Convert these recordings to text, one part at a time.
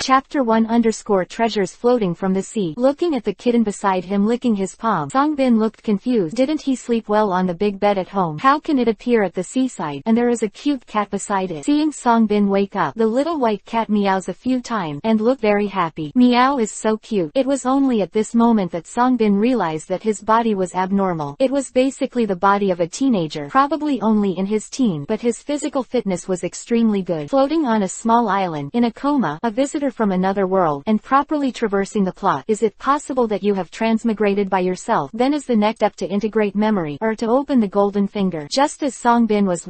Chapter 1 Treasures floating from the sea. Looking at the kitten beside him licking his palm, Songbin looked confused. Didn't he sleep well on the big bed at home? How can it appear at the seaside? And there is a cute cat beside it. Seeing Songbin wake up, the little white cat meows a few times and look very happy. Meow is so cute. It was only at this moment that Songbin realized that his body was abnormal. It was basically the body of a teenager, probably only in his teen, but his physical fitness was extremely good. Floating on a small island, in a coma, a visitor from another world, and properly traversing the plot. Is it possible that you have transmigrated by yourself? Then is the next step to integrate memory, or to open the golden finger. Just as Songbin was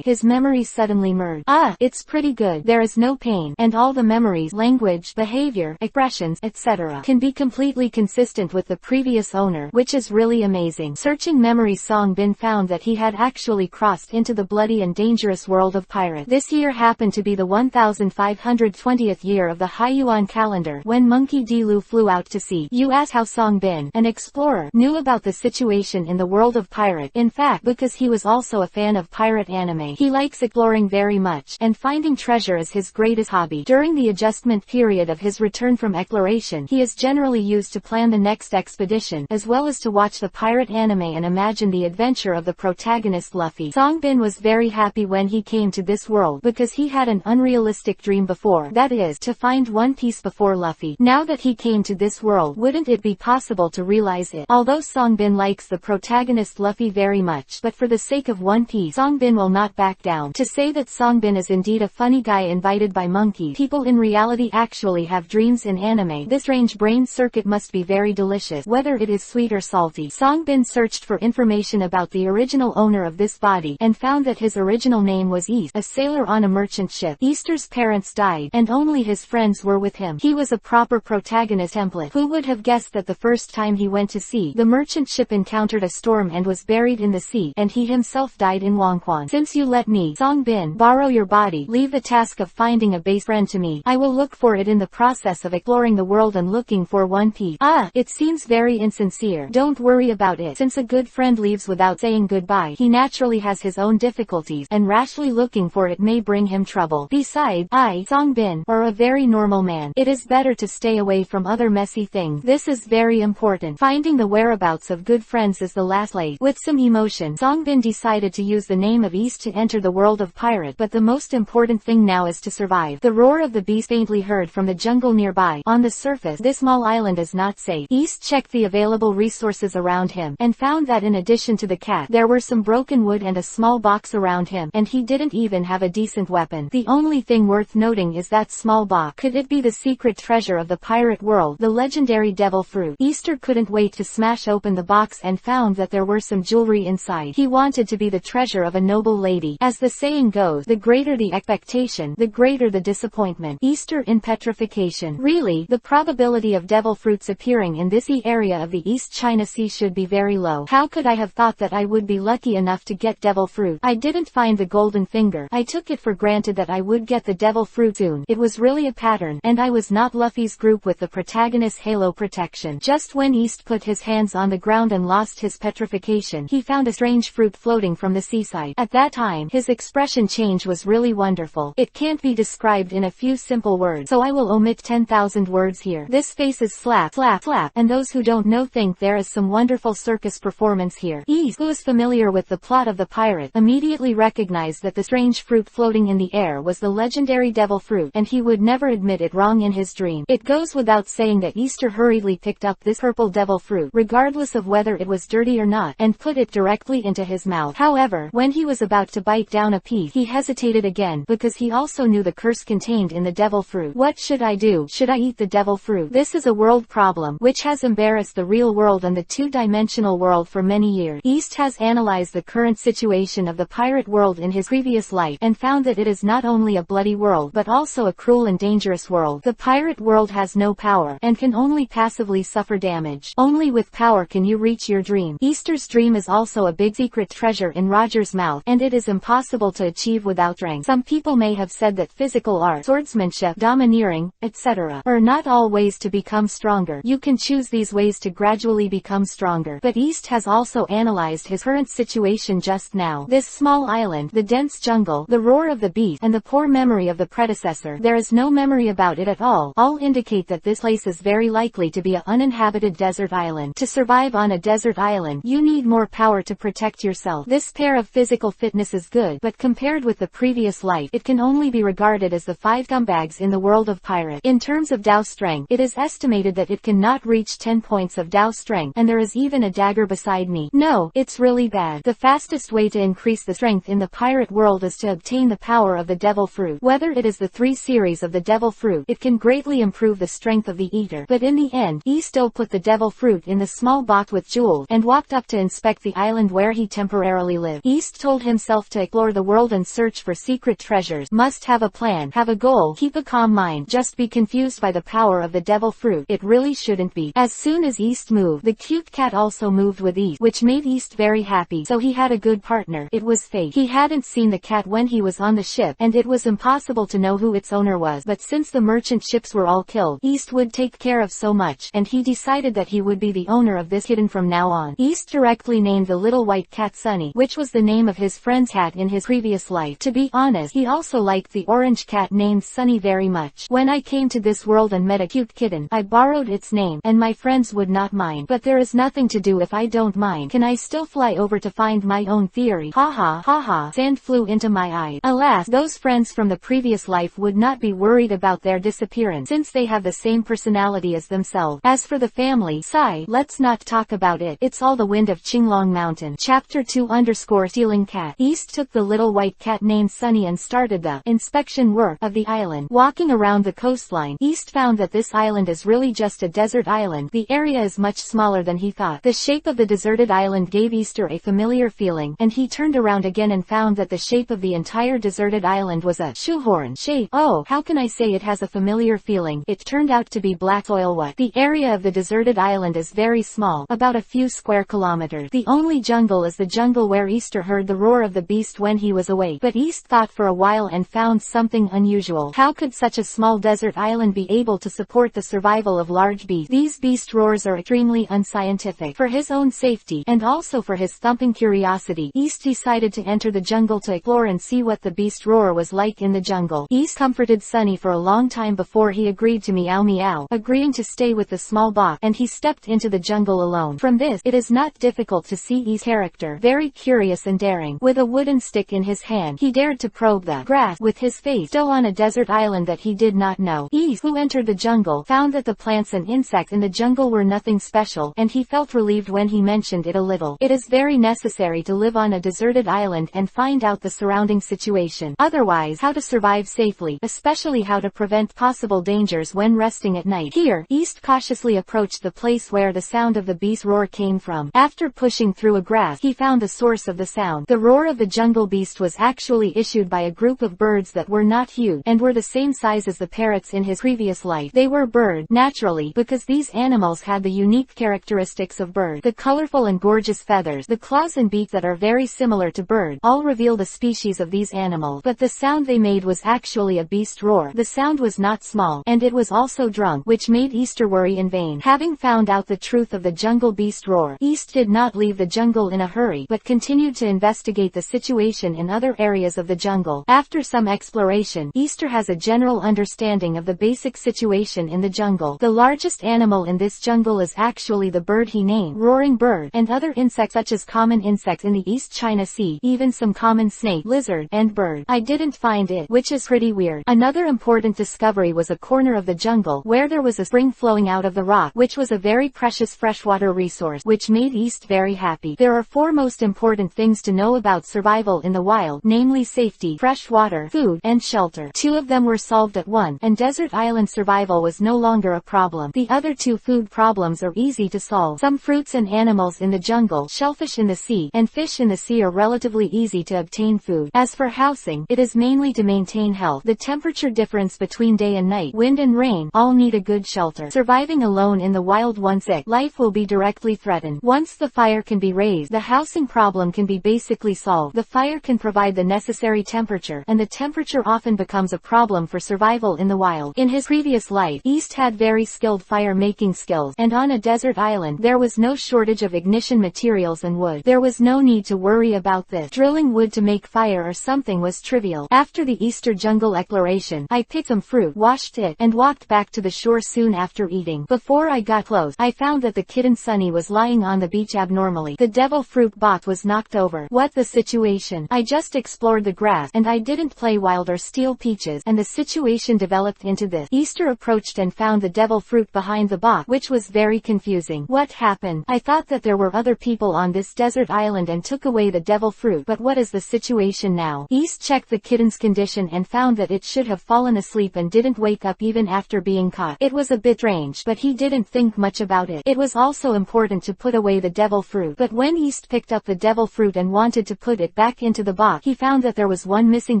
his memories suddenly merged. It's pretty good. There is no pain, and all the memories, language, behavior, expressions, etc. can be completely consistent with the previous owner, which is really amazing. Searching memories, Songbin found that he had actually crossed into the bloody and dangerous world of pirates. This year happened to be the 1520th year of the Haiyuan calendar, when Monkey D. Lu flew out to sea. You ask how Songbin, an explorer, knew about the situation in the world of pirate. In fact, because he was also a fan of pirate anime. He likes exploring very much, and finding treasure is his greatest hobby. During the adjustment period of his return from exploration, he is generally used to plan the next expedition, as well as to watch the pirate anime and imagine the adventure of the protagonist Luffy. Songbin was very happy when he came to this world, because he had an unrealistic dream before, that is, to find One Piece before Luffy. Now that he came to this world, wouldn't it be possible to realize it? Although Songbin likes the protagonist Luffy very much, but for the sake of One Piece, Songbin will not back down. To say that Songbin is indeed a funny guy invited by monkey people in reality actually have dreams in anime. This strange brain circuit must be very delicious, whether it is sweet or salty. Songbin searched for information about the original owner of this body, and found that his original name was East, a sailor on a merchant ship. Easter's parents died, and only his friends were with him. He was a proper protagonist template. Who would have guessed that the first time he went to sea, the merchant ship encountered a storm and was buried in the sea, and he himself died in Wangquan. Since you let me, Songbin, borrow your body, leave the task of finding a base friend to me. I will look for it in the process of exploring the world and looking for One Piece. It seems very insincere. Don't worry about it. Since a good friend leaves without saying goodbye, he naturally has his own difficulties, and rashly looking for it may bring him trouble. Besides, Songbin, or a very normal man, it is better to stay away from other messy things. This is very important. Finding the whereabouts of good friends is the last place. With some emotion, Songbin decided to use the name of East to enter the world of pirate, but the most important thing now is to survive. The roar of the beast faintly heard from the jungle nearby. On the surface, this small island is not safe. East checked the available resources around him, and found that in addition to the cat, there were some broken wood and a small box around him, and he didn't even have a decent weapon. The only thing worth noting is that small box. Could it be the secret treasure of the pirate world, the legendary devil fruit? Easter couldn't wait to smash open the box and found that there were some jewelry inside. He wanted to be the treasure of a noble lady. As the saying goes, the greater the expectation, the greater the disappointment. Easter in petrification. Really, the probability of devil fruits appearing in this area of the East China Sea should be very low. How could I have thought that I would be lucky enough to get devil fruit? I didn't find the golden finger. I took it for granted that I would get the devil fruit soon. It was really a pattern, and I was not Luffy's group with the protagonist's halo protection. Just when East put his hands on the ground and lost his petrification, he found a strange fruit floating from the seaside. At that time, his expression change was really wonderful. It can't be described in a few simple words, so I will omit 10,000 words here. This face is slap, slap, slap, and those who don't know think there is some wonderful circus performance here. East, who is familiar with the plot of the pirate, immediately recognized that the strange fruit floating in the air was the legendary devil fruit, and he would never admit it wrong in his dream. It goes without saying that Easter hurriedly picked up this purple devil fruit, regardless of whether it was dirty or not, and put it directly into his mouth. However, when he was about to bite down a piece, he hesitated again, because he also knew the curse contained in the devil fruit. What should I do? Should I eat the devil fruit? This is a world problem, which has embarrassed the real world and the two-dimensional world for many years. East has analyzed the current situation of the pirate world in his previous life, and found that it is not only a bloody world but also a cruel and dangerous world. The pirate world has no power, and can only passively suffer damage. Only with power can you reach your dream. Easter's dream is also a big secret treasure in Roger's mouth, and it is impossible to achieve without strength. Some people may have said that physical art, swordsmanship, domineering, etc. are not all ways to become stronger. You can choose these ways to gradually become stronger. But East has also analyzed his current situation just now. This small island, the dense jungle, the roar of the beast, and the poor memory of the predecessor. There is no no memory about it at all indicate that this place is very likely to be an uninhabited desert island. To survive on a desert island, you need more power to protect yourself. This pair of physical fitness is good, but compared with the previous life, it can only be regarded as the 5 scumbags in the world of pirate. In terms of Dao strength, it is estimated that it cannot reach 10 points of Dao strength, and there is even a dagger beside me. No, it's really bad. The fastest way to increase the strength in the pirate world is to obtain the power of the devil fruit. Whether it is the 3 series of the devil fruit, it can greatly improve the strength of the eater. But in the end, he still put the devil fruit in the small box with jewels, and walked up to inspect the island where he temporarily lived. East told himself to explore the world and search for secret treasures. Must have a plan, have a goal, keep a calm mind. Just be confused by the power of the devil fruit. It really shouldn't be. As soon as East moved, the cute cat also moved with East, which made East very happy. So he had a good partner. It was fate. He hadn't seen the cat when he was on the ship, and it was impossible to know who its owner was. But since the merchant ships were all killed, East would take care of so much, and he decided that he would be the owner of this kitten from now on. East directly named the little white cat Sunny, which was the name of his friend's cat in his previous life. To be honest, he also liked the orange cat named Sunny very much. When I came to this world and met a cute kitten, I borrowed its name, and my friends would not mind. But there is nothing to do if I don't mind. Can I still fly over to find my own theory? Ha ha ha ha. Sand flew into my eyes. Alas, those friends from the previous life would not be worried about their disappearance, since they have the same personality as themselves. As for the family, sigh, let's not talk about it. It's all the wind of Qinglong Mountain. Chapter 2_Stealing Cat. East took the little white cat named Sunny and started the inspection work of the island. Walking around the coastline, East found that this island is really just a desert island. The area is much smaller than he thought. The shape of the deserted island gave Easter a familiar feeling, and he turned around again and found that the shape of the entire deserted island was a shoehorn shape. Oh, how can I say it has a familiar feeling? It turned out to be black soil. What? The area of the deserted island is very small, about a few square kilometers. The only jungle is the jungle where Easter heard the roar of the beast when he was awake. But East thought for a while and found something unusual. How could such a small desert island be able to support the survival of large beasts? These beast roars are extremely unscientific. For his own safety, and also for his thumping curiosity, East decided to enter the jungle to explore and see what the beast roar was like in the jungle. East comforted Sunny for a long time before he agreed to meow meow, agreeing to stay with the small box, and he stepped into the jungle alone. From this, it is not difficult to see East's character, very curious and daring. With a wooden stick in his hand, he dared to probe the grass with his face still on a desert island that he did not know. East, who entered the jungle, found that the plants and insects in the jungle were nothing special, and he felt relieved when he mentioned it a little. It is very necessary to live on a deserted island and find out the surrounding situation. Otherwise, how to survive safely, especially how to prevent possible dangers when resting at night. Here, East cautiously approached the place where the sound of the beast roar came from. After pushing through a grass, he found the source of the sound. The roar of the jungle beast was actually issued by a group of birds that were not huge, and were the same size as the parrots in his previous life. They were bird, naturally, because these animals had the unique characteristics of bird. The colorful and gorgeous feathers, the claws and beak that are very similar to bird, all reveal the species of these animals. But the sound they made was actually a beast roar. The sound was not small, and it was also drunk, which made Easter worry in vain. Having found out the truth of the jungle beast roar, East did not leave the jungle in a hurry, but continued to investigate the situation in other areas of the jungle. After some exploration, Easter has a general understanding of the basic situation in the jungle. The largest animal in this jungle is actually the bird he named Roaring Bird, and other insects such as common insects in the East China Sea, even some common snake, lizard, and bird. I didn't find it, which is pretty weird. Another important discovery was a corner of the jungle where there was a spring flowing out of the rock, which was a very precious freshwater resource, which made East very happy. There are 4 most important things to know about survival in the wild, namely safety, fresh water, food, and shelter. 2 of them were solved at once, and desert island survival was no longer a problem. The other 2 food problems are easy to solve. Some fruits and animals in the jungle, shellfish in the sea, and fish in the sea are relatively easy to obtain food. As for housing, it is mainly to maintain health. The temperature difference between day and night, wind and rain, all need a good shelter. Surviving alone in the wild once sick, life will be directly threatened. Once the fire can be raised, the housing problem can be basically solved. The fire can provide the necessary temperature, and the temperature often becomes a problem for survival in the wild. In his previous life, East had very skilled fire-making skills, and on a desert island, there was no shortage of ignition materials and wood. There was no need to worry about this. Drilling wood to make fire or something was trivial. After the Easter jungle exploration, I picked some fruit, washed it, and walked back to the shore soon after eating. Before I got close, I found that the kitten Sunny was lying on the beach abnormally. The devil fruit box was knocked over. What the situation? I just explored the grass, and I didn't play wild or steal peaches, and the situation developed into this. Easter approached and found the devil fruit behind the box, which was very confusing. What happened? I thought that there were other people on this desert island and took away the devil fruit, but what is the situation now? East checked the kitten's condition and found that it should have fallen asleep and didn't wake up even after being caught. It was a bit strange, but he didn't think much about it. It was also important to put away the devil fruit, but when East picked up the devil fruit and wanted to put it back into the box, he found that there was one missing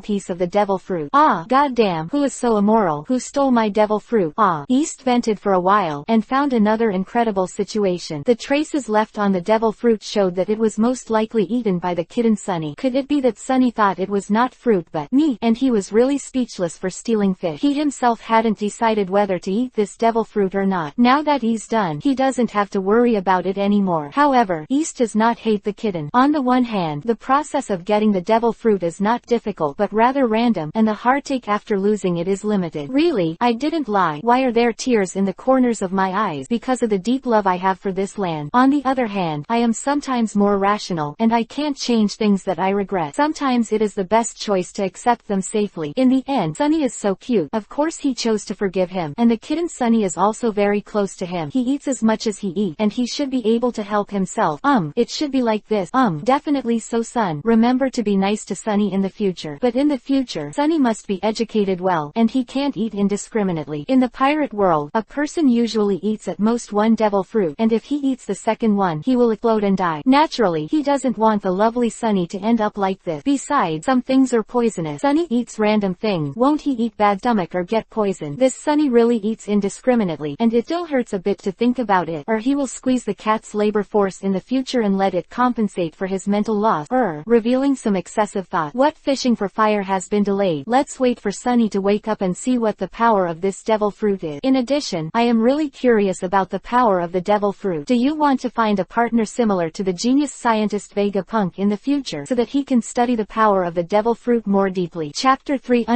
piece of the devil fruit. Ah, goddamn, who is so immoral? Who stole my devil fruit? Ah. East vented for a while, and found another incredible situation. The traces left on the devil fruit showed that it was most likely eaten by the kitten Sunny. Could it be that Sunny thought it was not fruit but meat, and he was really speechless for stealing fish? He himself hadn't decided whether to eat this devil fruit or not. Now that he's done, he doesn't have to worry about it anymore. However, East does not hate the kitten. On the one hand, the process of getting the devil fruit is not difficult but rather random, and the heartache after losing it is limited. Really, I didn't lie. Why are there tears in the corners of my eyes? Because of the deep love I have for this land. On the other hand, I am sometimes more rational, and I can't change things that I regret. Sometimes it is the best choice to accept them safely. In the end, Sunny is so cute. Of course he chose to forgive him, and the kitten Sunny is also very close to him. He eats as much as he eats, and he should be able to help himself. It should be like this. Definitely so, son. Remember to be nice to Sunny in the future. But in the future, Sunny must be educated well, and he can't eat indiscriminately. In the pirate world, a person usually eats at most one devil fruit, and if he eats the second one, he will explode and die. Naturally, he doesn't want the lovely Sunny to end up like this. Besides, some things are poisonous. Sunny eats random things. Won't he eat bad stomach or get poisoned? This Sunny really eats indiscriminately, and it still hurts a bit to think about it, or he will squeeze the cat's labor force in the future and let it compensate for his mental loss, revealing some excessive thought. What fishing for fire has been delayed. Let's wait for Sunny to wake up and see what the power of this devil fruit is. In addition, I am really curious about the power of the devil fruit. Do you want to find a partner similar to the genius scientist Vegapunk in the future so that he can study the power of the devil fruit more deeply? Chapter 3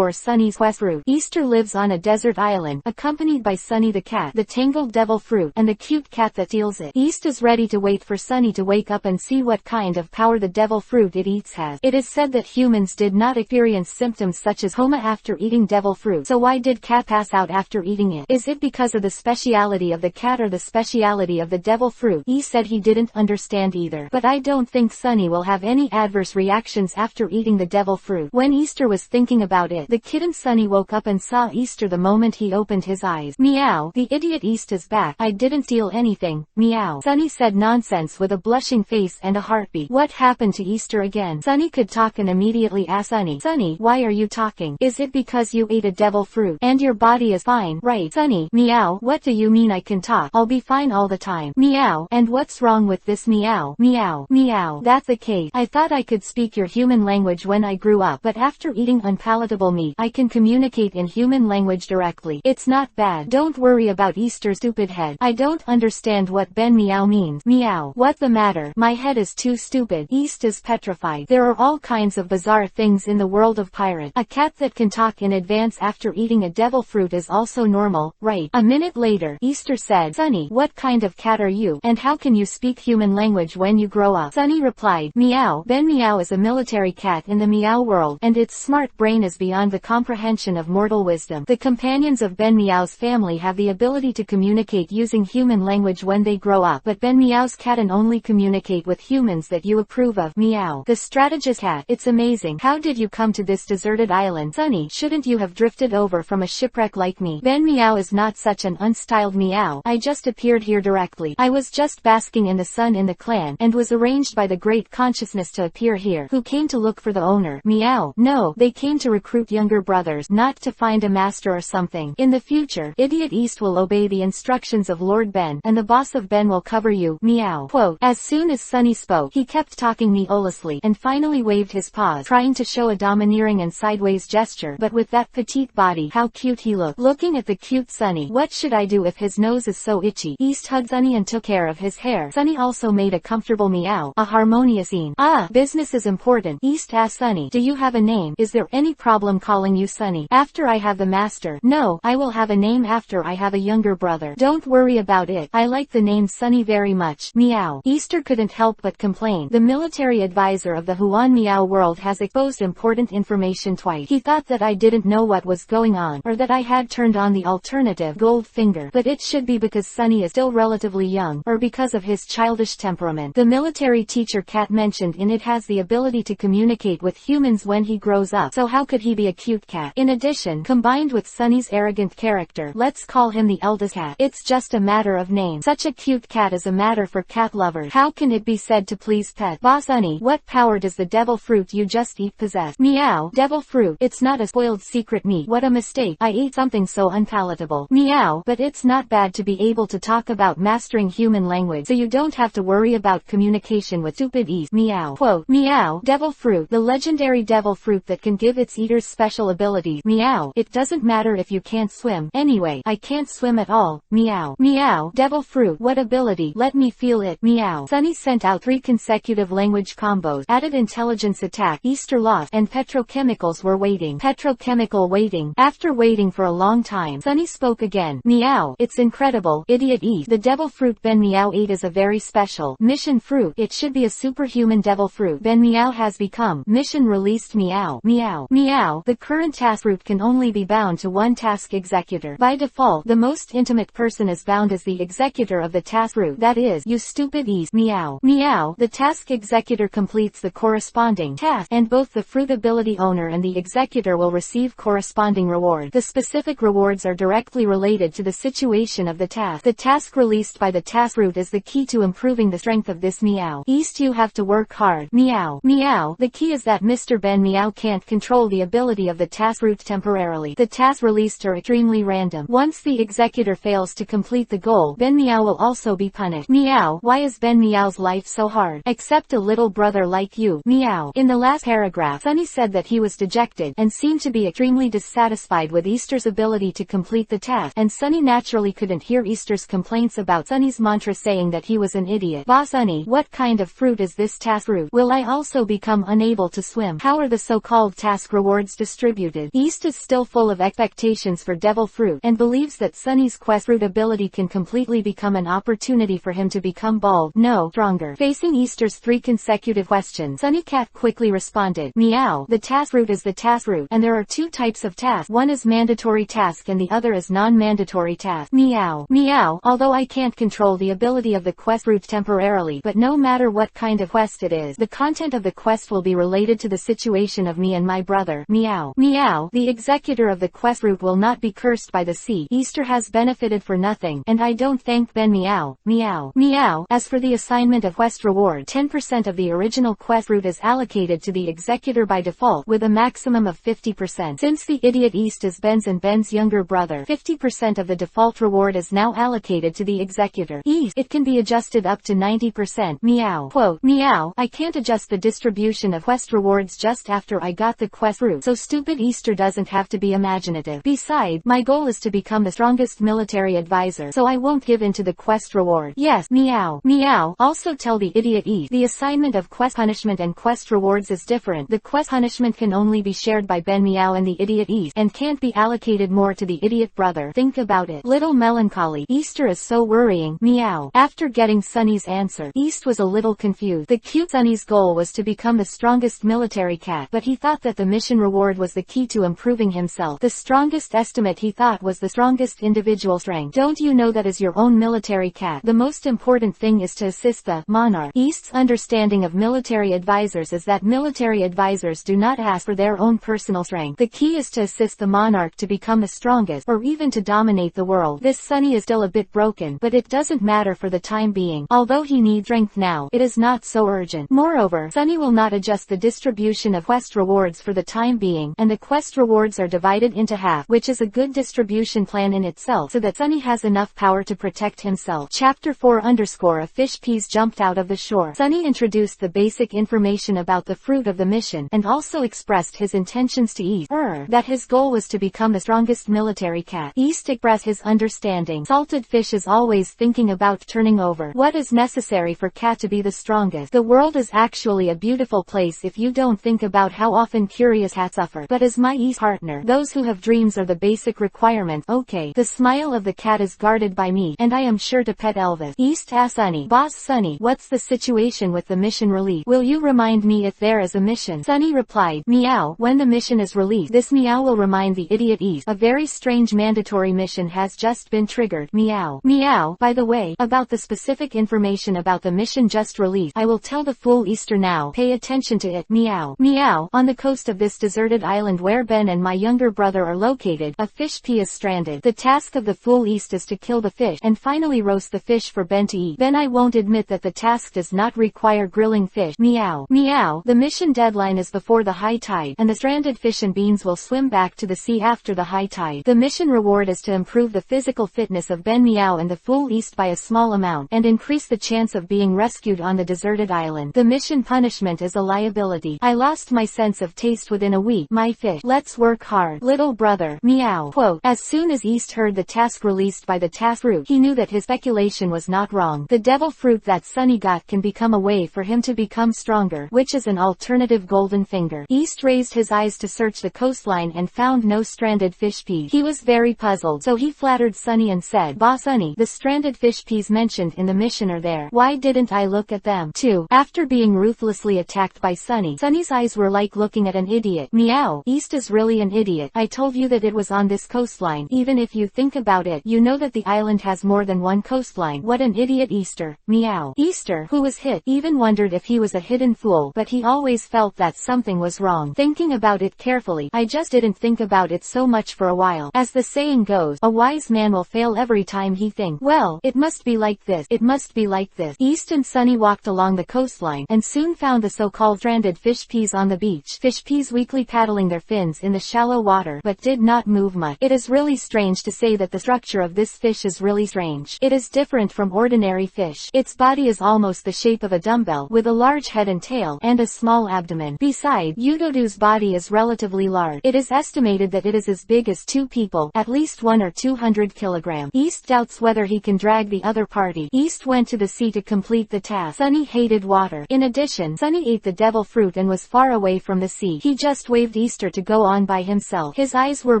Sunny's quest route. Easter lives on a desert island, accompanied by Sunny the cat, the tangled devil fruit, and the cute cat that steals it. East is ready to wait for Sunny to wake up and see what kind of power the devil fruit it eats has. It is said that humans did not experience symptoms such as coma after eating devil fruit, so why did cat pass out after eating it? Is it because of the speciality of the cat or the speciality of the devil fruit? He said he didn't understand either. But I don't think Sunny will have any adverse reactions after eating the devil fruit. When Easter was thinking about it, the kitten Sunny woke up and saw Easter the moment he opened his eyes. Meow. The idiot East is back. I didn't steal anything. Meow. Sunny said nonsense with a blushing face and a heartbeat. What happened to Easter again? Sunny could talk and immediately asked Sunny, Sunny, why are you talking? Is it because you ate a devil fruit and your body is fine, right? Sunny, meow. What do you mean I can talk? I'll be fine all the time. Meow. And what's wrong with this? Meow. Meow. Meow. That's the case. I thought I could speak your human language when I grew up, but after eating unpalatable meat, I can communicate in human language directly. It's not bad. Don't worry about Easter, stupid head. I don't understand what Ben meow means. Meow. What the matter? My head is too stupid. East is petrified. There are all kinds of bizarre things in the world of pirate. A cat that can talk in advance after eating a devil fruit is also normal, right? A minute later, Easter said, Sunny, what kind of cat are you? And how can you speak human language when you grow up? Sunny replied, Meow. Ben Meow is a military cat in the Meow world, and its smart brain is beyond the comprehension of mortal wisdom. The companions of Ben Meow's family have the ability to communicate using human language when they grow up, but Ben Meow's cat can only communicate with humans that you approve of. Meow. The strategist cat. It's amazing. How did you come to this deserted island? Sunny, shouldn't you have drifted over from a shipwreck like me? Ben Meow is not such an unstyled meow. I just appeared here directly. I was just basking in the sun in the clan, and was arranged by the great consciousness to appear here. Who came to look for the owner? Meow. No, they came to recruit younger brothers, not to find a master or something. In the future, Idiot East will obey the instructions of Lord Ben, and the boss of Ben will cover you. Meow. Quote, as soon as Sunny spoke, he kept talking meowlessly, and finally waved his paws, trying to show a domineering and sideways gesture, but with that petite body, how cute he looked. Looking at the cute Sunny, what should I do if his nose is so itchy? East hugged Sunny and took care of his hair. Sunny also made a comfortable meow, a harmonious scene. Ah, business is important. East asked Sunny, do you have a name? Is there any problem calling you Sunny. After I have the master. No, I will have a name after I have a younger brother. Don't worry about it. I like the name Sunny very much. Meow. Easter couldn't help but complain. The military advisor of the Huan Meow world has exposed important information twice. He thought that I didn't know what was going on, or that I had turned on the alternative gold finger, but it should be because Sunny is still relatively young, or because of his childish temperament. The military teacher cat mentioned in it has the ability to communicate with humans when he grows up, so how could he be a cute cat? In addition, combined with Sunny's arrogant character, let's call him the eldest cat. It's just a matter of name. Such a cute cat is a matter for cat lovers. How can it be said to please pet? Boss Sunny, what power does the devil fruit you just eat possess? Meow. Devil fruit. It's not a spoiled secret meat. What a mistake. I ate something so unpalatable. Meow. But it's not bad to be able to talk about mastering human language, so you don't have to worry about communication with stupid ease. Meow. Quote, meow. Devil fruit. The legendary devil fruit that can give its eaters special abilities. Meow. It doesn't matter if you can't swim. Anyway, I can't swim at all. Meow. Meow. Devil fruit. What ability? Let me feel it. Meow. Sunny sent out 3 consecutive language combos, added intelligence attack, Easter lost, and petrochemicals were waiting. Petrochemical waiting. After waiting for a long time, Sunny spoke again. Meow. It's incredible. Idiot eat. The devil fruit Ben Meow ate is a very special mission fruit. It should be a superhuman devil fruit. Ben Meow has become mission released. Meow. Meow. Meow. The current task fruit can only be bound to one task executor. By default, the most intimate person is bound as the executor of the task fruit. That is, you stupid ease. Meow. Meow. The task executor completes the corresponding task, and both the fruit ability owner and the executor will receive corresponding reward. The specific rewards are directly related to the situation of the task. The task released by the task fruit is the key to improving the strength of this Meow. East, you have to work hard. Meow. Meow. The key is that Mr. Ben Meow can't control the ability of the task fruit temporarily. The tasks released are extremely random. Once the executor fails to complete the goal, Ben Meow will also be punished. Meow. Why is Ben Meow's life so hard? Accept a little brother like you. Meow. In the last paragraph, Sunny said that he was dejected, and seemed to be extremely dissatisfied with Easter's ability to complete the task, and Sunny naturally couldn't hear Easter's complaints about Sunny's mantra saying that he was an idiot. Boss Sunny, what kind of fruit is this task fruit? Will I also become unable to swim? How are the so-called task rewards distributed? East is still full of expectations for devil fruit, and believes that Sunny's quest fruit ability can completely become an opportunity for him to become bald, no, stronger. Facing Easter's 3 consecutive questions, Sunny Cat quickly responded. Meow. The task fruit is the task fruit, and there are 2 types of tasks. One is mandatory task and the other is non-mandatory task. Meow. Meow. Although I can't control the ability of the quest fruit temporarily, but no matter what kind of quest it is, the content of the quest will be related to the situation of me and my brother. Meow. Meow. The executor of the quest fruit will not be cursed by the sea. Easter has benefited for nothing, and I don't thank Ben Meow. Meow. Meow. As for the assignment of quest reward, 10% of the original quest fruit is allocated to the executor by default, with a maximum of 50%. Since the idiot East is Ben's and Ben's younger brother, 50% of the default reward is now allocated to the executor. East. It can be adjusted up to 90%. Meow. Quote, meow. I can't adjust the distribution of quest rewards just after I got the quest fruit, so stupid Easter doesn't have to be imaginative. Besides, my goal is to become the strongest military advisor, so I won't give in to the quest reward. Yes. Meow. Meow. Also tell the idiot East, the assignment of quest punishment and quest rewards is different. The quest punishment can only be shared by Ben Meow and the idiot East, and can't be allocated more to the idiot brother. Think about it. Little melancholy. Easter is so worrying. Meow. After getting Sunny's answer, East was a little confused. The cute Sunny's goal was to become the strongest military cat, but he thought that the mission reward was the key to improving himself. The strongest estimate he thought was the strongest individual strength. Don't you know that as your own military cat, the most important thing is to assist the monarch? East's understanding of military advisors is that military advisors do not ask for their own personal strength. The key is to assist the monarch to become the strongest, or even to dominate the world. This Sunny is still a bit broken, but it doesn't matter for the time being. Although he needs strength now, it is not so urgent. Moreover, Sunny will not adjust the distribution of quest rewards for the time being, and the quest rewards are divided into half, which is a good distribution plan in itself, so that Sunny has enough power to protect himself. Chapter 4 _ A fish piece jumped out of the shore. Sunny introduced the basic information about the fruit of the mission, and also expressed his intentions to East, that his goal was to become the strongest military cat. East expressed his understanding. Salted fish is always thinking about turning over. What is necessary for cat to be the strongest? The world is actually a beautiful place if you don't think about how often curious cats suffer. But as my East partner. Those who have dreams are the basic requirement. Okay. The smile of the cat is guarded by me, and I am sure to pet Elvis. East asks Sunny. Boss Sunny, what's the situation with the mission release? Will you remind me if there is a mission? Sunny replied, meow. When the mission is released, this meow will remind the idiot East. A very strange mandatory mission has just been triggered. Meow. Meow. By the way, about the specific information about the mission just released, I will tell the fool Easter now. Pay attention to it. Meow. Meow. On the coast of this deserted island where Ben and my younger brother are located, a fish pea is stranded. The task of the fool East is to kill the fish, and finally roast the fish for Ben to eat. Ben, I won't admit that the task does not require grilling fish. Meow. Meow. The mission deadline is before the high tide, and the stranded fish and beans will swim back to the sea after the high tide. The mission reward is to improve the physical fitness of Ben Meow and the fool East by a small amount, and increase the chance of being rescued on the deserted island. The mission punishment is a liability. I lost my sense of taste within a week. My fish. Let's work hard. Little brother. Meow. Quote, as soon as East heard the task released by the task fruit, he knew that his speculation was not wrong. The devil fruit that Sunny got can become a way for him to become stronger, which is an alternative golden finger. East raised his eyes to search the coastline and found no stranded fish peas. He was very puzzled, so he flattered Sunny and said, Boss Sunny, the stranded fish peas mentioned in the mission are there. Why didn't I look at them? 2. After being ruthlessly attacked by Sunny, Sunny's eyes were like looking at an idiot. Meow. East is really an idiot. I told you that it was on this coastline. Even if you think about it, you know that the island has more than one coastline. What an idiot Easter. Meow. Easter, who was hit, even wondered if he was a hidden fool, but he always felt that something was wrong. Thinking about it carefully, I just didn't think about it so much for a while. As the saying goes, a wise man will fail every time he thinks. Well, it must be like this. It must be like this. East and Sunny walked along the coastline, and soon found the so-called stranded fish peas on the beach. Fish peas weakly paddling their fins in the shallow water, but did not move much. It is really strange to say that the structure of this fish is really strange. It is different from ordinary fish. Its body is almost the shape of a dumbbell, with a large head and tail, and a small abdomen. Besides, Udodo's body is relatively large. It is estimated that it is as big as 2 people, at least 1 or 200 kilograms. East doubts whether he can drag the other party. East went to the sea to complete the task. Sunny hated water. In addition, Sunny ate the devil fruit and was far away from the sea. He just waved Easter to go on by himself. His eyes were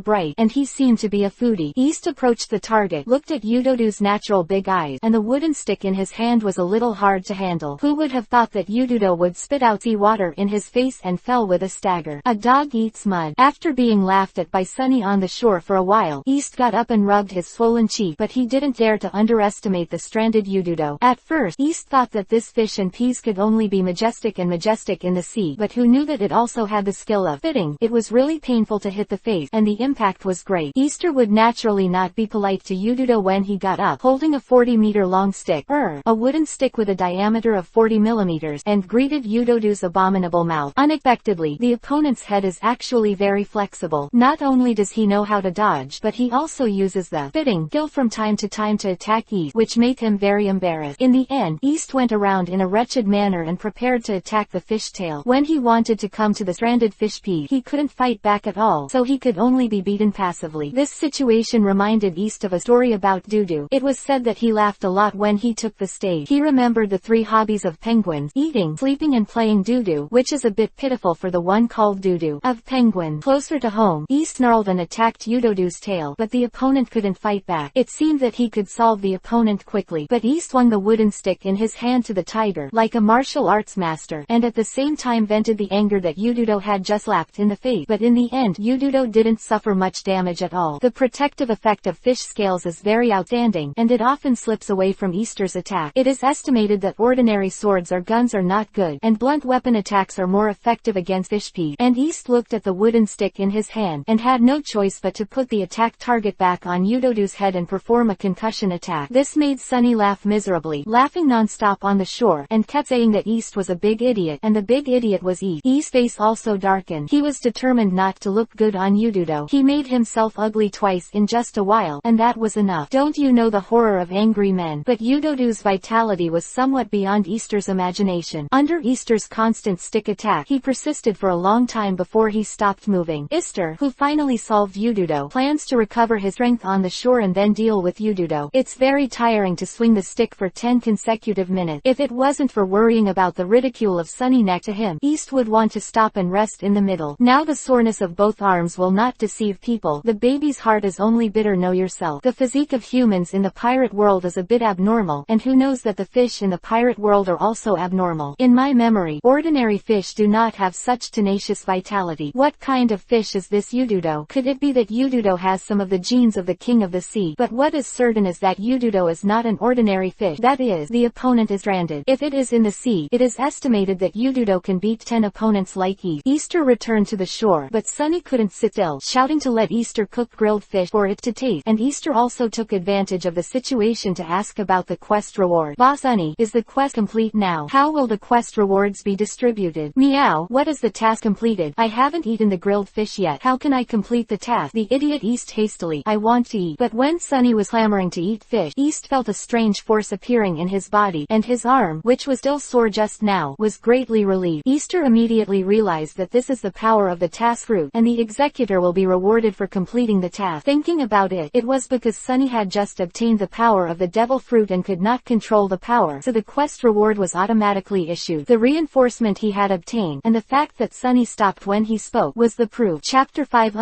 bright, and he seemed to be a foodie. East approached the target, looked at Udodo's natural big eyes, and the wooden stick in his hand was a little hard to handle. Who would have thought that Udodo would spit out sea water in his face and fell with a stagger. A dog eats mud. After being laughed at by Sunny on the shore for a while, East got up and rubbed his swollen cheek, but he didn't dare to underestimate the stranded Udodo. At first, East thought that this fish and peas could only be majestic in the sea, but who knew that it also had the skill of fitting. It was really painful to hit the face, and the impact was great. Easter would naturally not be polite to Udodo when he got up, holding a 40-meter long stick, a wooden stick with a diameter of 40 millimeters, and greeted Udodo's abominable mouth. Unexpectedly, the opponent's head is actually very flexible. Not only does he know how to dodge, but he also uses the fitting skill from time to time to attack East, which made him very embarrassed. In the end, East went around in a wretched manner and prepared to attack the fish tail. When he wanted to come to the stranded fish pea, he couldn't fight back at all, so he could only be beaten passively. This situation reminded East of a story about Dudu. It was said that he laughed a lot when he took the stage. He remembered the 3 hobbies of penguins: eating, sleeping and playing Dudu, which is a bit pitiful for the one called Dudu. Of penguins. Closer to home, East snarled and attacked Udodo's tail, but the opponent couldn't fight back. It seemed that he could solve the opponent quickly, but East swung the wooden stick in his hand to the tiger, like a martial arts master, and at the same time vented the anger that Udodo had just slapped in the face. But in the end, Udodo didn't suffer much damage at all. The protective effect of fish scales is very outstanding, and it often slips away from Easter's attack. It is estimated that ordinary swords or guns are not good, and blunt weapon attacks are more effective against fish peas. And East looked at the wooden stick in his hand, and had no choice but to put the attack target back on Udodo's head and perform a concussion attack. This made Sunny laugh miserably, laughing non-stop on the shore, and kept saying that East was a big idiot, and the big idiot was East. East's face also darkened. He was determined not to look good on Udodo. He made himself ugly twice in just a while, and that was enough. Don't you know the horror of angry men? But Udodo's vitality was somewhat beyond Easter's imagination. Under Easter's constant stick attack, he persisted for a long time before he stopped moving. Easter, who finally solved Udodo, plans to recover his strength on the shore and then deal with Udodo. It's very tiring to swing the stick for 10 consecutive minutes. If it wasn't for worrying about the ridicule of Sunny next to him, East would want to stop and rest in the middle. Now the soreness of both arms will not deceive people. The baby's heart is only bitter, know yourself. The physique of humans in the pirate world is a bit abnormal, and who knows that the fish in the pirate world are also abnormal. In my memory, ordinary fish do not have such tenacious vitality. What kind of fish is this Ududo? Could it be that Ududo has some of the genes of the king of the sea? But what is certain is that Ududo is not an ordinary fish. That is, the opponent is stranded. If it is in the sea, it is estimated that Ududo can beat 10 opponents like Eve. Easter returned to the shore, but Sunny couldn't sit still, shouting to let Easter cook grilled fish for it to taste, and Easter also took advantage of the situation to ask about the quest reward. Boss Sunny, is the quest complete now? How will the quest rewards be distributed? Meow, what is the task completed? I haven't eaten the grilled fish yet. How can I complete the task? The idiot East hastily. I want to eat. But when Sunny was clamoring to eat fish, East felt a strange force appearing in his body, and his arm, which was still sore just now, was greatly relieved. Easter immediately realized that this is the power of the task fruit, and the executor will be rewarded for completing the task. Thinking about it, it was because Sunny had just obtained the power of the devil fruit and could not control the power, so the quest reward was automatically issued. The reinforcement he had obtained, and the fact that Sunny stopped when he spoke, was the proof. Chapter 5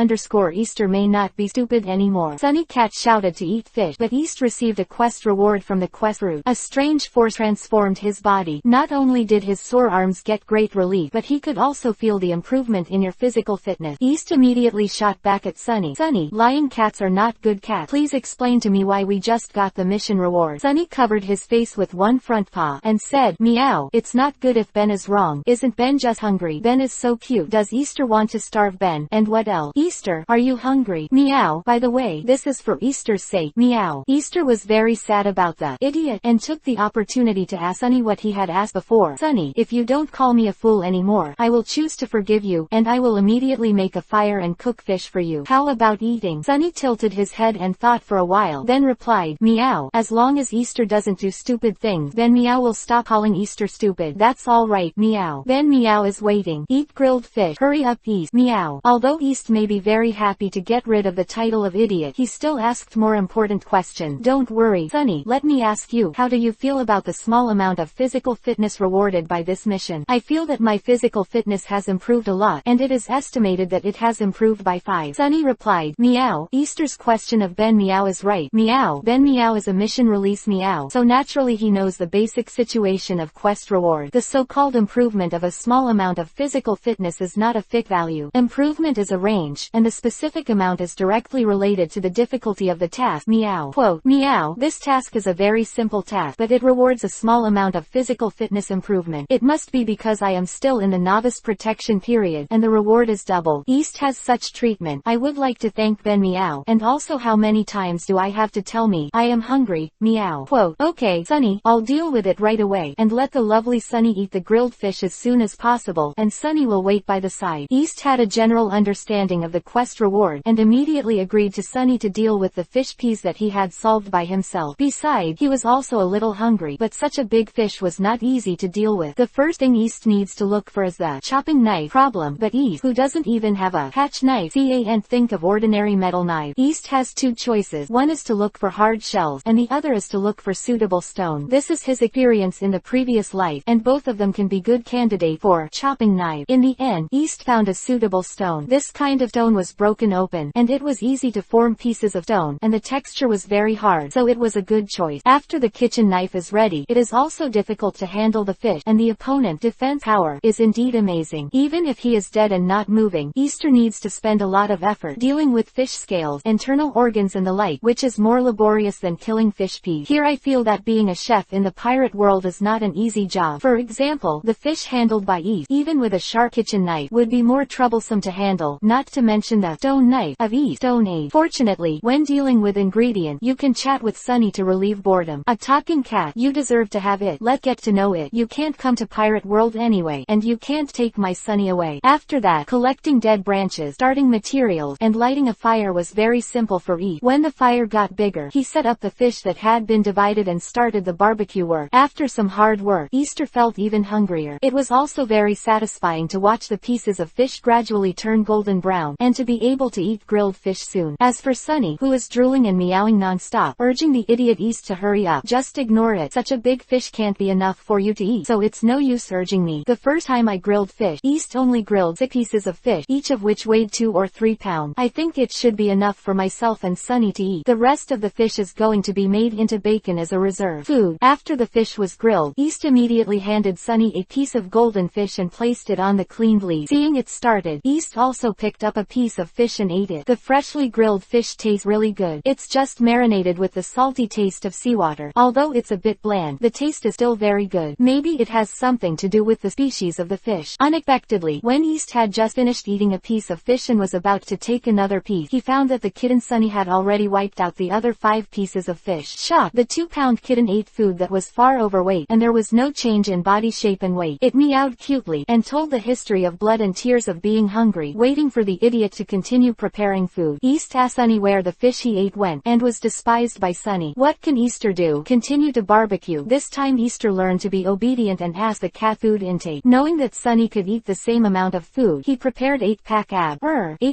Easter may not be stupid anymore. Sunny Cat shouted to eat fish, but East received a quest reward from the quest fruit. A strange force transformed his body. Not only did his sore arms get great relief, but he could also feel the improvement in your physical fitness. East immediately shot back at Sunny. Sunny, lying cats are not good cats. Please explain to me why we just got the mission reward. Sunny covered his face with one front paw, and said, meow, it's not good if Ben is wrong. Isn't Ben just hungry? Ben is so cute. Does Easter want to starve Ben? And what else? Easter, are you hungry? Meow, by the way, this is for Easter's sake. Meow. Easter was very sad about the idiot, and took the opportunity to ask Sunny what he had asked before. Sunny, if you don't call me a fool anymore, I will choose to forgive you, and I will immediately make a fire and cook fish for you. How about eating? Sunny tilted his head and thought for a while, then replied, meow, as long as Easter doesn't do stupid things, then Meow will stop calling Easter stupid. That's all right. Meow. Ben Meow is waiting. Eat grilled fish. Hurry up, East. Meow. Although East may be very happy to get rid of the title of idiot, he still asked more important question. Don't worry, Sunny, let me ask you, how do you feel about the small amount of physical fitness rewarded by this mission? I feel that my physical fitness has improved a lot, and it is estimated that it has improved by 5. Sunny replied, meow. Easter's question of Ben Meow is right. Meow. Ben Meow is a mission release meow, so naturally he knows the basic situation of quest reward. The so-called improvement of a small amount of physical fitness is not a fixed value. Improvement is a range, and the specific amount is directly related to the difficulty of the task. Meow. Quote, meow, this task is a very simple task, but it rewards a small amount of physical fitness improvement. It must be because I am still in the novice protection period, and the reward is double. East has such treatment. I would like to thank Ben Meow, and also how many times do I have to tell me I am hungry? Meow. Quote, okay, Sunny, I'll deal with it right away, and let the lovely Sunny eat the grilled fish as soon as possible, and Sunny will wait by the side. East had a general understanding of the quest reward, and immediately agreed to Sunny to deal with the fish piece that he had solved by himself. Besides, he was also a little hungry, but such a big fish was not easy to deal with. The first thing East needs to look for is the chopping knife problem, but East, who doesn't even have a hatch knife, and think of ordinary metal knife. East has two choices. One is to look for hard shells, and the other is to look for suitable stone. This is his experience in the previous life, and both of them can be good candidate for chopping knife. In the end, East found a suitable stone. This kind of stone was broken open, and it was easy to form pieces of stone, and the texture was very hard, so it was a good choice. After the kitchen knife is ready, it is also difficult to handle the fish, and the opponent's defense power is indeed amazing. Even if he is dead and not moving, Easter needs to spend a lot of effort dealing with fish scales, internal organs and the like, which is more laborious than killing fish peas. Here I feel that being a chef in the pirate world is not an easy job. For example, the fish handled by East, even with a sharp kitchen knife, would be more troublesome to handle, not to mention the stone knife of East. Stone Age. Fortunately, when dealing with ingredient, you can chat with Sunny to relieve boredom. A talking cat, you deserve to have it. Let's get to know it. You can't come to pirate world anyway, and you can't take my Sunny away. After that, collecting dead branches, starting materials, and lighting a fire was very simple for East. When the fire got bigger, he set up the fish that had been divided and started the barbecue work. After some hard work, Easter felt even hungrier. It was also very satisfying to watch the pieces of fish gradually turn golden brown, and to be able to eat grilled fish soon. As for Sunny, who was drooling and meowing non-stop, urging the idiot East to hurry up. Just ignore it. Such a big fish can't be enough for you to eat, so it's no use urging me. The first time I grilled fish, East only grilled 6 pieces of of fish, each of which weighed 2 or 3 pounds. I think it should be enough for myself and Sunny to eat. The rest of the fish is going to be made into bacon as a reserve food. After the fish was grilled, East immediately handed Sunny a piece of golden fish and placed it on the cleaned leaf. Seeing it started, East also picked up a piece of fish and ate it. The freshly grilled fish tastes really good. It's just marinated with the salty taste of seawater. Although it's a bit bland, the taste is still very good. Maybe it has something to do with the species of the fish. Unexpectedly, when East had just finished eating a piece of fish and was about to take another piece, he found that the kitten Sunny had already wiped out the other 5 pieces of fish. Shocked, the 2-pound kitten ate food that was far overweight, and there was no change in body shape and weight. It meowed cutely, and told the history of blood and tears of being hungry, waiting for the idiot to continue preparing food. East asked Sunny where the fish he ate went, and was despised by Sunny. What can Easter do? Continue to barbecue. This time Easter learned to be obedient and asked the cat food intake. Knowing that Sunny could eat the same amount of food, he prepared 8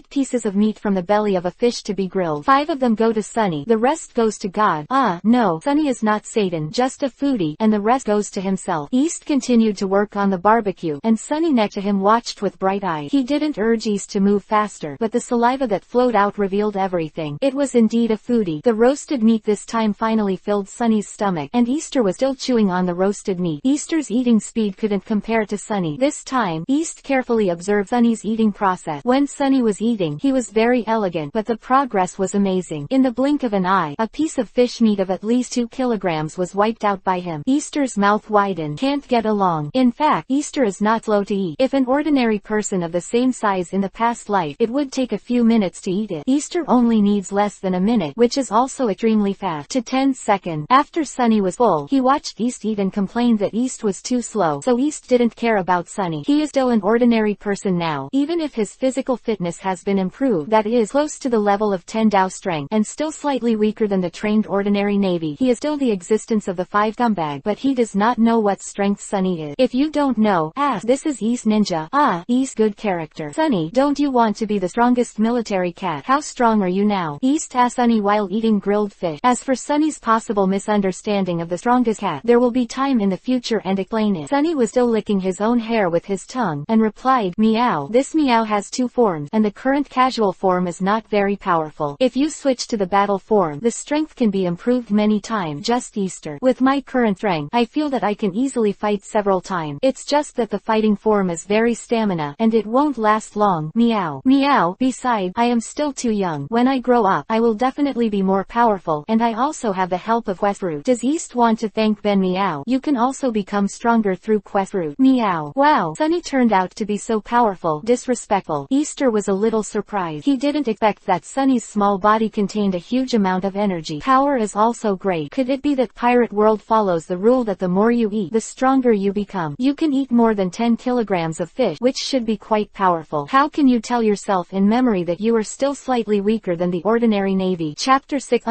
pieces of meat from the belly of a fish to be grilled. 5 of them go to Sunny. The rest goes to God. No, Sunny is not Satan, just a foodie, and the rest goes to himself. East continued to work on the barbecue, and Sunny next to him watched with bright eyes. He didn't urge East to move faster, but the saliva that flowed out revealed everything. It was indeed a foodie. The roasted meat this time finally filled Sunny's stomach, and Easter was still chewing on the roasted meat. Easter's eating speed couldn't compare to Sunny. This time, East carefully observed Sunny's eating process. When Sunny was eating, he was very elegant, but the progress was amazing. In the blink of an eye, a piece of fish meat of at least 2 kilograms was wiped out by him. Easter's mouth widened. Can't get along. In fact, Easter is not slow to eat. If an ordinary person of the same size in the past life, it would take a few minutes to eat it. Easter only needs less than a minute, which is also extremely fast, to 10 seconds. After Sunny was full, he watched East eat and complained that East was too slow, so East didn't care about Sunny. He is still an ordinary person now, even if his physical fitness has been improved, that is, close to the level of 10 Dao strength, and still slightly weaker than the trained ordinary navy. He is still the existence of the 5 scumbag, but he does not know what strength Sunny is. If you don't know, ask. This is East Ninja. East good character. Sunny, don't you want to be the strongest military cat? How strong are you now? East asked Sunny while eating grilled fish. As for Sunny's possible misunderstanding of the strongest cat, there will be time in the future and explain it. Sunny was still licking his own hair with his tongue, and replied, meow. This meow has 2 forms, and the current casual form is not very powerful. If you switch to the battle form, the strength can be improved many times. Just Easter. With my current strength, I feel that I can easily fight several times. It's just that the fighting form is very stamina, and it won't last long. Meow. Meow. Besides, I am still too young. When I grow up, I will definitely be more powerful, and I also have the help of Questfruit. Does East want to thank Ben? Meow. You can also become stronger through Questfruit. Meow. Wow. Sunny turned out to be so powerful. Disrespectful. Easter was a little surprised. He didn't expect that Sunny's small body contained a huge amount of energy. Power is also great. Could it be that Pirate World follows the rule that the more you eat, the stronger you become? You can eat more than 10 kilograms of fish, which should be quite powerful. How can you tell yourself in memory that you are still slightly weaker than the ordinary navy? Chapter 6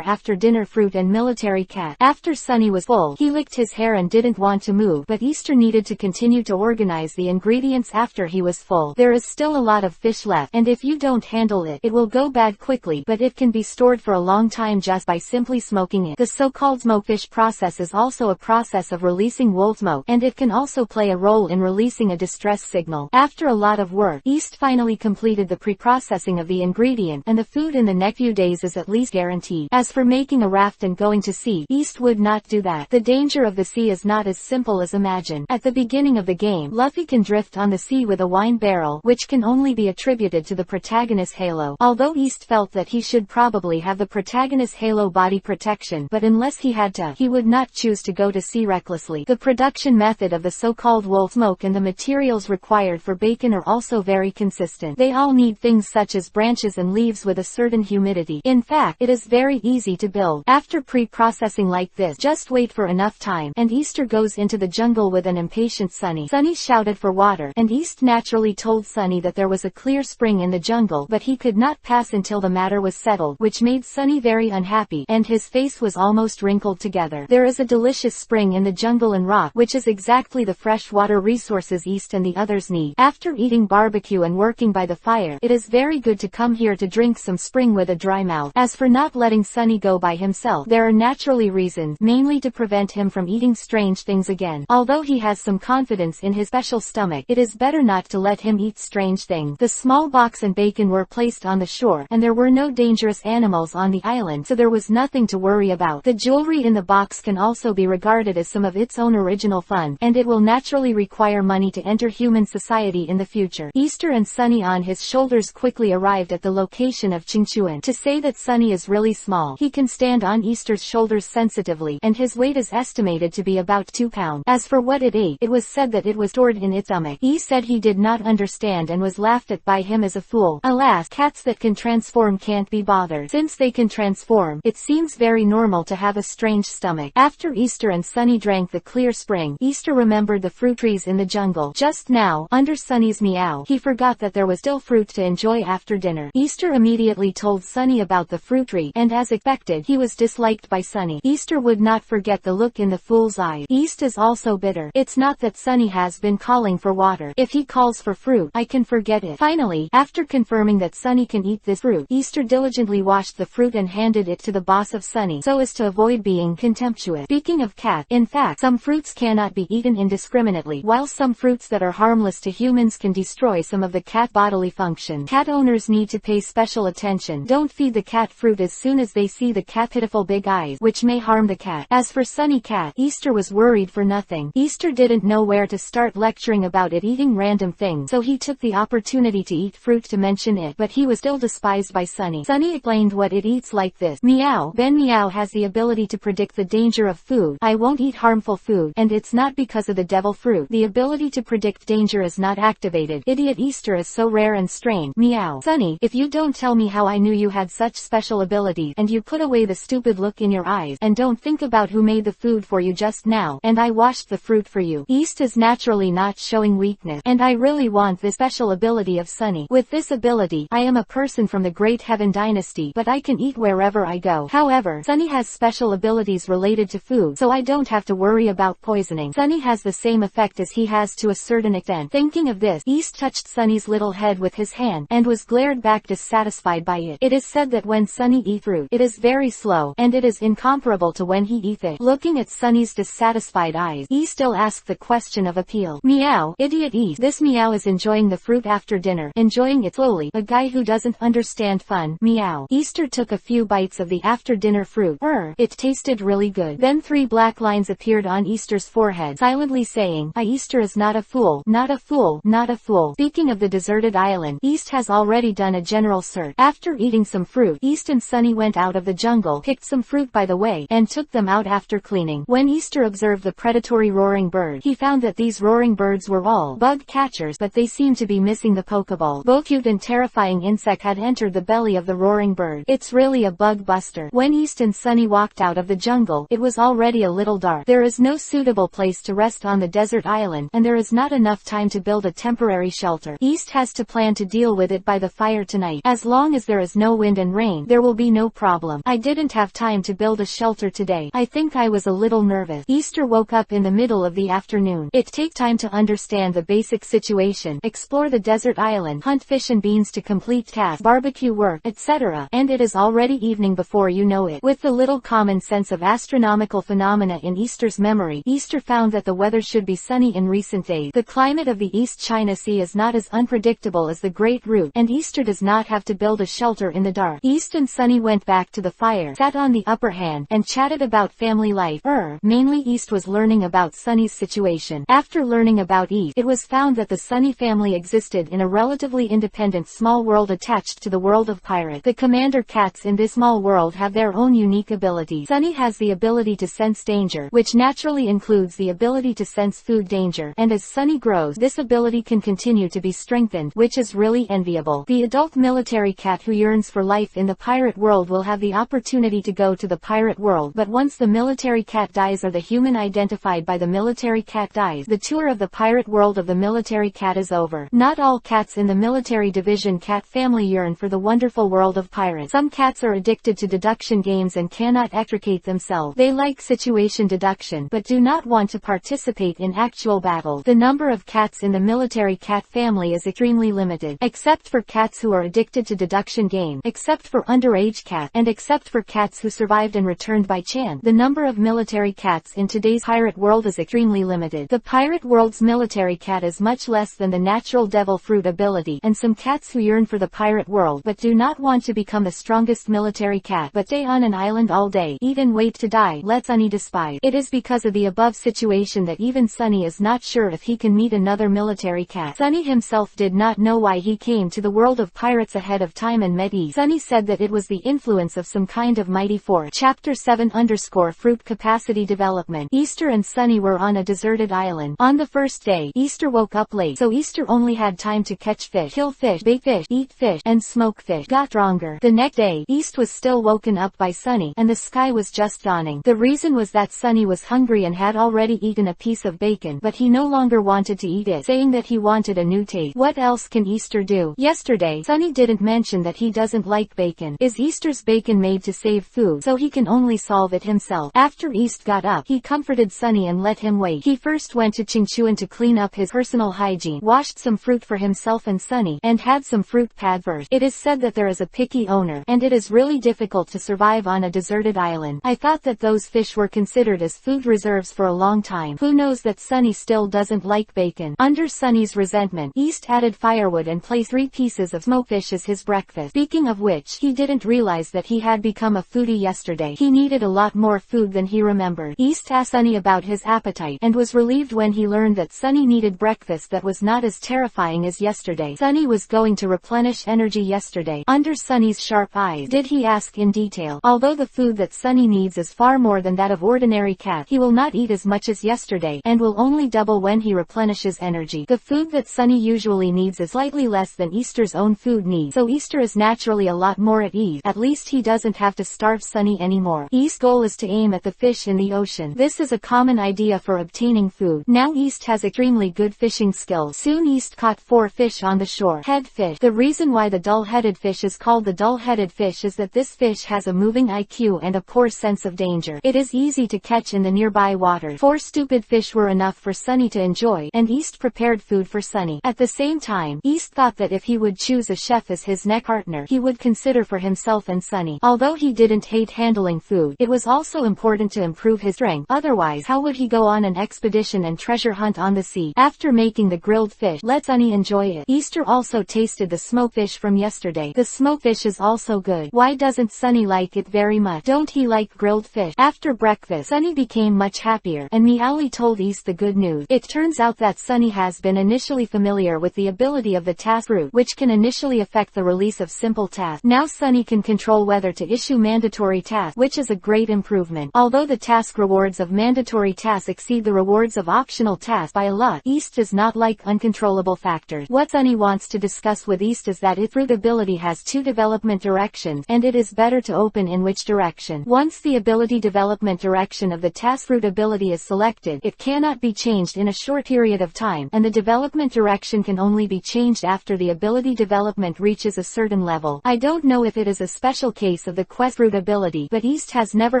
After dinner fruit and military cat. After Sunny was full, he licked his hair and didn't want to move, but Easter needed to continue to organize the ingredients after he was full. There is still a lot of fish left, and if you don't handle it, it will go bad quickly, but it can be stored for a long time just by simply smoking it. The so-called smoke fish process is also a process of releasing wool smoke, and it can also play a role in releasing a distress signal. After a lot of work, East finally completed the pre-processing of the ingredient, and the food in the next few days is at least guaranteed. As for making a raft and going to sea, East would not do that. The danger of the sea is not as simple as imagined. At the beginning of the game, Luffy can drift on the sea with a wine barrel, which can only be attributed to the protagonist's halo. Although East felt that he should probably have the protagonist's halo body protection, but unless he had to, he would not choose to go to sea recklessly. The production method of the so-called wool smoke and the materials required for bacon are also very consistent. They all need things such as branches and leaves with a certain humidity. In fact, it is very easy to build. After pre-processing like this, just wait for enough time, and Easter goes into the jungle with an impatient Sunny. Sunny shouted for water, and East naturally told Sunny that there was a clear spring in the jungle, but he could not pass until the matter was settled, which made Sunny very unhappy, and his face was almost wrinkled together. There is a delicious spring in the jungle and rock, which is exactly the fresh water resources East and the others need. After eating barbecue and working by the fire, it is very good to come here to drink some spring with a dry mouth. As for not letting Sunny go by himself, there are naturally reasons, mainly to prevent him from eating strange things again. Although he has some confidence in his special stomach, it is better not to let him eat strange things. The small box and bacon were placed on the shore, and there were no dangerous animals on the island, so there was nothing to worry about. The jewelry in the box can also be regarded as some of its own original fun, and it will naturally require money to enter human society in the future. Easter and Sunny on his shoulders quickly arrived at the location of Qingchuan. To say that Sunny is really small, he can stand on Easter's shoulders sensitively, and his weight is estimated to be about 2 pounds. As for what it ate, it was said that it was stored in its stomach. He said he did not understand and was laughed at by him as a fool. Alas, cats that can transform can't be bothered. Since they can transform, it seems very normal to have a strange stomach. After Easter and Sunny drank the clear spring, Easter remembered the fruit trees in the jungle. Just now, under Sunny's meow, he forgot that there was still fruit to enjoy after dinner. Easter immediately told Sunny about the fruit tree, and as expected, he was disliked by Sunny. Easter would not forget the look in the fool's eye. East is also bitter. It's not that Sunny has been calling for water. If he calls for fruit, I can forget it. Finally, after confirming that Sunny can eat this fruit, Easter diligently washed the fruit and handed it to the boss of Sunny, so as to avoid being contemptuous. Speaking of cat, in fact, some fruits cannot be eaten indiscriminately, while some fruits that are harmless to humans can destroy some of the cat bodily function. Cat owners need to pay special attention. Don't feed the cat fruit as soon as they see the cat's pitiful big eyes, which may harm the cat. As for Sunny Cat, Easter was worried for nothing. Easter didn't know where to start lecturing about it eating random things, so he took the opportunity to eat fruit to mention it, but he was still despised by Sunny. Sunny explained what it eats like this. Meow. Ben Meow has the ability to predict the danger of food. I won't eat harmful food, and it's not because of the devil fruit. The ability to predict danger is not activated. Idiot, Easter is so rare and strange. Meow. Sunny, if you don't tell me how I knew you had such special abilities, and you put away the stupid look in your eyes, and don't think about who made the food for you just now, and I washed the fruit for you. East is naturally not showing weakness, and I really want this special ability of Sunny. With this ability, I am a person from the Great Heaven Dynasty, but I can eat wherever I go. However, Sunny has special abilities related to food, so I don't have to worry about poisoning. Sunny has the same effect as he has to a certain extent. Thinking of this, East touched Sunny's little head with his hand, and was glared back dissatisfied by it. It is said that when Sunny eats fruit, it is very slow, and it is incomparable to when he eats it. Looking at Sunny's dissatisfied eyes, East still asked the question of appeal. Meow. Idiot East. This Meow is enjoying the fruit after dinner, enjoying it slowly. A guy who doesn't understand fun. Meow. Easter took a few bites of the after dinner fruit. It tasted really good. Then 3 black lines appeared on Easter's forehead, silently saying, Easter is not a fool, not a fool, not a fool. Speaking of the deserted island, East has already done a general search. After eating some fruit, East and Sunny went out of the jungle, picked some fruit by the way, and took them out after cleaning. When Easter observed the predatory roaring bird, he found that these roaring birds were all bug catchers, but they seemed to be missing the Pokeball. Both cute and terrifying insect had entered the belly of the roaring bird. It's really a bug buster. When East and Sunny walked out of the jungle, it was already a little dark. There is no suitable place to rest on the desert island, and there is not enough time to build a temporary shelter. East has to plan to deal with it by the fire tonight. As long as there is no wind and rain, there will be no problem. I didn't have time to build a shelter today. I think I was a little nervous. Easter woke up in the middle of the afternoon. It takes time to understand the basic situation, explore the desert island, hunt fish and beans to complete tasks, barbecue work, etc. And it is already evening before you know it. With the little common sense of astronomical phenomena in Easter's memory, Easter found that the weather should be sunny in recent days. The climate of the East China Sea is not as unpredictable as the Great Route, and Easter does not have to build a shelter in the dark. East and Sunny went back to the fire, sat on the upper hand, and chatted about family life. Mainly East was learning about Sunny's situation. After learning about East, it was found that the Sunny family existed in a relatively independent small world attached to the world of pirates. The commander cats in this small world have their own unique abilities. Sunny has the ability to sense danger, which naturally includes the ability to sense food danger, and as Sunny grows, this ability can continue to be strengthened, which is really enviable. The adult military cat who yearns for life in the pirate world will have the opportunity to go to the pirate world, but once the military cat dies or the human identified by the military cat dies, the tour of the pirate world of the military cat is over. Not all cats in the military division cat family yearn for the wonderful world of pirates. Some cats are addicted to deduction games and cannot extricate themselves. They like situation deduction, but do not want to participate in actual battles. The number of cats in the military cat family is extremely limited, except for cats who are addicted to deduction games, except for underage cats, and except for cats who survived and returned by chance. The number of military cats in today's pirate world is extremely limited. The pirate world's military cat is much less than the natural devil fruit ability, and some cats who yearn for the pirate world but do not want to become the strongest military cat but stay on an island all day, eat and wait to die. Let Sunny despise. It is because of the above situation that even Sunny is not sure if he can meet another military cat. Sunny himself did not know why he came to the world of pirates ahead of time and met East. Sunny said that it was the influence of some kind of mighty force. Chapter 7_ Fruit Capacity Development. Easter and Sunny were on a deserted island. On the first day, Easter woke up late, so Easter only had time to catch fish, kill fish, bait fish, eat fish, and smoke fish. Got stronger. The next day, East was still woken up by Sunny, and the sky was just dawning. The reason was that Sunny was hungry and had already eaten a piece of bacon, but he no longer wanted to eat it, saying that he wanted a new taste. What else can Easter do? Yesterday, Sunny didn't mention that he doesn't like bacon. Is Easter's bacon made to save food, so he can only solve it himself? After East got up, he comforted Sunny and let him wait. He first went to Chingchuan to clean up his personal hygiene, washed some fruit for himself and Sunny, and had some fruit pad first. It is said that there is a picky owner, and it is really difficult to survive on a deserted island. I thought that those fish were considered as food reserves for a long time. Who knows that Sunny still doesn't like bacon? Under Sunny's resentment, East added firewood and placed 3 pieces of smoked fish as his breakfast. Speaking of which, he didn't realize that he had become a foodie yesterday. He needed a lot more food than he remembered. East asked Sunny about his appetite, and was relieved when he learned that Sunny needed breakfast that was not as terrifying as yesterday. Sunny was going to replenish energy yesterday. Under Sunny's sharp eyes, did he ask in detail. Although the food that Sunny needs is far more than that of ordinary cat, he will not eat as much as yesterday, and will only double when he replenishes energy. The food that Sunny usually needs is slightly less than Easter's own food needs, so Easter is naturally a lot more at ease. At least he doesn't have to starve Sunny anymore. East's goal is to aim at the fish in the ocean. This is a common idea for obtaining food. Now East has extremely good fishing skills. Soon East caught 4 fish on the shore. Head fish. The reason why the dull-headed fish is called the dull-headed fish is that this fish has a moving IQ and a poor sense of danger. It is easy to catch in the nearby water. 4 stupid fish were enough for Sunny to enjoy, and East prepared food for Sunny. At the same time, East thought that if he would choose a chef as his next partner, he would consider for himself and Sunny. Although he didn't hate handling food, it was also important to improve his strength. Otherwise, how would he go on an expedition and treasure hunt on the sea? After making the grilled fish, let Sunny enjoy it. Easter also tasted the smoked fish from yesterday. The smoked fish is also good. Why doesn't Sunny like it very much? Don't he like grilled fish? After breakfast, Sunny became much happier, and Meowly told East the good news. It turns out that Sunny has been initially familiar with the ability of the task fruit, which can initially affect the release of simple tasks. Now Sunny can control whether to issue mandatory tasks, which is a great improvement. Although the task rewards of mandatory tasks exceed the rewards of optional tasks by a lot, East does not like uncontrollable factors. What Sunny wants to discuss with East is that its fruit ability has 2 development directions, and it is better to open in which direction. Once the ability development direction of the task fruit ability is selected, it cannot be changed in a short period of time, and the development direction can only be changed after the ability development reaches a certain level. I don't know if it is a special case of the quest fruit ability, but East has never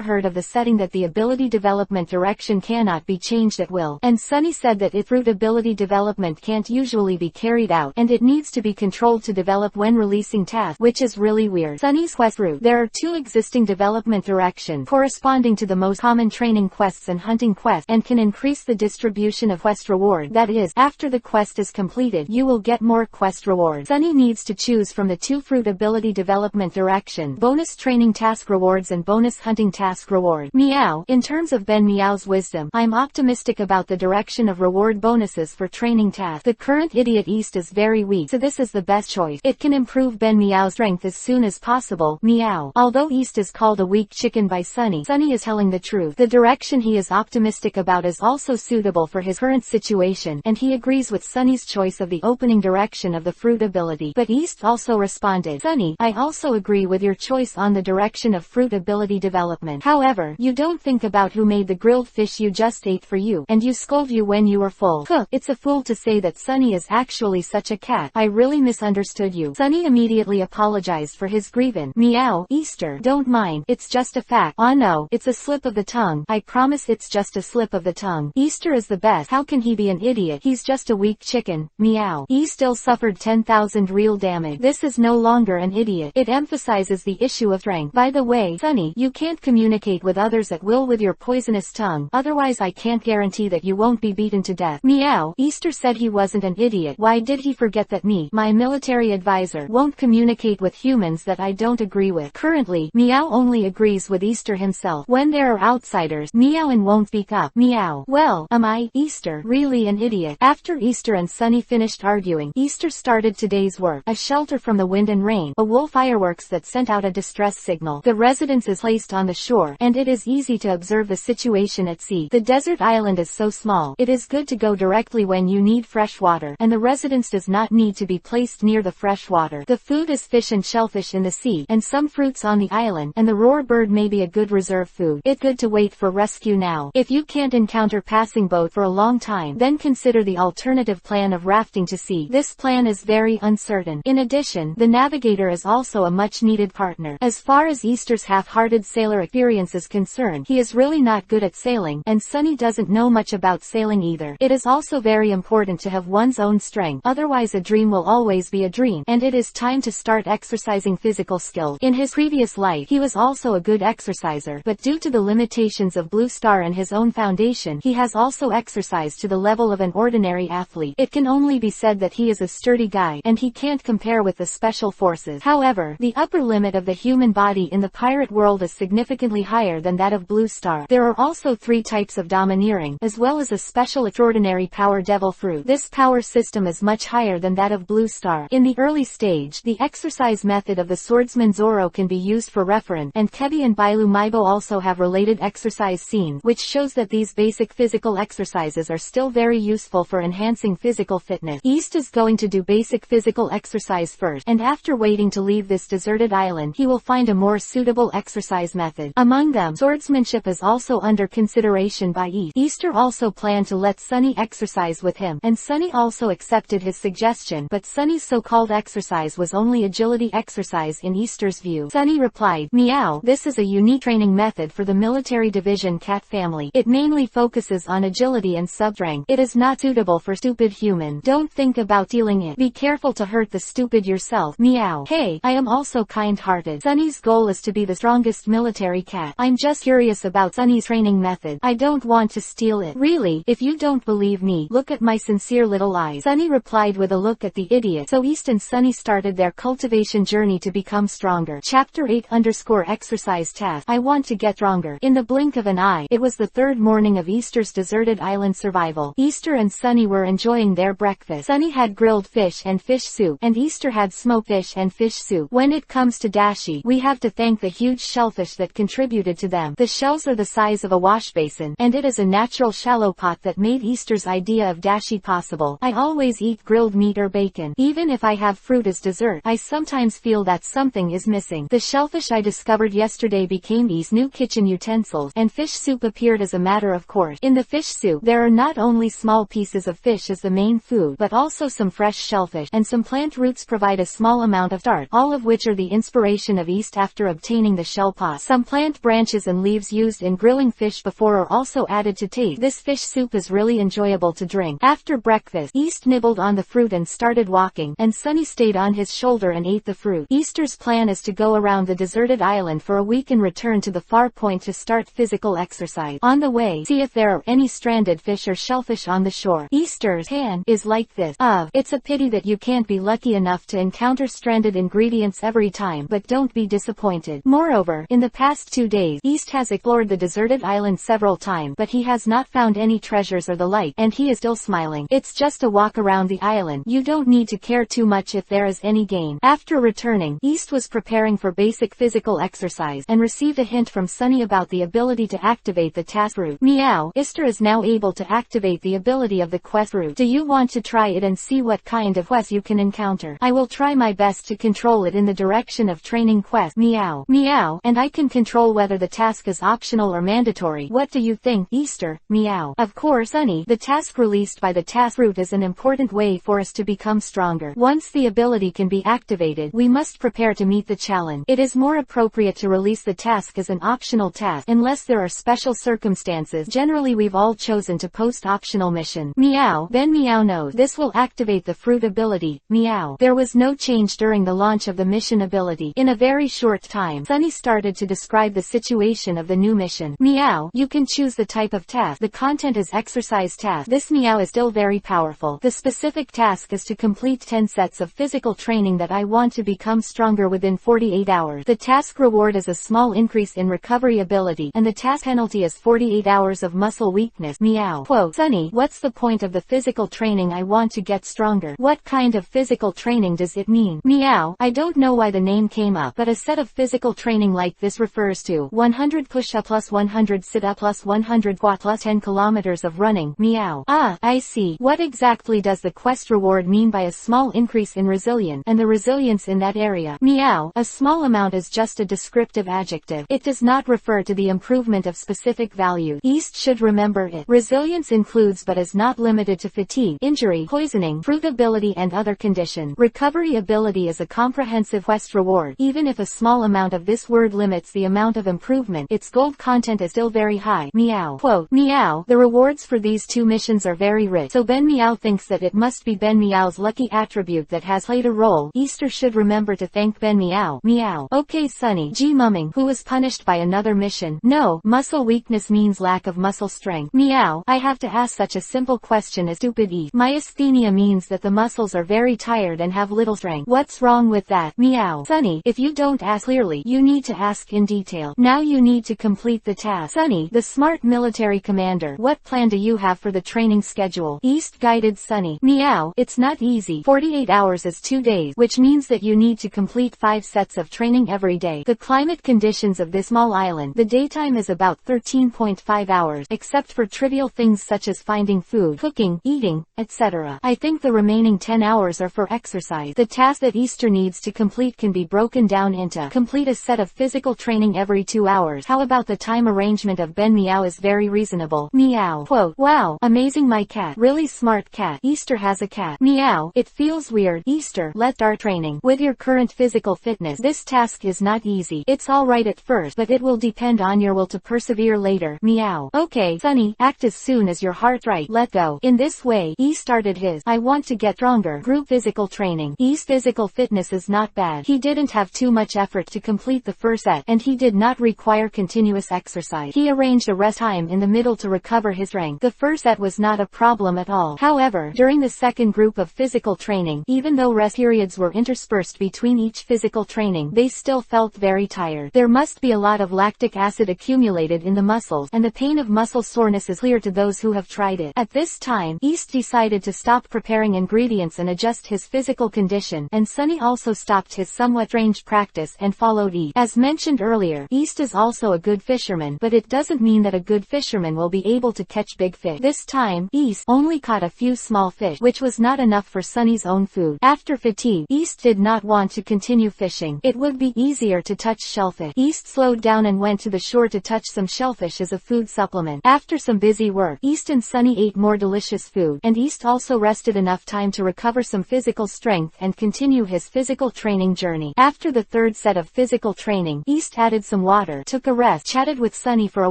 heard of the setting that the ability development direction cannot be changed at will, and Sunny said that its fruit ability development can't usually be carried out, and it needs to be controlled to develop when releasing tasks, which is really weird. Sunny's quest route. There are 2 existing development directions, corresponding to the most common training quests and hunting quests, and can increase the distribution of quest reward. That is, after the quest is completed, you will get more quest rewards. Sunny needs to choose from the 2 fruit ability development directions: bonus training task rewards and bonus hunting task reward. Meow. In terms of Ben Meow's wisdom, I'm optimistic about the direction of reward bonuses for training tasks. The current idiot East is very weak, so this is the best choice. It can improve Ben Meow's strength as soon as possible. Meow. Although East is called a weak chicken by Sunny, Sunny is telling the truth. The direction he is optimistic about is also suitable for his current situation, and he agrees with Sunny's choice of the opening direction of the fruit ability. But East also responded, Sunny, I also agree with your choice on the direction of fruit ability development. However, you don't think about who made the grilled fish you just ate for you, and you scold you when you were full. Huh, it's a fool to say that Sunny is actually such a cat. I really misunderstood you. Sunny immediately apologized for his grievance. Meow. Easter, don't mind, it's just a fact. Oh no, it's a slip of the tongue. I promise it's just a slip of the tongue. Easter is the best. How can he be an idiot? He's just a weak chicken. Meow. He still suffered 10,000 real damage. This is no longer an idiot. It emphasizes the issue of strength. By the way, Sunny, you can't communicate with others at will with your poisonous tongue, otherwise I can't guarantee that you won't be beaten to death. Meow. Easter said he was wasn't an idiot. Why did he forget that me, my military advisor, won't communicate with humans that I don't agree with? Currently, Meow only agrees with Easter himself. When there are outsiders, Meow and won't speak up. Meow. Well, am I, Easter, really an idiot? After Easter and Sunny finished arguing, Easter started today's work. A shelter from the wind and rain, a wool fireworks that sent out a distress signal. The residence is placed on the shore, and it is easy to observe the situation at sea. The desert island is so small, it is good to go directly when you need fresh water, and the residence does not need to be placed near the fresh water. The food is fish and shellfish in the sea, and some fruits on the island, and the roar bird may be a good reserve food. It's good to wait for rescue now. If you can't encounter passing boat for a long time, then consider the alternative plan of rafting to sea. This plan is very uncertain. In addition, the navigator is also a much-needed partner. As far as Easter's half-hearted sailor experience is concerned, he is really not good at sailing, and Sunny doesn't know much about sailing either. It is also very important to have one's own strength, otherwise a dream will always be a dream, and it is time to start exercising physical skill. In his previous life, he was also a good exerciser, but due to the limitations of Blue Star and his own foundation, he has also exercised to the level of an ordinary athlete. It can only be said that he is a sturdy guy, and he can't compare with the special forces. However, the upper limit of the human body in the pirate world is significantly higher than that of Blue Star. There are also 3 types of domineering, as well as a special extraordinary power devil fruit. This power system is much higher than that of Blue Star. In the early stage, the exercise method of the swordsman Zoro can be used for reference, and Kebi and Bailu Maibo also have related exercise scenes, which shows that these basic physical exercises are still very useful for enhancing physical fitness. East is going to do basic physical exercise first, and after waiting to leave this deserted island, he will find a more suitable exercise method. Among them, swordsmanship is also under consideration by East. Easter also planned to let Sunny exercise with him, and Sunny also accepted his suggestion, but Sunny's so-called exercise was only agility exercise in Easter's view. Sunny replied, Meow, this is a unique training method for the military division cat family. It mainly focuses on agility and sub-strength. It is not suitable for stupid human. Don't think about stealing it. Be careful to hurt the stupid yourself. Meow. Hey, I am also kind-hearted. Sunny's goal is to be the strongest military cat. I'm just curious about Sunny's training method. I don't want to steal it. Really, if you don't believe me, look at my sincere little eyes. Sunny replied with a look at the idiot. So East and Sunny started their cultivation journey to become stronger. Chapter 8_exercise task. I want to get stronger. In the blink of an eye, it was the 3rd morning of Easter's deserted island survival. Easter and Sunny were enjoying their breakfast. Sunny had grilled fish and fish soup, and Easter had smoked fish and fish soup. When it comes to dashi, we have to thank the huge shellfish that contributed to them. The shells are the size of a wash basin, and it is a natural shallow pot that made Easter's idea of dashi possible. I always eat grilled meat or bacon. Even if I have fruit as dessert, I sometimes feel that something is missing. The shellfish I discovered yesterday became East's new kitchen utensils, and fish soup appeared as a matter of course. In the fish soup, there are not only small pieces of fish as the main food, but also some fresh shellfish, and some plant roots provide a small amount of starch, all of which are the inspiration of East after obtaining the shell pot. Some plant branches and leaves used in grilling fish before are also added to taste. This fish soup is really enjoyable to drink. After breakfast, East nibbled on the fruit and started walking, and Sunny stayed on his shoulder and ate the fruit. Easter's plan is to go around the deserted island for a week and return to the far point to start physical exercise. On the way, see if there are any stranded fish or shellfish on the shore. Easter's plan is like this. It's a pity that you can't be lucky enough to encounter stranded ingredients every time, but don't be disappointed. Moreover, in the past 2 days, East has explored the deserted island several times, but he has not found any treasures or the like, and he is still smiling. It's just a walk around the island. You don't need to care too much if there is any gain. After returning, East was preparing for basic physical exercise, and received a hint from Sunny about the ability to activate the task route. Meow. Easter is now able to activate the ability of the quest route. Do you want to try it and see what kind of quest you can encounter? I will try my best to control it in the direction of training quest. Meow. Meow. And I can control whether the task is optional or mandatory. What do you think, Easter? Meow. Of course, Sunny. The task released by the task route is an important way for us to become stronger. Once the ability can be activated, we must prepare to meet the challenge. It is more appropriate to release the task as an optional task, unless there are special circumstances. Generally, we've all chosen to post optional mission. Meow. Then Meow knows this will activate the fruit ability. Meow. There was no change during the launch of the mission ability. In a very short time, Sunny started to describe the situation of the new mission. Meow. You can choose the type of task. The content is exercise task. This Meow is still very powerful. powerful. The specific task is to complete 10 sets of physical training that I want to become stronger within 48 hours. The task reward is a small increase in recovery ability, and the task penalty is 48 hours of muscle weakness. Meow. Quote, Sunny, what's the point of the physical training? I want to get stronger. What kind of physical training does it mean? Meow. I don't know why the name came up, but a set of physical training like this refers to 100 push-up plus 100 sit-up plus 100 squat plus 10 kilometers of running. Meow. Ah, I see. What exactly does the quest reward mean by a small increase in resilience and the resilience in that area? Meow. A small amount is just a descriptive adjective. It does not refer to the improvement of specific value. East should remember it. Resilience includes but is not limited to fatigue, injury, poisoning, fruit ability and other condition. Recovery ability is a comprehensive quest reward. Even if a small amount of this word limits the amount of improvement, its gold content is still very high. Meow. Quote, Meow. The rewards for these two missions are very rich, so Ben Meow thinks that it must be Ben Meow's lucky attribute that has played a role. Easter should remember to thank Ben Meow. Meow. Okay Sunny. G mumming. Who was punished by another mission? No. Muscle weakness means lack of muscle strength. Meow. I have to ask such a simple question as stupid E. Myasthenia means that the muscles are very tired and have little strength. What's wrong with that? Meow. Sunny, if you don't ask clearly, you need to ask in detail. Now you need to complete the task. Sunny, the smart military commander, what plan do you have for the training schedule? East guided Sunny. Meow. It's not easy. 48 hours is 2 days, which means that you need to complete 5 sets of training every day. The climate conditions of this small island, the daytime is about 13.5 hours, except for trivial things such as finding food, cooking, eating, etc. I think the remaining 10 hours are for exercise. The task that Easter needs to complete can be broken down into complete a set of physical training every 2 hours. How about the time arrangement of Ben Meow is very reasonable. Meow. Quote, wow, amazing, my cat. Really smart cat. Easter has a cat. Meow. It feels weird. Easter, let's start training. With your current physical fitness, this task is not easy. It's alright at first, but it will depend on your will to persevere later. Meow. Okay, Sunny, act as soon as your heart's right. Let go. In this way, E started his I want to get stronger group physical training. E's physical fitness is not bad. He didn't have too much effort to complete the first set, and he did not require continuous exercise. He arranged a rest time in the middle to recover his strength. The first set was not a problem at all. However, during the second group of physical training, even though rest periods were interspersed between each physical training, they still felt very tired. There must be a lot of lactic acid accumulated in the muscles, and the pain of muscle soreness is clear to those who have tried it. At this time, East decided to stop preparing ingredients and adjust his physical condition, and Sunny also stopped his somewhat strange practice and followed East. As mentioned earlier, East is also a good fisherman, but it doesn't mean that a good fisherman will be able to catch big fish. This time, East only caught a few small fish, which was not enough for Sunny's own food. After fatigue, East did not want to continue fishing. It would be easier to touch shellfish. East slowed down and went to the shore to touch some shellfish as a food supplement. After some busy work, East and Sunny ate more delicious food, and East also rested enough time to recover some physical strength and continue his physical training journey. After the third set of physical training, East added some water, took a rest, chatted with Sunny for a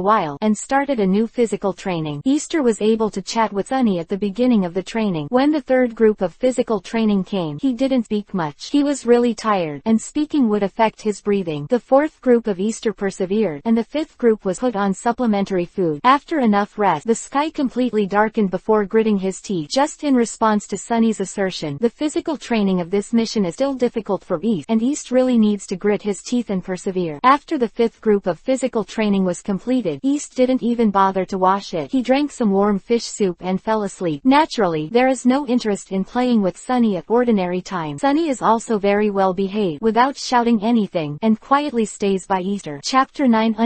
while, and started a new physical training. Easter was able to chat with Sunny at the beginning of the training. When the third group of physical training came, he didn't speak much. He was really tired, and speaking would affect his breathing. The fourth group of Easter persevered, and the fifth group was put on supplementary food. After enough rest, the sky completely darkened before gritting his teeth. Just in response to Sunny's assertion, the physical training of this mission is still difficult for East, and East really needs to grit his teeth and persevere. After the fifth group of physical training was completed, East didn't even bother to wash it. He drank some warm fish soup and fell asleep. Naturally, there is no interest in playing with Sunny at ordinary times. Sunny is also very well behaved, without shouting anything, and quietly stays by Easter. Chapter 9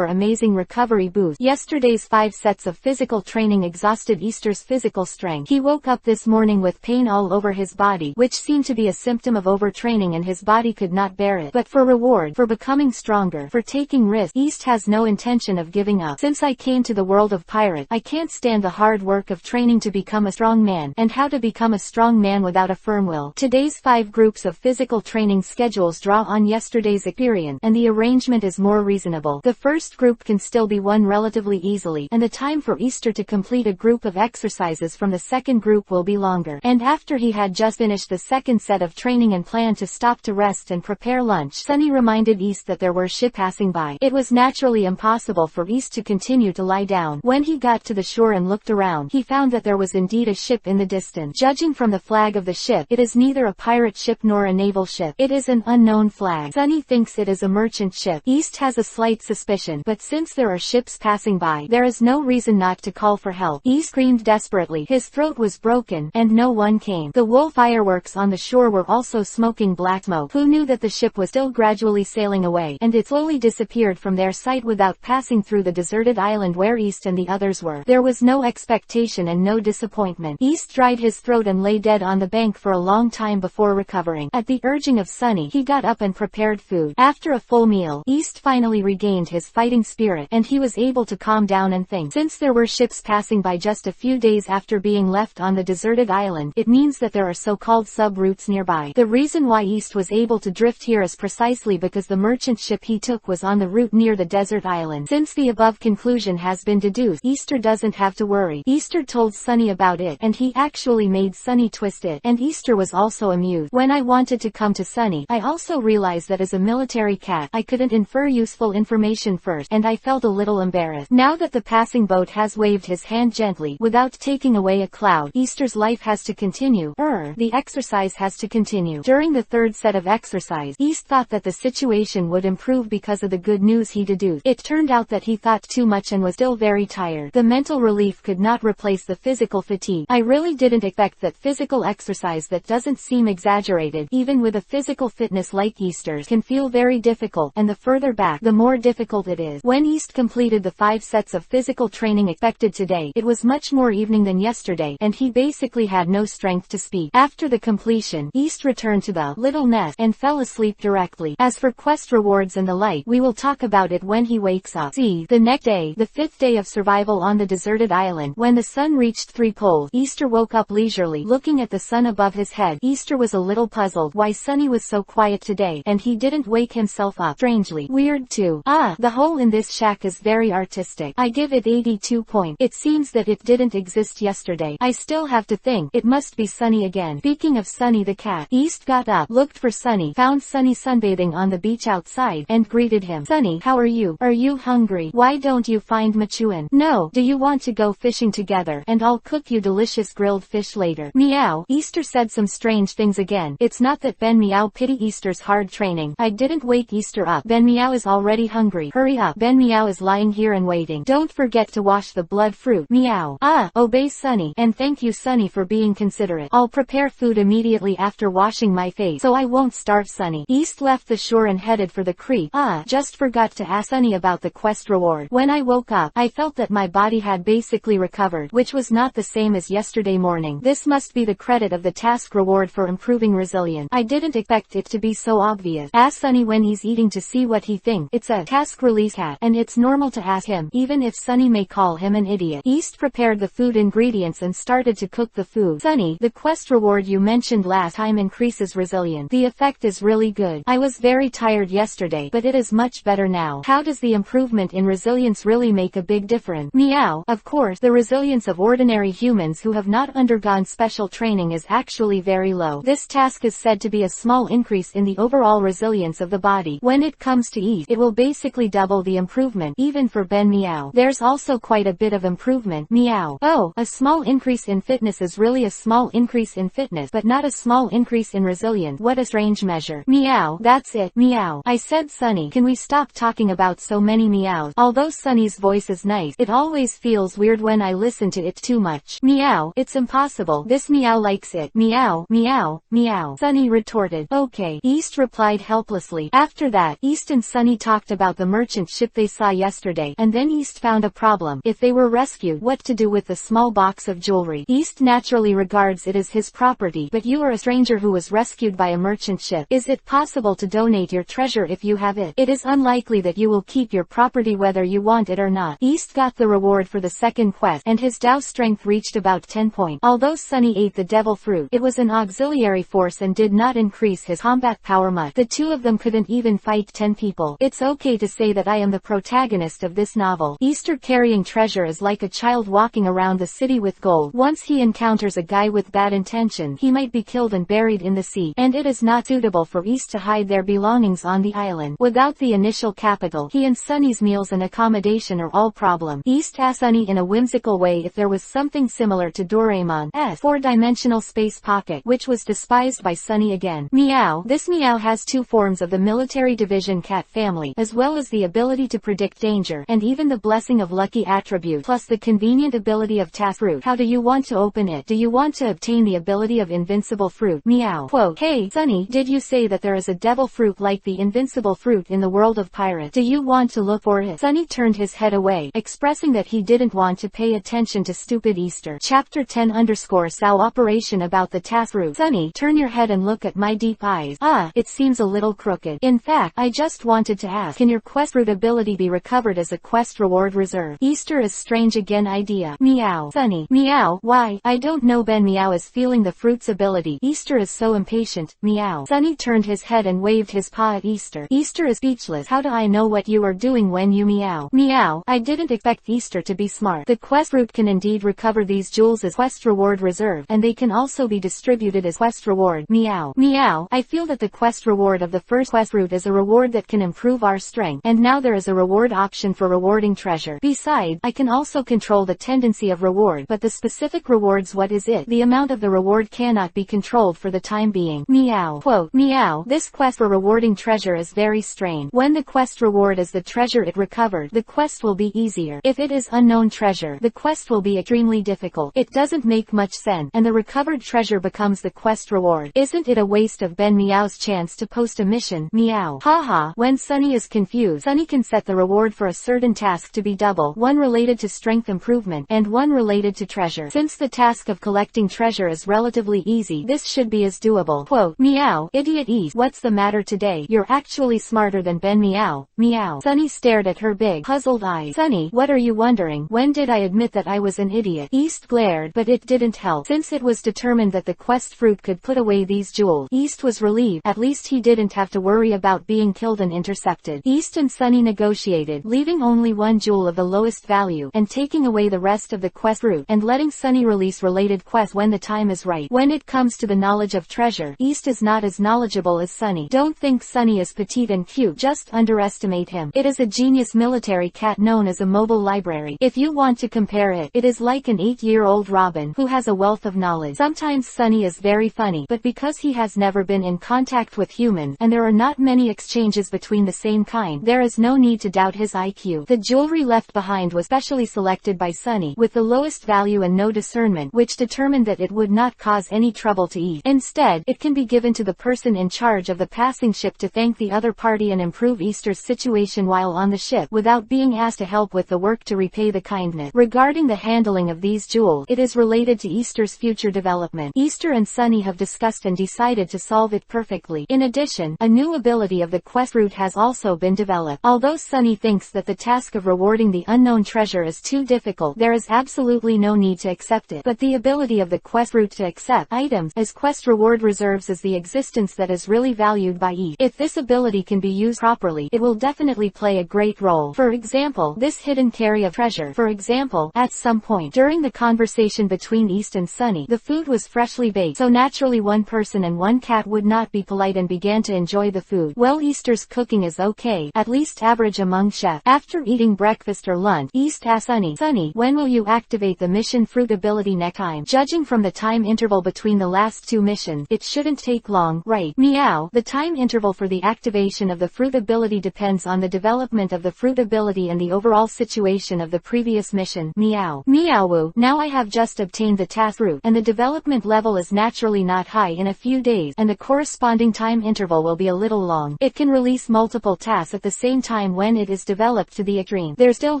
Amazing Recovery Boost. Yesterday's 5 sets of physical training exhausted Easter's physical strength. He woke up this morning with pain all over his body, which seemed to be a symptom of overtraining, and his body could not bear it. But for reward, for becoming stronger, for taking risks, East has no intention of giving up. Since I came to the world of pirate, I can't stand the hard work of training to become a strong man, and how to become a strong man without a firm will. Today's 5 groups of physical training schedules draw on yesterday's experience, and the arrangement is more reasonable. The first group can still be won relatively easily, and the time for Easter to complete a group of exercises from the second group will be longer. And after he had just finished the second set of training and planned to stop to rest and prepare lunch, Sunny reminded East that there were ships passing by. It was naturally impossible for East to continue to lie down. When he got to the shore and looked around, he found that there was indeed a ship in the distance. Judging from the flag of the ship, it is neither a pirate ship nor a naval ship. It is an unknown flag. Sunny thinks it is a merchant ship. East has a slight suspicion, but since there are ships passing by, there is no reason not to call for help. East screamed desperately. His throat was broken, and no one came. The wool fireworks on the shore were also smoking black smoke. Who knew that the ship was still gradually sailing away, and it slowly disappeared from their sight without passing through the deserted island where East and the others were. There was no expectation and no disappointment. East dried his throat and lay dead on the bank for a long time before recovering. At the urging of Sunny, he got up and prepared food. After a full meal, East finally regained his fighting spirit, and he was able to calm down and think. Since there were ships passing by just a few days after being left on the deserted island, it means that there are so-called sub-routes nearby. The reason why East was able to drift here is precisely because the merchant ship he took was on the route near the desert island. Since the above conclusion has been deduced, Easter doesn't have to worry. Easter told Sunny about it, and he actually made Sunny twist it, and Easter was also amused. When I wanted to come to Sunny, I also realized that as a military cat, I couldn't infer useful information first, and I felt a little embarrassed. Now that the passing boat has waved his hand gently, without taking away a cloud, Easter's life has to continue. The exercise has to continue. During the third set of exercise, East thought that the situation would improve because of the good news he deduced. It turned out that he thought too much and was still very tired. The mental relief could not replace the physical fatigue. I really didn't expect that physical exercise that doesn't seem exaggerated, even with a physical fitness like Easter's, can feel very difficult, and the further back, the more difficult it is. When East completed the 5 sets of physical training expected today, it was much more evening than yesterday, and he basically had no strength to speak. After the completion, East returned to the little nest and fell asleep directly. As for quest rewards and the like, we will talk about it when he wakes up. The next day, the 5th day of survival on the deserted island, when the sun reached 3 poles, Easter woke up leisurely, looking at the sun above his head. Easter was a little puzzled why Sunny was so quiet today, and he didn't wake himself up. Strangely weird too. The hole in this shack is very artistic. I give it 82 points. It seems that it didn't exist yesterday. I still have to think. It must be Sunny again. Speaking of Sunny the cat, East got up, looked for Sunny, found Sunny sunbathing on the beach outside, and greeted him. Sunny, how are you? Are you hungry? Why don't you find Machuan? No. Do you want to go fishing together? And I'll cook you delicious grilled fish later. Meow. Easter said some strange things again. It's not that Ben Meow pity Easter's hard training. I didn't wake Easter up. Ben Meow is already hungry. Hurry up. Ben Meow is lying here and waiting. Don't forget to wash the blood fruit. Meow. Obey Sunny. And thank you Sunny for being considerate. I'll prepare food immediately after washing my face, so I won't starve Sunny. East left the shore and headed for the creek. Just forgot to ask Sunny about the quest reward. When I woke up, I felt that my body had basically recovered, which was not the same as yesterday morning. This must be the credit of the task reward for improving resilience. I didn't expect it to be so obvious. Ask Sunny when he's eating to see what he thinks. It's a task release cat, and it's normal to ask him, even if Sunny may call him an idiot. East prepared the food ingredients and started to cook the food. Sunny, the quest reward you mentioned last time increases resilience. The effect is really good. I was very tired yesterday, but it is much better now. How does the improvement in resilience really make a big difference? Meow. Of course, the resilience of ordinary humans who have not undergone special training is actually very low. This task is said to be a small increase in the overall resilience of the body. When it comes to East, it will basically double the improvement, even for Ben Meow. There's also quite a bit of improvement. Meow. Oh, a small increase in fitness is really a small increase in fitness, but not a small increase in resilience. What a strange measure. Meow. That's it. Meow. I said Sunny, can we stop talking about so many meows? Although Sunny's voice is nice, it always feels weird when I listen to it too much. Meow. It's impossible. This meow likes it. Meow. Meow. Meow. Sunny retorted. Okay. East replied helplessly. After that, East and Sunny talked about the merchant ship they saw yesterday, and then East found a problem. If they were rescued, what to do with the small box of jewelry? East naturally regards it as his property, but you are a stranger who was rescued by a merchant ship. Is it possible to donate your treasure if you have it? It is unlikely that you will keep your property whether you want it or not. East got the reward for the second quest, and his Dao strength reached about 10 points. Although Sunny ate the devil fruit, it was an auxiliary force and did not increase his combat power much. The two of them couldn't even fight 10 people. It's okay to say that I am the protagonist of this novel. Easter carrying treasure is like a child walking around the city with gold. Once he encounters a guy with bad intention, he might be killed and buried in the sea, and it is not suitable for East to hide their belongings on the island. Without the initial capital, he and Sunny's meals and accommodation are all problem. East asked Sunny in a whimsical way if there was something something similar to Doraemon's four-dimensional space pocket, which was despised by Sunny again. Meow. This meow has two forms of the military division cat family, as well as the ability to predict danger, and even the blessing of lucky attribute, plus the convenient ability of task fruit. How do you want to open it? Do you want to obtain the ability of invincible fruit? Meow. Quote, hey, Sunny, did you say that there is a devil fruit like the invincible fruit in the world of pirates? Do you want to look for it? Sunny turned his head away, expressing that he didn't want to pay attention to stupid Easter. Chapter 10_SAO Operation about the task fruit. Sunny, turn your head and look at my deep eyes. It seems a little crooked. In fact, I just wanted to ask, can your quest fruit ability be recovered as a quest reward reserve? Easter is strange again idea. Meow. Sunny. Meow. Why? I don't know. Ben Meow is feeling the fruit's ability. Easter is so impatient. Meow. Sunny turned his head and waved his paw at Easter. Easter is speechless. How do I know what you are doing when you meow? Meow. I didn't expect Easter to be smart. The quest fruit can indeed recover these jewels as quest reward reserve, and they can also be distributed as quest reward. Meow. Meow. I feel that the quest reward of the first quest fruit is a reward that can improve our strength, and now there is a reward option for rewarding treasure. Besides, I can also control the tendency of reward, but the specific rewards, what is it? The amount of the reward cannot be controlled for the time being. Meow. Quote, meow. This quest for rewarding treasure is very strange. When the quest reward is the treasure it recovered, the quest will be easier. If it is unknown treasure, the quest will be extremely difficult. It doesn't make much sense, and the recovered treasure becomes the quest reward. Isn't it a waste of Ben Meow's chance to post a mission? Meow. Haha. When Sunny is confused, Sunny can set the reward for a certain task to be double, one related to strength improvement, and one related to treasure. Since the task of collecting treasure is relatively easy, this should be as doable. Quote, meow. Idiot East. What's the matter today? You're actually smarter than Ben Meow. Meow. Sunny stared at her big, puzzled eyes. Sunny, what are you wondering? When did I admit that I was an idiot? East glared, but it didn't help. Since it was determined that the quest fruit could put away these jewels, East was relieved. At least he didn't have to worry about being killed and intercepted. East and Sunny negotiated, leaving only one jewel of the lowest value, and taking away the rest of the quest fruit, and letting Sunny release related quests when the time is right. When it comes to the knowledge of treasure, East is not as knowledgeable as Sunny. Don't think Sunny is petite and cute, just underestimate him. It is a genius military cat known as a mobile library. If you want to compare it, it is like an 8-year-old Robin who has a wealth of knowledge. Sometimes Sunny is very funny, but because he has never been in contact with humans, and there are not many exchanges between the same kind, there is no need to doubt his IQ. The jewelry left behind was specially selected by Sunny, with the lowest value and no discernment, which determined that it would not cause any trouble to eat. Instead, it can be given to the person in charge of the passing ship to thank the other party and improve Easter's situation while on the ship, without being asked to help with the work to repay the kindness. Regarding the handling of these jewels, it is related to Easter's future development. Easter and Sunny have discussed and decided to solve it perfectly. In addition, a new ability of the quest fruit has also been developed. Although Sunny thinks that the task of rewarding the unknown treasure is too difficult, there is absolutely no need to accept it. But the ability of the quest fruit to accept items as quest reward reserves is the existence that is really valued by each. If this ability can be used properly, it will definitely play a great role. For example, this hidden carry of treasure. For example, at some point during the conversation between East and Sunny, the food was freshly baked, so naturally one person and one cat would not be polite and began to enjoy the food. Well, Easter's cooking is okay, at least average among chefs. After eating breakfast or lunch, East asked Sunny, Sunny, when will you activate the mission fruit ability next time? Judging from the time interval between the last two missions, it shouldn't take long, right? Meow. The time interval for the activation of the fruit ability depends on the development of the fruit ability and the overall situation of the previous mission. Meow. Meow. Now I have just obtained the task fruit, and the development level is naturally not high in a few days, and the corresponding time interval will be a little long. It can release multiple tasks at the same time when it is developed to the extreme. There's still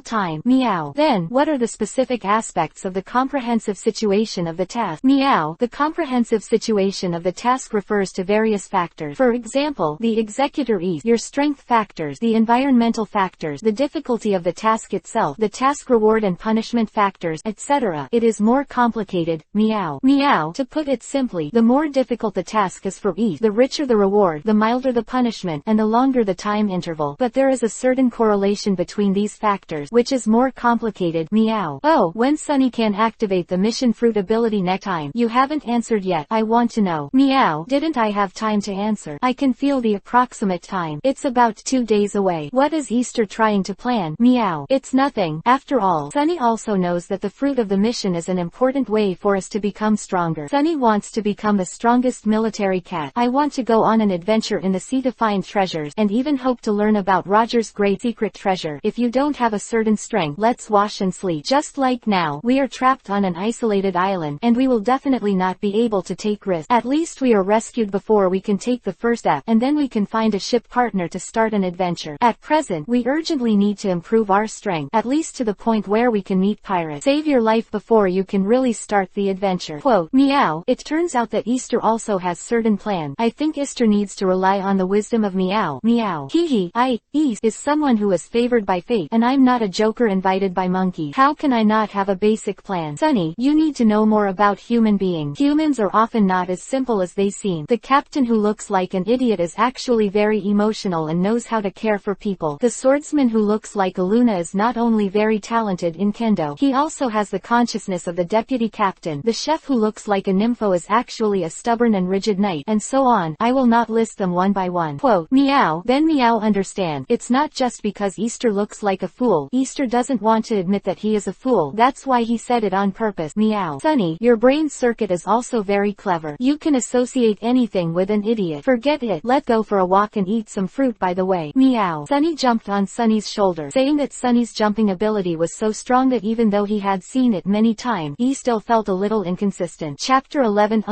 time. Meow. Then, what are the specific aspects of the comprehensive situation of the task? Meow. The comprehensive situation of the task refers to various factors. For example, the executor ease, your strength factors, the environmental factors, the difficulty of the task itself, the task reward and punishment factors, etc. It is more complicated. Meow. Meow. To put it simply, the more difficult the task is for each, the richer the reward, the milder the punishment, and the longer the time interval. But there is a certain correlation between these factors, which is more complicated. Meow. Oh, when Sunny can activate the mission fruit ability next time? You haven't answered yet. I want to know. Meow. Didn't I have time to answer? I can feel the approximate time. It's about 2 days away. What is Easter trying to plan? Meow. It's nothing. After all, Sunny also knows that the fruit of the the mission is an important way for us to become stronger. Sunny wants to become the strongest military cat. I want to go on an adventure in the sea to find treasures, and even hope to learn about Roger's great secret treasure. If you don't have a certain strength, let's wash and sleep. Just like now, we are trapped on an isolated island, and we will definitely not be able to take risks. At least we are rescued before we can take the first step, and then we can find a ship partner to start an adventure. At present, we urgently need to improve our strength, at least to the point where we can meet pirates. Save your life before you can really start the adventure. Quote, meow. It turns out that Easter also has certain plans. I think Easter needs to rely on the wisdom of meow. Meow. Hee hee. East is someone who is favored by fate, and I'm not a joker invited by monkeys. How can I not have a basic plan? Sunny, you need to know more about human beings. Humans are often not as simple as they seem. The captain who looks like an idiot is actually very emotional and knows how to care for people. The swordsman who looks like a Luna is not only very talented in kendo, he also has the consciousness of the deputy captain. The chef who looks like a nympho is actually a stubborn and rigid knight, and so on. I will not list them one by one. Quote, meow. Then meow understand. It's not just because Easter looks like a fool. Easter doesn't want to admit that he is a fool. That's why he said it on purpose. Meow. Sunny, your brain circuit is also very clever. You can associate anything with an idiot. Forget it. Let's go for a walk and eat some fruit by the way. Meow. Sunny jumped on Sunny's shoulder, saying that Sunny's jumping ability was so strong that even though he had seen it many times, he still felt a little inconsistent. Chapter 11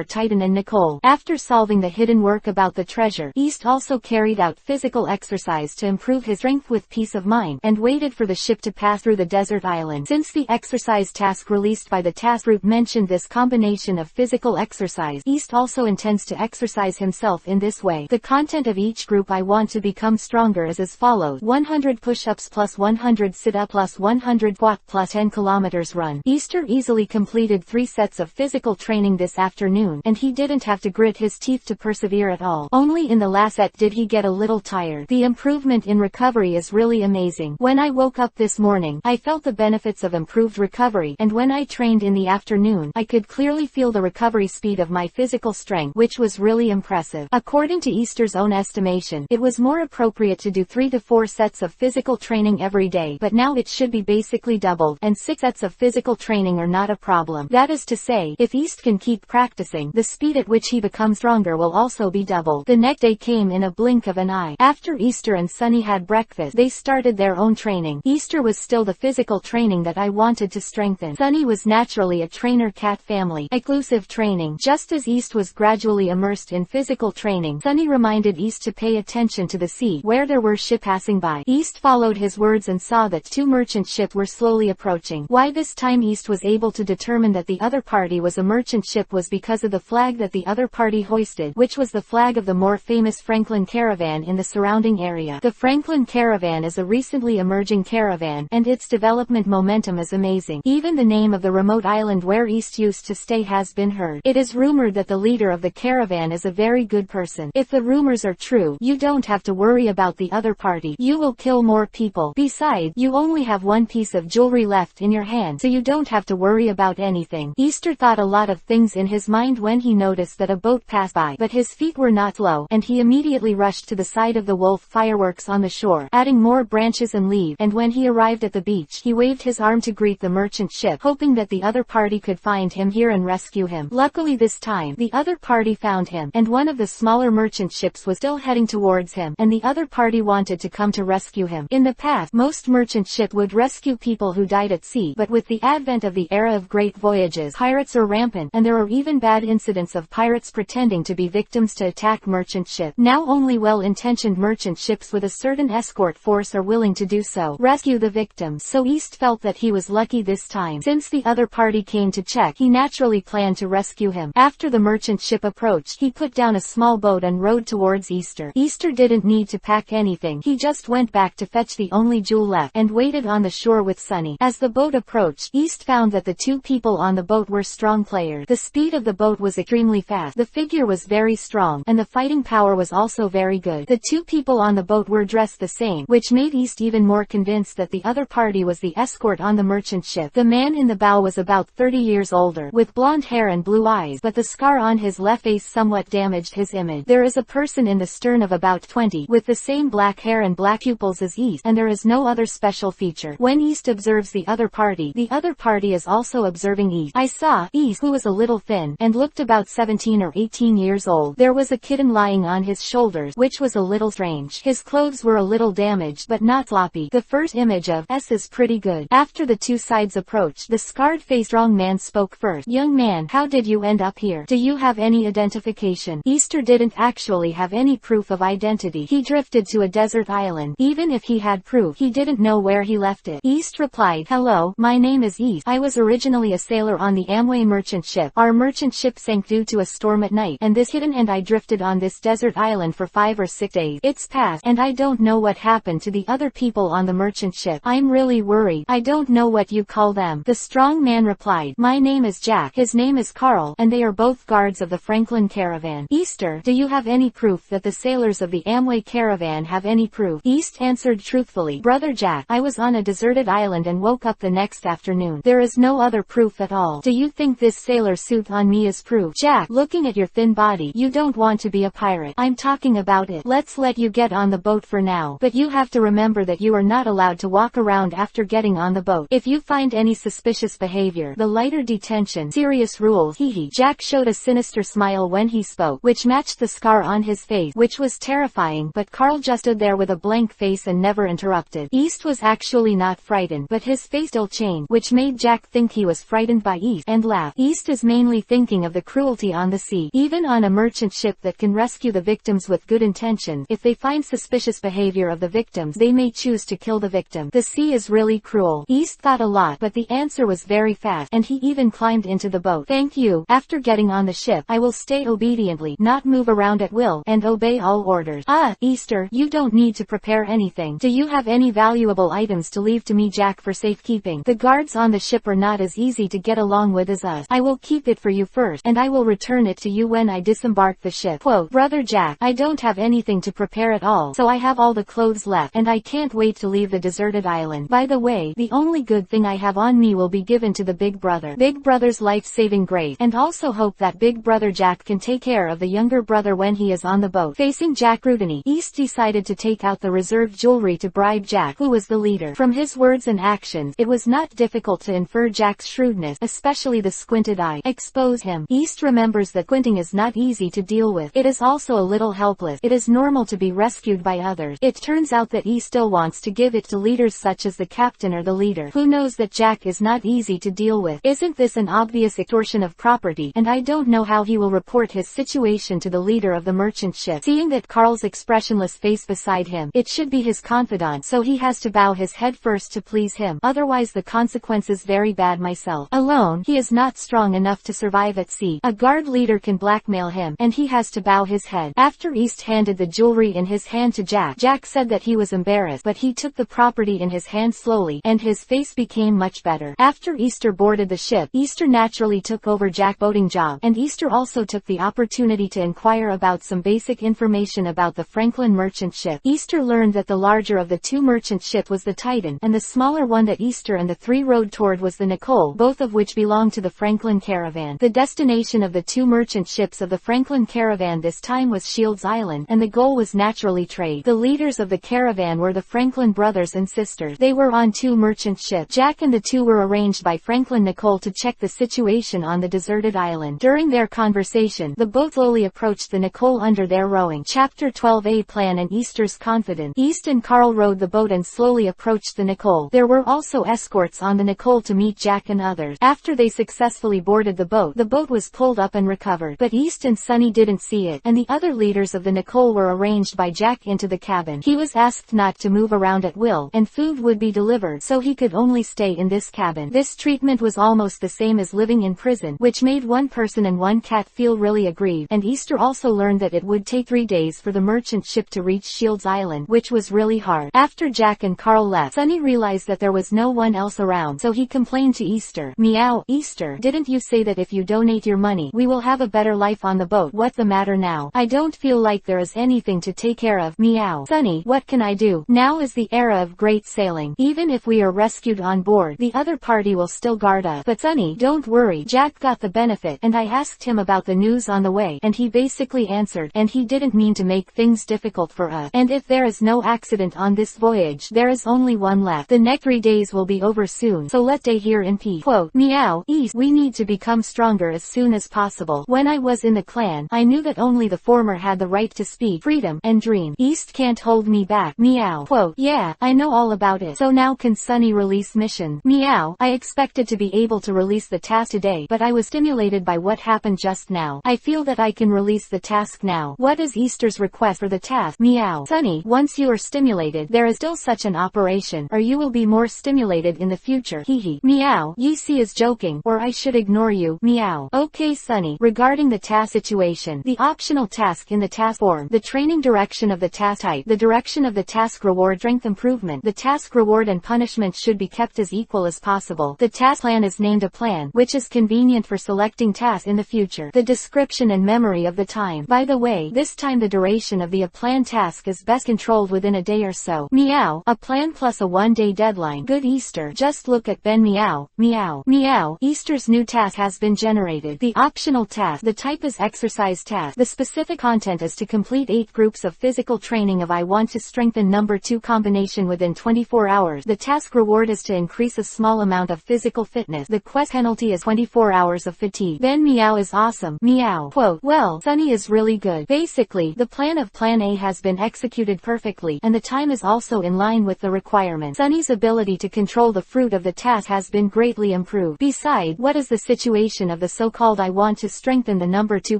Titan and Nicole. After solving the hidden work about the treasure, East also carried out physical exercise to improve his strength with peace of mind, and waited for the ship to pass through the desert island. Since the exercise task released by the task group mentioned this combination of physical exercise, East also intends to exercise himself in this way. The content of each group I want to become stronger is as follows: 100 push-ups plus 100 sit-up plus 100 squat plus 10 kilometers run. Easter easily completed 3 sets of physical training this afternoon, and he didn't have to grit his teeth to persevere at all. Only in the last set did he get a little tired. The improvement in recovery is really amazing. When I woke up this morning, I felt the benefits of improved recovery, and when I trained in the afternoon, I could clearly feel the recovery speed of my physical strength, which was really impressive. According to Easter's own estimation, it was more appropriate to do 3 to 4 sets of physical training every day, but now it should be basically doubled, and 6 sets of physical training are not a problem. That is to say, if East can keep practicing, the speed at which he becomes stronger will also be doubled. The next day came in a blink of an eye. After Easter and Sunny had breakfast, they started their own training. Easter was still the physical training that I wanted to strengthen. Sunny was naturally a trainer cat family, exclusive training. Just as East was gradually immersed in physical training, Sunny reminded East to pay attention to the sea, where there were ships passing by. East followed his words and saw that 2 merchant ships were slowly approaching. Why this time East was able to determine that the other party was a merchant ship was because of the flag that the other party hoisted, which was the flag of the more famous Franklin caravan in the surrounding area. The Franklin caravan is a recently emerging caravan, and its development momentum is amazing. Even the name of the remote island where East used to stay has been heard. It is rumored that the leader of the caravan is a very good person. If the rumors are true, you don't have to worry about the other party. You will kill more people. Besides, you only have 1 piece of jewelry left in your hand, so you don't have to worry about anything. Easter thought a lot of things in his mind when he noticed that a boat passed by, but his feet were not slow, and he immediately rushed to the side of the wolf fireworks on the shore, adding more branches and leaves, and when he arrived at the beach, he waved his arm to greet the merchant ship, hoping that the other party could find him here and rescue him. Luckily this time, the other party found him, and one of the smaller merchant ships was still heading towards him, and the other party wanted to come to rescue him. In the past, most merchant ships would rescue people who died at sea, but with the advent of the era of great voyages, pirates are rampant, and there are even bad incidents of pirates pretending to be victims to attack merchant ships. Now only well-intentioned merchant ships with a certain escort force are willing to do so, rescue the victims. So East felt that he was lucky this time. Since the other party came to check, he naturally planned to rescue him. After the merchant ship approached, he put down a small boat and rowed towards Easter. Easter didn't need to pack anything. He just went back to fetch the only jewel left, and waited on the shore with Sunny. As the boat approached, East found that the 2 people on the boat were strong players. The speed of the boat was extremely fast, the figure was very strong, and the fighting power was also very good. The 2 people on the boat were dressed the same, which made East even more convinced that the other party was the escort on the merchant ship. The man in the bow was about 30 years older, with blonde hair and blue eyes, but the scar on his left face somewhat damaged his image. There is a person in the stern of about 20, with the same black hair and black pupils as East, and there is no other special feature. When East observes the other party, the The other party is also observing East. I saw East, who was a little thin, and looked about 17 or 18 years old. There was a kitten lying on his shoulders, which was a little strange. His clothes were a little damaged, but not floppy. The first image of S is pretty good. After the two sides approached, the scarred-faced strong man spoke first. Young man, how did you end up here? Do you have any identification? Easter didn't actually have any proof of identity. He drifted to a desert island. Even if he had proof, he didn't know where he left it. East replied, hello, my name is East. I was originally a sailor on the Amway merchant ship. Our merchant ship sank due to a storm at night, and this kitten and I drifted on this desert island for 5 or 6 days. It's past, and I don't know what happened to the other people on the merchant ship. I'm really worried. I don't know what you call them. The strong man replied, my name is Jack. His name is Carl, and they are both guards of the Franklin caravan. Easter, do you have any proof that the sailors of the Amway caravan have any proof? East answered truthfully, Brother Jack, I was on a deserted island and woke up the next afternoon. There is no other proof at all. Do you think this sailor suit on me is proof? Jack, looking at your thin body, you don't want to be a pirate. I'm talking about it. Let's let you get on the boat for now. But you have to remember that you are not allowed to walk around after getting on the boat. If you find any suspicious behavior, the lighter detention. Serious rules. Hee. Jack showed a sinister smile when he spoke, which matched the scar on his face, which was terrifying, but Carl just stood there with a blank face and never interrupted. East was actually not frightened, but his face still changed, which made Jack think he was frightened by East, and laugh. East is mainly thinking of the cruelty on the sea. Even on a merchant ship that can rescue the victims with good intentions, if they find suspicious behavior of the victims, they may choose to kill the victim. The sea is really cruel. East thought a lot, but the answer was very fast, and he even climbed into the boat. Thank you. After getting on the ship, I will stay obediently, not move around at will, and obey all orders. Easter, you don't need to prepare anything. Do you have any valuable items to leave to me, Jack, for safekeeping? The guards on the ship are not as easy to get along with as us. I will keep it for you first, and I will return it to you when I disembark the ship. Quote, Brother Jack, I don't have anything to prepare at all, so I have all the clothes left, and I can't wait to leave the deserted island. By the way, the only good thing I have on me will be given to the big brother. Big brother's life-saving grace, and also hope that big brother Jack can take care of the younger brother when he is on the boat. Facing Jack Rudiny, East decided to take out the reserved jewelry to bribe Jack, who was the leader. From his words and actions, it was not difficult to infer Jack's shrewdness, especially the squinted eye. Expose him. East remembers that squinting is not easy to deal with. It is also a little helpless. It is normal to be rescued by others. It turns out that East still wants to give it to leaders such as the captain or the leader, who knows that Jack is not easy to deal with. Isn't this an obvious extortion of property? And I don't know how he will report his situation to the leader of the merchant ship. Seeing that Carl's expressionless face beside him, it should be his confidant, so he has to bow his head first to please him. Otherwise the consequences very bad. Myself alone, he is not strong enough to survive at sea. A guard leader can blackmail him, and he has to bow his head. After East handed the jewelry in his hand to Jack, Jack said that he was embarrassed, but he took the property in his hand slowly, and his face became much better. After Easter boarded the ship, Easter naturally took over Jack's boating job, and Easter also took the opportunity to inquire about some basic information about the Franklin merchant ship. Easter learned that the larger of the two merchant ships was the Titan, and the smaller one that Easter and the three rowed toward was the Nicole, both of which belonged to the Franklin caravan. The destination of the two merchant ships of the Franklin caravan this time was Shields Island, and the goal was naturally trade. The leaders of the caravan were the Franklin brothers and sisters. They were on two merchant ships. Jack and the two were arranged by Franklin Nicole to check the situation on the deserted island. During their conversation, the boat slowly approached the Nicole under their rowing. Chapter 12A Plan and Easter's Confidence. East and Carl rowed the boat and slowly approached the Nicole. There were also escorts on the Nicole to meet Jack and others. After they successfully boarded the boat was pulled up and recovered. But East and Sunny didn't see it, and the other leaders of the Nicole were arranged by Jack into the cabin. He was asked not to move around at will, and food would be delivered, so he could only stay in this cabin. This treatment was almost the same as living in prison, which made one person and one cat feel really aggrieved, and Easter also learned that it would take 3 days for the merchant ship to reach Shields Island, which was really hard. After Jack and Carl left, Sunny realized that there was no one else around, so he complained to Easter. Meow, Easter, didn't you say that if you donate your money, we will have a better life on the boat? What the matter now? I don't feel like there is anything to take care of. Meow. Sunny, what can I do? Now is the era of great sailing. Even if we are rescued on board, the other party will still guard us. But Sunny, don't worry, Jack got the benefit, and I asked him about the news on the way, and he basically answered, and he didn't mean to make things difficult for us. And if there is no accident on this voyage, there is only one left. The next 3 days will be over soon. noon, so let day here in peace. Quote, meow, East, we need to become stronger as soon as possible. When I was in the clan, I knew that only the former had the right to speak, freedom, and dream. East can't hold me back. Meow. Quote, yeah, I know all about it. So now can Sunny release mission? Meow, I expected to be able to release the task today, but I was stimulated by what happened just now. I feel that I can release the task now. What is Easter's request for the task? Meow. Sunny, once you are stimulated, there is still such an operation, or you will be more stimulated in the future. Hehe. Meow. Yeezy is joking, or I should ignore you. Meow. Okay Sunny. Regarding the task situation, the optional task in the task form, the training direction of the task type, the direction of the task reward, strength improvement, the task reward and punishment should be kept as equal as possible. The task plan is named a plan, which is convenient for selecting tasks in the future. The description and memory of the time. By the way, this time the duration of the planned task is best controlled within a day or so. Meow. A plan plus a 1-day deadline. Good Easter. Just look at Ben. Meow. Meow. Meow. Easter's new task has been generated. The optional task. The type is exercise task. The specific content is to complete 8 groups of physical training of I want to strengthen number 2 combination within 24 hours. The task reward is to increase a small amount of physical fitness. The quest penalty is 24 hours of fatigue. Ben. Meow is awesome. Meow. Quote, well, Sunny is really good. Basically, the plan of Plan A has been executed perfectly, and the time is also in line with the requirement. Sunny's ability to control the fruit of the task has been greatly improved. Besides, what is the situation of the so-called I want to strengthen the number 2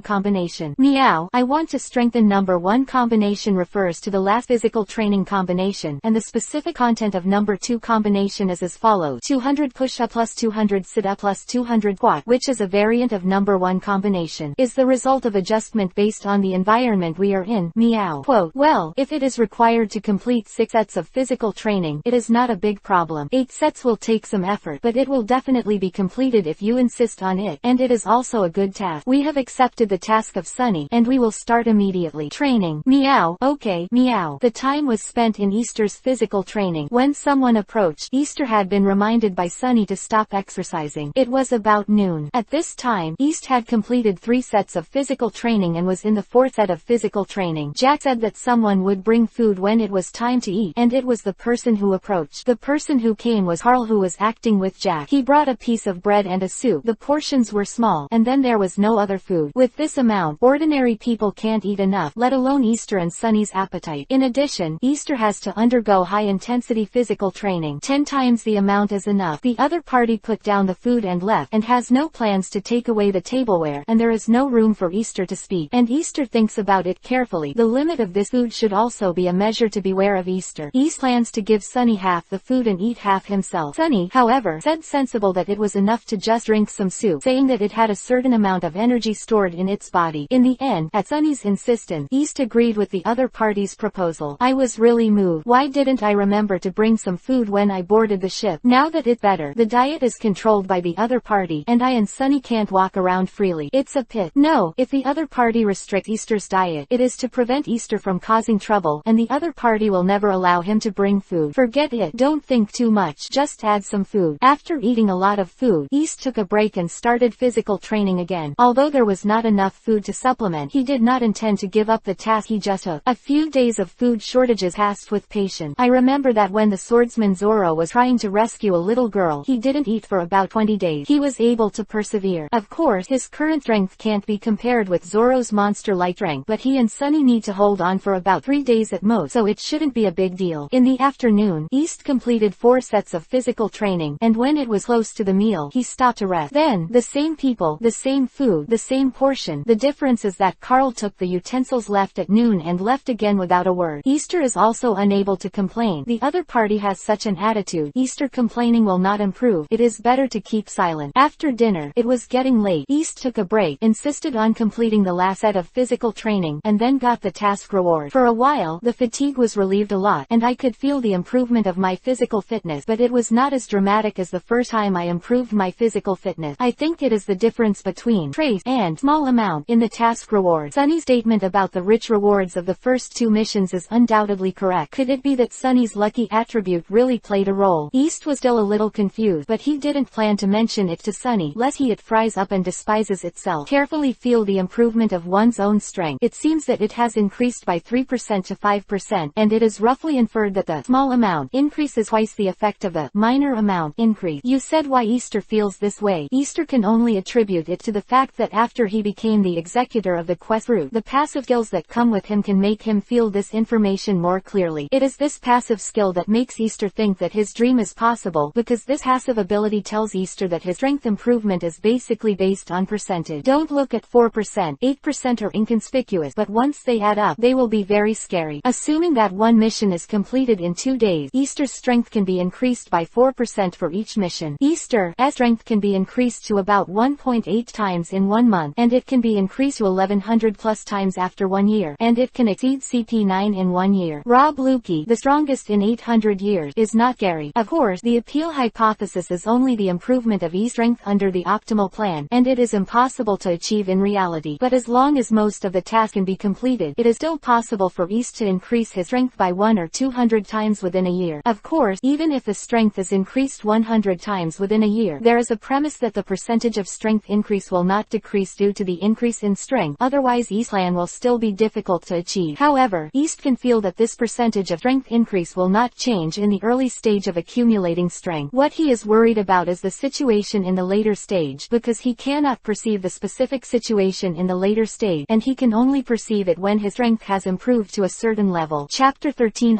combination? Meow. I want to strengthen number 1 combination refers to the last physical training combination, and the specific content of number 2 combination is as follows: 200 push-up plus 200 sit-up plus 200 squat, which is a variant of number 1 combination, is the result of adjustment based on the environment we are in. Meow. Quote, well, if it is required to complete 6 sets of physical training, it is not a big problem. 8 sets will take some effort, but it will definitely be completed if you insist on it, and it is also a good task. We have accepted the task of Sunny, and we will start immediately. Training. Meow. Okay. Meow. The time was spent in Easter's physical training. When someone approached, Easter had been reminded by Sunny to stop exercising. It was about noon. At this time, East had completed 3 sets of physical training and was in the 4th set of physical training. Jack said that someone would bring food when it was time to eat, and it was the person who approached. The person who came was Carl, who was acting with Jack. He brought a piece of bread and a soup. The portions were small, and then there was no other food. With this amount, ordinary people can't eat enough, let alone Easter and Sunny's appetite. In addition, Easter has to undergo high-intensity physical training. 10 times the amount is enough. The other party put down the food and left, and has no plans to take away the tableware, and there is no room for Easter to speak. And Easter thinks about it carefully. The limit of this food should also be a measure to beware of Easter. East plans to give Sunny half the food and eat half himself. Sunny, however, said sensible that it was enough to just drink some soup, saying that it had a certain amount of energy stored in its body. In the end, at Sunny's insistence, East agreed with the other party's proposal. I was really moved. Why didn't I remember to bring some food when I boarded the ship? Now that it's better, the diet is controlled by the other party, and I and Sunny can't walk around freely. It's a pit. No, if the other party restricts Easter's diet, it is to prevent Easter from causing trouble, and the other party will never allow him to bring food. Forget it. Don't think too much. Just add some food. After eating a lot of food, East took a break and started physical training again. Although there was not enough food to supplement, he did not intend to give up the task he just took. A few days of food shortages passed with patience. I remember that when the swordsman Zoro was trying to rescue a little girl, he didn't eat for about 20 days. He was able to persevere. Of course, his current strength can't be compared with Zoro's monster-like strength, but he and Sunny need to hold on for about 3 days at most, so it shouldn't be a big deal. In the afternoon, East completed 4 sets of physical training, and when it was close to the meal, he stopped to rest. Then, the same people, the same food, the same portion. The difference is that Carl took the utensils, left at noon, and left again without a word. Easter is also unable to complain. The other party has such an attitude. Easter complaining will not improve. It is better to keep silent. After dinner, it was getting late. East took a break, insisted on completing the last set of physical training, and then got the task reward. For a while, the fatigue was relieved a lot, and I could feel the improvement of my physical fitness, but it was not as dramatic as the first time I improved my physical fitness. I think it is the difference between trace and small amount in the task reward. Sunny's statement about the rich rewards of the first 2 missions is undoubtedly correct. Could it be that Sunny's lucky attribute really played a role? East was still a little confused, but he didn't plan to mention it to Sunny, lest it fries up and despises itself. Carefully feel the improvement of one's own strength. It seems that it has increased by 3% to 5%, and it is roughly inferred that the small amount increase is twice the effect of the minor minor amount increase. You said why Easter feels this way. Easter can only attribute it to the fact that after he became the executor of the quest route, the passive skills that come with him can make him feel this information more clearly. It is this passive skill that makes Easter think that his dream is possible, because this passive ability tells Easter that his strength improvement is basically based on percentage. Don't look at 4%, 8% are inconspicuous, but once they add up, they will be very scary. Assuming that one mission is completed in 2 days, Easter's strength can be increased by 4% for each mission. Easter's strength can be increased to about 1.8 times in 1 month, and it can be increased to 1100 plus times after 1 year, and it can exceed CP9 in 1 year. Rob Lukey, the strongest in 800 years, is not Gary. Of course, the appeal hypothesis is only the improvement of East's strength under the optimal plan, and it is impossible to achieve in reality. But as long as most of the task can be completed, it is still possible for East to increase his strength by 1 or 200 times within a year. Of course, even if the strength is increased 100 times within a year, there is a premise that the percentage of strength increase will not decrease due to the increase in strength, otherwise East's plan will still be difficult to achieve. However, East can feel that this percentage of strength increase will not change in the early stage of accumulating strength. What he is worried about is the situation in the later stage, because he cannot perceive the specific situation in the later stage, and he can only perceive it when his strength has improved to a certain level. Chapter 13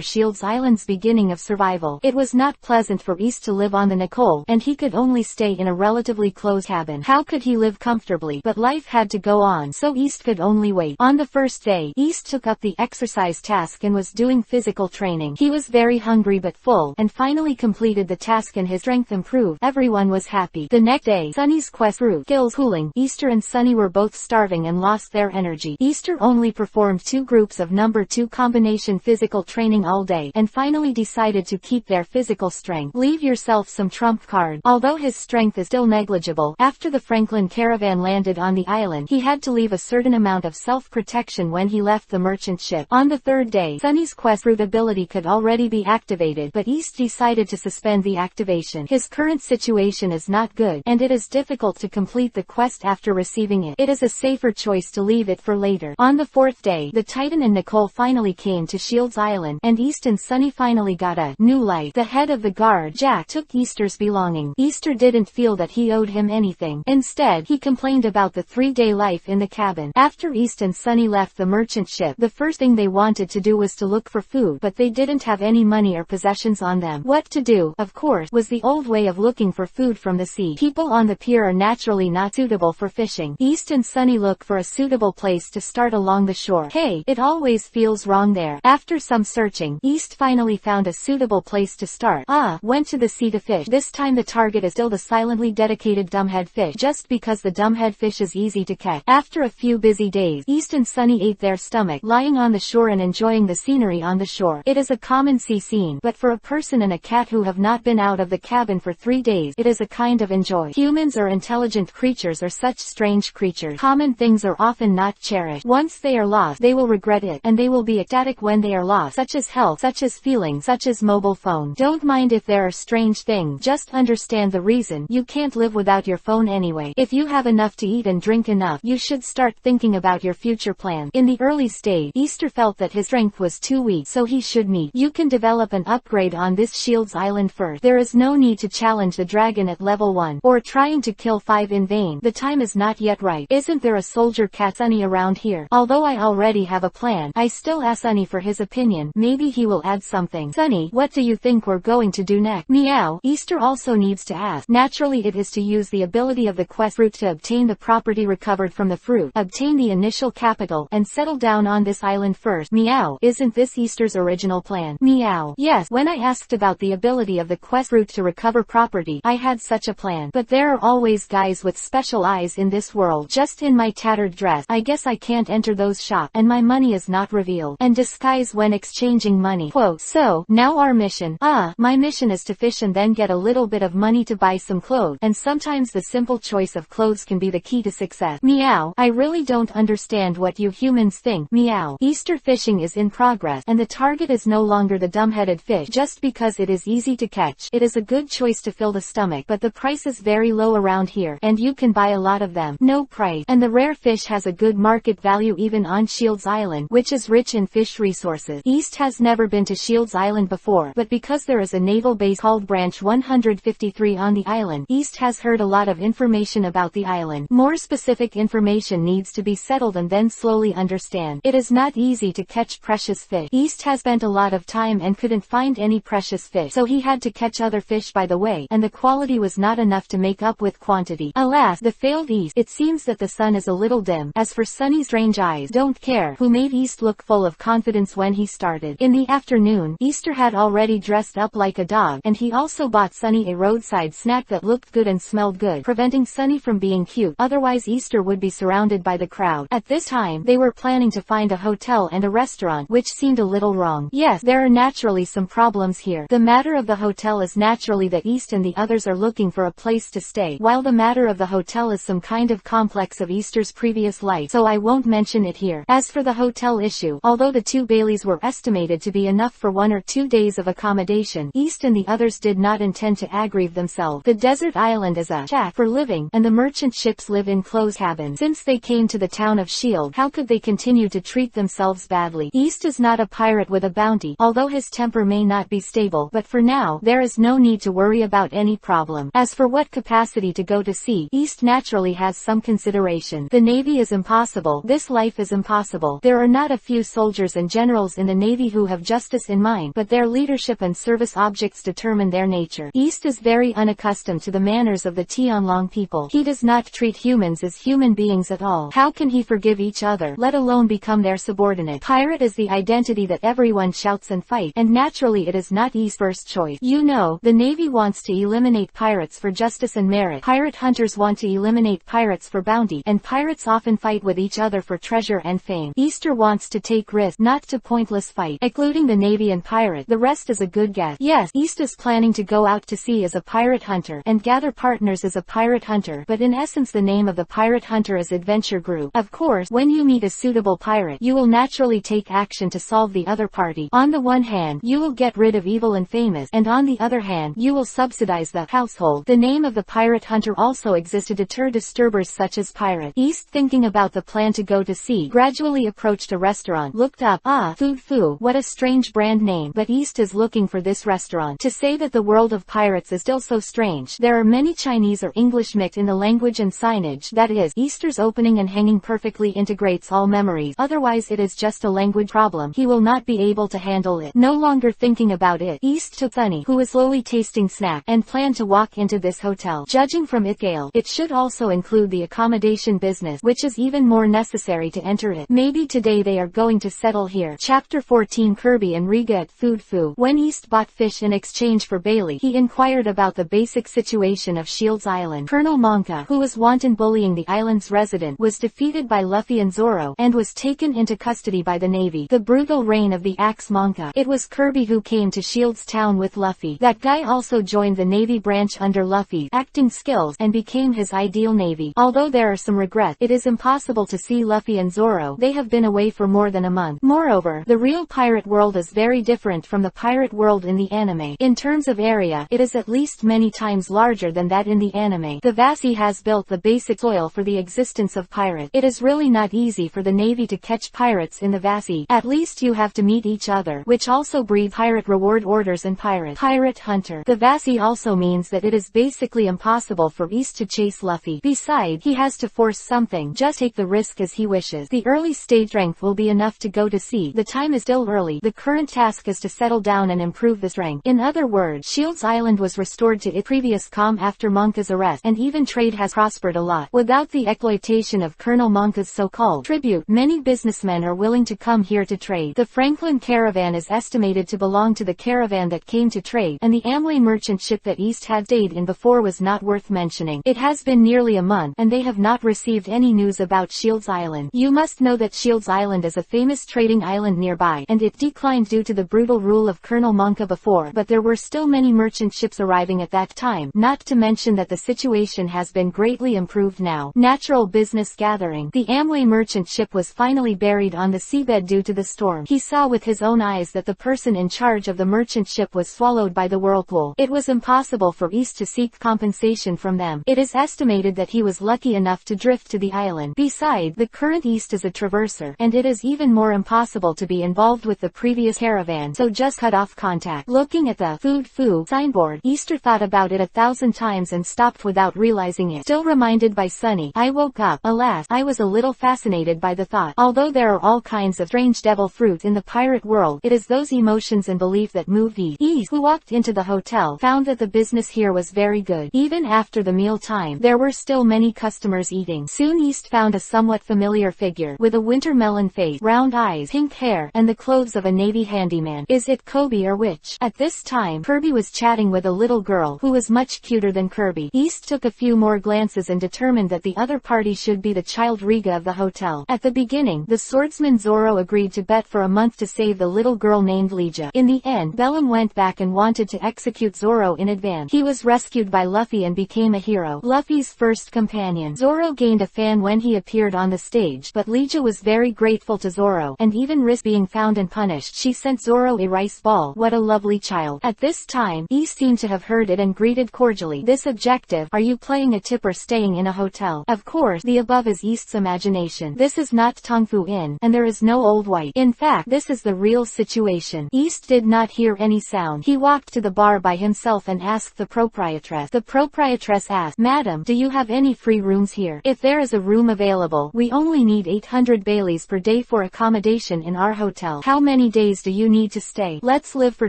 Shields Island's beginning of survival. It was not pleasant for East to live on the Nicole, and he could only stay in a relatively closed cabin. How could he live comfortably? But life had to go on, so East could only wait. On the first day, East took up the exercise task and was doing physical training. He was very hungry but full, and finally completed the task and his strength improved. Everyone was happy. The next day, Sunny's quest route, skills cooling. Easter and Sunny were both starving and lost their energy. Easter only performed 2 groups of number 2 combination physical training all day, and finally decided to keep their physical strength. Leave yourself some trump card. Although his strength is still negligible, after the Franklin caravan landed on the island, he had to leave a certain amount of self-protection when he left the merchant ship. On the third day, Sunny's quest route ability could already be activated, but East decided to suspend the activation. His current situation is not good, and it is difficult to complete the quest after receiving it. It is a safer choice to leave it for later. On the fourth day, the Titan and Nicole finally came to Shields Island, and East and Sunny finally got a new life. The head of the guard, Jack, took Easter's belongings. Easter didn't feel that he owed him anything. Instead, he complained about the 3-day life in the cabin. After East and Sunny left the merchant ship, the first thing they wanted to do was to look for food, but they didn't have any money or possessions on them. What to do, of course, was the old way of looking for food from the sea. People on the pier are naturally not suitable for fishing. East and Sunny look for a suitable place to start along the shore. Hey, it always feels wrong there. After some searching, East finally found a suitable place to start. Went to the sea to fish. This time the target is still the silently dedicated dumbhead fish, just because the dumbhead fish is easy to catch. After a few busy days, East and Sunny ate their stomach, lying on the shore and enjoying the scenery on the shore. It is a common sea scene, but for a person and a cat who have not been out of the cabin for 3 days, it is a kind of enjoy. Humans or intelligent creatures are such strange creatures. Common things are often not cherished. Once they are lost, they will regret it, and they will be ecstatic when they are lost, such as health, such as feelings, such as mobile phone. Don't mind if there are strange things, just understand the reason. You can't live without your phone anyway. If you have enough to eat and drink enough, you should start thinking about your future plans. In the early stage, Easter felt that his strength was too weak, so he should meet. You can develop an upgrade on this Shields Island first. There is no need to challenge the dragon at level 1, or trying to kill 5 in vain. The time is not yet right. Isn't there a soldier cat Sunny around here? Although I already have a plan, I still ask Sunny for his opinion. Maybe he will add something. Sunny, what do you think we're going to do next? Meow. Easter also needs to ask. Naturally it is to use the ability of the quest route to obtain the property recovered from the fruit, obtain the initial capital, and settle down on this island first. Meow. Isn't this Easter's original plan? Meow. Yes, when I asked about the ability of the quest route to recover property, I had such a plan. But there are always guys with special eyes in this world. Just in my tattered dress, I guess I can't enter those shops, and my money is not revealed, and disguise when exchanging money. Quote, so, now our mission. My mission is to fish and then get a little bit of money to buy some clothes, and sometimes the simple choice of clothes can be the key to success. Meow. I really don't understand what you humans think. Meow. Easter fishing is in progress, and the target is no longer the dumb-headed fish just because it is easy to catch. It is a good choice to fill the stomach, but the price is very low around here, and you can buy a lot of them. No price. And the rare fish has a good market value even on Shields Island, which is rich in fish resources. East has never been to Shields Island before, but because there is a naval base called Branch 153 on the island. East has heard a lot of information about the island. More specific information needs to be settled and then slowly understand. It is not easy to catch precious fish. East has spent a lot of time and couldn't find any precious fish, so he had to catch other fish by the way, and the quality was not enough to make up with quantity. Alas, the failed East. It seems that the sun is a little dim. As for Sunny's strange eyes, don't care, who made East look full of confidence when he started. In the afternoon, Easter had already dressed up like a dog, and he also bought Sunny a roadside snack that looked good and smelled good, preventing Sunny from being cute, otherwise Easter would be surrounded by the crowd. At this time, they were planning to find a hotel and a restaurant, which seemed a little wrong. Yes, there are naturally some problems here. The matter of the hotel is naturally that East and the others are looking for a place to stay, while the matter of the hotel is some kind of complex of Easter's previous life, so I won't mention it here. As for the hotel issue, although the 2 Baileys were estimated to be enough for 1 or 2 days of accommodation, East and the others did not intend to aggravate themselves. The desert island is a shack for living, and the merchant ships live in closed cabins. Since they came to the town of Shield, how could they continue to treat themselves badly? East is not a pirate with a bounty, although his temper may not be stable, but for now, there is no need to worry about any problem. As for what capacity to go to sea, East naturally has some consideration. The Navy is impossible. This life is impossible. There are not a few soldiers and generals in the Navy who have justice in mind, but their leadership and service objects determine their nature. East is very unaccustomed to the manners of the Tianlong people. He does not treat humans as human beings at all. How can he forgive each other, let alone become their subordinate? Pirate is the identity that everyone shouts and fight, and naturally it is not East's first choice. You know, the Navy wants to eliminate pirates for justice and merit. Pirate hunters want to eliminate pirates for bounty, and pirates often fight with each other for treasure and fame. Easter wants to take risks, not to pointless fight. Including the Navy and pirate, the rest is a good guess. Yes, East is planning to go out to sea as a pirate hunter, and gather partners as a pirate hunter, but in essence the name of the pirate hunter is Adventure Group. Of course, when you meet a suitable pirate, you will naturally take action to solve the other party. On the one hand, you will get rid of evil and famous, and on the other hand, you will subsidize the household. The name of the pirate hunter also exists to deter disturbers such as pirate. East, thinking about the plan to go to sea, gradually approached a restaurant, looked up. Food Foo, what a strange brand name, but East is looking for this restaurant. To say that the world of pirates is still so strange, there are many Chinese or English mixed in the language and signage, that is, Easter's opening and hanging perfectly integrates all memories, otherwise it is just a language problem. He will not be able to handle it. No longer thinking about it, East took Sunny, who was slowly tasting snack, and planned to walk into this hotel. Judging from its scale, it should also include the accommodation business, which is even more necessary to enter it. Maybe today they are going to settle here. Chapter 14 Kirby and Riga at Food Foo. When East bought fish in exchange for Bailey, he inquired about the basic situation of Shields Island. Colonel Monka, who was wanton bullying the island's resident, was defeated by Luffy and Zoro, and was taken into custody by the Navy. The brutal reign of the Axe Monka. It was Kirby who came to Shields Town with Luffy. That guy also joined the Navy branch under Luffy's acting skills, and became his ideal Navy. Although there are some regrets, it is impossible to see Luffy and Zoro. They have been away for more than a month. Moreover, the real pirate world is very different from the pirate world in the anime. In terms of area, it is at least many times larger than that in the anime. The Vasi has built the basic soil for the existence of pirates. It is really not easy for the Navy to catch pirates in the Vasi. At least you have to meet each other, which also breed pirate reward orders and pirate hunter. The Vasi also means that it is basically impossible for East to chase Luffy. Besides, he has to force something, just take the risk as he wishes. The early stage strength will be enough to go to sea. The time is still early. The current task is to settle down and improve the strength. In other words, Shields Island was restored to its previous calm after Monka's arrest, and even trade has prospered a lot. Without the exploitation of Colonel Monka's so-called tribute, many businessmen are willing to come here to trade. The Franklin caravan is estimated to belong to the caravan that came to trade, and the Amway merchant ship that East had stayed in before was not worth mentioning. It has been nearly a month, and they have not received any news about Shields Island. You must know that Shields Island is a famous trading island nearby, and it declined due to the brutal rule of Colonel Monka before, but there were still many merchant ships arriving at that time, not to mention that the situation has been greatly improved now. Natural business gathering. The Amway merchant ship was finally buried on the seabed due to the storm. He saw with his own eyes that the person in charge of the merchant ship was swallowed by the whirlpool. It was impossible for East to seek compensation from them. It is estimated that he was lucky enough to drift to the island. Besides, the current East is a traverser, and it is even more impossible to be involved with the previous caravan, so just cut off contact. Looking Looking at the food signboard, Easter thought about it 1,000 times and stopped without realizing it. Still reminded by Sunny, I woke up. Alas, I was a little fascinated by the thought. Although there are all kinds of strange devil fruit in the pirate world, it is those emotions and belief that moved East, who walked into the hotel, found that the business here was very good. Even after the meal time, there were still many customers eating. Soon East found a somewhat familiar figure, with a winter melon face, round eyes, pink hair, and the clothes of a Navy handyman. Is it Kobe or which? At this time, Kirby was chatting with a little girl, who was much cuter than Kirby. East took a few more glances and determined that the other party should be the child Riga of the hotel. At the beginning, the swordsman Zoro agreed to bet for a month to save the little girl named Legia. In the end, Bellum went back and wanted to execute Zoro in advance. He was rescued by Luffy and became a hero, Luffy's first companion. Zoro gained a fan when he appeared on the stage, but Legia was very grateful to Zoro, and even risked being found and punished. She sent Zoro a rice ball. What a lovely child. At this time, East seemed to have heard it and greeted cordially. This objective, are you playing a tip or staying in a hotel? Of course, the above is East's imagination. This is not Tongfu Inn, and there is no old white. In fact, this is the real situation. East did not hear any sound. He walked to the bar by himself and asked the proprietress. The proprietress asked, Madam, do you have any free rooms here? If there is a room available, we only need 800 Baileys per day for accommodation in our hotel. How many days do you need to stay? Let's live for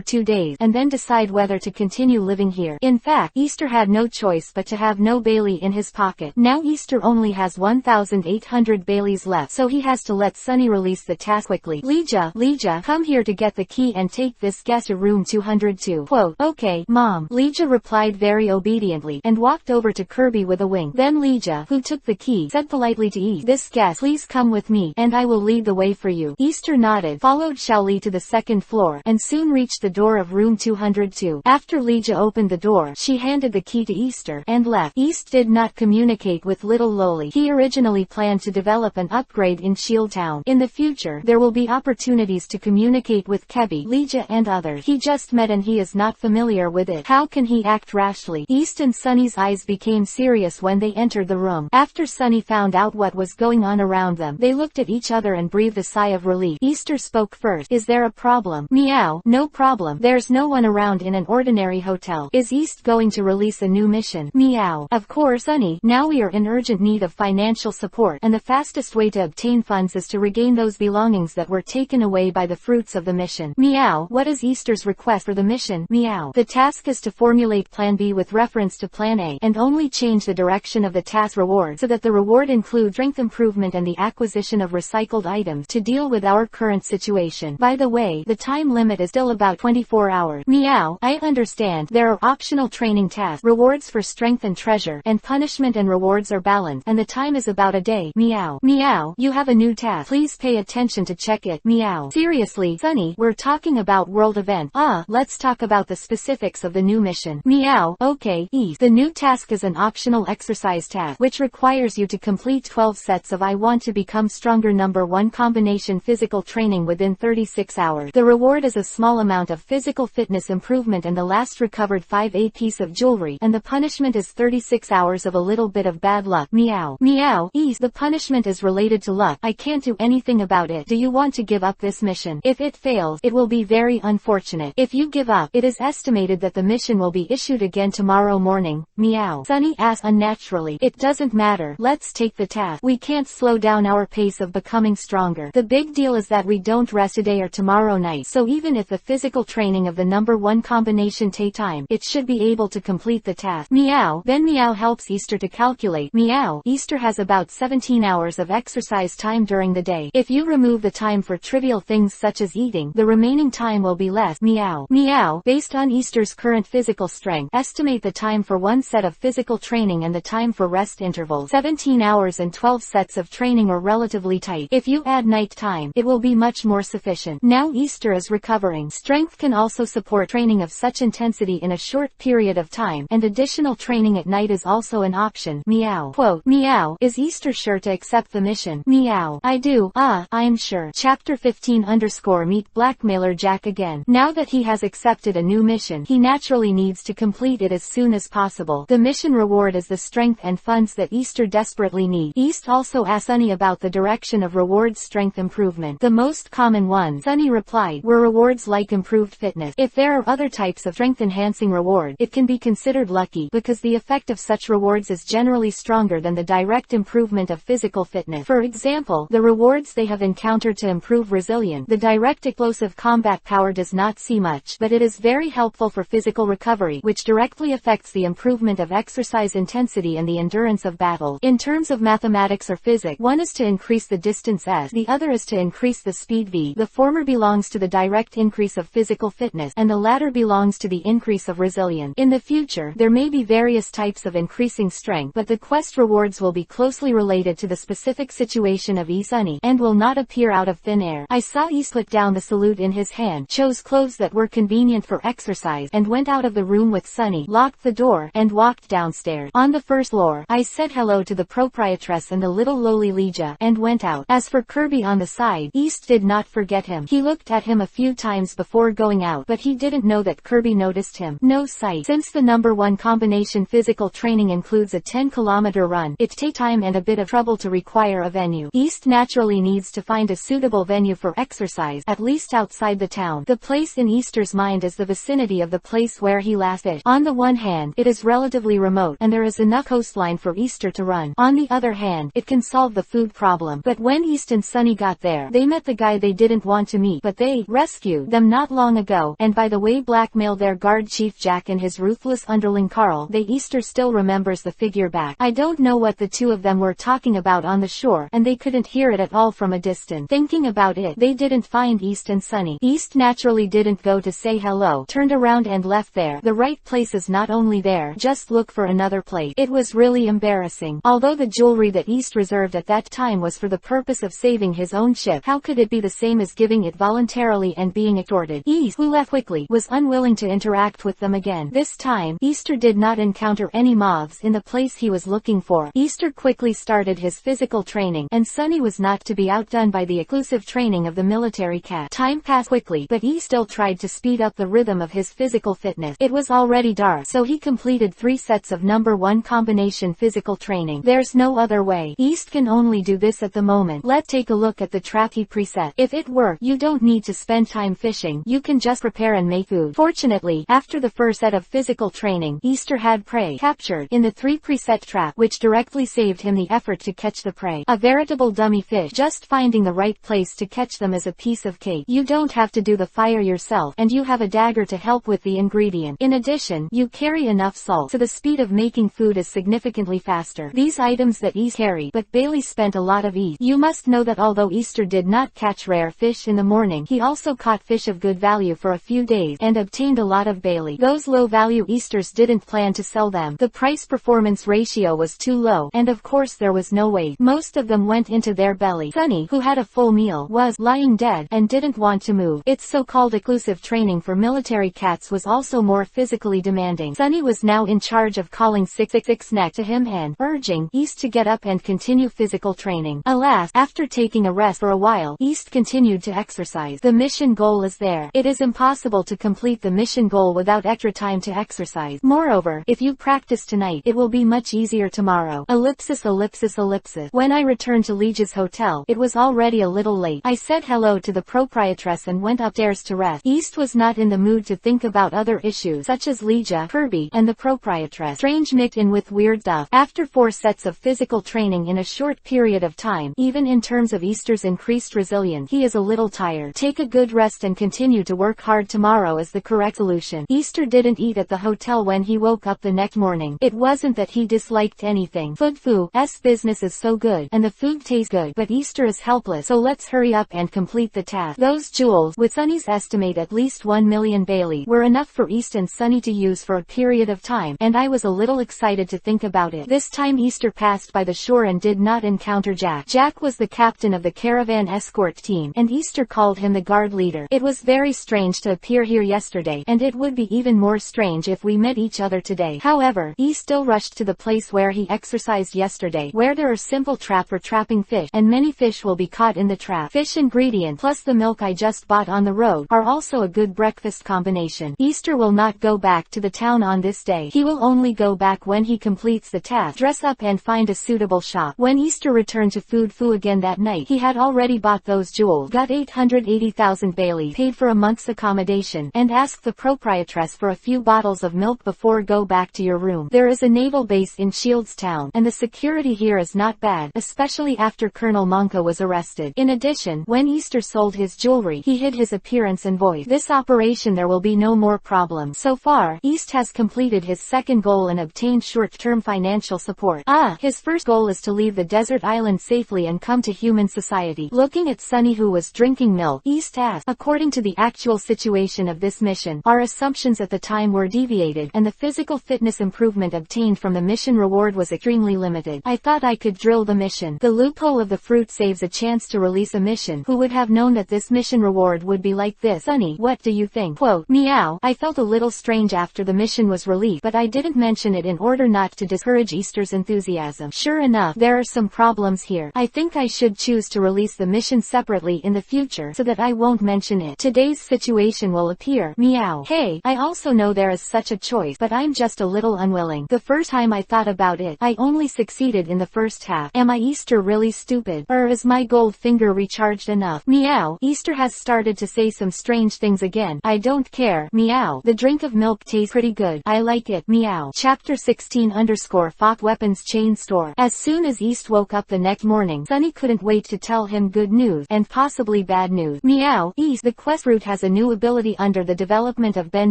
2 days, and then decide whether to continue living here. In fact, Easter had no choice but to have no Bailey in his pocket. Now Easter only has 1,800 Baileys left, so he has to let Sunny release the task quickly. Legia, come here to get the key and take this guest to room 202. Quote, okay, Mom. Legia replied very obediently, and walked over to Kirby with a wink. Then Legia, who took the key, said politely to East, this guest, please come with me, and I will lead the way for you. Easter nodded, followed Xiaoli to the second floor, and soon reached the door of room 202. After Legia opened the door, she handed the key to Easter, and left. East did not communicate with little Loli. He originally planned to develop an upgrade in Shield Town. In the future, there will be opportunities to communicate with Kebi, Legia and others. He just met and he is not familiar with it. How can he act rashly? East and Sunny's eyes became serious when they entered the room. After Sunny found out what was going on around them, they looked at each other and breathed a sigh of relief. Easter spoke first. Is there a problem? Meow. No problem. There's no one around in an ordinary hotel. Is East going to release a new mission? Meow. Of course, Sunny. Now we are in urgent need of financial support, and the fastest way to obtain funds is to regain those belongings that were taken away by the fruits of the mission. Meow. What is Easter's request for the mission? Meow. The task is to formulate Plan B with reference to Plan A, and only change the direction of the task reward so that the reward includes strength improvement and the acquisition of recycled items to deal with our current situation. By the way, the time limit is still about 24 hours. Meow. I understand. There are optional training tasks, rewards for strength and treasure, and punishment and rewards are balanced, and the time is about a day. Meow. Meow. You have a new task. Please pay attention to check it. Meow. Seriously, Sunny, we're talking about world event. Let's talk about the specifics of the new mission. Meow. Okay, East. The new task is an optional exercise task, which requires you to complete 12 sets of I Want to Become Stronger #1 combination physical training within 36 hours. The reward is a small amount of physical fitness improvement and the last recovered 5A piece of jewelry, and the punishment is 36 hours of a little bit of bad luck. Meow. Meow. East. The punishment is related to luck. I can't do anything about it. Do you want to give up this mission? If it fails, it will be very unfortunate. If you give up, it is estimated that the mission will be issued again tomorrow morning. Meow. Sunny asked unnaturally. It doesn't matter. Let's take the task. We can't slow down our pace of becoming stronger. The big deal is that we don't rest today or tomorrow night, so even if the physical training of the #1 combination take time, it should be able to complete the task. Meow. Then Meow helps Easter to calculate. Meow. Easter has about 17 hours of exercise time during the day. If you remove the time for trivial things such as eating, the remaining time will be less. Meow. Meow. Based on Easter's current physical strength, estimate the time for one set of physical training and the time for rest intervals. 17 hours and 12 sets of training are relatively tight. If you add night time, it will be much more sufficient. Now Easter is recovering. Strength can also support training of such intensity in a short period of time, and additional training at night is also an option. Meow. Quote, Meow. Is Easter sure to accept the mission? Meow. I do. I'm sure. Chapter 15 _ Meet Blackmailer Jack again. Now that he has accepted a new mission, he naturally needs to complete it as soon as possible. The mission reward is the strength and funds that Easter desperately needs. East also asked Sunny about the direction of rewards strength improvement. The most common ones, Sunny replied, were rewards like improved fitness, If there are other types of strength-enhancing reward, it can be considered lucky, because the effect of such rewards is generally stronger than the direct improvement of physical fitness. For example, the rewards they have encountered to improve resilience, the direct explosive combat power does not see much, but it is very helpful for physical recovery, which directly affects the improvement of exercise intensity and the endurance of battle. In terms of mathematics or physics, one is to increase the distance s, the other is to increase the speed v. The former belongs to the direct increase of physical fitness, and the latter belongs to the increase of resilience. In the future, there may be various types of increasing strength, but the quest rewards will be closely related to the specific situation of Sunny, and will not appear out of thin air. I saw put down the salute in his hand, chose clothes that were convenient for exercise, and went out of the room with Sunny, locked the door, and walked downstairs. On the first floor, I said hello to the proprietress and the little lowly Legia, and went out. As for Kirby on the side, East did not forget him. He looked at him a few times before going out, but he didn't know that Kirby noticed him. No sight. Since the number 1 combination physical training includes a 10-kilometer run, it takes time and a bit of trouble to require a venue. East naturally needs to find a suitable venue for exercise, at least outside the town. The place in Easter's mind is the vicinity of the place where he last fished. On the one hand, it is relatively remote, and there is enough coastline for Easter to run. On the other hand, it can solve the food problem. But when East and Sunny got there, they met the guy they didn't want to meet, but they rescued them not long ago, and by the way blackmailed their guard chief Jack and his ruthless underling Carl. Easter still remembers the figure back. I don't know what the two of them were talking about on the shore, and they couldn't hear it at all from a distance. Thinking about it, they didn't find East and Sunny. East naturally didn't go to say hello, turned around and left there. The right place is not only there, just look for another place. It was really embarrassing. Although the jewelry that East reserved at that time was for the purpose of saving his own ship, how could it be the same as giving it voluntarily and being extorted? East, who left quickly, was unwilling to interact with them again. This time, Easter did not encounter any mobs in the place he was looking for. Easter quickly started his physical training, and Sunny was not to be outdone by the exclusive training of the military cat. Time passed quickly, but he still tried to speed up the rhythm of his physical fitness. It was already dark, so he completed 3 sets of number 1 combination physical training. There's no other way. East can only do this at the moment. Let's take a look at the trap he preset. If it worked, you don't need to spend time fishing. You can just prepare and make food. Fortunately, after the first set of physical training, Easter had prey captured in the 3 preset trap, which directly saved him the effort to catch the prey. A veritable dummy fish. Just finding the right place to catch them is a piece of cake. You don't have to do the fire yourself, and you have a dagger to help with the ingredient. In addition, you carry enough salt, so the speed of making food is significantly faster. These items that East carried, but Bailey spent a lot of East. You must know that although Easter did not catch rare fish in the morning, he also caught fish of good value for a few days, and obtained a lot of Bailey. Those low-value Easters didn't plan to sell them. The price-performance ratio was too low, and of course there was no weight. Most of them went into their belly. Sunny, who had a full meal, was lying dead, and didn't want to move. Its so-called exclusive training for military cats was also more physically demanding. Sunny was now in charge of calling 666 next to him and urging East to get up and continue physical training. Alas, after taking a rest for a while, East continued to exercise. The mission goal is there. It is impossible to complete the mission goal without extra time to exercise. Moreover, if you practice tonight, it will be much easier tomorrow. Ellipsis ellipsis ellipsis. When I returned to Legia's hotel, it was already a little late. I said hello to the proprietress and went upstairs to rest. East was not in the mood to think about other issues such as Legia, Kirby, and the proprietress. Strange mixed in with weird stuff. After 4 sets of physical training in a short period of time, even in terms of Easter's increased resilience, he is a little tired. Take a good rest and continue to work hard tomorrow is the correct solution. Easter didn't eat at the hotel when he woke up the next morning. It wasn't that he disliked anything. Food's business is so good, and the food tastes good, but Easter is helpless, so let's hurry up and complete the task. Those jewels, with Sunny's estimate at least 1 million Bailey, were enough for East and Sunny to use for a period of time, and I was a little excited to think about it. This time Easter passed by the shore and did not encounter Jack. Jack was the captain of the caravan escort team, and Easter called him the guard leader. It was very strange to appear here yesterday, and it would be even more strange if we met each other today. However, he still rushed to the place where he exercised yesterday, where there are simple traps for trapping fish, and many fish will be caught in the trap. Fish ingredient plus the milk I just bought on the road are also a good breakfast combination. Easter will not go back to the town on this day. He will only go back when he completes the task, dress up and find a suitable shop. When Easter returned to Fu again that night, he had already bought those jewels, got 880,000 Bailey, paid for a month's accommodation accommodation, and ask the proprietress for a few bottles of milk before go back to your room. There is a naval base in Shieldstown, and the security here is not bad, especially after Colonel Monka was arrested. In addition, when Easter sold his jewelry, he hid his appearance and voice. This operation there will be no more problems. So far, East has completed his second goal and obtained short-term financial support. His first goal is to leave the desert island safely and come to human society. Looking at Sunny, who was drinking milk, East asked, according to the actual situation of this mission, our assumptions at the time were deviated, and the physical fitness improvement obtained from the mission reward was extremely limited. I thought I could drill the mission. The loophole of the fruit saves a chance to release a mission. Who would have known that this mission reward would be like this? Sunny, what do you think? Quote, meow. I felt a little strange after the mission was released, but I didn't mention it in order not to discourage Easter's enthusiasm. Sure enough, there are some problems here. I think I should choose to release the mission separately in the future so that I won't mention it. Today's situation will appear. Meow. Hey, I also know there is such a choice, but I'm just a little unwilling. The first time I thought about it, I only succeeded in the first half. Am I Easter really stupid? Or is my gold finger recharged enough? Meow. Easter has started to say some strange things again. I don't care. Meow. The drink of milk tastes pretty good. I like it. Meow. Chapter 16_Fock Weapons Chain Store. As soon as East woke up the next morning, Sunny couldn't wait to tell him good news, and possibly bad news. Meow. East, the quest fruit has a new ability under the development of Ben.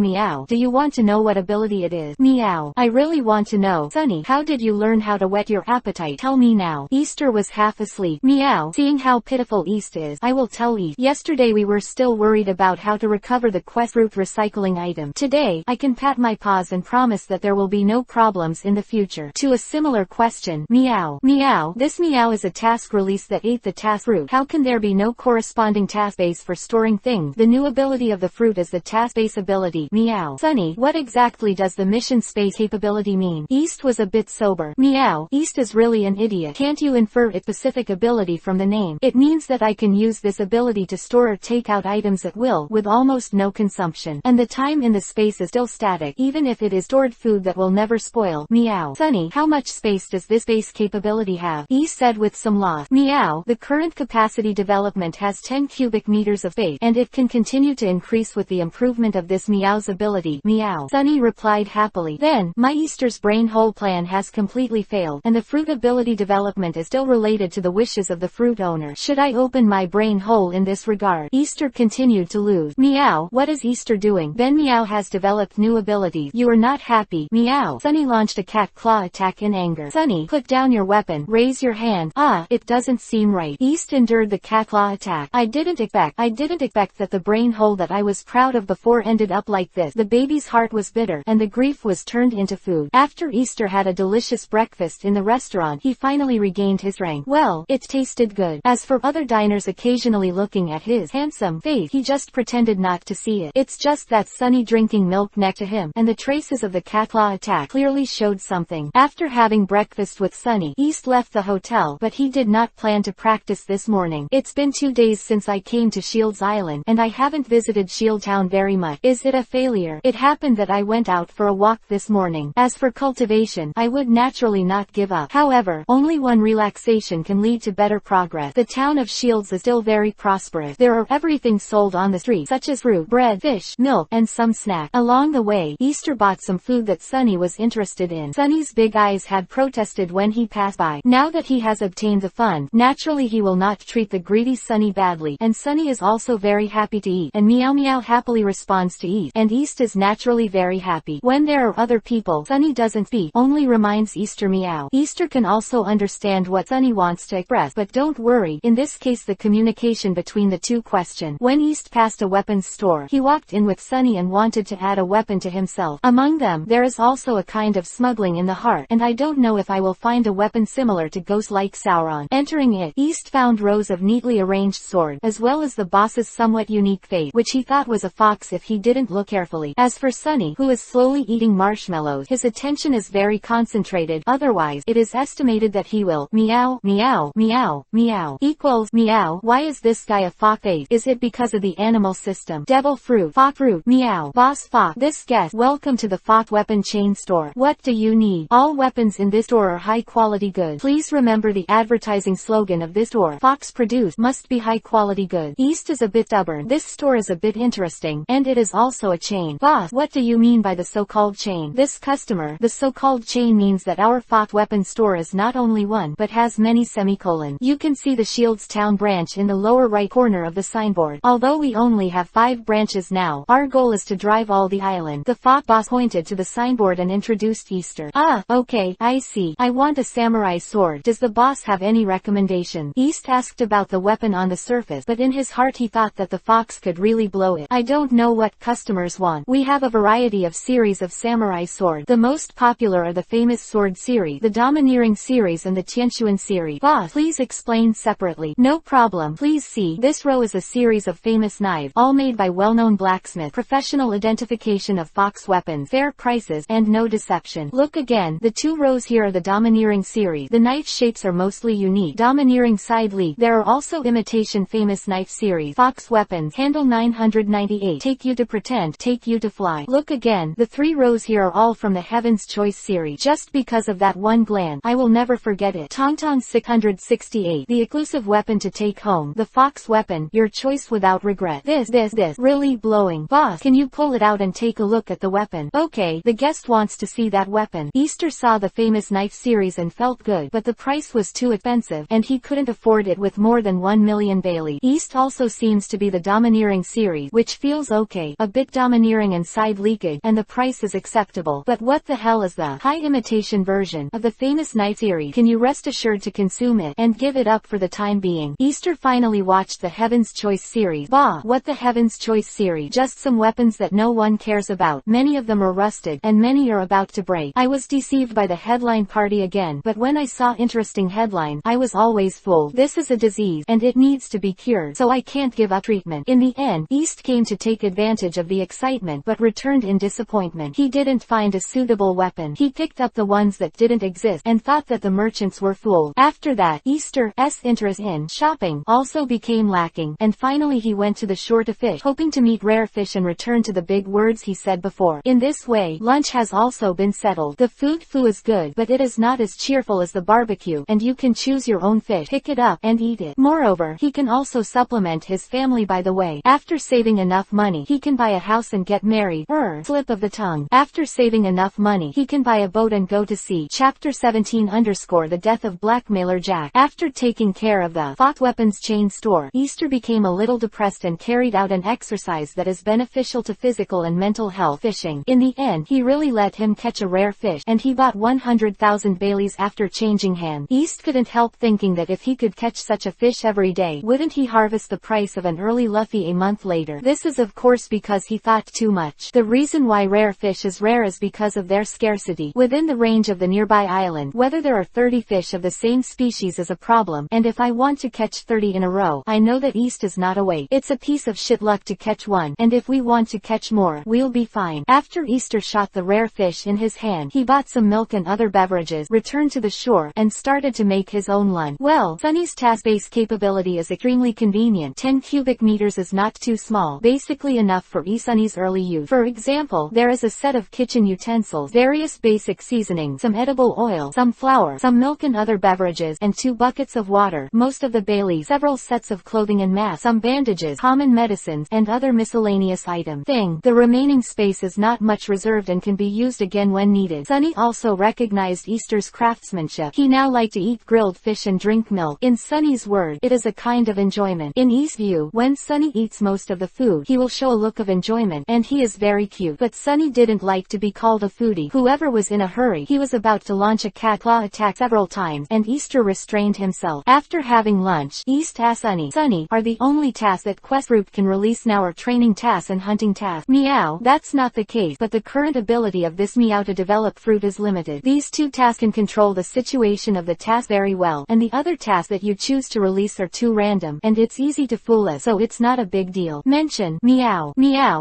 Meow. Do you want to know what ability it is? Meow. I really want to know. Sunny, how did you learn how to whet your appetite? Tell me now. Easter was half asleep. Meow. Seeing how pitiful East is, I will tell East. Yesterday we were still worried about how to recover the quest fruit recycling item. Today, I can pat my paws and promise that there will be no problems in the future. To a similar question. Meow. Meow. This meow is a task release that ate the task fruit. How can there be no corresponding task base for storing things? The new ability of the fruit is the task base ability. Meow. Sunny, what exactly does the mission space capability mean? East was a bit sober. Meow. East is really an idiot. Can't you infer its specific ability from the name? It means that I can use this ability to store or take out items at will, with almost no consumption. And the time in the space is still static, even if it is stored food that will never spoil. Meow. Sunny, how much space does this base capability have? East said with some loss. Meow. The current capacity development has 10 cubic meters of space, and it can continue to increase with the improvement of this meow's ability. Meow. Sunny replied happily. Then, my Easter's brain hole plan has completely failed, and the fruit ability development is still related to the wishes of the fruit owner. Should I open my brain hole in this regard? Easter continued to lose. Meow. What is Easter doing? Ben. Meow has developed new abilities. You are not happy. Meow. Sunny launched a cat claw attack in anger. Sunny, put down your weapon. Raise your hand. It doesn't seem right. East endured the cat claw attack. I didn't expect that the brain hole that I was proud of before ended up like this. The baby's heart was bitter, and the grief was turned into food. After Easter had a delicious breakfast in the restaurant, he finally regained his strength. Well, it tasted good. As for other diners occasionally looking at his handsome face, he just pretended not to see it. It's just that Sunny drinking milk next to him, and the traces of the cat claw attack clearly showed something. After having breakfast with Sunny, East left the hotel, but he did not plan to practice this morning. It's been 2 days since I came to Shields Island, and I haven't visited Shieldtown very much. Is it a failure? It happened that I went out for a walk this morning. As for cultivation, I would naturally not give up. However, only one relaxation can lead to better progress. The town of Shields is still very prosperous. There are everything sold on the street, such as fruit, bread, fish, milk, and some snack. Along the way, Easter bought some food that Sunny was interested in. Sunny's big eyes had protested when he passed by. Now that he has obtained the fund, naturally he will not treat the greedy Sunny badly, and Sunny is also very happy to eat, and Meow Meow happily responds to eat, and East is naturally very happy. When there are other people, Sunny doesn't speak, only reminds Easter meow. Easter can also understand what Sunny wants to express, but don't worry, in this case the communication between the two question. When East passed a weapons store, he walked in with Sunny and wanted to add a weapon to himself. Among them, there is also a kind of smuggling in the heart, and I don't know if I will find a weapon similar to ghost like Sauron. Entering it, East found rows of neatly arranged swords, as well as the boss's somewhat unique face, which he thought was a fox if he didn't look carefully. As for Sunny, who is slowly eating marshmallows, his attention is very concentrated, otherwise, it is estimated that he will meow, meow, meow, meow, equals meow. Why is this guy a fox face? Is it because of the animal system? Devil fruit, fox fruit, meow, boss fox. This guest, welcome to the fox weapon chain store. What do you need? All weapons in this store are high quality goods. Please remember the advertising slogan of this store. Fox produced must be high quality goods. East is a bit stubborn. This store is a bit interesting, and it is also a chain. Boss, what do you mean by the so-called chain? This customer, the so-called chain means that our Fanfic weapon store is not only one, but has many semicolon. You can see the Shieldstown branch in the lower right corner of the signboard. Although we only have 5 branches now, our goal is to drive all the island. The Fanfic boss pointed to the signboard and introduced Easter. Ah, okay, I see. I want a samurai sword. Does the boss have any recommendation? East asked about the weapon on the surface, but in his heart he thought that the fox could really blow it. I don't know what customers want. We have a variety of series of samurai sword. The most popular are the famous sword series, the domineering series and the Tianquan series. Boss, please explain separately. No problem. Please see. This row is a series of famous knives, all made by well-known blacksmith. Professional identification of fox weapons, fair prices, and no deception. Look again. The 2 rows here are the domineering series. The knife shapes are mostly unique. Domineering side leaf. There are also imitation famous knife series. Fox weapons. Handle 998. Take you to pretend. Take you to fly. Look again. The 3 rows here are all from the Heaven's Choice series. Just because of that one glance, I will never forget it. Tong Tong 668. The exclusive weapon to take home. The fox weapon. Your choice without regret. This. Really blowing. Boss, can you pull it out and take a look at the weapon? Okay, the guest wants to see that weapon. Easter saw the famous knife series and felt good, but the price was too expensive, and he couldn't afford it with more than 1 million Bailey. East also seems to be the domineering series, which feels okay, a bit domineering and side leakage, and the price is acceptable. But what the hell is the high imitation version of the famous knife series? Can you rest assured to consume it, and give it up for the time being? Easter finally watched the Heaven's Choice series. Bah, what the Heaven's Choice series? Just some weapons that no one cares about. Many of them are rusted, and many are about to break. I was deceived by the headline party again, but when I saw interesting headline, I was always fooled. This is a disease, and it needs to be cured, so I can't give up treatment. In the end, East came to take advantage of the excitement, but returned in disappointment. He didn't find a suitable weapon. He picked up the ones that didn't exist, and thought that the merchants were fooled. After that, Easter's interest in shopping also became lacking, and finally he went to the shore to fish, hoping to meet rare fish and return to the big words he said before. In this way, lunch has also been settled. The food is good, but it is not as cheerful as the barbecue, and you can choose your own fish, pick it up, and eat it. Moreover, he can also supplement his family by the way. After saving enough money, he can buy a house and get married. Slip of the tongue. After saving enough money, he can buy a boat and go to sea. Chapter 17 The death of Blackmailer Jack. After taking care of the Fanfic weapons chain store, Easter became a little depressed and carried out an exercise that is beneficial to physical and mental health: fishing. In the end, he really let him catch a rare fish, and he bought 100,000 Baileys after changing hands. East couldn't help thinking that if he could catch such a fish every day, wouldn't he harvest the price of an early Luffy a month later? This is of course because he thought too much. The reason why rare fish is rare is because of their scarcity. Within the range of the nearby island, whether there are 30 fish of the same species is a problem, and if I want to catch 30 in a row, I know that East is not awake. It's a piece of shit luck to catch one, and if we want to catch more, we'll be fine. After Easter shot the rare fish in his hand, he bought some milk and other beverages, returned to the shore, and started to make his own lunch. Well, Sunny's task-based capability is extremely convenient. 10 cubic meters is not too small, basically enough for Sunny's early use. For example, there is a set of kitchen utensils, various basic seasonings, some edible oil, some flour, some milk and other beverages, and 2 buckets of water, most of the Baileys, several sets of clothing and masks, some bandages, common medicines, and other miscellaneous items. The remaining space is not much reserved and can be used again when needed. Sunny also recognized Easter's craftsmanship. He now liked to eat grilled fish and drink milk. In Sunny's word, it is a kind of enjoyment. In East's view, when Sunny eats most of the food, he will show a look of enjoyment, and he is very cute. But Sunny didn't like to be called a foodie. Whoever was in a hurry, he was about to launch a cat claw attack several times, and Easter restrained himself. After having lunch, East asked Sunny, are the only tasks that Quest Group can release now are training tasks and hunting tasks? Meow, that's not the case, but the current ability of this Meow to develop fruit is limited. These 2 tasks can control the situation of the task very well, and the other tasks that you choose to release are too random, and it's easy to fool us, so it's not a big deal. Mention Meow,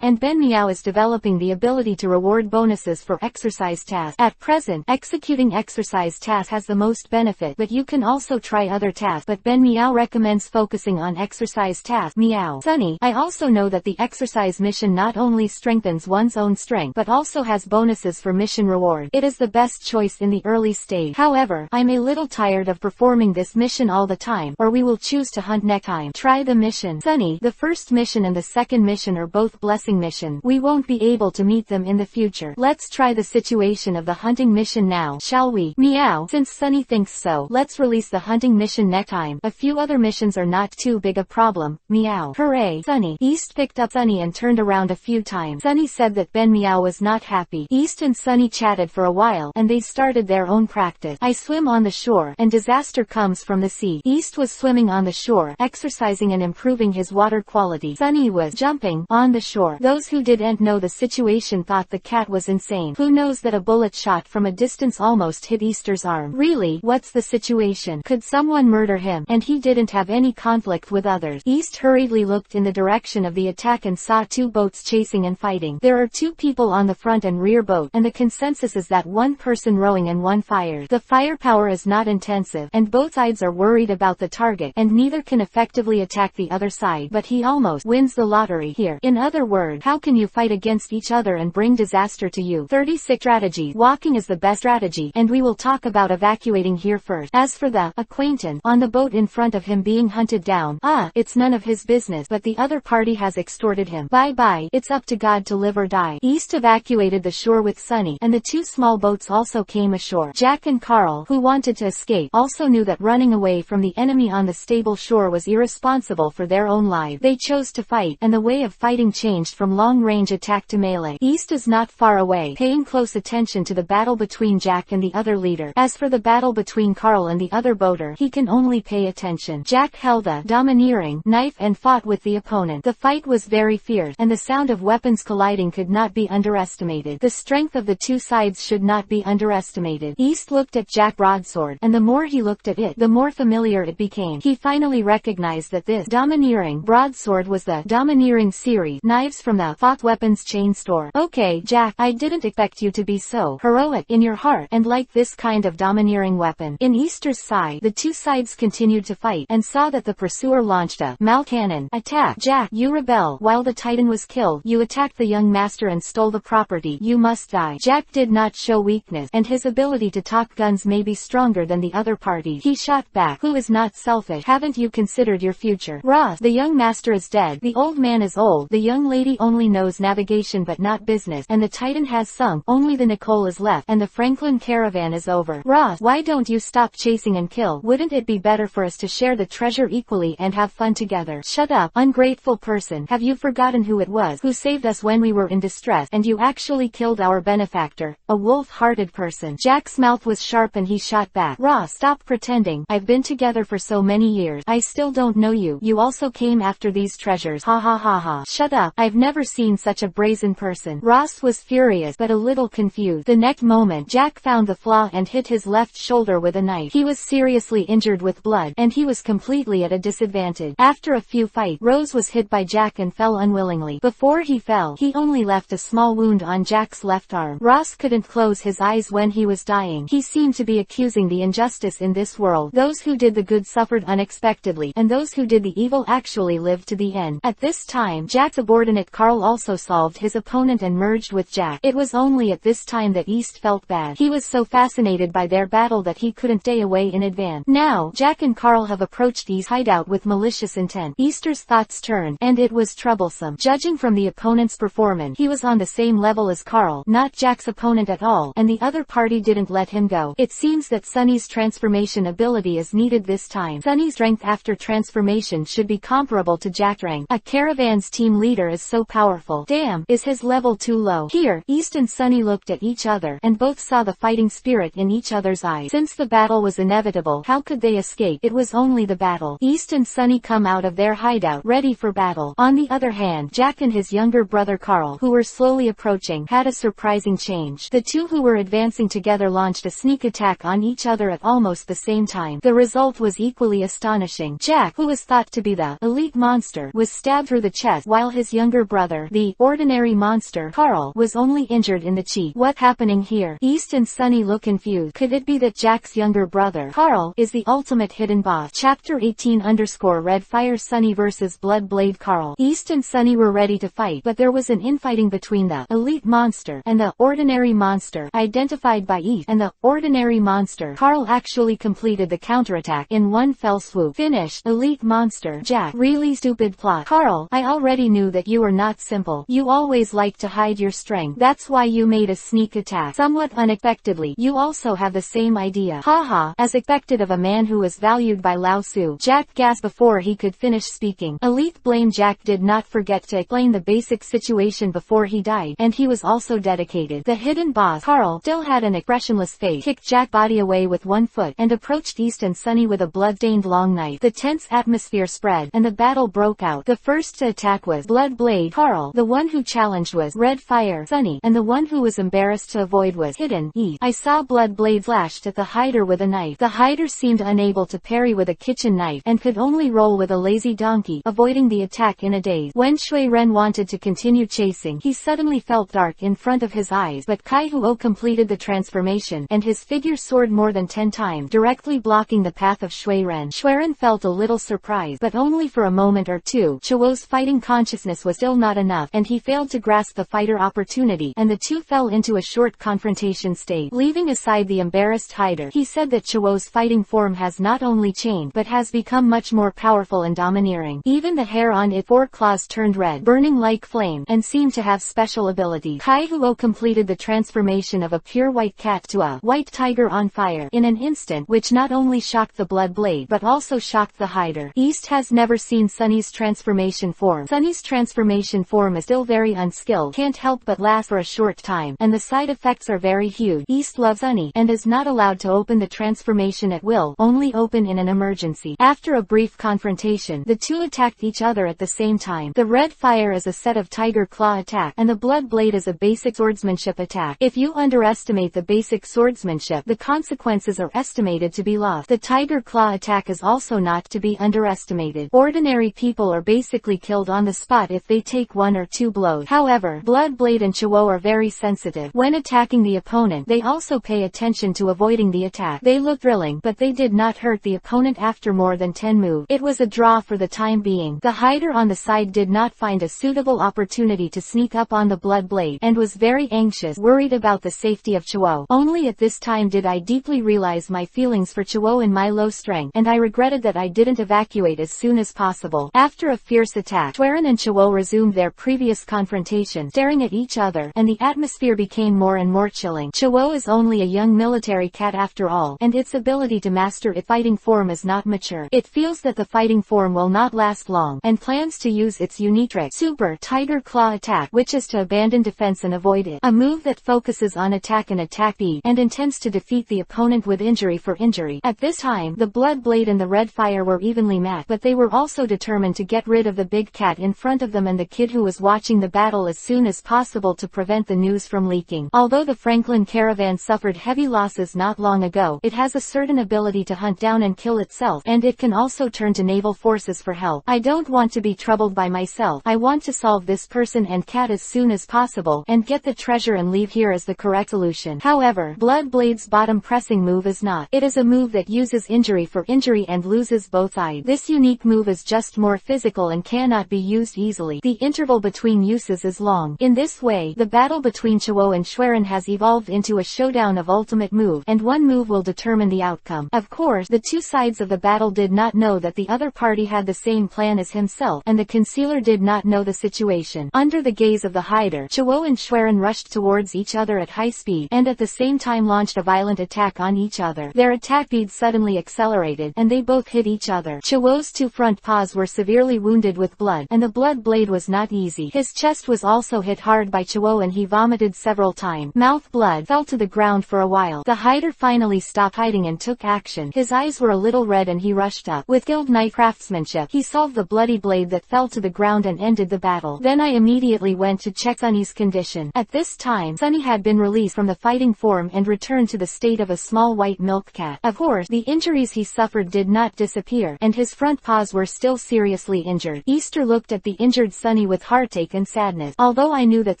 and Ben Meow is developing the ability to reward bonuses for exercise tasks. At present, executing exercise tasks has the most benefit, but you can also try other tasks, but Ben Meow recommends focusing on exercise tasks. Meow. Sunny, I also know that the exercise mission not only strengthens one's own strength, but also has bonuses for mission reward. It is the best choice in the early stage. However, I'm a little tired of performing this mission all the time, or we will choose to hunt next time. Try the mission. Sunny, the first mission and the the second mission or both blessing mission. We won't be able to meet them in the future. Let's try the situation of the hunting mission now, shall we? Meow. Since Sunny thinks so, let's release the hunting mission next time. A few other missions are not too big a problem. Meow. Hooray. Sunny. East picked up Sunny and turned around a few times. Sunny said that Ben Meow was not happy. East and Sunny chatted for a while, and they started their own practice. I swim on the shore, and disaster comes from the sea. East was swimming on the shore, exercising and improving his water quality. Sunny was jumping on the shore. Those who didn't know the situation thought the cat was insane. Who knows that a bullet shot from a distance almost hit Easter's arm? Really, what's the situation? Could someone murder him? And he didn't have any conflict with others. East hurriedly looked in the direction of the attack and saw two boats chasing and fighting. There are two people on the front and rear boat, and the consensus is that one person rowing and one fires. The firepower is not intensive, and both sides are worried about the target, and neither can effectively attack the other side, but he almost wins the lottery here. In other words, how can you fight against each other and bring disaster to you? 36 strategies. Walking is the best strategy, and we will talk about evacuating here first. As for the acquaintance on the boat in front of him being hunted down, it's none of his business, but the other party has extorted him. Bye-bye, it's up to God to live or die. East evacuated the shore with Sunny, and the two small boats also came ashore. Jack and Carl, who wanted to escape, also knew that running away from the enemy on the stable shore was irresponsible for their own lives. They chose to fight, and the way of fighting changed from long-range attack to melee. East is not far away, paying close attention to the battle between Jack and the other leader. As for the battle between Carl and the other boater, he can only pay attention. Jack held a domineering knife and fought with the opponent. The fight was very fierce, and the sound of weapons colliding could not be underestimated. The strength of the two sides should not be underestimated. East looked at Jack's broadsword, and the more he looked at it, the more familiar it became. He finally recognized that this domineering broadsword was the domineering series knives from the Fox Weapons chain store. Okay, Jack, I didn't expect you to be so heroic in your heart and like this kind of domineering weapon. In Easter's side, the two sides continued to fight, and saw that the pursuer launched a malcannon attack. Jack, you rebel. While the Titan was killed, you attacked the young master and stole the property. You must die. Jack did not show weakness, and his ability to talk guns may be stronger than the other party. He shot back. Who is not selfish? Haven't you considered your future? Ross, the young master is dead. The old man is old. The young lady only knows navigation but not business, and the Titan has sunk. Only the Nicole is left, and the Franklin caravan is over. Ross, why don't you stop chasing and kill? Wouldn't it be better for us to share the treasure equally and have fun together? Shut up, ungrateful person. Have you forgotten who it was who saved us when we were in distress, and you actually killed our benefactor, a wolf-hearted person? Jack's mouth was sharp and he shot back. Ross, stop pretending. I've been together for so many years. I still don't know you. You also came after these treasures. Ha ha ha ha. Shut up. I've never seen such a brazen person. Ross was furious but a little confused. The next moment, Jack found the flaw and hit his left shoulder with a knife. He was seriously injured with blood, and he was completely at a disadvantage. After a few fights, Rose was hit by Jack and fell unwillingly. Before he fell, he only left a small wound on Jack's left arm. Ross couldn't close his eyes when he was dying. He seemed to be accusing the injustice in this world. Those who did the good suffered unexpectedly, and those who did the evil actually lived to the end. At this time, Jack's subordinate Carl also solved his opponent and merged with Jack. It was only at this time that East felt bad. He was so fascinated by their battle that he couldn't stay away in advance. Now, Jack and Carl have approached East's hideout with malicious intent. Easter's thoughts turned, and it was troublesome. Judging from the opponent's performance, he was on the same level as Carl, not Jack's opponent at all, and the other party didn't let him go. It seems that Sunny's transformation ability is needed this time. Sunny's strength after transformation should be comparable to Jack's strength. A caravan's team leader is so powerful. Damn, is his level too low? Here, East and Sunny looked at each other, and both saw the fighting spirit in each other's eyes. Since the battle was inevitable, how could they escape? It was only the battle. East and Sunny come out of their hideout, ready for battle. On the other hand, Jack and his younger brother Carl, who were slowly approaching, had a surprising change. The two who were advancing together launched a sneak attack on each other at almost the same time. The result was equally astonishing. Jack, who was thought to be the elite monster, was stabbed through the chest, while his younger brother, the ordinary monster, Carl, was only injured in the cheek. What's happening here? East and Sunny look confused. Could it be that Jack's younger brother, Carl, is the ultimate hidden boss? Chapter 18_Red Fire Sunny vs Blood Blade Carl. East and Sunny were ready to fight, but there was an infighting between the elite monster and the ordinary monster, identified by East, and the ordinary monster. Carl actually completed the counterattack in one fell swoop. Finish. Elite monster. Jack. Really stupid plot. Carl. Carl, I already knew that you were not simple. You always like to hide your strength. That's why you made a sneak attack. Somewhat unexpectedly, you also have the same idea. Haha, as expected of a man who was valued by Lao Tzu. Jack gasped before he could finish speaking. Elite Blame Jack did not forget to explain the basic situation before he died, and he was also dedicated. The hidden boss, Carl, still had an expressionless face, kicked Jack's body away with one foot, and approached East and Sunny with a blood-stained long knife. The tense atmosphere spread, and the battle broke out. The first to attack was Blood Blade, Carl. The one who challenged was Red Fire, Sunny, and the one who was embarrassed to avoid was Hidden, East. I saw Blood Blade flashed at the hider with a knife. The hider seemed unable to parry with a kitchen knife, and could only roll with a lazy donkey, avoiding the attack in a daze. When Shui Ren wanted to continue chasing, he suddenly felt dark in front of his eyes, but Kai Huo completed the transformation, and his figure soared more than 10 times, directly blocking the path of Shui Ren. Shui Ren felt a little surprised, but only for a moment or two. Chuo's fighting consciousness was still not enough, and he failed to grasp the fighter opportunity, and the two fell into a short confrontation state. Leaving aside the embarrassed hider, he said that Chuo's fighting form has not only changed, but has become much more powerful and domineering. Even the hair on its 4 claws turned red, burning like flame, and seemed to have special abilities. Kai Huo completed the transformation of a pure white cat to a white tiger on fire in an instant, which not only shocked the Blood Blade, but also shocked the hider. East has never seen Sunny's transformation form. Sunny's transformation form is still very unskilled, can't help but last for a short time, and the side effects are very huge. East loves Sunny, and is not allowed to open the transformation at will, only open in an emergency. After a brief confrontation, the two attacked each other at the same time. The Red Fire is a set of Tiger Claw attack, and the Blood Blade is a basic swordsmanship attack. If you underestimate the basic swordsmanship, the consequences are estimated to be lost. The Tiger Claw attack is also not to be underestimated. Ordinary people are basically killed on the spot if they take 1 or 2 blows. However, Blood Blade and Chuo are very sensitive. When attacking the opponent, they also pay attention to avoiding the attack. They look thrilling, but they did not hurt the opponent after more than 10 moves. It was a draw for the time being. The hider on the side did not find a suitable opportunity to sneak up on the Blood Blade, and was very anxious, worried about the safety of Chuo. Only at this time did I deeply realize my feelings for Chuo in my low strength, and I regretted that I didn't evacuate as soon as possible. After a fierce attack, Schwerin and Chuo resumed their previous confrontation, staring at each other, and the atmosphere became more and more chilling. Chuo is only a young military cat after all, and its ability to master its fighting form is not mature. It feels that the fighting form will not last long, and plans to use its unique trick, Super Tiger Claw attack, which is to abandon defense and avoid it. A move that focuses on attack and attack speed, and intends to defeat the opponent with injury for injury. At this time, the Blood Blade and the Red Fire were evenly matched, but they were also determined to get rid of the big cat in front of them and the kid who was watching the battle as soon as possible to prevent the news from leaking. Although the Franklin caravan suffered heavy losses not long ago, it has a certain ability to hunt down and kill itself, and it can also turn to naval forces for help. I don't want to be troubled by myself. I want to solve this person and cat as soon as possible, and get the treasure and leave here as the correct solution. However, Blood Blade's bottom pressing move is not. It is a move that uses injury for injury and loses both sides. This unique move is just more physical and cannot be used easily. The interval between uses is long. In this way, the battle between Chuo and Schwerin has evolved into a showdown of ultimate move, and one move will determine the outcome. Of course, the two sides of the battle did not know that the other party had the same plan as himself, and the concealer did not know the situation. Under the gaze of the hider, Chuo and Schwerin rushed towards each other at high speed, and at the same time launched a violent attack on each other. Their attack speed suddenly accelerated, and they both hit each other. Chuo's 2 front paws were severely wounded with blood, and the Blood Blade was not easy. His chest was also hit hard by Chuo and he vomited several times. Mouth blood fell to the ground for a while. The hider finally stopped hiding and took action. His eyes were a little red and he rushed up. With skilled knife craftsmanship, he solved the bloody blade that fell to the ground and ended the battle. Then I immediately went to check Sunny's condition. At this time, Sunny had been released from the fighting form and returned to the state of a small white milk cat. Of course, the injuries he suffered did not disappear, and his front paws were still seriously injured. Easter looked at the injured Sunny with heartache and sadness. Although I knew that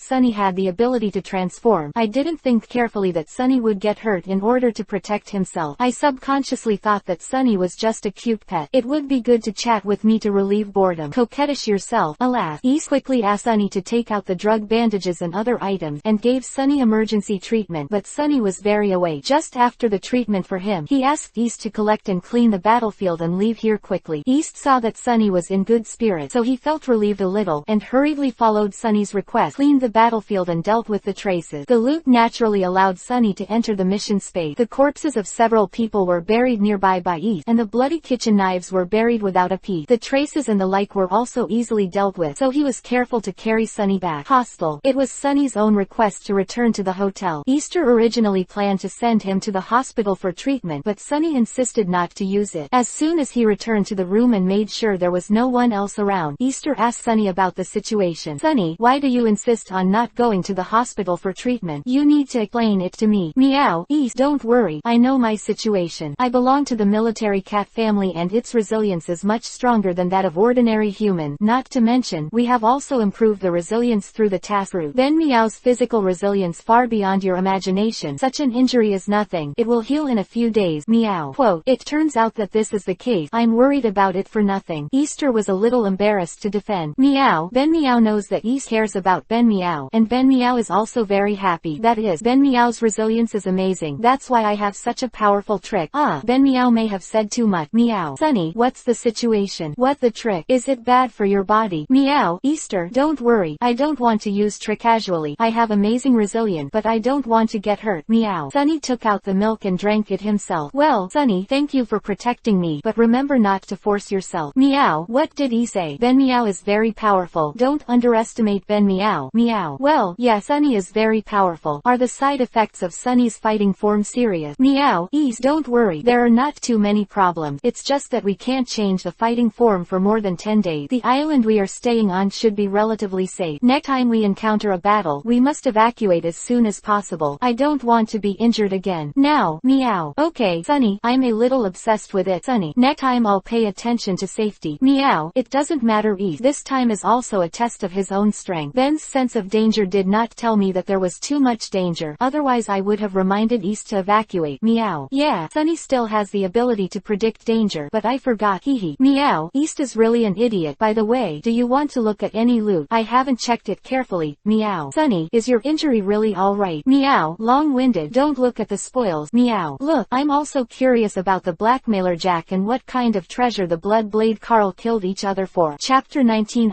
Sunny had the ability to transform, I didn't think carefully that Sunny would get hurt in order to protect himself. I subconsciously thought that Sunny was just a cute pet. It would be good to chat with me to relieve boredom. Coquettish yourself. Alas, East quickly asked Sunny to take out the drug bandages and other items, and gave Sunny emergency treatment, but Sunny was very awake. Just after the treatment for him, he asked East to collect and clean the battlefield and leave here quickly. East saw that Sunny was in good spirits it, so he felt relieved a little, and hurriedly followed Sunny's request, cleaned the battlefield and dealt with the traces. The loot naturally allowed Sunny to enter the mission space. The corpses of several people were buried nearby by East, and the bloody kitchen knives were buried without a piece. The traces and the like were also easily dealt with, so he was careful to carry Sunny back. Hostel. It was Sunny's own request to return to the hotel. Easter originally planned to send him to the hospital for treatment, but Sunny insisted not to use it. As soon as he returned to the room and made sure there was no one else around, Easter asked Sunny about the situation. "Sunny, why do you insist on not going to the hospital for treatment? You need to explain it to me." "Meow, East, don't worry, I know my situation. I belong to the military cat family and its resilience is much stronger than that of ordinary human. Not to mention, we have also improved the resilience through the task route. Ben Meow's physical resilience far beyond your imagination. Such an injury is nothing. It will heal in a few days." Meow. Quote, "It turns out that this is the case. I'm worried about it for nothing." Easter was a little embarrassed to defend. "Meow, Ben Meow knows that East cares about Ben Meow, and Ben Meow is also very happy. That is, Ben Meow's resilience is amazing. That's why I have such a powerful trick." "Ah, Ben Meow may have said too much." Meow. "Sunny, what's the situation? What the trick? Is it bad for your body?" Meow. "Easter, don't worry. I don't want to use trick casually. I have amazing resilience, but I don't want to get hurt." Meow. Sunny took out the milk and drank it himself. "Well, Sunny, thank you for protecting me, but remember not to force yourself." Meow. "What did he say?" "Ben Meow is very powerful. Don't underestimate Ben Meow." Meow. "Well, yeah, Sunny is very powerful. Are the side effects of Sunny's fighting form serious?" Meow. "Ease, don't worry. There are not too many problems. It's just that we can't change the fighting form for more than 10 days. The island we are staying on should be relatively safe. Next time we encounter a battle, we must evacuate as soon as possible. I don't want to be injured again. Now." Meow. "Okay, Sunny, I'm a little obsessed with it." Sunny. "Next time I'll pay attention to safety." Meow. "It doesn't matter, East. This time is also a test of his own strength. Ben's sense of danger did not tell me that there was too much danger, otherwise I would have reminded East to evacuate." Meow. "Yeah, Sunny still has the ability to predict danger, but I forgot. Hehe." Meow. "East is really an idiot. By the way, do you want to look at any loot? I haven't checked it carefully." Meow. "Sunny, is your injury really alright?" Meow. "Long-winded. Don't look at the spoils." Meow. "Look, I'm also curious about the blackmailer Jack and what kind of treasure the Blood Blade Carl killed each other for." Chapter 19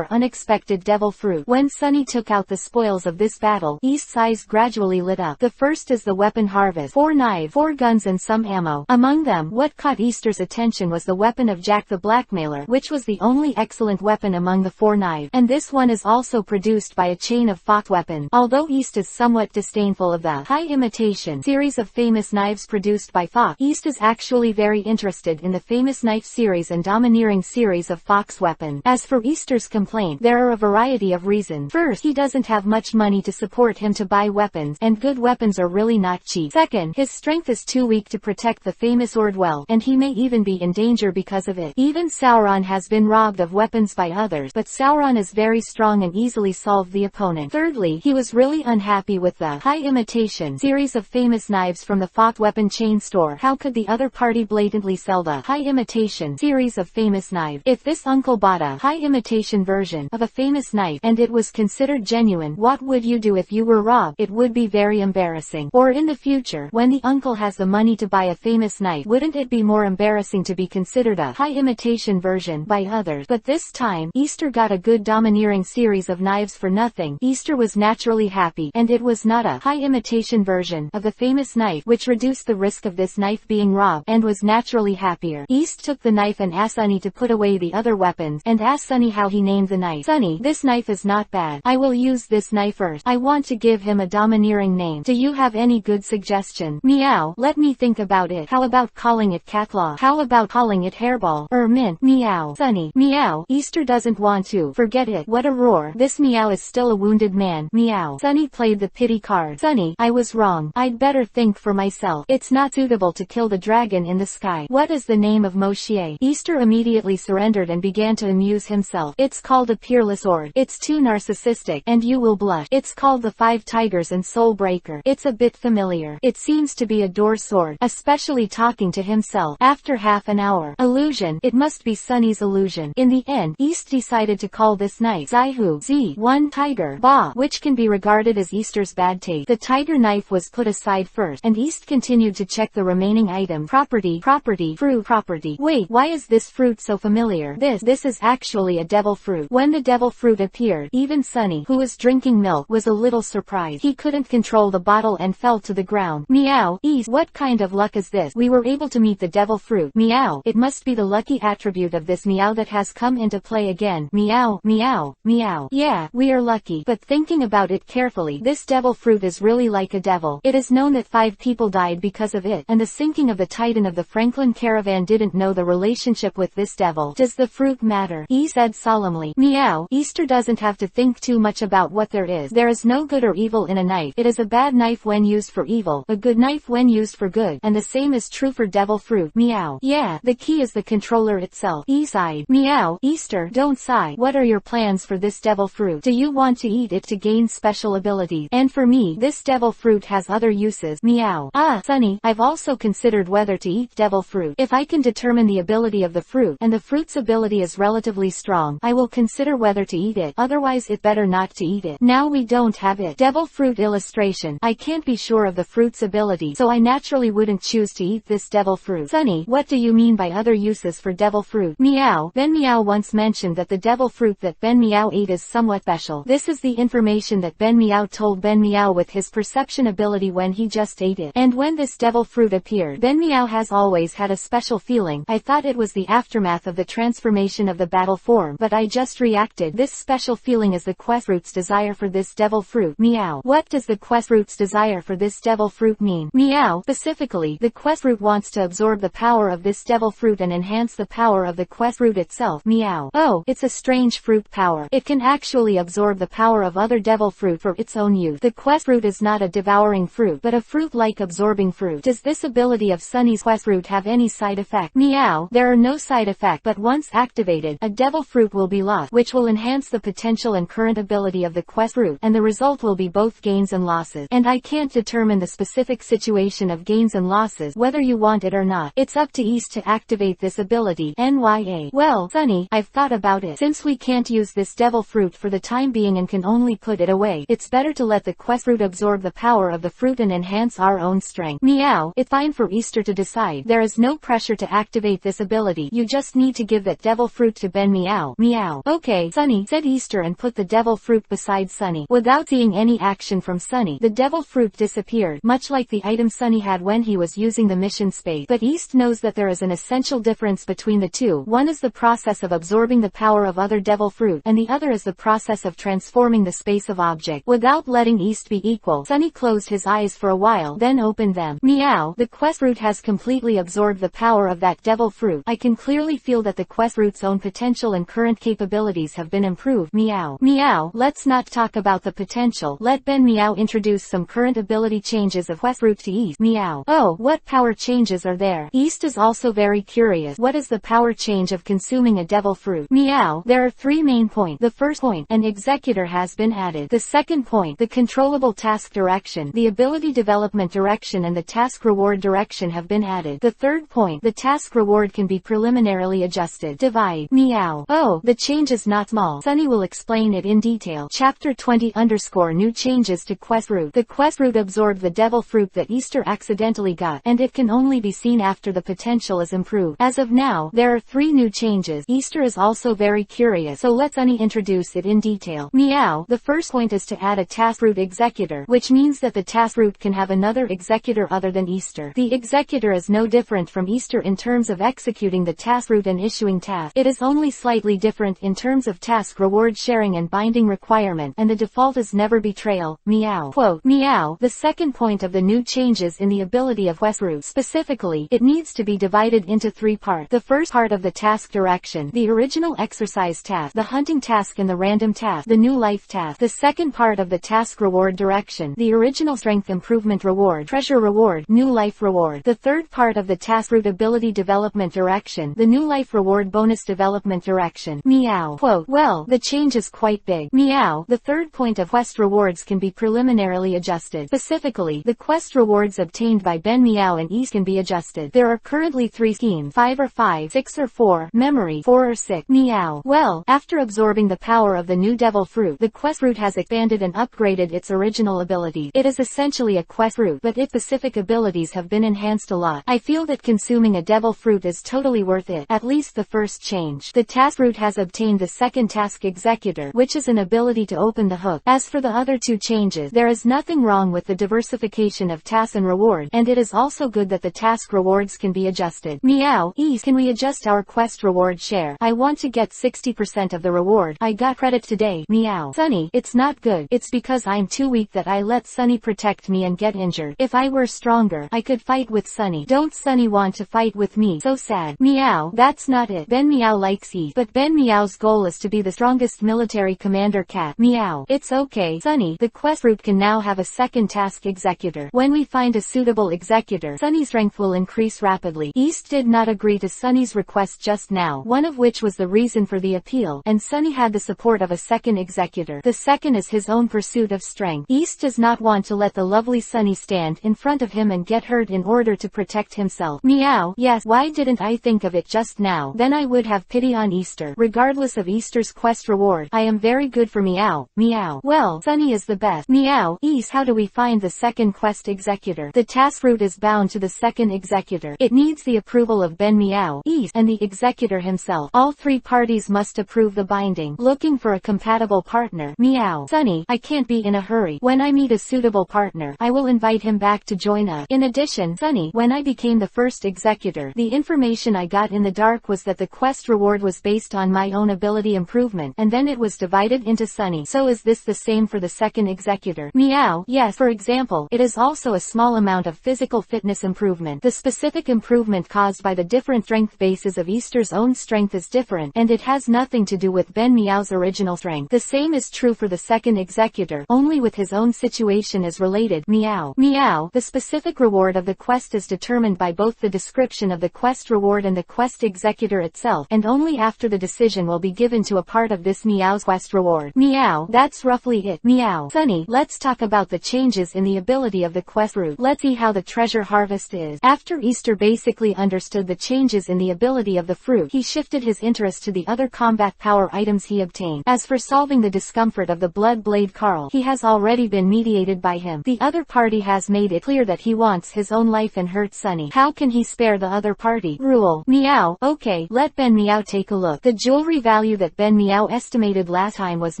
Unexpected Devil Fruit. When Sunny took out the spoils of this battle, East's eyes gradually lit up. The first is the weapon harvest. 4 knives, 4 guns and some ammo. Among them, what caught Easter's attention was the weapon of Jack the Blackmailer, which was the only excellent weapon among the 4 knives. And this one is also produced by a chain of Fox weapons. Although East is somewhat disdainful of the high imitation series of famous knives produced by Fox, East is actually very interested in the famous knife series and domineering series of Fox weapons. As for Easter's complaint, there are a variety of reasons. First, he doesn't have much money to support him to buy weapons, and good weapons are really not cheap. Second, his strength is too weak to protect the famous sword well, and he may even be in danger because of it. Even Sauron has been robbed of weapons by others, but Sauron is very strong and easily solved the opponent. Thirdly, he was really unhappy with the high imitation series of famous knives from the Fox weapon chain store. How could the other party blatantly sell the high imitation series of famous knives? If this uncle bought a high imitation version of a famous knife and it was considered genuine, what would you do if you were robbed? It would be very embarrassing. Or in the future, when the uncle has the money to buy a famous knife, wouldn't it be more embarrassing to be considered a high imitation version by others? But this time, Easter got a good domineering series of knives for nothing. Easter was naturally happy, and it was not a high imitation version of the famous knife, which reduced the risk of this knife being robbed, and was naturally happier. East took the knife and asked Sunny to put away the other weapons, and asked Sunny how he named the knife. "Sunny, this knife is not bad. I will use this knife first. I want to give him a domineering name. Do you have any good suggestion?" Meow. "Let me think about it. How about calling it Catclaw? How about calling it Hairball? Or Mint?" Meow. Sunny. Meow. Easter doesn't want to. Forget it. What a roar. This Meow is still a wounded man. Meow. Sunny played the pity card. "Sunny, I was wrong. I'd better think for myself. It's not suitable to kill the dragon in the sky. What is the name of Moshe?" Easter immediately surrendered and began to amuse himself. "It's called a Peerless Sword. It's too narcissistic, and you will blush. It's called the 5 Tigers and Soul Breaker. It's a bit familiar. It seems to be a door sword." Especially talking to himself. After half an hour. "Illusion. It must be Sunny's illusion." In the end, East decided to call this knife Zaihu Z1 Tiger Ba, which can be regarded as Easter's bad taste. The tiger knife was put aside first, and East continued to check the remaining item. Fruit. Wait, why is this fruit so familiar? This this is actually a devil fruit. When the devil fruit appeared, even Sunny, who was drinking milk, was a little surprised. He couldn't control the bottle and fell to the ground. Meow. Ease, what kind of luck is this? We were able to meet the devil fruit. Meow. It must be the lucky attribute of this meow that has come into play again. Meow, meow, meow. Yeah, we are lucky. But thinking about it carefully, this devil fruit is really like a devil. It is known that 5 people died because of it, and the sinking of the Titan of the Franklin caravan didn't know the relationship with this devil. Does the fruit matter? He said solemnly. Meow. Easter doesn't have to think too much about what there is. There is no good or evil in a knife. It is a bad knife when used for evil, a good knife when used for good, and the same is true for devil fruit. Meow. Yeah, the key is the controller itself. He sighed. Meow. Easter, don't sigh. What are your plans for this devil fruit? Do you want to eat it to gain special abilities? And for me, this devil fruit has other uses. Meow. Ah, Sunny, I've also considered whether to eat devil fruit. If I can determine the ability of the fruit, and the fruit's ability is relatively strong, I will consider whether to eat it. Otherwise it better not to eat it. Now we don't have it. Devil fruit illustration. I can't be sure of the fruit's ability, so I naturally wouldn't choose to eat this devil fruit. Sunny, what do you mean by other uses for devil fruit? Meow. Ben Meow once mentioned that the devil fruit that Ben Meow ate is somewhat special. This is the information that Ben Meow told Ben Meow with his perception ability when he just ate it. And when this devil fruit appeared, Ben Meow has always had a special feeling. I thought it was the aftermath of the transformation of the battle form, but I just reacted. This special feeling is the quest fruit's desire for this devil fruit. Meow. What does the quest fruit's desire for this devil fruit mean? Meow. Specifically, the quest fruit wants to absorb the power of this devil fruit and enhance the power of the quest fruit itself. Meow. Oh, it's a strange fruit power. It can actually absorb the power of other devil fruit for its own use. The quest fruit is not a devouring fruit, but a fruit-like absorbing fruit. Does this ability of Sunny's quest fruit have any side effect? Meow. There are no side effect, but once activated, a devil fruit will be lost, which will enhance the potential and current ability of the quest fruit, and the result will be both gains and losses. And I can't determine the specific situation of gains and losses, whether you want it or not. It's up to East to activate this ability. NYA. Well, Sunny, I've thought about it. Since we can't use this devil fruit for the time being and can only put it away, it's better to let the quest fruit absorb the power of the fruit and enhance our own strength. Meow. It's fine for Easter to decide. There is no pressure to activate this ability. You just need to give that devil fruit to Ben Meow. Meow. Okay, Sunny, said Easter and put the devil fruit beside Sunny. Without seeing any action from Sunny, the devil fruit disappeared, much like the item Sunny had when he was using the mission space. But East knows that there is an essential difference between the two. One is the process of absorbing the power of other devil fruit, and the other is the process of transforming the space of object. Without letting East be equal, Sunny closed his eyes for a while, then opened them. Meow. The quest fruit has completely absorbed the power of that devil fruit. I can clearly feel that the quest fruit's own potential and current capabilities have been improved. Meow. Meow. Let's not talk about the potential. Let Ben Meow introduce some current ability changes of quest fruit to East. Meow. Oh, what power changes are there? East is also very curious. What is the power change of consuming a devil fruit? Meow. There are 3 main points. The first point, an executor has been added. The second point, the controllable task direction, the ability development direction and the task reward direction have been added. The third point, the task reward can be preliminarily adjusted. Divide. Meow. Oh, the change is not small. Sunny will explain it in detail. Chapter 20 _ new changes to quest fruit. The quest fruit absorbed the devil fruit that Easter accidentally got, and it can only be seen after the potential is improved. As of now, there are 3 new changes. Easter is also very curious, so let Sunny introduce it in detail. Meow. The first point is to add a task root executor, which means that the task root can have another executor other than Easter. The executor is no different from Easter in terms of executing the task root and issuing tasks. It is only slightly different in terms of task reward sharing and binding requirement, and the default is never betrayal. Meow. Quote. Meow. The second point of the new changes in the ability of quest root. Specifically, it needs to be divided into 3 parts. The first part of the task direction, the original exercise task, the hunting task and the random task, the new life task. The second part of the task reward direction, the original strength improvement reward, treasure reward, new life reward. The third part of the task root ability development direction, the new life reward bonus development direction. Meow. Quote. Well, the change is quite big. Meow. The third point of quest rewards can be preliminarily adjusted. Specifically, the quest rewards obtained by Ben Meow and East can be adjusted. There are currently 3 schemes, 5 or 5, 6 or 4, memory, 4 or 6. Meow. Well, after absorbing the power of the new devil fruit, the quest root has expanded and upgraded its original abilities. It is essentially a quest root, but its specific abilities have been enhanced a lot. I feel that consuming a devil fruit is totally worth it, at least the first change. The task root has obtained the second task executor, which is an ability to open the hook. As for the other two changes, there is nothing wrong with the diversification of tasks and reward, and it is also good that the task rewards can be adjusted. Meow. Ease, can we adjust our quest reward share? I want to get 60% of the reward. I got credit today. Meow. Sunny, it's not good. It's because I'm too weak that I let Sunny protect me and get injured. If I were stronger, I could fight with Sunny. Don't Sunny want to fight with me? So sad. Meow. That's not it. Ben Meow likes Eve, but Ben Meow's goal is to be the strongest military commander cat. Meow. It's okay, Sunny. The quest root can now have a second task executor. When we find a suitable executor, Sunny's rank will increase rapidly. East did not agree to Sunny's request just now, one of which was the reason for the appeal, and Sunny had the support of a second executor. The second is his own pursuit of strength. East does not want to let the lovely Sunny stand in front of him and get hurt in order to protect himself. Meow. Yes, why didn't I think of it just now? Then I would have pity on Easter. Regardless of Easter's quest reward, I am very good for Meow. Meow. Well, Sunny is the best. Meow. East, how do we find the second quest executor? The task root is bound to the second executor. It needs the approval of Ben Meow, East, and the executor himself. All three parties must approve the binding. Looking for a compatible partner. Meow. Sunny, I can't be in a hurry. When I meet a suitable partner, I will invite him back to join us. In addition, Sunny, when I became the first executor, the information I got in the dark was that the quest reward was based on my own ability improvement, and then it was divided into Sunny. So is this the same for the second executor? Meow. Yes, for example, it is also a small amount of physical fitness improvement. The specific improvement caused by the different strength bases of Easter's own strength is different, and it has nothing to do with Ben Meow's original strength. The same is true for the second executor, only with his own situation is related. Meow. Meow. The specific reward of the quest is determined by both the description of the quest reward and the quest executor itself, and only after the decision will be given to a part of this Meow's quest reward. Meow. That's roughly it. Meow. Sunny, let's talk about the changes in the ability of the quest root. Let's see how the treasure harvest is. After Easter basically understood the changes in the ability of the fruit, he shifted his interest to the other combat power items he obtained. As for solving the discomfort of the blood blade Carl, he has already been mediated by him. The other party has made it clear that he wants his own life and hurt Sunny. How can he spare the other party? Rule. Meow. Okay, let Ben Meow take a look. The jewelry value that Ben Meow estimated last time was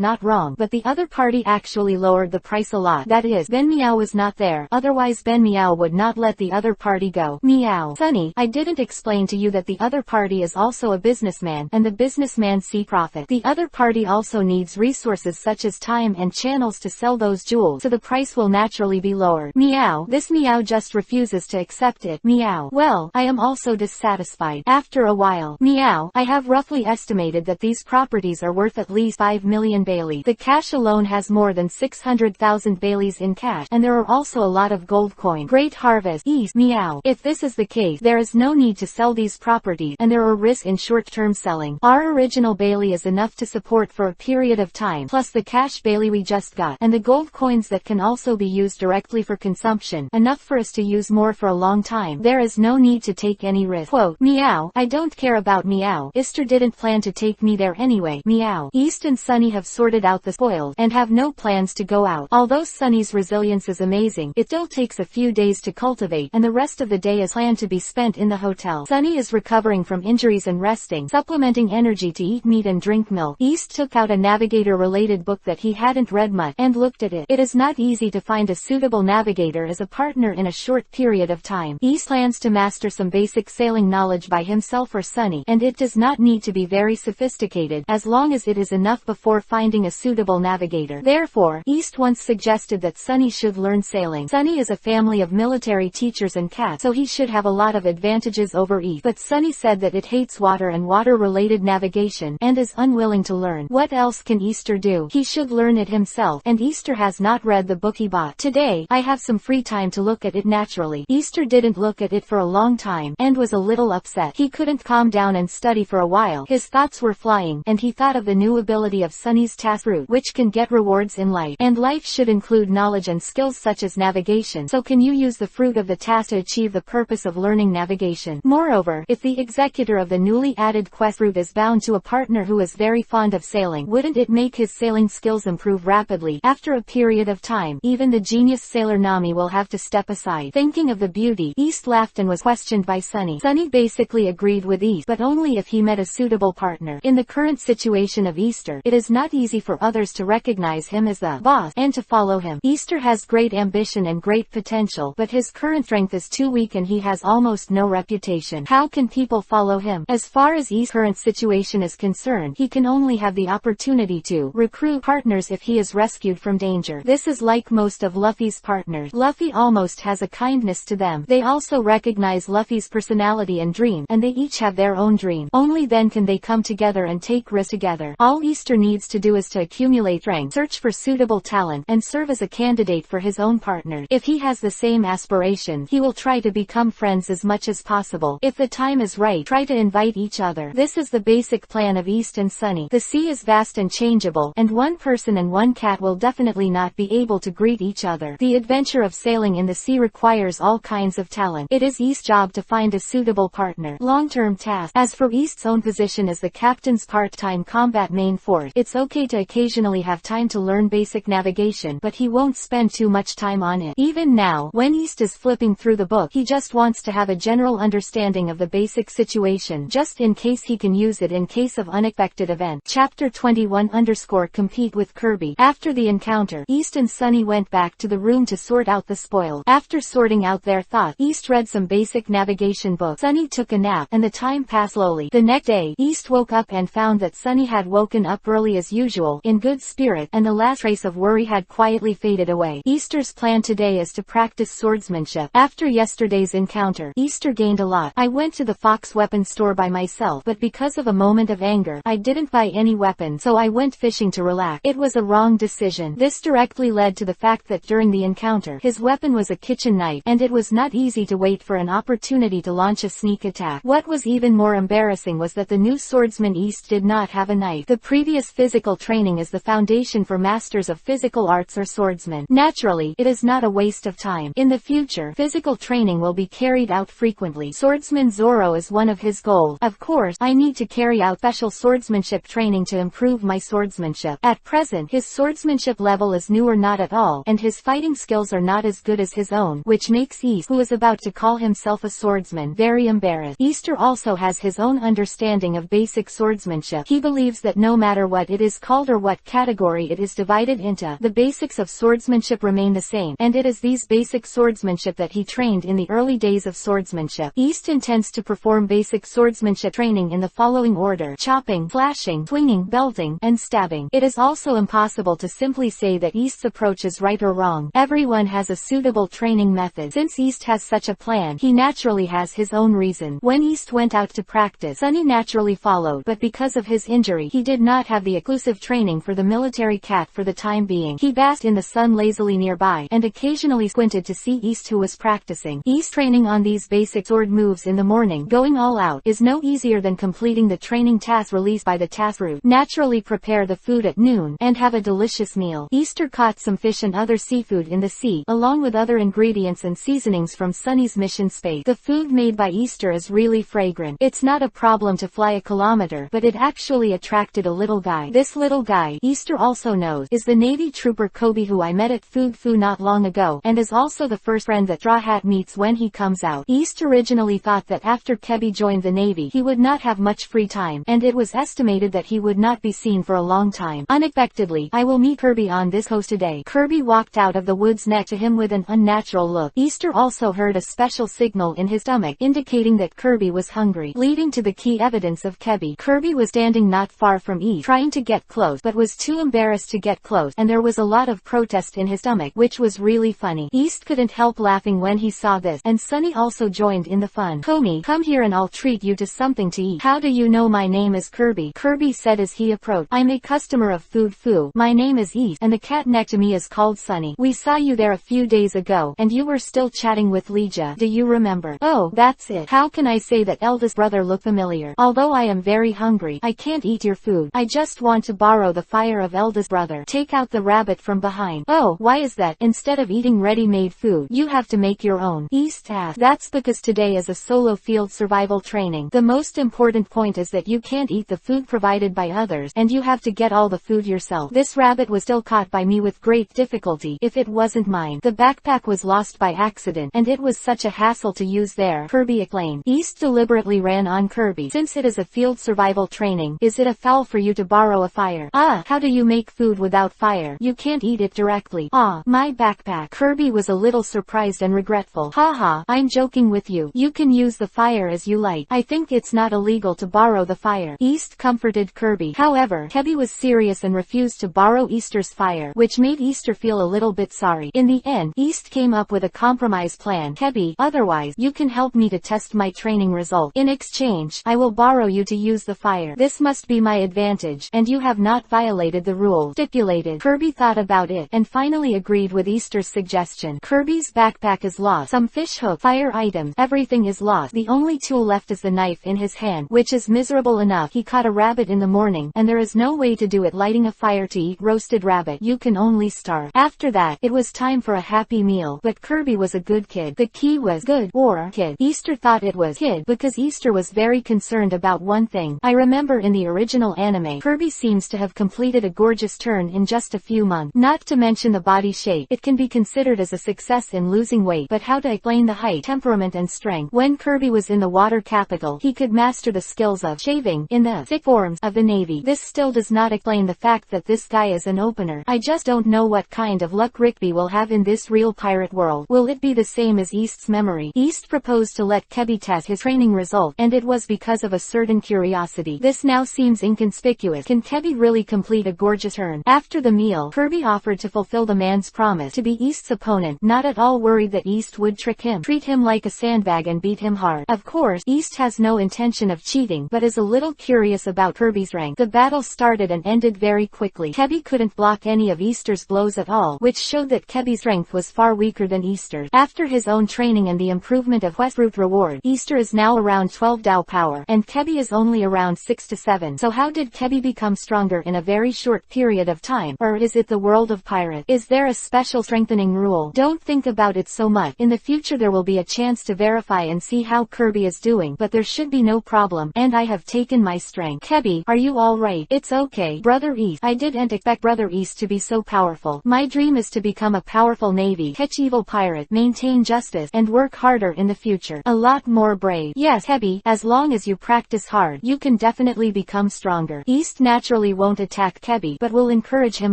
not wrong, but the other party actually lowered the price a lot. That is, Ben Meow was not there, otherwise Ben Meow would not let the other party go. Meow. Sunny, I didn't explain to you that the other party is also a businessman, and the businessman sees profit. The other party also needs resources such as time and channels to sell those jewels, so the price will naturally be lowered. Meow. This Meow just refuses to accept it. Meow. Well, I am also dissatisfied. After a while. Meow. I have roughly estimated that these properties are worth at least 5 million Bailey. The cash alone has more than 600,000 Baileys in cash, and there are also a lot of gold coin. Great harvest. Ease. Meow. If this is the case, there is no need to sell these properties, and there are risks in short-term selling. Our original Bailey is enough to support for a period of time, plus the cash Bailey we just got, and the gold coins that can also be used directly for consumption, enough for us to use more for a long time. There is no need to take any risk. Quote. Meow. I don't care about Meow. Easter didn't plan to take me there anyway. Meow. East and Sunny have sorted out the spoils, and have no plans to go out. Although Sunny's resilience is amazing, it still takes a few days to cultivate, and the rest of the day is planned to be spent in the hotel. Sunny is recovering from injuries and resting, supplementing energy to eat meat and drink milk. East took out a navigator-related book that he hadn't read much, and looked at it. It is not easy to find a suitable navigator as a partner in a short period of time. East plans to master some basic sailing knowledge by himself or Sunny, and it does not need to be very sophisticated, as long as it is enough before finding a suitable navigator. Therefore, East once suggested that Sunny should learn sailing. Sunny is a family of military teachers and cats, so he should have a lot of advantages over East, but Sunny said that it hates water and water-related navigation, and is unwilling to learn. What else can Easter do? He should learn it himself, and Easter has not read the book he bought. Today, I have some free time to look at it naturally. Easter didn't look at it for a long time, and was a little upset. He couldn't calm down and study for a while. His thoughts were flying, and he thought of the new ability of Sunny's task root, which can get rewards in life, and life should include knowledge and skills such as navigation. So can you use the fruit of the task to achieve the purpose of learning navigation? Moreover, if the executor of the newly added quest route is bound to a partner who is very fond of sailing, wouldn't it make his sailing skills improve rapidly? After a period of time, even the genius sailor Nami will have to step aside. Thinking of the beauty, East laughed and was questioned by Sunny. Sunny basically agreed with East, but only only if he met a suitable partner. In the current situation of Easter, it is not easy for others to recognize him as the boss and to follow him. Easter has great ambition and great potential, but his current strength is too weak and he has almost no reputation. How can people follow him? As far as East's current situation is concerned, he can only have the opportunity to recruit partners if he is rescued from danger. This is like most of Luffy's partners. Luffy almost has a kindness to them. They also recognize Luffy's personality and dream, and they each have their own dream. Only then can they come together and take risks together. All Easter needs to do is to accumulate strength, search for suitable talent, and serve as a candidate for his own partner. If he has the same aspiration, he will try to become friends as much as possible. If the time is right, try to invite each other. This is the basic plan of East and Sunny. The sea is vast and changeable, and one person and one cat will definitely not be able to greet each other. The adventure of sailing in the sea requires all kinds of talent. It is East's job to find a suitable partner. Long-term task. As for East's own position as the captain's part-time combat main force, it's okay to occasionally have time to learn basic navigation, but he won't spend too much time on it. Even now, when East is flipping through the book, he just wants to have a general understanding of the basic situation, just in case he can use it in case of unexpected event. Chapter 21 _ Compete with Kirby. After the encounter, East and Sunny went back to the room to sort out the spoil. After sorting out their thoughts, East read some basic navigation books. Sunny took a nap, and the time passed slowly. The next day, East woke up and found that Sunny had woken up early as usual, in good spirit, and the last trace of worry had quietly faded away. Easter's plan today is to practice swordsmanship. After yesterday's encounter, Easter gained a lot. I went to the Fox weapon store by myself, but because of a moment of anger, I didn't buy any weapon, so I went fishing to relax. It was a wrong decision. This directly led to the fact that during the encounter, his weapon was a kitchen knife, and it was not easy to wait for an opportunity to launch a sneak attack. What was even more embarrassing was that the new swordsman East did not have a knife. The previous physical training is the foundation for masters of physical arts or swordsmen. Naturally, it is not a waste of time. In the future, physical training will be carried out frequently. Swordsman Zoro is one of his goals. Of course, I need to carry out special swordsmanship training to improve my swordsmanship. At present, his swordsmanship level is new or not at all, and his fighting skills are not as good as his own, which makes East, who is about to call himself a swordsman, very embarrassed. Easter also has his own understanding of basic swordsmanship. He believes that no matter what it is called or what category it is divided into, the basics of swordsmanship remain the same, and it is these basic swordsmanship that he trained in the early days of swordsmanship. East intends to perform basic swordsmanship training in the following order: chopping, slashing, swinging, belting, and stabbing. It is also impossible to simply say that East's approach is right or wrong. Everyone has a suitable training method. Since East has such a plan, he naturally has his own reason. When East went out to practice, Sunny naturally followed, but because of his injury, he did not have the exclusive training for the military cat for the time being. He basked in the sun lazily nearby, and occasionally squinted to see East, who was practicing. East training on these basic sword moves in the morning, going all out, is no easier than completing the training task released by the task route. Naturally prepare the food at noon, and have a delicious meal. Easter caught some fish and other seafood in the sea, along with other ingredients and seasonings from Sunny's mission space. The food made by Easter is really fragrant. It's not a problem to fly a kilometer, but it actually attracted a little guy. This little guy, Easter also knows, is the Navy trooper Kobe, who I met at Food Fu not long ago, and is also the first friend that Straw Hat meets when he comes out. East originally thought that after Kobe joined the Navy, he would not have much free time, and it was estimated that he would not be seen for a long time. Unexpectedly, I will meet Kirby on this coast today. Kirby walked out of the woods next to him with an unnatural look. Easter also heard a special signal in his stomach, indicating that Kirby was hungry, leading to the key evidence of Kobe. Kirby was standing not far from East, trying to get close, but was too embarrassed to get close, and there was a lot of protest in his stomach, which was really funny. East couldn't help laughing when he saw this, and Sunny also joined in the fun. "Komi, come here and I'll treat you to something to eat." "How do you know my name is Kirby?" Kirby said as he approached. "I'm a customer of Food Fu. My name is East, and the cat next to me is called Sunny. We saw you there a few days ago, and you were still chatting with Leija. Do you remember?" "Oh, that's it. How can I say that eldest brother look familiar? Although I am very hungry, I can't eat your food. I just want to borrow the fire of eldest brother. Take out the rabbit from behind." "Oh, why is that? Instead of eating ready-made food, you have to make your own?" East asked. "That's because today is a solo field survival training. The most important point is that you can't eat the food provided by others, and you have to get all the food yourself. This rabbit was still caught by me with great difficulty. If it wasn't mine, the backpack was lost by accident, and it was such a hassle to use there," Kirby explained. East deliberately ran on Kirby Kirby. Since it is a field survival training, is it a foul for you to borrow a fire? Ah, how do you make food without fire? You can't eat it directly. Ah, my backpack. Kirby was a little surprised and regretful. Haha, I'm joking with you. You can use the fire as you like. I think it's not illegal to borrow the fire. East comforted Kirby. However, Kirby was serious and refused to borrow Easter's fire, which made Easter feel a little bit sorry. In the end, East came up with a compromise plan. Kirby, otherwise, you can help me to test my training result. In exchange, I will borrow you to use the fire. This must be my advantage, and you have not violated the rule stipulated. Kirby thought about it, and finally agreed with Easter's suggestion. Kirby's backpack is lost. Some fish hook, fire items, everything is lost. The only tool left is the knife in his hand, which is miserable enough. He caught a rabbit in the morning, and there is no way to do it lighting a fire to eat roasted rabbit. You can only starve. After that, it was time for a happy meal, but Kirby was a good kid. The key was good or kid. Easter thought it was kid because Easter was very concerned about one thing. I remember in the original anime, Kirby seems to have completed a gorgeous turn in just a few months. Not to mention the body shape. It can be considered as a success in losing weight, but how to explain the height, temperament and strength? When Kirby was in the water capital, he could master the skills of shaving in the thick forms of the Navy. This still does not explain the fact that this guy is an opener. I just don't know what kind of luck Rigby will have in this real pirate world. Will it be the same as East's memory? East proposed to let Kirby test his training result, and it was because of a certain curiosity. This now seems inconspicuous. Can Kirby really complete a gorgeous turn? After the meal, Kirby offered to fulfill the man's promise to be East's opponent, not at all worried that East would trick him, treat him like a sandbag and beat him hard. Of course, East has no intention of cheating, but is a little curious about Kirby's rank. The battle started and ended very quickly. Kirby couldn't block any of Easter's blows at all, which showed that Kirby's strength was far weaker than Easter's. After his own training and the improvement of quest route reward, Easter is now around 12 Dao power, and Kirby is only around 6 to 7. So how did Kirby become stronger in a very short period of time? Or is it the world of pirate? Is there a special strengthening rule? Don't think about it so much. In the future there will be a chance to verify and see how Kirby is doing, but there should be no problem, and I have taken my strength. Kirby, are you alright? It's okay, Brother East. I didn't expect Brother East to be so powerful. My dream is to become a powerful navy, catch evil pirate, maintain justice, and work harder in the future. A lot more brave. Yes, Kirby, as long as you practice hard, you can definitely become stronger. East naturally won't attack Kirby, but will encourage him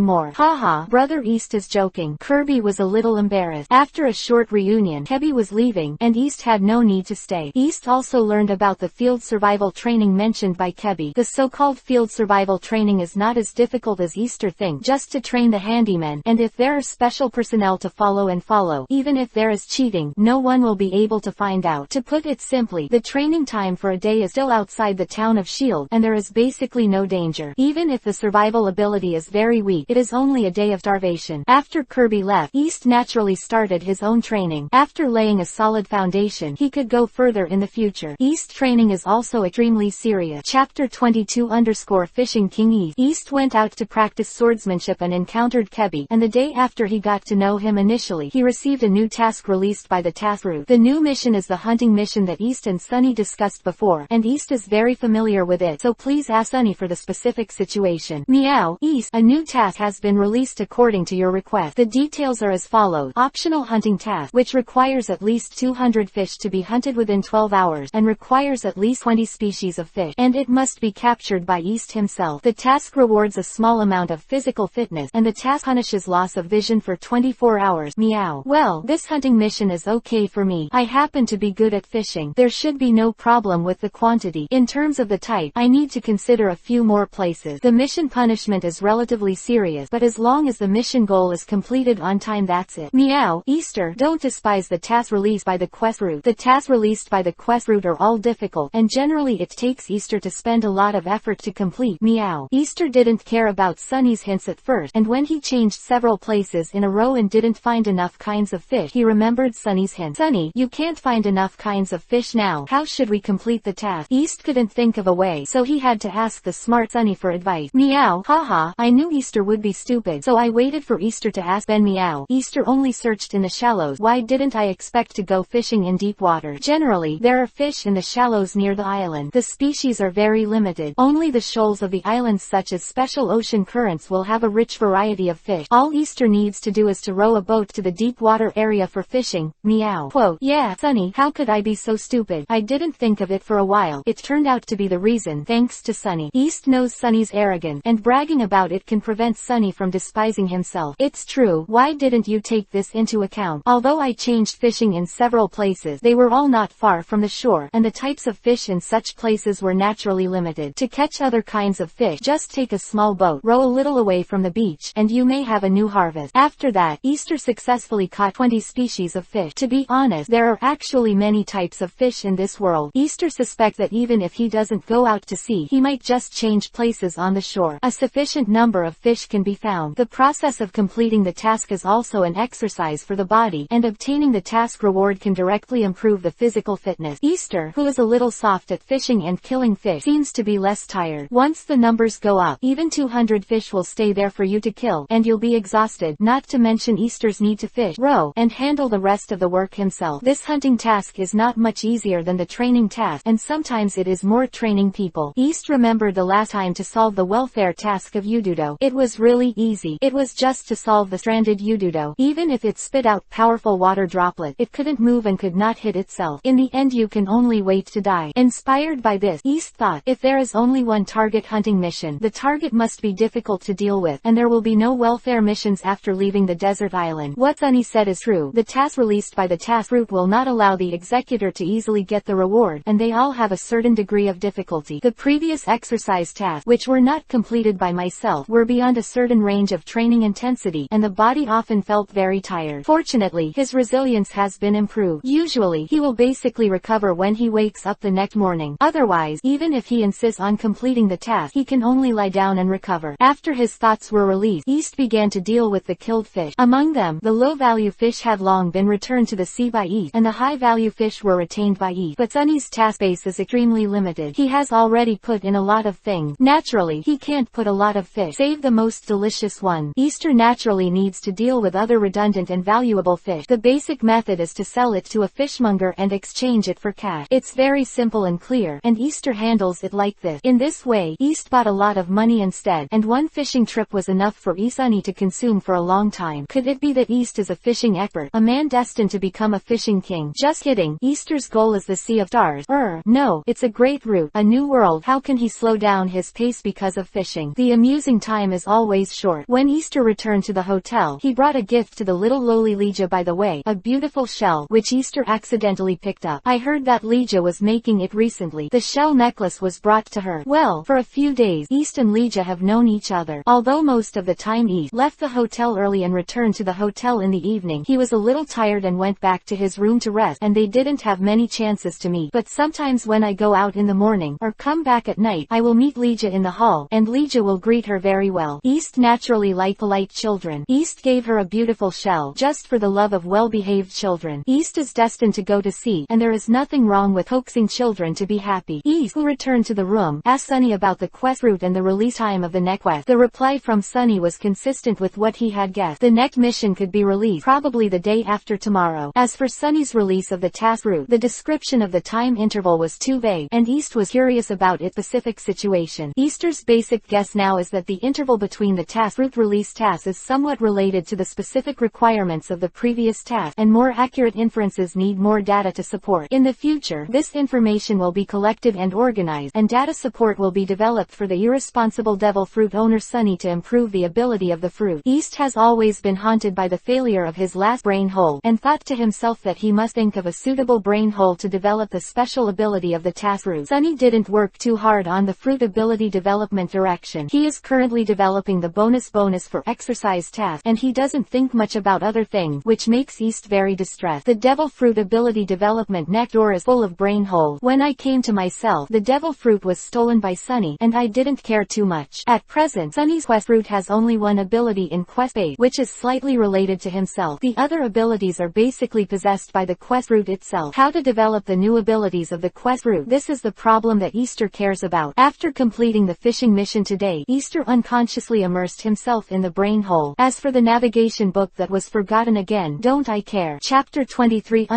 more. Haha, Brother East is joking. Kirby was a little embarrassed. After a short reunion, Kirby was leaving, and East had no need to stay. East also learned about the field survival training mentioned by Kirby. The so-called field survival training is not as difficult as Easter thinks, just to train the handyman, and if there are special personnel to follow, even if there is cheating, no one will be able to find out. To put it simply, the training time for a day is still outside the town of Shield, and there is basically no danger. Even if the survival ability is very weak, it is only a day of starvation. After Kirby left, East naturally started his own training. After laying a solid foundation, he could go further in the future. East training is also extremely serious. Chapter 22 _ King East. East went out to practice swordsmanship and encountered Kirby, and the day after he got to know him initially, he received a new task released by the task route. The new mission is the hunting mission that East and Sunny discussed before, and East is very familiar with it, so please ask Sunny for the specific situation. Meow. East, a new task has been released according to your request. The details are as follows. Optional hunting task, which requires at least 200 fish to be hunted within 12 hours, and requires at least 20 species of fish, and it must be captured by East himself. The task rewards a small amount of physical fitness, and the task punishes loss of vision for 24 hours. Meow. Well, this hunting mission is okay for me. I happen to be good at fishing. There should be no problem with the quantity. In terms of the type, I need to consider a few more places. The mission punishment is relatively serious, but as long as the mission goal is completed on time, that's it. Meow. Easter, don't despise the tasks released by the quest route. The tasks released by the quest route are all difficult, and generally it takes Easter to spend a lot of effort to complete. Meow. Easter didn't care about Sunny's hints at first, and when he changed several places in a row and didn't find enough kinds of fish, he remembered Sunny's hint. Sunny, you can't find enough kinds of fish now. How should we complete the task? East couldn't think of a way, so he had to ask the smart Sunny for advice. Meow. Haha, I knew Easter would be stupid, so I waited for Easter to ask Ben. Meow. Easter only searched in the shallows. Why didn't I expect to go fishing in deep water? Generally, there are fish in the shallows near the island. The species are very limited. Only the shoals of the islands such as special ocean currents will have a rich variety of fish. All Easter needs to do is to row a boat to the deep water area for fishing. Meow. Quote, yeah, Sunny, how could I be so stupid? I didn't think of it for a while, it turned out to be the reason, thanks to Sunny. East knows Sunny's arrogant, and bragging about it can prevent Sunny from despising himself. It's true, why didn't you take this into account? Although I changed fishing in several places, they were all not far from the shore, and the types of fish in such places were naturally limited. To catch other kinds of fish, just take a small boat, row a little away from the beach, and you may have a new harvest. After that, Easter successfully caught 20 species of fish. To be honest, there are actually many types of fish in this world. Easter suspects that even if he doesn't go out to sea, he might just change places on the shore. A sufficient number of fish can be found. The process of completing the task is also an exercise for the body, and obtaining the task reward can directly improve the physical fitness. Easter, who is a little soft at fishing and killing fish, seems to be less tired. Once the numbers go up, even 200 fish will stay there for you to kill, and you'll be exhausted, not to mention Easter's need to fish, row, and handle the rest of the work himself. This hunting task is not much easier than the training task, and sometimes it is more training people. East remembered the last time to solve the welfare task of Ududo. It was really easy. It was just to solve the stranded Ududo. Even if it spit out powerful water droplet, it couldn't move and could not hit itself. In the end you can only wait to die. Inspired by this, East thought, if there is only one target hunting mission, the target must be difficult to deal with, and there will be no welfare missions after leaving the desert island. What Sunny said is true. The task released by the task route will not allow the executor to easily get the reward, and they all have a certain degree of difficulty. The previous exercise tasks, which were not completed by myself, were beyond a certain range of training intensity, and the body often felt very tired. Fortunately, his resilience has been improved. Usually, he will basically recover when he wakes up the next morning. Otherwise, even if he insists on completing the task, he can only lie down and recover. After his thoughts were released, East began to deal with the killed fish. Among them, the low-value fish had long been returned to the sea by East, and the high-value fish were retained by East. But Sunny's task base is extremely limited. He has already put in a lot of things. Naturally, he can't put a lot of fish. Save the most delicious one. Easter naturally needs to deal with other redundant and valuable fish. The basic method is to sell it to a fishmonger and exchange it for cash. It's very simple and clear, and Easter handles it like this. In this way, East bought a lot of money instead, and one fishing trip was enough for Sunny to consume for a long time. Could it be that East is a fishing expert, a man destined to become a fishing king? Just kidding. Easter's goal is the Sea of Stars. No, it's a great route, a new world. How can he slow down his pace because of fishing? The amusing time is always short. When Easter returned to the hotel, he brought a gift to the little lowly Legia by the way, a beautiful shell, which Easter accidentally picked up. I heard that Legia was making it recently. The shell necklace was brought to her. Well, for a few days, East and Legia have known each other. Although most of the time East left the hotel early and returned to the hotel in the evening, he was a little tired and went back to his room to rest, and they didn't have many chances to meet. But sometimes when I go out in the morning, or come back at night, I will meet Legia in the hall, and Legia will greet her very well. East naturally liked polite children. East gave her a beautiful shell, just for the love of well-behaved children. East is destined to go to sea, and there is nothing wrong with coaxing children to be happy. East, who returned to the room, asked Sunny about the quest route and the release time of the next quest. The reply from Sunny was consistent with what he had guessed. The next mission could be released probably the day after tomorrow. As for Sunny's release of the task route, the description of the time interval was too vague, and East was curious about its specific situation. Easter's basic guess now is that the interval between the task route release task is somewhat related to the specific requirements of the previous task, and more accurate inferences need more data to support. In the future, this information will be collected and organized, and data support will be developed for the irresponsible devil fruit owner Sunny to improve the ability of the fruit. East has always been haunted by the failure of his last brain hole, and thought to himself that he must think of a suitable brain hole to develop the special ability of the task route. Sunny didn't work too hard on the fruit ability development direction. He is currently developing the bonus for exercise task, and he doesn't think much about other things, which makes East very distressed. The devil fruit ability development next door is full of brain holes. When I came to myself, the devil fruit was stolen by Sunny, and I didn't care too much. At present, Sunny's quest route has only one ability in quest base, which is slightly related to himself. The other abilities are basically possessed by the quest route itself. How to develop the new abilities of the quest route? This is the problem that Easter cares about. After completing the fishing mission today, Easter unconsciously immersed himself in the brain hole. As for the navigation book that was forgotten again, don't I care. Chapter 23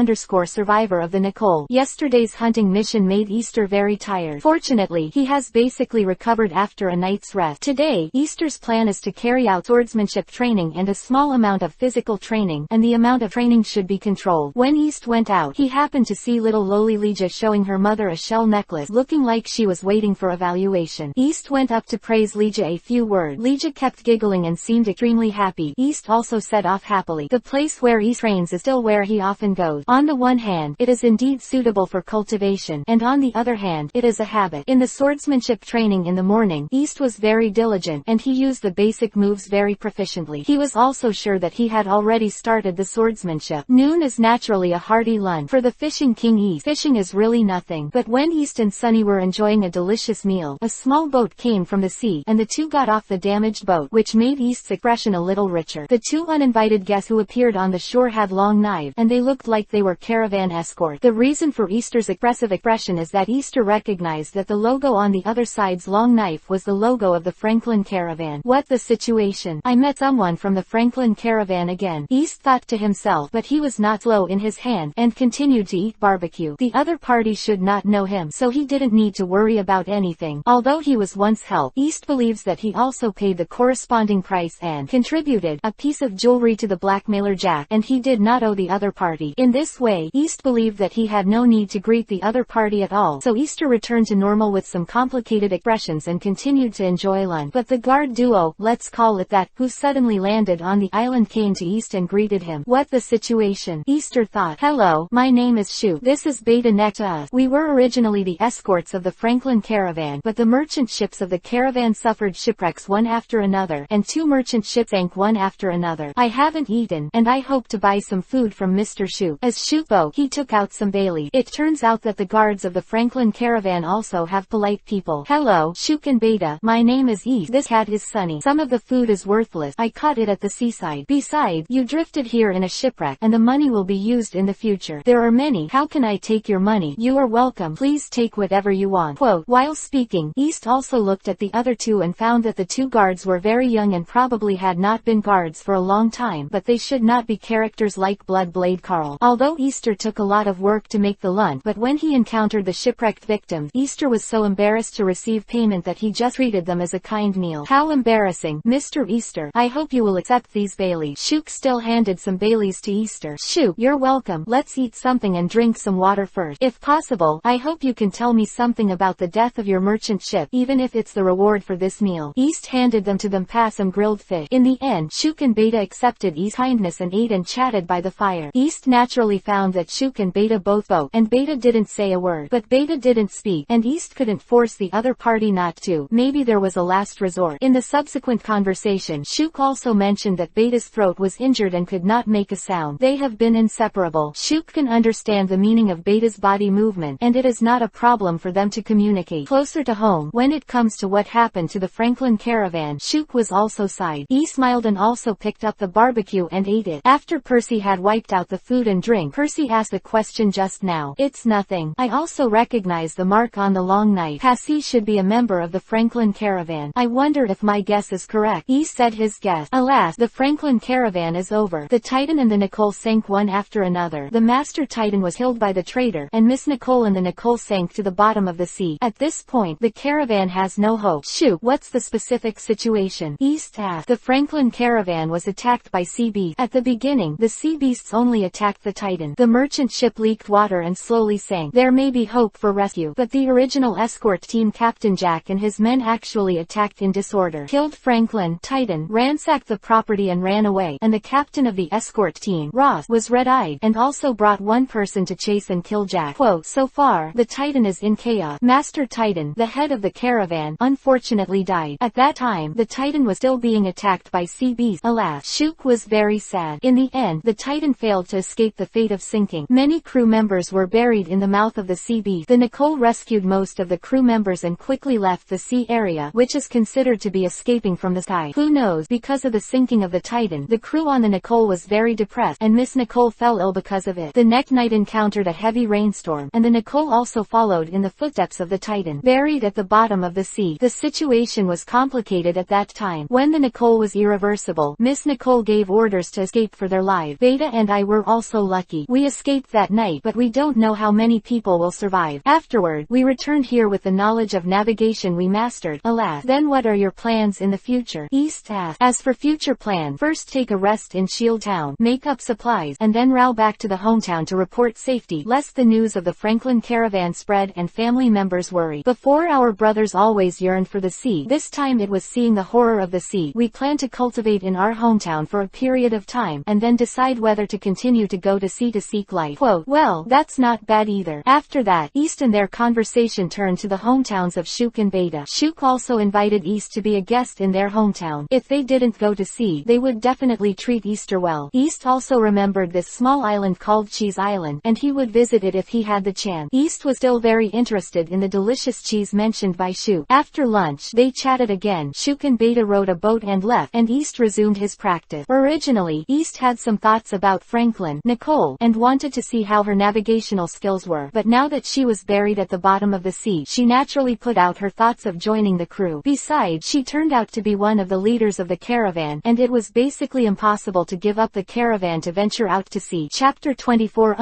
Survivor of the Nicole. Yesterday's hunting mission made Easter very tired. Fortunately, he has basically recovered after a night's rest. Today, Easter's plan is to carry out swordsmanship training and a small amount of physical training, and the amount of training should be controlled. When East went out, he happened to see little lowly Legia showing her her mother a shell necklace, looking like she was waiting for evaluation. East went up to praise Leja a few words. Leja kept giggling and seemed extremely happy. East also set off happily. The place where East trains is still where he often goes. On the one hand, it is indeed suitable for cultivation, and on the other hand, it is a habit. In the swordsmanship training in the morning, East was very diligent, and he used the basic moves very proficiently. He was also sure that he had already started the swordsmanship. Noon is naturally a hearty lunch for the fishing king East. Fishing is really nothing, but when East and Sunny were enjoying a delicious meal, a small boat came from the sea, and the two got off the damaged boat, which made East's expression a little richer. The two uninvited guests who appeared on the shore had long knives, and they looked like they were caravan escort. The reason for Easter's expressive expression is that Easter recognized that the logo on the other side's long knife was the logo of the Franklin caravan. What the situation? I met someone from the Franklin caravan again, East thought to himself, but he was not slow in his hand, and continued to eat barbecue. The other party should not know him, so he didn't need to worry about anything. Although he was once helped, East believes that he also paid the corresponding price and contributed a piece of jewelry to the blackmailer Jack, and he did not owe the other party. In this way, East believed that he had no need to greet the other party at all, so Easter returned to normal with some complicated expressions and continued to enjoy lunch. But the guard duo, let's call it that, who suddenly landed on the island came to East and greeted him. What the situation? Easter thought, hello, my name is Shu. This is Beta next to us. We were originally the escorts of the Franklin caravan, but the merchant ships of the caravan suffered shipwrecks one after another, and 2 merchant ships sank one after another. I haven't eaten, and I hope to buy some food from Mr. Shu. As Shu spoke, he took out some Bailey. It turns out that the guards of the Franklin caravan also have polite people. Hello, Shuk and Beta. My name is East. This cat is Sunny. Some of the food is worthless. I caught it at the seaside. Besides, you drifted here in a shipwreck, and the money will be used in the future. There are many. How can I take your money? You are welcome. Please take whatever you want. Quote, while speaking, East also looked at the other two and found that the 2 guards were very young and probably had not been guards for a long time, but they should not be characters like Bloodblade Carl. Although Easter took a lot of work to make the lunch, but when he encountered the shipwrecked victims, Easter was so embarrassed to receive payment that he just treated them as a kind meal. How embarrassing. Mr. Easter, I hope you will accept these Baileys. Shuk still handed some Baileys to Easter. Shuk, you're welcome. Let's eat something and drink some water first. If possible, I hope you can tell me something about the death of your merchant ship, even if it's the reward for this meal. East handed them to them past some grilled fish. In the end, Shuk and Beta accepted East's kindness and ate and chatted by the fire. East naturally found that Shuk and Beta both spoke, and Beta didn't say a word. But Beta didn't speak, and East couldn't force the other party not to. Maybe there was a last resort. In the subsequent conversation, Shuk also mentioned that Beta's throat was injured and could not make a sound. They have been inseparable. Shuk can understand the meaning of Beta's body movement, and it is not a problem for them to communicate. Closer to home, when it comes to what happened to the Franklin caravan, Shuk was also sighed. He smiled and also picked up the barbecue and ate it. After Percy had wiped out the food and drink, Percy asked the question just now. It's nothing. I also recognize the mark on the long knife. Percy should be a member of the Franklin caravan. I wonder if my guess is correct. He said his guess. Alas, the Franklin caravan is over. The Titan and the Nicole sank one after another. The Master Titan was killed by the traitor, and Miss Nicole and the Nicole sank to the bottom of the sea. At this point, the caravan has no hope. Shoot, what's the specific situation? East asked. The Franklin caravan was attacked by sea beasts. At the beginning, the sea beasts only attacked the Titan. The merchant ship leaked water and slowly sank. There may be hope for rescue, but the original escort team Captain Jack and his men actually attacked in disorder, killed Franklin, Titan, ransacked the property and ran away, and the captain of the escort team, Ross, was red-eyed, and also brought one person to chase and kill Jack. Quote, so far, the Titan is in chaos. Master Titan, the head of the caravan, unfortunately died. At that time, the Titan was still being attacked by sea beasts. Alas, Shuk was very sad. In the end, the Titan failed to escape the fate of sinking. Many crew members were buried in the mouth of the sea beast. The Nicole rescued most of the crew members and quickly left the sea area, which is considered to be escaping from the sky. Who knows, because of the sinking of the Titan, the crew on the Nicole was very depressed, and Miss Nicole fell ill because of it. The next night encountered a heavy rainstorm, and the Nicole also followed in the footsteps of the Titan, buried at the bottom of the sea. The situation was complicated at that time. When the Nicole was irreversible, Miss Nicole gave orders to escape for their lives. Beta and I were also lucky. We escaped that night, but we don't know how many people will survive. Afterward, we returned here with the knowledge of navigation we mastered. Alas, then what are your plans in the future? East asked. As for future plan, first take a rest in Shield Town, make up supplies, and then row back to the hometown to report safety, lest the news of the Franklin Franklin caravan spread and family members worry. Before, our brothers always yearned for the sea. This time it was seeing the horror of the sea. We plan to cultivate in our hometown for a period of time, and then decide whether to continue to go to sea to seek life. Quote, well, that's not bad either. After that, East and their conversation turned to the hometowns of Shuk and Beta. Shuk also invited East to be a guest in their hometown. If they didn't go to sea, they would definitely treat Easter well. East also remembered this small island called Cheese Island, and he would visit it if he had the chance. East was still very interested in the delicious cheese mentioned by Shuk. After lunch, they chatted again. Shuk and Beta rowed a boat and left, and East resumed his practice. Originally, East had some thoughts about Franklin, Nicole, and wanted to see how her navigational skills were, but now that she was buried at the bottom of the sea, she naturally put out her thoughts of joining the crew. Besides, she turned out to be one of the leaders of the caravan, and it was basically impossible to give up the caravan to venture out to sea. Chapter 24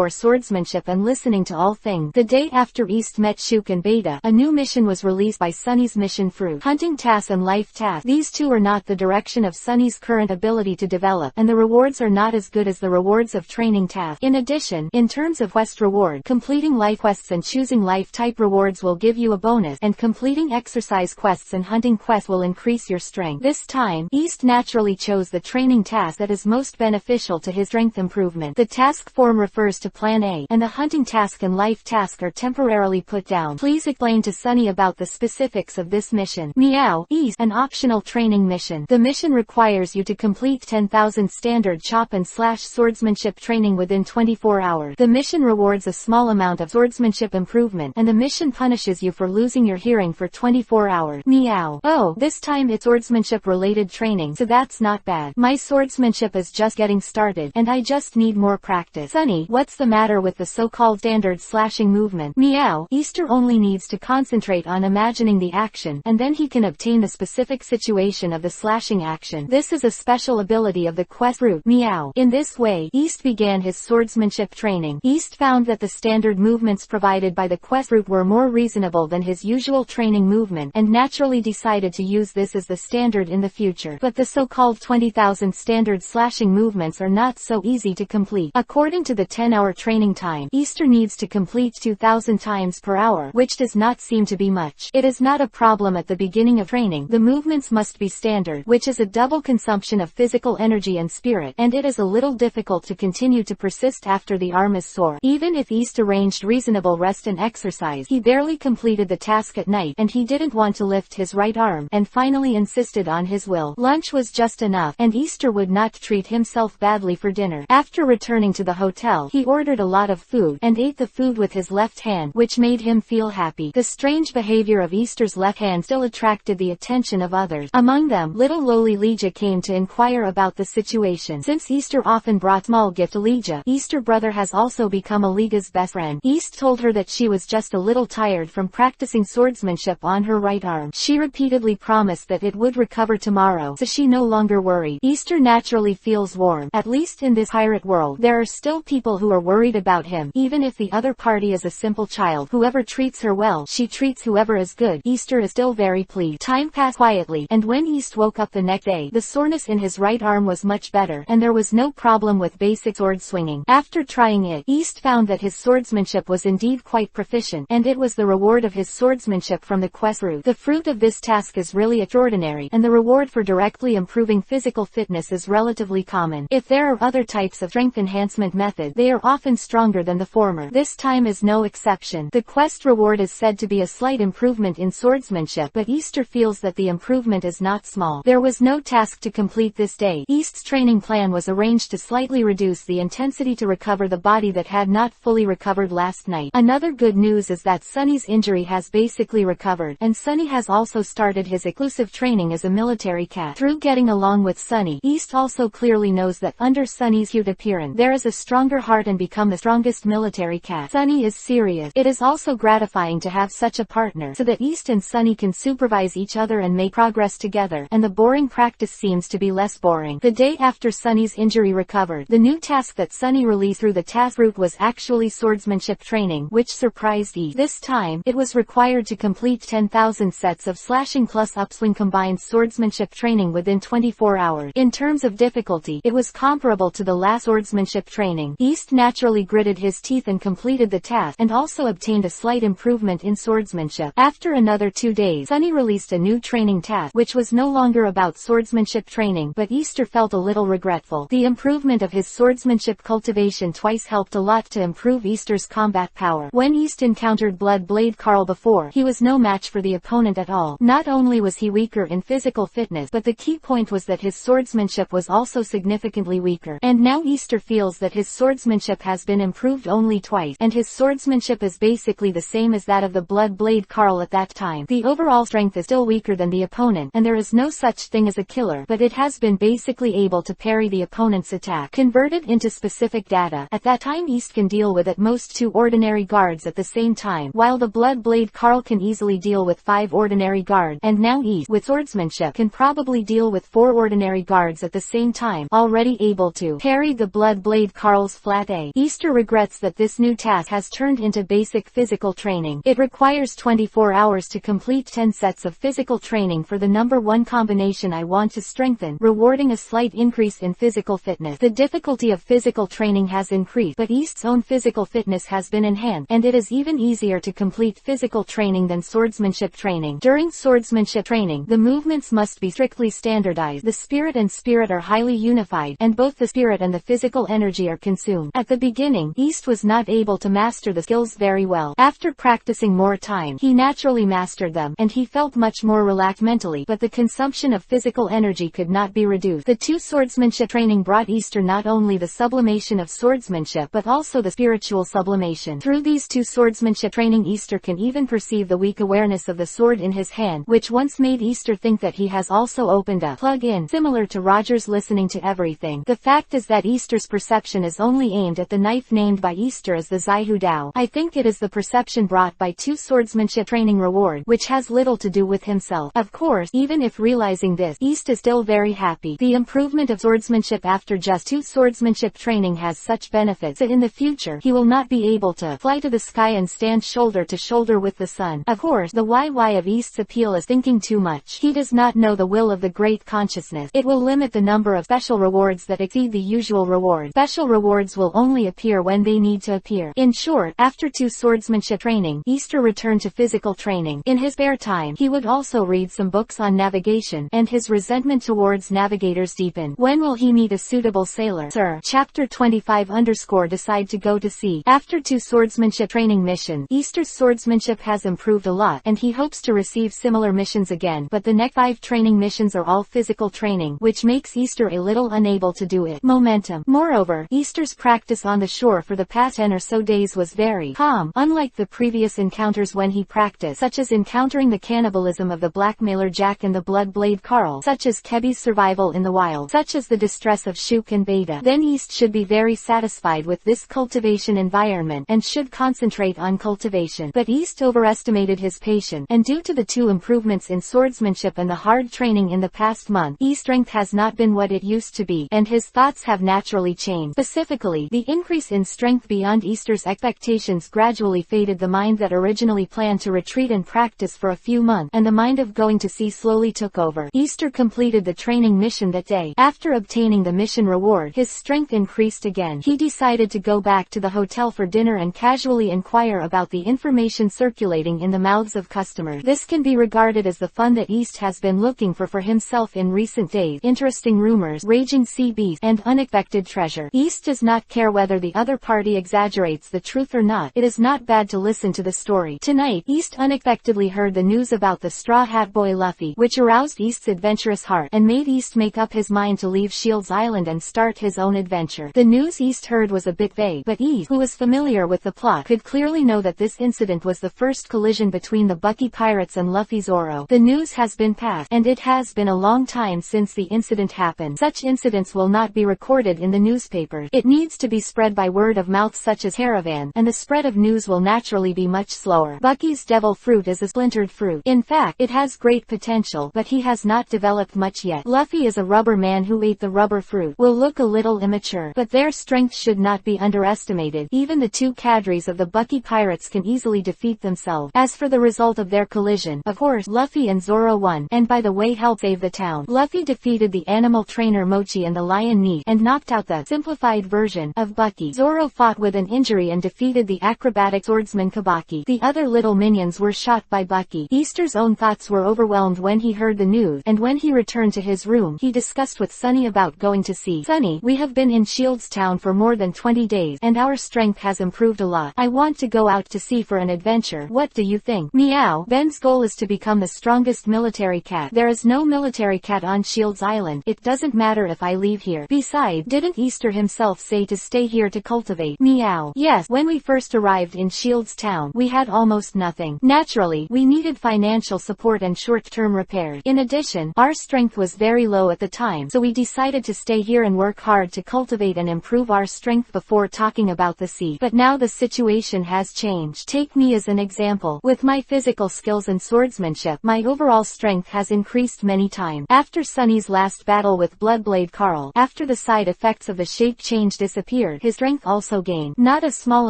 Swordsmanship and listening to all things. The day after East met Shuk and Beta, a new mission was released by Sunny's mission fruit. Hunting tasks and life tasks. These two are not the direction of Sunny's current ability to develop, and the rewards are not as good as the rewards of training tasks. In addition, in terms of quest reward, completing life quests and choosing life type rewards will give you a bonus, and completing exercise quests and hunting quests will increase your strength. This time, East naturally chose the training task that is most beneficial to his strength improvement. The task form refers to Plan A, and the hunting task and life task are temporarily put down. Please explain to Sunny about the specifics of this mission. Meow. East. An optional training mission. The mission requires you to complete 10,000 standard chop and slash swordsmanship training within 24 hours. The mission rewards a small amount of swordsmanship improvement, and the mission punishes you for losing your hearing for 24 hours. Meow. Oh, this time it's swordsmanship related training, so that's not bad. My swordsmanship is just getting started, and I just need more practice. Sunny, what's the matter with the so-called standard slashing movement? Meow. Easter only needs to concentrate on imagining the action, and then he can obtain the specific situation of the slashing action. This is a special ability of the quest route. Meow. In this way, East began his swordsmanship training. East found that the standard movements provided by the quest route were more reasonable than his usual training movement, and naturally decided to use this as the standard in the future. But the so-called 20,000 standard slashing movements are not so easy to complete. According to the 10-hour training time, Easter needs to complete 2,000 times per hour, which does not seem to be much. It is not a problem at the beginning of training. The movements must be standard, which is a double consumption of physical energy and spirit, and it is a little difficult to continue to persist after the arm is sore. Even if East arranged reasonable rest and exercise, he barely completed the task at night, and he didn't want to lift his right arm, and finally insisted on his will. Lunch was just enough, and Easter would not treat himself badly for dinner. After returning to the hotel, he ordered a lot of food, and ate the food with his left hand, which made him feel happy. The strange behavior of Easter's left hand still attracted the attention of others. Among them, little lowly Leja came to inquire about the situation. Since Easter often brought small gift to Leja, Easter brother has also become Aliga's best friend. East told her that she was just a little tired from practicing swordsmanship on her right arm. She repeatedly promised that it would recover tomorrow, so she no longer worried. Easter naturally feels warm. At least in this pirate world, there are still people who are worried about him. Even if the other party is a simple child, whoever treats her well, she treats whoever is good. Easter is still very pleased. Time passed quietly, and when East woke up the next day, the soreness in his right arm was much better, and there was no problem with basic sword swinging. After trying it, East found that his swordsmanship was indeed quite proficient, and it was the reward of his swordsmanship from the quest route. The fruit of this task is really extraordinary, and the reward for directly improving physical fitness is relatively common. If there are other types of strength enhancement methods, they are often stronger than the former. This time is no exception. The quest reward is said to be a slight improvement in swordsmanship, but Easter feels that the improvement is not small. There was no task to complete this day. East's training plan was arranged to slightly reduce the intensity to recover the body that had not fully recovered last night. Another good news is that Sunny's injury has basically recovered, and Sunny has also started his exclusive training as a military cat. Through getting along with Sunny, East also clearly knows that under Sunny's cute appearance, there is a stronger heart and become the strongest military cat. Sunny is serious. It is also gratifying to have such a partner, so that East and Sunny can supervise each other and make progress together, and the boring practice seems to be less boring. The day after Sunny's injury recovered, the new task that Sunny released through the task route was actually swordsmanship training, which surprised East. This time, it was required to complete 10,000 sets of slashing plus upswing combined swordsmanship training within 24 hours. In terms of difficulty, it was comparable to the last swordsmanship training. East naturally gritted his teeth and completed completed the task and also obtained a slight improvement in swordsmanship. After another 2 days, Sunny released a new training task, which was no longer about swordsmanship training, but Easter felt a little regretful. The improvement of his swordsmanship cultivation twice helped a lot to improve Easter's combat power. When East encountered Blood Blade Carl before, he was no match for the opponent at all. Not only was he weaker in physical fitness, but the key point was that his swordsmanship was also significantly weaker. And now Easter feels that his swordsmanship has been improved only twice, and his swordsmanship is basically the same as that of the Blood Blade Carl at that time. The overall strength is still weaker than the opponent, and there is no such thing as a killer, but it has been basically able to parry the opponent's attack. Converted into specific data, at that time East can deal with at most 2 ordinary guards at the same time, while the Blood Blade Carl can easily deal with 5 ordinary guards, and now East, with swordsmanship, can probably deal with 4 ordinary guards at the same time, already able to parry the Blood Blade Carl's flat A. Easter regrets that this new task has turned into basic physical training. It requires 24 hours to complete 10 sets of physical training for the number 1 combination I want to strengthen, rewarding a slight increase in physical fitness. The difficulty of physical training has increased, but East's own physical fitness has been enhanced, and it is even easier to complete physical training than swordsmanship training. During swordsmanship training, the movements must be strictly standardized. The spirit and spirit are highly unified, and both the spirit and the physical energy are consumed. At the beginning, East was not able to master the skills very well. After practicing more time, he naturally mastered them, and he felt much more relaxed mentally, but the consumption of physical energy could not be reduced. The 2 swordsmanship training brought Easter not only the sublimation of swordsmanship but also the spiritual sublimation. Through these 2 swordsmanship training, Easter can even perceive the weak awareness of the sword in his hand, which once made Easter think that he has also opened a plug-in, similar to Roger's listening to everything. The fact is that Easter's perception is only aimed at the knife named by Easter as the Zaihu Dao. I think it is the perception brought by 2 swordsmanship training reward, which has little to do with himself. Of course, even if realizing this, East is still very happy. The improvement of swordsmanship after just 2 swordsmanship training has such benefits that in the future, he will not be able to fly to the sky and stand shoulder to shoulder with the sun. Of course, the YY of East's appeal is thinking too much. He does not know the will of the great consciousness. It will limit the number of special rewards that exceed the usual reward. Special rewards will only appear when they need to appear. In short, after 2 swordsmanship training, Easter returned to physical training. In his spare time, he would also read some books on navigation, and his resentment towards navigators deepened. When will he meet a suitable sailor? Sir. Chapter 25 _ decide to go to sea. After 2 swordsmanship training missions, Easter's swordsmanship has improved a lot, and he hopes to receive similar missions again, but the next 5 training missions are all physical training, which makes Easter a little unable to do it. Momentum. Moreover, Easter's practice on the shore for the past 10 or so days was very calm, unlike the previous encounters when he practiced, such as encountering the cannibalism of the blackmailer Jack and the Blood Blade Carl, such as Kebi's survival in the wild, such as the distress of Shuk and Beta. Then East should be very satisfied with this cultivation environment, and should concentrate on cultivation. But East overestimated his patience, and due to the 2 improvements in swordsmanship and the hard training in the past month, East's strength has not been what it used to be, and his thoughts have naturally changed. Specifically, the increase in strength beyond Easter's expectations gradually faded the mind that originally planned to retreat and practice for a few months, and the mind of going to sea slowly took over. Easter completed the training mission that day. After obtaining the mission reward, his strength increased again. He decided to go back to the hotel for dinner and casually inquire about the information circulating in the mouths of customers. This can be regarded as the fun that East has been looking for himself in recent days. Interesting rumors, raging sea beasts, and unexpected treasure. East does not care whether the other party exaggerates the truth or not. It is not bad to listen to the story. Tonight, East unexpectedly heard the news about the Straw Hat Boy Luffy, which aroused East's adventurous heart, and made East make up his mind to leave Shields Island and start his own adventure. The news East heard was a bit vague, but East, who was familiar with the plot, could clearly know that this incident was the first collision between the Bucky pirates and Luffy Zoro. The news has been passed, and it has been a long time since the incident happened. Such incidents will not be recorded in the newspaper. It needs to be spread by word of mouth such as Caravan, and the spread of news will naturally be much slower. Bucky's devil fruit is a splintered fruit. In fact, it has great potential, but he has not developed much yet. Luffy is a rubber man who ate the rubber fruit. Will look a little immature, but their strength should not be underestimated. Even the 2 cadres of the Bucky pirates can easily defeat themselves. As for the result of their collision, of course, Luffy and Zoro won, and by the way helped save the town. Luffy defeated the animal trainer Mochi and the lion Neat, and knocked out the simplified version of Bucky. Zoro fought with an injured victory and defeated the acrobatic swordsman Kabaki. The other little minions were shot by Bucky. Easter's own thoughts were overwhelmed when he heard the news, and when he returned to his room, he discussed with Sunny about going to sea. Sunny, we have been in Shields Town for more than 20 days, and our strength has improved a lot. I want to go out to sea for an adventure. What do you think? Meow. Ben's goal is to become the strongest military cat. There is no military cat on Shields Island. It doesn't matter if I leave here. Besides, didn't Easter himself say to stay here to cultivate? Meow. Yes, when we first arrived in Shields Town, we had almost nothing. Naturally, we needed financial support and short-term repairs. In addition, our strength was very low at the time, so we decided to stay here and work hard to cultivate and improve our strength before talking about the sea. But now the situation has changed. Take me as an example. With my physical skills and swordsmanship, my overall strength has increased many times. After Sunny's last battle with Bloodblade Carl, after the side effects of the shape change disappeared, his strength also gained. Not a small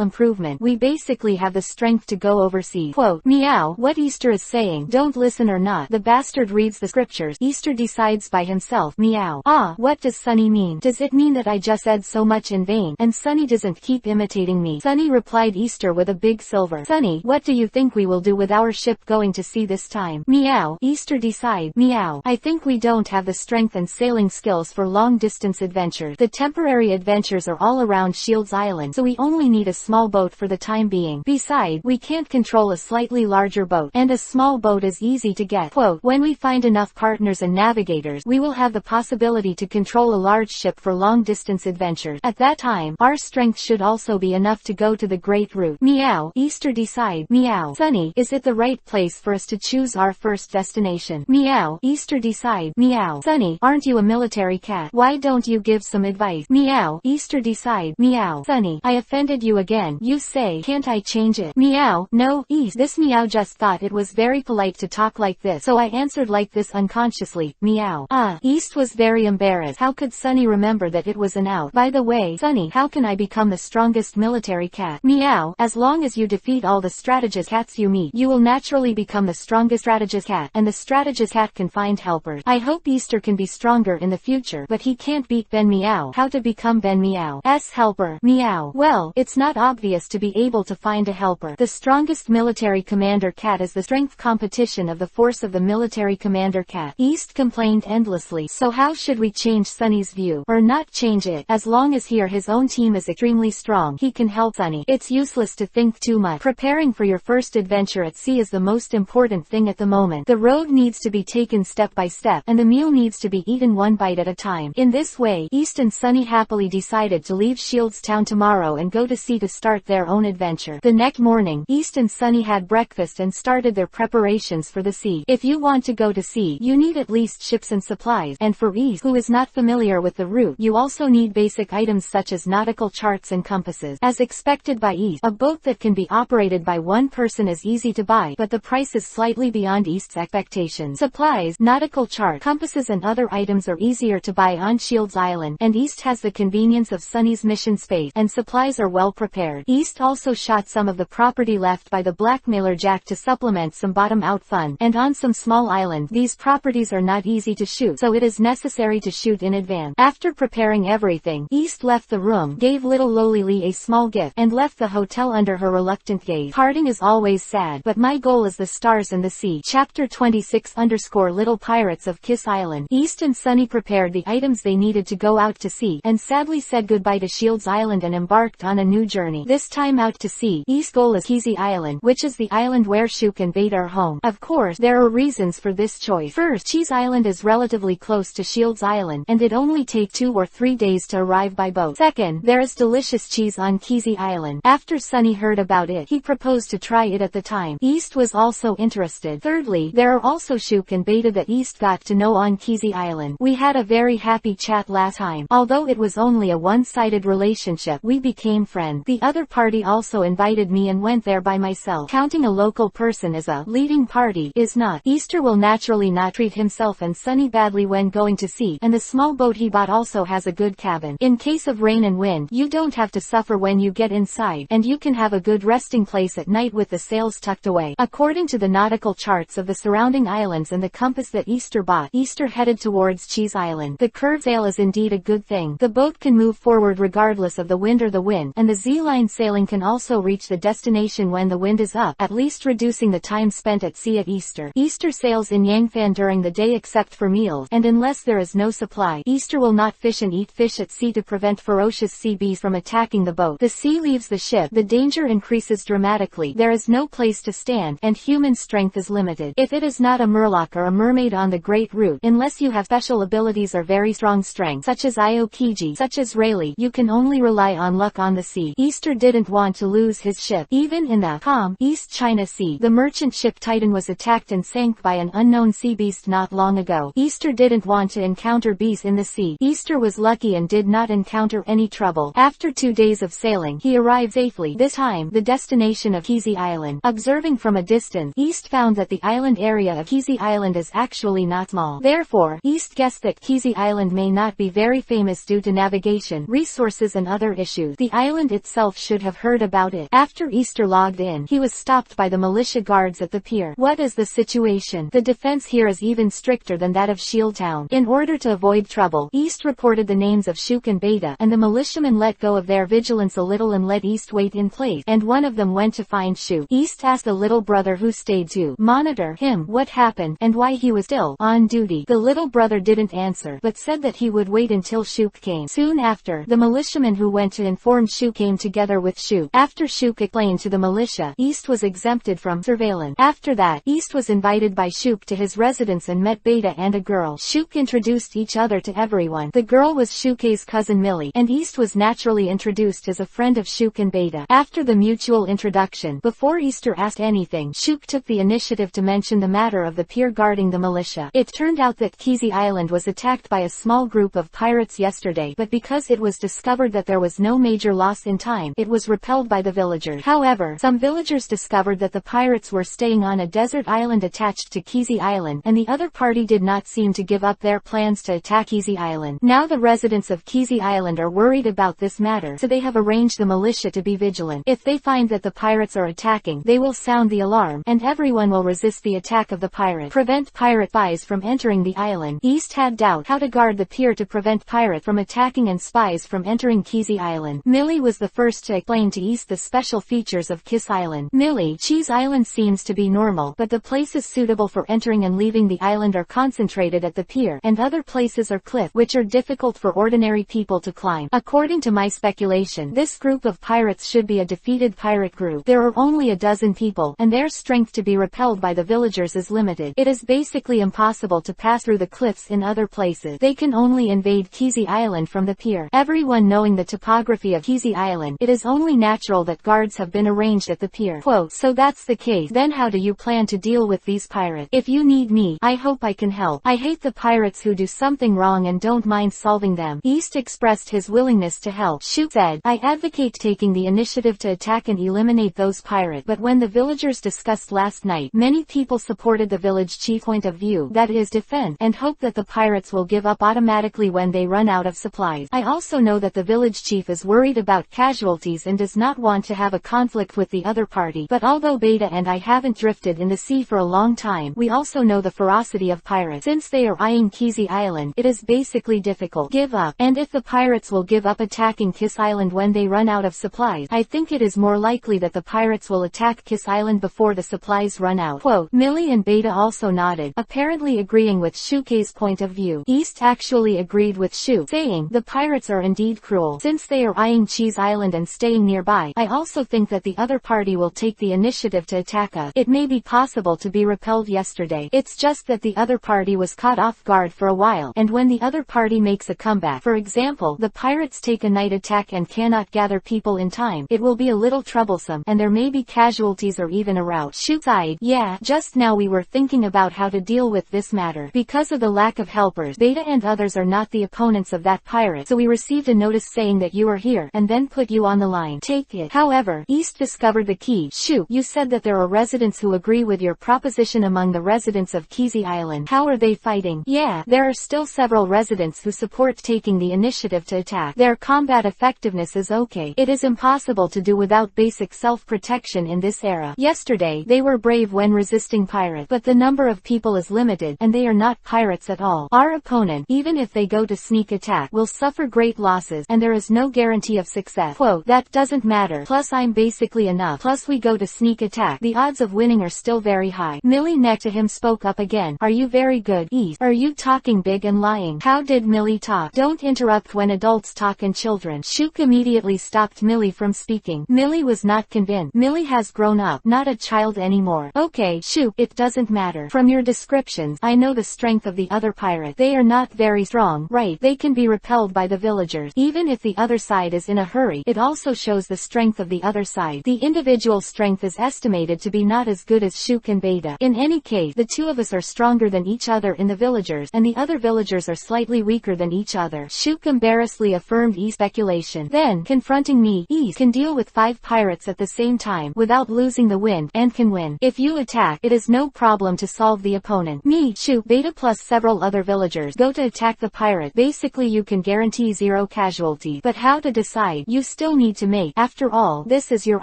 improvement. We basically have the strength to go overseas. Quote, meow, what Easter is saying, don't listen or not. The bastard reads the scriptures. Easter decides by himself. Meow. Ah, what does Sunny mean? Does it mean that I just said so much in vain, and Sunny doesn't keep imitating me? Sunny replied Easter with a big silver. Sunny, what do you think we will do with our ship going to sea this time? Meow. Easter decide. Meow. I think we don't have the strength and sailing skills for long-distance adventures. The temporary adventures are all around Shields Island, so we only need a small boat for the time being. Besides, we can't control a slightly larger boat, and a small boat is easy to get. Quote, when we find enough partners and navigators, we will have the possibility to control a large ship for long-distance adventures. At that time, our strength should also be enough to go to the Great Route. Meow. Easter decide. Meow. Sunny, is it the right place for us to choose our first destination? Meow. Easter decide. Meow. Sunny, aren't you a military cat? Why don't you give some advice? Meow. Easter decide. Meow. Sunny, I offended you again. You say, can't I change it? Meow. No, East. This meow just thought it was very polite to talk like this, so I answered like this unconsciously. Meow. East was very embarrassed. How could Sunny remember that it was an out? By the way, Sunny, how can I become the strongest military cat? Meow. As long as you defeat all the strategist cats you meet, you will naturally become the strongest strategist cat, and the strategist cat can find helpers. I hope Easter can be stronger in the future, but he can't beat Ben Meow. How to become Ben Meow's helper? Meow. Well, it's not obvious to be able to find a helper. The strongest military commander cat is the strength competition of the force of the military commander cat. East complained endlessly. So how should we change Sunny's view? Or not change it? As long as his own team is extremely strong, he can help Sunny. It's useless to think too much. Preparing for your first adventure at sea is the most important thing at the moment. The road needs to be taken step by step, and the meal needs to be eaten one bite at a time. In this way, East and Sunny happily decided to leave Shields Town tomorrow and go to sea to start their own adventure. The next morning, East and Sunny had breakfast and started their preparations for the sea. If you want to go to sea, you need at least ships and supplies, and for East, who is not familiar with the route, you also need basic items such as nautical charts and compasses. As expected by East, a boat that can be operated by one person is easy to buy, but the price is slightly beyond East's expectations. Supplies, nautical chart, compasses and other items are easier to buy on Shields Island, and East has the convenience of Sunny's mission space, and supplies are well prepared. East also shot some of the property left by the blackmailer Jack to supplement some bottom-out fun, and on some small island, these properties are not easy to shoot, so it is necessary to shoot in advance. After preparing everything, East left the room, gave little Loli Lee a small gift, and left the hotel under her reluctant gaze. Parting is always sad, but my goal is the stars and the sea. Chapter 26 Little Pirates of Kiss Island. East and Sunny prepared the items they needed to go out to sea, and sadly said goodbye to Shields Island and embarked on a new journey. This time out to sea, East's goal is Keezy Island, which is the island where Shook and Bait are home. Of course, there are reasons for this choice. First, Cheese Island is relatively close to Shields Island, and it only take 2 or 3 days to arrive by boat. Second, there is delicious cheese on Keezy Island. After Sunny heard about it, he proposed to try it at the time. East was also interested. Thirdly, there are also Shook and Beta that East got to know on Keezy Island. We had a very happy chat last time. Although it was only a one-sided relationship, we became friends. The other party also invited me and went there by myself. Counting a local person as a leading party is not. Easter will naturally not treat himself and Sunny badly when going to sea, and the small boat he bought also has a good cabin. In case of rain and wind, you don't have to suffer when you get inside, and you can have a good resting place at night with the sails tucked away. According to the nautical charts of the surrounding islands and the compass that Easter bought, Easter headed towards Cheese Island. The curved sail is indeed a good thing. The boat can move forward regardless of the wind or the wind, and the the Z-line sailing can also reach the destination when the wind is up, at least reducing the time spent at sea at Easter. Easter sails in Yangfan during the day except for meals, and unless there is no supply, Easter will not fish and eat fish at sea to prevent ferocious sea beasts from attacking the boat. The sea leaves the ship, the danger increases dramatically, there is no place to stand, and human strength is limited. If it is not a murloc or a mermaid on the Great Route, unless you have special abilities or very strong strength, such as Aokiji, such as Rayleigh, you can only rely on luck on the sea. Easter didn't want to lose his ship. Even in the calm East China Sea, the merchant ship Titan was attacked and sank by an unknown sea beast not long ago. Easter didn't want to encounter beasts in the sea. Easter was lucky and did not encounter any trouble. After 2 days of sailing, he arrived safely, this time the destination of Kizhi Island. Observing from a distance, East found that the island area of Kizhi Island is actually not small. Therefore, East guessed that Kizhi Island may not be very famous due to navigation, resources and other issues. The island itself should have heard about it. After Easter logged in, he was stopped by the militia guards at the pier. What is the situation? The defense here is even stricter than that of Shield Town. In order to avoid trouble, East reported the names of Shuk and Beta, and the militiamen let go of their vigilance a little and let East wait in place, and one of them went to find Shuk. East asked the little brother who stayed to monitor him what happened, and why he was still on duty. The little brother didn't answer, but said that he would wait until Shuk came. Soon after, the militiamen who went to inform Shuk came together with Shuk. After Shuk explained to the militia, East was exempted from surveillance. After that, East was invited by Shuk to his residence and met Beta and a girl. Shuk introduced each other to everyone. The girl was Shuk's cousin Millie, and East was naturally introduced as a friend of Shuk and Beta. After the mutual introduction, before Easter asked anything, Shuk took the initiative to mention the matter of the pier guarding the militia. It turned out that Kizhi Island was attacked by a small group of pirates yesterday, but because it was discovered that there was no major loss in time, it was repelled by the villagers. However, some villagers discovered that the pirates were staying on a desert island attached to Kizhi Island, and the other party did not seem to give up their plans to attack Kizhi Island. Now the residents of Kizhi Island are worried about this matter, so they have arranged the militia to be vigilant. If they find that the pirates are attacking, they will sound the alarm, and everyone will resist the attack of the pirate. Prevent pirate spies from entering the island. East had doubt how to guard the pier to prevent pirates from attacking and spies from entering Kizhi Island. Millie was the first to explain to East the special features of Kiss Island. Millie, Cheese Island seems to be normal, but the places suitable for entering and leaving the island are concentrated at the pier, and other places are cliff, which are difficult for ordinary people to climb. According to my speculation, this group of pirates should be a defeated pirate group. There are only a dozen people, and their strength to be repelled by the villagers is limited. It is basically impossible to pass through the cliffs in other places. They can only invade Kizhi Island from the pier. Everyone knowing the topography of Kizhi Island, it is only natural that guards have been arranged at the pier. Quote, so that's the case. Then how do you plan to deal with these pirates? If you need me, I hope I can help. I hate the pirates who do something wrong and don't mind solving them. East expressed his willingness to help. Shuk said, I advocate taking the initiative to attack and eliminate those pirates. But when the villagers discussed last night, many people supported the village chief's point of view, that is defend, and hope that the pirates will give up automatically when they run out of supplies. I also know that the village chief is worried about casualties and does not want to have a conflict with the other party. But although Beta and I haven't drifted in the sea for a long time, we also know the ferocity of pirates. Since they are eyeing Kizhi Island, it is basically difficult. Give up. And if the pirates will give up attacking Kiss Island when they run out of supplies, I think it is more likely that the pirates will attack Kiss Island before the supplies run out. Quote, Millie and Beta also nodded, apparently agreeing with Shuk's point of view. East actually agreed with Shuk, saying, the pirates are indeed cruel. Since they are eyeing Cheese Island and staying nearby, I also think that the other party will take the initiative to attack us. It may be possible to be repelled yesterday. It's just that the other party was caught off guard for a while, and when the other party makes a comeback, for example, the pirates take a night attack and cannot gather people in time, it will be a little troublesome, and there may be casualties or even a rout. Shuk sighed, yeah, just now we were thinking about how to deal with this matter. Because of the lack of helpers, Beta and others are not the opponents of that pirate, so we received a notice saying that you are here, and then put you on the line. Take it. However, East discovered the key. Shuk, you said that there are residents who agree with your proposition among the residents of Kizhi Island. How are they fighting? Yeah, there are still several residents who support taking the initiative to attack. Their combat effectiveness is okay. It is impossible to do without basic self-protection in this era. Yesterday, they were brave when resisting pirates, but the number of people is limited, and they are not pirates at all. Our opponent, even if they go to sneak attack, will suffer great losses, and there is no guarantee of success. Seth. Quote, that doesn't matter. Plus I'm basically enough. Plus we go to sneak attack. The odds of winning are still very high. Millie next to him spoke up again. Are you very good, East? Are you talking big and lying? How did Millie talk? Don't interrupt when adults talk and children. Shook immediately stopped Millie from speaking. Millie was not convinced. Millie has grown up, not a child anymore. Okay, Shook, it doesn't matter. From your descriptions, I know the strength of the other pirate. They are not very strong, right? They can be repelled by the villagers. Even if the other side is in a hurry, it also shows the strength of the other side. The individual strength is estimated to be not as good as Shook and Beta. In any case, the two of us are stronger than each other in the villagers, and the other villagers are slightly weaker than each other. Shook embarrassedly affirmed E's speculation. Then, confronting me, E can deal with 5 pirates at the same time, without losing the wind, and can win. If you attack, it is no problem to solve the opponent. Me, Shook, Beta plus several other villagers go to attack the pirate. Basically you can guarantee 0 casualties. But how to decide? You still need to make. After all, this is your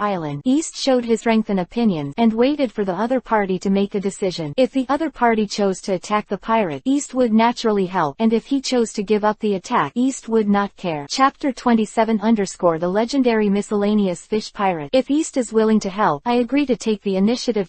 island. East showed his strength and opinions, and waited for the other party to make a decision. If the other party chose to attack the pirate, East would naturally help, and if he chose to give up the attack, East would not care. Chapter 27 _ The Legendary Miscellaneous Fish Pirate. If East is willing to help, I agree to take the initiative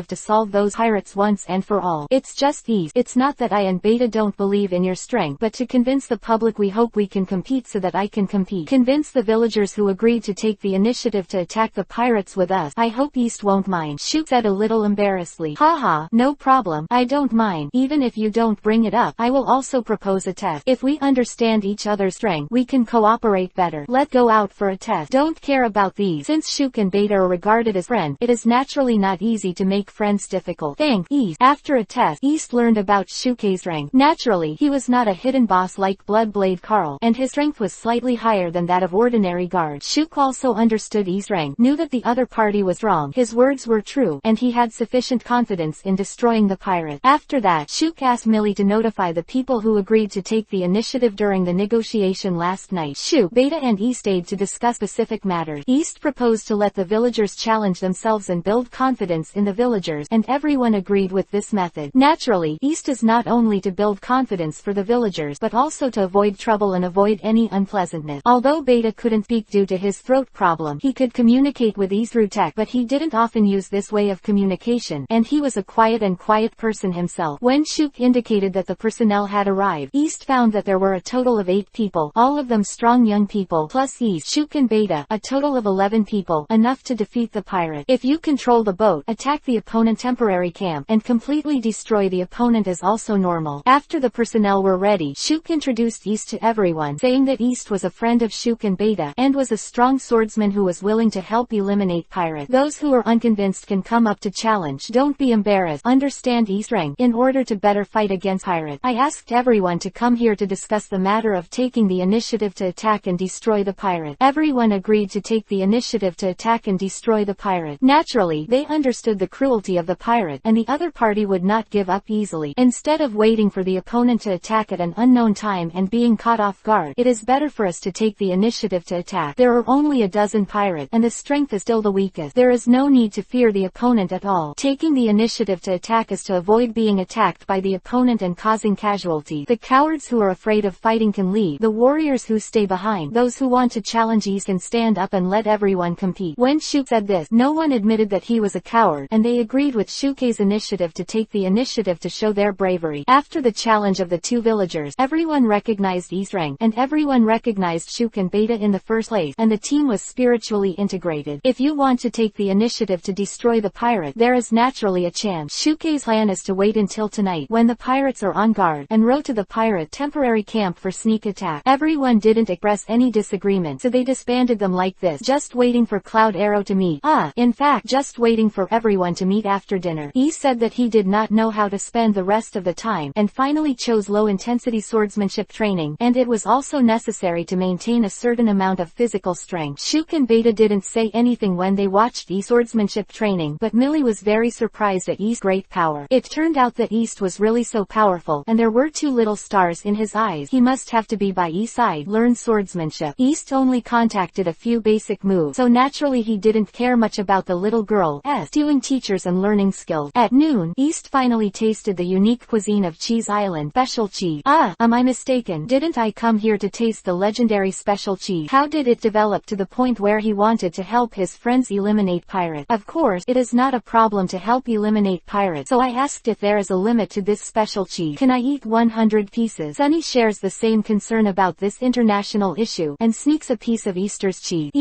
to solve those pirates once and for all. It's just East. It's not that I and Beta don't believe in your strength, but to convince the public we hope we can compete so that I can compete. Convince the villagers who agreed to take the initiative to attack the pirates with us. I hope East won't mind. Shook said a little embarrassedly. Haha, no problem. I don't mind. Even if you don't bring it up, I will also propose a test. If we understand each other's strength, we can cooperate better. Let's go out for a test. Don't care about these. Since Shook and Beta are regarded as friends, it is naturally not easy to make friends difficult. Thanks, East. After a test, East learned about Shook's rank. Naturally, he was not a hidden boss like Bloodblade Carl, and his strength was slightly higher than that of ordinary guard. Shook also understood East's rank, knew that the other party was wrong, his words were true, and he had sufficient confidence in destroying the pirate. After that, Shook asked Millie to notify the people who agreed to take the initiative during the negotiation last night. Shook, Beta and East stayed to discuss specific matters. East proposed to let the villagers challenge themselves and build confidence in the villagers, and everyone agreed with this method. Naturally, East is not only to build confidence for the villagers but also to avoid trouble and avoid any unpleasantness. Although Beta couldn't speak due to his throat problem, he could communicate with East through text, but he didn't often use this way of communication, and he was a quiet person himself. When Shook indicated that the personnel had arrived, East found that there were a total of 8 people, all of them strong young people, plus East, Shook and Beta, a total of 11 people, enough to defeat the pirate. If you control the boat, attack the opponent temporary camp, and completely destroy the opponent is also normal. After the personnel were ready, Shook introduced East to everyone, saying that East was a friend of Shook and Beta, and was a strong swordsman who was willing to help eliminate pirate. Those who are unconvinced can come up to challenge. Don't be embarrassed. Understand East's rank. In order to better fight against pirate, I asked everyone to come here to discuss the matter of taking the initiative to attack and destroy the pirate. Everyone agreed to take the initiative to attack and destroy the pirate. Naturally, they understood the cruelty of the pirate, and the other party would not give up easily. Instead of waiting for the opponent to attack at an unknown time and being caught off guard, it is better for us to take the initiative to attack. There are only a dozen pirates, and the strength is still the weakest. There is no need to fear the opponent at all. Taking the initiative to attack is to avoid being attacked by the opponent and causing casualties. The cowards who are afraid of fighting can leave. The warriors who stay behind, those who want to challenge East, can stand up and let everyone compete. When Shook said this, no one admitted that he was a coward, and they agreed with Shook's initiative to take the initiative to show their bravery. After the challenge of the 2 villagers, everyone recognized East's rank, and everyone recognized Shook and Beta in the first place, and the team was spiritually integrated. If you want to take the initiative to destroy the pirate, there is naturally a chance. Shook's plan is to wait until tonight, when the pirates are on guard, and row to the pirate temporary camp for sneak attack. Everyone didn't express any disagreement, so they disbanded them like this, just waiting for Cloud Arrow to meet. In fact, just waiting for everyone to meet after dinner. E said that he did not know how to spend the rest of the time, and finally chose low-intensity swordsmanship training, and it was also necessary to maintain a certain amount of physical strength. Shook and Beta didn't say anything when they watched E's swordsmanship training, but Millie was very surprised at E's great power. It turned out that East was really so powerful, and there were 2 little stars in his eyes. He must have to be by E's side. Learned swordsmanship. East only contacted a few basic moves, so naturally he didn't care much about the little girl's doing teachers and learning skills. At noon, East finally tasted the unique cuisine of Cheese Island, special cheese. Am I mistaken? Didn't I come here to taste the legendary special cheese? How did it develop to the point where he wanted to help his friends eliminate pirates? Of course, it is not a problem to help eliminate pirates, so I asked if there is a limit to this special cheese. Can I eat 100 pieces? Sunny shares the same concern about this international issue, and sneaks a piece of Easter's cheese.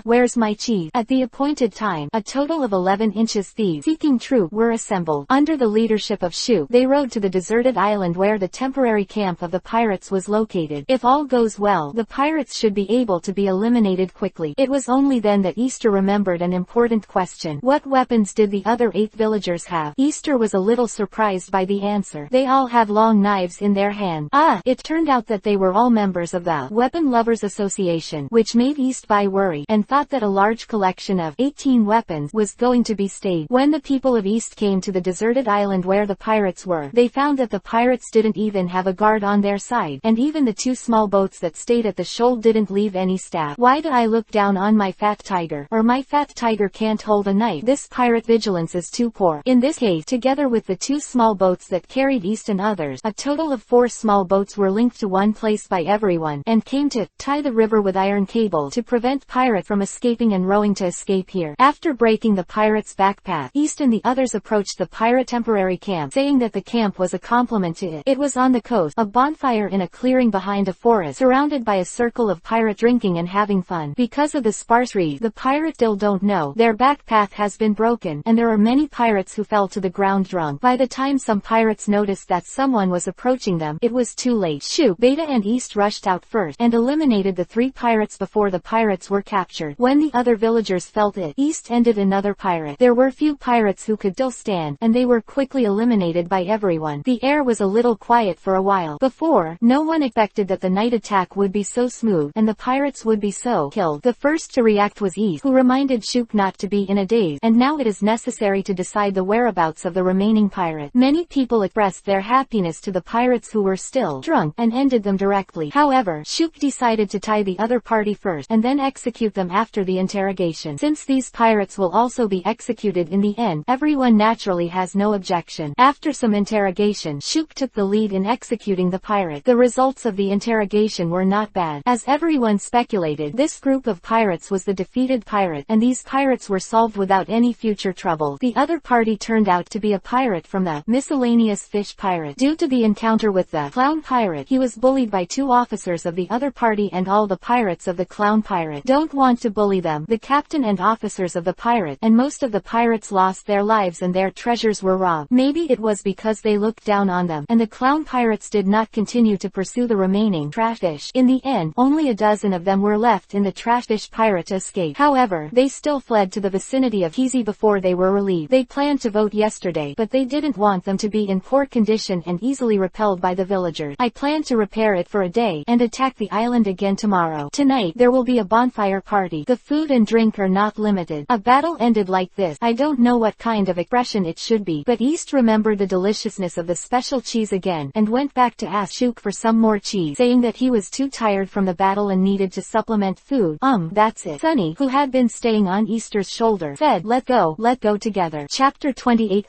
Where's my cheese? At the appointed time, a total of 11 inches thieves seeking troop were assembled. Under the leadership of Shu, they rode to the deserted island where the temporary camp of the pirates was located. If all goes well, the pirates should be able to be eliminated quickly. It was only then that Easter remembered an important question. What weapons did the other 8 villagers have? Easter was a little surprised by the answer. They all had long knives in their hand. It turned out that they were all members of the Weapon Lovers Association, which made Eastby worry, and thought that a large collection of 18 weapons was going to be staged. When the people of East came to the deserted island where the pirates were, they found that the pirates didn't even have a guard on their side, and even the 2 small boats that stayed at the shoal didn't leave any staff. Why do I look down on my fat tiger? Or my fat tiger can't hold a knife. This pirate vigilance is too poor. In this case, together with the 2 small boats that carried East and others, a total of 4 small boats were linked to one place by everyone, and came to tie the river with iron cable to prevent pirate from escaping and rowing to escape here. After breaking the pirates' backpath, East and the others approached the pirate temporary camp, saying that the camp was a compliment to it. It was on the coast, a bonfire in a clearing behind a forest, surrounded by a circle of pirate drinking and having fun. Because of the sparse reef, the pirates still don't know their backpath has been broken, and there are many pirates who fell to the ground drunk. By the time some pirates noticed that someone was approaching them, it was too late. Shu, Beta and East rushed out first, and eliminated the 3 pirates before the pirates were captured. When the other villagers felt it, East ended another pirate. There were few pirates who could still stand, and they were quickly eliminated by everyone. The air was a little quiet for a while. Before, no one expected that the night attack would be so smooth, and the pirates would be so killed. The first to react was East, who reminded Shuk not to be in a daze, and now it is necessary to decide the whereabouts of the remaining pirate. Many people expressed their happiness to the pirates who were still drunk, and ended them directly. However, Shuk decided to tie the other party first, and then execute them after the interrogation. Since these pirates will also be executed in the end, everyone naturally has no objection. After some interrogation, Shuk took the lead in executing the pirate. The results of the interrogation were not bad. As everyone speculated, this group of pirates was the defeated pirate, and these pirates were solved without any future trouble. The other party turned out to be a pirate from the miscellaneous fish pirate. Due to the encounter with the clown pirate, he was bullied by 2 officers of the other party, and all the pirates of the clown pirate don't want to bully them. The captain and officers of the pirate, and most of the pirates lost their lives and their treasures were robbed. Maybe it was because they looked down on them, and the clown pirates did not continue to pursue the remaining trash fish. In the end, only a dozen of them were left in the trash fish pirate to escape. However, they still fled to the vicinity of Kizi before they were relieved. They planned to vote yesterday, but they didn't want them to be in poor condition and easily repelled by the villagers. I plan to repair it for a day, and attack the island again tomorrow. Tonight, there will be a bonfire party. The food and drink are not limited. A battle ended like this. I don't know what kind of expression it should be, but East remembered the deliciousness of the special cheese again, and went back to ask Shuk for some more cheese, saying that he was too tired from the battle and needed to supplement food. That's it. Sunny, who had been staying on Easter's shoulder, said, let go together. Chapter 28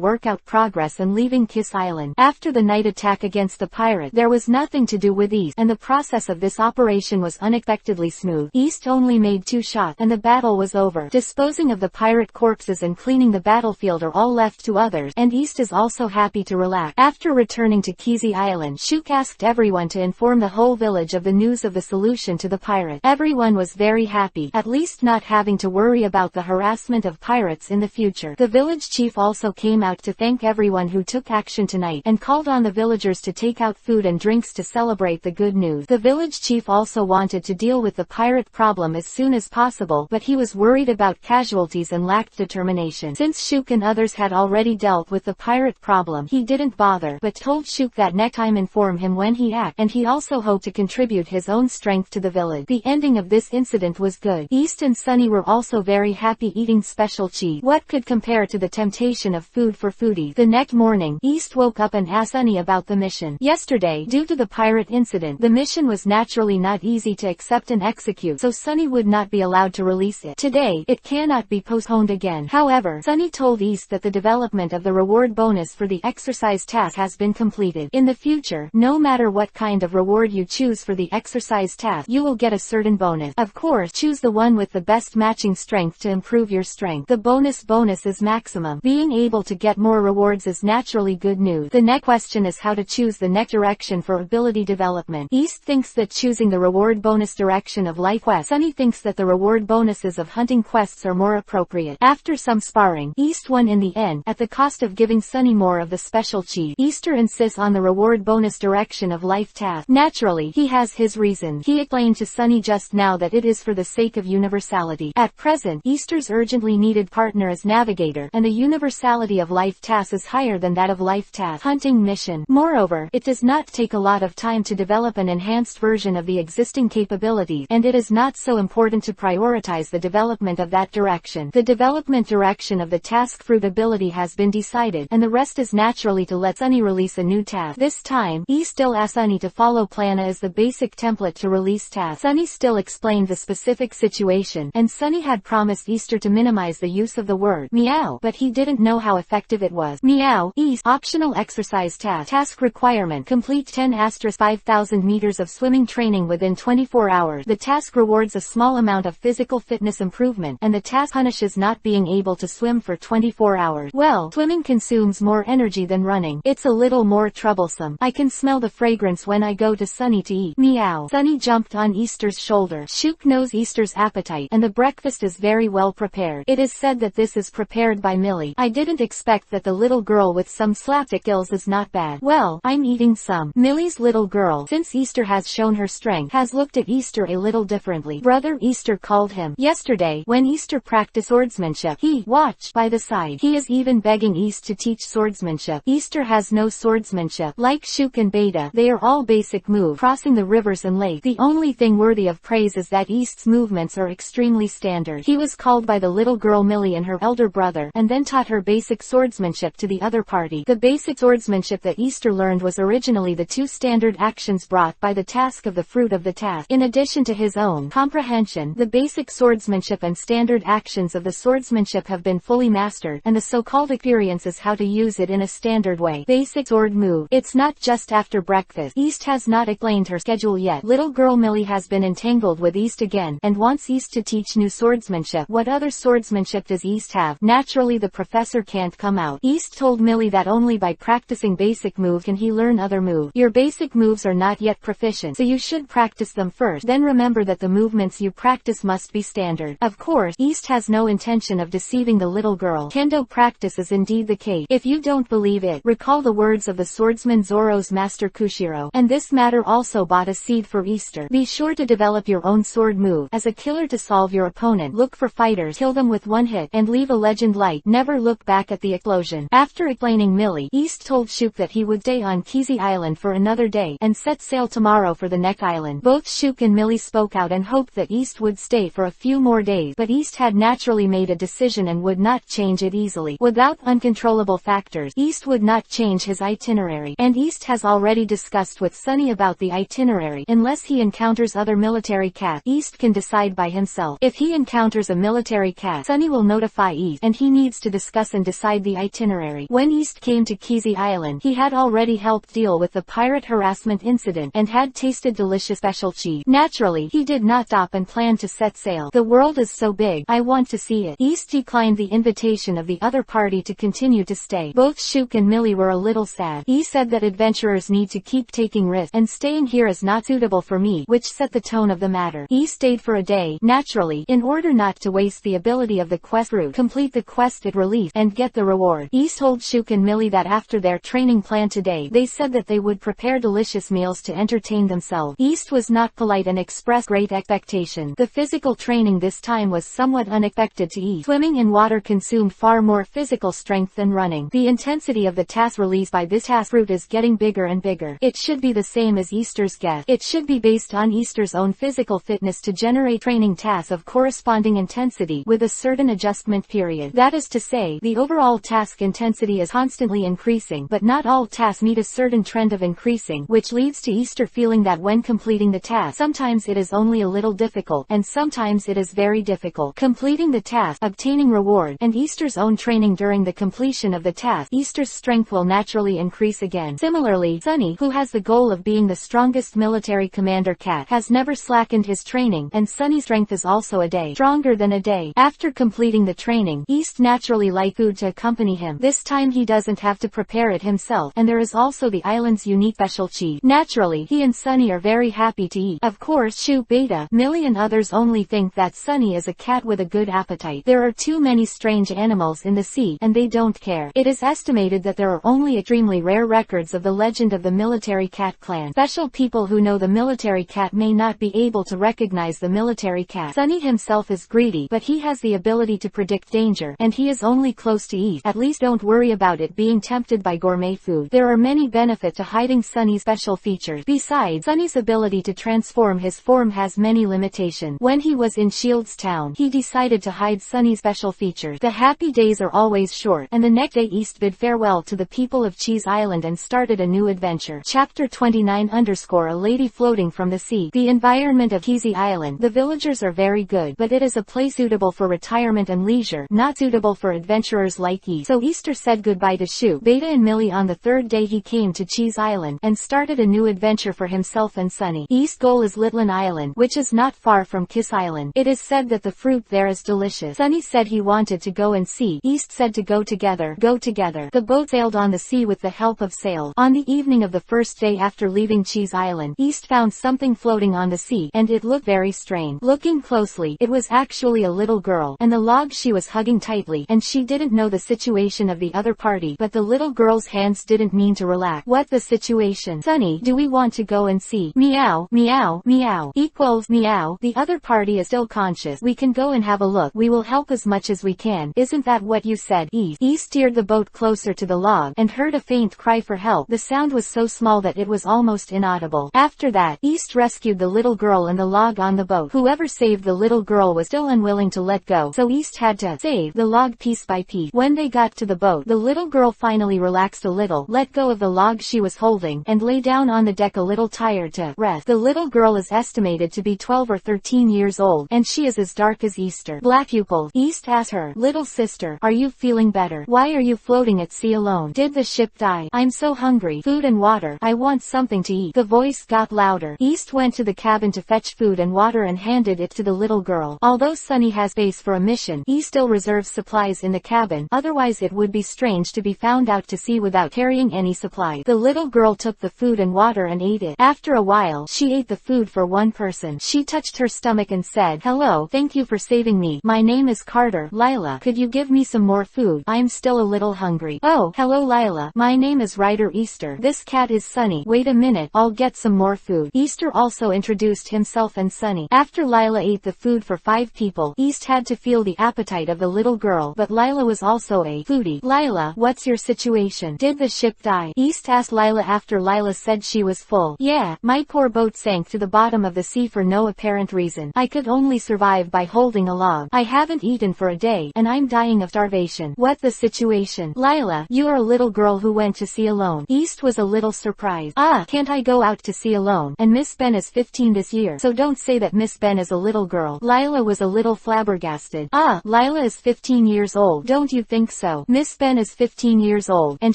Workout progress and leaving Kiss Island. After the night attack against the pirate, there was nothing to do with East, and the process of this operation was unexpectedly smooth. East only made 2 shots, and the battle was over. Disposing of the pirate corpses and cleaning the battlefield are all left to others, and East is also happy to relax. After returning to Kizi Island, Shuk asked everyone to inform the whole village of the news of the solution to the pirate. Everyone was very happy, at least not having to worry about the harassment of pirates in the future. The village chief also came out to thank everyone who took action tonight, and called on the villagers to take out food and drinks to celebrate the good news. The village chief also wanted to deal with the pirate problem as soon as possible, but he was worried about casualties and lacked determination. Since Shuk and others had already dealt with the pirate problem, he didn't bother, but told Shuk that next time inform him when he acts, and he also hoped to contribute his own strength to the village. The ending of this incident was good. East and Sunny were also very happy eating special cheese. What could compare to the temptation of food for foodies? The next morning, East woke up and asked Sunny about the mission. Yesterday, due to the pirate incident, the mission was naturally not easy to accept and execute, so Sunny would not be allowed to release it. Today, it cannot be postponed again. However, Sunny told East that the development of the reward bonus for the exercise task has been completed. In the future, no matter what kind of reward you choose for the exercise exercise task, you will get a certain bonus. Of course, choose the one with the best matching strength to improve your strength. The bonus is maximum. Being able to get more rewards is naturally good news. The next question is how to choose the next direction for ability development. East thinks that choosing the reward bonus direction of life quest. Sunny thinks that the reward bonuses of hunting quests are more appropriate. After some sparring, East won in the end, at the cost of giving Sunny more of the special cheese. Easter insists on the reward bonus direction of life task. Naturally, he has his reasons. He explained to Sunny just now that it is for the sake of universality. At present, Easter's urgently needed partner is navigator, and the universality of life task is higher than that of life task hunting mission. Moreover, it does not take a lot of time to develop an enhanced version of the existing capabilities, and it is not so important to prioritize the development of that direction. The development direction of the task fruit ability has been decided, and the rest is naturally to let Sunny release a new task. This time, E still asks Sunny to follow plan A as the basic template to release tasks. Sunny still explained the specific situation, and Sunny had promised Easter to minimize the use of the word meow, but he didn't know how effective it was. Meow. East. Optional exercise task. Task requirement. Complete 10*5,000 meters of swimming training within 24 hours. The task rewards a small amount of physical fitness improvement, and the task punishes not being able to swim for 24 hours. Well, swimming consumes more energy than running. It's a little more troublesome. I can smell the fragrance when I go to Sunny to eat. Meow. Sunny jumped on Easter's shoulder. Shook knows Easter's appetite, and the breakfast is very well prepared. It is said that this is prepared by Millie. I didn't expect that the little girl with some slapstick skills is not bad. Well, I'm eating some. Millie's little girl, since Easter has shown her strength, has looked at Easter a little differently. Brother Easter called him. Yesterday, when Easter practiced swordsmanship, he watched by the side. He is even begging East to teach swordsmanship. Easter has no swordsmanship. Like Shook and Beta, they are all basic moves, crossing the rivers and lakes. The only thing worthy of praise is that East's movements are extremely standard. He was called by the little girl Millie and her elder brother, and then taught her basic swordsmanship to the other party. The basic swordsmanship that Easter learned was originally the two standard actions brought by the task of the fruit of the task. In addition to his own comprehension, the basic swordsmanship and standard actions of the swordsmanship have been fully mastered, and the so-called experience is how to use it in a standard way. Basic sword move. It's not just after breakfast. East has not explained her schedule yet. Little girl Millie has been entangled with East again, and wants East to teach new swordsmanship. What other swordsmanship does East have? Naturally the professor can't come out. East told Millie that only by practicing basic moves can he learn other moves. Your basic moves are not yet proficient, so you should practice them first. Then remember that the movements you practice must be standard. Of course, East has no intention of deceiving the little girl. Kendo practice is indeed the case. If you don't believe it, recall the words of the swordsman Zoro's master Kushiro. And this matter also bought a seed for Easter. Be sure to develop your own sword move. As a killer to solve your opponent, look for fighters, kill them with one hit, and leave a legend light. Never look back at the explosion. After explaining Millie, East told Shook that he would stay on Kizi Island for another day, and set sail tomorrow for the next island. Both Shook and Millie spoke out and hoped that East would stay for a few more days, but East had naturally made a decision and would not change it easily. Without uncontrollable factors, East would not change his itinerary, and East has already discussed with Sunny about the itinerary. Unless he encounters other military cats, East can decide by himself. If he encounters a military cat, Sunny will notify East, and he needs to discuss and decide the itinerary. When East came to Kizi Island, he had already helped deal with the pirate harassment incident, and had tasted delicious special cheese. Naturally, he did not stop and planned to set sail. The world is so big, I want to see it. East declined the invitation of the other party to continue to stay. Both Shook and Millie were a little sad. He said that adventurers need to keep taking risks, and staying here is not suitable for me, which set the tone of the matter. He stayed for a day, naturally, in order not to waste the ability of the quest fruit. Complete the quest it released, and get the reward. East told Shook and Millie that after their training plan today, they said that they would prepare delicious meals to entertain themselves. East was not polite and expressed great expectation. The physical training this time was somewhat unexpected to East. Swimming in water consumed far more physical strength than running. The intensity of the task released by this task fruit is getting bigger and bigger. It should be the same as Easter's guess. It should be based on Easter's own physical fitness to generate training tasks of corresponding intensity with a certain adjustment period. That is to say, the overall task intensity is constantly increasing, but not all tasks meet a certain trend of increasing, which leads to Easter feeling that when completing the task, sometimes it is only a little difficult, and sometimes it is very difficult. Completing the task, obtaining reward, and Easter's own training during the completion of the task, Easter's strength will naturally increase again. Similarly, Sunny, who has the goal of being the strongest military commander salamander cat has never slackened his training, and Sunny's strength is also a day stronger than a day. After completing the training, East naturally likes food to accompany him. This time he doesn't have to prepare it himself, and there is also the island's unique special cheese. Naturally, he and Sunny are very happy to eat. Of course, Shu, Beta, Millie and others only think that Sunny is a cat with a good appetite. There are too many strange animals in the sea, and they don't care. It is estimated that there are only extremely rare records of the legend of the military cat clan. Special people who know the military cat may not be able to recognize the military cat. Sunny himself is greedy, but he has the ability to predict danger, and he is only close to eat. At least don't worry about it being tempted by gourmet food. There are many benefits to hiding Sunny's special features. Besides, Sunny's ability to transform his form has many limitations. When he was in Shields Town, he decided to hide Sunny's special features. The happy days are always short, and the next day East bid farewell to the people of Cheese Island and started a new adventure. Chapter 29 A lady floating from the sea. The environment of Keezy Island. The villagers are very good, but it is a place suitable for retirement and leisure, not suitable for adventurers like East. So Easter said goodbye to Shu, Beta and Millie on the third day he came to Cheese Island, and started a new adventure for himself and Sunny. East's goal is Litlin Island, which is not far from Kiss Island. It is said that the fruit there is delicious. Sunny said he wanted to go and see. East said to go together. Go together. The boat sailed on the sea with the help of sails. On the evening of the first day after leaving Cheese Island, East found something floating on the sea, and it looked very strange. Looking closely, it was actually a little girl, and the log she was hugging tightly, and she didn't know the situation of the other party, but the little girl's hands didn't mean to relax. What the situation? Sunny, do we want to go and see? Meow, meow, meow. Equals meow. The other party is still conscious. We can go and have a look. We will help as much as we can. Isn't that what you said? East steered the boat closer to the log, and heard a faint cry for help. The sound was so small that it was almost inaudible. After that, East rescued the little girl and the log on the boat. Whoever saved the little girl was still unwilling to let go, so East had to save the log piece by piece. When they got to the boat, the little girl finally relaxed a little, let go of the log she was holding, and lay down on the deck a little tired to rest. The little girl is estimated to be 12 or 13 years old, and she is as dark as Easter. Black pupils. East asked her, little sister, are you feeling better? Why are you floating at sea alone? Did the ship die? I'm so hungry. Food and water. I want something to eat. The voice got louder. East went to the cabin to fetch food and water and handed it to the little girl. Although Sunny has space for a mission, East still reserves supplies in the cabin, otherwise it would be strange to be found out to sea without carrying any supplies. The little girl took the food and water and ate it. After a while, she ate the food for one person. She touched her stomach and said, hello, thank you for saving me. My name is Carter. Lila, could you give me some more food? I'm still a little hungry. Oh, hello Lila. My name is Ryder Easter. This cat is Sunny. Wait a minute, I'll get some more food. Easter also introduced himself and Sunny. After Lila ate the food for 5 people, East had to feel the appetite of the little girl, but Lila was also a foodie. Lila, what's your situation? Did the ship die? East asked Lila after Lila said she was full. Yeah, my poor boat sank to the bottom of the sea for no apparent reason. I could only survive by holding a log. I haven't eaten for a day, and I'm dying of starvation. What the situation? Lila, you are a little girl who went to sea alone. East was a little surprised. Can't I go out to sea alone? And Miss Ben is 15 this year, so don't say that Miss Ben is a little girl. Lila was a little flabbergasted. Lila is 15 years old. Don't you think so? Miss Ben is 15 years old, and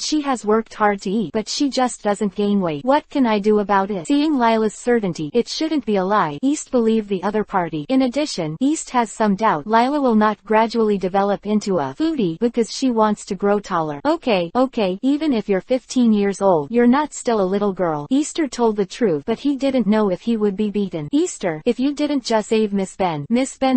she has worked hard to eat, but she just doesn't gain weight. What can I do about it? Seeing Lila's certainty, it shouldn't be a lie. East believed the other party. In addition, East has some doubt Lila will not gradually develop into a foodie because she wants to grow taller. Okay, even if you're 15 years old, you're not still a little girl. Easter told the truth, but he didn't know if he would be beaten. Easter, if you didn't just save Miss Ben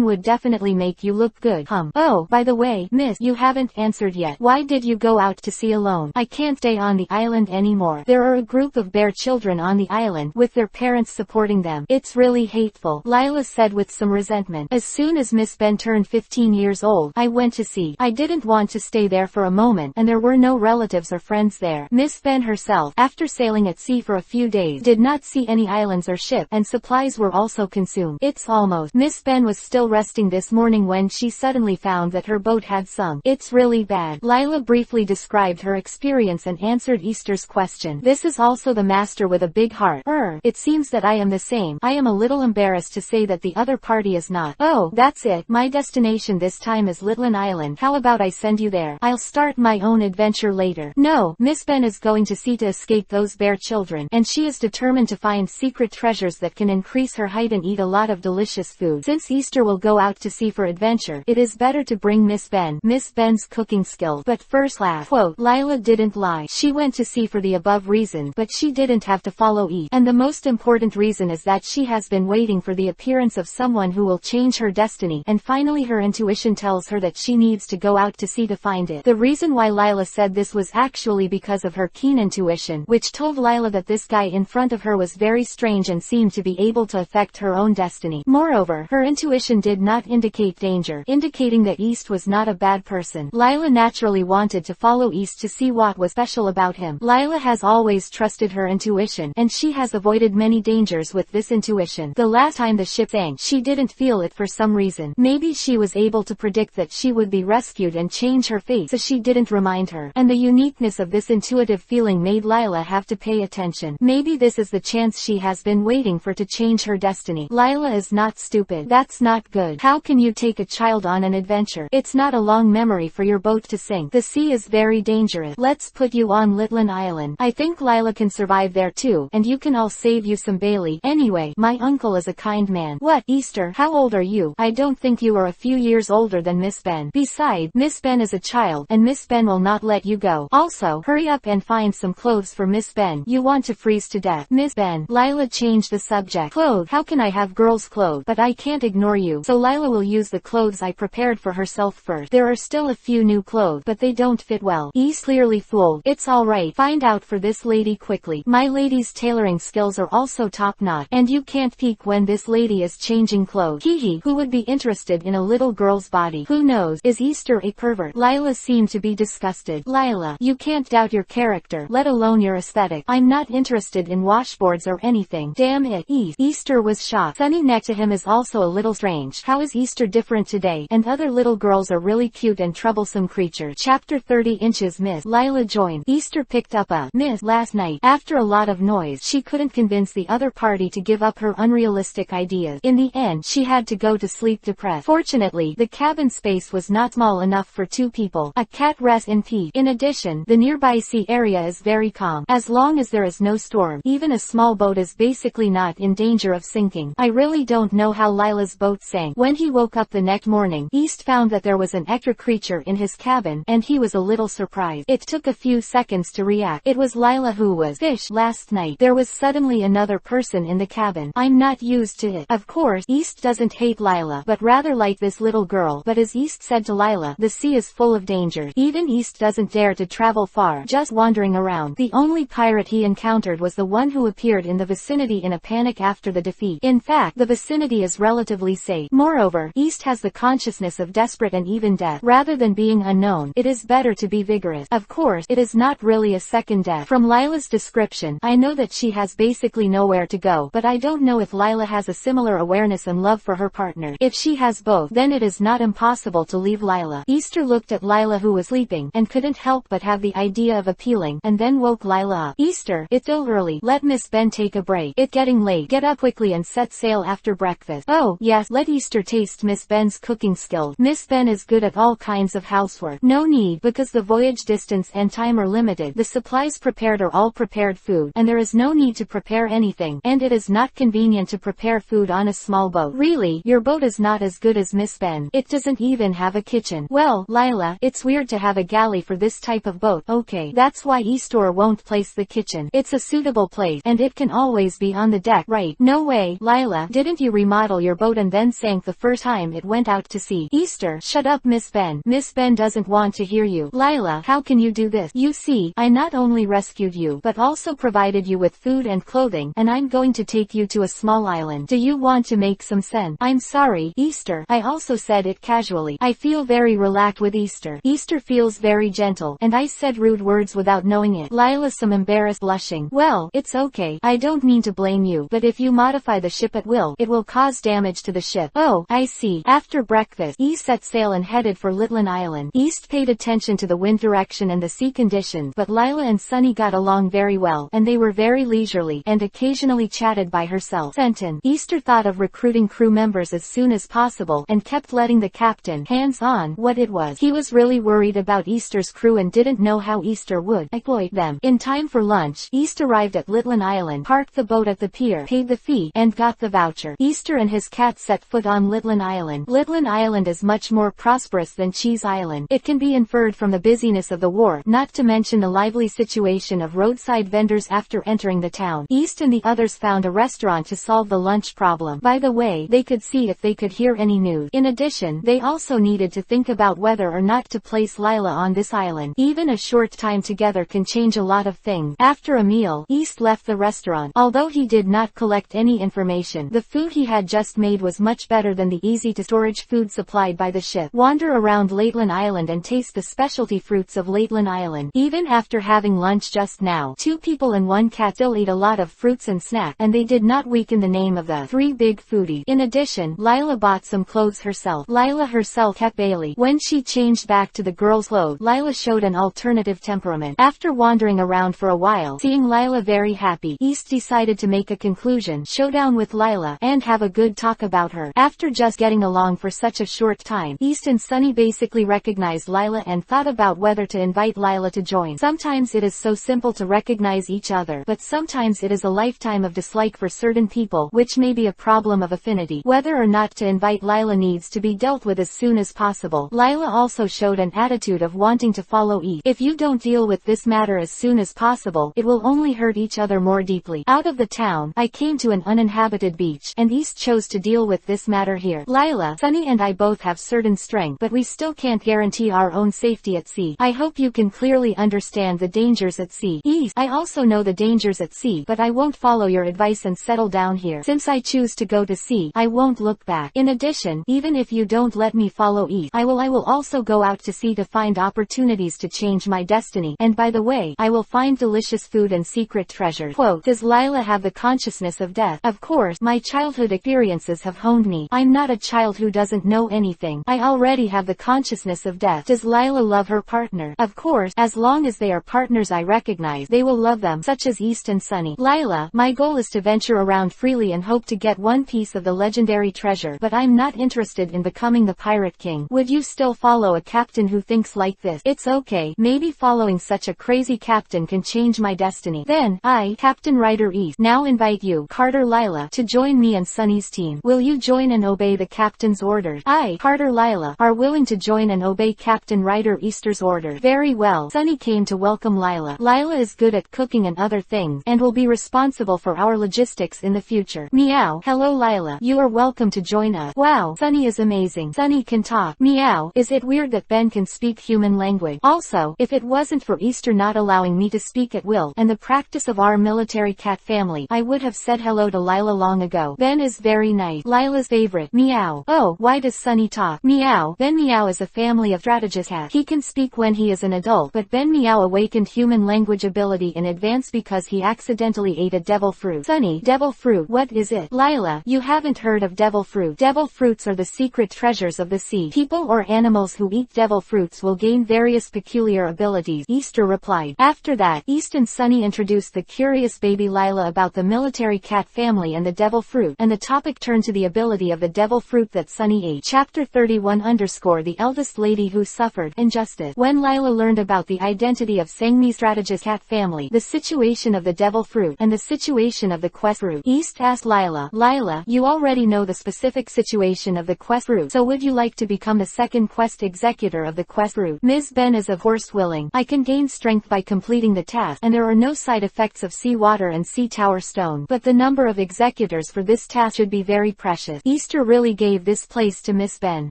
would definitely make you look good. Oh, by the way, miss, you haven't answered yet. Why did you go out to sea alone? I can't stay on the island anymore. There are a group of bear children on the island, with their parents supporting them. It's really hateful, Lila said with some resentment. As soon as Miss Ben turned 15 years old, I went to sea. I didn't want to stay there for a moment, and there were no relatives or friends there. Miss Ben herself, after sailing at sea for a few days, did not see any islands or ship, and supplies were also consumed. It's almost. Miss Ben was still resting this morning when she suddenly found that her boat had sunk. It's really bad. Lila briefly described her experience and answered Easter's question. This is also the master with a big heart. It seems that I am the same. I am a little embarrassed to say that the other party is not. Oh, that's it. My destination this time is Litlin Island. How about I send you there? I'll start my own adventure later. No, Miss Ben is going to sea to escape those bear children, and she is determined to find secret secret treasures that can increase her height and eat a lot of delicious food. Since Easter will go out to sea for adventure, it is better to bring Miss Ben's cooking skills. But first laugh. Quote, Lila didn't lie. She went to sea for the above reason, but she didn't have to follow E. And the most important reason is that she has been waiting for the appearance of someone who will change her destiny, and finally her intuition tells her that she needs to go out to sea to find it. The reason why Lila said this was actually because of her keen intuition, which told Lila that this guy in front of her was very strange and seemed to be able to affect her own destiny. Moreover, her intuition did not indicate danger, indicating that East was not a bad person. Lila naturally wanted to follow East to see what was special about him. Lila has always trusted her intuition, and she has avoided many dangers with this intuition. The last time the ship sank, she didn't feel it for some reason. Maybe she was able to predict that she would be rescued and change her fate, so she didn't remind her. And the uniqueness of this intuitive feeling made Lila have to pay attention. Maybe this is the chance she has been waiting for to change her destiny. Lila is not stupid. That's not good. How can you take a child on an adventure? It's not a long memory for your boat to sink. The sea is very dangerous. Let's put you on Litlan Island. I think Lila can survive there too, and you can all save you some Bailey. Anyway, my uncle is a kind man. What, Easter? How old are you? I don't think you are a few years older than Miss Ben. Besides, Miss Ben is a child, and Miss Ben will not let you go. Also, hurry up and find some clothes for Miss Ben. You want to freeze to death. Miss Ben. Lila changed the subject. Clothes? How can I have girls' clothes? But I can't ignore you. So Lila will use the clothes I prepared for herself first. There are still a few new clothes, but they don't fit well. East clearly fooled. It's alright. Find out for this lady quickly. My lady's tailoring skills are also top-notch, and you can't peek when this lady is changing clothes. Hee. Who would be interested in a little girl's body? Who knows? Is Easter a pervert? Lila seemed to be disgusted. Lila, you can't doubt your character, let alone your aesthetic. I'm not interested in washboards or anything. Damn it. Easter was shocked. Sunny next to him is also a little strange. How is Easter different today? And other little girls are really cute and troublesome creatures. Chapter 30 Inches Miss Lila joined. Easter picked up a miss last night. After a lot of noise, she couldn't convince the other party to give up her unrealistic ideas. In the end, she had to go to sleep depressed. Fortunately, the cabin space was not small enough for two people. A cat rests in peace. In addition, the nearby sea area is very calm. As long as there is no storm, even a small boat is basically not in danger of sinking. I really don't know how Lila's boat sank. When he woke up the next morning, East found that there was an extra creature in his cabin, and he was a little surprised. It took a few seconds to react. It was Lila who was fish last night. There was suddenly another person in the cabin. I'm not used to it. Of course, East doesn't hate Lila, but rather like this little girl. But as East said to Lila, the sea is full of dangers. Even East doesn't dare to travel far, just wandering around. The only pirate he encountered was the one who appeared in the vicinity in a panic after the defeat. In fact, the vicinity is relatively safe. Moreover, East has the consciousness of desperate and even death. Rather than being unknown, it is better to be vigorous. Of course, it is not really a second death. From Lila's description, I know that she has basically nowhere to go, but I don't know if Lila has a similar awareness and love for her partner. If she has both, then it is not impossible to leave Lila. Easter looked at Lila who was sleeping, and couldn't help but have the idea of appealing, and then woke Lila up. Easter, it's still early. Let Miss Ben take a break. It's getting late. Get up quickly and set sail after breakfast. Oh, yes, let Easter taste Miss Ben's cooking skills. Miss Ben is good at all kinds of housework. No need, because the voyage distance and time are limited. The supplies prepared are all prepared food, and there is no need to prepare anything, and it is not convenient to prepare food on a small boat. Really, your boat is not as good as Miss Ben. It doesn't even have a kitchen. Well, Lila, it's weird to have a galley for this type of boat. Okay, that's why Easter won't place the kitchen. It's a suitable place, and it can always be on the deck, right? No way. Lila, didn't you remodel your boat and then sank the first time it went out to sea? Easter, shut up Miss Ben. Miss Ben doesn't want to hear you. Lila, how can you do this? You see, I not only rescued you, but also provided you with food and clothing, and I'm going to take you to a small island. Do you want to make some sense? I'm sorry, Easter. I also said it casually. I feel very relaxed with Easter. Easter feels very gentle, and I said rude words without knowing it. Lila some embarrassed blushing. Well, it's okay. I don't mean to blame you, but if you modify the ship at will, it will cause damage to the ship. Oh, I see. After breakfast, East set sail and headed for Litlan Island. East paid attention to the wind direction and the sea conditions, but Lila and Sunny got along very well, and they were very leisurely, and occasionally chatted by herself. Fenton. Easter thought of recruiting crew members as soon as possible, and kept letting the captain hands on what it was. He was really worried about Easter's crew and didn't know how Easter would exploit them. In time for lunch, East arrived at Litlan Island, parked the the boat at the pier, paid the fee, and got the voucher. Easter and his cat set foot on Litlin Island. Litlin Island is much more prosperous than Cheese Island. It can be inferred from the busyness of the wharf, not to mention the lively situation of roadside vendors after entering the town. East and the others found a restaurant to solve the lunch problem. By the way, they could see if they could hear any news. In addition, they also needed to think about whether or not to place Lila on this island. Even a short time together can change a lot of things. After a meal, East left the restaurant. Although he did not collect any information, the food he had just made was much better than the easy-to-storage food supplied by the ship. Wander around Latelin Island and taste the specialty fruits of Latelin Island. Even after having lunch just now, 2 people and 1 cat still ate a lot of fruits and snacks, and they did not weaken the name of the 3 big foodies. In addition, Lila bought some clothes herself. Lila herself kept Bailey. When she changed back to the girl's clothes, Lila showed an alternative temperament. After wandering around for a while, seeing Lila very happy, East decided to make a conclusion, showdown with Lila, and have a good talk about her. After just getting along for such a short time, East and Sunny basically recognized Lila and thought about whether to invite Lila to join. Sometimes it is so simple to recognize each other, but sometimes it is a lifetime of dislike for certain people, which may be a problem of affinity. Whether or not to invite Lila needs to be dealt with as soon as possible. Lila also showed an attitude of wanting to follow East. If you don't deal with this matter as soon as possible, it will only hurt each other more deeply. Out of the town, I came to an uninhabited beach, and East chose to deal with this matter here. Lila, Sunny and I both have certain strength, but we still can't guarantee our own safety at sea. I hope you can clearly understand the dangers at sea. East, I also know the dangers at sea, but I won't follow your advice and settle down here. Since I choose to go to sea, I won't look back. In addition, even if you don't let me follow East, I will also go out to sea to find opportunities to change my destiny. And by the way, I will find delicious food and secret treasures. Quote, does Lila have the consciousness of death? Of course, my childhood experiences have honed me. I'm not a child who doesn't know anything. I already have the consciousness of death. Does Lila love her partner? Of course, as long as they are partners I recognize, they will love them, such as East and Sunny. Lila, my goal is to venture around freely and hope to get one piece of the legendary treasure, but I'm not interested in becoming the pirate king. Would you still follow a captain who thinks like this? It's okay, maybe following such a crazy captain can change my destiny. Then, I, Captain Writer East, now invite you, Carter Lila, to join me and Sunny's team. Will you join and obey the captain's orders? I, Carter Lila, are willing to join and obey Captain Writer Easter's orders. Very well. Sunny came to welcome Lila. Lila is good at cooking and other things, and will be responsible for our logistics in the future. Meow. Hello Lila. You are welcome to join us. Wow, Sunny is amazing. Sunny can talk. Meow. Is it weird that Ben can speak human language? Also, if it wasn't for Easter not allowing me to speak at will, and the practice of our military cat family, I would have said hello to Lila long ago. Ben is very nice. Lila's favorite. Meow. Oh, why does Sunny talk? Meow. Ben Meow is a family of strategist cat. He can speak when he is an adult, but Ben Meow awakened human language ability in advance because he accidentally ate a devil fruit. Sunny. Devil fruit. What is it? Lila. You haven't heard of devil fruit. Devil fruits are the secret treasures of the sea. People or animals who eat devil fruits will gain various peculiar abilities, Easter replied. After that, East and Sunny introduced the curious baby Lila about the military cat family and the devil fruit, and the topic turned to the ability of the devil fruit that Sunny ate. Chapter 31 The eldest lady who suffered injustice. When Lila learned about the identity of Sangmi's strategist cat family, the situation of the devil fruit, and the situation of the quest fruit, East asked Lila, Lila, you already know the specific situation of the quest fruit, so would you like to become the second quest executor of the quest fruit? Ms. Ben is of course willing. I can gain strength by completing the task, and there are no side effects of sea water and sea tower stone, but the number of executors for this task should be very precious. Easter really gave this place to Miss Ben.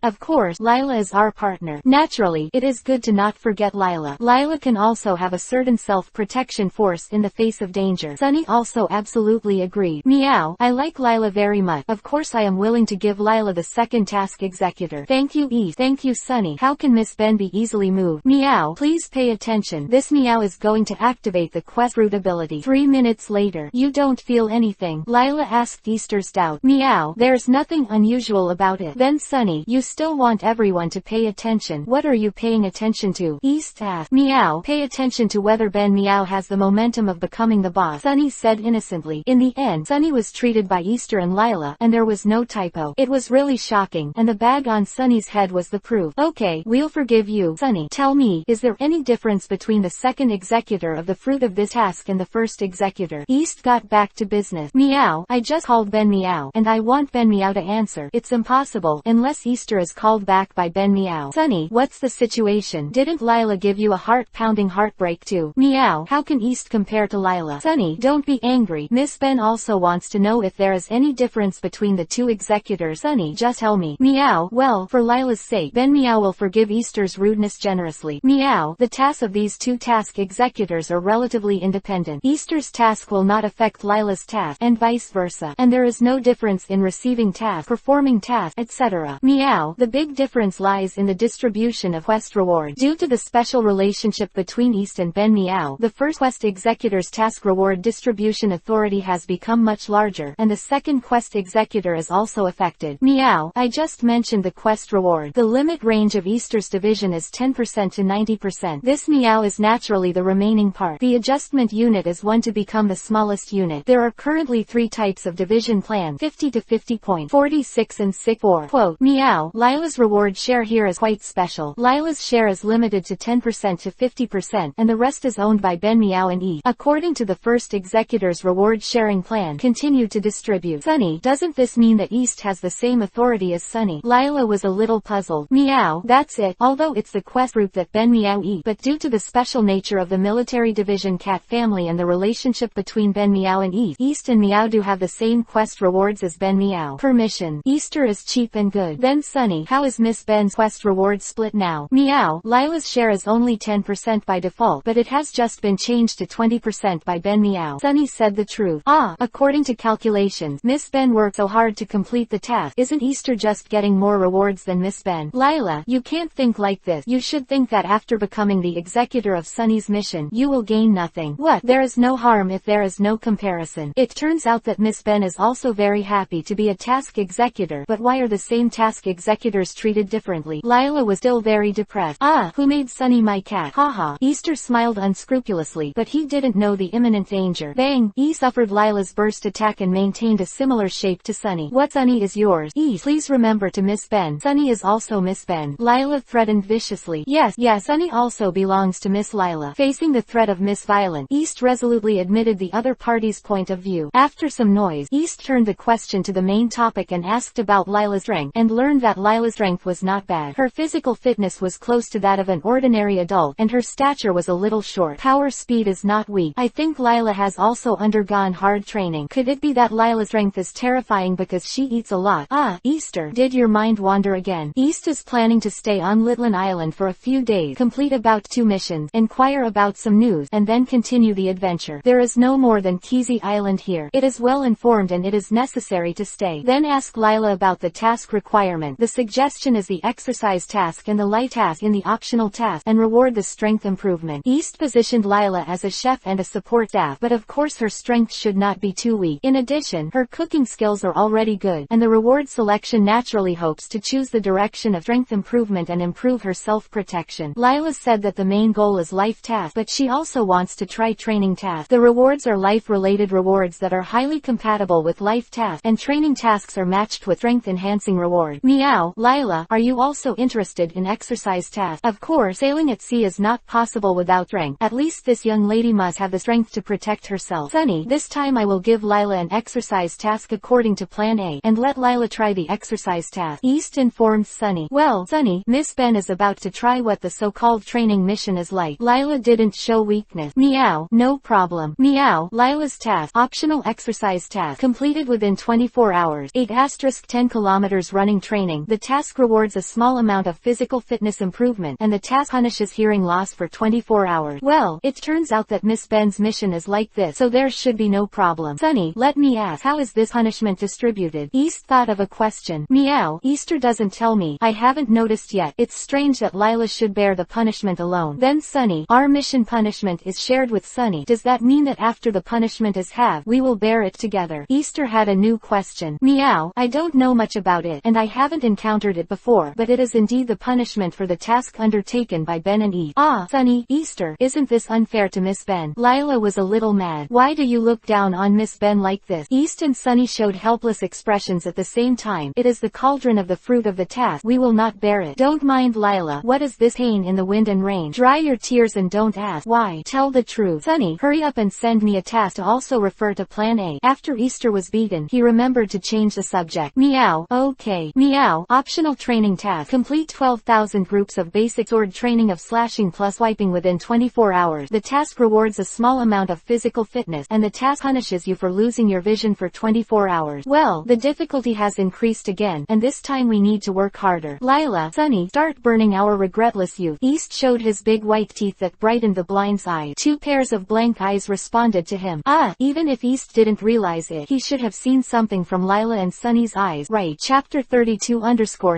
Of course, Lila is our partner. Naturally, it is good to not forget Lila. Lila can also have a certain self-protection force in the face of danger. Sunny also absolutely agreed. Meow. I like Lila very much. Of course I am willing to give Lila the second task executor. Thank you East. Thank you Sunny. How can Miss Ben be easily moved? Meow. Please pay attention. This Meow is going to activate the quest fruit ability. 3 minutes later. You don't feel anything? Lila asked Easter's doubt. Meow. There's nothing unusual about it. Then Sunny. You still want everyone to pay attention. What are you paying attention to? East asked. Meow. Pay attention to whether Ben Meow has the momentum of becoming the boss. Sunny said innocently. In the end, Sunny was treated by Easter and Lila, and there was no typo. It was really shocking, and the bag on Sunny's head was the proof. Okay, we'll forgive you. Sunny. Tell me, is there any difference between the second executor of the fruit of this task and the first executor? East East got back to business. Meow. I just called Ben Meow, and I want Ben Meow to answer. It's impossible, unless Easter is called back by Ben Meow. Sunny, what's the situation? Didn't Lila give you a heart-pounding heartbreak too? Meow. How can East compare to Lila? Sunny, don't be angry. Miss Ben also wants to know if there is any difference between the two executors. Sunny, just tell me. Meow. Well, for Lila's sake, Ben Meow will forgive Easter's rudeness generously. Meow. The tasks of these two task executors are relatively independent. Easter's task will not affect Lila's task, and vice versa. And there is no difference in receiving tasks, performing tasks, etc. Meow. The big difference lies in the distribution of quest rewards. Due to the special relationship between East and Ben Meow, the first quest executor's task reward distribution authority has become much larger, and the second quest executor is also affected. Meow. I just mentioned the quest reward. The limit range of Easter's division is 10% to 90%. This Meow is naturally the remaining part. The adjustment unit is 1 to become the smallest unit. There are currently 3 types of division plan: 50 to 50.46 and 6.4. Quote, Meow. Lila's reward share here is quite special. Lila's share is limited to 10% to 50%, and the rest is owned by Ben Meow and East. According to the first executor's reward sharing plan, continue to distribute. Sunny, doesn't this mean that East has the same authority as Sunny? Lila was a little puzzled. Meow. That's it. Although it's the quest group that Ben Meow eat, but due to the special nature of the military division cat family and the relationship between Ben Meow and East and Meow do have the same quest rewards as Ben Meow. Permission. Easter is cheap and good. Then Sunny, how is Miss Ben's quest reward split now? Meow. Lila's share is only 10% by default, but it has just been changed to 20% by Ben Meow. Sunny said the truth. According to calculations, Miss Ben worked so hard to complete the task. Isn't Easter just getting more rewards than Miss Ben? Lila, you can't think like this. You should think that after becoming the executor of Sunny's mission, you will gain nothing. What? There is no harm if there is no comparison. It turns out that Miss Ben is also very happy to be a task executor, but why are the same task executors treated differently? Lila was still very depressed. Who made Sunny my cat? Haha. Easter smiled unscrupulously, but he didn't know the imminent danger. Bang! E suffered Lila's burst attack and maintained a similar shape to Sunny. What Sunny is yours? E, please remember to Miss Ben. Sunny is also Miss Ben. Lila threatened viciously. Yes, Sunny also belongs to Miss Lila. Facing the threat of Miss Violent, East resolutely admitted the other party's point of view. After some noise, East turned the question to the main topic and asked about Lila's strength, and learned that Lila's strength was not bad. Her physical fitness was close to that of an ordinary adult, and her stature was a little short. Power speed is not weak. I think Lila has also undergone hard training. Could it be that Lila's strength is terrifying because she eats a lot? Easter, did your mind wander again? East is planning to stay on Litlan Island for a few days, complete about 2 missions, inquire about some news, and then continue the adventure. There is no more than Keezy Island here. It is well informed and it is necessary to stay. Then ask Lila about the task requirement. The suggestion is the exercise task and the light task in the optional task, and reward the strength improvement. East positioned Lila as a chef and a support staff, but of course her strength should not be too weak. In addition, her cooking skills are already good, and the reward selection naturally hopes to choose the direction of strength improvement and improve her self-protection. Lila said that the main goal is life task, but she also wants to try training tasks. The rewards are life-related rewards that are highly compatible with life tasks, and training tasks are matched with strength-enhancing rewards. Meow. Lila, are you also interested in exercise tasks? Of course, sailing at sea is not possible without strength. At least this young lady must have the strength to protect herself. Sunny, this time I will give Lila an exercise task according to Plan A, and let Lila try the exercise task. East informed Sunny. Well, Sunny, Miss Ben is about to try what the so-called training mission is like. Lila didn't show weakness. Meow. No problem. Meow. Lila's task, optional exercise task, completed within 24 hours. 8*10 kilometers running training. The task rewards a small amount of physical fitness improvement, and the task punishes hearing loss for 24 hours. Well, it turns out that Miss Ben's mission is like this, so there should be no problem. Sunny, let me ask, how is this punishment distributed? East thought of a question. Meow. Easter doesn't tell me. I haven't noticed yet. It's strange that Lila should bear the punishment alone. Then Sunny, our mission punishment is shared with Sunny. Does that mean that after the punishment is halved, we will bear it together? Easter had a new question. Meow. I don't know much about it, and I haven't encountered it before, but it is indeed the punishment for the task undertaken by Ben and Eve. Sunny. Easter, isn't this unfair to Miss Ben? Lila was a little mad. Why do you look down on Miss Ben like this? East and Sunny showed helpless expressions at the same time. It is the cauldron of the fruit of the task. We will not bear it. Don't mind Lila. What is this pain in the wind and rain? Dry your tears and don't ask why. Tell the truth. Sunny, hurry up and send me a task task to also refer to Plan A. After Easter was beaten, he remembered to change the subject. Meow. Okay. Meow. Optional training task. Complete 12,000 groups of basic sword training of slashing plus wiping within 24 hours. The task rewards a small amount of physical fitness, and the task punishes you for losing your vision for 24 hours. Well, the difficulty has increased again, and this time we need to work harder. Lila, Sunny, start burning our regretless youth. East showed his big white teeth that brightened the blind's eye. Two pairs of blank eyes responded to him. Even if East didn't realize it, he should have seen something from Lila and Sunny's eyes. Right. Chapter 32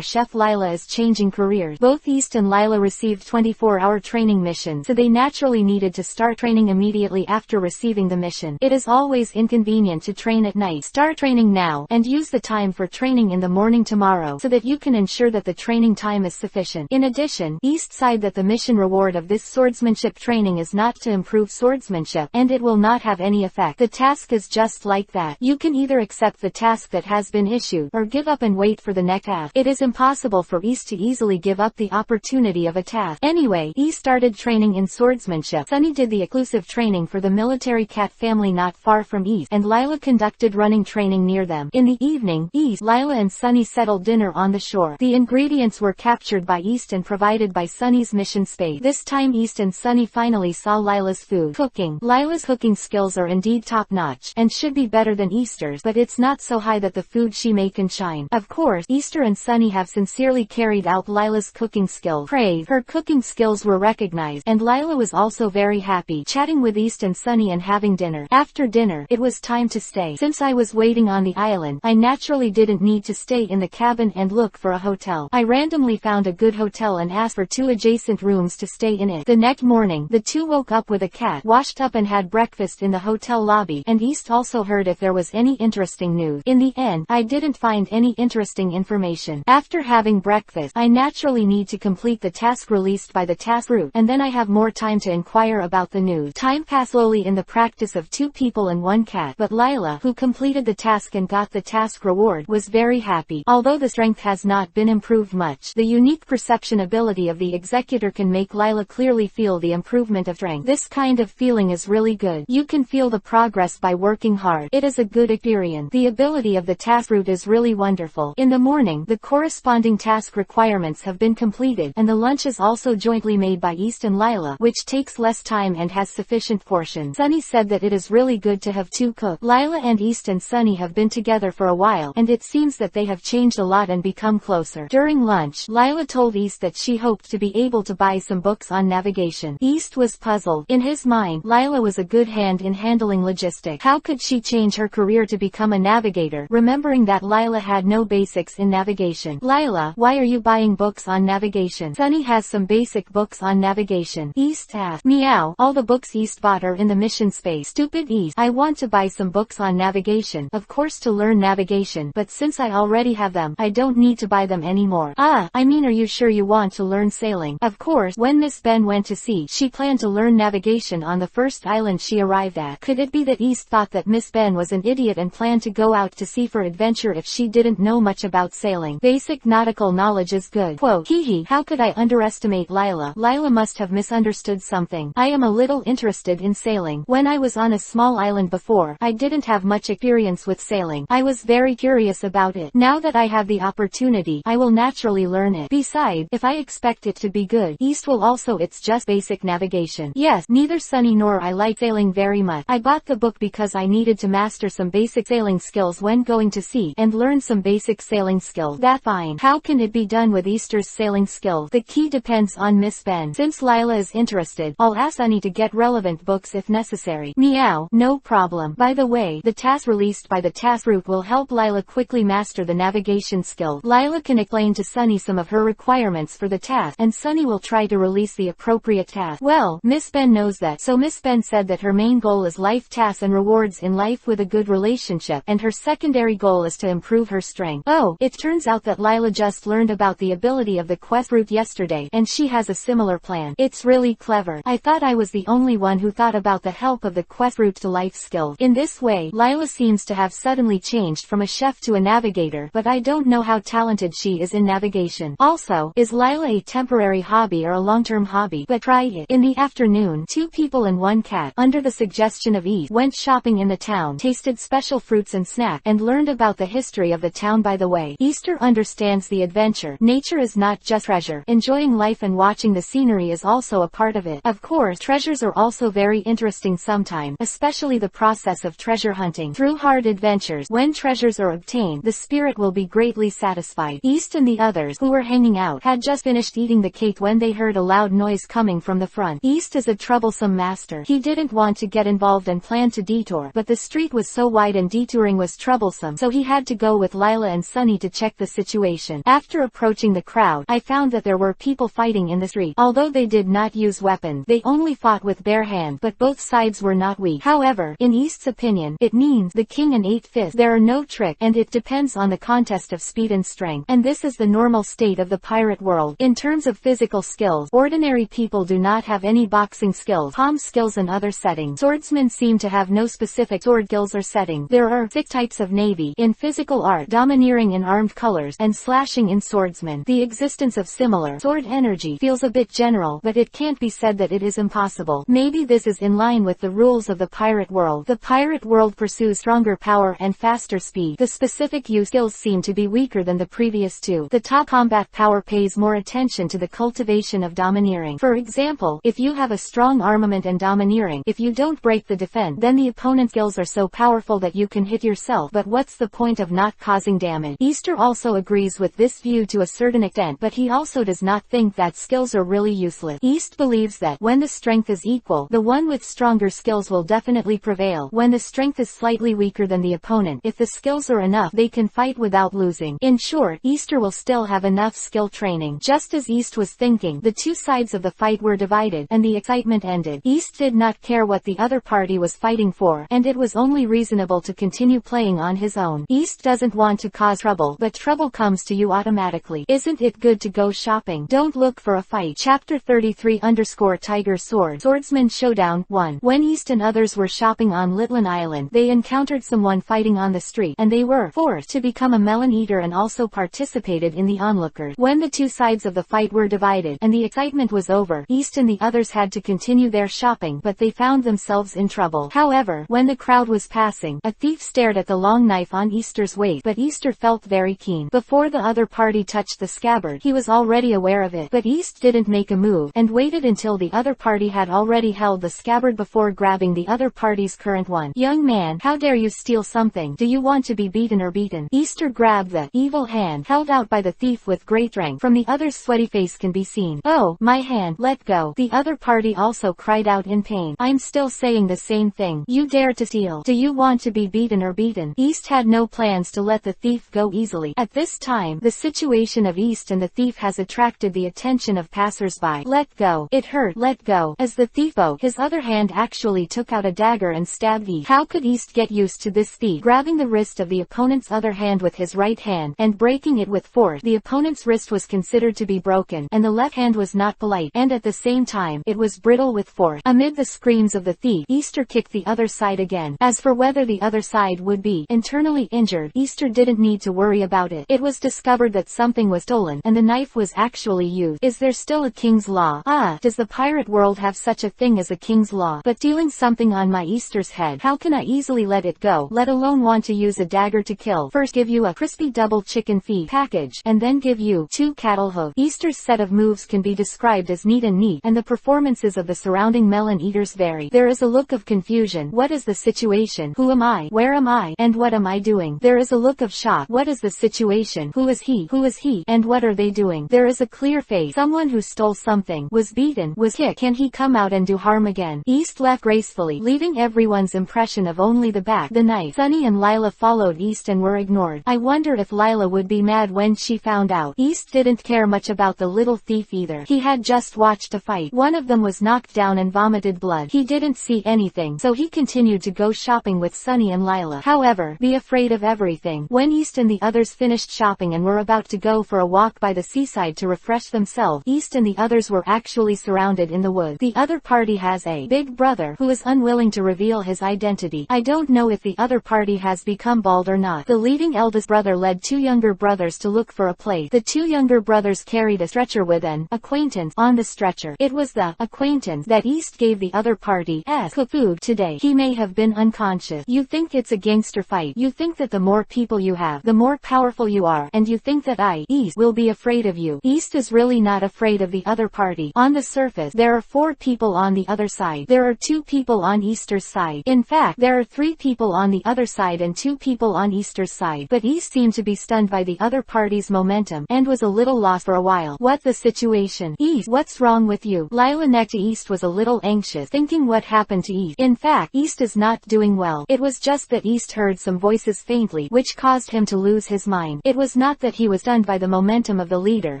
Chef Lila is changing careers. Both East and Lila received 24-hour training missions, so they naturally needed to start training immediately after receiving the mission. It is always inconvenient to train at night. Start training now, and use the time for training in the morning tomorrow, so that you can ensure that the training time is sufficient. In addition, East said that the mission reward of this swordsmanship training is not to improve swordsmanship, and it will not have any effect. The task is just like that. You can either accept the task that has been issued, or give up and wait for the next task. It is impossible for East to easily give up the opportunity of a task. Anyway, East started training in swordsmanship. Sunny did the exclusive training for the military cat family not far from East, and Lila conducted running training near them. In the evening, East, Lila and Sunny settled dinner on the shore. The ingredients were captured by East and provided by Sunny's mission space. This time East and Sunny finally saw Lila's food. Cooking. Lila's cooking skills are indeed top-notch, and should be better than Easter's, but it's not so high that the food she make can shine. Of course, Easter and Sunny have sincerely carried out Lila's cooking skills. Praise. Her cooking skills were recognized, and Lila was also very happy, chatting with East and Sunny and having dinner. After dinner, it was time to stay. Since I was waiting on the island, I naturally didn't need to stay in the cabin and look for a hotel. I randomly found a good hotel and asked for 2 adjacent rooms to stay in it. The next morning, the two woke up with a cat, washed up and had breakfast in the hotel lobby, and East also heard if there was any interesting news. In the end, I didn't find any interesting information. After having breakfast, I naturally need to complete the task released by the task route, and then I have more time to inquire about the news. Time passed slowly in the practice of 2 people and 1 cat, but Lila, who completed the task and got the task reward, was very happy. Although the strength has not been improved much, the unique perception ability of the executor can make Lila clearly feel the improvement of strength. This kind of feeling is really good. You can feel the progress by working hard. It is a good experience. The ability of the task route is really wonderful. In the morning, the corresponding task requirements have been completed, and the lunch is also jointly made by East and Lila, which takes less time and has sufficient portions. Sunny said that it is really good to have 2 cooks. Lila and East and Sunny have been together for a while, and it seems that they have changed a lot and become closer. During lunch, Lila told East that she hoped to be able to buy some books on navigation. East was puzzled. In his mind, Lila was a good hand in handling logistics. How could she change her career to become a navigator, remembering that Lila had no basics in navigation? Lila, why are you buying books on navigation? Sunny has some basic books on navigation. East asked. Meow. All the books East bought are in the mission space. Stupid East. I want to buy some books on navigation, of course to learn navigation, but since I already have them, I don't need to buy them anymore. I mean, are you sure you want to learn sailing? Of course, when Miss Ben went to sea, she planned to learn navigation on the first island she arrived at. Could it be that East thought that Miss Ben was an idiot and planned to go out to sea for adventure if she didn't know much about sailing? Basic nautical knowledge is good. Quote, hee, how could I underestimate Lila? Lila must have misunderstood something. I am a little interested in sailing. When I was on a small island before, I didn't have much experience with sailing. I was very curious about it. Now that I have the opportunity, I will naturally learn it. Besides, if I expect it to be good, East will also. It's just basic navigation. Yes, neither Sunny nor I like sailing very much. I bought the book because I needed to master some basic sailing skills when going to sea, and learn some basic sailing skills. That's fine. How can it be done with Easter's sailing skills? The key depends on Miss Ben. Since Lila is interested, I'll ask Sunny to get relevant books if necessary. Meow. No problem. By the way, the task released by the task route will help Lila quickly master the navigation skill. Lila can explain to Sunny some of her requirements for the task, and Sunny will try to release the appropriate task. Well, Miss Ben knows that, so Miss Ben said that her main goal is life tasks and rewards in life with a good relationship, and her secondary goal is to improve her strength. Oh, it turns out that Lila just learned about the ability of the quest route yesterday, and she has a similar plan. It's really clever. I thought I was the only one who thought about the help of the quest route to life skills. In this way, Lila seems to have suddenly changed from a chef to a navigator, but I don't know how talented she is in navigation. Also, is Lila a temporary hobby or a long-term hobby? But try it. In the afternoon, 2 people and 1 cat, under the suggestion suggestion of East, went shopping in the town, tasted special fruits and snacks, and learned about the history of the town by the way. Easter understands the adventure. Nature is not just treasure. Enjoying life and watching the scenery is also a part of it. Of course, treasures are also very interesting sometimes, especially the process of treasure hunting. Through hard adventures, when treasures are obtained, the spirit will be greatly satisfied. East and the others, who were hanging out, had just finished eating the cake when they heard a loud noise coming from the front. East is a troublesome master. He didn't want to get involved and planned to detour, but the street was so wide and detouring was troublesome, so he had to go with Lila and Sunny to check the situation. After approaching the crowd, I found that there were people fighting in the street. Although they did not use weapons, they only fought with bare hands, but both sides were not weak. However, in East's opinion, it means the king and 8 fists. There are no tricks, and it depends on the contest of speed and strength. And this is the normal state of the pirate world. In terms of physical skills, ordinary people do not have any boxing skills, palm skills and other settings. Swordsmen seem to have no specific sword skills or setting. There are 6 types of navy in physical art, domineering in armed colors, and slashing in swordsmen. The existence of similar sword energy feels a bit general, but it can't be said that it is impossible. Maybe this is in line with the rules of the pirate world. The pirate world pursues stronger power and faster speed. The specific use skills seem to be weaker than the previous two. The top combat power pays more attention to the cultivation of domineering. For example, if you have a strong armament and domineering, if you don't break the defense, then the opponent's skills are so powerful that you can hit yourself, but what's the point of not causing damage? Easter also agrees with this view to a certain extent, but he also does not think that skills are really useless. East believes that when the strength is equal, the one with stronger skills will definitely prevail. When the strength is slightly weaker than the opponent, if the skills are enough, they can fight without losing. In short, Easter will still have enough skill training. Just as East was thinking, the two sides of the fight were divided, and the excitement ended. East did not care what the other party was fighting for, and it was only reasonable to continue playing on his own. East doesn't want to cause trouble, but trouble comes to you automatically. Isn't it good to go shopping? Don't look for a fight. Chapter 33_Tiger Sword Swordsman Showdown 1. When East and others were shopping on Litlan Island, they encountered someone fighting on the street, and they were forced to become a melon eater and also participated in the onlookers. When the two sides of the fight were divided, and the excitement was over, East and the others had to continue their shopping, but they found themselves in trouble. However, when the crowd was passing, a thief stared at the long knife on Easter's waist, but Easter felt very keen. Before the other party touched the scabbard, he was already aware of it, but East didn't make a move, and waited until the other party had already held the scabbard before grabbing the other party's current one. Young man, how dare you steal something? Do you want to be beaten or beaten? Easter grabbed the evil hand held out by the thief with great strength. From the other's sweaty face can be seen. Oh, my hand, let go. The other party also cried out in pain. I'm still saying the same thing. You dare to steal. Do you want to be beaten or beaten? East had no plans to let the thief go easily. At this time, the situation of East and the thief has attracted the attention of passers-by. Let go. It hurt. Let go. As the thief bowed, his other hand actually took out a dagger and stabbed East. How could East get used to this thief grabbing the wrist of the opponent's other hand with his right hand, and breaking it with force? The opponent's wrist was considered to be broken, and the left hand was not polite, and at the same time, it was brittle with force. Amid the screams of the thief, Easter kicked the other side again. As for whether the other side would be internally injured, Easter didn't need to worry about it. It was discovered that something was stolen, and the knife was actually used. Is there still a king's law? Ah, does the pirate world have such a thing as a king's law? But stealing something on my Easter's head, how can I easily let it go, let alone want to use a dagger to kill? First give you a crispy double chicken feet package, and then give you 2 cattle hooves. Easter's set of moves can be described as neat, and the performances of the surrounding melon eaters vary. There is a look of confusion. What is the situation? Who am I? Where am I? And what am I doing? There is a look of shock. What is the situation? Who is he? Who is he? And what are they doing? There is a clear face. Someone who stole something, was beaten, was kicked. Can he come out and do harm again? East left gracefully, leaving everyone's impression of only the back. The knife. Sunny and Lila followed East and were ignored. I wonder if Lila would be mad when she found out. East didn't care much about the little thief either. He had just watched a fight. One of them was knocked down and vomited blood. He didn't see anything, so he continued to go shopping with Sunny and Lila. However, be afraid of everything. When East and the others finished shopping and were about to go for a walk by the seaside to refresh themselves, East and the others were actually surrounded in the woods. The other party has a big brother who is unwilling to reveal his identity. I don't know if the other party has become bald or not. The leading eldest brother led 2 younger brothers to look for a place. The 2 younger brothers carried a stretcher with an acquaintance on the stretcher. It was the acquaintance that East gave the other party EPUB today. He may have been unconscious. You think it's a gangster fight. You think that the more people you have, the more powerful you are, and you think that East will be afraid of you. East is really not afraid of the other party. On the surface, there are 4 people on the other side. There are 2 people on Easter's side. In fact, there are 3 people on the other side and 2 people on Easter's side. But East seemed to be stunned by the other party's momentum, and was a little lost for a while. What the situation? East, what's wrong with you? Lila next to East was a little anxious, thinking what happened to East. In fact, East is not doing well. It was just that East heard some voices faintly, which caused him to lose his mind. It was not that he was stunned by the momentum of the leader,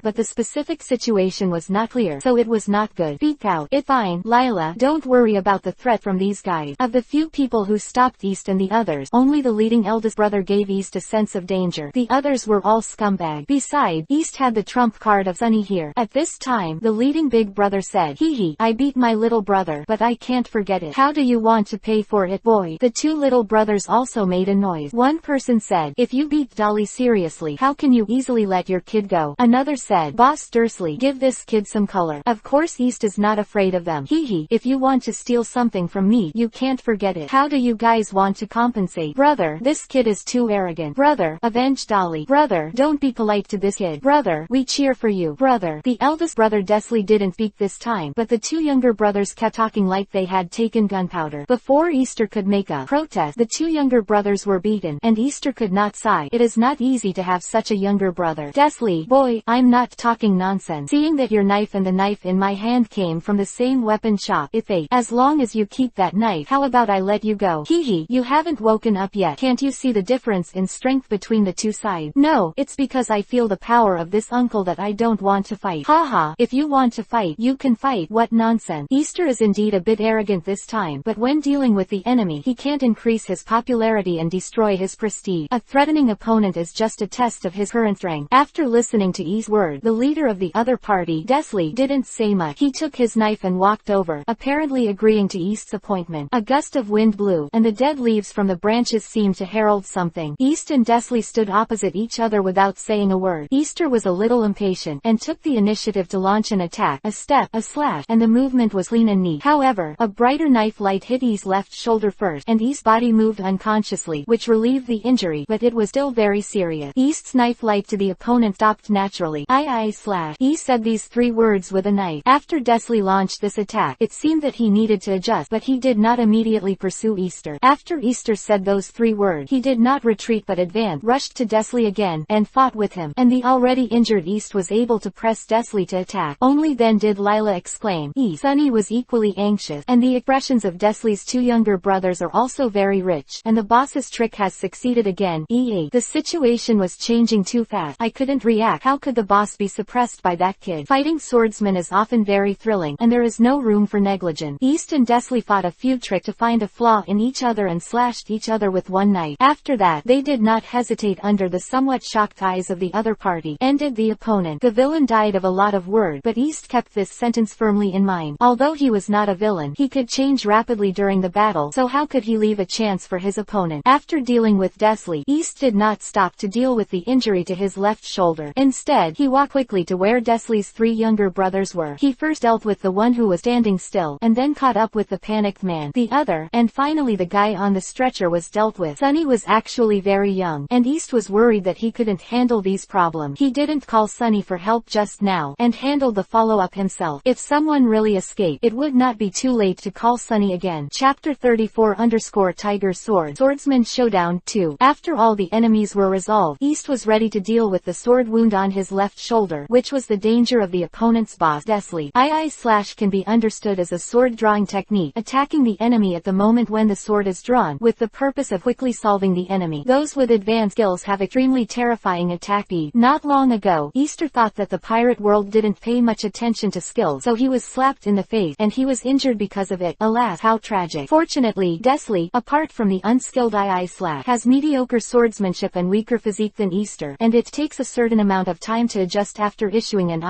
but the specific situation was not clear, so it was not good. Speak out. It's fine, Lila, don't worry about the threat from these guys. Of the few people who stopped East and the others, only the leading eldest brother gave East a sense of danger. The others were all scumbag. Besides, East had the trump card of Sunny here. At this time, the leading big brother said, hee, I beat my little brother, but I can't forget it. How do you want to pay for it, boy? The 2 little brothers also made a noise. One person said, if you beat Dolly seriously, how can you easily let your kid go? Another said, Boss Dursley, give this kid some color. Of course East is not afraid of them. Hee, if you want to steal something from me, you can't forget it. How do you guys want to compensate? Brother, this kid is too arrogant. Brother, avenge Dolly. Brother, don't be polite to this kid. Brother, we cheer for you. Brother. The eldest brother Desley didn't speak this time, but the 2 younger brothers kept talking like they had taken gunpowder. Before Easter could make a protest, the 2 younger brothers were beaten, and Easter could not sigh. It is not easy to have such a younger brother. Desley, boy, I'm not talking nonsense. Seeing that your knife and the knife in my hand came from the same weapon shop, if they, as long as you keep that knife, how about I let you go? Hee, you haven't woken up yet. Can't you see the difference in strength between the 2 sides? No, it's because I feel the power of this uncle that I don't want to fight. Haha, if you want to fight, you can fight. What nonsense. Easter is indeed a bit arrogant this time, but when dealing with the enemy, he can't increase his popularity and destroy his prestige. A threatening opponent is just a test of his current strength. After listening to E's word, the leader of the other party, Desley, didn't say much. He took his knife and walked over, apparently agreeing to East's appointment. A gust of wind blew, and the dead leaves from the branches seemed to herald something. East and Desley stood opposite each other without saying a word. Easter was a little impatient, and took the initiative to launch an attack, a step, a slash, and the movement was clean and neat. However, a brighter knife light hit E's left shoulder first, and E's body moved unconsciously, which relieved the injury, but it was still very serious. East's knife light to the opponent stopped naturally. I slash. E said these 3 words with a knife. After Desley launched this attack, it seemed that he needed to adjust, but he did not immediately pursue Easter. After Easter said those 3 words, he did not retreat but advanced, rushed to Desley again, and fought with him, and the already injured East was able to press Desley to attack. Only then did Lila exclaim. Sunny was equally anxious, and the expressions of Desley's 2 younger brothers are also very rich, and the boss's trick has succeeded again. The situation was changing too fast. I couldn't react. How could the boss be suppressed by that kid? Fighting swordsmen is often very thrilling, and there is no room for negligence. East and Desley fought a few tricks to find a flaw in each other and slashed each other with one knife. After that, they did not hesitate under the somewhat shocked eyes of the other party. Ended the opponent. The villain died of a lot of words, but East kept this sentence firmly in mind. Although he was not a villain, he could change rapidly during the battle, so how could he leave a chance for his opponent? After dealing with Desley, East did not stop to deal with the injury to his left shoulder. Instead, he walked quickly to where Desley's 3 younger brothers were. He first dealt with the one who was standing still, and then caught up with the panicked man. The other, and finally the guy on the stretcher was dealt with. Sunny was actually very young, and East was worried that he couldn't handle these problems. He didn't call Sunny for help just now, and handled the follow-up himself. If someone really escaped, it would not be too late to call Sunny again. Chapter 34_Tiger Sword Swordsman Showdown 2. After all the enemies were resolved, East was ready to deal with the sword wound on his left shoulder, which was the danger of the opponent's boss, Desley. Slash can be understood as a sword drawing technique, attacking the enemy at the moment when the sword is drawn, with the purpose of quickly solving the enemy. Those with advanced skills have extremely terrifying attack speed. Not long ago, Easter thought that the pirate world didn't pay much attention to skill, so he was slapped in the face, and he was injured because of it. Alas, how tragic. Fortunately, Desley, apart from the unskilled Slash, has mediocre swordsmanship and weaker physique than Easter, and it takes a certain amount of time to adjust after issuing an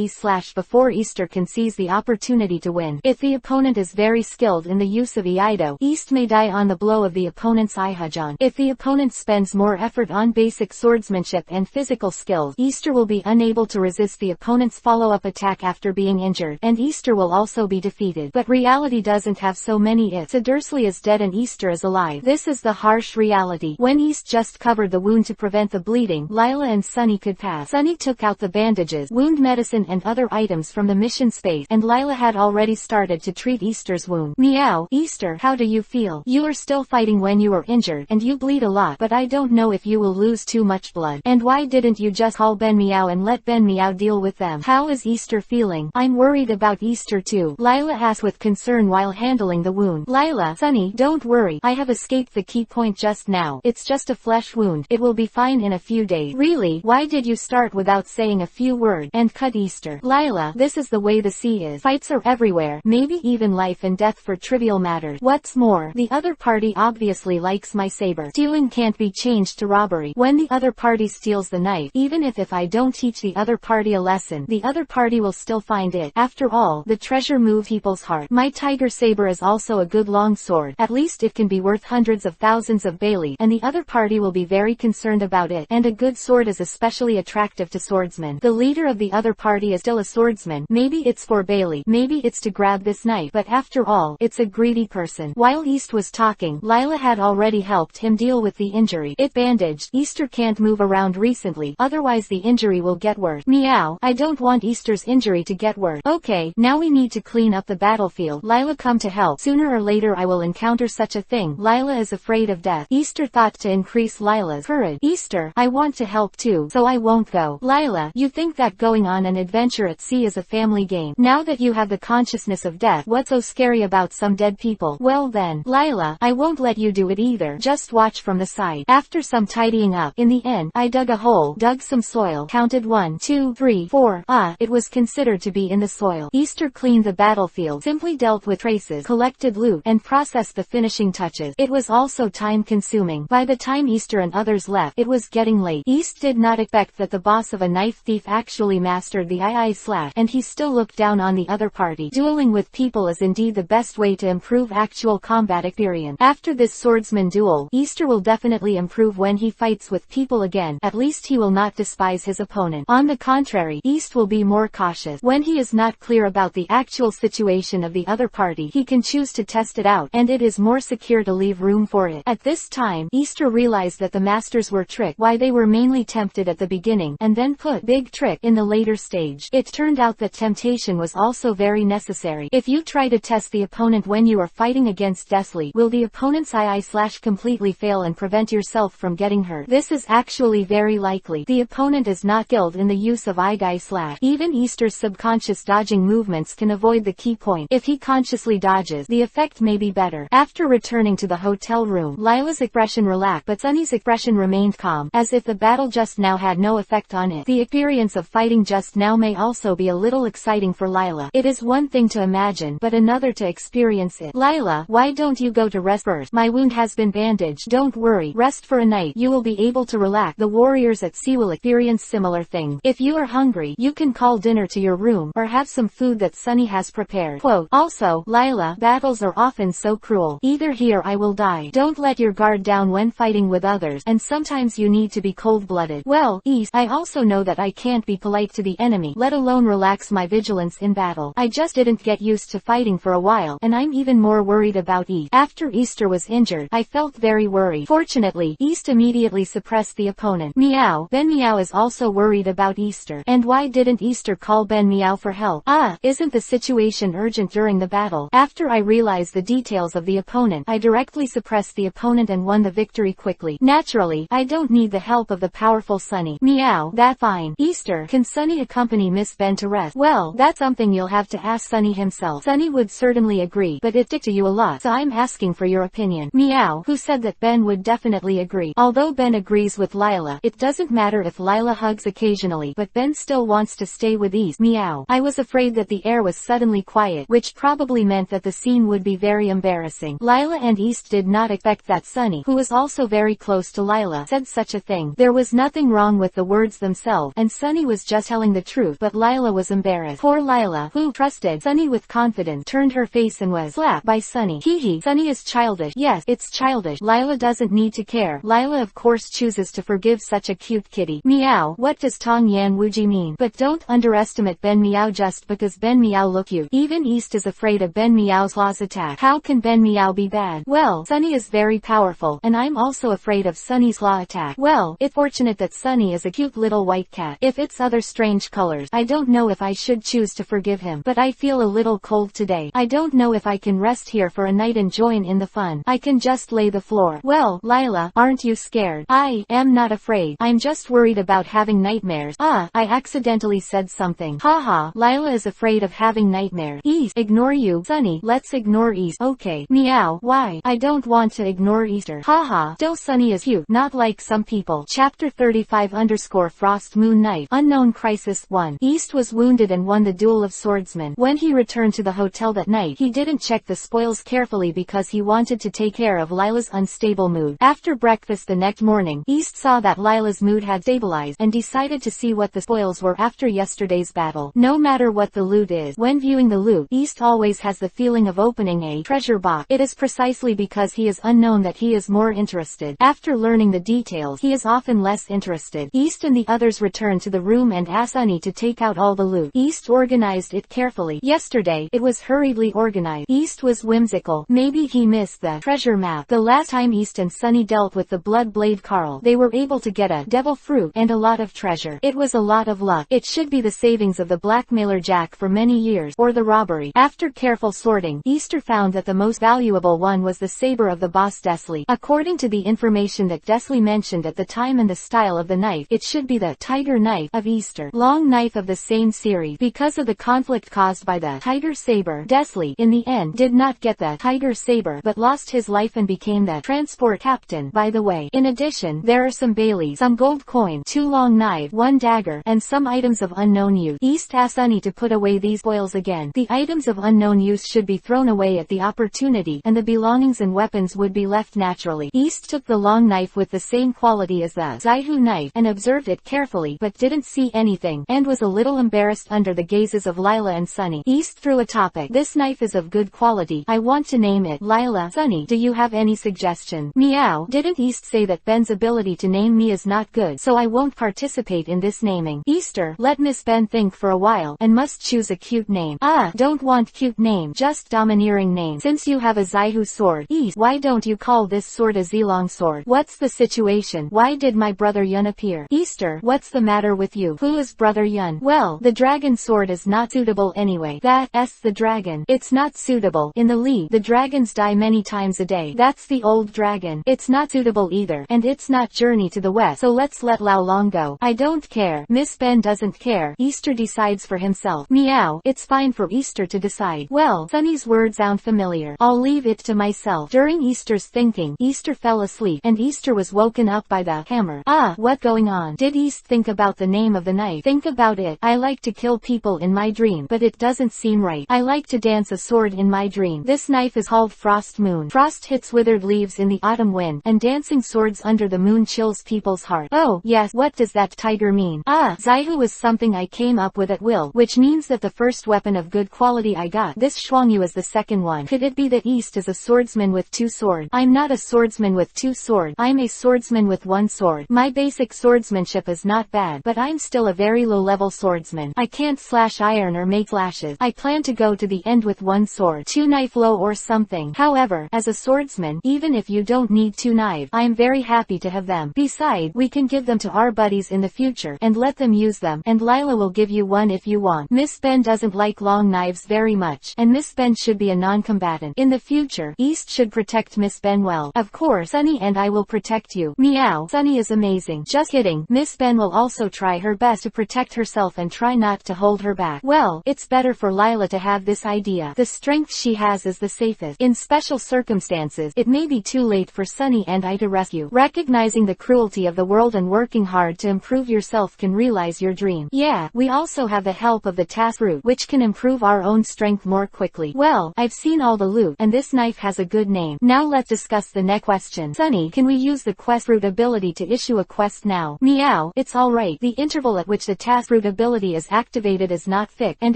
Slash before Easter can seize the opportunity to win. If the opponent is very skilled in the use of Iaido, East may die on the blow of the opponent's Ihajon. If the opponent spends more effort on basic swordsmanship and physical skills, Easter will be unable to resist the opponent's follow-up attack after being injured, and Easter will also be defeated. But reality doesn't have so many ifs. Dursley is dead and Easter is alive. This is the harsh reality. When East just covered the wound to prevent the bleeding, Lila and Sunny could pass. Sunny took out the bandages, wound medicine and other items from the mission space, and Lila had already started to treat Easter's wound. Meow. Easter, how do you feel? You are still fighting when you were injured, and you bleed a lot, but I don't know if you will lose too much blood. And why didn't you just call Ben Meow and let Ben Meow deal with them? How is Easter feeling? I'm worried about Easter too, Lila asked with concern while handling the wound. Lila, Sunny, don't worry. I have escaped the key point just now. It's just a flesh wound. It will be fine in a few days. Really? Why did you start without saying a few words and cut Easter? Lila, this is the way the sea is. Fights are everywhere, maybe even life and death for trivial matters. What's more, the other party obviously likes my saber. Stealing can't be changed to robbery. When the other party steals the knife, even if I don't teach the other party a lesson, the other party will still find it. After all, the treasure moves people's heart. My tiger saber is also a good long sword. At least it can be worth hundreds of thousands of Bailey, and the other party will be very concerned about it. And a good sword is especially attractive to swordsmen. The leader of the other party is still a swordsman. Maybe it's for Bailey. Maybe it's to grab this knife. But after all, it's a greedy person. While East was talking, Lila had already helped him deal with the injury. It bandaged. Easter can't move around recently, otherwise the injury will get worse. Meow. I don't want Easter's injury to get worse. Okay, now we need to clean up the battlefield. Lila, come to help. Sooner or later I will encounter such a thing. Lila is afraid of death. Easter thought to increase Lila's courage. Easter, I want to help too, so I won't go. Lila, you think that going on an adventure at sea is a family game? Now that you have the consciousness of death, what's so scary about some dead people? Well then, Lila, I won't let you do it either. Just watch from the side. After some tidying up, in the end, I dug a hole, dug some soil, counted 1, 2, 3, 4. It was considered to be in the soil. Easter cleaned the battlefield, simply dealt with traces, collected loot, and processed the finishing touches. It was also time-consuming. By the time Easter and others left, it was getting late. East did not expect that the boss of a knife thief actually mastered the II/, and he still looked down on the other party. Dueling with people is indeed the best way to improve actual combat experience. After this swordsman duel, Easter will definitely improve when he fights with people again. At least he will not despise his opponent. On the contrary, East will be more cautious. When he is not clear about the actual situation of the other party, he can choose to test it out, and it is more secure to leave room for it. At this time, Easter realized that the masters were tricked, why they were mainly tempted at the beginning, and then put big trick in the later stage. It turned out that temptation was also very necessary. If you try to test the opponent when you are fighting against Deathly, will the opponent's II/ completely fail and prevent yourself from getting hurt? This is actually very likely. The opponent is not skilled in the use of II/. Even Easter's subconscious dodging movements can avoid the key point. If he consciously dodges, the effect may be better. After returning to the hotel room, Lila's expression relaxed, but Sunny's expression remained calm, as if the battle just now had no effect on it. The experience of fighting just now may also be a little exciting for Lila. It is one thing to imagine, but another to experience it. Lila, why don't you go to rest first? My wound has been bandaged. Don't worry. Rest for a night. You will be able to relax. The warriors at sea will experience similar things. If you are hungry, you can call dinner to your room, or have some food that Sunny has prepared. Quote, also, Lila, battles are often so cruel. Either he or I will die. Don't let your guard down when fighting with others, and sometimes you need to be cold-blooded. Well, East, I also know that I can't be polite to the enemy, let alone relax my vigilance in battle. I just didn't get used to fighting for a while, and I'm even more worried about East. After Easter was injured, I felt very worried. Fortunately, East immediately suppressed the opponent. Meow. Ben Meow is also worried about Easter. And why didn't Easter call Ben Meow for help? Isn't the situation urgent during the battle? After I realized the details of the opponent, I directly suppressed the opponent and won the victory quickly. Naturally, I don't need the help of the powerful Sunny. Meow. That's fine. Easter, can Sunny accompany Miss Ben to rest? Well, that's something you'll have to ask Sunny himself. Sunny would certainly agree, but it stick to you a lot, so I'm asking for your opinion. Meow. Who said that Ben would definitely agree? Although Ben agrees with Lila, it doesn't matter if Lila hugs occasionally, but Ben still wants to stay with East. Meow. I was afraid that the air was suddenly quiet, which probably meant that the scene would be very embarrassing. Lila and East did not expect that Sunny, who was also very close to Lila, said such a thing. There was nothing wrong with the words themselves, and Sunny was just telling the truth, but Lila was embarrassed. Poor Lila, who trusted Sunny with confidence, turned her face and was slapped by Sunny. Hee. Sunny is childish. Yes, it's childish. Lila doesn't need to care. Lila of course chooses to forgive such a cute kitty. Meow. What does Tong Yan Wuji mean? But don't underestimate Ben Meow just because Ben Meow look cute. Even East is afraid of Ben Meow Meow's laws attack. How can Ben Meow be bad? Well, Sunny is very powerful, and I'm also afraid of Sunny's law attack. Well, it's fortunate that Sunny is a cute little white cat. If it's other strange colors, I don't know if I should choose to forgive him, but I feel a little cold today. I don't know if I can rest here for a night and join in the fun. I can just lay the floor. Well, Lila, aren't you scared? I am not afraid. I'm just worried about having nightmares. I accidentally said something. Haha, Lila is afraid of having nightmares. East, ignore you. Sunny, let's ignore East. Okay. Meow, why? I don't want to ignore Easter. Haha, though Sunny is cute, not like some people. Chapter 35_Frost Moon Night. Unknown Crisis 1. East was wounded and won the Duel of Swordsmen. When he returned to the hotel that night, he didn't check the spoils carefully because he wanted to take care of Lila's unstable mood. After breakfast the next morning, East saw that Lila's mood had stabilized and decided to see what the spoils were after yesterday's battle. No matter what the loot is, when viewing the loot, East always has the feeling of opening a treasure box. It is precisely because he is unknown that he is more interested. After learning the details, he is often less interested. East and the others returned to the room and asked Sunny to take out all the loot. East organized it carefully. Yesterday, it was hurriedly organized. East was whimsical. Maybe he missed the treasure map. The last time East and Sunny dealt with the Blood Blade Carl, they were able to get a devil fruit and a lot of treasure. It was a lot of luck. It should be the savings of the blackmailer Jack for many years, or the robbery. After careful sorting, Easter found that the most valuable one was the saber of the boss Desley. According to the information that Desley mentioned at the time and the style of the knife, it should be the tiger knife of Easter. Long knife of the same series. Because of the conflict caused by the tiger saber, Desley, in the end, did not get the tiger saber but lost his life and became the transport captain. By the way, in addition, there are some Baileys, some gold coin, 2 long knives, 1 dagger, and some items of unknown use. East asked Sunny to put away these spoils again. The items of unknown use should be thrown away at the opportunity, and the belongings and weapons would be left naturally. East took the long knife with the same quality as the Zaihu knife and observed it carefully but didn't see anything, and was a little embarrassed under the gazes of Lila and Sunny. East threw a topic. This knife is of good quality. I want to name it. Lila, Sunny, do you have any suggestion? Meow, didn't East say that Ben's ability to name me is not good, so I won't participate in this naming? Easter, let Miss Ben think for a while, and must choose a cute name. Don't want cute name, just domineering name. Since you have a Zaihu sword, East, why don't you call this sword a Zilong sword? What's the situation? Why did my brother Yun appear? Easter, what's the matter with you? Who is brother Yun? Well, the dragon sword is not suitable anyway. That's the dragon. It's not suitable. In the league, the dragons die many times a day. That's the old dragon. It's not suitable either. And it's not Journey to the West, so let's let Lao Long go. I don't care. Miss Ben doesn't care. Easter decides for himself. Meow, it's fine for Easter to decide. Well, Sunny's words sound familiar. I'll leave it to myself. During Easter's thinking, Easter fell asleep, and Easter was woken up by the hammer. What going on? Did East think about the name of the knife? Think about it. I like to kill people in my dream, but it doesn't seem right. I like to dance a sword in my dream. This knife is called Frost Moon. Frost hits withered leaves in the autumn wind, and dancing swords under the moon chills people's heart. Oh, yes, what does that tiger mean? Zaihu is something I came up with at will, which means that the first weapon of good quality I got. This Shuangyu is the second one. Could it be that East is a swordsman with 2 swords? I'm not a swordsman with 2 swords. I'm a swordsman with 1 sword. My basic swordsmanship is not bad, but I'm still a very low-level swordsman. I can't slash iron or make slashes. I plan to go to the end with 1 sword, 2 knife low or something. However, as a swordsman, even if you don't need 2 knives, I am very happy to have them. Besides, we can give them to our buddies in the future, and let them use them, and Lila will give you one if you want. Miss Ben doesn't like long knives very much, and Miss Ben should be a non-combatant. In the future, East should protect Miss Ben well. Of course, Sunny and I will protect you. Meow, Sunny is amazing. Just kidding. Miss Ben will also try her best to protect herself and try not to hold her back. Well, it's better for Lila to have this idea. The strength she has is the safest. In special circumstances, it may be too late for Sunny and I to rescue. Recognizing the cruelty of the world and working hard to improve yourself can realize your dream. Yeah, we also have the help of the task root, which can improve our own strength more quickly. Well, I've seen all the loot, and this knife has a good name. Now let's discuss the next question. Sunny, can we use the quest root ability to issue a quest now? Meow, it's alright. The interval at which the task root ability is activated is not fixed, and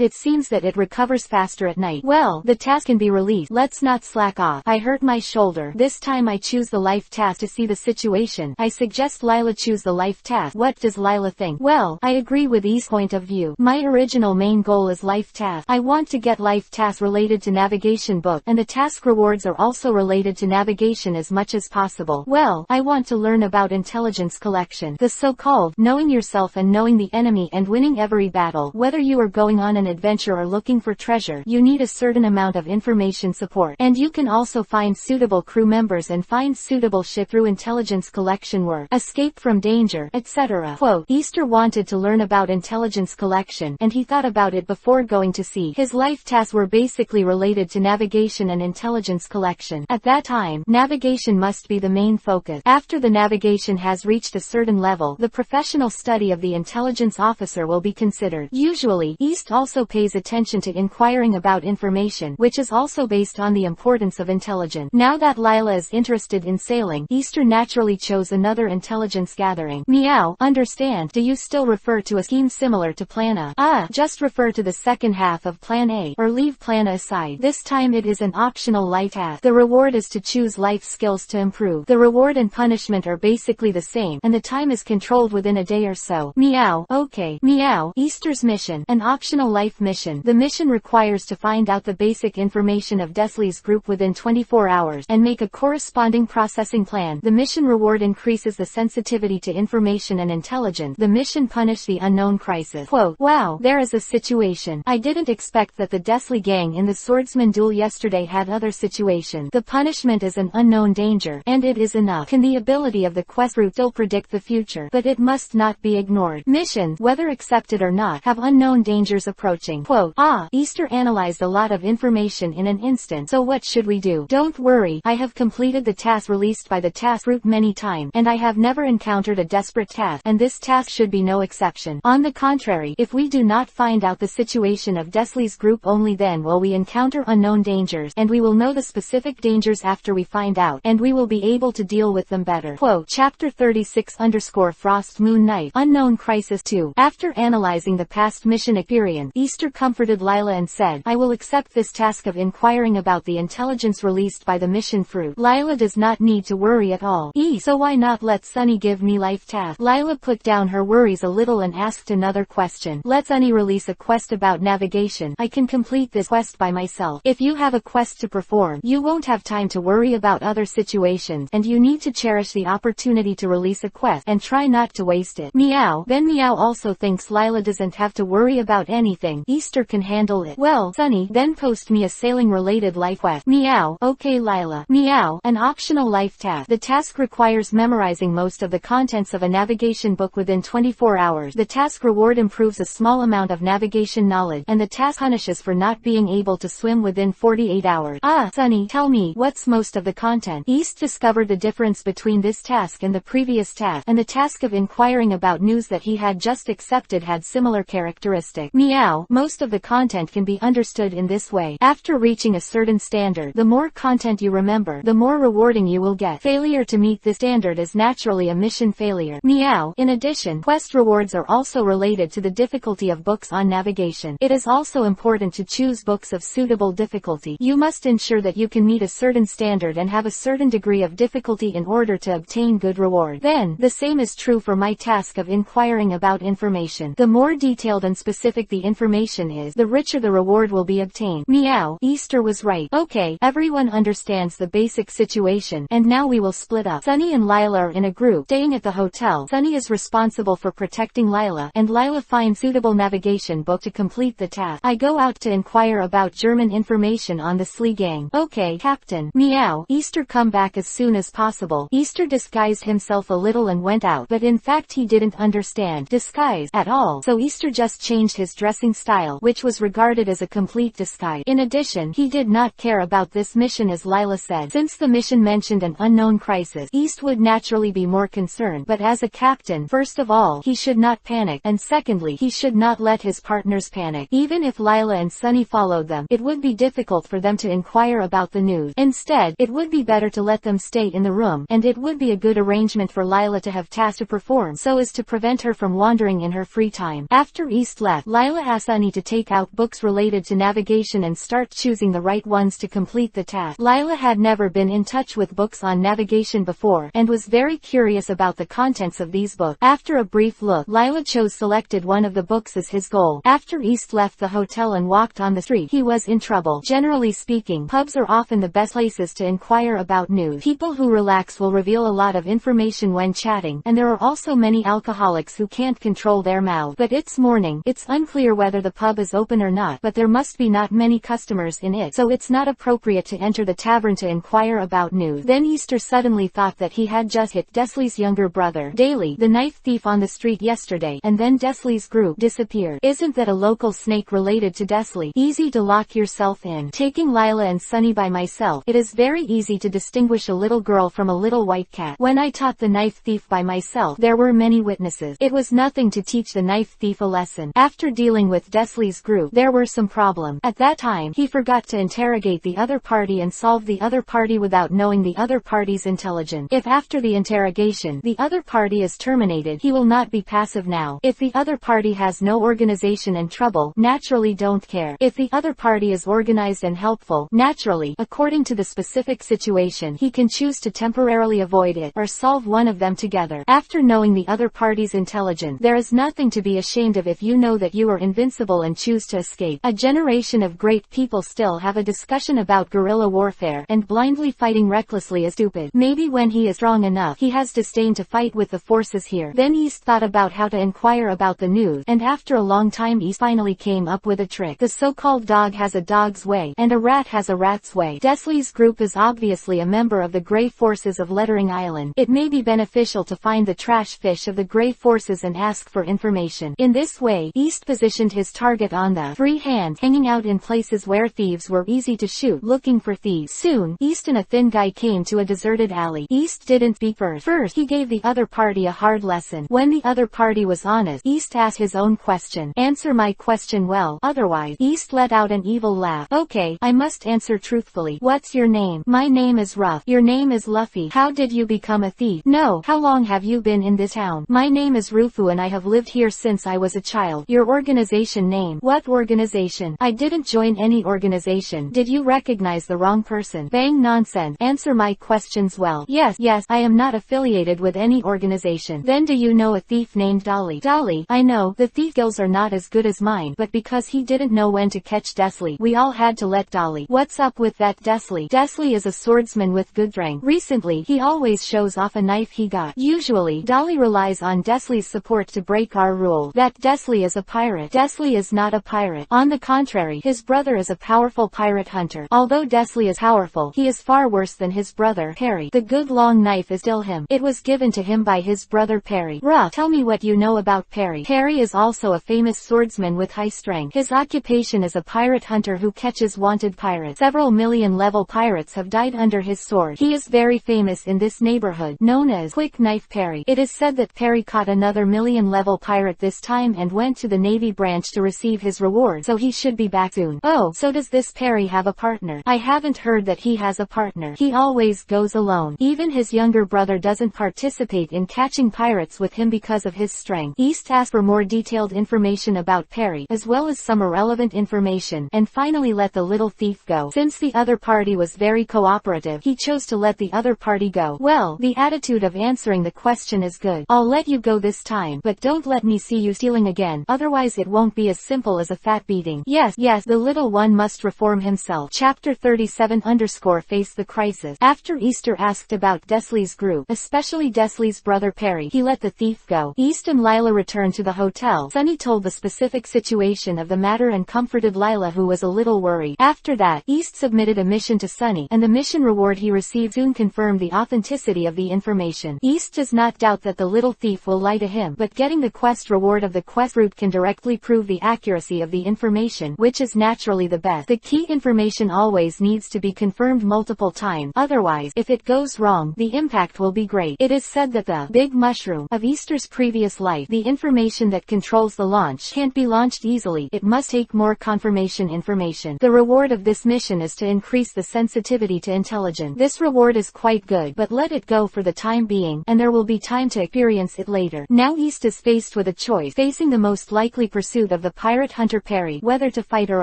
it seems that it recovers faster at night. Well, the task can be released. Let's not slack off. I hurt my shoulder. This time I choose the life task to see the situation. I suggest Lila choose the life task. What does Lila think? Well, I agree with E's point of view. My original main goal is life task. I want to get life task related related to navigation book, and the task rewards are also related to navigation as much as possible. Well, I want to learn about intelligence collection, the so-called knowing yourself and knowing the enemy and winning every battle. Whether you are going on an adventure or looking for treasure, you need a certain amount of information support, and you can also find suitable crew members and find suitable ship through intelligence collection work, escape from danger, etc. Quote, Easter wanted to learn about intelligence collection, and he thought about it before going to sea. His life tasks were basically related to navigation and intelligence collection. At that time, navigation must be the main focus. After the navigation has reached a certain level, the professional study of the intelligence officer will be considered. Usually, East also pays attention to inquiring about information, which is also based on the importance of intelligence. Now that Lila is interested in sailing, Easter naturally chose another intelligence gathering. Meow, understand, do you still refer to a scheme similar to Plan A? Just refer to the second half of Plan A, or leave Plan A aside. This time it is an optional life task. The reward is to choose life skills to improve. The reward and punishment are basically the same, and the time is controlled within a day or so. Meow, okay. Meow, Easter's mission, an optional life mission. The mission requires to find out the basic information of Desley's group within 24 hours, and make a corresponding processing plan. The mission reward increases the sensitivity to information and intelligence. The mission punish the unknown crisis. Quote, wow, there is a situation. I didn't expect that the Desley gang in the swordsman duel yesterday had other situations. The punishment is an unknown danger, and it is enough. Can the ability of the quest route still predict the future? But it must not be ignored. Missions, whether accepted or not, have unknown dangers approaching. Quote, Easter analyzed a lot of information in an instant, so what should we do? Don't worry, I have completed the task released by the task route many times, and I have never encountered a desperate task, and this task should be no exception. On the contrary, if we do not find out the situation of Desley's group, only then will we encounter unknown dangers, and we will know the specific dangers after we find out, and we will be able to deal with them better. Quote, Chapter 36_Frost Moon Night, Unknown Crisis 2. After analyzing the past mission experience, Easter comforted Lila and said, I will accept this task of inquiring about the intelligence released by the mission fruit. Lila does not need to worry at all. So why not let Sunny give me life task? Lila put down her worries a little and asked another question. Let Sunny release a quest about navigation. I can complete this quest by myself. If you have a quest to perform, you won't have time to worry about other situations, and you need to cherish the opportunity to release a quest, and try not to waste it. Meow. Then Meow also thinks Lila doesn't have to worry about anything. Easter can handle it. Well, Sunny, then post me a sailing-related life quest. Meow. Okay Lila. Meow. An optional life task. The task requires memorizing most of the contents of a navigation book within 24 hours. The task reward improves a small amount of navigation knowledge, and the task punishes for not being able to swim within 48 hours. Sunny, tell me, what's most of the content? East discovered the difference between this task and the previous task, and the task of inquiring about news that he had just accepted had similar characteristics. Meow. Most of the content can be understood in this way. After reaching a certain standard, the more content you remember, the more rewarding you will get. Failure to meet this standard is naturally a mission failure. Meow. In addition, quest rewards are also related to the difficulty of books on navigation. It is also important to choose books of suitable difficulty. You must ensure that you can meet a certain standard and have a certain degree of difficulty in order to obtain good reward. Then, the same is true for my task of inquiring about information. The more detailed and specific the information is, the richer the reward will be obtained. Meow. Easter was right. Okay, everyone understands the basic situation, and now we will split up. Sunny and Lila are in a group, staying at the hotel. Sunny is responsible for protecting Lila, and Lila finds suitable navigation book to complete the task. I go out to inquire about German information on the Slee gang. Okay, Captain. Meow. Easter come back as soon as possible. Easter disguised himself a little and went out, but in fact he didn't understand disguise at all, so Easter just changed his dressing style, which was regarded as a complete disguise. In addition, he did not care about this mission, as Lila said. Since the mission mentioned an unknown crisis, East would naturally be more concerned, but as a captain, first of all, he should not panic, and secondly, he should not let his partners panic. Even if Lila and Sunny followed them, it would be difficult for them to inquire about the news. Instead, it would be better to let them stay in the room, and it would be a good arrangement for Lila to have tasks to perform so as to prevent her from wandering in her free time. After East left, Lila asked Sunny to take out books related to navigation and start choosing the right ones to complete the task. Lila had never been in touch with books on navigation before, and was very curious about the contents of these books. After a brief look, Lila selected one of the books as his goal. After East left the hotel and walked on the street, he was in trouble. Generally speaking, pubs are often the best places to inquire about news. People who relax will reveal a lot of information when chatting, and there are also many alcoholics who can't control their mouth. But it's morning. It's unclear whether the pub is open or not, but there must be not many customers in it, so it's not appropriate to enter the tavern to inquire about news. Then Easter suddenly thought that he had just hit Desley's younger brother, Daly, the knife thief, on the street yesterday, and then Desley's group disappeared. Isn't that a local snake related to Desley? Easy to lock yourself in. Taking Lila and Sunny by myself, it is very easy to distinguish a little girl from a little white cat. When I taught the knife thief by myself, there were many witnesses. It was nothing to teach the knife thief a lesson. After dealing with Desley's group, there were some problems. At that time, he forgot to interrogate the other party and solve the other party without knowing the other party's intelligence. If after the interrogation, the other party is terminated, he will not be passive now. If the other party has no organization and trouble, naturally don't care. If the other party is organized and helpful, naturally, according to the specific situation, he can choose to temporarily avoid it, or solve one of them together. After knowing the other party's intelligence, there is nothing to be ashamed of if you know that you are invincible and choose to escape. A generation of great people still have a discussion about guerrilla warfare, and blindly fighting recklessly is stupid. Maybe when he is strong enough, he has disdain to fight with the forces here. Then East thought about how to inquire about the news, and after a long time East finally came up with a trick. The so-called dog has a dog's way, and a rat has a rat's way. Desley's group is obviously a member of the Grey Forces of Lettering Island. It may be beneficial to find the trash fish of the Grey Forces and ask for information. In this way, East positioned his target on the free hand, hanging out in places where thieves were easy to shoot, looking for thieves. Soon, East and a thin guy came to a deserted alley. East didn't speak first. First, he gave the other party a hard lesson. When the other party was honest, East asked his own question. Answer my question well, otherwise. East let out an evil laugh. Okay, I must answer truthfully. What's your name? My name is Ruff. Your name is Luffy. How did you become a thief? No. How long have you been in this town? My name is Rufu and I have lived here since I was a child. Your organization name? What organization? I didn't join any organization. Did you recognize the wrong person? Bang nonsense. Answer my questions well. Yes, I am not affiliated with any organization. Then do you know a thief named Dolly? Dolly? I know. The thief skills are not as good as mine, but because he didn't know when to catch Desley, we all had to let Dolly. What's up with that Desley? Desley is a swordsman with good strength. Recently, he always shows off a knife he got. Usually, Dolly relies on Desley's support to break our rule. That Desley is a pirate. Desley is not a pirate. On the contrary, his brother is a powerful pirate hunter. Although Desley is powerful, he is far worse than his brother, Perry. The good long knife is still him. It was given to him by his brother Perry. Ruff, tell me what you know about Perry. Perry is also a famous swordsman with high strength. His occupation is a pirate hunter who catches wanted pirates. Several million-level pirates have died under his sword. He is very famous in this neighborhood, known as Quick Knife Perry. It is said that Perry caught another million-level pirate this time and went to the Navy branch to receive his reward, so he should be back soon. Oh, so does this Perry have a partner? I haven't heard that he has a partner. He always goes alone. Even his younger brother doesn't participate in catching pirates with him because of his strength. East asked for more detailed information about Perry, as well as some irrelevant information, and finally let the little thief go. Since the other party was very cooperative, he chose to let the other party go. Well, the attitude of answering the question is good. I'll let you go this time, but don't let me see you stealing again, otherwise it won't be as simple as a fat beating. Yes, the little one must reform himself. Chapter 37 _ Face the Crisis. After Easter asked about Desley's group, especially Desley's brother Perry, he let the thief go. East and Lila returned to the hotel. Sunny told the specific situation of the matter and comforted Lila, who was a little worried. After that, East submitted a mission to Sunny, and the mission reward he received soon confirmed the authenticity of the information. East does not doubt that the little thief will lie to him, but getting the quest reward of the quest route can directly prove the accuracy of the information, which is naturally the best. The key information always needs to be confirmed multiple times, otherwise, if it goes wrong, the impact will be great. It is said that the big mushroom of Easter's previous life, the information that controls the launch, can't be launched easily. It must take more confirmation information. The reward of this mission is to increase the sensitivity to intelligence. This reward is quite good, but let it go for the time being, and there will be time to experience it later. Now East is faced with a choice, facing the most likely pursuit of the pirate hunter Perry, whether to fight or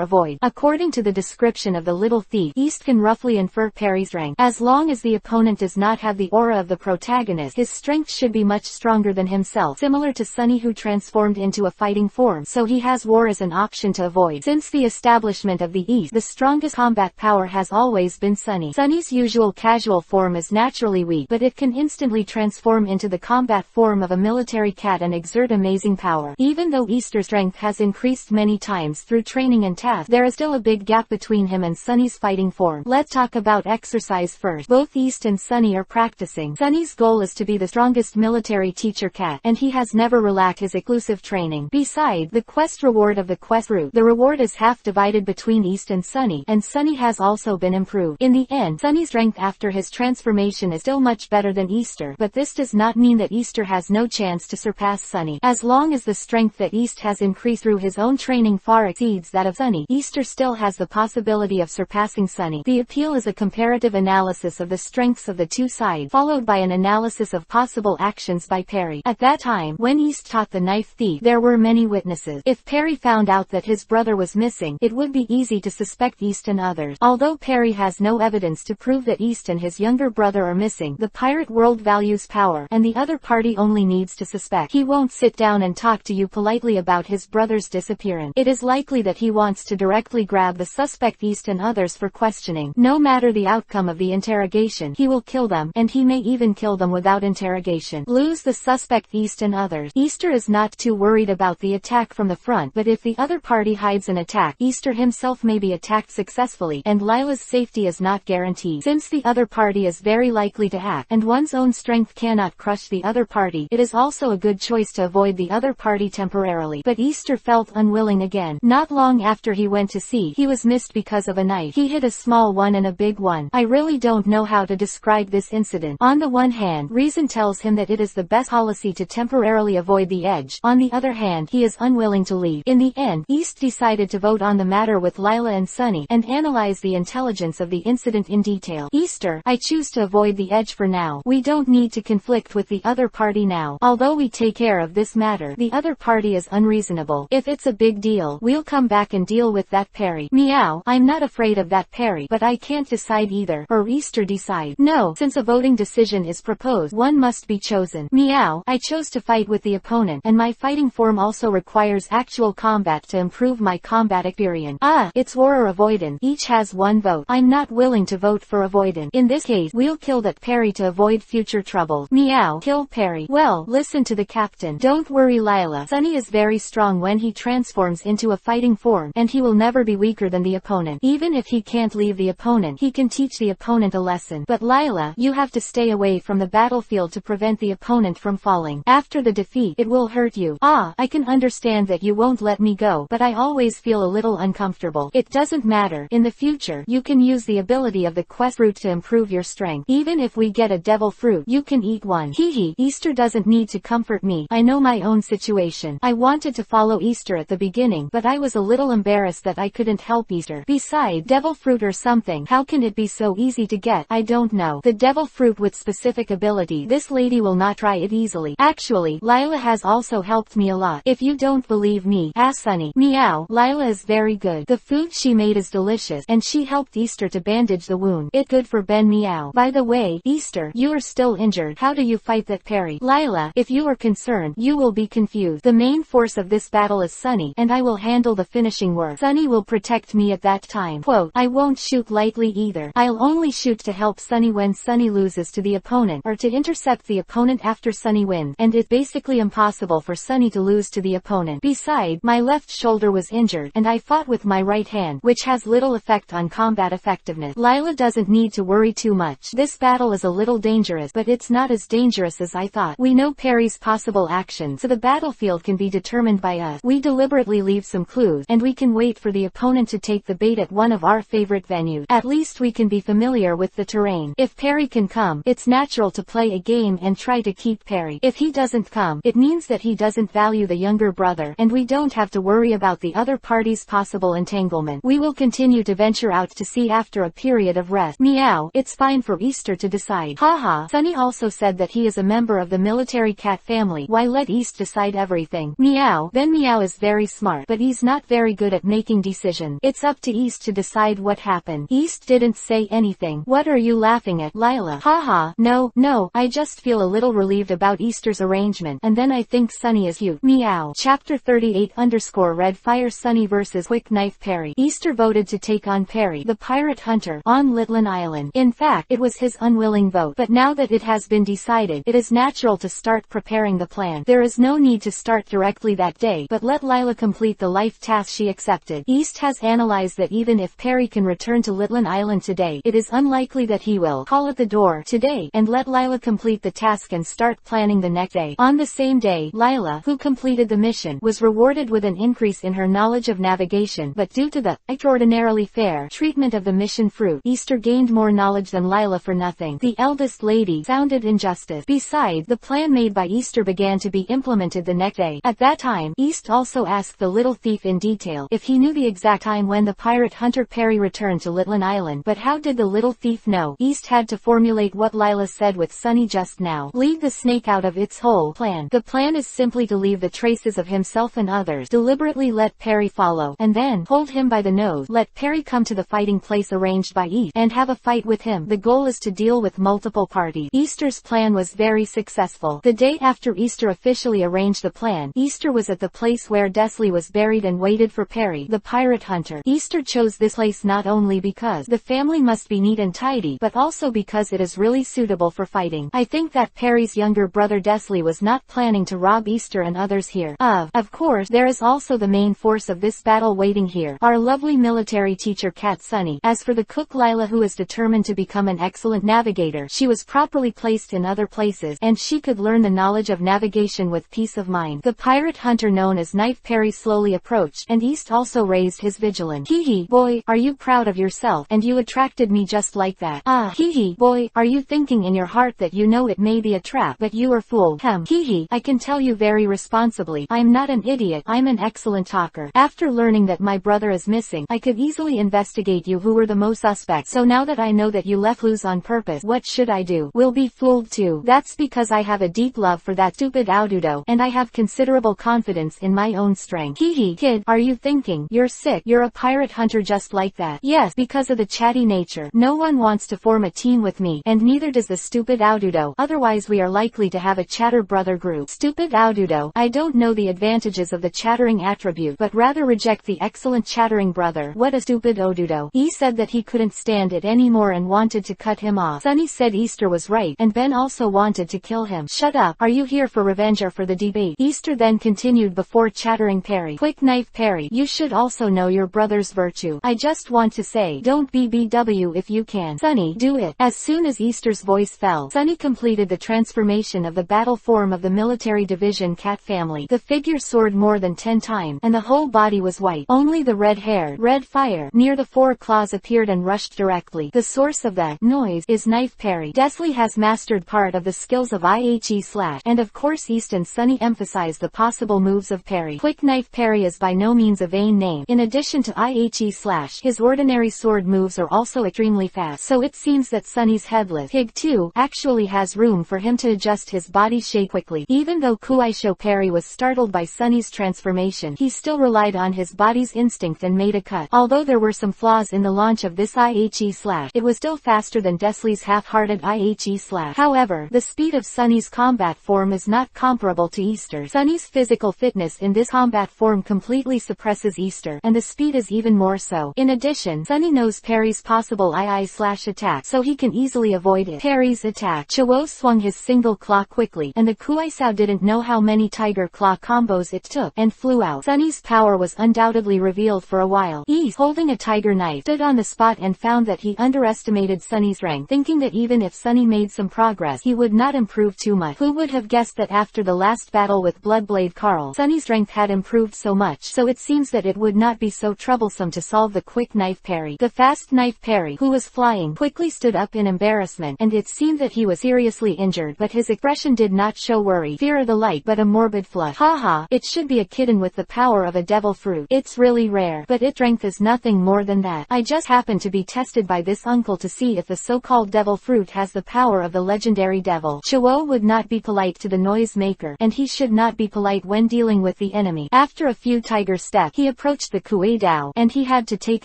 avoid. According to the description of the little thief, East can roughly infer Perry's rank. As long as the opponent does not have the aura of the protagonist, his strength should be much stronger than himself, similar to Sunny, who transformed into a fighting form, so he has war as an option to avoid. Since the established establishment of the East, the strongest combat power has always been Sunny. Sunny's usual casual form is naturally weak, but it can instantly transform into the combat form of a military cat and exert amazing power. Even though Easter's strength has increased many times through training and tasks, there is still a big gap between him and Sunny's fighting form. Let's talk about exercise first. Both East and Sunny are practicing. Sunny's goal is to be the strongest military teacher cat, and he has never relaxed his exclusive training. Besides, the quest reward of the quest route, the reward is half divided between East and Sunny has also been improved. In the end, Sunny's strength after his transformation is still much better than Easter, but this does not mean that Easter has no chance to surpass Sunny. As long as the strength that East has increased through his own training far exceeds that of Sunny, Easter still has the possibility of surpassing Sunny. The appeal is a comparative analysis of the strengths of the two sides, followed by an analysis of possible actions by Perry. At that time, when East taught the knife thief, there were many witnesses. If Perry found out that his brother was missing, it would be easy to suspect East and others. Although Perry has no evidence to prove that East and his younger brother are missing, the pirate world values power, and the other party only needs to suspect. He won't sit down and talk to you politely about his brother's disappearance. It is likely that he wants to directly grab the suspect East and others for questioning. No matter the outcome of the interrogation, he will kill them, and he may even kill them without interrogation. Lose the suspect East and others. Easter is not too worried about the attack from the front, but if the other party hides an attack, Easter himself may be attacked successfully, and Lila's safety is not guaranteed. Since the other party is very likely to act, and one's own strength cannot crush the other party, it is also a good choice to avoid the other party temporarily. But Easter felt unwilling again. Not long after he went to sea, he was missed because of a knife. He hit a small one and a big one. I really don't know how to describe this incident. On the one hand, reason tells him that it is the best policy to temporarily avoid the edge. On the other hand, he is unwilling to leave. In the end, East decided to vote on the matter with Lila and Sunny, and analyze the intelligence of the incident in detail. Easter, I choose to avoid the edge for now. We don't need to conflict with the other party now. Although we take care of this matter, the other party is unreasonable. If it's a big deal, we'll come back and deal with that Perry. Meow, I'm not afraid of that Perry, but I can't decide either. Or Easter decide. No, since a voting decision is proposed, one must be chosen. Meow, I chose to fight with the opponent, and my fighting form also requires actual combat to improve my combat experience. Ah, it's war or avoidance. Each has one vote. I'm not willing to vote for avoidance. In this case, we'll kill that Perry to avoid future trouble. Meow, kill Perry. Well, listen to the captain. Don't worry Lila. Sunny is very strong when he transforms into a fighting form, and he will never be weaker than the opponent. Even if he can't leave the opponent, he can teach the opponent a lesson. But Lila, you have to stay away from the battlefield to prevent the opponent from falling. After the defeat, it will hurt you. Ah, I can understand that you won't let me go, but I always feel a little uncomfortable. It doesn't matter. In the future, you can use the ability of the quest fruit to improve your strength. Even if we get a devil fruit, you can eat one. Hehe, Easter doesn't need to comfort me. I know my own situation. I wanted to follow Easter at the beginning, but I was a little embarrassed that I couldn't help Easter. Besides, devil fruit or something, how can it be so easy to get? I don't know. The devil fruit with specific ability. This lady will not try it easily. Actually, Lila has also helped me a lot. If you don't believe me, ask Sunny. Meow, Lila is very good. The food she made is delicious, and she helped Easter to bandage the wound. It's good for Ben. Meow. By the way, Easter, you are still injured. How do you fight that Perry? Lila, if you are concerned, you will be confused. The main force of this battle is Sunny, and I will handle the finishing work. Sunny will protect me at that time. Quote, I won't shoot lightly either. I'll only shoot to help Sunny when Sunny loses to the opponent, or to intercept the opponent after Sunny wins, and it's basically impossible for Sunny to lose to the opponent. Besides, my left shoulder was injured, and I fought with my right hand, which has little effect on combat effectiveness. Lila doesn't need to worry too much. This battle is a little dangerous, but it's not as dangerous as I thought. We know Perry's possible actions, so the battlefield can be determined by us. We deliberately leave some clues, and we can wait for the opponent to take the bait at one of our favorite venues. At least we can be familiar with the terrain. If Perry can come, it's natural to play a game and try to keep Perry. If he doesn't come, it means that he doesn't value the younger brother, and we don't have to worry about the other party's possible entanglement. We will continue to venture out to sea after a period of rest. Meow, it's fine for Easter to decide. Haha. Sunny also said that he is a member of the military cat family. Why let East decide everything? Meow. Ben Meow is very smart, but he's not very good at making decisions. It's up to East to decide what happened. East didn't say anything. What are you laughing at, Lila? Haha. No, I just feel a little relieved about Easter's arrangement, and then I think Sunny is cute. Meow. Chapter 38 _ Red Fire Sunny vs. Quick quick knife parry. Easter voted to take on Perry, the pirate hunter, on Litlin Island. In fact, it was his unwilling vote, but now that it has been decided, it is natural to start preparing the plan. There is no need to start directly that day, but let Lila complete the life task she accepted. East has analyzed that even if Perry can return to Litlin Island today, it is unlikely that he will call at the door today, and let Lila complete the task and start planning the next day. On the same day, Lila, who completed the mission, was rewarded with an increase in her knowledge of navigation, but due to the extraordinarily fair treatment of the mission fruit, Easter gained more knowledge than Lila for nothing. The eldest lady sounded injustice. Besides, the plan made by Easter began to be implemented the next day. At that time, East also asked the little thief in detail if he knew the exact time when the pirate hunter Perry returned to Litlin Island. But how did the little thief know? East had to formulate what Lila said with Sunny just now. Leave the snake out of its whole plan. The plan is simply to leave the traces of himself and others, deliberately let Perry follow, and then hold him by the nose. Let Perry come to the fighting place arranged by East, and have a fight with him. The goal is to deal with multiple parties. Easter's plan was very successful. The day after Easter officially arranged the plan, Easter was at the place where Desley was buried and waited for Perry, the pirate hunter. Easter chose this place not only because the family must be neat and tidy, but also because it is really suitable for fighting. I think that Perry's younger brother Desley was not planning to rob Easter and others here. Of course, there is also the main force of this battle waiting here, our lovely military teacher Cat Sunny. As for the cook Lila, who is determined to become an excellent navigator, she was properly placed in other places, and she could learn the knowledge of navigation with peace of mind. The pirate hunter known as Knife Perry slowly approached, and East also raised his vigilance. Hee boy, are you proud of yourself? And you attracted me just like that. Hee boy, are you thinking in your heart that you know it may be a trap, but you are fooled? Hee, I can tell you very responsibly, I'm not an idiot, I'm an excellent talker. After learning that my brother is missing, I could easily investigate you who were the most suspect. So now that I know that you left clues on purpose, what should I do? Will be fooled too. That's because I have a deep love for that stupid Aududo, and I have considerable confidence in my own strength. Hee kid, are you thinking you're sick? You're a pirate hunter just like that. Yes, because of the chatty nature. No one wants to form a team with me, and neither does the stupid Aududo. Otherwise we are likely to have a chatter brother group. Stupid Aududo, I don't know the advantages of the chattering attribute, but rather reject the excellent chattering brother. What a stupid Aududo. He said that he couldn't stand it anymore and wanted to cut him off. Sunny said Easter was right, and Ben also wanted to kill him. Shut up. Are you here for revenge or for the debate? Easter then continued before chattering Perry. Quick knife Perry, you should also know your brother's virtue. I just want to say, don't be BW if you can. Sunny, do it. As soon as Easter's voice fell, Sunny completed the transformation of the battle form of the military division cat family. The figure soared more than 10 times, and the whole body was white. Only the red hair, red fire, near the 4 claws appeared and rushed directly. The source of that noise is Knife Perry. Desley has mastered part of the skills of IHE/, and of course East and Sunny emphasize the possible moves of Perry. Quick Knife Perry is by no means a vain name. In addition to IHE/, his ordinary sword moves are also extremely fast, so it seems that Sunny's headless pig too actually has room for him to adjust his body shape quickly. Even though Kuaisho Perry was startled by Sunny's transformation, he still relied on his body's instinct and made a cut. Although there were some flaws in the launch of this IHE/, it was still faster than Desley's half-hearted IHE/. However, the speed of Sunny's combat form is not comparable to Easter's. Sunny's physical fitness in this combat form completely suppresses Easter, and the speed is even more so. In addition, Sunny knows Perry's possible II/attack, so he can easily avoid it. Perry's attack. Chuo swung his single claw quickly, and the Kuaisao didn't know how many tiger claw combos it took, and flew out. Sunny's power was undoubtedly revealed for a while. East, holding a tiger knife, stood on the spot and found that he underestimated Sunny's strength, thinking that even if Sunny made some progress, he would not improve too much. Who would have guessed that after the last battle with Bloodblade Carl, Sunny's strength had improved so much, so it seems that it would not be so troublesome to solve the quick knife Perry. The fast knife Perry, who was flying, quickly stood up in embarrassment, and it seemed that he was seriously injured, but his expression did not show worry, fear or the like, but a morbid flush. Haha, it should be a kitten with the power of a devil fruit. It's really rare, but its strength is nothing more than that. I just happened to be tested by this uncle to see if the so-called devil fruit has the power of the legendary devil. Chuo would not be polite to the noise maker, and he should not be polite when dealing with the enemy. After a few tiger steps, he approached the Kuei Dao, and he had to take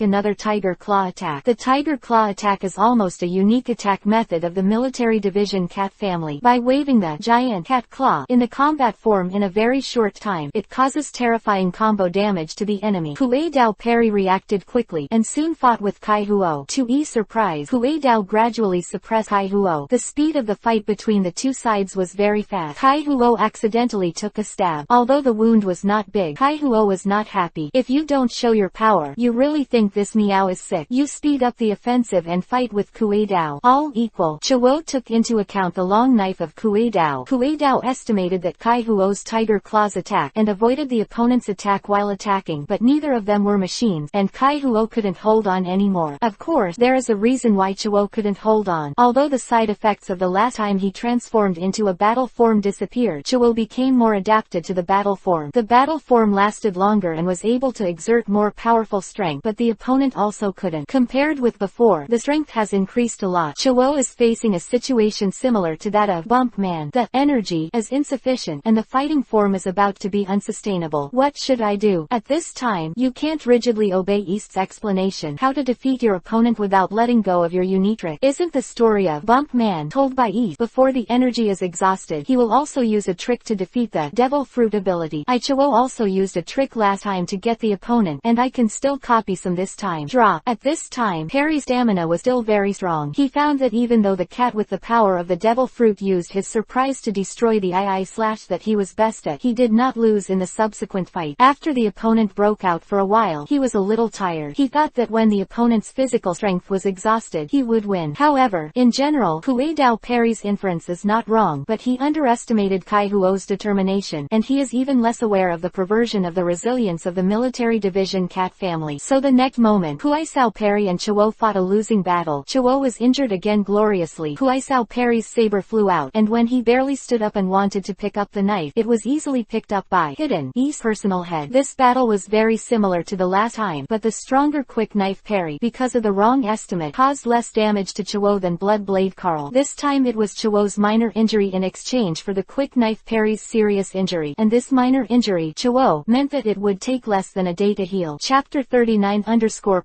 another tiger claw attack. The tiger claw attack is almost a unique attack method of the military division cat family. By waving the giant cat claw in the combat form in a very short time, it causes terrifying combo damage to the enemy. enemy. Huidao Perry reacted quickly, and soon fought with Kai Huo. To Yi's surprise, Huidao gradually suppressed Kai Huo. The speed of the fight between the two sides was very fast. Kai Huo accidentally took a stab. Although the wound was not big, Kai Huo was not happy. If you don't show your power, you really think this Miao is sick. You speed up the offensive and fight with Huidao. All equal. Chuo took into account the long knife of Huidao. Huidao estimated that Kai Huo's tiger claws attack and avoided the opponent's attack while attacking, but neither of them were machines, and Kai Huo couldn't hold on anymore. Of course, there is a reason why Chuo couldn't hold on. Although the side effects of the last time he transformed into a battle form disappeared, Chuo became more adapted to the battle form. The battle form lasted longer and was able to exert more powerful strength, but the opponent also couldn't. Compared with before, the strength has increased a lot. Chuo is facing a situation similar to that of Bump Man. The energy is insufficient, and the fighting form is about to be unsustainable. What should I do? At this time, you can't rigidly obey East's explanation. How to defeat your opponent without letting go of your unique trick. Isn't the story of Bump Man told by East? Before the energy is exhausted, he will also use a trick to defeat the Devil Fruit ability. Chuo also used a trick last time to get the opponent, and I can still copy some this time. Draw. At this time, Perry's stamina was still very strong. He found that even though the cat with the power of the Devil Fruit used his surprise to destroy the II/ that he was best at, he did not lose in the subsequent fight. After the opponent broke out for a while, he was a little tired. He thought that when the opponent's physical strength was exhausted, he would win. However, in general, Huidao Perry's inference is not wrong, but he underestimated Kai Huo's determination, and he is even less aware of the perversion of the resilience of the military division cat family. So the next moment, Huidao Perry and Chuo fought a losing battle. Chuo was injured again gloriously. Huidao Perry's saber flew out, and when he barely stood up and wanted to pick up the knife, it was easily picked up by Hidden Yi's personal head. This battle was very similar to the last time, but the stronger quick knife Perry, because of the wrong estimate, caused less damage to Chuo than Blood Blade Carl. This time it was Chuo's minor injury in exchange for the quick knife Perry's serious injury, and this minor injury Chuo meant that it would take less than a day to heal. Chapter 39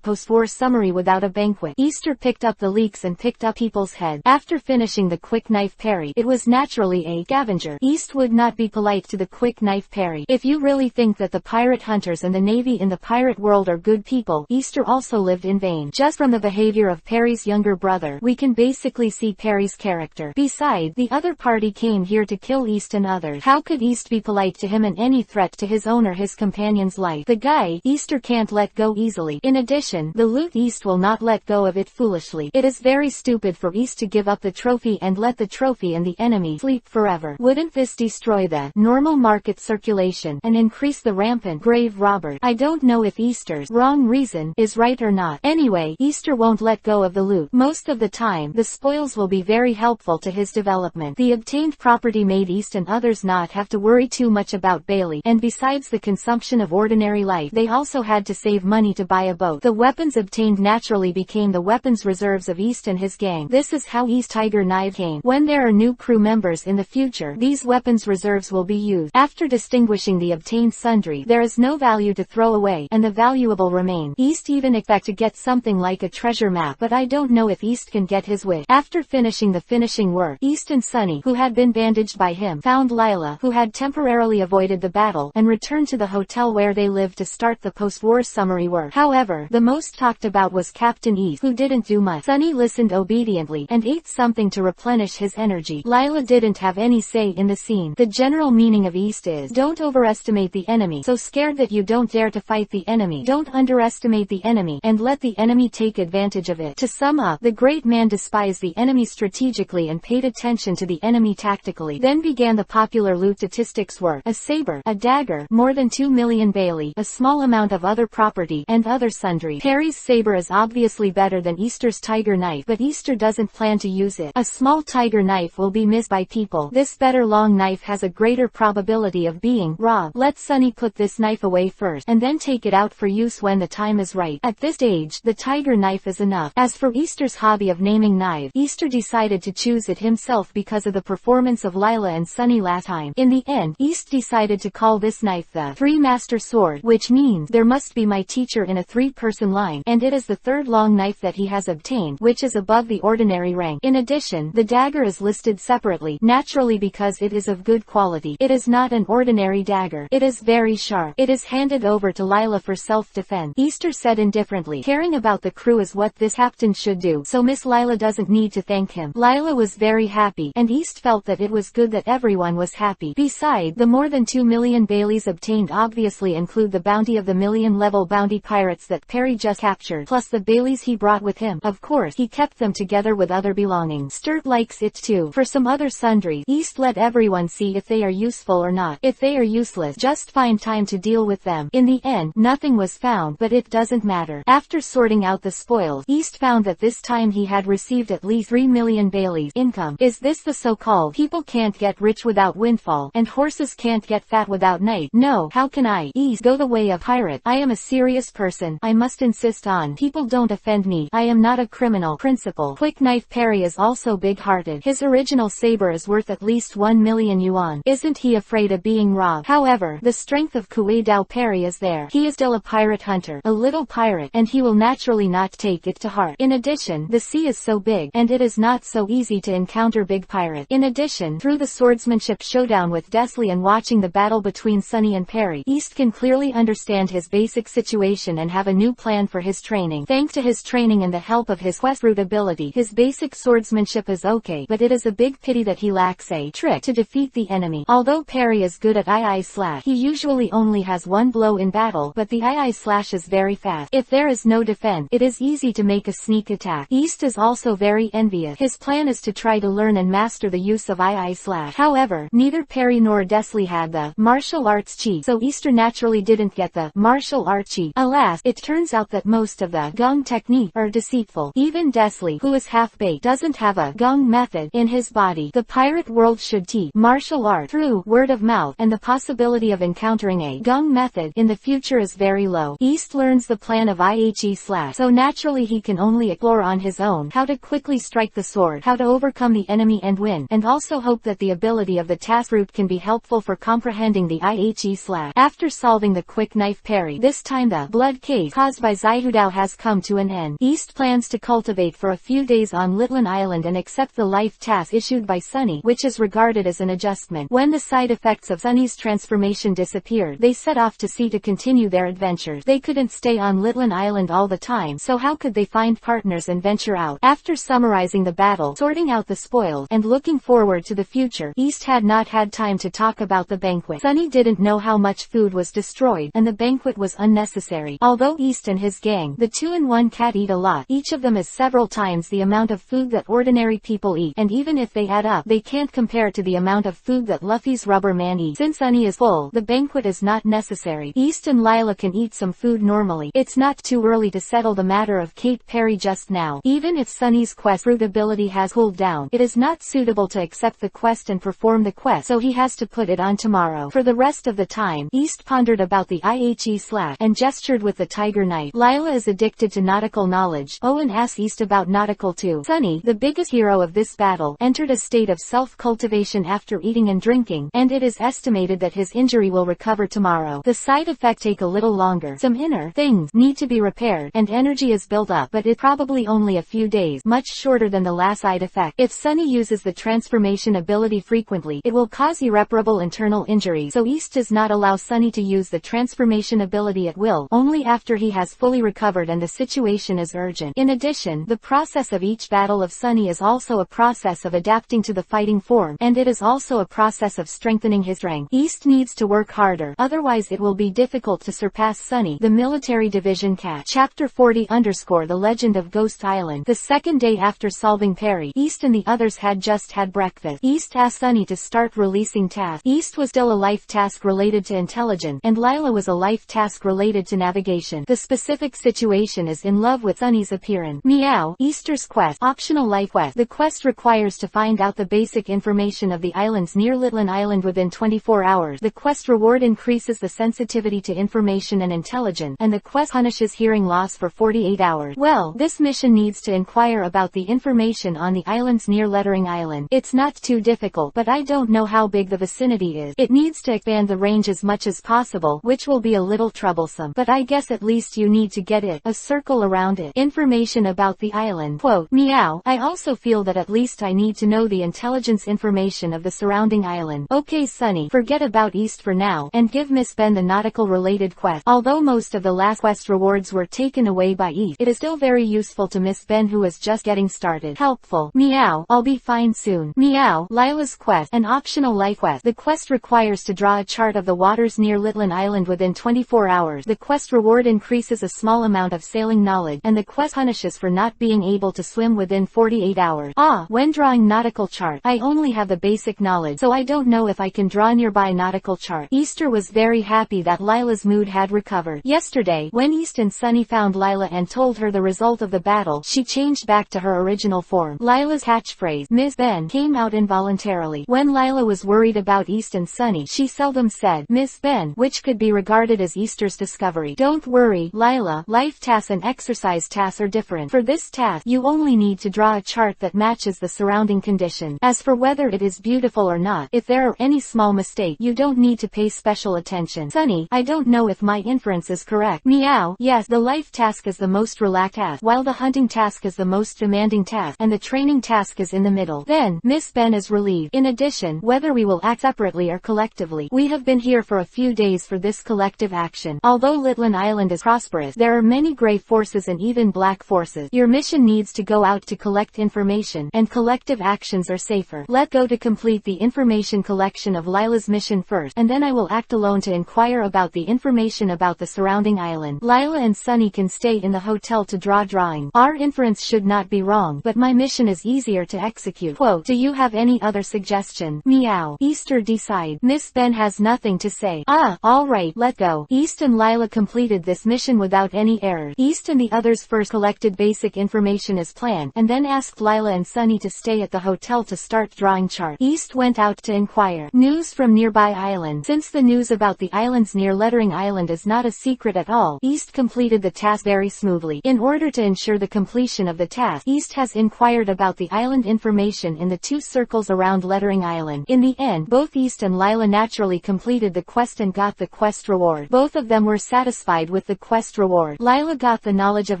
Post-war summary. Without a banquet, Easter picked up the leeks and picked up people's heads. After finishing the quick knife Perry, it was naturally a scavenger. East would not be polite to the quick knife Perry. If you really think that the pirate hunters and the navy in the pirate world are good people, Easter also lived in vain. Just from the behavior of Perry's younger brother, we can basically see Perry's character. Besides, the other party came here to kill East and others. How could East be polite to him and any threat to his own or his companion's life? The guy, Easter can't let go easily. In addition, the loot East will not let go of it foolishly. It is very stupid for East to give up the trophy and let the trophy and the enemy sleep forever. Wouldn't this destroy the normal market circulation and increase the rampant grave robbers? I don't know if Easter's wrong reason is right or not. Anyway, Easter won't let go of the loot. Most of the time, the spoils will be very helpful to his development. The obtained property made East and others not have to worry too much about Bailey, and besides the consumption of ordinary life, they also had to save money to buy a boat. The weapons obtained naturally became the weapons reserves of East and his gang. This is how East Tiger Knife came. When there are new crew members in the future, these weapons reserves will be used. After distinguishing the obtained sundry, there is no value to throw away, and the valuable remain. East even expect to get something like a treasure map, but I don't know if East can get his wish. After finishing the finishing work, East and Sunny, who had been bandaged by him, found Lila, who had temporarily avoided the battle, and returned to the hotel where they lived to start the post-war summary work. However, the most talked about was Captain East, who didn't do much. Sunny listened obediently, and ate something to replenish his energy. Lila didn't have any say in the scene. The general meaning of East is, don't overestimate the enemy. So scared that you don't dare to fight the enemy. Don't underestimate the enemy, and let the enemy take advantage of it. To sum up, the great man despised the enemy strategically and paid attention to the enemy tactically. Then began the popular loot statistics work. A saber, a dagger, more than 2 million Bailey, a small amount of other property, and other sundry. Perry's saber is obviously better than Easter's tiger knife, but Easter doesn't plan to use it. A small tiger knife will be missed by people. This better long knife has a greater probability of being robbed. Let Sunny put this knife away first, and then take it out for use when the time is right. At this stage, the tiger knife is enough. As for Easter's hobby of naming knives, Easter decided to choose it himself because of the performance of Lila and Sunny last time. In the end, East decided to call this knife the Three-Master Sword, which means there must be my teacher in a three-person line, and it is the third long knife that he has obtained, which is above the ordinary rank. In addition, the dagger is listed separately, naturally because it is of good quality. It is not an ordinary dagger. It is very sharp. It is handed over over to Lila for self-defense. Easter said indifferently, caring about the crew is what this captain should do, so Miss Lila doesn't need to thank him. Lila was very happy, and East felt that it was good that everyone was happy. Besides, the more than 2 million Baileys obtained obviously include the bounty of the million-level bounty pirates that Perry just captured, plus the Baileys he brought with him. Of course, he kept them together with other belongings. Sturt likes it too. For some other sundries, East let everyone see if they are useful or not. If they are useless, just find time to deal with them. In the end, nothing was found, but it doesn't matter. After sorting out the spoils, East found that this time he had received at least 3 million Baileys income. Is this the so-called people can't get rich without windfall, and horses can't get fat without night? No, how can I, East, go the way of pirate? I am a serious person. I must insist on people don't offend me. I am not a criminal. Principal Quick Knife Perry is also big-hearted. His original saber is worth at least 1 million yuan. Isn't he afraid of being robbed? However, the strength of Kuei Dao Perry is there. He is still a pirate hunter, a little pirate, and he will naturally not take it to heart. In addition, the sea is so big, and it is not so easy to encounter big pirate. In addition, through the swordsmanship showdown with Desley and watching the battle between Sunny and Perry, East can clearly understand his basic situation and have a new plan for his training. Thanks to his training and the help of his quest root ability, his basic swordsmanship is okay, but it is a big pity that he lacks a trick to defeat the enemy. Although Perry is good at II slash, he usually only has one blow in battle, but the II slash is very fast. If there is no defense, it is easy to make a sneak attack. East is also very envious. His plan is to try to learn and master the use of II slash. However, neither Perry nor Desley had the martial arts chi, so Easter naturally didn't get the martial art chi. Alas, it turns out that most of the gong technique are deceitful. Even Desley, who is half-baked, doesn't have a gong method in his body. The pirate world should teach martial art through word of mouth, and the possibility of encountering a gong method in the future is very low. East learns the plan of IHE slash, so naturally he can only explore on his own how to quickly strike the sword, how to overcome the enemy and win, and also hope that the ability of the task root can be helpful for comprehending the IHE slash. After solving the quick knife Perry, this time the blood case caused by Zihudao has come to an end. East plans to cultivate for a few days on Litlin Island and accept the life task issued by Sunny, which is regarded as an adjustment. When the side effects of Sunny's transformation disappeared, they set off to sea to continue their adventures. They couldn't stay on Litlin Island all the time, so how could they find partners and venture out? After summarizing the battle, sorting out the spoils, and looking forward to the future, East had not had time to talk about the banquet. Sunny didn't know how much food was destroyed, and the banquet was unnecessary. Although East and his gang, the 2-in-1 cat, eat a lot, each of them is several times the amount of food that ordinary people eat, and even if they add up, they can't compare to the amount of food that Luffy's rubber man eats. Since Sunny is full, the banquet is not necessary. East and Lila can eat some food normally. It's not too early to settle the matter of Kate Perry just now. Even if Sunny's quest root ability has cooled down, it is not suitable to accept the quest and perform the quest, so he has to put it on tomorrow. For the rest of the time, East pondered about the IHE slash and gestured with the tiger knife. Lila is addicted to nautical knowledge. Owen asks East about nautical too. Sunny, the biggest hero of this battle, entered a state of self-cultivation after eating and drinking, and it is estimated that his injury will recover tomorrow. The side effects take a little longer. Some inner things need to be repaired, and energy is built up, but it probably only a few days, much shorter than the last side effect. If Sunny uses the transformation ability frequently, it will cause irreparable internal injury, so East does not allow Sunny to use the transformation ability at will, only after he has fully recovered and the situation is urgent. In addition, the process of each battle of Sunny is also a process of adapting to the fighting form, and it is also a process of strengthening his strength. East needs to work harder, otherwise it will be difficult to surpass Sunny. The Military Division Cat. Chapter 40 _ The Legend of Ghost Island. The second day after solving Perry, East and the others had just had breakfast. East asked Sunny to start releasing tasks. East was still a life task related to intelligence, and Lila was a life task related to navigation. The specific situation is in love with Sunny's appearance. Meow. Easter's quest. Optional life quest. The quest requires to find out the basic information of the islands near Litlin Island within 24 hours. The quest reward increases the sensitivity to information and intelligence, and the quest punishes hearing loss for 48 hours. Well, this mission needs to inquire about the information on the islands near Lettering Island. It's not too difficult, but I don't know how big the vicinity is. It needs to expand the range as much as possible, which will be a little troublesome, but I guess at least you need to get it, a circle around it. Information about the island. Quote, meow. I also feel that at least I need to know the intelligence information of the surrounding island. Okay Sunny, forget about East for now, and give Miss Ben the nautical related quests. Although most of the last quest rewards were taken away by East, it is still very useful to Miss Ben, who is just getting started. Helpful. Meow. I'll be fine soon. Meow. Lila's quest. An optional life quest. The quest requires to draw a chart of the waters near Litlan Island within 24 hours. The quest reward increases a small amount of sailing knowledge, and the quest punishes for not being able to swim within 48 hours. When drawing nautical chart, I only have the basic knowledge, so I don't know if I can draw nearby nautical chart. Easter was very happy that Lila's mood had recovered. Yesterday, when East and Sunny found Lila and told her the result of the battle, she changed back to her original form. Lila's catchphrase, Miss Ben, came out involuntarily. When Lila was worried about East and Sunny, she seldom said, Miss Ben, which could be regarded as Easter's discovery. Don't worry, Lila, life tasks and exercise tasks are different. For this task, you only need to draw a chart that matches the surrounding condition. As for whether it is beautiful or not, if there are any small mistakes, you don't need to pay special attention. Sunny, I don't know if my inference is correct. Meow. Yes, the life task is the most relaxed task, while the hunting task is the most demanding task, and the training task is in the middle. Then, Miss Ben is relieved. In addition, whether we will act separately or collectively, we have been here for a few days for this collective action. Although Litlan Island is prosperous, there are many gray forces and even black forces. Your mission needs to go out to collect information, and collective actions are safer. Let go to complete the information collection of Lila's mission first, and then I will act alone to inquire about the information about the surrounding island. Lila and Sunny can stay in the hotel to draw drawings. Our inference should not be wrong, but my mission is easier to execute. Quote, do you have any other suggestion? Meow. Easter decide. Miss Ben has nothing to say. Alright, let go. East and Lila completed this mission without any errors. East and the others first collected basic information as planned, and then asked Lila and Sunny to stay at the hotel to start drawing chart. East went out to inquire news from nearby islands. Since the news about the islands near Lettering Island is not a secret at all, East completed the task very smoothly. In order to ensure the completion of the task, East has inquired about the island information in the 2 circles around Lettering Island. In the end, both East and Lila naturally completed the quest and got the quest reward. Both of them were satisfied with the quest reward. Lila got the knowledge of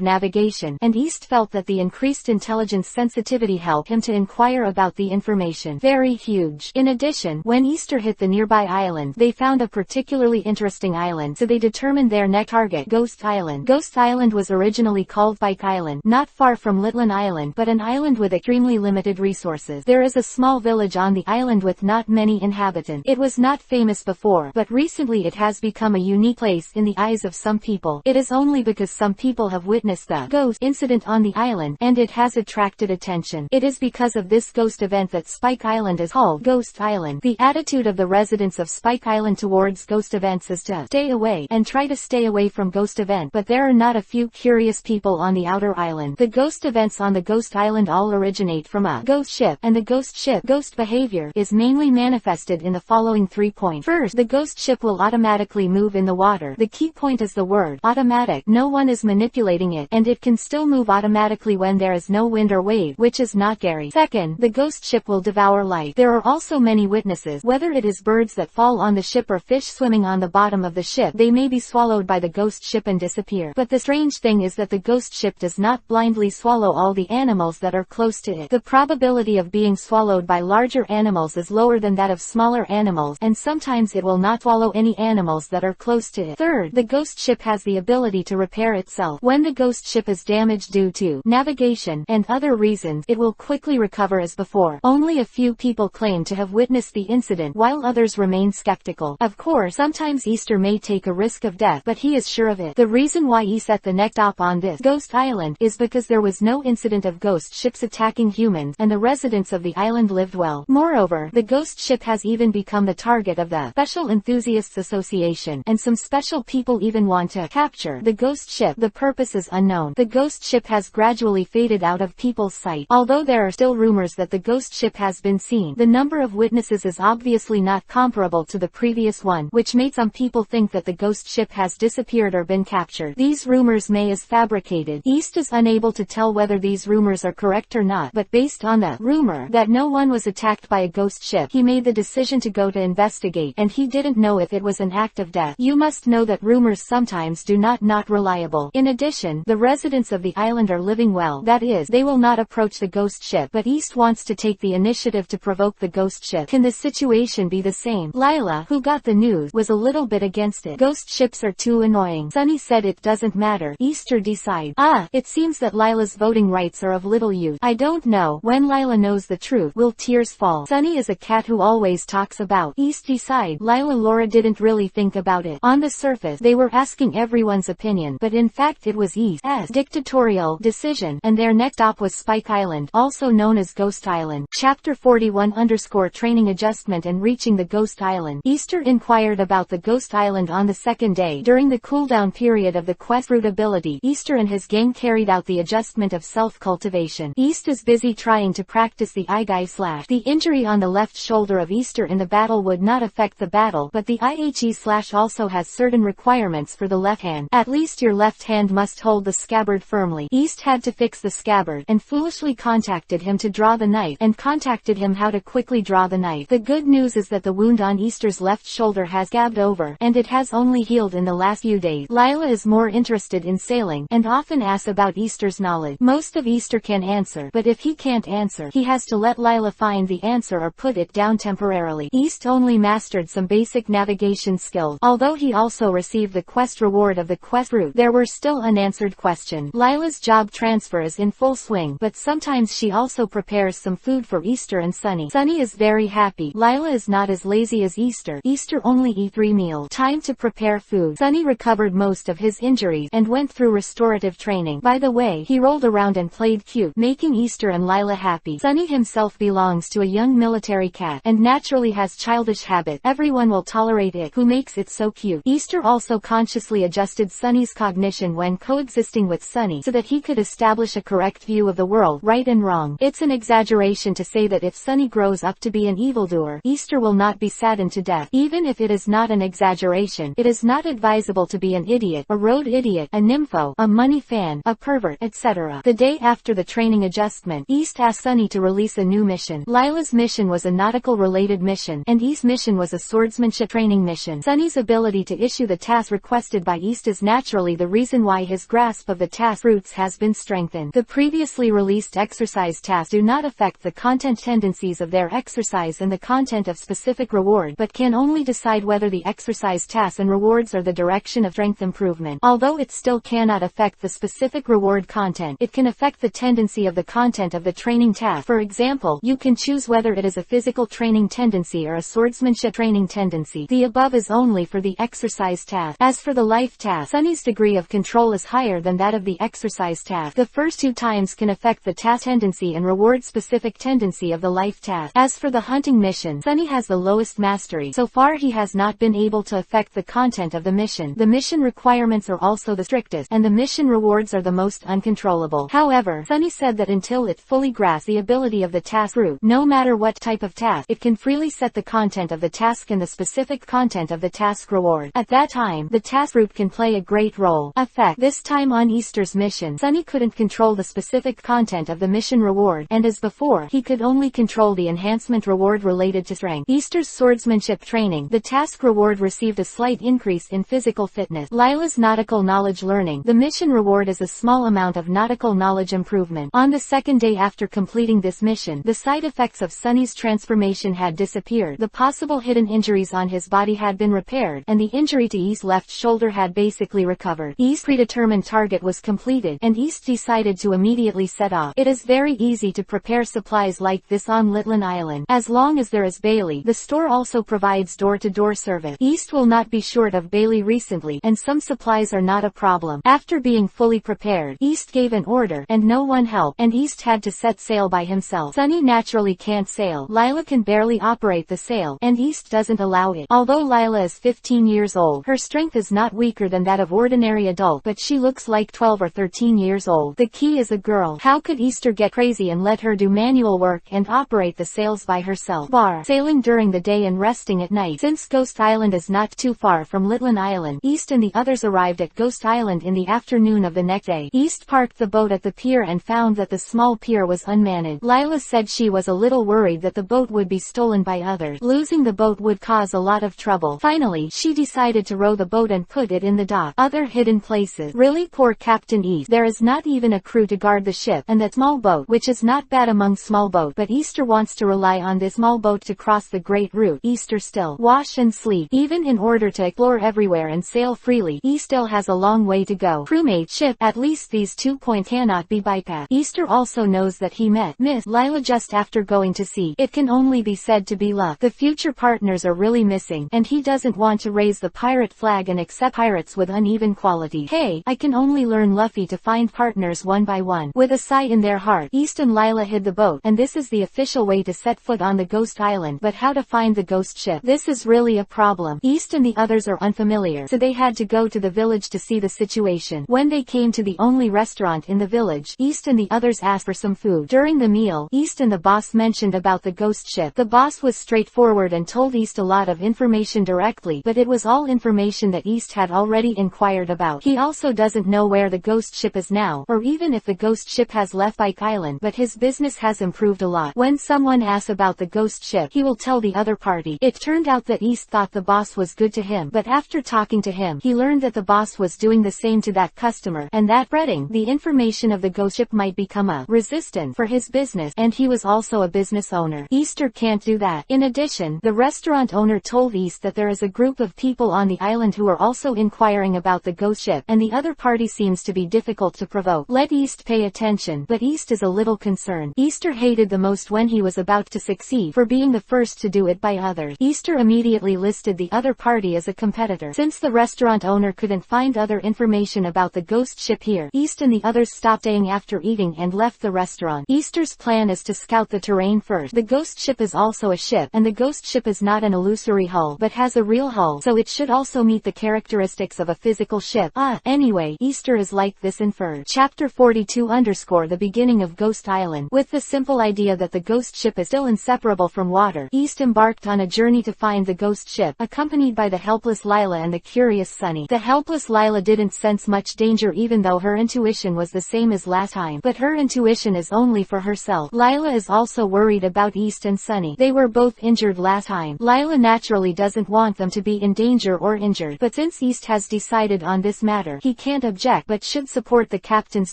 navigation, and East felt that the increased intelligence sensitivity helped him to inquire about the information. Very huge. In addition, when Easter hit the nearby island, they found a particularly interesting island, so they determined their next target, Ghost Island. Ghost Island was originally called Spike Island, not far from Litlan Island, but an island with extremely limited resources. There is a small village on the island with not many inhabitants. It was not famous before, but recently it has become a unique place in the eyes of some people. It is only because some people have witnessed the ghost incident on the island, and it has attracted attention. It is because of this ghost event that Spike Island is called Ghost Island. The attitude of the residents of Spike Island towards ghost events is to stay away and try to stay away from ghost event, but there are not a few curious people on the outer island. The ghost events on the Ghost Island all originate from a ghost ship, and the ghost ship ghost behavior is mainly manifested in the following 3 points. First, the ghost ship will automatically move in the water. The key point is the word automatic. No one is manipulating it, and it can still move automatically when there is no wind or wave, which is not scary. Second, the ghost ship will devour life. There are also many witnesses, whether it is birds that fall on the ship or fish swimming on the bottom of the ship, they may be swallowed by the ghost ship and disappear. But the strange thing is that the ghost ship does not blindly swallow all the animals that are close to it. The probability of being swallowed by larger animals is lower than that of smaller animals, and sometimes it will not swallow any animals that are close to it. Third, the ghost ship has the ability to repair itself. When the ghost ship is damaged due to navigation and other reasons, it will quickly recover as before. Only a few people claim to have witnessed the incident, while others remain skeptical. Of course, sometimes Easter may take a risk of death, but he is sure of it. The reason why he set the next stop on this ghost island is because there was no incident of ghost ships attacking humans, and the residents of the island lived well. Moreover, the ghost ship has even become the target of the Special Enthusiasts Association, and some special people even want to capture the ghost ship. The purpose is unknown. The ghost ship has gradually faded out of people's sight. Although there are still rumors that the ghost ship has been seen, the number of witnesses is obviously not comparable to the previous one, which made some people think that the ghost ship has disappeared or been captured. These rumors may as fabricated. East is unable to tell whether these rumors are correct or not, but based on the rumor that no one was attacked by a ghost ship, he made the decision to go to investigate, and he didn't know if it was an act of death. You must know that rumors sometimes do not reliable. In addition, the residents of the island are living well. That is, they will not approach the ghost ship, but East wants to take the initiative to provoke the ghost ship. Can the situation be the same? Lila, who got the news, was a little bit against against it. Ghost ships are too annoying. Sunny said it doesn't matter. Easter decides. It seems that Lila's voting rights are of little use. I don't know. When Lila knows the truth, will tears fall? Sunny is a cat who always talks about. East decide. Laura didn't really think about it. On the surface, they were asking everyone's opinion, but in fact it was East's dictatorial decision, and their next stop was Spike Island, also known as Ghost Island. Chapter 41 _ Training Adjustment and Reaching the Ghost Island. Easter inquired about the Ghost Island on the second day. During the cooldown period of the quest root ability, Easter and his gang carried out the adjustment of self-cultivation. East is busy trying to practice the IGI/. The injury on the left shoulder of Easter in the battle would not affect the battle, but the IHE/ also has certain requirements for the left hand. At least your left hand must hold the scabbard firmly. East had to fix the scabbard, and foolishly contacted him to draw the knife, and contacted him how to quickly draw the knife. The good news is that the wound on Easter's left shoulder has scabbed over, and it has only healed in the last few days. Lila is more interested in sailing, and often asks about Easter's knowledge. Most of Easter can answer, but if he can't answer, he has to let Lila find the answer or put it down temporarily. East only mastered some basic navigation skills. Although he also received the quest reward of the quest route, there were still unanswered questions. Lila's job transfer is in full swing, but sometimes she also prepares some food for Easter and Sunny. Sunny is very happy. Lila is not as lazy as Easter. Easter only eats 3 meals. Time to prepare food. Sunny recovered most of his injuries and went through restorative training. By the way, he rolled around and played cute, making Easter and Lila happy. Sunny himself belongs to a young military cat, and naturally has childish habit. Everyone will tolerate it who makes it so cute. Easter also consciously adjusted Sunny's cognition when coexisting with Sunny so that he could establish a correct view of the world, right and wrong. It's an exaggeration to say that if Sunny grows up to be an evildoer, Easter will not be saddened to death. Even if it is not an exaggeration, it is not advisable to be an idiot, a road idiot, a nympho, a money fan, a pervert, etc. The day after the training adjustment, East asked Sunny to release a new mission. Lila's mission was a nautical-related mission, and East's mission was a swordsmanship training mission. Sunny's ability to issue the task requested by East is naturally the reason why his grasp of the task routes has been strengthened. The previously released exercise tasks do not affect the content tendencies of their exercise and the content of specific reward, but can only decide whether the exercise tasks and rewards are the direction of strength improvement. Although it still cannot affect the specific reward content, it can affect the tendency of the content of the training task. For example, you can choose whether it is a physical training tendency or a swordsmanship training tendency. The above is only for the exercise task. As for the life task, Sunny's degree of control is higher than that of the exercise task. The first 2 times can affect the task tendency and reward specific tendency of the life task. As for the hunting mission, Sunny has the lowest mastery. So far he has not been able to affect the content of the mission. The mission requirements are also the strictest, and the mission rewards are the most uncontrollable. However, Sunny said that until it fully grasps the ability of the task route, no matter what type of task, it can freely set the content of the task and the specific content of the task reward. At that time, the task route can play a great role. Effect. This time on Easter's mission, Sunny couldn't control the specific content of the mission reward, and as before, he could only control the enhancement reward related to strength. Easter's swordsmanship training, the task reward received a slight increase in physical fitness. Lila's nautical knowledge learning, the mission reward is a small amount of nautical knowledge improvement. On the second day after completing this mission, the side effects of Sunny's transformation had disappeared. The possible hidden injuries on his body had been repaired, and the injury to East's left shoulder had basically recovered. East's predetermined target was completed, and East decided to immediately set off. It is very easy to prepare supplies like this on Litlan Island. As long as there is Bailey, the store also provides door-to-door service. East will not be short of Bailey recently, and some supplies are not a problem. After being fully prepared, East gave an order, and no one helped, and East had to set sail by himself. Sunny naturally can't sail. Lila can barely operate the sail, and East doesn't allow it. Although Lila is 15 years old, her strength is not weaker than that of ordinary adult, but she looks like 12 or 13 years old. The key is a girl. How could Easter get crazy and let her do manual work and operate the sails by herself? Sailing during the day and resting at night. Since Ghost Island is not too far from Litlan Island, East and the others arrived at Ghost Island in the afternoon of the next day. East parked the boat at the pier and found that the small pier was unmanned. Lila said she was a little worried that the boat would be stolen by others. Losing the boat would cause a lot of trouble. Finally, she decided to row the boat and put it in the dock. Other hidden places. Really poor Captain East. There is not even a crew to guard the ship, and that small boat, which is not bad among small boats, but Easter wants to rely on this small boat to cross the Great Route. Easter still wash and sleep. Even in order order to explore everywhere and sail freely, East still has a long way to go. Crewmate ship, at least these 2 points cannot be bypassed. Easter also knows that he met Miss Lila just after going to sea. It can only be said to be luck. The future partners are really missing, and he doesn't want to raise the pirate flag and accept pirates with uneven quality. Hey, I can only learn Luffy to find partners one by one. With a sigh in their heart, East and Lila hid the boat, and this is the official way to set foot on the ghost island. But how to find the ghost ship? This is really a problem. East and the others are unfamiliar, so they had to go to the village to see the situation. When they came to the only restaurant in the village, East and the others asked for some food. During the meal, East and the boss mentioned about the ghost ship. The boss was straightforward and told East a lot of information directly, but it was all information that East had already inquired about. He also doesn't know where the ghost ship is now, or even if the ghost ship has left Bike Island, but his business has improved a lot. When someone asks about the ghost ship, he will tell the other party. It turned out that East thought the boss was good to him, but after talking to him, he learned that the boss was doing the same to that customer, and that spreading the information of the ghost ship might become a resistance for his business, and he was also a business owner. Easter can't do that. In addition, the restaurant owner told East that there is a group of people on the island who are also inquiring about the ghost ship, and the other party seems to be difficult to provoke. Let East pay attention, but East is a little concerned. Easter hated the most when he was about to succeed for being the first to do it by others. Easter immediately listed the other party as a competitor. Since the restaurant owner couldn't find other information about the ghost ship here, East and the others stopped staying after eating and left the restaurant. Easter's plan is to scout the terrain first. The ghost ship is also a ship, and the ghost ship is not an illusory hull, but has a real hull, so it should also meet the characteristics of a physical ship. Anyway, Easter is like this inferred. Chapter 42 _ the beginning of Ghost Island. With the simple idea that the ghost ship is still inseparable from water, East embarked on a journey to find the ghost ship, accompanied by the helpless Lila and the curious Sunny. The helpless Lila didn't sense much danger even though her intuition was the same as last time, but her intuition is only for herself. Lila is also worried about East and Sunny. They were both injured last time. Lila naturally doesn't want them to be in danger or injured, but since East has decided on this matter, he can't object but should support the captain's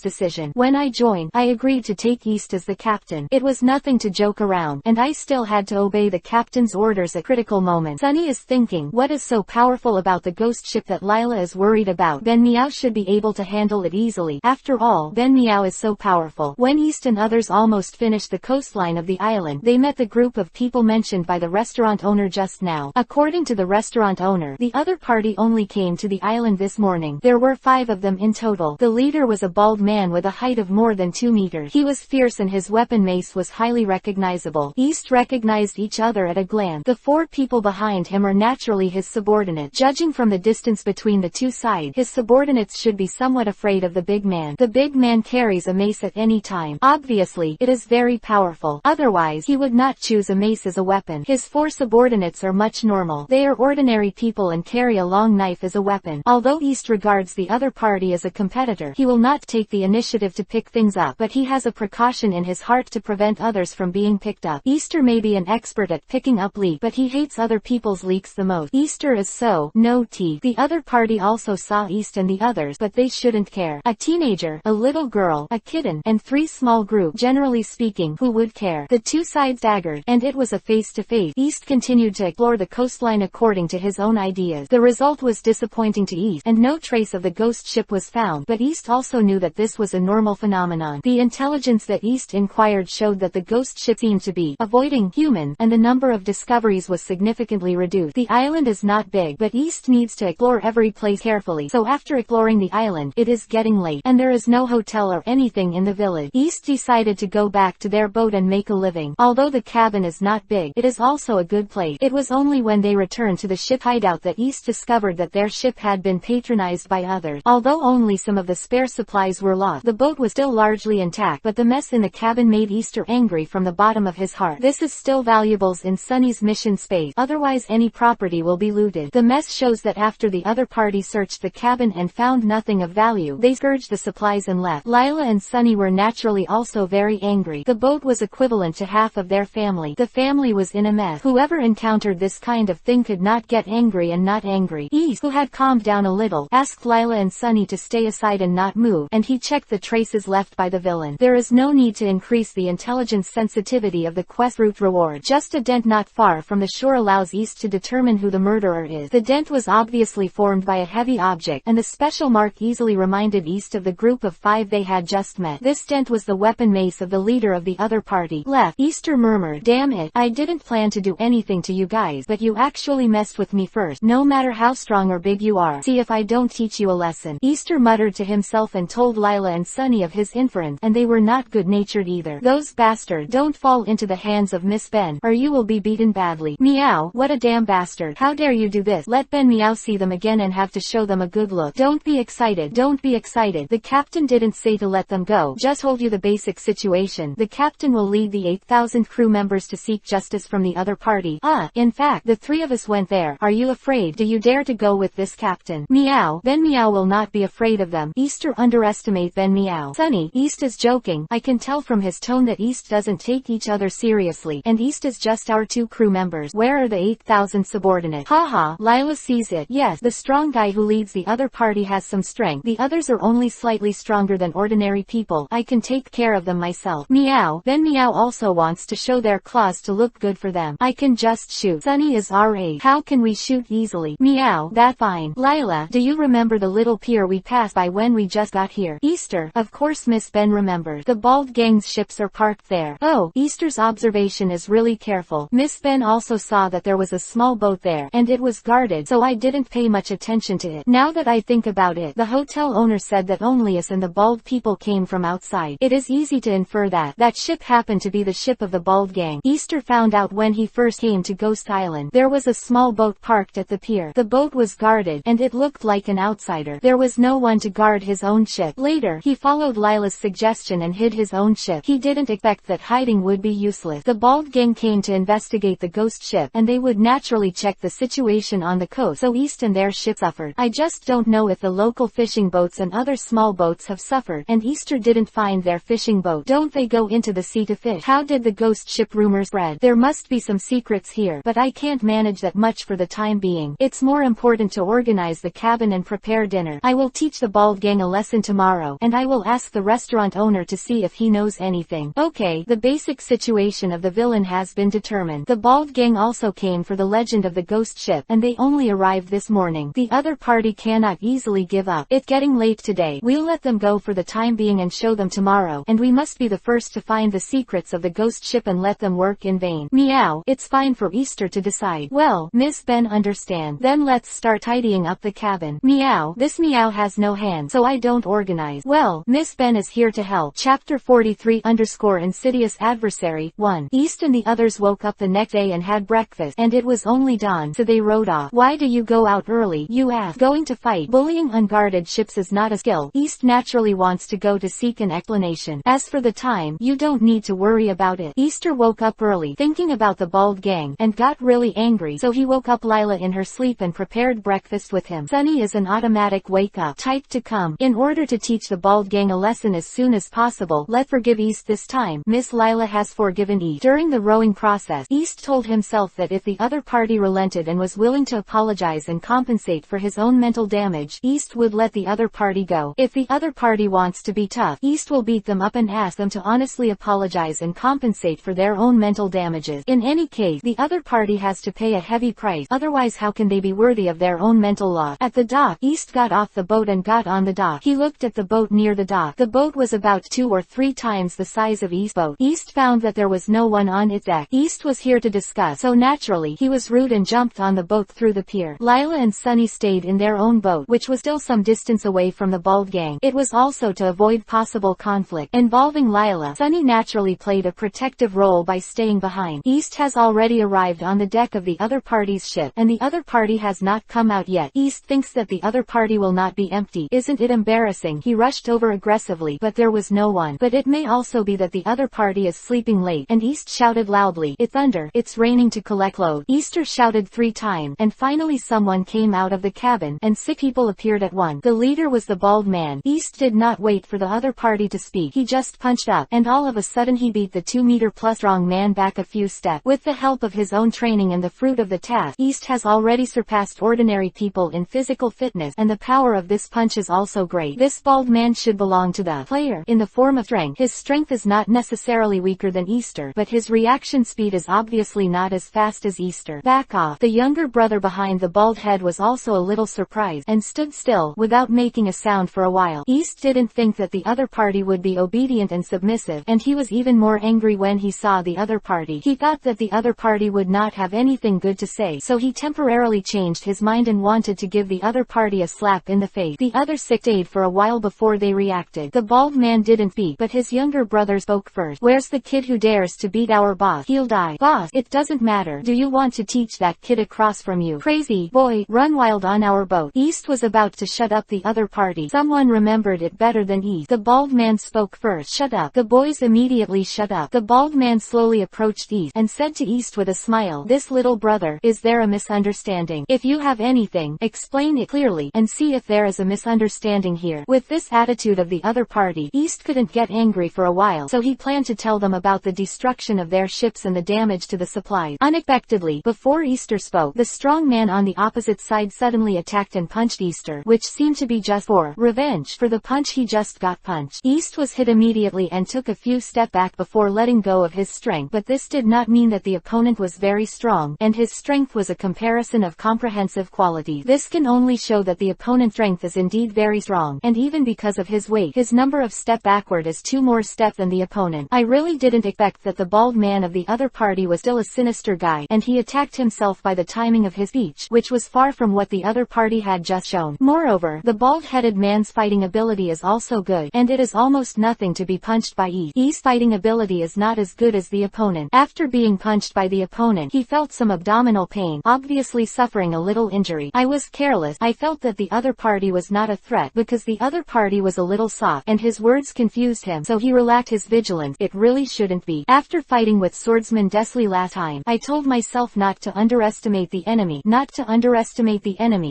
decision. When I joined, I agreed to take East as the captain. It was nothing to joke around, and I still had to obey the captain's orders at critical moments. Sunny is thinking, what is so powerful about the ghost ship that Lila is worried about? Ben Meow should be able to handle it easily. After all, Ben Meow is so powerful. When East and others almost finished the coastline of the island, they met the group of people mentioned by the restaurant owner just now. According to the restaurant owner, the other party only came to the island this morning. There were 5 of them in total. The leader was a bald man with a height of more than 2 meters. He was fierce and his weapon mace was highly recognizable. East recognized each other at a glance. The 4 people behind him are naturally his subordinates. Judging from the distance between the two sides, his subordinates should be somewhat afraid of the big man. The big man carries a mace at any time. Obviously, it is very powerful. Otherwise, he would not choose a mace as a weapon. His 4 subordinates are much normal. They are ordinary people and carry a long knife as a weapon. Although East regards the other party as a competitor, he will not take the initiative to pick things up, but he has a precaution in his heart to prevent others from being picked up. Easter may be an expert at picking up leaks, but he hates other people's leaks the most. Easter is so no teeth. The other party also saw East and the others, but they shouldn't care. A teenager, a little girl, a kitten, and 3 small groups. Generally speaking, who would care? The 2 sides staggered, and it was a face-to-face. East continued to explore the coastline according to his own ideas. The result was disappointing to East, and no trace of the ghost ship was found, but East also knew that this was a normal phenomenon. The intelligence that East inquired showed that the ghost ship seemed to be avoiding humans, and the number of discoveries was significantly reduced. The island is not big, but East needs to explore every place carefully, so after exploring the island, it is getting late, and there is no hotel or anything in the village. East decided to go back to their boat and make a living. Although the cabin is not big, it is also a good place. It was only when they returned to the ship hideout that East discovered that their ship had been patronized by others. Although only some of the spare supplies were lost, the boat was still largely intact, but the mess in the cabin made Easter angry from the bottom of his heart. This is still valuables in Sunny's mission space, otherwise any property will be looted. The mess shows that after the other party searched the cabin and found nothing of value, they scourged the supplies and left. Lila and Sunny were naturally also very angry. The boat was equivalent to half of their family. The family was in a mess. Whoever encountered this kind of thing could not get angry and not angry. East, who had calmed down a little, asked Lila and Sunny to stay aside and not move, and he checked the traces left by the villain. There is no need to increase the intelligence sensitivity of the quest route reward. Just a dent not far from the shore allows East to determine who the murderer mirror is. The dent was obviously formed by a heavy object, and the special mark easily reminded East of the group of 5 they had just met. This dent was the weapon mace of the leader of the other party. Left. Easter murmured, "Damn it, I didn't plan to do anything to you guys, but you actually messed with me first. No matter how strong or big you are, see if I don't teach you a lesson." Easter muttered to himself and told Lila and Sunny of his inference, and they were not good-natured either. "Those bastards, don't fall into the hands of Miss Ben, or you will be beaten badly." "Meow, what a damn bastard. How dare you do this?" "Let Ben Meow see them again and have to show them a good look." "Don't be excited, don't be excited. The captain didn't say to let them go. Just told you the basic situation. The captain will lead the 8,000 crew members to seek justice from the other party. In fact, the 3 of us went there. Are you afraid? Do you dare to go with this captain?" "Meow, Ben Meow will not be afraid of them." Easter underestimate Ben Meow. "Sunny, East is joking. I can tell from his tone that East doesn't take each other seriously, and East is just our 2 crew members. Where are the 8,000 subordinates?" "Haha." Lila sees it. "Yes, the strong guy who leads the other party has some strength. The others are only slightly stronger than ordinary people. I can take care of them myself." "Meow, Ben Meow also wants to show their claws to look good for them. I can just shoot. Sunny is our age. How can we shoot easily?" "Meow, that fine." "Lila, do you remember the little pier we passed by when we just got here?" Easter, of course Miss Ben remembers. "The Bald Gang's ships are parked there." "Oh." Easter's observation is really careful. "Miss Ben also saw that there was a small boat there, and it was guarded, so I didn't pay much attention to it. Now that I think about it, the hotel owner said that only us and the bald people came from outside. It is easy to infer that that ship happened to be the ship of the Bald Gang." Easter found out when he first came to Ghost Island. There was a small boat parked at the pier. The boat was guarded, and it looked like an outsider. There was no one to guard his own ship. Later, he followed Lila's suggestion and hid his own ship. He didn't expect that hiding would be useless. The Bald Gang came to investigate the ghost ship, and they would naturally check the situation on the coast, so East and their ship suffered. I just don't know if the local fishing boats and other small boats have suffered, and Easter didn't find their fishing boat. Don't they go into the sea to fish? How did the ghost ship rumors spread? There must be some secrets here, but I can't manage that much for the time being. It's more important to organize the cabin and prepare dinner. I will teach the Bald Gang a lesson tomorrow, and I will ask the restaurant owner to see if he knows anything. Okay, the basic situation of the villain has been determined. The Bald Gang also came for the legend of the ghost ship, and they only arrived this morning. The other party cannot easily give up. It's getting late today. We'll let them go for the time being and show them tomorrow, and we must be the first to find the secrets of the ghost ship and let them work in vain. Meow, it's fine for Easter to decide. Well, Miss Ben understand. Then let's start tidying up the cabin. Meow, this Meow has no hand, so I don't organize. Well, Miss Ben is here to help. Chapter 43 Insidious Adversary 1. East and the others woke up the next day and had breakfast, and it was only dawn, so they rode off. Why do you go out early? You ask. Going to fight. Bullying unguarded ships is not a skill. East naturally wants to go to seek an explanation. As for the time, you don't need to worry about it. Easter woke up early, thinking about the Bald Gang, and got really angry, so he woke up Lila in her sleep and prepared breakfast with him. Sunny is an automatic wake-up type to come. In order to teach the Bald Gang a lesson as soon as possible, let forgive East this time. Miss Lila has forgiven East. During the rowing process, East told himself that if the other party relented and was willing to apologize and compensate for his own mental damage, East would let the other party go. If the other party wants to be tough, East will beat them up and ask them to honestly apologize and compensate for their own mental damages. In any case, the other party has to pay a heavy price, otherwise how can they be worthy of their own mental loss? At the dock, East got off the boat and got on the dock. He looked at the boat near the dock. The boat was about 2 or 3 times the size of East's boat. East found that there was no one on its deck. East was here to discuss, so naturally, he was rude and jumped on the boat through the pier. Lila and Sunny stayed in their own boat, which was still some distance away from the Bald Gang. It was also to avoid possible conflict involving Lila. Sunny naturally played a protective role by staying behind. East has already arrived on the deck of the other party's ship, and the other party has not come out yet. East thinks that the other party will not be empty. Isn't it embarrassing? He rushed over aggressively, but there was no one. But it may also be that the other party is sleeping late, and East shouted loudly, "It's thunder, it's raining," to collect load. Easter shouted 3 times, and finally someone came out of the cabin, and 6 people appeared at once. The leader was the bald man. East did not wait for the other party to speak. He just punched up, and all of a sudden he beat the 2-meter-plus strong man back a few steps. With the help of his own training and the fruit of the task, East has already surpassed ordinary people in physical fitness, and the power of this punch is also great. This bald man should belong to the player in the form of strength. His strength is not necessarily weaker than Easter, but his reaction speed is obviously not as fast as Easter. Back off. The young younger brother behind the bald head was also a little surprised, and stood still, without making a sound for a while. East didn't think that the other party would be obedient and submissive, and he was even more angry when he saw the other party. He thought that the other party would not have anything good to say, so he temporarily changed his mind and wanted to give the other party a slap in the face. The others stayed for a while before they reacted. The bald man didn't speak, but his younger brother spoke first. "Where's the kid who dares to beat our boss? He'll die." "Boss, it doesn't matter. Do you want to teach that kid across from you? Crazy boy, run wild on our boat." East was about to shut up the other party. Someone remembered it better than East. The bald man spoke first. "Shut up." The boys immediately shut up. The bald man slowly approached East, and said to East with a smile, "This little brother, is there a misunderstanding? If you have anything, explain it clearly, and see if there is a misunderstanding here." With this attitude of the other party, East couldn't get angry for a while, so he planned to tell them about the destruction of their ships and the damage to the supplies. Unexpectedly, before Easter spoke, the strong man on the opposite side suddenly attacked and punched Easter, which seemed to be just for revenge for the punch he just got punched. East was hit immediately and took a few steps back before letting go of his strength, but this did not mean that the opponent was very strong, and his strength was a comparison of comprehensive qualities. This can only show that the opponent's strength is indeed very strong, and even because of his weight, his number of step backward is 2 more steps than the opponent. I really didn't expect that the bald man of the other party was still a sinister guy, and he attacked himself by the timing of his speech, which was far from what the other party had just shown. Moreover, the bald-headed man's fighting ability is also good, and it is almost nothing to be punched by East. East's fighting ability is not as good as the opponent. After being punched by the opponent, he felt some abdominal pain, obviously suffering a little injury. "I was careless. I felt that the other party was not a threat, because the other party was a little soft," and his words confused him, so he relaxed his vigilance. "It really shouldn't be. After fighting with swordsman Desley last time, I told myself not to underestimate the enemy,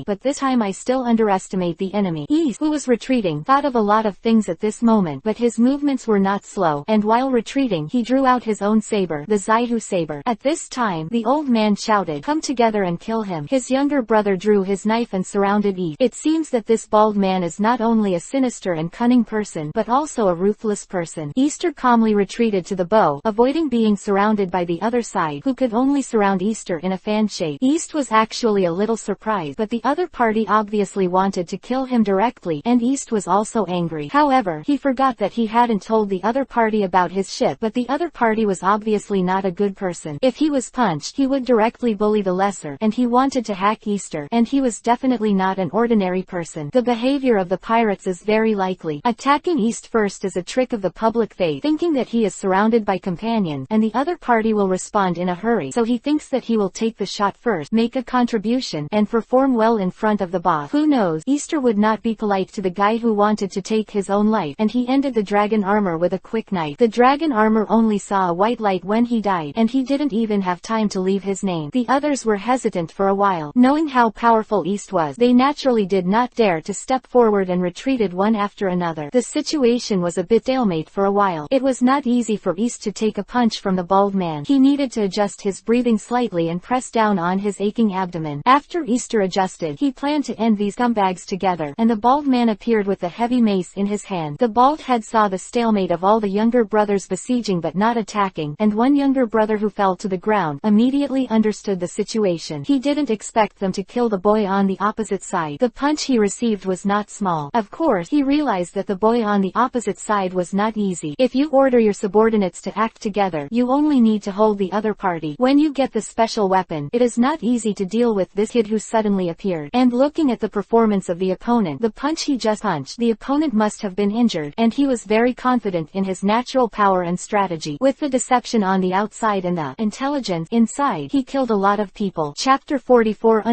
but this time I still underestimate the enemy." East, who was retreating, thought of a lot of things at this moment, but his movements were not slow, and while retreating, he drew out his own saber, the Zaihu saber. At this time, the old man shouted, "Come together and kill him." His younger brother drew his knife and surrounded East. It seems that this bald man is not only a sinister and cunning person, but also a ruthless person. Easter calmly retreated to the bow, avoiding being surrounded by the other side, who could only surround Easter in a fan shape. East was actually a little surprised, but the other party obviously wanted to kill him directly, and East was also angry. However, he forgot that he hadn't told the other party about his ship, but the other party was obviously not a good person. If he was punched, he would directly bully the lesser, and he wanted to hack Easter, and he was definitely not an ordinary person. The behavior of the pirates is very likely. Attacking East first is a trick of the public faith, thinking that he is surrounded by companions, and the other party will respond in a hurry, so he thinks that he will take the shot first, make a contribution, and perform well in front of the boss. Who knows, Easter would not be polite to the guy who wanted to take his own life, and he ended the dragon armor with a quick knife. The dragon armor only saw a white light when he died, and he didn't even have time to leave his name. The others were hesitant for a while. Knowing how powerful East was, they naturally did not dare to step forward and retreated one after another. The situation was a bit stalemate for a while. It was not easy for East to take a punch from the bald man. He needed to adjust his breathing slightly and press down on his aching abdomen. After Easter adjusted, he planned to end these scumbags together, and the bald man appeared with the heavy mace in his hand. The bald head saw the stalemate of all the younger brothers besieging but not attacking, and one younger brother who fell to the ground immediately understood the situation. He didn't expect them to kill the boy on the opposite side. The punch he received was not small. Of course, he realized that the boy on the opposite side was not easy. If you order your subordinates to act together, you only need to hold the other party. When you get the special weapon, it is not easy to deal with this kid who suddenly appeared. And looking at the performance of the opponent, the punch he just punched, the opponent must have been injured, and he was very confident in his natural power and strategy. With the deception on the outside and the intelligence inside, he killed a lot of people. Chapter 44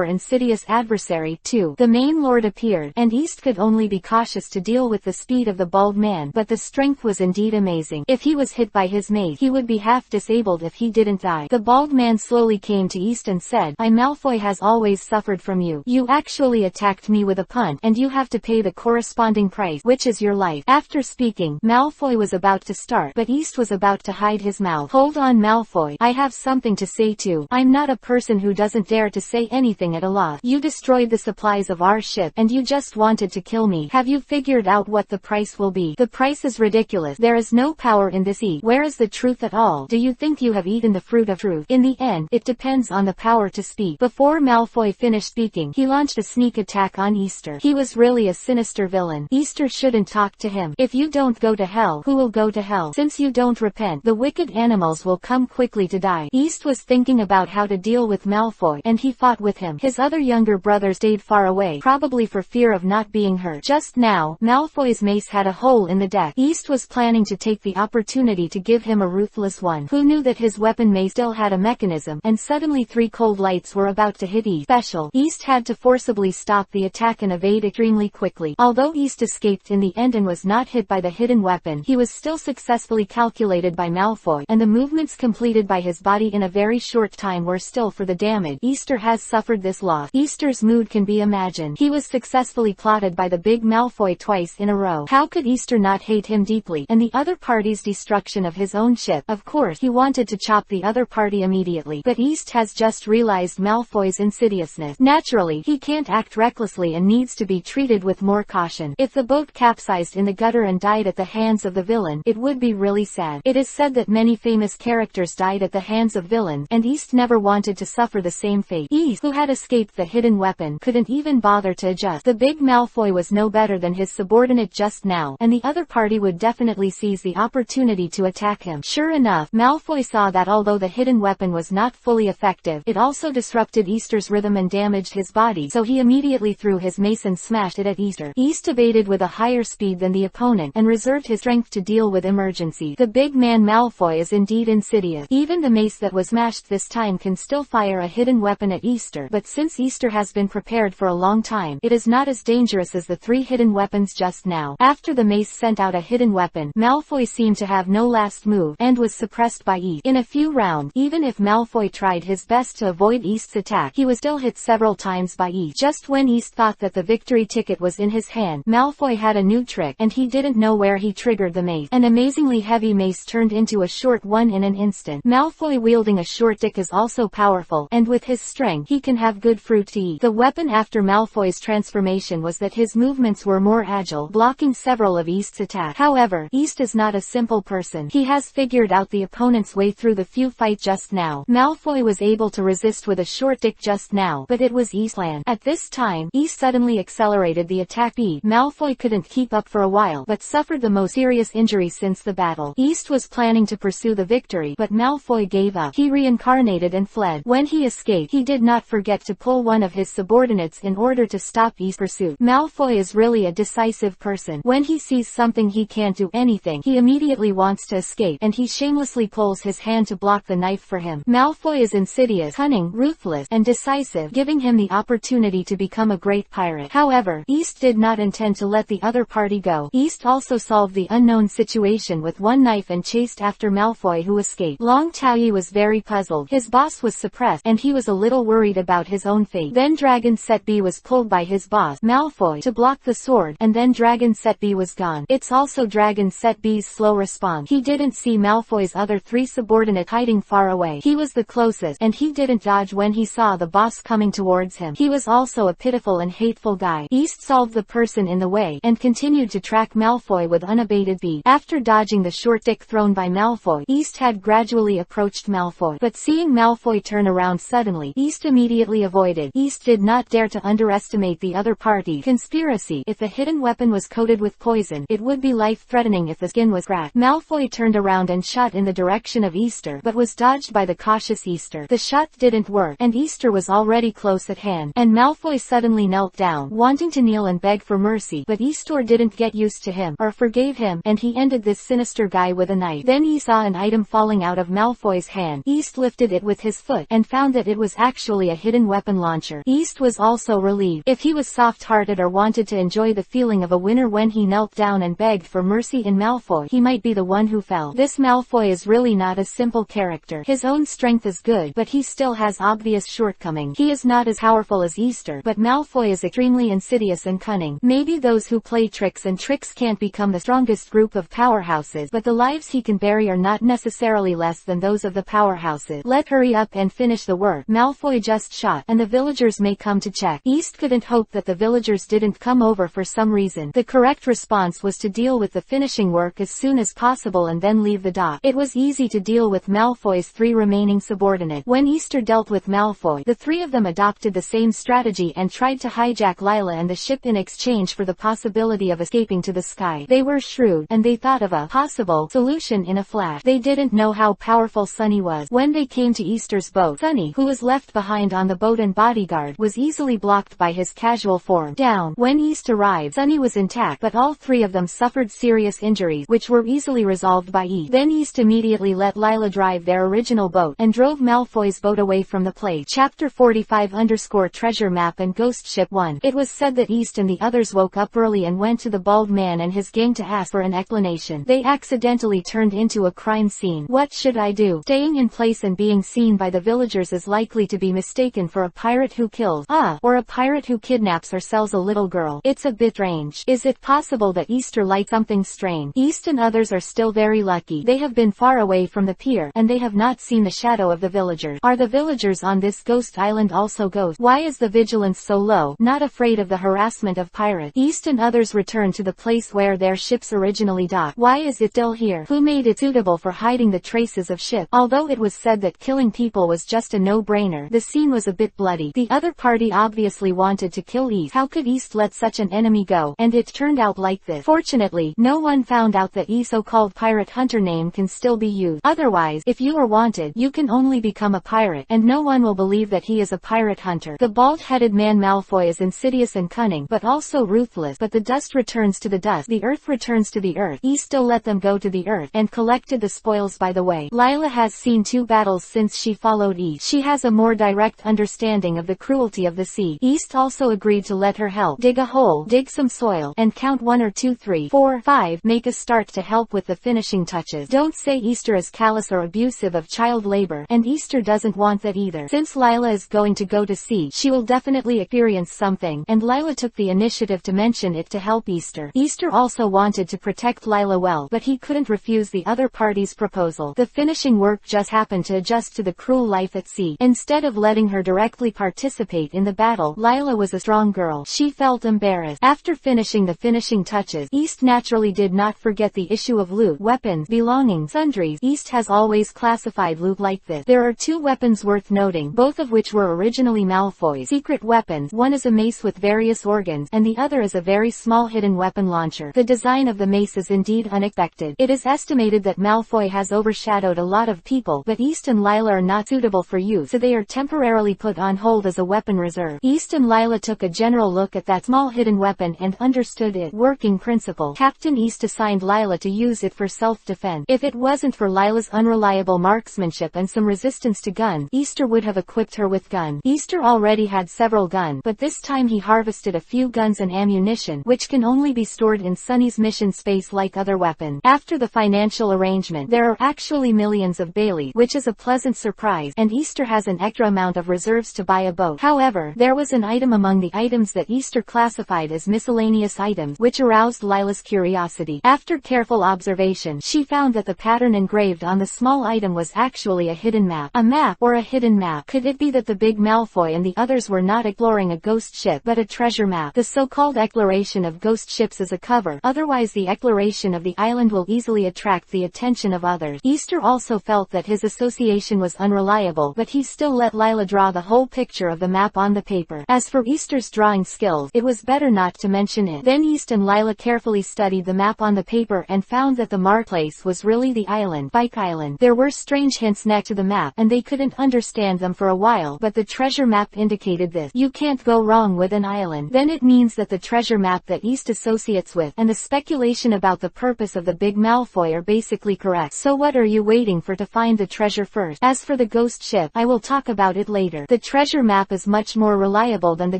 Insidious Adversary 2. The main lord appeared, and East could only be cautious to deal with the speed of the bald man, but the strength was indeed amazing. If he was hit by his mate, he would be half disabled if he didn't die. The bald man slowly came to East and said, "I Malfoy has always suffered from you. You actually attacked me with a punch, and you have to pay the corresponding price, which is your life." After speaking, Malfoy was about to start, but East was about to hide his mouth. "Hold on, Malfoy. I have something to say too. I'm not a person who doesn't dare to say anything at a loss. You destroyed the supplies of our ship, and you just wanted to kill me. Have you figured out what the price will be? The price is ridiculous. There is no power in this. Where is the truth at all? Do you think you have eaten the fruit of truth? In the end, it depends on the power to speak. Before Malfoy finished speaking, he launched a sneak attack on Easter. He was really a sinister villain. Easter shouldn't talk to him. If you don't go to hell, who will go to hell? Since you don't repent, the wicked animals will come quickly to die. East was thinking about how to deal with Malfoy, and he fought with him. His other younger brother stayed far away, probably for fear of not being hurt. Just now, Malfoy's mace had a hole in the deck. East was planning to take the opportunity to give him a ruthless one. Who knew that his weapon mace still had a mechanism, and suddenly 3 cold lights were about to hit East. Special. East had to forcibly stop the attack and evade extremely quickly. Although East escaped in the end and was not hit by the hidden weapon, he was still successfully calculated by Malfoy, and the movements completed by his body in a very short time were still for the damage. Easter has suffered this loss. Easter's mood can be imagined. He was successfully plotted by the big Malfoy twice in a row. How could Easter not hate him deeply? And the other party's destruction of his own ship. Of course, he wanted to chop the other party immediately, but East has just realized Malfoy's insidiousness. Naturally, he can't act recklessly and needs to be treated with more caution. If the boat capsized in the gutter and died at the hands of the villain, it would be really sad. It is said that many famous characters died at the hands of villains, and East never wanted to suffer the same fate. East, who had escaped the hidden weapon, couldn't even bother to adjust. The big Malfoy was no better than his subordinate just now, and the other party would definitely seize the opportunity to attack him. Sure enough, Malfoy saw that although the hidden weapon was not fully effective, it also disrupted Easter's rhythm and damaged his body, so he immediately threw his mace and smashed it at Easter. East evaded with a higher speed than the opponent, and reserved his strength to deal with emergencies. The big man Malfoy is indeed insidious. Even the mace that was smashed this time can still fire a hidden weapon at Easter, but since Easter has been prepared for a long time, it is not as dangerous as the 3 hidden weapons just now. After the mace sent out a hidden weapon, Malfoy seemed to have no last move, and was suppressed by East. In a few rounds, even if Malfoy tried his best to avoid East's attack, he was still hit several times by East. Just when East thought that the victory ticket was in his hand, Malfoy had a new trick, and he didn't know where he triggered the mace. An amazingly heavy mace turned into a short one in an instant. Malfoy wielding a short stick is also powerful, and with his strength, he can have good fruit to eat. The weapon after Malfoy's transformation was that his movements were more agile, blocking several of East's attacks. However, East is not a simple person. He has figured out the opponent's way through the few fight just now. Malfoy was able to resist with a short stick just now, but it was East's plan. At this time, East suddenly accelerated the attack speed. Malfoy couldn't keep up for a while, but suffered the most serious injury since the battle. East was planning to pursue the victory, but Malfoy gave up. He reincarnated and fled. When he escaped, he did not forget to pull one of his subordinates in order to stop East's pursuit. Malfoy is really a decisive person. When he sees something he can't do anything, he immediately wants to escape, and he shamelessly pulls his hand to block the knife for him. Malfoy is insidious, cunning, ruthless, and decisive, giving him the opportunity to become a great pirate. However, East did not intend to let the other party go. East also solved the unknown situation with one knife and chased after Malfoy, who escaped. Long Taoyi was very puzzled. His boss was suppressed, and he was a little worried about his own fate. Then Dragon Set B was pulled by his boss, Malfoy, to block the sword, and then Dragon Set B was gone. It's also Dragon Set B's slow response. He didn't see Malfoy's other 3 subordinates hiding far away. He was the closest, and he didn't dodge when he saw the boss coming towards him. He was also a pitiful and hateful guy. East solved the person in the way, and continued to track Malfoy with unabated speed. After dodging the short stick thrown by Malfoy, East had gradually approached Malfoy, but seeing Malfoy turn around suddenly, East immediately avoided. East did not dare to underestimate the other party. Conspiracy. If the hidden weapon was coated with poison, it would be life-threatening if the skin was cracked. Malfoy turned around and shot in the direction of Easter, but was dodged by the cautious Easter. The shot didn't work, and Easter was already close at hand, and Malfoy suddenly knelt down, wanting to kneel and beg for mercy, but Easter didn't get used to him, or forgave him, and he ended this sinister guy with a knife. Then he saw an item falling out of Malfoy's hand. East lifted it with his foot, and found that it was actually a hidden weapon launcher. East was also relieved. If he was soft-hearted or wanted to enjoy the feeling of a winner when he knelt down and begged for mercy in Malfoy, he might be the one who fell. This Malfoy is really not a simple character. His own strength is good, but he still has obvious shortcomings. He is not as powerful as Easter, but Malfoy is extremely insidious and cunning. Maybe those who play tricks and tricks can't become the strongest group of powerhouses, but the lives he can bury are not necessarily less than those of the powerhouses. Let's hurry up and finish the work. Malfoy just shot, and the villagers may come to check. East couldn't hope that the villagers didn't come over for some reason. The correct response was to deal with the finishing work as soon as possible and then leave the dock. It was easy to deal with Malfoy's 3 remaining subordinates. When East Easter dealt with Malfoy. The three of them adopted the same strategy and tried to hijack Lila and the ship in exchange for the possibility of escaping to the sky. They were shrewd, and they thought of a possible solution in a flash. They didn't know how powerful Sunny was. When they came to Easter's boat, Sunny, who was left behind on the boat and bodyguard, was easily blocked by his casual form. Down. When East arrived, Sunny was intact, but all three of them suffered serious injuries, which were easily resolved by East. Then East immediately let Lila drive their original boat, and drove Malfoy's boat away from the place. Chapter 45_Treasure Map and Ghost Ship 1. It was said that East and the others woke up early and went to the bald man and his gang to ask for an explanation. They accidentally turned into a crime scene. What should I do? Staying in place and being seen by the villagers is likely to be mistaken for a pirate who kills, or a pirate who kidnaps or sells a little girl. It's a bit strange. Is it possible that Easter liked something strange? East and others are still very lucky. They have been far away from the pier, and they have not seen the shadow of the villagers. Are the villagers on this ghost island also ghosts? Why is the vigilance so low? Not afraid of the harassment of pirates. East and others return to the place where their ships originally docked. Why is it still here? Who made it suitable for hiding the traces of ship? Although it was said that killing people was just a no-brainer, the scene was a bit bloody. The other party obviously wanted to kill East. How could East let such an enemy go? And it turned out like this. Fortunately, no one found out that East's so-called pirate hunter name can still be used. Otherwise, if you are wanted, you can only become a pirate, and no one will believe that he is a pirate hunter. The bald-headed man Malfoy is insidious and cunning, but also ruthless. But the dust returns to the dust, the earth returns to the earth. East still let them go to the earth, and collected the spoils by the way. Lila has seen 2 battles since she followed East. She has a more direct understanding of the cruelty of the sea. East also agreed to let her help dig a hole, dig some soil, and count 1 or 2, 3, 4, 5, make a start to help with the finishing touches. Don't say Easter is callous or abusive of child labor, and Easter doesn't want that either. Since Lila is going to go to sea, she will definitely experience something, and Lila took the initiative to mention it to help Easter. Easter also wanted to protect Lila well, but he couldn't refuse the other party's proposal. The finishing work just happened to adjust to the cruel life at sea. Instead of letting her directly participate in the battle, Lila was a strong girl. She felt embarrassed. After finishing the finishing touches, East naturally did not forget the issue of loot, weapons, belongings, sundries. East has always classified loot like this. There are 2 weapons worth noting, both of which were originally Malfoy's secret weapons. One is a mace with various organs, and the other is a very small hidden weapon launcher. The design of the mace is indeed unexpected. It is estimated that Malfoy has overshadowed a lot of people, but East and Lila are not suitable for use, so they are temporarily put on hold as a weapon reserve. East and Lila took a general look at that small hidden weapon and understood its working principle. Captain East assigned Lila to use it for self-defense. If it wasn't for Lila's unreliable marksmanship and some resistance to guns, Easter would have equipped her with guns. Easter already had several guns, but this time he harvested a few guns and ammunition, which can only be stored in Sunny's mission space like other weapons. After the financial arrangement, there are actually millions of Bailey, which is a pleasant surprise, and Easter has an extra amount of reserves to buy a boat. However, there was an item among the items that Easter classified as miscellaneous items, which aroused Lila's curiosity. After careful observation, she found that the pattern engraved on the small item was actually a hidden map. A map, or a hidden map. Could it be that the big Malfoy and the others were not exploring a ghost ship, but a treasure map? The so-called exploration of ghost ships is a cover, otherwise the exploration of the island will easily attract the attention of others. Easter also felt that his association was unreliable, but he still let Lila draw the whole picture of the map on the paper. As for Easter's drawing skills, it was better not to mention it. Then East and Lila carefully studied the map on the paper and found that the marked place was really the island, Bike Island. There were strange hints next to the map, and they couldn't understand them for a while, but the treasure map indicated this. You can't go wrong with an island. Then it means that the treasure map that East associates with, and the speculation about the purpose of the big Malfoy are basically correct. So what are you waiting for to find the treasure first? As for the ghost ship, I will talk about it later. The treasure map is much more reliable than the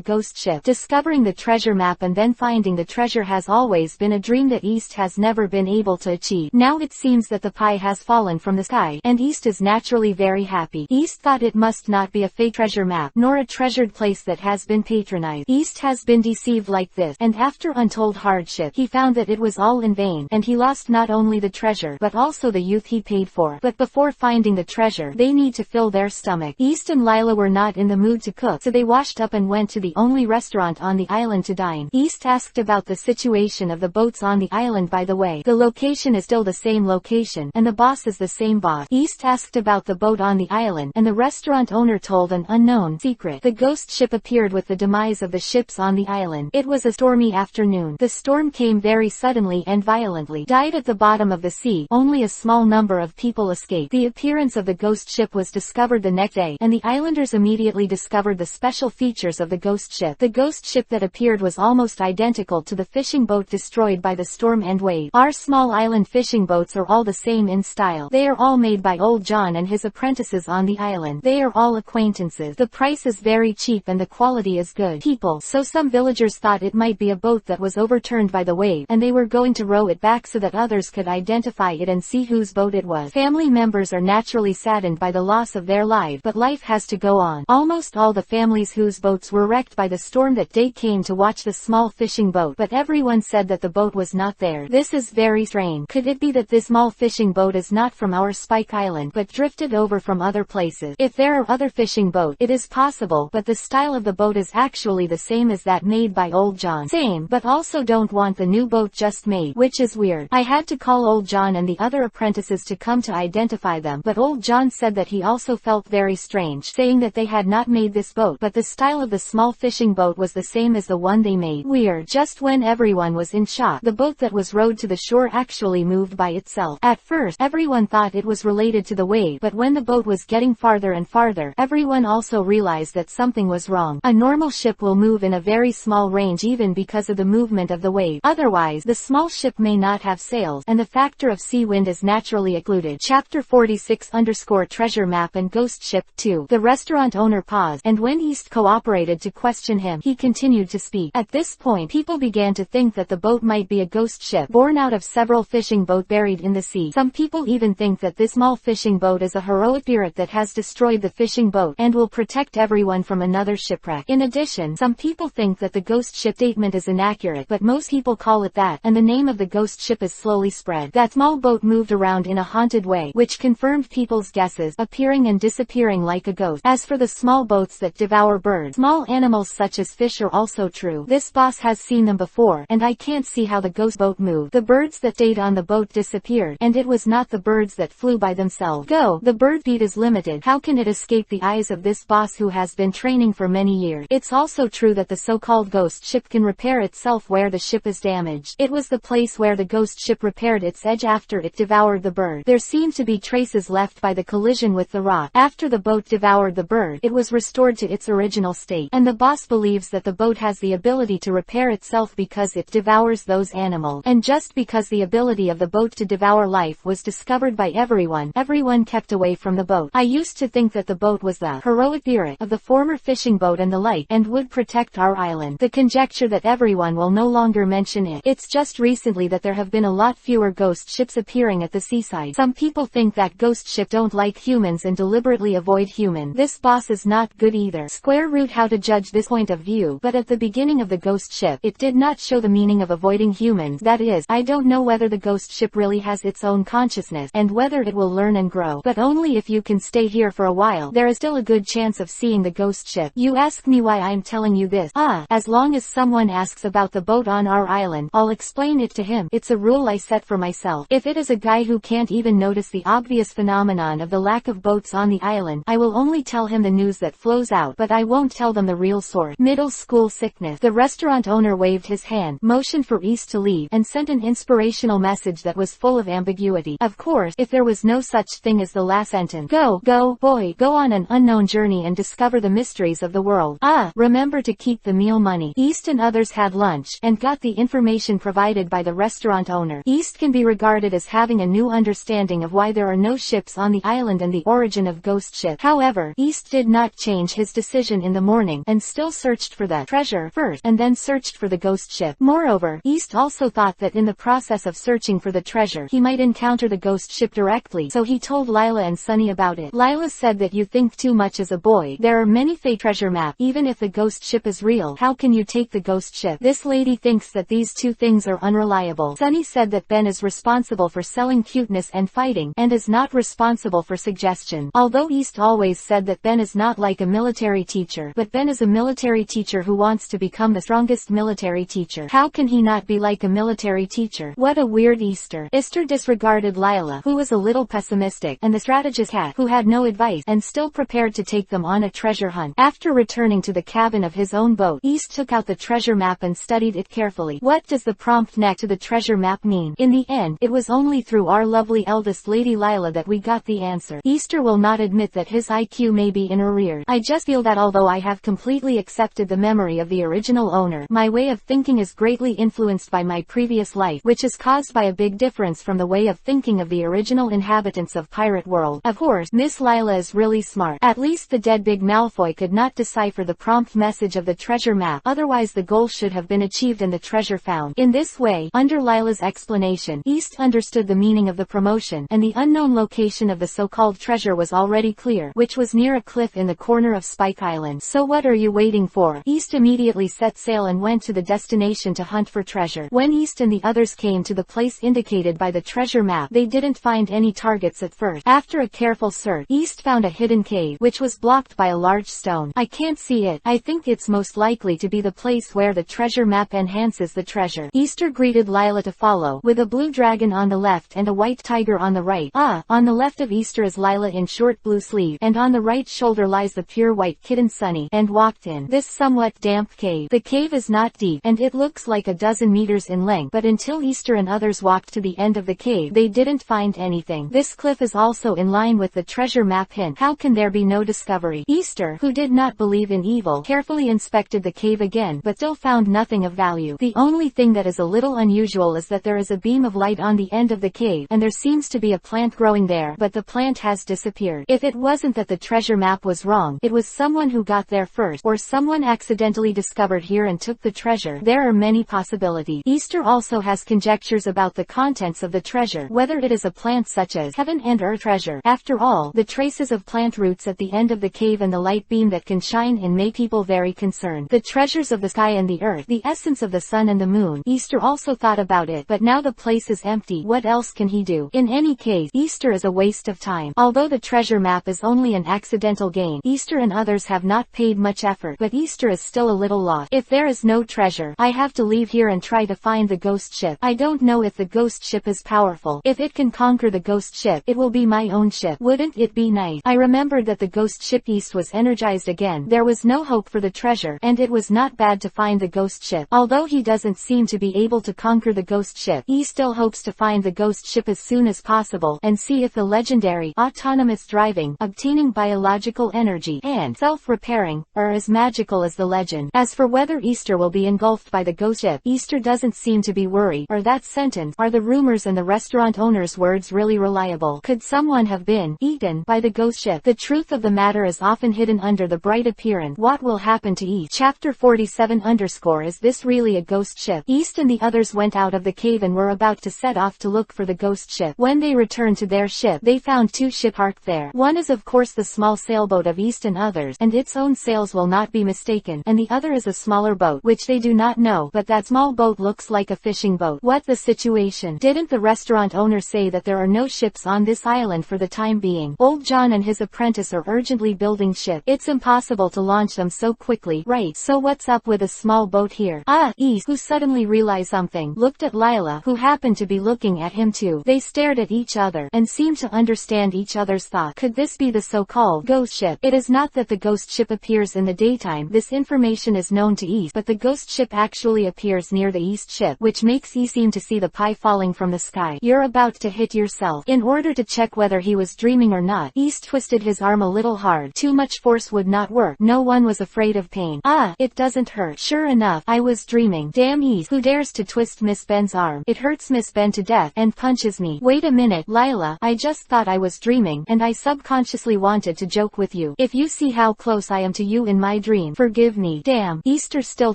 ghost ship. Discovering the treasure map and then finding the treasure has always been a dream that East has never been able to achieve. Now it seems that the pie has fallen from the sky, and East is naturally very happy. East thought it must not be a fake treasure map, nor a treasured place that has been patronized. East has been deceived like this, and after untold hardship, he found that it was all in vain, and he lost not only the treasure, but also the youth he paid for. But before finding the treasure, they need to fill their stomach. East and Lila were not in the mood to cook, so they washed up and went to the only restaurant on the island to dine. East asked about the situation of the boats on the island. By the way, the location is still the same location, and the boss is the same boss. East asked about the boat on the island, and and the restaurant owner told an unknown secret. The ghost ship appeared with the demise of the ships on the island. It was a stormy afternoon. The storm came very suddenly and violently. Died at the bottom of the sea. Only a small number of people escaped. The appearance of the ghost ship was discovered the next day, and the islanders immediately discovered the special features of the ghost ship. The ghost ship that appeared was almost identical to the fishing boat destroyed by the storm and wave. Our small island fishing boats are all the same in style. They are all made by old John and his apprentices on the island. They are all acquaintances. The price is very cheap and the quality is good. People. So some villagers thought it might be a boat that was overturned by the wave, and they were going to row it back so that others could identify it and see whose boat it was. Family members are naturally saddened by the loss of their life, but life has to go on. Almost all the families whose boats were wrecked by the storm that day came to watch the small fishing boat, but everyone said that the boat was not there. This is very strange. Could it be that this small fishing boat is not from our Spike Island, but drifted over from other places? If there are other fishing boats, it is possible, but the style of the boat is actually the same as that made by old John. Same, but also don't want the new boat just made, which is weird. I had to call old John and the other apprentices to come to identify them, but old John said that he also felt very strange, saying that they had not made this boat, but the style of the small fishing boat was the same as the one they made. Weird. Just when everyone was in shock, the boat that was rowed to the shore actually moved by itself. At first, everyone thought it was related to the wave, but when the boat was getting farther and farther, everyone also realized that something was wrong. A normal ship will move in a very small range even because of the movement of the wave. Otherwise, the small ship may not have sails, and the factor of sea wind is naturally excluded. Chapter 46_Treasure Map and Ghost Ship 2. The restaurant owner paused, and when East cooperated to question him, he continued to speak. At this point, people began to think that the boat might be a ghost ship, born out of several fishing boats buried in the sea. Some people even think that this small fishing boat is a heroic spirit that has destroyed the fishing boat, and will protect everyone from another shipwreck. In addition, some people think that the ghost ship statement is inaccurate, but most people call it that, and the name of the ghost ship is slowly spread. That small boat moved around in a haunted way, which confirmed people's guesses, appearing and disappearing like a ghost. As for the small boats that devour birds, small animals such as fish are also true. This boss has seen them before, and I can't see how the ghost boat moved. The birds that stayed on the boat disappeared, and it was not the birds that flew by themselves. Go! The bird speed is limited. How can it escape the eyes of this boss who has been training for many years? It's also true that the so-called ghost ship can repair itself where the ship is damaged. It was the place where the ghost ship repaired its edge after it devoured the bird. There seemed to be traces left by the collision with the rock. After the boat devoured the bird, it was restored to its original state, and the boss believes that the boat has the ability to repair itself because it devours those animals. And just because the ability of the boat to devour life was discovered by everyone kept away from the boat. I used to think that the boat was the heroic spirit of the former fishing boat and the like, and would protect our island. The conjecture that everyone will no longer mention it. It's just recently that there have been a lot fewer ghost ships appearing at the seaside. Some people think that ghost ships don't like humans and deliberately avoid humans. This boss is not good either. Square root how to judge this point of view, but at the beginning of the ghost ship, it did not show the meaning of avoiding humans. That is, I don't know whether the ghost ship really has its own consciousness, and whether it will learn and grow. But only if you can stay here for a while. There is still a good chance of seeing the ghost ship. You ask me why I'm telling you this. As long as someone asks about the boat on our island, I'll explain it to him. It's a rule I set for myself. If it is a guy who can't even notice the obvious phenomenon of the lack of boats on the island, I will only tell him the news that flows out, but I won't tell them the real source. Middle school sickness. The restaurant owner waved his hand, motioned for East to leave, and sent an inspirational message that was full of ambiguity. Of course, if there was no such thing as the last sentence. Go, boy, go on an unknown journey and discover the mysteries of the world. Remember to keep the meal money. East and others had lunch, and got the information provided by the restaurant owner. East can be regarded as having a new understanding of why there are no ships on the island and the origin of ghost ships. However, East did not change his decision in the morning, and still searched for the treasure first, and then searched for the ghost ship. Moreover, East also thought that in the process of searching for the treasure, he might encounter the ghost ship directly, so he told Lila and Sunny about it. Lila said that you think too much as a boy. There are many fake treasure maps. Even if the ghost ship is real, how can you take the ghost ship? This lady thinks that these two things are unreliable. Sunny said that Ben is responsible for selling cuteness and fighting, and is not responsible for suggestion. Although East always said that Ben is not like a military teacher, but Ben is a military teacher who wants to become the strongest military teacher. How can he not be like a military teacher? What a weird Easter. Esther disregarded Lila, who was a little pessimistic, and the strategist Cat, who had no advice, and still prepared to take them on a treasure hunt. After returning to the cabin of his own boat, East took out the treasure map and studied it carefully. What does the prompt next to the treasure map mean? In the end, it was only through our lovely eldest lady Lila that we got the answer. Easter will not admit that his IQ may be in arrears. I just feel that although I have completely accepted the memory of the original owner, my way of thinking is greatly influenced by my previous life, which is caused by a big difference from the way of thinking of the original inhabitants of Pirate World. Of course, Miss Lila is really smart. At least the dead Big Malfoy could not decipher the prompt message of the treasure map, otherwise the goal should have been achieved and the treasure found. In this way, under Lila's explanation, East understood the meaning of the promotion, and the unknown location of the so-called treasure was already clear, which was near a cliff in the corner of Spike Island. So what are you waiting for? East immediately set sail and went to the destination to hunt for treasure. When East and the others came to the place indicated by the treasure map, they didn't find any targets at first. After a careful search, East found a hidden cave, which was blocked by a large stone. I can't see it. I think it's most likely to be the place where the treasure map enhances the treasure. Easter greeted Lila to follow, with a blue dragon on the left and a white tiger on the right. On the left of Easter is Lila in short blue sleeve, and on the right shoulder lies the pure white kitten Sunny, and walked in this somewhat damp cave. The cave is not deep, and it looks like a dozen meters in length, but until Easter and others walked to the end of the cave, they didn't find anything. This cliff is also in line with the treasure map hint. How can there be no discovery? Easter, who did not believe in evil, carefully inspected the cave again, but still found nothing of value. The only thing that is a little unusual is that there is a beam of light on the end of the cave, and there seems to be a plant growing there, but the plant has disappeared. If it wasn't that the treasure map was wrong, it was someone who got there first, or someone accidentally discovered here and took the treasure. There are many possibilities. Easter also has conjectures about the contents of the treasure, whether it is a plant such as heaven and earth treasure. After all, the traces of plant roots at the end of the cave and the light beam that can shine in make people very concerned. The treasures of the sky and the earth, the essence of the sun and the moon. Easter also thought about it, but now the place is empty. What else can he do? In any case, Easter is a waste of time. Although the treasure map is only an accidental gain, Easter and others have not paid much effort, but Easter is still a little lost. If there is no treasure, I have to leave here and try to find the ghost ship. I don't know if the ghost ship is powerful. If it can conquer the ghost ship, it will be my own ship. Wouldn't it be nice? I remembered that the ghost ship East was energized again. There was no hope for the treasure, and it was not bad to find the ghost ship. Although he doesn't seem to be able to conquer the ghost ship, he still hopes to find the ghost ship as soon as possible, and see if the legendary, autonomous driving, obtaining biological energy, and self-repairing, are as magical as the legend. As for whether Easter will be engulfed by the ghost ship, Easter doesn't seem to be worried. Or that sentence, are the rumors and the restaurant owner's words really reliable? Could someone have been eaten by the ghost ship? The truth of the matter is often hidden under the bright appearance. What will happen to East? Chapter 47 _ Is this really a ghost ship? East and the others went out of the cave and were about to set off to look for the ghost ship. When they returned to their ship, they found two ships parked there. One is of course the small sailboat of East and others, and its own sails will not be mistaken, and the other is a smaller boat, which they do not know, but that small boat looks like a fishing boat. What the situation? Didn't the restaurant owner say that there are no ships on this island for the time being? Old John and his apprentice are urgently building ships. It's impossible to launch them so quickly. Right, so what's up with a small boat here? East, who suddenly realized something, looked at Lila, who happened to be looking at him too. They stared at each other, and seemed to understand each other's thoughts. Could this be the so-called ghost ship? It is not that the ghost ship appears in the daytime. This information is known to East, but the ghost ship actually appears near the East ship, which makes East seem to see the pie falling from the sky. You're about to hit yourself. In order to check whether he was dreaming or not, East twisted his arm a little hard. Too much force would not work. No one was afraid of pain. It doesn't hurt. Sure enough, I was dreaming. Damn East, who dares to twist Miss Ben's arm? It hurts Miss Ben to death, and punches me. Wait a minute, Lila, I just thought I was dreaming, and I subconsciously wanted to joke with you. If you see how close I am to you in my dream, forgive me. Damn. Easter still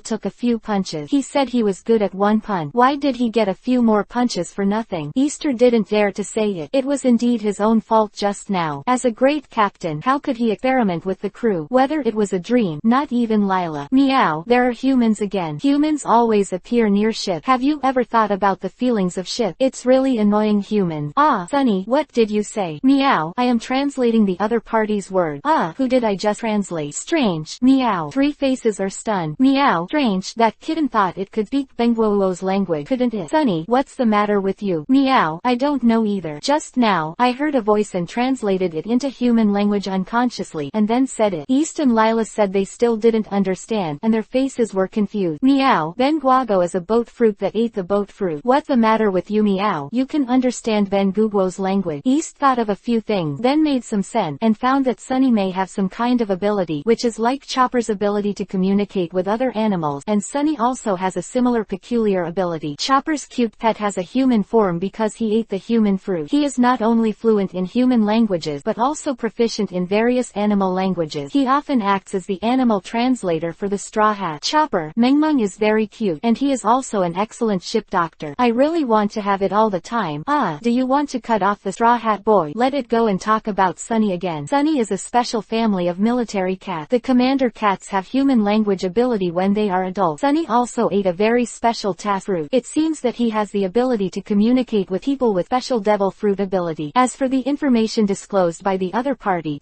took a few punches. He said he was good at one punch. Why did he get a few more punches for nothing? Easter didn't dare to say it. It was indeed his own fault just now. As a great captain, how could he experiment with the crew? Whether it was a dream, not even Lila. Meow. There are humans again. Humans always appear near ship. Have you ever thought about the feelings of ship? It's really annoying human. Sunny, what did you say? Meow. I am translating the other party's word. Who did I just translate? Strange. Meow. Three faces are stunned. Meow. Strange. That kitten thought it could speak Bengwolo's language, couldn't it? Sunny, what's the matter with you? Meow. I don't know either. Just now, I heard a voice and translated it into human language unconsciously and then said it. East and Lila said they still didn't understand and their faces were confused. Meow. Benguago is a boat fruit that ate the boat fruit. What the matter with you, meow? You can understand Benguago's language. East thought of a few things, then made some sense, and found that Sunny may have some kind of ability, which is like Chopper's ability to communicate with other animals, and Sunny also has a similar peculiar ability. Chopper's cute pet has a human form because he ate the human fruit. He is not only fluent in human languages but also proficient in various animal languages. He often acts as the animal translator for the Straw Hat. Chopper, Mengmeng, is very cute, and he is also an excellent ship doctor. I really want to have it all the time. Ah, do you want to cut off the Straw Hat boy? Let it go and talk about Sunny again. Sunny is a special family of military cats. The commander cats have human language ability when they are adults. Sunny also ate a very special task fruit. It seems that he has the ability to communicate with people with special devil fruit ability. As for the information disclosed by the other party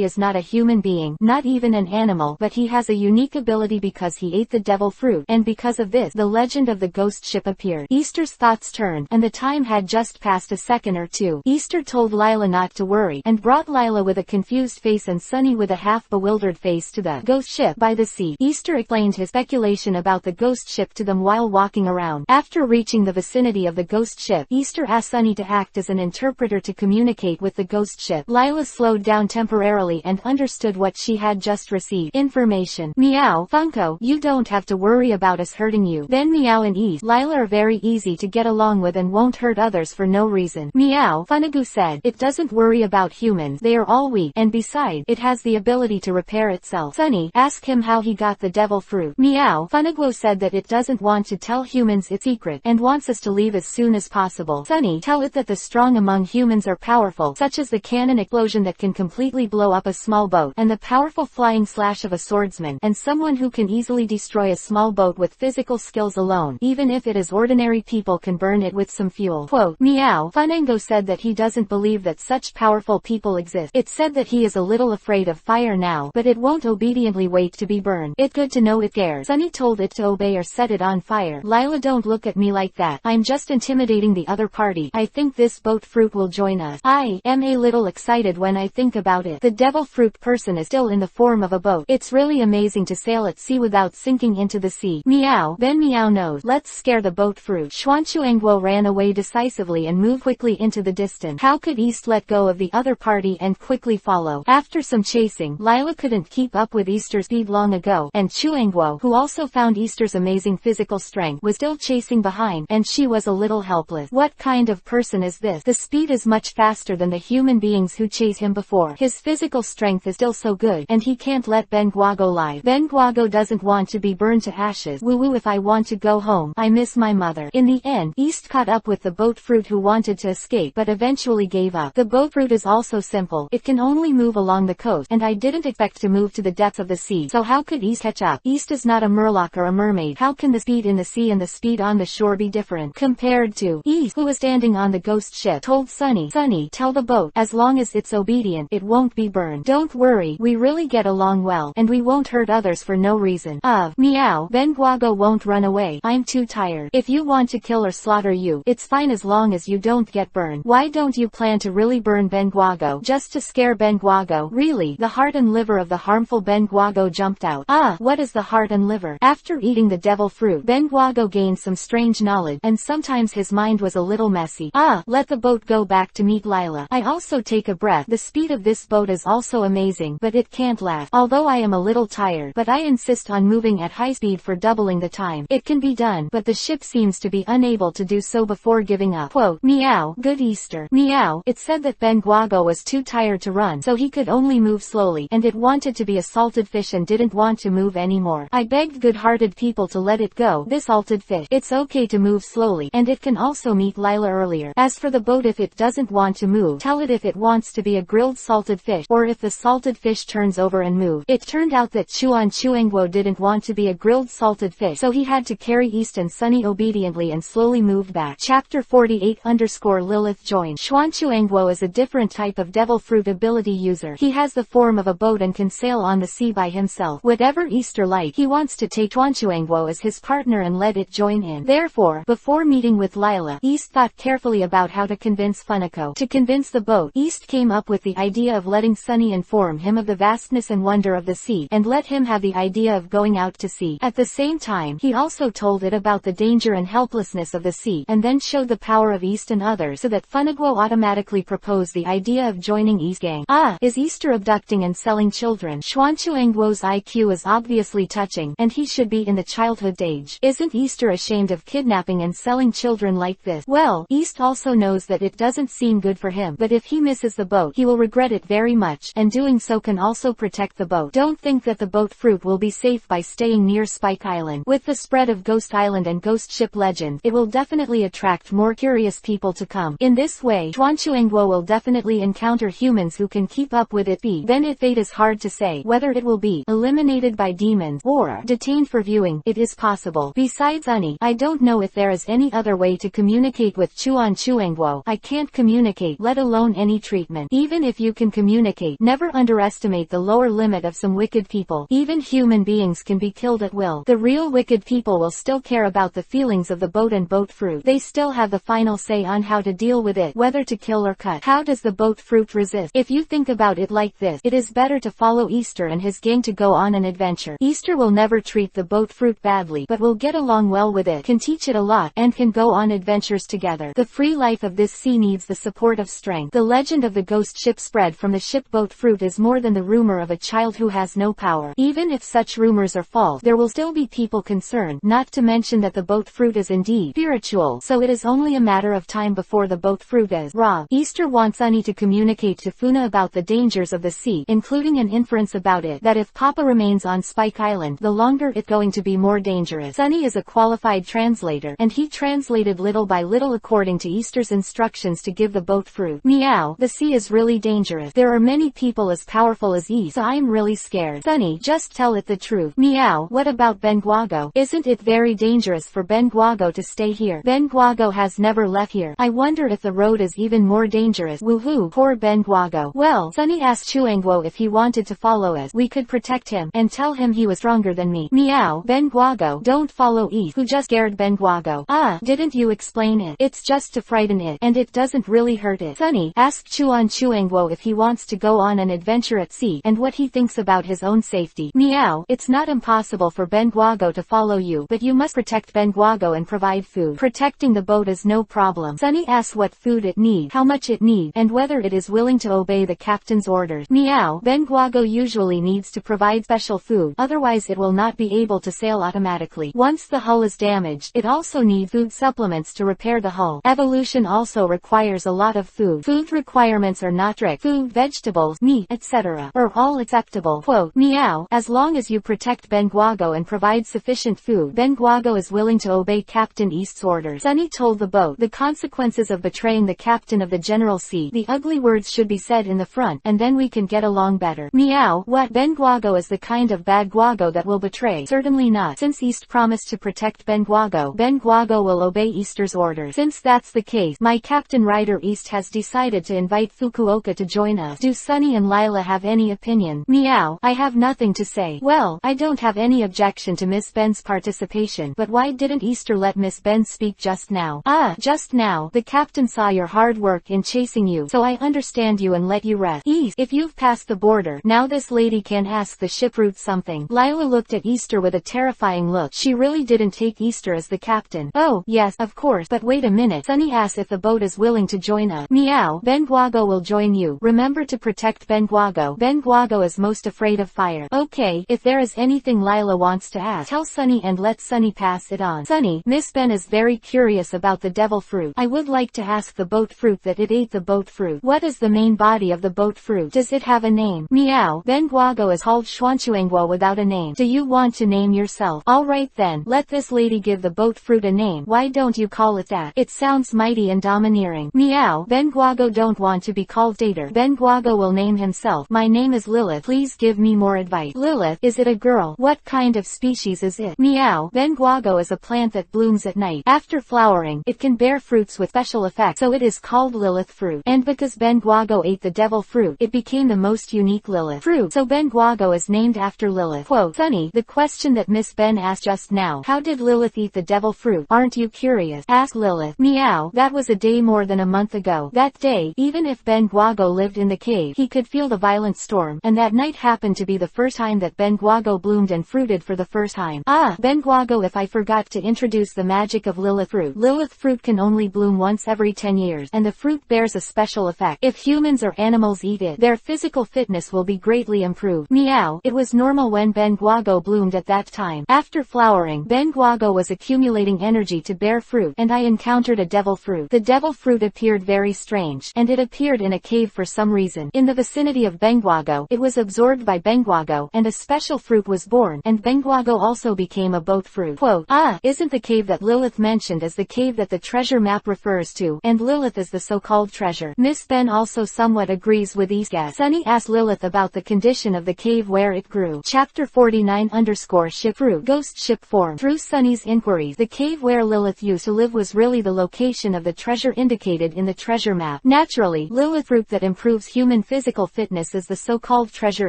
is not a human being, not even an animal, but he has a unique ability because he ate the devil fruit, and because of this, the legend of the ghost ship appeared. Easter's thoughts turned, and the time had just passed a second or two. Easter told Lila not to worry, and brought Lila with a confused face and Sunny with a half-bewildered face to the ghost ship by the sea. Easter explained his speculation about the ghost ship to them while walking around. After reaching the vicinity of the ghost ship, Easter asked Sunny to act as an interpreter to communicate with the ghost ship. Lila slowed down temporarily and understood what she had just received. Information. Meow. Funko, you don't have to worry about us hurting you. Then Meow and East Lila are very easy to get along with and won't hurt others for no reason. Meow. Funagu said, it doesn't worry about humans. They are all weak, and besides, it has the ability to repair itself. Sunny, ask him how he got the devil fruit. Meow. Funagu said that it doesn't want to tell humans its secret, and wants us to leave as soon as possible. Sunny, tell it that the strong among humans are powerful, such as the cannon explosion that can completely blow up a small boat, and the powerful flying slash of a swordsman, and someone who can easily destroy a small boat with physical skills alone, even if it is ordinary people can burn it with some fuel. Quote, Meow. Funango said that he doesn't believe that such powerful people exist. It said that he is a little afraid of fire now, but it won't obediently wait to be burned. It's good to know it cares. Sunny told it to obey or set it on fire. Lila, don't look at me like that. I'm just intimidating the other party. I think this boat fruit will join us. I am a little excited when I think about it. The devil fruit person is still in the form of a boat. It's really amazing to sail at sea without sinking into the sea. Meow. Then Meow knows. Let's scare the boat fruit. Xuanchuangguo ran away decisively and moved quickly into the distance. How could East let go of the other party and quickly follow? After some chasing, Lila couldn't keep up with Easter's speed long ago, and Chuangguo, who also found Easter's amazing physical strength, was still chasing behind, and she was a little helpless. What kind of person is this? The speed is much faster than the human beings who chased him before. His physical strength is still so good, and he can't let Benguago live. Benguago doesn't want to be burned to ashes. Woo-woo, if I want to go home. I miss my mother. In the end, East caught up with the boat fruit who wanted to escape but eventually gave up. The boat fruit is also simple. It can only move along the coast, and I didn't expect to move to the depths of the sea. So how could East catch up? East is not a murloc or a mermaid. How can the speed in the sea and the speed on the shore be different compared to East, who was standing on the ghost ship, told Sunny, Sunny, tell the boat, as long as it's obedient, it won't be burned. Don't worry, we really get along well, and we won't hurt others for no reason. Meow. Benguago won't run away. I'm too tired. If you want to kill or slaughter you, it's fine as long as you don't get burned. Why don't you plan to really burn Benguago just to scare Benguago? Really? The heart and liver of the harmful Benguago jumped out. What is the heart and liver? After eating the devil fruit, Benguago gained some strange knowledge, and sometimes his mind was a little messy. Let the boat go back to meet Lila. I also take a breath. The speed of this boat is also amazing, but it can't last. Although I am a little tired, but I insist on moving at high speed for doubling the time. It can be done, but the ship seems to be unable to do so before giving up. Quote, Meow. Good Easter. Meow. It said that Benguago was too tired to run, so he could only move slowly, and it wanted to be a salted fish and didn't want to move anymore. I begged good-hearted people to let it go. This salted fish. It's okay to move slowly, and it can also meet Lila earlier. As for the boat, if it doesn't want to move, tell it if it wants to be a grilled salted fish, or if the salted fish turns over and moves. It turned out that Chuangguo didn't want to be a grilled salted fish, so he had to carry East and Sunny obediently and slowly moved back. Chapter 48_Lilith joined. Xuanchuangguo is a different type of devil fruit ability user. He has the form of a boat and can sail on the sea by himself. Whatever Easter like, he wants to take Xuanchuangguo as his partner and let it join in. Therefore, before meeting with Lila, East thought carefully about how to convince Funako to convince the boat. East East came up with the idea of letting Sunny inform him of the vastness and wonder of the sea, and let him have the idea of going out to sea. At the same time, he also told it about the danger and helplessness of the sea, and then showed the power of East and others, so that Funiguo automatically proposed the idea of joining East gang. Is Easter abducting and selling children? Xuanchuangguo's IQ is obviously touching, and he should be in the childhood age. Isn't Easter ashamed of kidnapping and selling children like this? Well, East also knows that it doesn't seem good for him, but if he misses the boat, he will regret it very much, and doing so can also protect the boat. Don't think that the boat fruit will be safe by staying near Spike Island. With the spread of Ghost Island and Ghost Ship legend, it will definitely attract more curious people to come. In this way, Xuanchuangguo will definitely encounter humans who can keep up with it. Then its fate is hard to say, whether it will be eliminated by demons or detained for viewing. It is possible. Besides Sunny, I don't know if there is any other way to communicate with Xuanchuangguo. I can't communicate, let alone any treatment. Even if you can communicate, never underestimate the lower limit of some wicked people. Even human beings can be killed at will. The real wicked people will still care about the feelings of the boat and boat fruit. They still have the final say on how to deal with it, whether to kill or cut. How does the boat fruit resist? If you think about it like this, it is better to follow Easter and his gang to go on an adventure. Easter will never treat the boat fruit badly, but will get along well with it, can teach it a lot, and can go on adventures together. The free life of this sea needs the support of strength. The legend of the ghost ship spread from the ship boat fruit is more than the rumor of a child who has no power. Even if such rumors are false, there will still be people concerned, not to mention that the boat fruit is indeed spiritual, so it is only a matter of time before the boat fruit is raw. Easter wants Sunny to communicate to Funa about the dangers of the sea, including an inference about it, that if Papa remains on Spike Island, the longer it's going to be more dangerous. Sunny is a qualified translator, and he translated little by little according to Easter's instructions to give the boat fruit. Meow, the sea is really dangerous. There are many people as powerful as East, so I'm really scared. Sunny, just tell it the truth. Meow, what about Benguago? Isn't it very dangerous for Benguago to stay here? Benguago has never left here. I wonder if the road is even more dangerous. Woohoo, poor Benguago. Well, Sunny asked Chuangguo if he wanted to follow us. We could protect him, and tell him he was stronger than me. Meow, Benguago, don't follow East, who just scared Benguago. Didn't you explain it? It's just to frighten it, and it doesn't really hurt it. Sunny asked Chuangguo if he wants to go on an adventure at sea, and what he thinks about his own safety. Meow, it's not impossible for Benguago to follow you, but you must protect Benguago and provide food. Protecting the boat is no problem. Sunny asks what food it needs, how much it needs, and whether it is willing to obey the captain's orders. Meow, Benguago usually needs to provide special food, otherwise it will not be able to sail automatically. Once the hull is damaged, it also needs food supplements to repair the hull. Evolution also requires a lot of food. Food requirements are not strict. Food, vegetables, meat, etc. are all acceptable. Quote, Meow, as long as you protect Benguago and provide sufficient food, Benguago is willing to obey Captain East's orders. Sunny told the boat the consequences of betraying the captain of the General Sea. The ugly words should be said in the front, and then we can get along better. Meow, what? Benguago is the kind of bad guago that will betray? Certainly not. Since East promised to protect Benguago, Benguago will obey Easter's orders. Since that's the case, my Captain Writer East has decided to invite Fukuoka to join us. Do Sunny and Lila have any opinion? Meow, I have nothing to say. Well, I don't have any objection to Miss Ben's participation, but why didn't Easter let Miss Ben speak just now? Just now, the captain saw your hard work in chasing you, so I understand you and let you rest. East, if you've passed the border, now this lady can ask the ship route something. Lila looked at Easter with a terrifying look. She really didn't take Easter as the captain. Oh, yes, of course, but wait a minute. Sunny asked if the boat is willing to join us. Meow, Benguago will join you. Remember to protect Benguago. Benguago is most afraid of fire. Okay, if there is anything Lila wants to ask, tell Sunny and let Sunny pass it on. Sunny, Miss Ben is very curious about the devil fruit. I would like to ask the boat fruit that it ate the boat fruit. What is the main body of the boat fruit? Does it have a name? Meow, Benguago is called Xuanchuangguo without a name. Do you want to name yourself? Alright then, let this lady give the boat fruit a name. Why don't you call it that? It sounds mighty and domineering. Meow, Benguago don't want to be called Dater. Benguago will name himself. My name is Lilith. Please give me more advice. Lilith, is it a girl? What kind of species is it? Meow, Benguago is a plant that blooms at night. After flowering, it can bear fruits with special effects, so it is called Lilith fruit. And because Benguago ate the devil fruit, it became the most unique Lilith fruit. So Benguago is named after Lilith. Quote, Sunny, the question that Miss Ben asked just now, how did Lilith eat the devil fruit? Aren't you curious? Asked Lilith. Meow, that was a day more than a month ago. That day, even Even if Ben Guago lived in the cave, he could feel the violent storm, and that night happened to be the first time that Ben Guago bloomed and fruited for the first time. Ah, Ben Guago, if I forgot to introduce the magic of Lilith fruit. Lilith fruit can only bloom once every 10 years, and the fruit bears a special effect. If humans or animals eat it, their physical fitness will be greatly improved. Meow. It was normal when Ben Guago bloomed at that time. After flowering, Ben Guago was accumulating energy to bear fruit, and I encountered a devil fruit. The devil fruit appeared very strange, and it appeared in a cave for some reason. In the vicinity of Benguago, it was absorbed by Benguago, and a special fruit was born, and Benguago also became a boat fruit. Quote, ah, isn't the cave that Lilith mentioned as the cave that the treasure map refers to, and Lilith is the so-called treasure? Miss Ben also somewhat agrees with East guest. Sunny asked Lilith about the condition of the cave where it grew. Chapter 49_ship fruit ghost ship form. Through Sunny's inquiries, the cave where Lilith used to live was really the location of the treasure indicated in the treasure map. Naturally, Lilith fruit that improves human physical fitness is the so-called treasure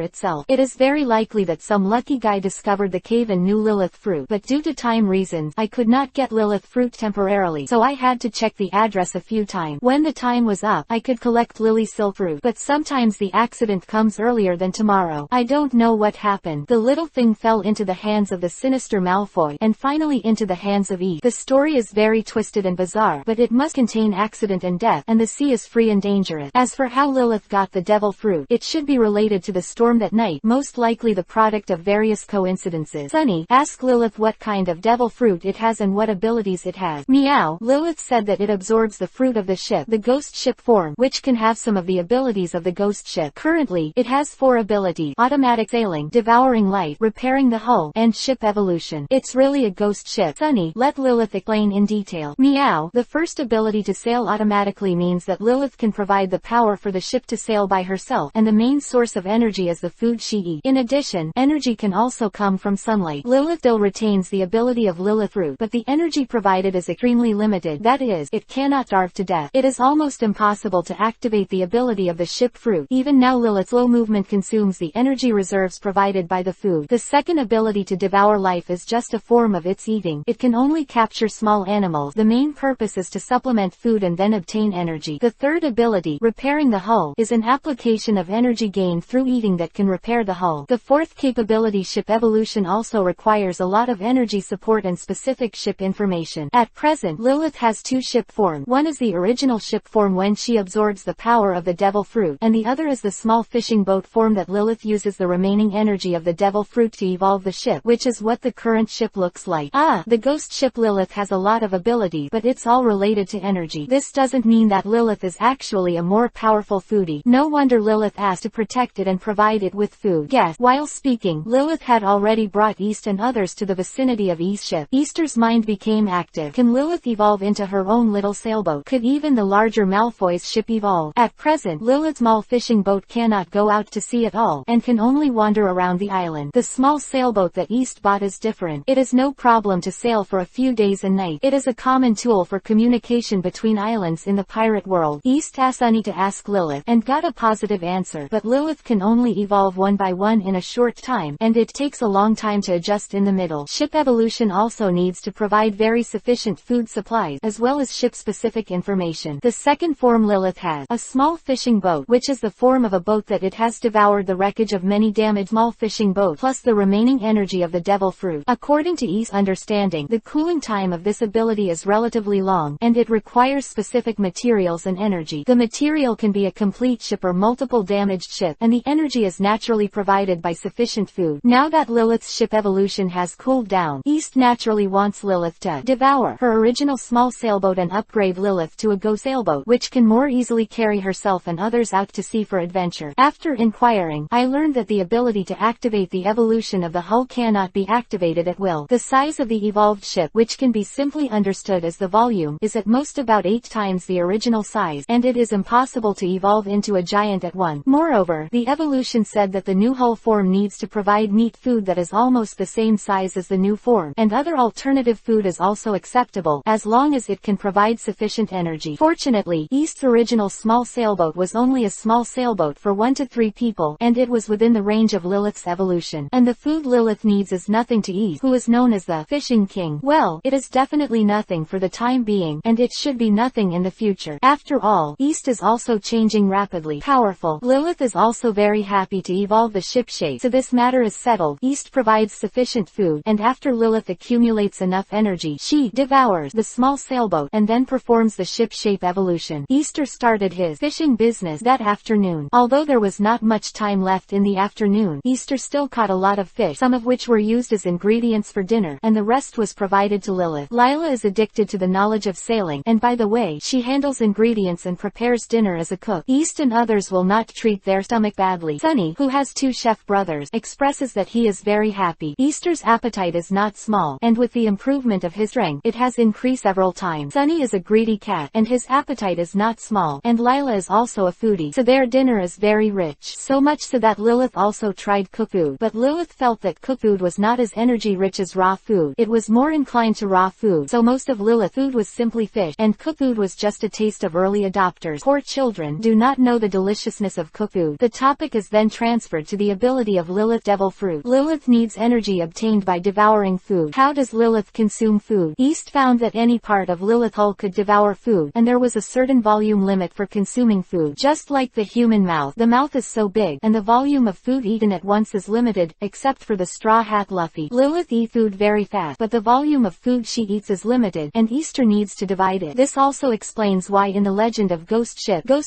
itself. It is very likely that some lucky guy discovered the cave and knew Lilith fruit, but due to time reasons, I could not get Lilith fruit temporarily, so I had to check the address a few times. When the time was up, I could collect Lily Silk fruit, but sometimes the accident comes earlier than tomorrow. I don't know what happened. The little thing fell into the hands of the sinister Malfoy, and finally into the hands of Eve. The story is very twisted and bizarre, but it must contain accident and death, and the sea is free and dangerous. As for how Lilith got the devil fruit, it should be related to the storm that night, most likely the product of various coincidences. Sunny, ask Lilith what kind of devil fruit it has and what abilities it has. Meow. Lilith said that it absorbs the fruit of the ship, the ghost ship form, which can have some of the abilities of the ghost ship. Currently, it has 4 abilities: automatic sailing, devouring light, repairing the hull, and ship evolution. It's really a ghost ship. Sunny, let Lilith explain in detail. Meow. The first ability to sail automatically means that Lilith can provide the power for the ship to sail by herself, and the main source of energy is the food she eats. In addition, energy can also come from sunlight. Lilith still retains the ability of Lilith fruit, but the energy provided is extremely limited. That is, it cannot starve to death. It is almost impossible to activate the ability of the ship fruit. Even now Lilith's slow movement consumes the energy reserves provided by the food. The second ability to devour life is just a form of its eating. It can only capture small animals. The main purpose is to supplement food and then obtain energy. The third ability, repairing the hull, is an application of energy gained through eating that can repair the hull. The fourth capability, ship evolution, also requires a lot of energy support and specific ship information. At present, Lilith has 2 ship forms. One is the original ship form when she absorbs the power of the devil fruit, and the other is the small fishing boat form that Lilith uses the remaining energy of the devil fruit to evolve the ship, which is what the current ship looks like. Ah, the ghost ship. Lilith has a lot of ability, but it's all related to energy. This doesn't mean that Lilith is actually a more powerful foodie. No wonder Lilith asked to protect it and provide it with food. Yes. While speaking, Lilith had already brought East and others to the vicinity of East's ship. Easter's mind became active. Can Lilith evolve into her own little sailboat? Could even the larger Malfoy's ship evolve? At present, Lilith's small fishing boat cannot go out to sea at all, and can only wander around the island. The small sailboat that East bought is different. It is no problem to sail for a few days and nights. It is a common tool for communication between islands in the pirate world. East asked Sunny to ask Lilith, and got a positive answer, but Lilith can only evolve one by one in a short time, and it takes a long time to adjust in the middle. Ship evolution also needs to provide very sufficient food supplies, as well as ship-specific information. The second form Lilith has, a small fishing boat, which is the form of a boat that it has devoured the wreckage of many damaged small fishing boats, plus the remaining energy of the devil fruit. According to East's understanding, the cooling time of this ability is relatively long, and it requires specific materials and energy. The material can be a complete ship or multiple damaged ship, and the energy is naturally provided by sufficient food. Now that Lilith's ship evolution has cooled down, East naturally wants Lilith to devour her original small sailboat and upgrade Lilith to a go sailboat, which can more easily carry herself and others out to sea for adventure. After inquiring, I learned that the ability to activate the evolution of the hull cannot be activated at will. The size of the evolved ship, which can be simply understood as the volume, is at most about 8 times the original size, and it is impossible to evolve into a giant at once. Moreover, the evolution said that the new hull form needs to provide meat food that is almost the same size as the new form, and other alternative food is also acceptable, as long as it can provide sufficient energy. Fortunately, East's original small sailboat was only a small sailboat for 1 to 3 people, and it was within the range of Lilith's evolution. And the food Lilith needs is nothing to eat, who is known as the Fishing King. Well, it is definitely nothing for the time being, and it should be nothing in the future. After all, East East is also changing rapidly. Powerful. Lilith is also very happy to evolve the ship shape, so this matter is settled. East provides sufficient food, and after Lilith accumulates enough energy, she devours the small sailboat and then performs the ship shape evolution. Easter started his fishing business that afternoon. Although there was not much time left in the afternoon, Easter still caught a lot of fish, some of which were used as ingredients for dinner, and the rest was provided to Lilith. Lila is addicted to the knowledge of sailing, and by the way, she handles ingredients and prepares dinner as a cook. East and others will not treat their stomach badly. Sunny, who has 2 chef brothers, expresses that he is very happy. Easter's appetite is not small, and with the improvement of his strength, it has increased several times. Sunny is a greedy cat, and his appetite is not small, and Lila is also a foodie, so their dinner is very rich. So much so that Lilith also tried cooked food, but Lilith felt that cooked food was not as energy rich as raw food. It was more inclined to raw food, so most of Lilith's food was simply fish, and cooked food was just a taste of early adopters. Poor children do not know the deliciousness of cooked food. The topic is then transferred to the ability of Lilith Devil Fruit. Lilith needs energy obtained by devouring food. How does Lilith consume food? East found that any part of Lilith hull could devour food, and there was a certain volume limit for consuming food. Just like the human mouth, the mouth is so big, and the volume of food eaten at once is limited, except for the Straw Hat Luffy. Lilith eats food very fast, but the volume of food she eats is limited, and Easter needs to divide it. This also explains why in the legend of ghost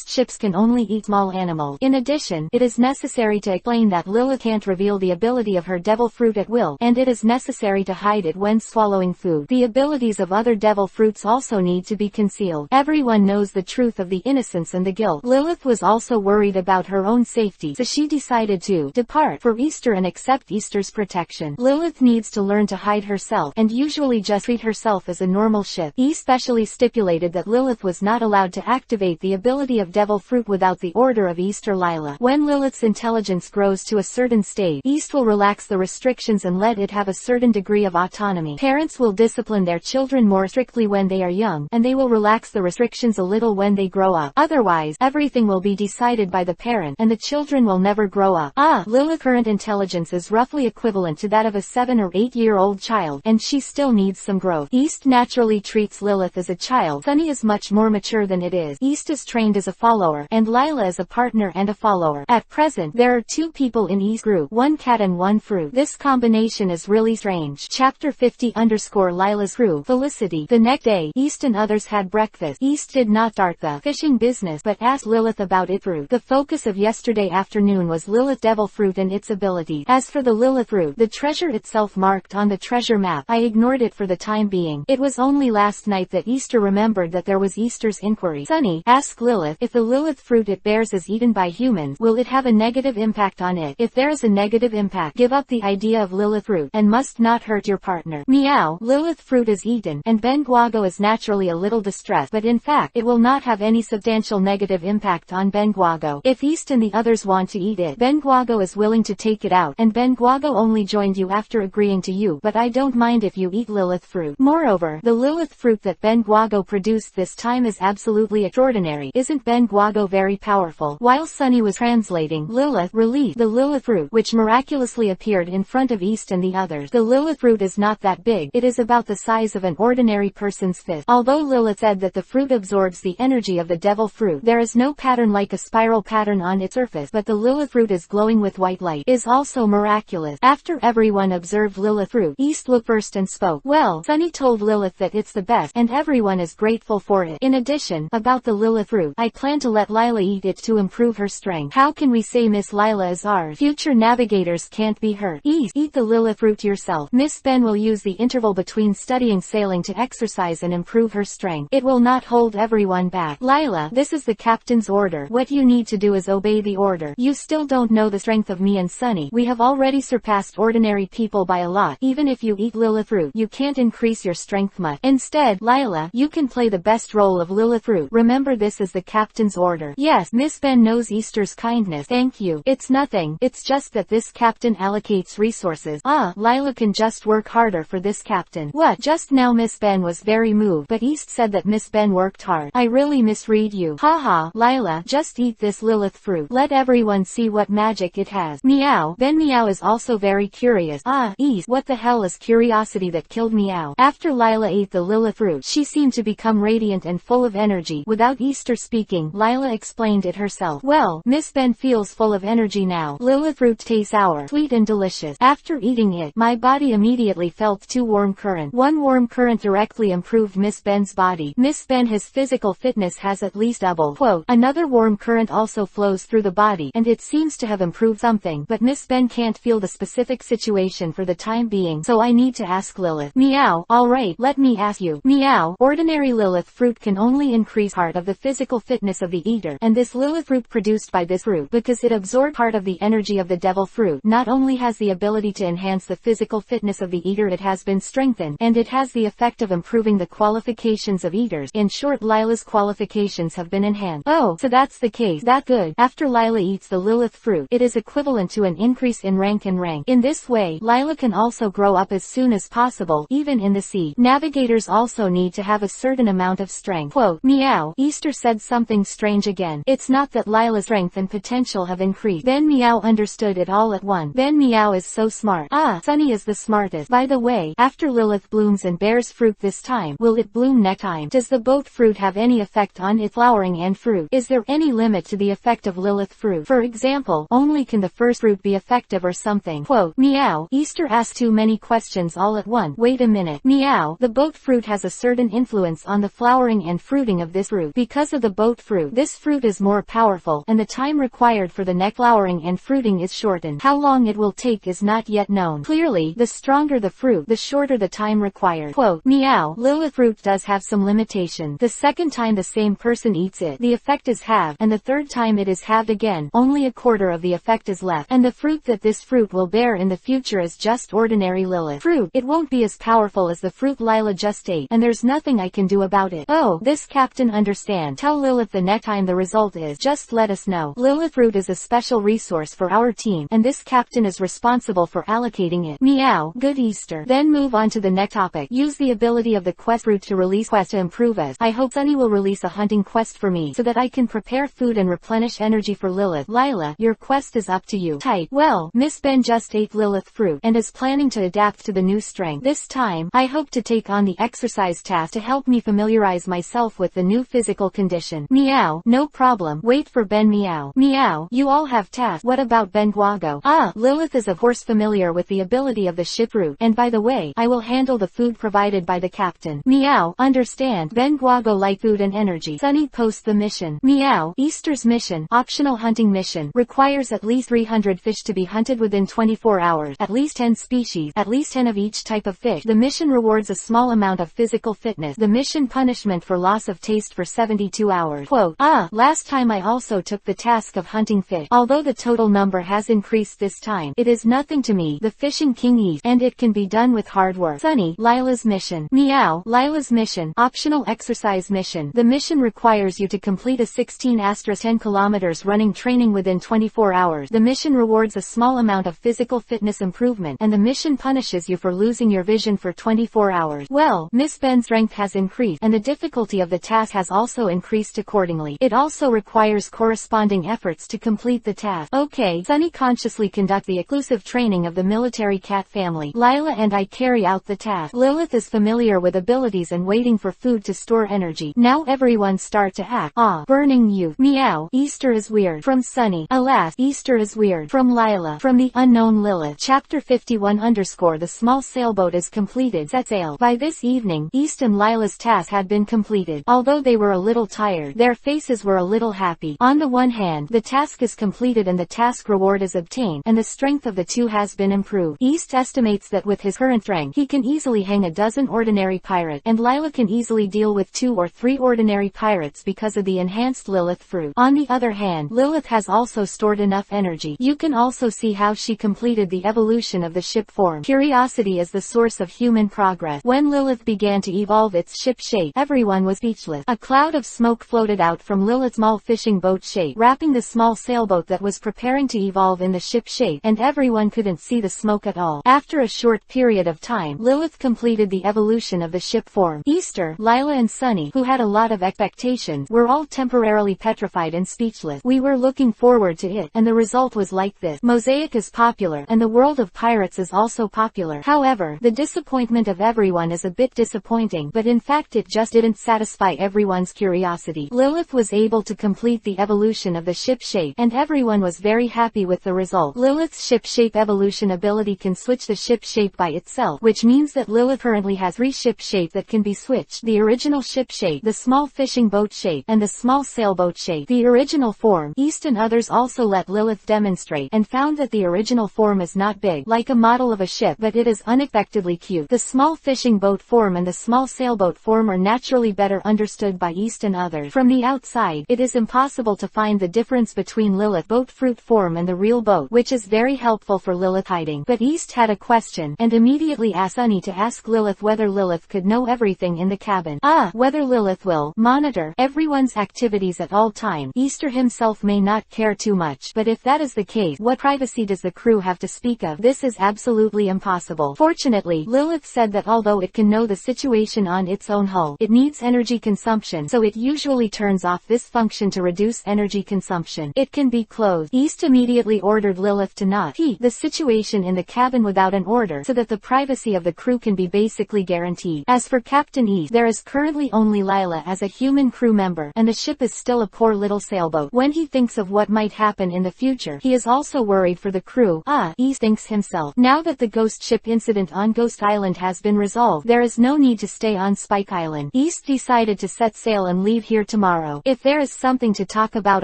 ships can only eat small animals. In addition, it is necessary to explain that Lilith can't reveal the ability of her devil fruit at will, and it is necessary to hide it when swallowing food. The abilities of other devil fruits also need to be concealed. Everyone knows the truth of the innocence and the guilt. Lilith was also worried about her own safety, so she decided to depart for Easter and accept Easter's protection. Lilith needs to learn to hide herself, and usually just treat herself as a normal ship. He specially stipulated that Lilith was not allowed to activate the ability of devil fruit without the order of East or Lila. When Lilith's intelligence grows to a certain stage, East will relax the restrictions and let it have a certain degree of autonomy. Parents will discipline their children more strictly when they are young, and they will relax the restrictions a little when they grow up. Otherwise, everything will be decided by the parent, and the children will never grow up. Lilith's current intelligence is roughly equivalent to that of a 7 or 8-year-old child, and she still needs some growth. East naturally treats Lilith as a child. Sunny is much more mature than it is. East is trained as a follower, and Lila is a partner and a follower. At present, there are 2 people in East's group, 1 cat and 1 fruit. This combination is really strange. Chapter 50_Lila's crew. Felicity. The next day, East and others had breakfast. East did not start the fishing business, but asked Lilith about its fruit. The focus of yesterday afternoon was Lilith Devil Fruit and its ability. As for the Lilith fruit, the treasure itself marked on the treasure map, I ignored it for the time being. It was only last night that Easter remembered that there was Easter's inquiry. Sunny asked Lilith, if the Lilith fruit it bears is eaten by humans, will it have a negative impact on it? If there is a negative impact, give up the idea of Lilith fruit, and must not hurt your partner. Meow. Lilith fruit is eaten, and Ben Guago is naturally a little distressed, but in fact, it will not have any substantial negative impact on Ben Guago. If East and the others want to eat it, Ben Guago is willing to take it out, and Ben Guago only joined you after agreeing to you, but I don't mind if you eat Lilith fruit. Moreover, the Lilith fruit that Ben Guago produced this time is absolutely extraordinary. Isn't Ben Guago very powerful? While Sunny was translating, Lilith released the Lilith fruit, which miraculously appeared in front of East and the others. The Lilith fruit is not that big. It is about the size of an ordinary person's fist. Although Lilith said that the fruit absorbs the energy of the devil fruit, there is no pattern like a spiral pattern on its surface, but the Lilith fruit is glowing with white light. Is also miraculous. After everyone observed Lilith fruit, East looked first and spoke. Well, Sunny told Lilith that it's the best, and everyone is grateful for it. In addition, about the Lilith fruit, I plan to let Lila eat it to improve her strength. How can we say Miss Lila is ours? Future navigators can't be hurt. East, eat the Lilith fruit yourself. Miss Ben will use the interval between studying sailing to exercise and improve her strength. It will not hold everyone back. Lila, this is the captain's order. What you need to do is obey the order. You still don't know the strength of me and Sunny. We have already surpassed ordinary people by a lot. Even if you eat Lilith fruit, you can't increase your strength much. Instead, Lila, you can play the best role of Lilith fruit. Remember, this is the captain's order. Yes, Miss Ben knows Easter's kindness. Thank you. It's nothing. It's just that this captain allocates resources. Lila can just work harder for this captain. What? Just now Miss Ben was very moved, but East said that Miss Ben worked hard. I really misread you. Haha. Lila, just eat this Lilith fruit. Let everyone see what magic it has. Meow. Ben Meow is also very curious. East, what the hell is curiosity that killed Meow? After Lila ate the Lilith fruit, she seemed to become radiant and full of energy. Without East Easter speaking. Lila explained it herself. Well, Miss Ben feels full of energy now. Lilith fruit tastes sour, sweet and delicious. After eating it, my body immediately felt 2 warm current. 1 warm current directly improved Miss Ben's body. Miss Ben, his physical fitness has at least doubled. Quote, another warm current also flows through the body, and it seems to have improved something, but Miss Ben can't feel the specific situation for the time being, so I need to ask Lilith. Meow. Alright, let me ask you. Meow. Ordinary Lilith fruit can only increase part of the physical fitness of the eater, and this Lilith fruit produced by this fruit, because it absorbed part of the energy of the devil fruit, not only has the ability to enhance the physical fitness of the eater, it has been strengthened, and it has the effect of improving the qualifications of eaters. In short, Lila's qualifications have been enhanced. Oh, so that's the case. That good. After Lila eats the Lilith fruit, it is equivalent to an increase in rank and rank. In this way, Lila can also grow up as soon as possible, even in the sea. Navigators also need to have a certain amount of strength. Quote, meow. Easter said something strange again. It's not that Lila's strength and potential have increased. Ben Meow understood it all at once. Ben Meow is so smart. Ah, Sunny is the smartest. By the way, after Lilith blooms and bears fruit this time, will it bloom next time? Does the both fruit have any effect on its flowering and fruit? Is there any limit to the effect of Lilith fruit? For example, only can the first fruit be effective or something? Quote, meow. Easter asked too many questions all at once. Wait a minute. Meow. The both fruit has a certain influence on the flowering and fruiting of this fruit. Because of the both fruit, this fruit is more powerful, and the time required for the next flowering and fruiting is shortened. How long it will take is not yet known. Clearly, the stronger the fruit, the shorter the time required. Quote, meow. Lilith fruit does have some limitation. The second time the same person eats it, the effect is halved, and the third time it is halved again, only a quarter of the effect is left, and the fruit that this fruit will bear in the future is just ordinary Lilith fruit. It won't be as powerful as the fruit Lila just ate, and there's nothing I can do about it. Oh, this captain understand. Tell Lilith the next time the result is, just let us know. Lilith fruit is a special resource for our team, and this captain is responsible for allocating it. Meow. Good Easter. Then move on to the next topic. Use the ability of the quest fruit to release quest to improve us. I hope Sunny will release a hunting quest for me, so that I can prepare food and replenish energy for Lilith. Lila, your quest is up to you. Type. Well, Miss Ben just ate Lilith fruit, and is planning to adapt to the new strength. This time, I hope to take on the exercise task to help me familiarize myself with the new physical condition. Meow. No problem. Wait for Ben. Meow. Meow. You all have tasks. What about Ben Guago? Ah, Lilith is of course familiar with the ability of the ship fruit, and by the way, I will handle the food provided by the captain. Meow. Understand. Ben Guago like food and energy. Sunny post the mission. Meow. Easter's mission, optional hunting mission, requires at least 300 fish to be hunted within 24 hours, at least 10 species, at least 10 of each type of fish. The mission rewards a small amount of physical fitness. The mission punishment for loss of taste for 72 hours. Quote, ah, last time I also took the task of hunting fish. Although the total number has increased this time, it is nothing to me. The fishing king eats, and it can be done with hard work. Sunny. Lila's mission. Meow. Lila's mission, optional exercise mission. The mission requires you to complete a 16*10 kilometers running training within 24 hours. The mission rewards a small amount of physical fitness improvement, and the mission punishes you for losing your vision for 24 hours. Well, Miss Ben's strength has increased, and the difficulty of the task has also increased accordingly. It also requires corresponding efforts to complete the task. Okay, Sunny consciously conduct the exclusive training of the military cat family. Lila and I carry out the task. Lilith is familiar with abilities and waiting for food to store energy. Now everyone start to act. Ah, burning youth. Meow. Easter is weird. From Sunny. Alas, Easter is weird. From Lila. From the unknown Lilith. Chapter 51 _ the small sailboat is completed. Set sail. By this evening, East and Lila's task had been completed. Although they were a little tired, their faces were a little happy. On the one hand, the task is completed and the task reward is obtained, and the strength of the two has been improved. East estimates that with his current strength, he can easily hang a dozen ordinary pirates, and Lila can easily deal with 2 or 3 ordinary pirates because of the enhanced Lilith fruit. On the other hand, Lilith has also stored enough energy. You can also see how she completed the evolution of the ship form. Curiosity is the source of human progress. When Lilith began to evolve its ship shape, everyone was speechless. A cloud of smoke floated out from Lilith's small fishing boat shape, wrapping the small sailboat that was preparing to evolve in the ship shape, and everyone couldn't see the smoke at all. After a short period of time, Lilith completed the evolution of the ship form. Easter, Lila and Sunny, who had a lot of expectations, were all temporarily petrified and speechless. We were looking forward to it, and the result was like this. Mosaic is popular, and the world of pirates is also popular. However, the disappointment of everyone is a bit disappointing, but in fact it just didn't satisfy everyone's curiosity. curiosity. Lilith was able to complete the evolution of the ship shape, and everyone was very happy with the result. Lilith's ship shape evolution ability can switch the ship shape by itself, which means that Lilith currently has 3 ship shape that can be switched: the original ship shape, the small fishing boat shape, and the small sailboat shape. The original form. East and others also let Lilith demonstrate, and found that the original form is not big, like a model of a ship, but it is unexpectedly cute. The small fishing boat form and the small sailboat form are naturally better understood by East and others. From the outside, it is impossible to find the difference between Lilith boat fruit form and the real boat, which is very helpful for Lilith hiding. But East had a question, and immediately asked Sunny to ask Lilith whether Lilith could know everything in the cabin. Whether Lilith will monitor everyone's activities at all times. Easter himself may not care too much, but if that is the case, what privacy does the crew have to speak of? This is absolutely impossible. Fortunately, Lilith said that although it can know the situation on its own hull, it needs energy consumption, so it usually turns off this function to reduce energy consumption. It can be closed. East immediately ordered Lilith to not heat the situation in the cabin without an order, so that the privacy of the crew can be basically guaranteed. As for Captain East, there is currently only Lila as a human crew member, and the ship is still a poor little sailboat. When he thinks of what might happen in the future, he is also worried for the crew. East thinks himself. Now that the ghost ship incident on Ghost Island has been resolved, there is no need to stay on Spike Island. East decided to set sail and leave here tomorrow. If there is something to talk about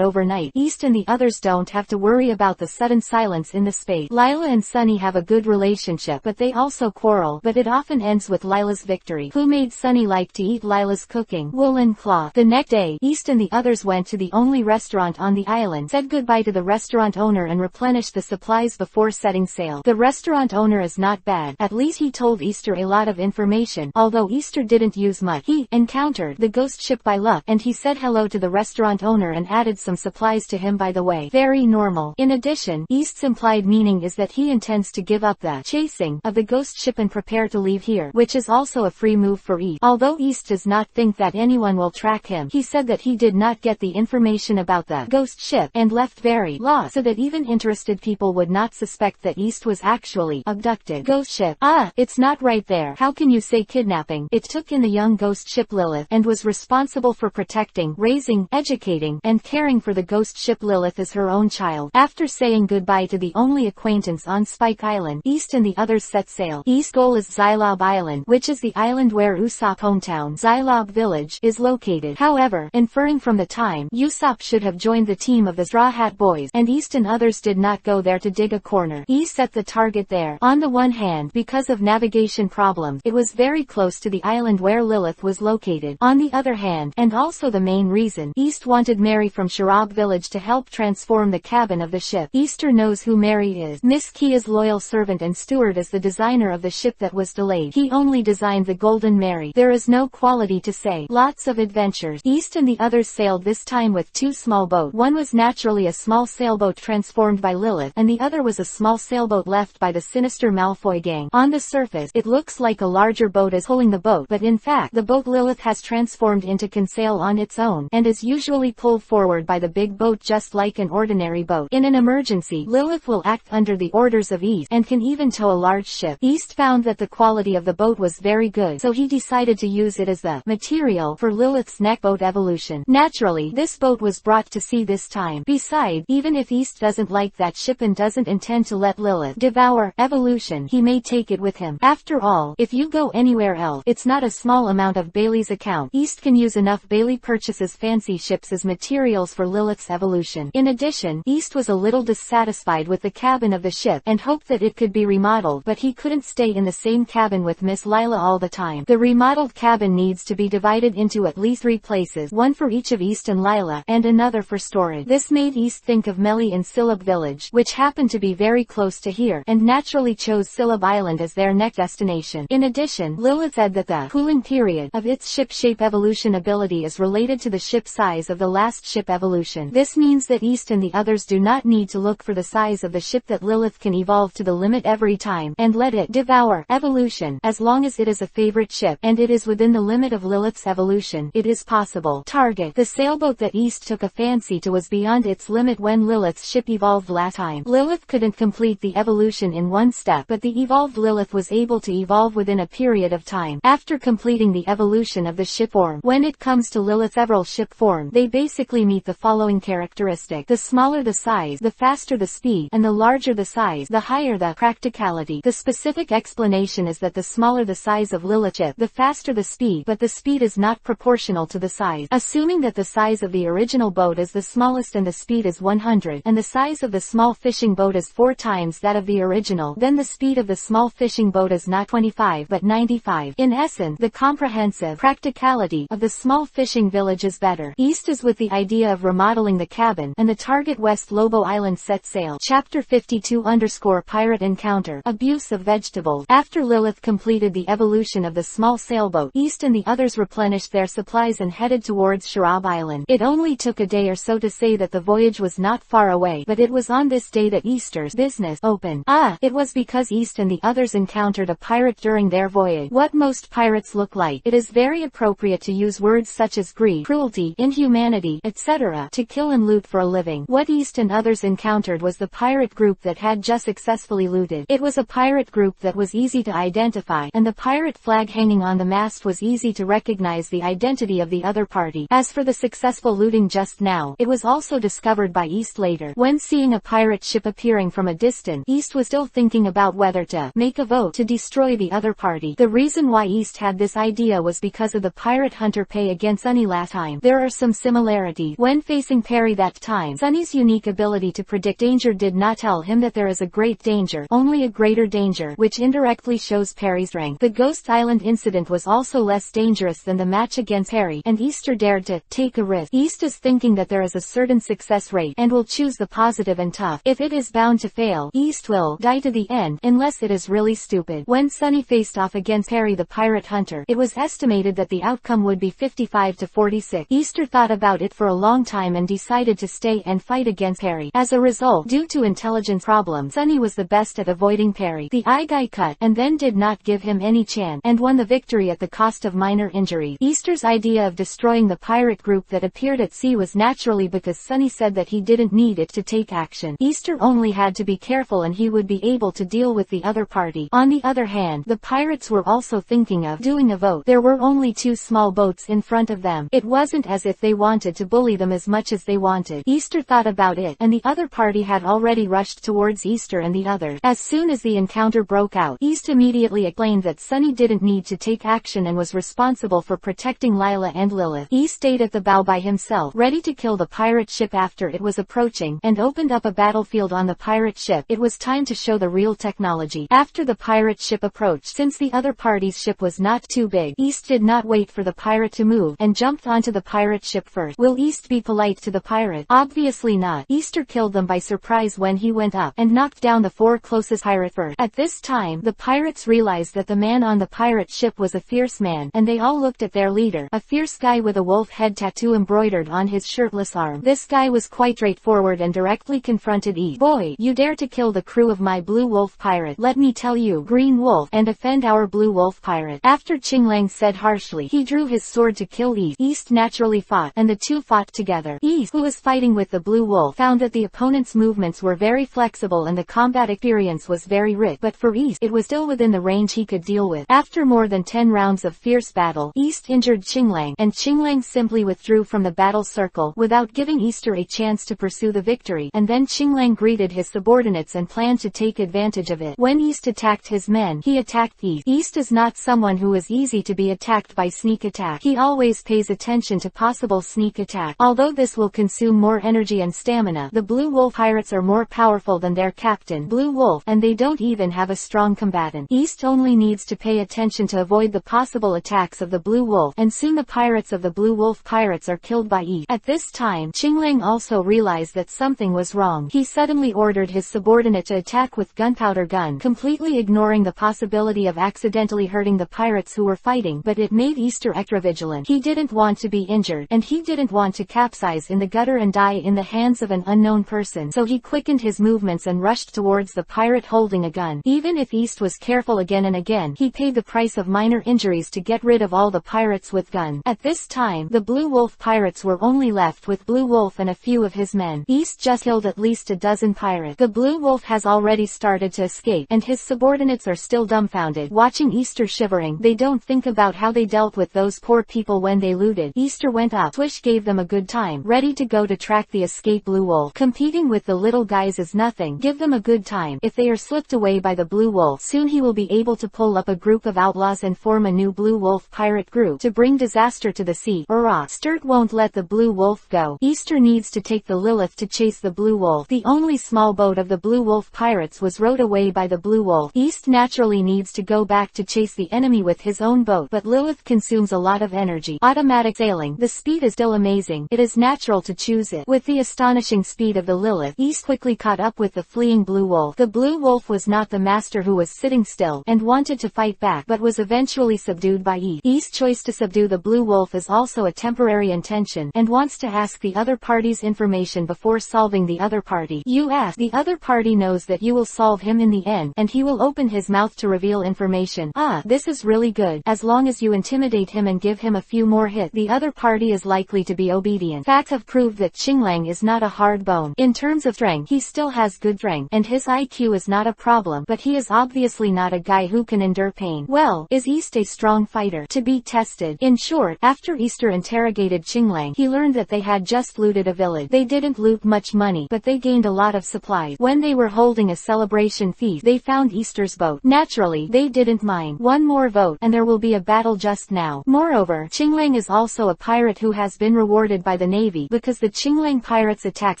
overnight, East and the others don't have to worry about the sudden silence in the space. Lila and Sunny have a good relationship, but they also quarrel, but it often ends with Lila's victory. Who made Sunny like to eat Lila's cooking woolen cloth? The next day, East and the others went to the only restaurant on the island, said goodbye to the restaurant owner and replenished the supplies before setting sail. The restaurant owner is not bad. At least he told Easter a lot of information, although Easter didn't use much. He encountered the ghost ship by luck, and he said hello to the restaurant owner and added some supplies to him by the way. Very normal. In addition, East's implied meaning is that he intends to give up the chasing of the ghost ship and prepare to leave here, which is also a free move for East. Although East does not think that anyone will track him, he said that he did not get the information about the ghost ship and left very lost, so that even interested people would not suspect that East was actually abducted. Ghost ship. It's not right there. How can you say kidnapping? It took in the young ghost ship Lilith, and was responsible for protecting, raising, educating, and caring for the ghost ship Lilith as her own child. After saying goodbye to the only acquaintance on Spike Island, East and the others set sail. East's goal is Xylob Island, which is the island where Usopp's hometown, Xylob Village, is located. However, inferring from the time, Usopp should have joined the team of the Straw Hat Boys, and East and others did not go there to dig a corner. East set the target there. On the one hand, because of navigation problems, it was very close to the island where Lilith was located. On the other hand, and also the main reason, East wanted Mary from Sharab Village to help transform the cabin of the ship. Easter knows who Mary is. Miss Kia's loyal servant and steward is the designer of the ship that was delayed. He only designed the Golden Mary. There is no quality to say. Lots of adventures. East and the others sailed this time with 2 small boats. One was naturally a small sailboat transformed by Lilith, and the other was a small sailboat left by the sinister Malfoy gang. On the surface, it looks like a larger boat is pulling the boat, but in fact, the boat Lilith has transformed into can sail on its own, and is usually pulled forward by the big boat just like an ordinary boat. In an emergency, Lilith will act under the orders of East, and can even tow a large ship. East found that the quality of the boat was very good, so he decided to use it as the material for Lilith's next boat evolution. Naturally, this boat was brought to sea this time. Besides, even if East doesn't like that ship and doesn't intend to let Lilith devour evolution, he may take it with him. After all, if you go anywhere else, it's not a small amount of Bailey's account. East can use enough Bailey purchases fancy ships as materials for Lilith's evolution. In addition, East was a little dissatisfied with the cabin of the ship, and hoped that it could be remodeled, but he couldn't stay in the same cabin with Miss Lila all the time. The remodeled cabin needs to be divided into at least 3 places, one for each of East and Lila, and another for storage. This made East think of Melly in Syllab Village, which happened to be very close to here, and naturally chose Syllab Island as their next destination. In addition, Lilith said that the cooling period of its ship shape evolution ability is related to the ship size of the last ship evolution. This means that East and the others do not need to look for the size of the ship that Lilith can evolve to the limit every time, and let it devour evolution. As long as it is a favorite ship, and it is within the limit of Lilith's evolution, it is possible. Target. The sailboat that East took a fancy to was beyond its limit when Lilith's ship evolved last time. Lilith couldn't complete the evolution in one step, but the evolved Lilith was able to evolve within a period of time. After completing the evolution of the ship form, when it comes to Lilith several ship form. They basically meet the following characteristic: the smaller the size, the faster the speed, and the larger the size, the higher the practicality. The specific explanation is that the smaller the size of Lilith ship, the faster the speed, but the speed is not proportional to the size. Assuming that the size of the original boat is the smallest and the speed is 100, and the size of the small fishing boat is 4 times that of the original, then the speed of the small fishing boat is not 25 but 95. In essence, the comprehensive practicality of the small fishing village is better. East is with the idea of remodeling the cabin, and the target West Lobo Island set sail. Chapter 52_ Pirate Encounter. Abuse of Vegetables. After Lilith completed the evolution of the small sailboat, East and the others replenished their supplies and headed towards Sharab Island. It only took a day or so to say that the voyage was not far away, but it was on this day that Easter's business opened. It was because East and the others encountered a pirate during their voyage. What most pirates look like. It is very appropriate to use words such as greed, cruelty, inhumanity, etc. to kill and loot for a living. What East and others encountered was the pirate group that had just successfully looted. It was a pirate group that was easy to identify, and the pirate flag hanging on the mast was easy to recognize the identity of the other party. As for the successful looting just now, it was also discovered by East later. When seeing a pirate ship appearing from a distance, East was still thinking about whether to make a vote to destroy the other party. The reason why East had this idea was because of the pirate hunter pay against Sunny last time. There are some similarities. When facing Perry that time, Sunny's unique ability to predict danger did not tell him that there is a great danger, only a greater danger, which indirectly shows Perry's rank. The Ghost Island incident was also less dangerous than the match against Perry, and Easter dared to take a risk. East is thinking that there is a certain success rate, and will choose the positive and tough. If it is bound to fail, East will die to the end, unless it is really stupid. When Sunny faced off against Perry the pirate hunter, it was estimated that the outcome would be 55 to 46. Easter thought about it for a long time and decided to stay and fight against Perry. As a result, due to intelligence problems, Sunny was the best at avoiding Perry. The eye guy cut, and then did not give him any chance, and won the victory at the cost of minor injury. Easter's idea of destroying the pirate group that appeared at sea was naturally because Sunny said that he didn't need it to take action. Easter only had to be careful and he would be able to deal with the other party. On the other hand, the pirates were also thinking of doing a vote. There were only 2 small boats in front of them. It wasn't as if they wanted to bully them as much as they wanted. Easter thought about it, and the other party had already rushed towards Easter and the others. As soon as the encounter broke out, East immediately explained that Sunny didn't need to take action and was responsible for protecting Lila and Lilith. East stayed at the bow by himself, ready to kill the pirate ship after it was approaching, and opened up a battlefield on the pirate ship. It was time to show the real technology. After the pirate ship approached, since the other party's ship was not too big, East did not wait for the pirate to move, and jumped onto the pirate ship first. Will East be polite to the pirate? Obviously not. Easter killed them by surprise when he went up, and knocked down the 4 closest pirate first. At this time, the pirates realized that the man on the pirate ship was a fierce man, and they all looked at their leader, a fierce guy with a wolf head tattoo embroidered on his shirtless arm. This guy was quite straightforward and directly confronted East. "Boy, you dare to kill the crew of my Blue Wolf pirate. Let me tell you, Green Wolf, and offend our Blue Wolf pirate." After Qinglang said harshly, he drew his sword to kill East. East naturally fought, and the two fought together. East, who was fighting with the Blue Wolf, found that the opponent's movements were very flexible and the combat experience was very rich, but for East, it was still within the range he could deal with. After more than 10 rounds of fierce battle, East injured Qinglang, and Qinglang simply withdrew from the battle circle, without giving Easter a chance to pursue the victory, and then Qinglang greeted his subordinates and planned to take advantage of it. When East attacked his men, he attacked East. East is not someone who is easy to be attacked by sneak attack. He always pays attention to possible sneak attack. Although this will consume more energy and stamina, the Blue Wolf pirates are more powerful than their captain, Blue Wolf, and they don't even have a strong combatant. East only needs to pay attention to avoid the possible attacks of the Blue Wolf, and soon the pirates of the Blue Wolf pirates are killed by East. At this time, Qinglang also realized that something was wrong. He suddenly ordered his subordinate to attack with gunpowder gun, completely ignoring the possibility of accidentally hurting the pirates who were fighting, but it made Easter extra vigilant. He didn't want to be injured, and he didn't want to capsize in the gutter and die in the hands of an unknown person, so he quickened his movements and rushed towards the pirate holding a gun. Even if East was careful again and again, he paid the price of minor injuries to get rid of all the pirates with guns. At this time, the Blue Wolf pirates were only left with Blue Wolf and a few of his men. East just killed at least a dozen pirates. The Blue Wolf has already started to escape, and his subordinates are still dumbfounded, watching Easter shivering. They don't think about how they dealt with those poor people when they they looted. Easter went up. Swish gave them a good time, ready to go to track the escaped blue wolf. Competing with the little guys is nothing. Give them a good time. If they are slipped away by the blue wolf, soon he will be able to pull up a group of outlaws and form a new blue wolf pirate group to bring disaster to the sea. Sturt won't let the blue wolf go. Easter needs to take the Lilith to chase the blue wolf. The only small boat of the blue wolf pirates was rowed away by the blue wolf. East naturally needs to go back to chase the enemy with his own boat, but Lilith consumes a lot of energy. Automatic sailing. The speed is still amazing. It is natural to choose it. With the astonishing speed of the Lilith, East quickly caught up with the fleeing blue wolf. The blue wolf was not the master who was sitting still and wanted to fight back, but was eventually subdued by East. East's choice to subdue the blue wolf is also a temporary intention, and wants to ask the other party's information before solving the other party. You ask. The other party knows that you will solve him in the end, and he will open his mouth to reveal information. This is really good. As long as you intimidate him and give him a few more hits, the other party is likely to be obedient. Facts have proved that Qinglang is not a hard bone. In terms of strength, he still has good strength, and his IQ is not a problem, but he is obviously not a guy who can endure pain. Well, is East a strong fighter? To be tested. In short, after Easter interrogated Qinglang, he learned that they had just looted a village. They didn't loot much money, but they gained a lot of supplies. When they were holding a celebration feast, they found Easter's boat. Naturally, they didn't mind. One more vote, and there will be a battle just now. Moreover, Qinglang is also a pirate who has been rewarded by the Navy because the Qinglang pirates attacked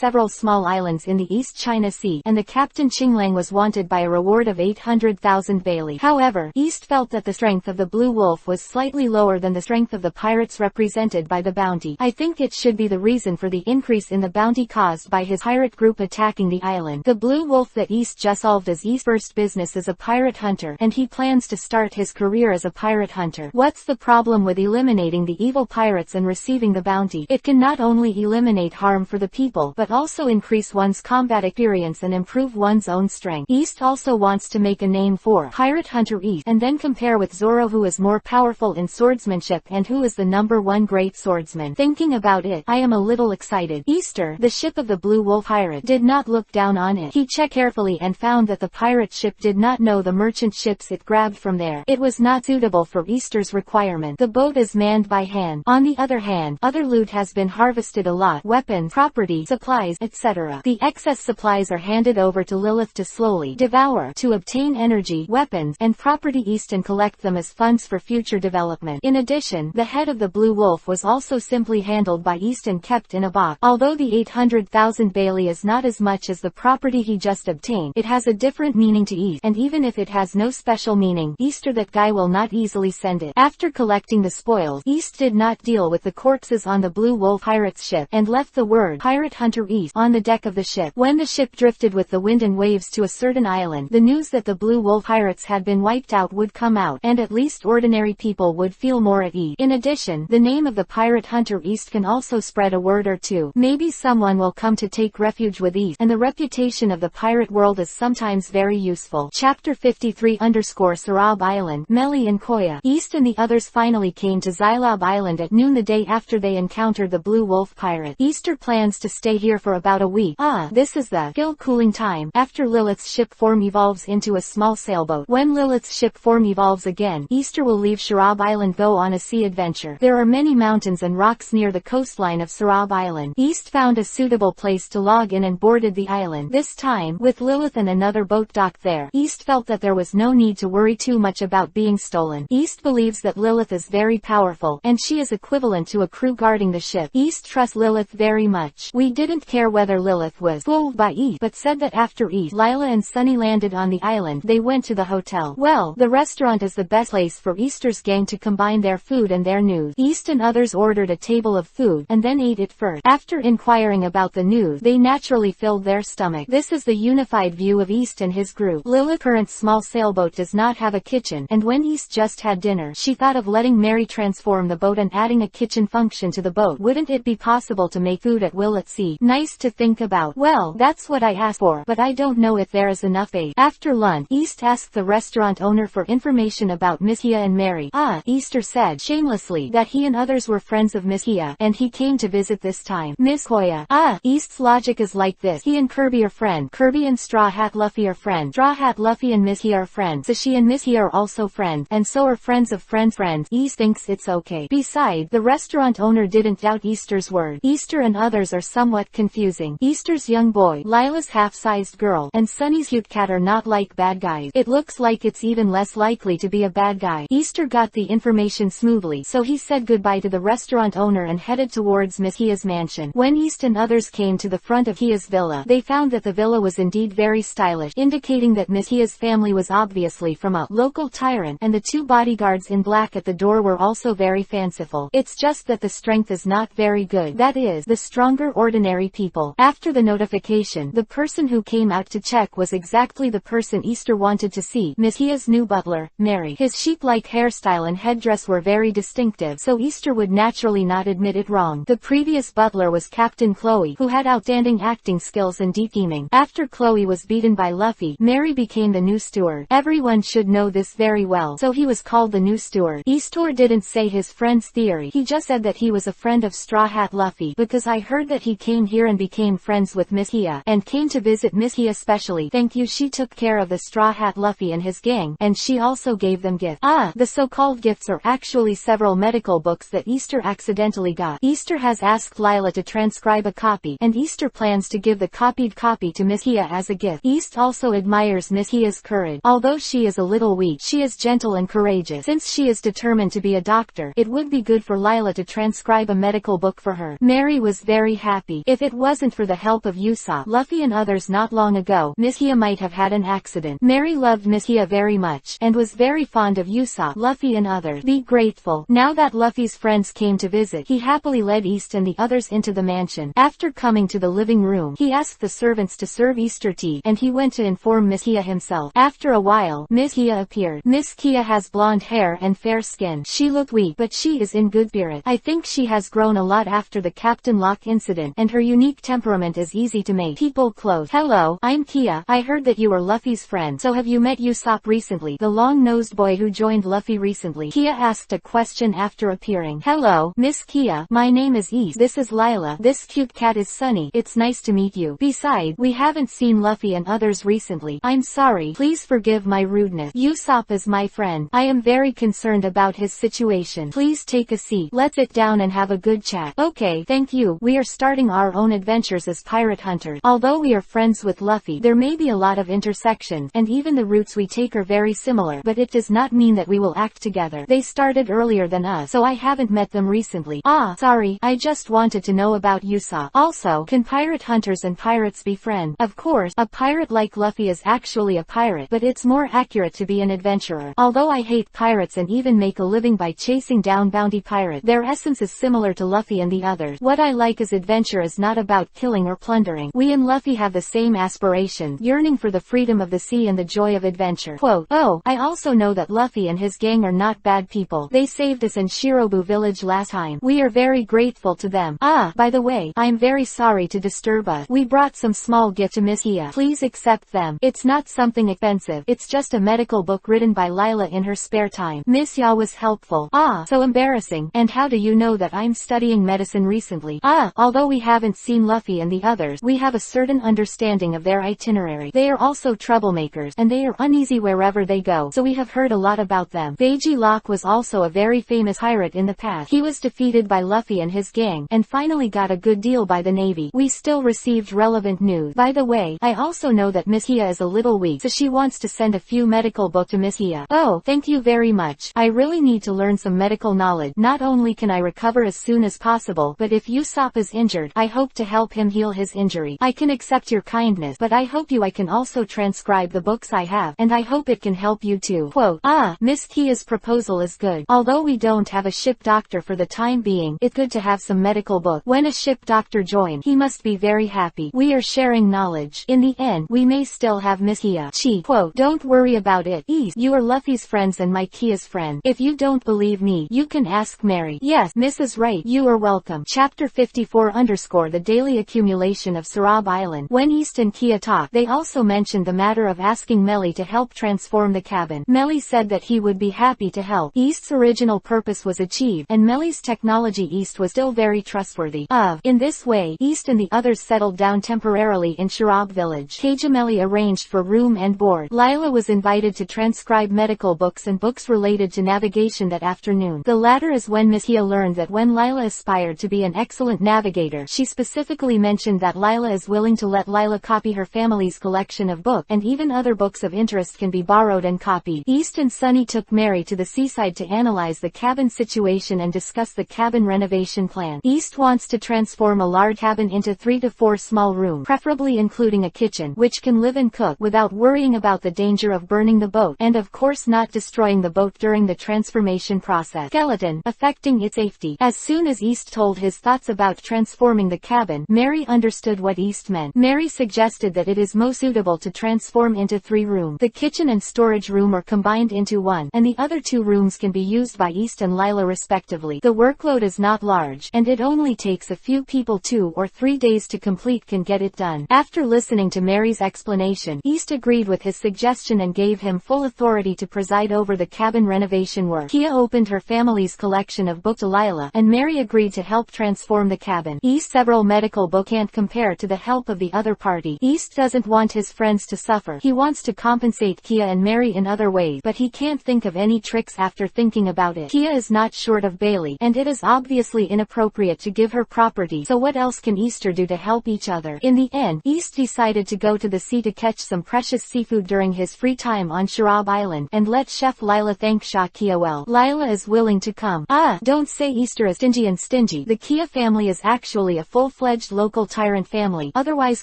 several small islands in the East China Sea, and the captain Qinglang was wanted by a reward of 800,000 bailey. However, East felt that the strength of the blue wolf was slightly lower than the strength of the pirates represented by the bounty. I think it should be the reason for the increase in the bounty caused by his pirate group attacking the island. The blue wolf that East just solved as East's first business as a pirate hunter, and he plans to start his career as a pirate hunter. What's the problem with eliminating the evil pirates and receiving the bounty? It can not only eliminate harm for the people, but also increase one's combat experience and improve one's own strength. East also wants to make a name for Pirate Hunter East, and then compare with Zoro, who is more powerful in swordsmanship and who is the #1 great swordsman. Thinking about it, I am a little excited. Easter, the ship of the blue wolf pirate, did not look down on it. He checked carefully and found that the pirate ship did not know the merchant ships it grabbed from there. It was not suitable for Easter's requirement. The boat is manned by hand. On the other hand, other loot has been harvested a lot: weapons, property, supplies, etc. The excess supplies are handed over to Lilith to slowly devour, to obtain energy, weapons, and property East and collect them as funds for future development. In addition, the head of the blue wolf was also simply handled by East and kept in a box. Although the 800,000 bailey is not as much as the property he just obtained, it has a different meaning to East, and even if it has no special meaning, Easter, that guy, will not easily send it. After collecting the spoils, East did not deal with the corpses on the blue wolf pirate's ship, and left the word Pirate Hunter East on the deck of the ship. When the ship drifted with the wind and waves to a certain island, the news that the blue wolf pirates had been wiped out would come out, and at least ordinary people would feel more at ease. In addition, the name of the Pirate Hunter East can also spread a word or two. Maybe someone will come to take refuge with East, and the reputation of the pirate world is sometimes very useful. Chapter 53 Sarab Island. Meli and Koya, East and the others finally came to Xylab Island at noon the day after they encountered the blue wolf pirate. Easter plans to stay here for about a week. This is the skill cooling time. After Lilith's ship form evolves into a small sailboat. When Lilith's ship form evolves again, Easter will leave Sarab Island, go on a sea adventure. There are many mountains and rocks near the coastline of Sarab Island. East found a suitable place to log in and boarded the island. This time, with Lilith and another boat docked there, East felt that there was no need to worry too much about being stolen. East believes that Lilith is very powerful, and she is equivalent to a crew guarding the ship. East trusts Lilith very much. We didn't care whether Lilith was fooled by East, but said that after East, Lila and Sunny landed on the island, they went to the hotel. Well, the restaurant is the best place for Easter's gang to combine their food and their news. East and others ordered a table of food, and then ate it first. After inquiring about the news, they naturally filled their stomach. This is the unified view of East and his group. Lilith's current small sailboat does not have a kitchen, and when East just had dinner, she thought of letting Mary transform the boat and adding a kitchen function to the boat. Wouldn't it be possible to make food at will at sea? Nice to think about. Well, that's what I asked for, but I don't know if there is enough bait. After lunch, East asked the restaurant owner for information about Miss Hia and Mary. Easter said shamelessly that he and others were friends of Miss Hia, and he came to visit this time. Miss Koya. East's logic is like this. He and Kirby are friends. Kirby and Straw Hat Luffy are friends. Straw Hat Luffy and Miss Hia are friends. So she and Miss Hia are also friends, and so are friends of friends. East thinks it's okay. Besides, the restaurant owner didn't doubt Easter's word. Easter and others are somewhat confusing. Easter's young boy, Lila's half-sized girl, and Sunny's cute cat are not like bad guys. It looks like it's even less likely to be a bad guy. Easter got the information smoothly, so he said goodbye to the restaurant owner and headed towards Miss Hia's mansion. When East and others came to the front of Hia's villa, they found that the villa was indeed very stylish, indicating that Miss Hia's family was obviously from a local tyrant, and the two bodyguards in black at the door were also very fanciful. It's just that the strength is not very good. That is, the stronger ordinary people. After the notification, the person who came out to check was exactly the person Easter wanted to see, Miss Hia's new butler, Mary. His sheep-like hairstyle and headdress were very distinctive, so Easter would naturally not admit it wrong. The previous butler was Captain Chloe, who had outstanding acting skills and deep theming. After Chloe was beaten by Luffy, Mary became the new steward. Everyone should know this very well, so he was called the new steward. Easter didn't say his friend's theory, he just said that he was a friend of Straw Hat Luffy, because I heard that he came here and became friends with Miss Hia, and came to visit Miss Hia specially. Thank you. She took care of the Straw Hat Luffy and his gang, and she also gave them gifts. The so-called gifts are actually several medical books that Easter accidentally got. Easter has asked Lila to transcribe a copy, and Easter plans to give the copied copy to Miss Hia as a gift. East also admires Miss Hia's courage. Although she is a little weak, she is gentle and courageous. Since she is determined to be a doctor, it would be good for Lila to transcribe a medical book for her. Mary was very happy. If it wasn't for the help of Usopp, Luffy and others not long ago, Miss Hia might have had an accident. Mary loved Miss Hia very much, and was very fond of Usopp, Luffy and others. Be grateful. Now that Luffy's friends came to visit, he happily led East and the others into the mansion. After coming to the living room, he asked the servants to serve Easter tea, and he went to inform Miss Hia himself. After a while, Miss Hia appeared. Miss Hia has blonde hair and fair skin. She looked weak, but she is in good spirit. I think she has grown a lot after the Captain Lock incident, and her unique temperament is easy to make people close. Hello, I'm Kia. I heard that you were Luffy's friend, so have you met Usopp recently? The long-nosed boy who joined Luffy recently. Kia asked a question after appearing. Hello, Miss Kia. My name is East. This is Lila. This cute cat is Sunny. It's nice to meet you. Besides, we haven't seen Luffy and others recently. I'm sorry. Please forgive my rudeness. Usopp is my friend. I am very concerned about his situation. Please take a seat. Let's sit down and have a good chat. Okay, thank you. We are starting our own adventures as pirate hunters. Although we are friends with Luffy, there may be a lot of intersections, and even the routes we take are very similar, but it does not mean that we will act together. They started earlier than us, so I haven't met them recently. Sorry. I just wanted to know about Usopp. Also, can pirate hunters and pirates be friends? Of course, a pirate like Luffy is actually a pirate, but it's more accurate to be an adventurer. Although I hate pirates and even make a living by chasing down bounty pirates, their essence is similar to Luffy and the others. What I like is adventure is not about killing or plundering. We and Luffy have the same aspiration, yearning for the freedom of the sea and the joy of adventure. Quote, oh, I also know that Luffy and his gang are not bad people. They saved us in Shirobu village last time. We are very grateful to them. By the way, I'm very sorry to disturb us. We brought some small gift to Miss Hia. Please accept them. It's not something expensive. It's just a medical book written by Lila in her spare time. Miss Hia was helpful. So embarrassing. And how do you know that I'm studying medicine recently? Although we haven't seen Luffy and the others, we have a certain understanding of their itinerary. They are also troublemakers, and they are uneasy wherever they go, so we have heard a lot about them. Beiji Locke was also a very famous pirate in the past. He was defeated by Luffy and his gang, and finally got a good deal by the Navy. We still received relevant news. By the way, I also know that Miss Hia is a little weak, so she wants to send a few medical books to Miss Hia. Oh, thank you very much. I really need to learn some medical knowledge. Not only can I recover as soon as possible, but if Usopp is injured, I hope to help him heal his injury. I can accept your kindness, but I hope I can also transcribe the books I have, and I hope it can help you too. Quote, Miss Hia's proposal is good. Although we don't have a ship doctor for the time being, it's good to have some medical book. When a ship doctor joins, he must be very happy. We are sharing knowledge. In the end, we may still have Miss Hia. She, quote, don't worry about it. East, you are Luffy's friends and my Kia's friend. If you don't believe me, you can ask Mary. Yes, Mrs. Wright, you are welcome. Chapter 54 _ The daily accumulation of Sarab Island. When East and Kia talked, they also mentioned the matter of asking Melly to help transform the cabin. Melly said that he would be happy to help. East's original purpose was achieved, and Melly's technology East was still very trustworthy. In this way, East and the others settled down temporarily in Shirab village. Melly arranged for room and board. Lila was invited to transcribe medical books and books related to navigation that afternoon. The latter is when Miss Kia learned that when Lila aspired to be an excellent navigator, she specifically mentioned that Lila is willing to let Lila copy her family's collection of books, and even other books of interest can be borrowed and copied. East and Sunny took Mary to the seaside to analyze the cabin situation and discuss the cabin renovation plan. East wants to transform a large cabin into 3 to 4 small rooms, preferably including a kitchen, which can live and cook without worrying about the danger of burning the boat, and of course not destroying the boat during the transformation process. Skeleton, affecting its safety. As soon as East told his thoughts about transforming the cabin, Mary understood what East meant. Mary suggested that it is most suitable to transform into 3 rooms. The kitchen and storage room are combined into one, and the other 2 rooms can be used by East and Lila respectively. The workload is not large, and it only takes a few people 2 or 3 days to complete can get it done. After listening to Mary's explanation, East agreed with his suggestion and gave him full authority to preside over the cabin renovation work. Kia opened her family's collection of books to Lila, and Mary agreed to help transform the cabin. East's several medical books can't compare to the help of the other party. East doesn't want his friends to suffer. He wants to compensate Kia and Mary in other ways, but he can't think of any tricks after thinking about it. Kia is not short of Bailey, and it is obviously inappropriate to give her property, so what else can Easter do to help each other? In the end, East decided to go to the sea to catch some precious seafood during his free time on Sharab Island, and let Chef Lila thank Kia well. Lila is willing to come. Don't say Easter is stingy. The Kia family is actually a full-fledged local tyrant family, otherwise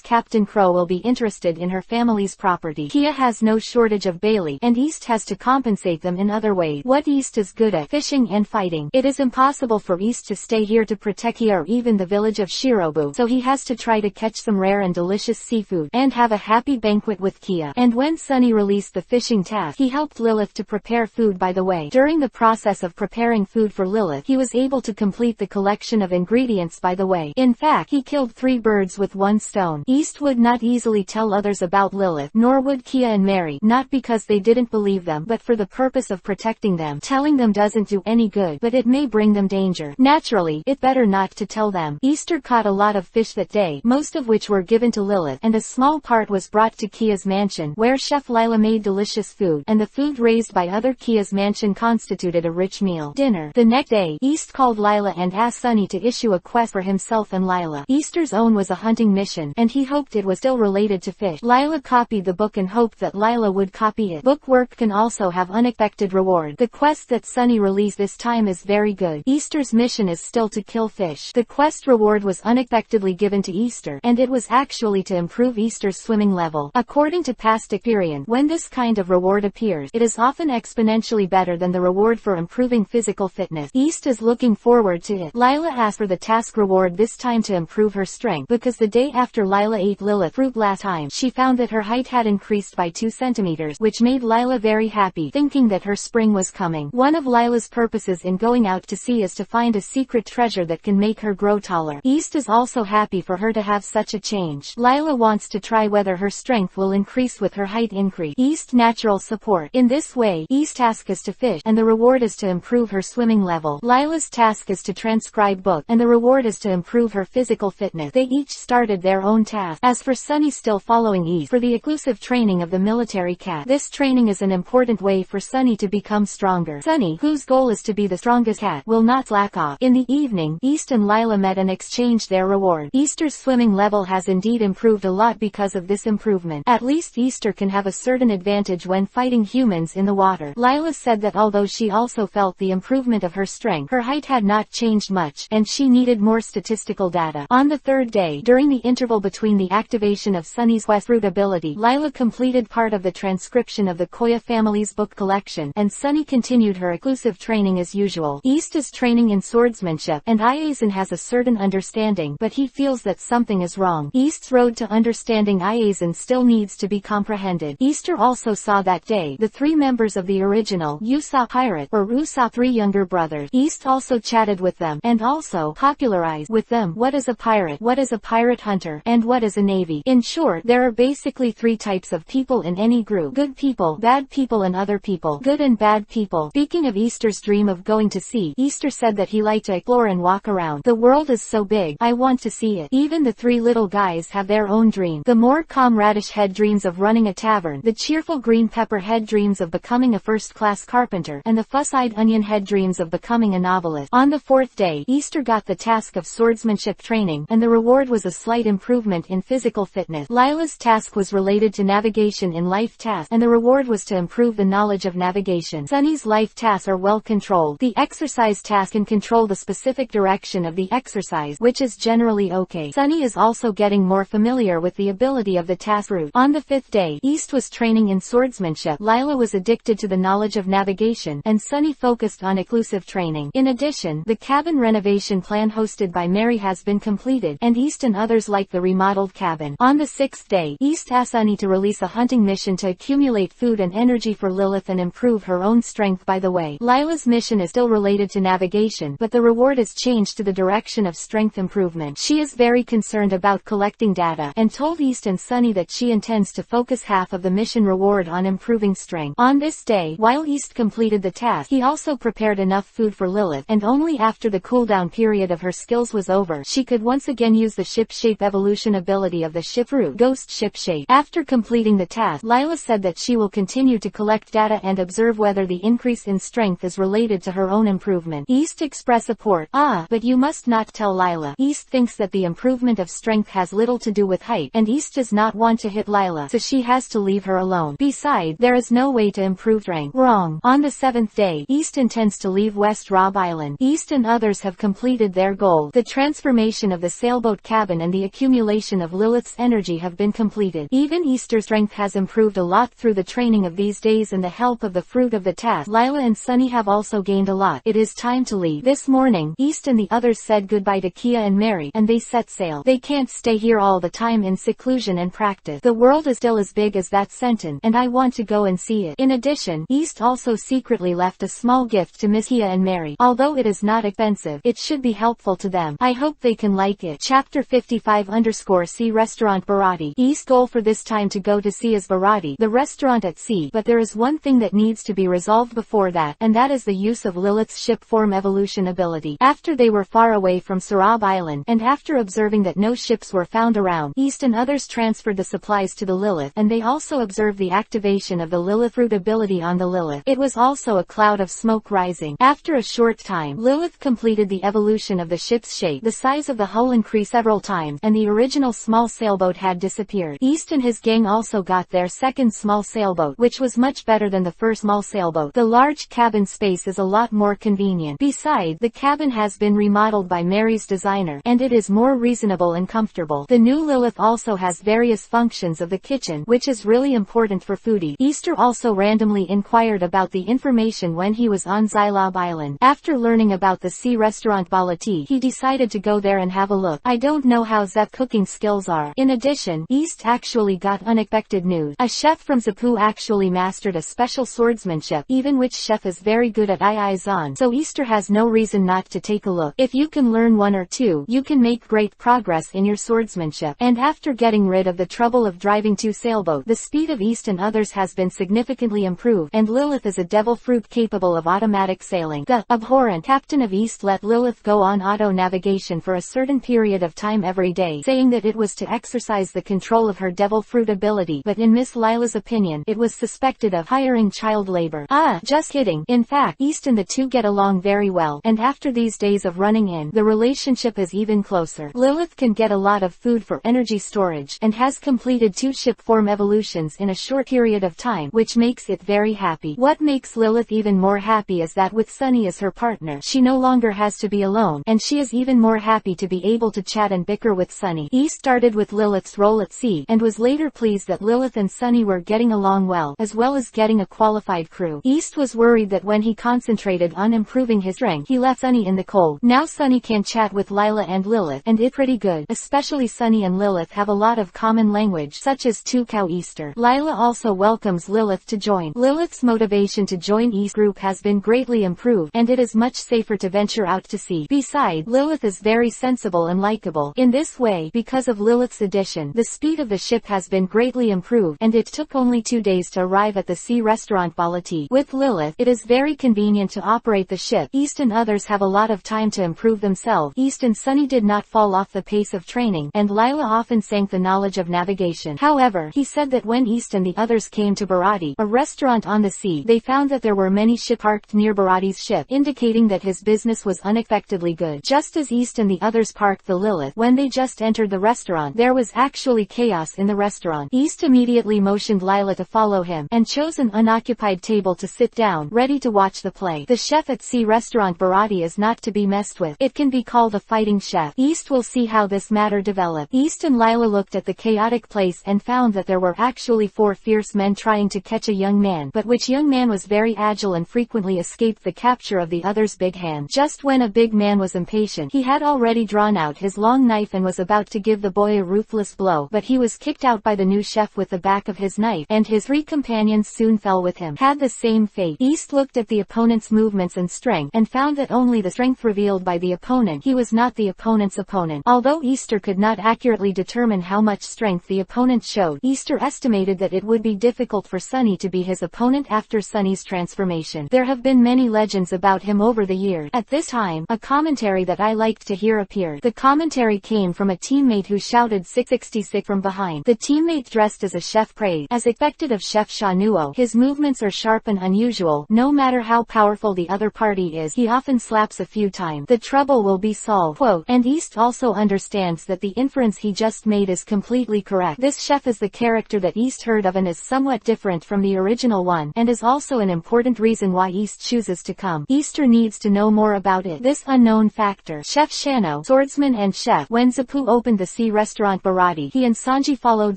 Captain Crow will be interested in her family's property. Kia has no shortage of Bailey, and East has to compensate them in other ways. What East is good at: fishing and fighting. It is impossible for East to stay here to protect Kia or even the village of Shirobu, so he has to try to catch some rare and delicious seafood, and have a happy banquet with Kia. And when Sunny released the fishing task, he helped Lilith to prepare food by the way. During the process of preparing food for Lilith, he was able to complete the collection of ingredients by the way. In fact, he killed 3 birds with 1 stone. East would not easily tell others about Lilith, nor would Kia and Mary, not because they didn't believe them, but for the purpose of protecting them. Telling them doesn't do any good, but it may bring them danger. Naturally, it better not to tell them. Easter caught a lot of fish that day, most of which were given to Lilith, and a small part was brought to Kia's mansion, where Chef Lila made delicious food, and the food raised by other Kia's mansion constituted a rich meal. Dinner. The next day, East called Lila and asked Sunny to issue a quest for himself and Lila. Easter's own was a hunting mission, and he hoped it was still related to fish. Lila copied the book and hoped that Lila would copy it. Book work can also have unexpected reward. The quest that Sunny released this time is very good. Easter's mission is still to kill fish. The quest reward was unexpectedly given to Easter, and it was actually to improve Easter's swimming level. According to past experience, when this kind of reward appears, it is often exponentially better than the reward for improving physical fitness. East is looking forward to it. Lila asked for the task reward this time to improve her strength, because the day after Lila ate Lilith fruit last time, she found that her height had increased by 2 centimeters, which made Lila very happy, thinking that her spring was coming. One of Lila's purposes in going out to sea is to find a secret treasure that can make her grow taller. East is also happy for her to have such a change. Lila wants to try whether her strength will increase with her height increase. East natural support. In this way, East's task is to fish, and the reward is to improve her swimming level. Lila's task is to transcribe book, and the reward is to improve her physical fitness. They each started their own task. As for Sunny, still following East for the exclusive training of the military cat. This training is an important way for Sunny to become stronger. Sunny, whose goal is to be the strongest cat, will not slack off. In the evening, East and Lila met and exchanged their reward. Easter's swimming level has indeed improved a lot because of this improvement. At least Easter can have a certain advantage when fighting humans in the water. Lila said that although she also felt the improvement of her strength, her height had not changed much, and she needed more statistical data. On the 3rd day, during the interval between the activation of Sunny's quest fruit ability, Lila completed part of the transcription of the Koya family's book collection, and Sunny continued her exclusive training as usual. East is training in swordsmanship, and Iazen has a certain understanding, but he feels that something is wrong. East's road to understanding Iazen still needs to be comprehended. Easter also saw that day the 3 members of the original Usopp pirate, or Usopp 3 younger brothers. East also chatted with them, and also popularized with them what is a pirate, what is a pirate hunter, and what is a navy. In short, there are basically 3 types of people in any group: good people, bad people, and other people. Good and bad people. Speaking of Easter's dream of going to sea, Easter said that he liked to explore and walk around. The world is so big, I want to see it. Even the 3 little guys have their own dream. The more calm radish head dreams of running a tavern, the cheerful green pepper head dreams of becoming a first-class carpenter, and the fuss-eyed onion head had dreams of becoming a novelist. On the fourth day, Easter got the task of swordsmanship training, and the reward was a slight improvement in physical fitness. Lila's task was related to navigation in life tasks, and the reward was to improve the knowledge of navigation. Sunny's life tasks are well controlled. The exercise task can control the specific direction of the exercise, which is generally okay. Sunny is also getting more familiar with the ability of the task route. On the fifth day, East was training in swordsmanship, Lila was addicted to the knowledge of navigation, and Sunny focused on exclusive training. In addition, the cabin renovation plan hosted by Mary has been completed, and East and others like the remodeled cabin. On the sixth day, East asked Sunny to release a hunting mission to accumulate food and energy for Lilith and improve her own strength. By the way, Lila's mission is still related to navigation, but the reward is changed to the direction of strength improvement. She is very concerned about collecting data, and told East and Sunny that she intends to focus half of the mission reward on improving strength. On this day, while East completed the task, he also prepared enough food for Lilith, and only after the cooldown period of her skills was over, she could once again use the ship shape evolution ability of the ship root, Ghost Ship Shape. After completing the task, Lila said that she will continue to collect data and observe whether the increase in strength is related to her own improvement. East expressed support. But you must not tell Lila. East thinks that the improvement of strength has little to do with height, and East does not want to hit Lila, so she has to leave her alone. Besides, there is no way to improve strength. Wrong. On the seventh day, East intends to leave West Rob Island. East and others have completed their goal. The transformation of the sailboat cabin and the accumulation of Lilith's energy have been completed. Even Easter's strength has improved a lot through the training of these days and the help of the fruit of the task. Lila and Sunny have also gained a lot. It is time to leave. This morning, East and the others said goodbye to Kia and Mary, and they set sail. They can't stay here all the time in seclusion and practice. The world is still as big as that sentence, and I want to go and see it. In addition, East also secretly left a small gift to Miss Kia and Mary. Although it is not expensive, it should be helpful to them. I hope they can like it. Chapter 55_C Restaurant Bharati. East's goal for this time to go to sea is Bharati, the restaurant at sea, but there is one thing that needs to be resolved before that, and that is the use of Lilith's ship form evolution ability. After they were far away from Sarab Island, and after observing that no ships were found around, East and others transferred the supplies to the Lilith, and they also observed the activation of the Lilith root ability on the Lilith. It was also a cloud of smoke rising. After a short time, Lilith completed the evolution of the ship's shape. The size of the hull increased several times, and the original small sailboat had disappeared. East and his gang also got their second small sailboat, which was much better than the first small sailboat. The large cabin space is a lot more convenient. Besides, the cabin has been remodeled by Mary's designer, and it is more reasonable and comfortable. The new Lilith also has various functions of the kitchen, which is really important for foodies. Easter also randomly inquired about the information when he was on Xylab Island. After learning about the sea restaurant Bharati, he decided to go there and have a look. I don't know how Zep's cooking skills are. In addition, East actually got unexpected news. A chef from Zapu actually mastered a special swordsmanship, even which chef is very good at Zan, so Easter has no reason not to take a look. If you can learn one or two, you can make great progress in your swordsmanship. And after getting rid of the trouble of driving two sailboats, the speed of East and others has been significantly improved, and Lilith is a devil fruit capable of automatic sailing. The abhorrent captain of East let Lilith go on auto navigation for a certain period of time every day, saying that it was to exercise the control of her devil fruit ability, but in Miss Lila's opinion, it was suspected of hiring child labor. Just kidding. In fact, East and the two get along very well, and after these days of running in, the relationship is even closer. Lilith can get a lot of food for energy storage, and has completed 2 ship form evolutions in a short period of time, which makes it very happy. What makes Lilith even more happy is that with Sunny as her partner, she no longer has to be alone, and she is even more happy to be able to chat and bicker with Sunny. East started with Lilith's role at sea, and was later pleased that Lilith and Sunny were getting along well as getting a qualified crew. East was worried that when he concentrated on improving his strength, he left Sunny in the cold. Now Sunny can chat with Lila and Lilith, and it's pretty good. Especially Sunny and Lilith have a lot of common language, such as to cow Easter. Lila also welcomes Lilith to join. Lilith's motivation to join East group has been greatly improved, and it is much safer to venture out to sea. Besides, Lilith is very sensible and likable. In this way, because of Lilith's addition, the speed of the ship has been greatly improved, and it took only 2 days to arrive at the sea restaurant Bharati. With Lilith, it is very convenient to operate the ship. East and others have a lot of time to improve themselves. East and Sunny did not fall off the pace of training, and Lila often sank the knowledge of navigation. However, he said that when East and the others came to Bharati, a restaurant on the sea, they found that there were many ships parked nearby near Bharati's ship, indicating that his business was unexpectedly good. Just as East and the others parked the Lilith, when they just entered the restaurant, there was actually chaos in the restaurant. East immediately motioned Lila to follow him, and chose an unoccupied table to sit down, ready to watch the play. The chef at sea restaurant Bharati is not to be messed with. It can be called a fighting chef. East will see how this matter develops. East and Lila looked at the chaotic place and found that there were actually 4 fierce men trying to catch a young man, but which young man was very agile and frequently escaped the capture of the other's big hand. Just when a big man was impatient, he had already drawn out his long knife and was about to give the boy a ruthless blow, but he was kicked out by the new chef with the back of his knife, and his 3 companions soon fell with him. Had the same fate. East looked at the opponent's movements and strength, and found that only the strength revealed by the opponent. He was not the opponent's opponent. Although Easter could not accurately determine how much strength the opponent showed, Easter estimated that it would be difficult for Sunny to be his opponent after Sunny's transformation. There have been many legends about him over the years. At this time, a commentary that I liked to hear appeared. The commentary came from a teammate who shouted 666 from behind. The teammate dressed as a chef praised, as expected of Chef Shanuo, his movements are sharp and unusual. No matter how powerful the other party is, he often slaps a few times. The trouble will be solved. Quote, and East also understands that the inference he just made is completely correct. This chef is the character that East heard of and is somewhat different from the original one, and is also an important reason why East chooses to come. Easter needs to know more about it. This unknown factor. Chef Shano, swordsman and chef. When Zapu opened the sea restaurant Bharati, he and Sanji followed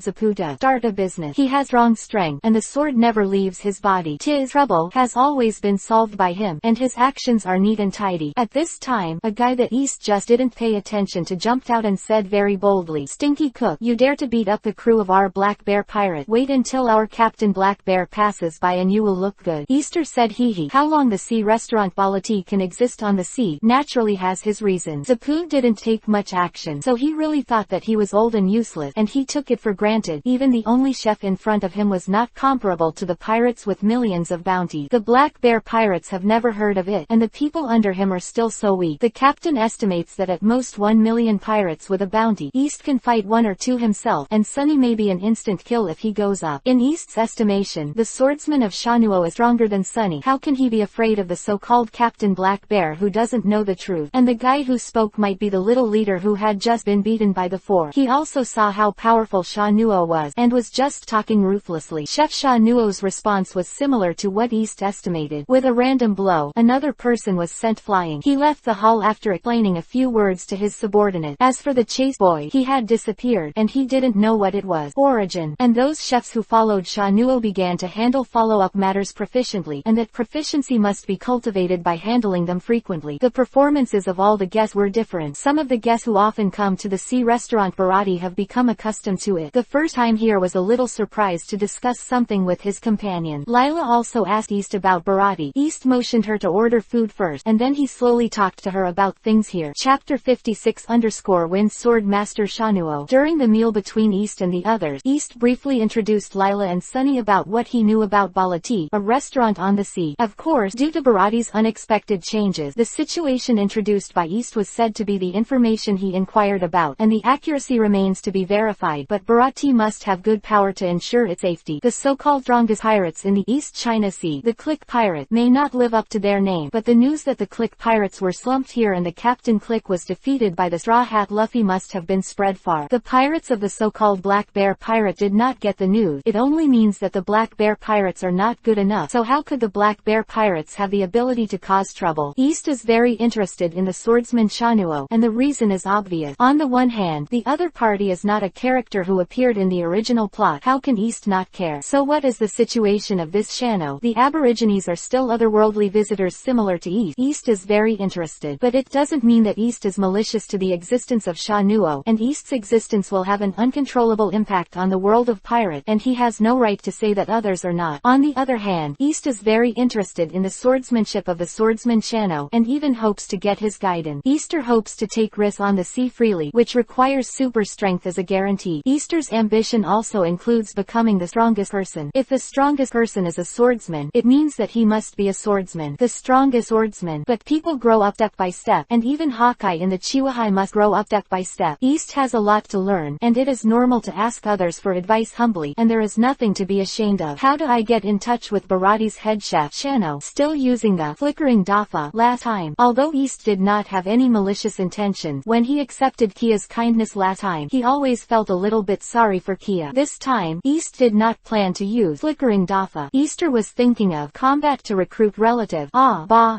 Zapu to start a business. He has strong strength, and the sword never leaves his body. His trouble has always been solved by him, and his actions are neat and tidy. At this time, a guy that East just didn't pay attention to jumped out and said very boldly, Stinky Cook, you dare to beat up the crew of our Black Bear pirate. Wait until our Captain Black Bear passes by and you will look good. Easter said hee. How long the sea restaurant Bharati can exist on the sea naturally has his reasons. Zapu didn't take much action, so he really thought that he was old and useless, and he took it for granted. Even the only chef in front of him was not comparable to the pirates with millions of bounty. The Black Bear pirates have never heard of it, and the people under him are still so weak. The captain estimates that at most 1 million pirates with a bounty. East can fight 1 or 2 himself, and Sunny may be an instant kill if he goes up. In East's estimation, the swordsman of Shanuo is stronger than Sunny. How can he be afraid of the so-called Captain Black Bear who doesn't know the truth? And the guy who spoke might be the little leader who had just been beaten by the 4. He also saw how powerful Shanuo was, and was just talking ruthlessly. Chef Shanuo's response was similar to what East estimated. With a random blow, another person was sent flying. He left the hall after explaining a few words to his subordinate. As for the chase boy, he had disappeared, and he didn't know what it was. Origin. And those chefs who followed Shanuo began to handle follow-up matters proficiently, and that proficiency must be cultivated by handling them frequently. The performances of all the guests were different. Some of the guests who often come to the sea restaurant Bharati have become accustomed to it. The first time here was a little surprised to discuss something with his companion. Lila also asked East about Bharati. East motioned her to order food first, and then he slowly talked to her about things here. Chapter 56_Wind Sword Master Shanuo. During the meal between East and the others, East briefly introduced Lila and Sunny about what he knew about Bharati, a restaurant on the sea. Of course, due to Bharati's unexpected changes, the situation introduced by East was said to be the information he inquired about, and the accuracy remains to be verified, but Bharati must have good power to ensure its safety. The so-called strongest pirates in the East China Sea, the Click Pirate, may not live up to their name, but the news that the Click Pirates were slumped here and the Captain Click was defeated by the Straw Hat Luffy must have been spread far. The pirates of the so-called Black Bear Pirate did not get the news. It only means that the Black Bear Pirates are not good enough. So how could the Black Bear Pirates have the ability to cause trouble? East is very interested in the swordsman Shanuo, and the reason is obvious. On the one hand, the other party is not a character who appeared in the original plot. How can East not care? So what is the situation of this Shano? The Aborigines are still otherworldly visitors similar to East. East is very interested, but it doesn't mean that East is malicious to the existence of Shanuo, and East's existence will have an uncontrollable impact on the world of pirate, and he has no right to say that others are not. On the other hand, East is very interested in the swordsmanship of the swordsman Shano, and even hopes to get his guidance. Easter hopes to take risks on the sea freely, which requires super strength as a guarantee. Easter's ambition also includes becoming the strongest person. If the strongest person is a swordsman, it means that he must be a swordsman, the strongest swordsman. But people grow up step by step, and even Hawkeye in the Chihuahua must grow up step by step. East has a lot to learn, and it is normal to ask others for advice humbly, and there is nothing to be ashamed of. How do I get in touch with Bharati's head chef, Shano? Still still using the flickering dafa last time. Although East did not have any malicious intentions when he accepted Kia's kindness last time, he always felt a little bit sorry for Kia. This time, East did not plan to use flickering dafa. Easter was thinking of combat to recruit relative.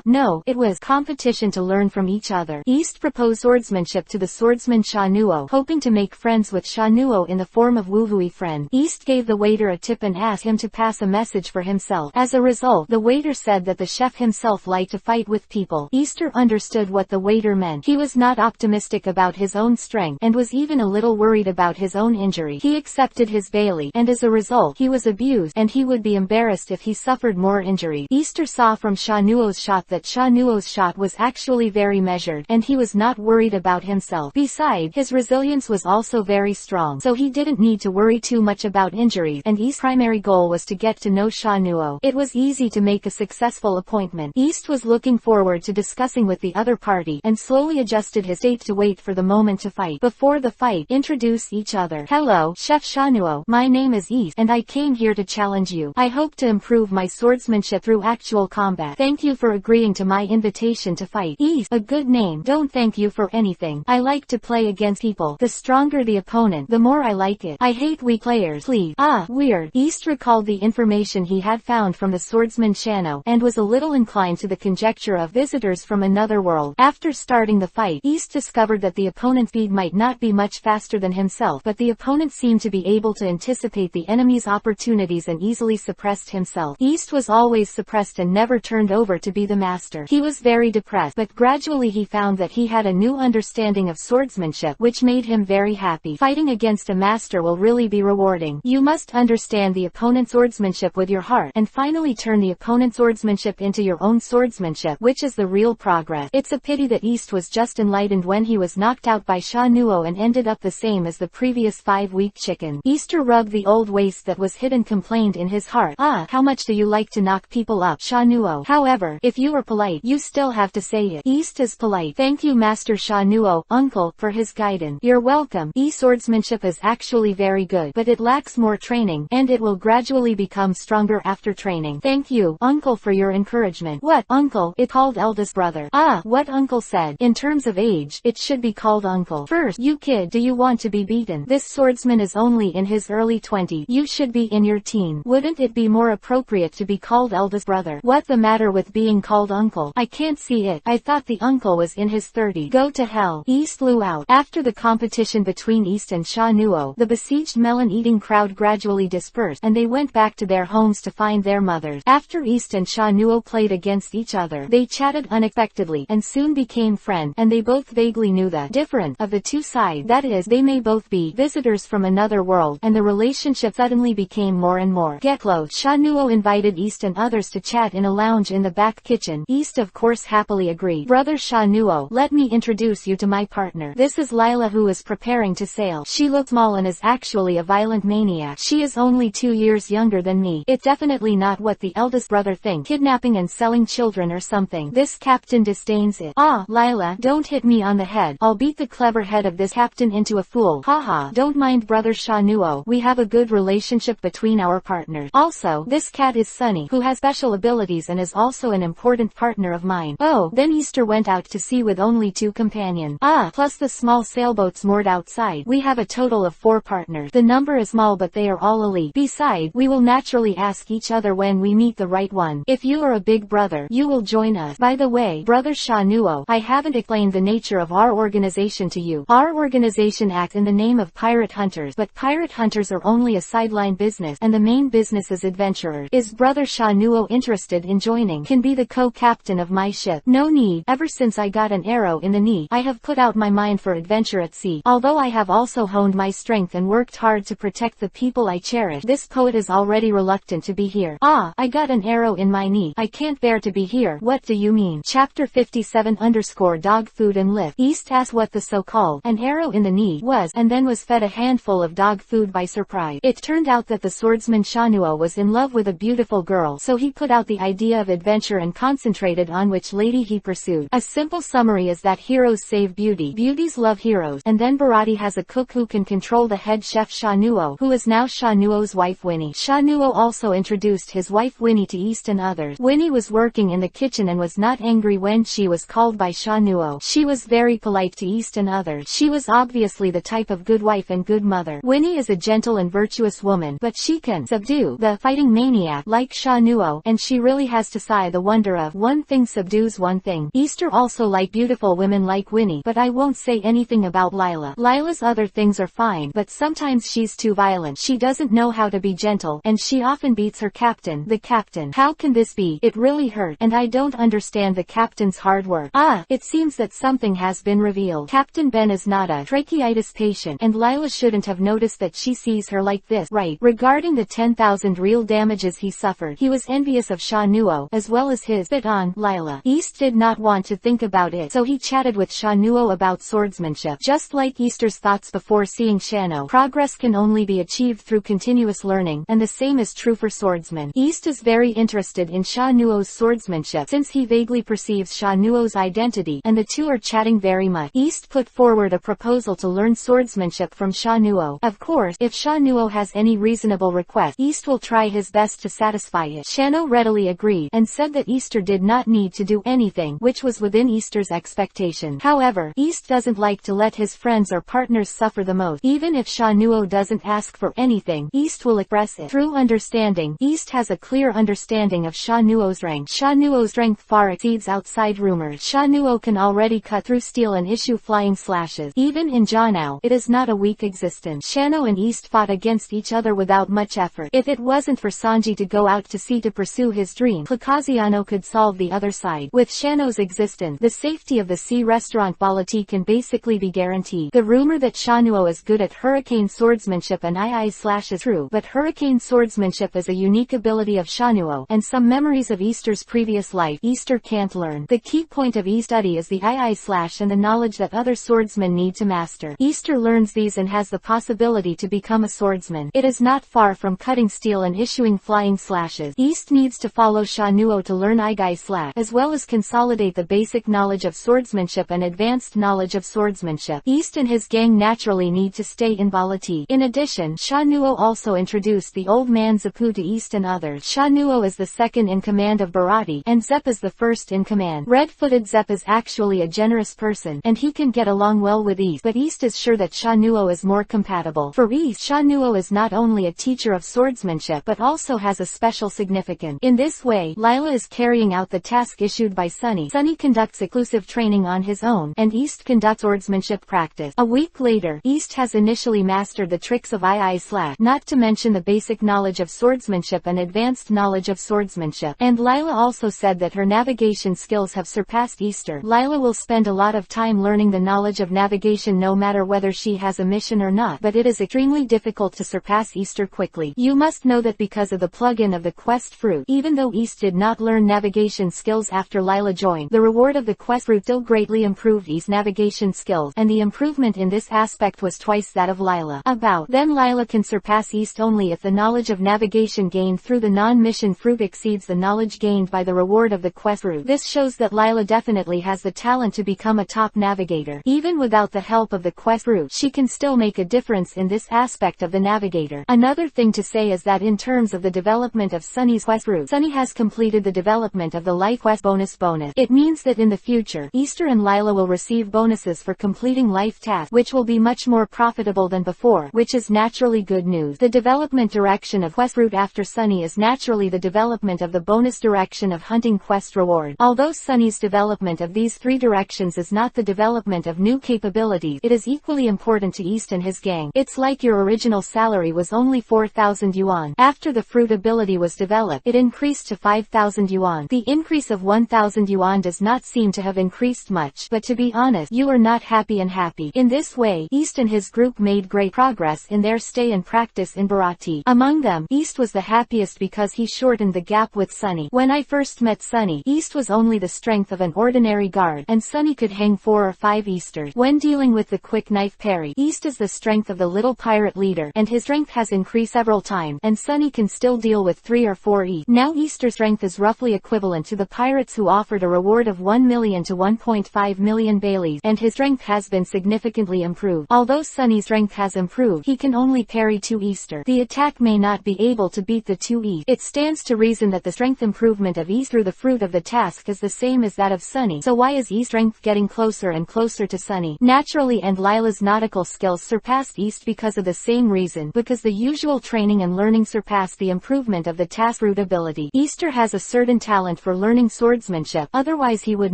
No, it was competition to learn from each other. East proposed swordsmanship to the swordsman Shanuo, hoping to make friends with Shanuo in the form of Wuhui friend. East gave the waiter a tip and asked him to pass a message for himself. As a result, the waiter said that the chef himself liked to fight with people. Easter understood what the waiter meant. He was not optimistic about his own strength and was even a little worried about his own injury. He accepted his Bailey, and as a result, he was abused, and he would be embarrassed if he suffered more injury. Easter saw from Shanuo's shot that Shanuo's shot was actually very measured, and he was not worried about himself. Besides, his resilience was also very strong, so he didn't need to worry too much about injuries, and East's primary goal was to get to know Shanuo. It was easy to make a successful appointment. East was looking forward to discussing with the other party, and slowly adjusted his state to wait for the moment to fight. Before the fight, introduce each other. Hello, Chef Shanuo. My name is East, and I came here to challenge you. I hope to improve my swordsmanship through actual combat. Thank you for agreeing to my invitation to fight. East, a good name. Don't thank you for anything. I like to play against people. The stronger the opponent, the more I like it. I hate weak players. Please. Weird. East recalled the information he had found from the swordsman Shano, and was a little inclined to the conjecture of visitors from another world. After starting the fight, East discovered that the opponent's speed might not be much faster than himself, but the opponent seemed to be able to anticipate the enemy's opportunities and easily suppressed himself. East was always suppressed and never turned over to be the master. He was very depressed, but gradually he found that he had a new understanding of swordsmanship, which made him very happy. Fighting against a master will really be rewarding. You must understand the opponent's swordsmanship with your heart, and finally turn the opponent's swordsmanship into your own swordsmanship, which is the real progress. It's a pity that East was just enlightened when he was knocked out by Shanuo and ended up the same as the previous 5-week chicken. Easter rubbed the old waist that was hid and complained in his heart. How much do you like to knock people up, Shanuo? However, if you are polite, you still have to say it. East is polite. Thank you, Master Shanuo, uncle, for his guidance. You're welcome. Swordsmanship is actually very good, but it lacks more training, and it will gradually become stronger after training. Thank you, uncle, for your encouragement. What, uncle? It's called eldest brother. What uncle said. In terms of age, it should be called uncle. First, you kid, do you want to be beaten? This swordsman is only in his early 20s. You should be in your teen. Wouldn't it be more appropriate to be called eldest brother? What's the matter with being called uncle? I can't see it. I thought the uncle was in his 30s. Go to hell. East flew out. After the competition between East and Shanuo, the besieged melon-eating crowd gradually dispersed, and they went back to their homes to find their mothers. After East and Shanuo played against each other, they chatted unexpectedly, and soon became friends, and they both vaguely knew the difference of the two sides. That is, they may both be visitors from another world, and the relationship suddenly became more and more. Get close. Shanuo invited East and others to chat in a lounge in the back kitchen. East of course happily agreed. Brother Shanuo, let me introduce you to my partner. This is Lila, who is preparing to sail. She looks small and is actually a violent maniac. She is only 2 years younger than me. It's definitely not what the eldest brother thinks. Kidnapping and selling children or something. This captain disdains it. Lila, don't hit me on the head. I'll beat the clever head of this captain into a fool. Haha, don't mind brother Shanuo. We have a good relationship between our partners. Also, this cat is Sunny, who has special abilities and is also an important partner of mine. Then Easter went out to sea with only 2 companions. Plus the small sailboats moored outside. We have a total of 4 partners. The number is small, but they are all elite. Besides, we will naturally ask each other when we meet the right one. If you are a big brother, you will join us. By the way, brother Shanuo, I haven't explained the nature of our organization to you. Our organization acts in the name of pirate hunters, but pirate hunters are only a sideline business, and the main business is adventurers. Is brother Shanuo interested in joining? Can be the co-captain of my ship. No need. Ever since I got an arrow in the knee, I have put out my mind for adventure at sea. Although I have also honed my strength and worked hard to protect the people I cherish, this poet is already reluctant to be here. I got an arrow in my knee. I can't bear to be here. What do you mean? Chapter 57_dog food and lift. East asked what the so-called an arrow in the knee was, and then was fed a handful of dog food by surprise. It turned out that the swordsman Shanuo was in love with a beautiful girl, so he put out the idea of adventure and concentrated on which lady he pursued. A simple summary is that heroes save beauty, beauties love heroes, and then Bharati has a cook who can control the head chef Shanuo, who is now Shanuo's wife Winnie. Shanuo also introduced his wife Winnie to East and others. Winnie was working in the kitchen and was not angry when she was called by Sha Nuo. She was very polite to East and others. She was obviously the type of good wife and good mother. Winnie is a gentle and virtuous woman, but she can subdue the fighting maniac like Sha Nuo, and she really has to sigh the wonder of one thing subdues one thing. Easter also like beautiful women like Winnie, but I won't say anything about Lila. Lila's other things are fine, but sometimes she's too violent. She doesn't know how to be gentle, and she often beats her captain, the captain. How can this be? It really hurt, and I don't understand the captain's hard work. It seems that something has been revealed. Captain Ben is not a tracheitis patient, and Lila shouldn't have noticed that she sees her like this, right? Regarding the 10,000 real damages he suffered, he was envious of Sha Nuo, as well as his bit on Lila. East did not want to think about it, so he chatted with Sha Nuo about swordsmanship. Just like Easter's thoughts before seeing Shano, progress can only be achieved through continuous learning, and the same is true for swordsmen. East is very interested in Sha Nuo's swordsmanship since he vaguely perceives Sha Nuo's identity, and the two are chatting very much. East put forward a proposal to learn swordsmanship from Sha Nuo. Of course, if Sha Nuo has any reasonable request, East will try his best to satisfy it. Shano readily agreed, and said that Easter did not need to do anything, which was within Easter's expectation. However, East doesn't like to let his friends or partners suffer the most. Even if Sha Nuo doesn't ask for anything, East will express it. Through understanding, East has a clear understanding of Sha Nuo's rank. Sha Nuo's rank far exceeds outside rumors. Sha Nuo can already cut through steel and issue flying slashes. Even in Janao, it is not a weak existence. Shano and East fought against each other without much effort. If it wasn't for Sanji to go out to sea to pursue his dream, Caucasiano could solve the other side. With Shano's existence, the safety of the sea restaurant Balati can basically be guaranteed. The rumor that Sha Nuo is good at hurricane swordsmanship and II is true, but hurricane swordsmanship is a unique ability of Sha Nuo, and some memories of Easter's previous life Easter can't learn. The key point of East study is the II and the knowledge that other swordsmen need to master. Easter learns these and has the possibility to become a swordsman. It is not far from cutting steel and issuing flying slashes. East needs to follow Sha Nuo to learn II as well as consolidate the basic knowledge of swordsmanship and advanced knowledge of swordsmanship. East and his gang naturally need to stay in Balati. In addition, Sha Nuo also introduced the old man Zapu to East and others. Sha Nuo is the second in command of Barati, and Zep is the first in command. Red-footed Zep is actually a generous person, and he can get along well with East, but East is sure that Sha Nuo is more compatible. For East, Sha Nuo is not only a teacher of swordsmanship but also has a special significance. In this way, Lila is carrying out the task issued by Sunny. Sunny conducts exclusive training on his own, and East conducts swordsmanship practice. A week later, East has initially mastered the tricks of II/, not to mention the basic knowledge of swordsmanship and advanced knowledge of swordsmanship. And Lila also said that her navigation skills have surpassed Easter. Lila will spend a lot of time learning the knowledge of navigation no matter whether she has a mission or not, but it is extremely difficult to surpass Easter quickly. You must know that because of the plug-in of the quest fruit, even though East did not learn navigation skills after Lila joined, the reward of the quest fruit still greatly improved East's navigation skills, and the improvement in this aspect was twice that of Lila. Then Lila can surpass East only if the knowledge of navigation gained through the non-mission fruit exceeds the knowledge gained by the reward of the quest fruit. This shows that Lila definitely has the talent to become a top navigator. Even without the help of the quest fruit, she can still make a difference in this aspect of the navigator. Another thing to say is that in terms of the development of Sunny's quest fruit, Sunny has completed the development of the life quest bonus. It means that in the future, Easter and Lila will receive bonuses for completing life tasks, which will be much more profitable than before, which is naturally good news. The development direction of quest fruit after Sunny is naturally the development of the bonus direction of hunting quest reward. Although Sunny's development of these three directions is not the development of new capabilities, it is equally important to East and his gang. It's like your original salary was only 4,000 yuan. After the fruit ability was developed, it increased to 5,000 yuan. The increase of 1,000 yuan does not seem to have increased much, but to be honest, you are not happy and happy. In this way, East and his group made great progress in their stay and practice in Barati. Among them, East was the happiest because he shortened the gap with Sunny. When I first met Sunny, East was only the strength of an ordinary guard, and Sunny could hang 4 or 5 Easters. When dealing with the quick knife parry, East is the strength of the little pirate leader, and his strength has increased several times, and Sunny can still deal with 3 or 4 East. Now Easter's strength is roughly equivalent to the pirates who offered a reward of 1 million to 1.5 million Baileys, and his strength has been significantly improved. Although Sunny's strength has improved, he can only parry 2 Easter. The attack may not be able to beat the 2 East. It stands to reason that the strength strength improvement of East through the fruit of the task is the same as that of Sunny. So why is East's strength getting closer and closer to Sunny? Naturally, and Lila's nautical skills surpassed East because of the same reason, because the usual training and learning surpassed the improvement of the task root ability. Easter has a certain talent for learning swordsmanship, otherwise he would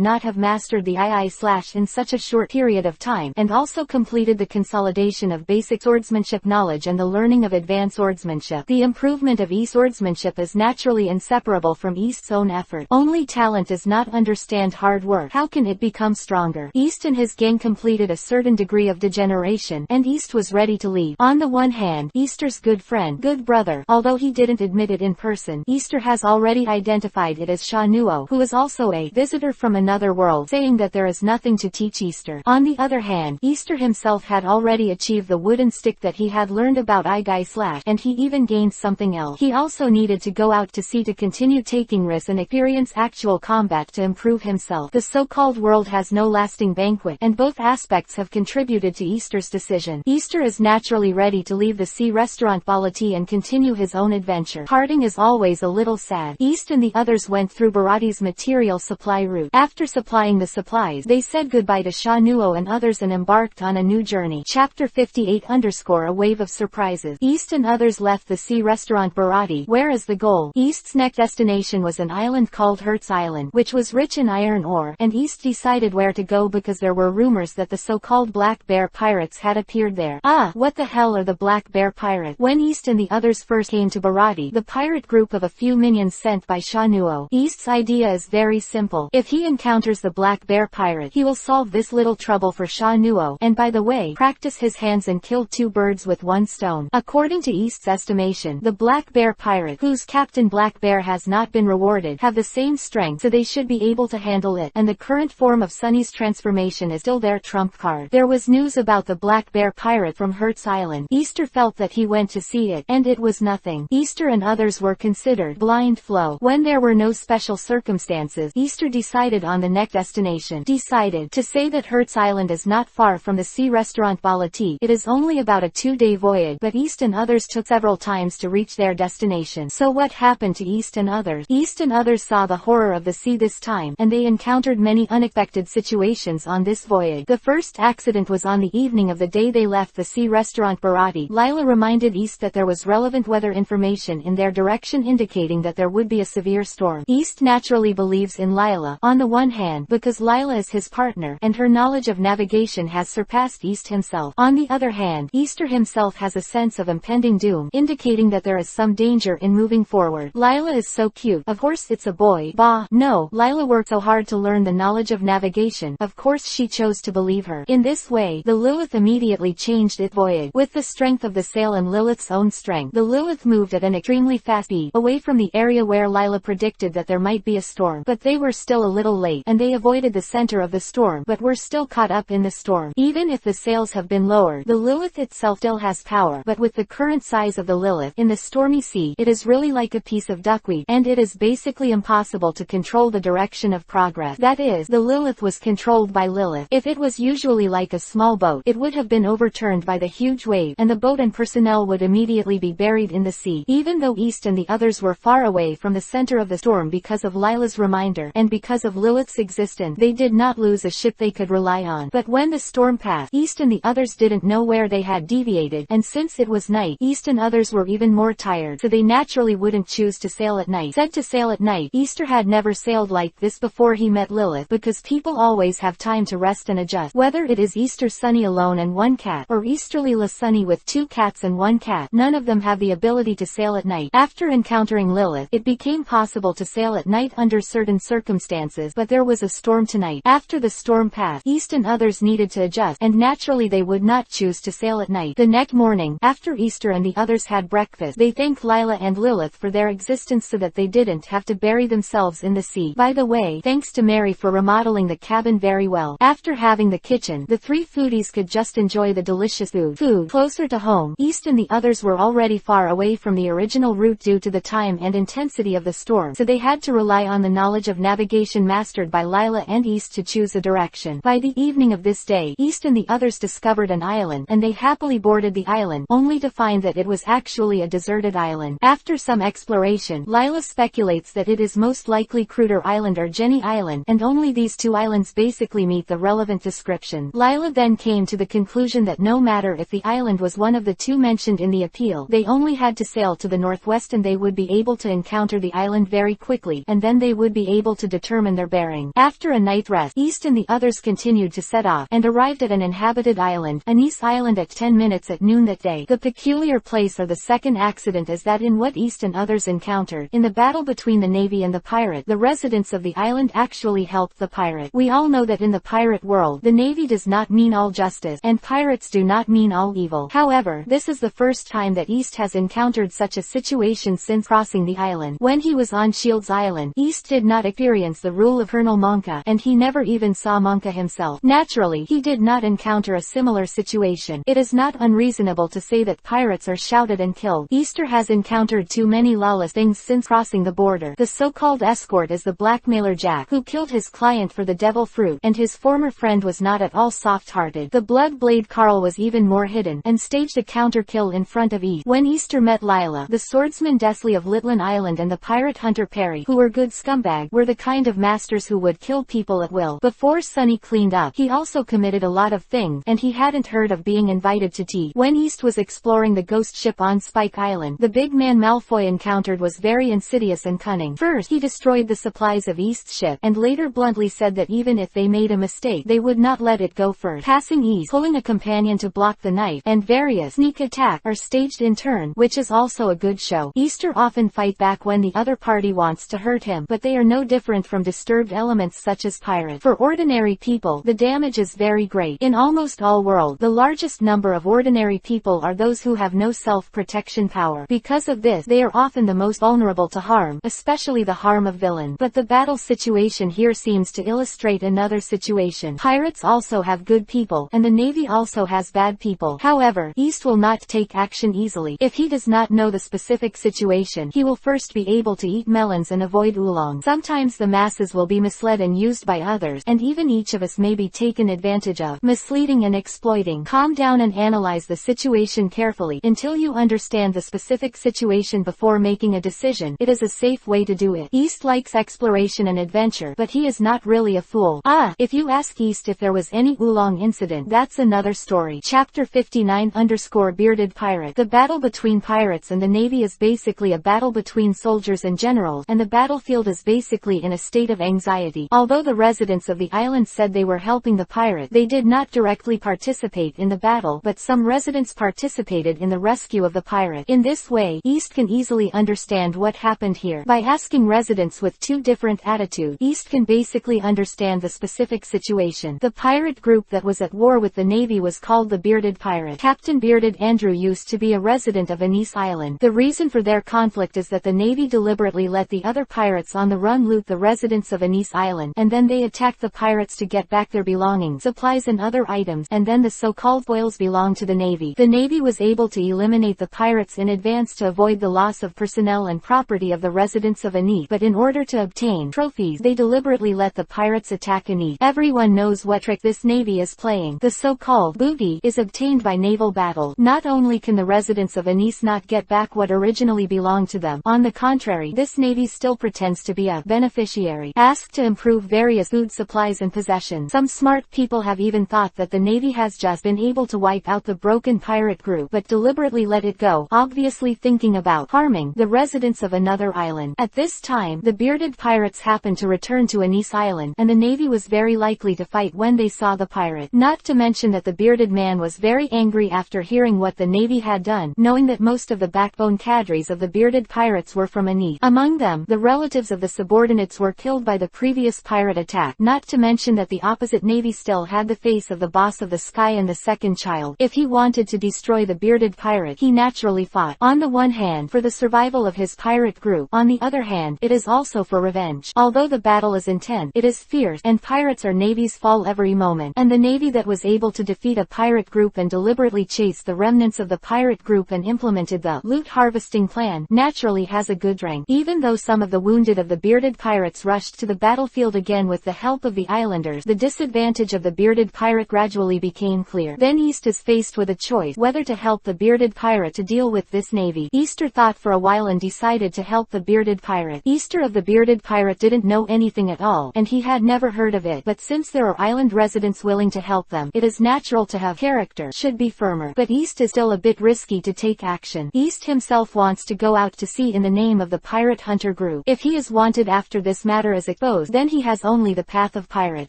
not have mastered the II/ in such a short period of time, and also completed the consolidation of basic swordsmanship knowledge and the learning of advanced swordsmanship. The improvement of swordsmanship is naturally inseparable from East's own effort. Only talent does not understand hard work. How can it become stronger? East and his gang completed a certain degree of degeneration, and East was ready to leave. On the one hand, Easter's good friend, good brother, although he didn't admit it in person, Easter has already identified it as Sha Nuo, who is also a visitor from another world, saying that there is nothing to teach Easter. On the other hand, Easter himself had already achieved the wooden stick that he had learned about II/, and he even gained something else. He also needed to go out to sea to continue taking risks and experience actual combat to improve himself. The so-called world has no lasting banquet, and both aspects have contributed to Easter's decision. Easter is naturally ready to leave the sea restaurant Balati and continue his own adventure. Parting is always a little sad. East and the others went through Barati's material supply route. After supplying the supplies, they said goodbye to Sha Nuo and others and embarked on a new journey. Chapter 58 _ A wave of surprises. East and others left the sea restaurant Barati, whereas the goal. East's next destination was an island called Hertz Island, which was rich in iron ore, and East decided where to go because there were rumors that the so-called Black Bear pirates had appeared there. Ah, what the hell are the Black Bear pirates? When East and the others first came to Barati, the pirate group of a few minions sent by Sha Nuo. East's idea is very simple. If he encounters the Black Bear pirate, he will solve this little trouble for Sha Nuo, and by the way, practice his hands and kill two birds with one stone. According to East's estimation, the Black Bear pirate, whose captain Black Bear has not been rewarded, have the same strength, so they should be able to handle it, and the current form of Sunny's transformation is still their trump card. There was news about the Black Bear pirate from Hertz Island. Easter felt that he went to see it, and it was nothing. Easter and others were considered blind flow. When there were no special circumstances, Easter decided on the next destination. Decided to say that Hertz Island is not far from the sea restaurant Balati. It is only about a 2-day voyage, but East and others took several times to reach their destination. So what happened to East and others? East and others saw the horror of the sea this time, and they encountered many unexpected situations on this voyage. The first accident was on the evening of the day they left the sea restaurant Barati. Lila reminded East that there was relevant weather information in their direction indicating that there would be a severe storm. East naturally believes in Lila, on the one hand, because Lila is his partner, and her knowledge of navigation has surpassed East himself. On the other hand, Easter himself has a sense of impending doom, indicating that there is some danger in moving forward. Lila is so cute. Of course it's a boy. Bah, no, Lila worked so hard to learn the knowledge of navigation. Of course she chose to believe her. In this way, the Lilith immediately changed its voyage. With the strength of the sail and Lilith's own strength, the Lilith moved at an extremely fast speed, away from the area where Lila predicted that there might be a storm. But they were still a little late, and they avoided the center of the storm, but were still caught up in the storm. Even if the sails have been lowered, the Lilith itself still has power, but with the current size of the Lilith, in the stormy sea, it is really like a piece of duckweed, and it is basically impossible to control the direction of progress. That is, the Lilith was controlled by Lilith. If it was usually like a small boat, it would have been overturned by the huge wave, and the boat and personnel would immediately be buried in the sea. Even though East and the others were far away from the center of the storm because of Lila's reminder, and because of Lilith's existence, they did not lose a ship they could rely on. But when the storm passed, East and the others didn't know where they had deviated, and since it was night, East and others were even more tired, so they naturally wouldn't choose to sail at night. Said to sail at night, Easter had never sailed like this before he met Lilith, because people always have time to rest and adjust. Whether it is Easter Sunny alone and one cat, or Easterly La Sunny with 2 cats and 1 cat, none of them have the ability to sail at night. After encountering Lilith, it became possible to sail at night under certain circumstances, but there was a storm tonight. After the storm passed, East and others needed to adjust, and naturally they would not choose to sail at night. The next morning, after Easter and the others had breakfast, they thanked Lila and Lilith for their existence so that they didn't have to bury themselves in the sea. By the way, thanks to Mary for remodeling the cabin very well. After having the kitchen, the 3 foodies could just enjoy the delicious food. Closer to home, East and the others were already far away from the original route due to the time and intensity of the storm, so they had to rely on the knowledge of navigation mastered by Lila and East to choose a direction. By the evening of this day, East and the others discovered an island, and they happily boarded the island, only to find that it was actually a deserted island. After some exploration, Lila Lila speculates that it is most likely Cruder Island or Jenny Island, and only these two islands basically meet the relevant description. Lila then came to the conclusion that no matter if the island was one of the two mentioned in the appeal, they only had to sail to the northwest and they would be able to encounter the island very quickly, and then they would be able to determine their bearing. After a night rest, East and the others continued to set off, and arrived at an inhabited island, Anise Island, at 10 minutes at noon that day. The peculiar place or the second accident is that in what East and others encountered, in the battle between the Navy and the pirate, the residents of the island actually helped the pirate. We all know that in the pirate world, the Navy does not mean all justice, and pirates do not mean all evil. However, this is the first time that East has encountered such a situation since crossing the island. When he was on Shields Island, East did not experience the rule of Colonel Monka, and he never even saw Monka himself. Naturally, he did not encounter a similar situation. It is not unreasonable to say that pirates are shouted and killed. Easter has encountered too many lawless things since crossing the border. The so-called escort is the blackmailer Jack, who killed his client for the devil fruit, and his former friend was not at all soft-hearted. The blood blade Carl was even more hidden, and staged a counter-kill in front of East. When Easter met Lila, the swordsman Desley of Litlin Island and the pirate hunter Perry, who were good scumbag, were the kind of masters who would kill people at will. Before Sonny cleaned up, he also committed a lot of things, and he hadn't heard of being invited to tea. When East was exploring the ghost ship on Spike Island, the big man Malfoy encountered was very insidious and cunning. First, he destroyed the supplies of East's ship, and later bluntly said that even if they made a mistake, they would not let it go first. Passing East, pulling a companion to block the knife, and various sneak attack are staged in turn, which is also a good show. Easter often fight back when the other party wants to hurt him, but they are no different from disturbed elements such as pirates. For ordinary people, the damage is very great. In almost all worlds, the largest number of ordinary people are those who have no self-protection power. Because of this, they are often the most vulnerable to harm, especially the harm of villains. But the battle situation here seems to illustrate another situation. Pirates also have good people, and the Navy also has bad people. However, East will not take action easily. If he does not know the specific situation, he will first be able to eat melons and avoid oolong. Sometimes the masses will be misled and used by others, and even each of us may be taken advantage of. Misleading and exploiting. Calm down and analyze the situation carefully until you understand the specific situation before making a decision. It is a safe way to do it. East likes exploration and adventure, but he is not really a fool. If you ask East if there was any oolong incident, that's another story. Chapter 59_Bearded Pirate. The battle between pirates and the Navy is basically a battle between soldiers and generals, and the battlefield is basically in a state of anxiety. Although the residents of the island said they were helping the pirate, they did not directly participate in the battle, but some residents participated in the rescue of the pirate. In this way, East can easily understand what happened here. By asking residents with two different attitudes, East can basically understand the specific situation. The pirate group that was at war with the Navy was called the Bearded Pirate. Captain Bearded Andrew used to be a resident of Anise Island. The reason for their conflict is that the Navy deliberately let the other pirates on the run loot the residents of Anise Island, and then they attacked the pirates to get back their belongings, supplies and other items, and then the so-called spoils belonged to the Navy. The Navy was able to eliminate the pirates in advance to avoid the loss of personnel and property of the residents of Anise, but in order to obtain trophies, they deliberately let the pirates attack Anise. Everyone knows what trick this Navy is playing. The so-called booty is obtained by naval battle. Not only can the residents of Anise not get back what originally belonged to them, on the contrary, this Navy still pretends to be a beneficiary, asked to improve various food supplies and possessions. Some smart people have even thought that the Navy has just been able to wipe out the broken pirate group, but deliberately let it go, obviously thinking about harming the residents of another island. At this time, the bearded pirates happened to return to Anise Island, and the Navy was very likely to fight when they saw the pirate. Not to mention that the bearded man was very angry after hearing what the Navy had done, knowing that most of the backbone cadres of the bearded pirates were from Anise. Among them, the relatives of the subordinates were killed by the previous pirate attack, not to mention that the opposite Navy still had the face of the boss of the sky and the second child. If he wanted to destroy the bearded pirate, he naturally fought. On the one hand, for the survival of his pirate group, on the other hand, it is also for revenge. Although the battle is intense, it is fierce, and pirates are Navy's fall every moment, and the Navy that was able to defeat a pirate group and deliberately chase the remnants of the pirate group and implemented the loot harvesting plan, naturally has a good rank. Even though some of the wounded of the bearded pirates rushed to the battlefield again with the help of the islanders, the disadvantage of the bearded pirate gradually became clear. Then East is faced with a choice, whether to help the bearded pirate to deal with this Navy. Easter thought for a while and decided to help the bearded pirate. Easter of the bearded pirate didn't know anything at all, and he had never heard of it, but since there are island residents willing to help them, it is natural to have character should be firmer. But East is still a bit risky to take action. East himself wants to go out to sea in the name of the pirate hunter group. If he is wanted after this matter is exposed, then he has only the path of pirate.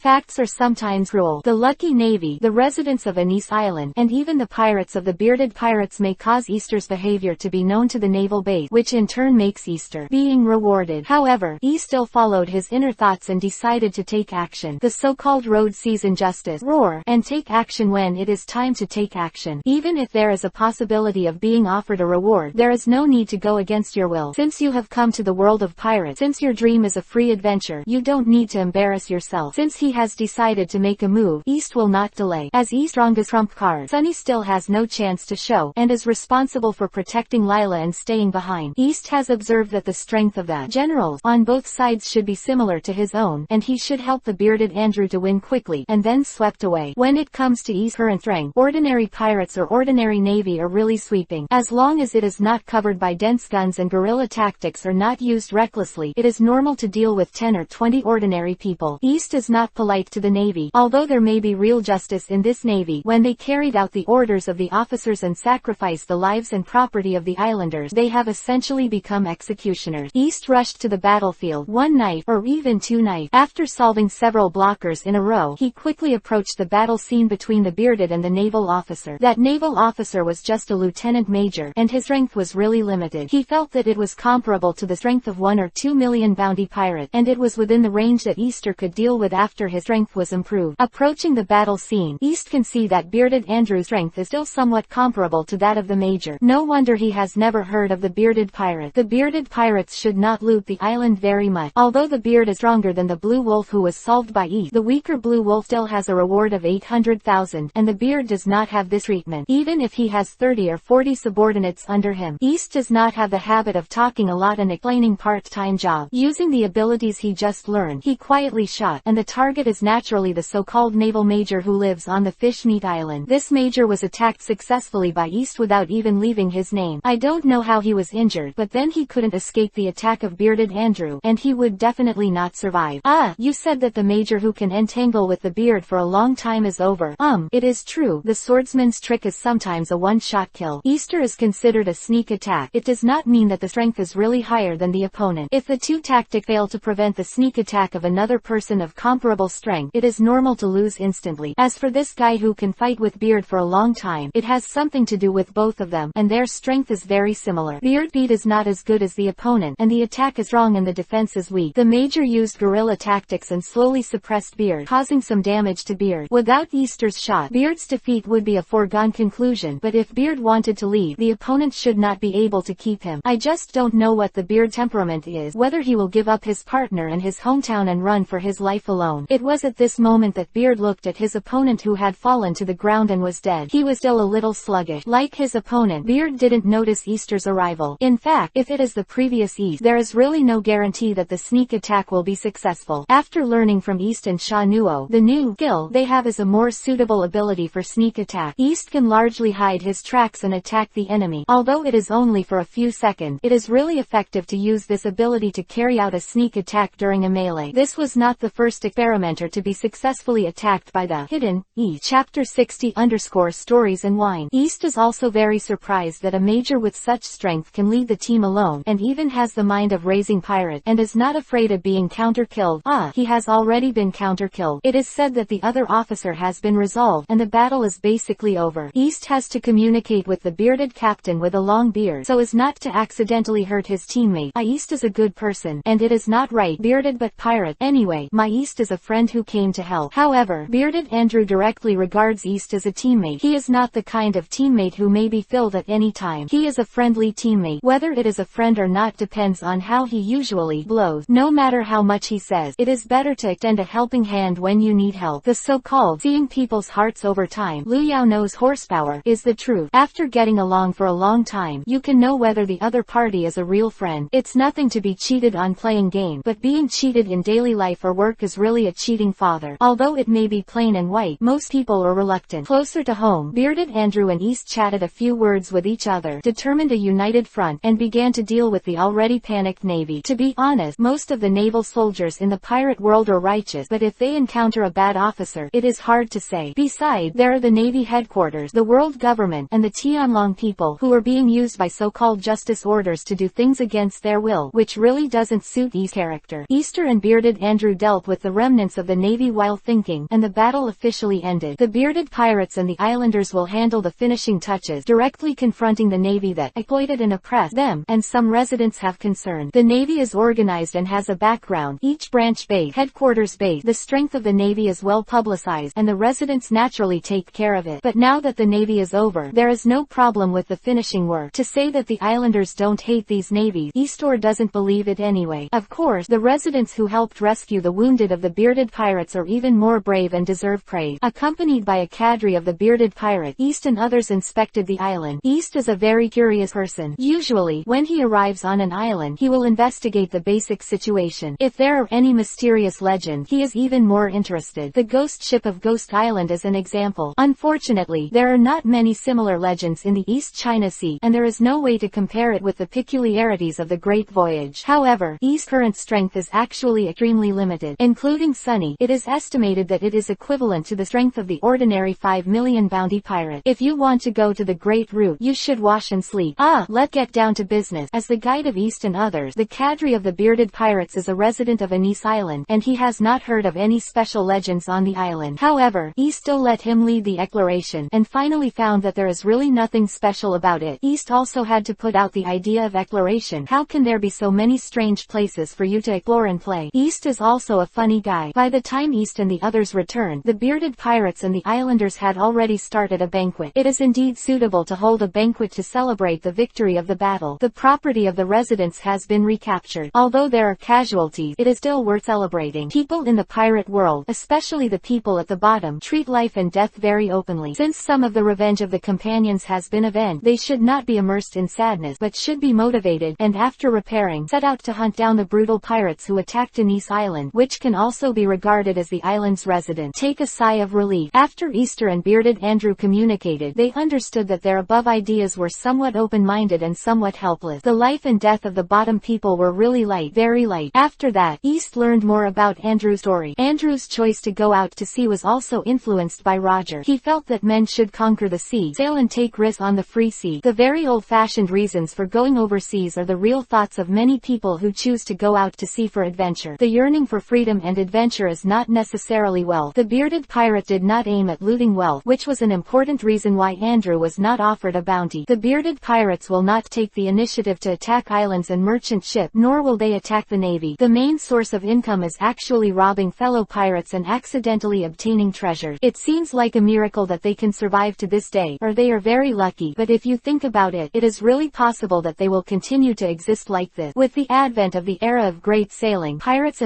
Facts are sometimes cruel. The Lucky Navy, the residents of Anise Island, and even the pirates of the bearded pirates may cause Easter's behavior to be known to the naval base, which in turn makes Easter being rewarded. However, East still followed his inner thoughts and decided to take action. The so-called road sees injustice, roar, and take action when it is time to take action. Even if there is a possibility of being offered a reward, there is no need to go against your will. Since you have come to the world of pirates, since your dream is a free adventure, you don't need to embarrass yourself. Since he has decided to make a move, East will not delay. As East's strongest trump card, Sunny still has no chance to show, and is responsible for protecting Lila and staying behind. East has observed that the strength of the generals on both sides should be similar to his own, and he should help the bearded Andrew to win quickly, and then swept away. When it comes to East's current strength, ordinary pirates or ordinary navy are really sweeping. As long as it is not covered by dense guns and guerrilla tactics or not used recklessly, it is normal to deal with 10 or 20 ordinary people. East is not polite to the navy, although there may be real justice in this navy. When they carried out the orders of the officers and sacrificed the lives and property of the islanders, they have essentially become executioners. East rushed to the battlefield one night, or even 2 nights. After solving several blockers in a row, he quickly approached the battle scene between the bearded and the naval officer. That naval officer was just a lieutenant major, and his strength was really limited. He felt that it was comparable to the strength of 1 or 2 million bounty pirate, and it was within the range that Easter could deal with after his strength was improved. Approaching the battle scene, East can see that bearded Andrew's strength is still somewhat comparable to that of the major. No wonder he has never heard of the bearded pirate. The bearded pirates should not loot the island very much. Although the beard is stronger than the blue wolf who was solved by East, the weaker blue wolf still has a reward of 800,000, and the beard does not have this treatment, even if he has 30 or 40 subordinates under him. East does not have the habit of talking a lot and explaining part-time job. Using the abilities he just learned, he quietly shot, and the target is naturally the so-called naval major who lives on the Fishmeat Island. This major was attacked successfully by East without even leaving his name. I don't know how he was injured, but then he couldn't escape the attack of bearded Andrew, and he would definitely not survive. Ah, you said that the major who can entangle with the beard for a long time is over. It is true. The swordsman's trick is sometimes a one-shot kill. Easter is considered a sneak attack. It does not mean that the strength is really higher than the opponent. If the two tactics fail to prevent the sneak attack of another person of comparable strength, it is normal to lose instantly. As for this guy who can fight with beard for a long time, it has something to do with both of them, and their strength is very similar. Beard speed is not as good as the opponent, and the attack is strong and the defense is weak. The major used guerrilla tactics and slowly suppressed Beard, causing some damage to Beard. Without Easter's shot, Beard's defeat would be a foregone conclusion, but if Beard wanted to leave, the opponent should not be able to keep him. I just don't know what the Beard temperament is, whether he will give up his partner and his hometown and run for his life alone. It was at this moment that Beard looked at his opponent who had fallen to the ground and was dead. He was still a little sluggish. Like his opponent, Beard didn't notice Easter's arrival. In fact, if it is the previous East, there is really no guarantee that the sneak attack will be successful. After learning from East and Sha Nuo, the new skill they have is a more suitable ability for sneak attack. East can largely hide his tracks and attack the enemy. Although it is only for a few seconds, it is really effective to use this ability to carry out a sneak attack during a melee. This was not the first experimenter to be successfully attacked by the hidden East. Chapter 60_stories and wine. East is also very surprised that a major with such strength can lead the team alone, and even has the mind of raising pirate, and is not afraid of being counter-killed. He has already been counter-killed. It is said that the other officer has been resolved, and the battle is basically over. East has to communicate with the bearded captain with a long beard, so as not to accidentally hurt his teammate. East is a good person, and it is not right, bearded but pirate. Anyway, my East is a friend who came to help. However, bearded Andrew directly regards East as a teammate. He is not the kind of teammate who may be filled at any time. He is a friendly teammate. Whether it is a friend or not depends on how he usually blows. No matter how much he says, it is better to extend a helping hand when you need help. The so-called seeing people's hearts over time, Liu Yao knows horsepower, is the truth. After getting along for a long time, you can know whether the other party is a real friend. It's nothing to be cheated on playing game, but being cheated in daily life or work is really a cheating father. Although it may be plain and white, most people are reluctant. Closer to home, bearded Andrew and East chatted a few words with each other, determined a united front, and began to deal deal with the already panicked navy. To be honest, most of the naval soldiers in the pirate world are righteous, but if they encounter a bad officer, it is hard to say. Besides, there are the navy headquarters, the world government, and the Tianlong people, who are being used by so-called justice orders to do things against their will, which really doesn't suit East's character. Easter and Bearded Andrew dealt with the remnants of the navy while thinking, and the battle officially ended. The bearded pirates and the islanders will handle the finishing touches, directly confronting the navy that exploited and oppressed them, and some residents have concern. The navy is organized and has a background, each branch base, headquarters base. The strength of the navy is well publicized, and the residents naturally take care of it. But now that the navy is over, there is no problem with the finishing work. To say that the islanders don't hate these navies, Eastor doesn't believe it anyway. Of course, the residents who helped rescue the wounded of the bearded pirates are even more brave and deserve praise. Accompanied by a cadre of the bearded pirate, East and others inspected the island. East is a very curious person. Usually, when he arrives on an island, he will investigate the basic situation. If there are any mysterious legends, he is even more interested. The ghost ship of Ghost Island is an example. Unfortunately, there are not many similar legends in the East China Sea, and there is no way to compare it with the peculiarities of the Great Voyage. However, East's current strength is actually extremely limited. Including Sunny, it is estimated that it is equivalent to the strength of the ordinary 5 million bounty pirate. If you want to go to the Great Route, you should wash and sleep. Let's get down to business. As the guide of East and others, the cadre of the bearded pirates is a resident of Anise Island, and he has not heard of any special legends on the island. However, East still let him lead the exploration, and finally found that there is really nothing special about it. East also had to put out the idea of exploration. How can there be so many strange places for you to explore and play? East is also a funny guy. By the time East and the others returned, the bearded pirates and the islanders had already started a banquet. It is indeed suitable to hold a banquet to celebrate the victory of the battle. The property of the residents has been recaptured. Although there are casualties, it is still worth celebrating. People in the pirate world, especially the people at the bottom, treat life and death very openly. Since some of the revenge of the companions has been avenged, they should not be immersed in sadness, but should be motivated, and after repairing, set out to hunt down the brutal pirates who attacked Anise Island, which can also be regarded as the island's resident. Take a sigh of relief. After Easter and Bearded Andrew communicated, they understood that their above ideas were somewhat open-minded and somewhat helpless. The life and death of the bottom people were really light, very light. After that, East learned more about Andrew's story. Andrew's choice to go out to sea was also influenced by Roger. He felt that men should conquer the sea, sail and take risks on the free sea. The very old-fashioned reasons for going overseas are the real thoughts of many people who choose to go out to sea for adventure. The yearning for freedom and adventure is not necessarily wealth. The bearded pirate did not aim at looting wealth, which was an important reason why Andrew was not offered a bounty. The bearded pirates will not take the initiative to attack islands and merchant ships, nor will they attack the navy. The main source of income is actually robbing fellow pirates and accidentally obtaining treasures. It seems like a miracle that they can survive to this day, or they are very lucky, but if you think about it, it is really possible that they will continue to exist like this. With the advent of the era of great sailing, pirates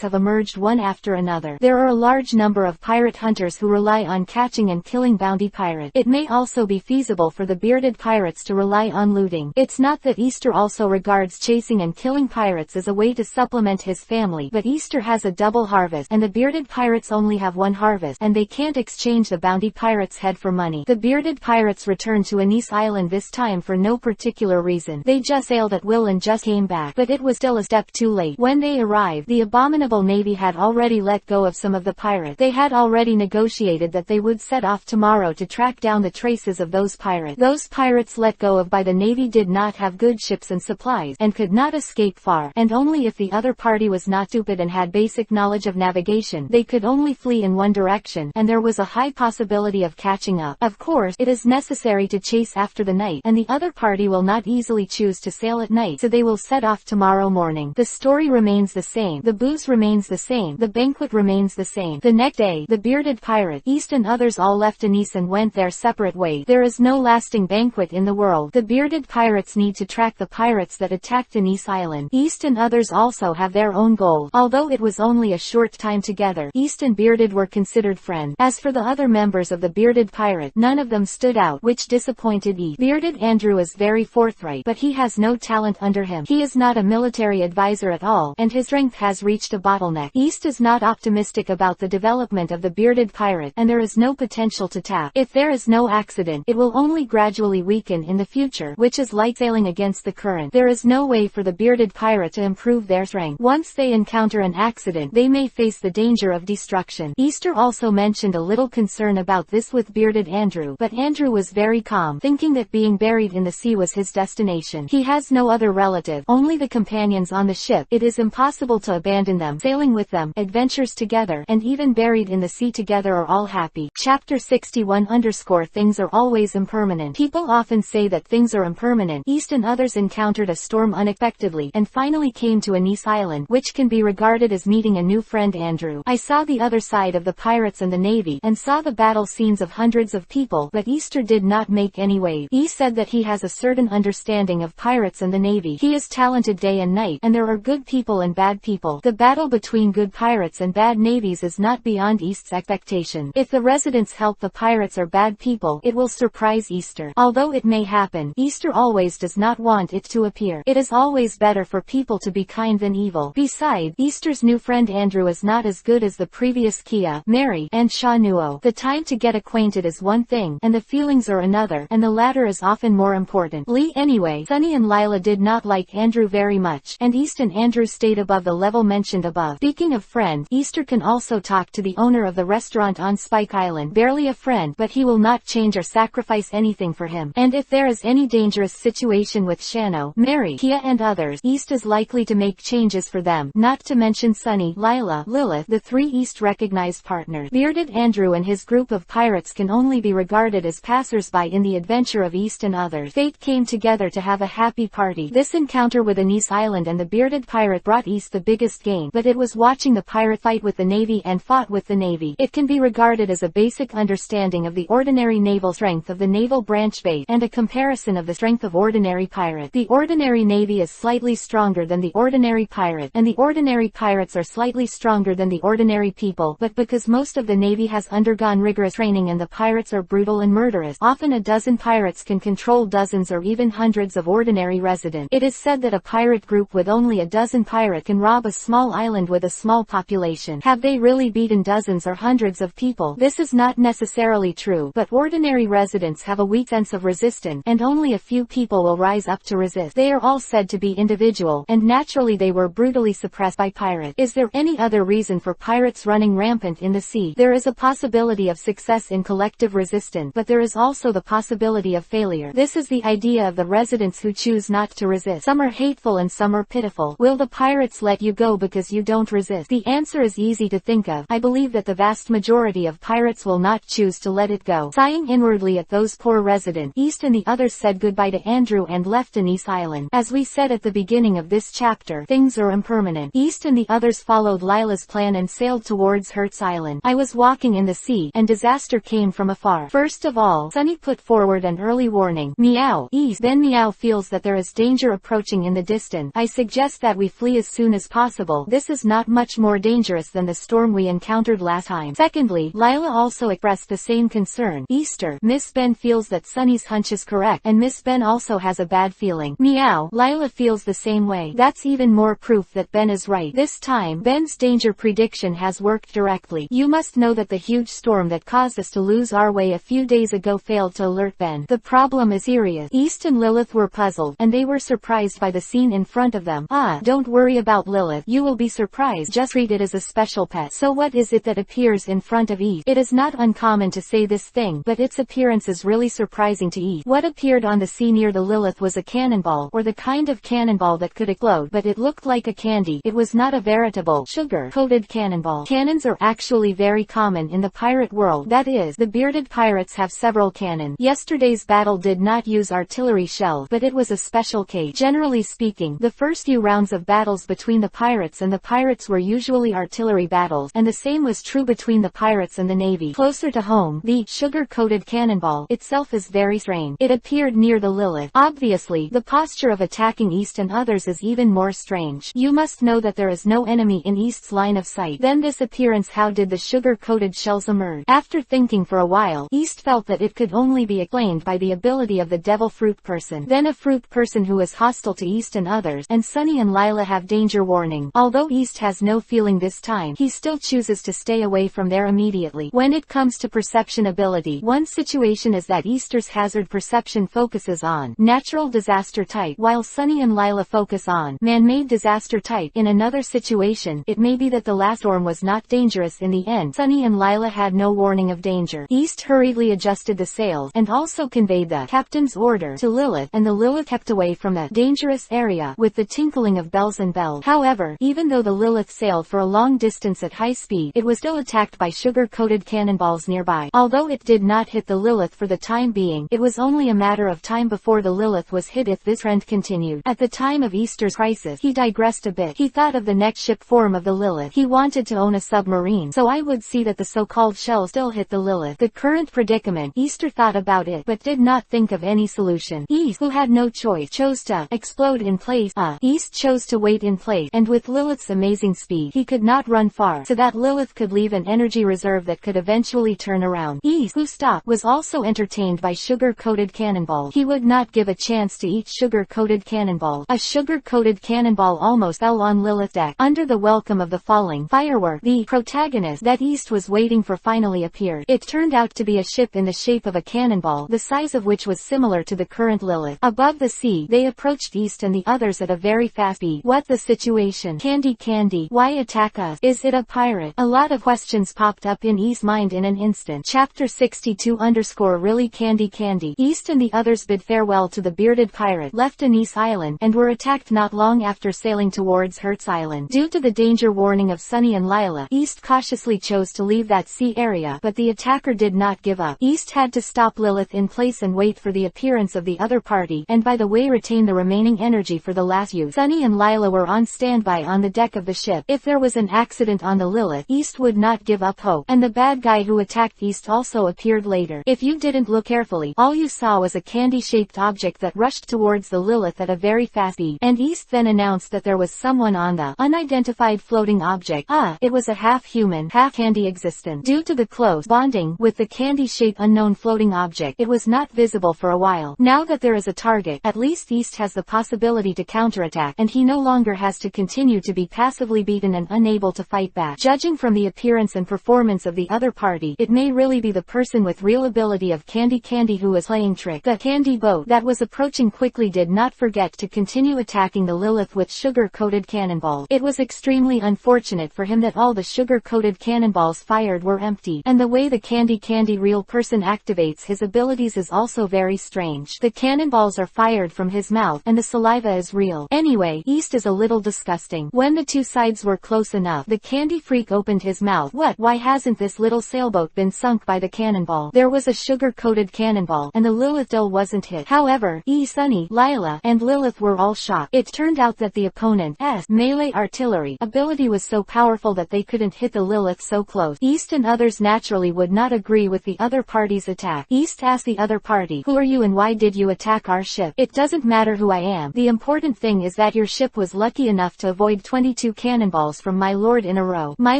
have emerged one after another. There are a large number of pirate hunters who rely on catching and killing bounty pirates. It may also be feasible for the bearded pirates to rely on looting. It's not that Easter also regards chasing and killing pirates as a way to supplement his family, but Easter has a double harvest, and the bearded pirates only have one harvest, and they can't exchange the bounty pirate's head for money. The bearded pirates returned to Anise Island this time for no particular reason. They just sailed at will and just came back, but it was still a step too late. When they arrived, the abominable navy had already let go of some of the pirates. They had already negotiated that they would set off tomorrow to track down the traces of those pirates. Those pirates let go of by the navy did not have good ships and supplies, and could not escape far, and only if the other party was not stupid and had basic knowledge of navigation, they could only flee in one direction, and there was a high possibility of catching up. Of course, it is necessary to chase after the night, and the other party will not easily choose to sail at night, so they will set off tomorrow morning. The story remains the same, the booze remains the same, the banquet remains the same. The next day, the bearded pirate, East and others all left Anise and went their separate ways. There is no lasting banquet in the world. The bearded pirates need to track the pirates that attacked Anise Island. East and others also have their own goals. Although it was only a short time together, East and Bearded were considered friends. As for the other members of the bearded pirate, none of them stood out, which disappointed East. Bearded Andrew is very forthright, but he has no talent under him. He is not a military advisor at all, and his strength has reached a bottleneck. East is not optimistic about the development of the bearded pirate, and there is no potential to tap. If there is no accident, it will only gradually weaken in the future, which is like sailing against the current. There is no way for the bearded pirate to improve their strength. Once they encounter an accident, they may face the danger of destruction. Easter also mentioned a little concern about this with bearded Andrew, but Andrew was very calm, thinking that being buried in the sea was his destination. He has no other relative, only the companions on the ship. It is impossible to abandon them. Sailing with them, adventures together, and even buried in the sea together are all happy. Chapter 61 _ Things are always impermanent. People often say that things are impermanent. East and others encountered a storm unexpectedly, and finally came to a nice island, which can be regarded as meeting a new friend Andrew. I saw the other side of the pirates and the navy, and saw the battle scenes of hundreds of people, but Easter did not make any wave. He said that he has a certain understanding of pirates and the navy. He is talented day and night, and there are good people and bad people. The battle between good pirates and bad navies is not beyond East's expectation. If the residents help the pirates or bad people, it will surprise Easter. Although it may happen, Easter always does not want it to appear. It is always better for people to be kind than evil. Besides, Easter's new friend Andrew is not as good as the previous Kia, Mary, and Shanuo. The time to get acquainted is one thing, and the feelings are another, and the latter is often more important. Anyway, Sunny and Lila did not like Andrew very much, and East and Andrew stayed above the level mentioned above. Speaking of friends, Easter can also talk to the owner of the restaurant on Spike Island. Barely a friend, but he will not change or sacrifice anything for him. And if there is any dangerous situation with Shano, Mary, Kia and others, East is likely to make changes for them, not to mention Sunny, Lila, Lilith, the three East recognized partners. Bearded Andrew and his group of pirates can only be regarded as passers-by in the adventure of East and others. Fate came together to have a happy party. This encounter with Anise Island and the bearded pirate brought East the biggest gain, but it was watching the pirate fight with the navy and fought with the navy. It can be regarded as a basic understanding of the ordinary naval strength of the naval branch base, and a comparison of the strength of ordinary pirate. The ordinary navy is slightly stronger than the ordinary pirate, and the ordinary pirates are slightly stronger than the ordinary people, but because most of the navy has undergone rigorous training and the pirates are brutal and murderous, often a dozen pirates can control dozens or even hundreds of ordinary residents. It is said that a pirate group with only a dozen pirates can rob a small island with a small population. Have they really beaten dozens or hundreds of people? This is not necessarily true, but ordinary residents have a weak sense of resistance, and only a few people will rise up to resist. They are all said to be individual, and naturally they were brutally suppressed by pirates. Is there any other reason for pirates running rampant in the sea? There is a possibility of success in collective resistance, but there is also the possibility of failure. This is the idea of the residents who choose not to resist. Some are hateful and some are pitiful. Will the pirates let you go because you don't resist? The answer is easy to think of. I believe that the vast majority of pirates will not choose to let it go. Sighing inwardly at those poor residents, East and the others said goodbye to Andrew and left Anise Island. As we said at the beginning of this chapter, things are impermanent. East and the others followed Lila's plan and sailed towards Hertz Island. I was walking in the sea, and disaster came from afar. First of all, Sunny put forward an early warning. Meow. East. Then Meow feels that there is danger approaching in the distance. I suggest that we flee as soon as possible. This is not much more dangerous than the storm we encountered last time. Secondly, Lila also expressed the same concern. Easter. Miss Ben feels that Sunny's hunch is correct, and Miss Ben also has a bad feeling. Meow. Lila feels the same way. That's even more proof that Ben is right. This time, Ben's danger prediction has worked directly. You must know that the huge storm that caused us to lose our way a few days ago failed to alert Ben. The problem is serious. East and Lilith were puzzled, and they were surprised by the scene in front of them. Don't worry about Lilith. You will be surprised. Just treat it as a special pet. So what is it that appears in front of East? It is not uncommon to say this thing, but its appearance is really surprising to East. What appeared on the sea near the Lilith was a cannonball, or the kind of cannonball that could explode, but it looked like a candy. It was not a veritable, sugar-coated cannonball. Cannons are actually very common in the pirate world. That is, the bearded pirates have several cannons. Yesterday's battle did not use artillery shells, but it was a special case. Generally speaking, the first few rounds of battles between the pirates and the pirates were usually artillery battles, and the same was true between the pirates and the navy. Closer to home, the sugar-coated cannonball itself is very strange. It appeared near the Lilith. Obviously, the posture of attacking East and others is even more strange. You must know that there is no enemy in East's line of sight. Then this appearance, how did the sugar-coated shells emerge? After thinking for a while, East felt that it could only be explained by the ability of the devil fruit person. Then a fruit person who is hostile to East and others, and Sunny and Lila have danger warning. Although East has no feeling this time, he still chooses to stay away from there immediately. When it comes to perception ability, one situation is that Easter's hazard perception focuses on natural disaster disaster type, while Sunny and Lila focus on man-made disaster type. In another situation, it may be that the last storm was not dangerous in the end. Sunny and Lila had no warning of danger. East hurriedly adjusted the sails, and also conveyed the captain's order to Lilith, and the Lilith kept away from the dangerous area with the tinkling of bells and bells. However, even though the Lilith sailed for a long distance at high speed, it was still attacked by sugar-coated cannonballs nearby. Although it did not hit the Lilith for the time being, it was only a matter of time before the Lilith was hit if this trend continued. At the time of Easter's crisis, he digressed a bit. He thought of the next ship form of the Lilith. He wanted to own a submarine, so I would see that the so-called shell still hit the Lilith. The current predicament, Easter thought about it, but did not think of any solution. East, who had no choice, chose to explode in place. East chose to wait in place, and with Lilith's amazing speed, he could not run far, so that Lilith could leave an energy reserve that could eventually turn around. East, who stopped, was also entertained by sugar-coated cannonballs. He would not give a chance to eat sugar-coated cannonballs. A sugar-coated cannonball almost fell on Lilith's deck. Under the welcome of the falling firework, the protagonist that East was waiting for finally appeared. It turned out to be a ship in the shape of a cannonball, the size of which was similar to the current Lilith. Above the sea, they approached East and the others at a very fast speed. What the situation? Candy, why attack us? Is it a pirate? A lot of questions popped up in East's mind in an instant. Chapter 62_really Candy. East and the others bid farewell to the bearded pirate, left Anise Island, and were attacked not long after sailing towards Hertz Island. Due to the danger warning of Sunny and Lila, East cautiously chose to leave that sea area, but the attacker did not give up. East had to stop Lilith in place and wait for the appearance of the other party, and by the way retain the remaining energy for the last use. Sunny and Lila were on standby on the deck of the ship. If there was an accident on the Lilith, East would not give up hope, and the bad guy who attacked East also appeared later. If you didn't look carefully, all you saw was a candy-shaped object that rushed towards the Lilith at a very fast speed, and East then announced that there was someone on the unidentified floating object. It was a half-human, half-candy existence. Due to the close bonding with the candy-shaped unknown floating object, it was not visible for a while. Now that there is a target, at least East has the possibility to counterattack, and he no longer has to continue to be passively beaten and unable to fight back. Judging from the appearance and performance of the other party, it may really be the person with real ability of Candy who was playing trick. The candy boat that was approaching quickly did not forget to continue attacking the Lilith with sugar-coated cannonballs. It was extremely unfortunate for him that all the sugar-coated cannonballs fired were empty, and the way the Candy real person activates his abilities is also very strange. The cannonballs are fired from his mouth, and the saliva is real. Anyway, East is a little disgusting. When the two sides were close enough, the candy freak opened his mouth. Why hasn't this little sailboat been sunk by the cannonball? There was a sugar-coated cannonball, and the Lilith still wasn't hit. However, Sunny, Lila, and Lilith were all shocked. It turned out that the opponent's melee artillery ability was so powerful that they couldn't hit the Lilith so close. East and others naturally would not agree with the other party's attack. East asked the other party, "Who are you and why did you attack our ship?" "It doesn't matter who I am. The important thing is that your ship was lucky enough to avoid 22 cannonballs from my lord in a row. My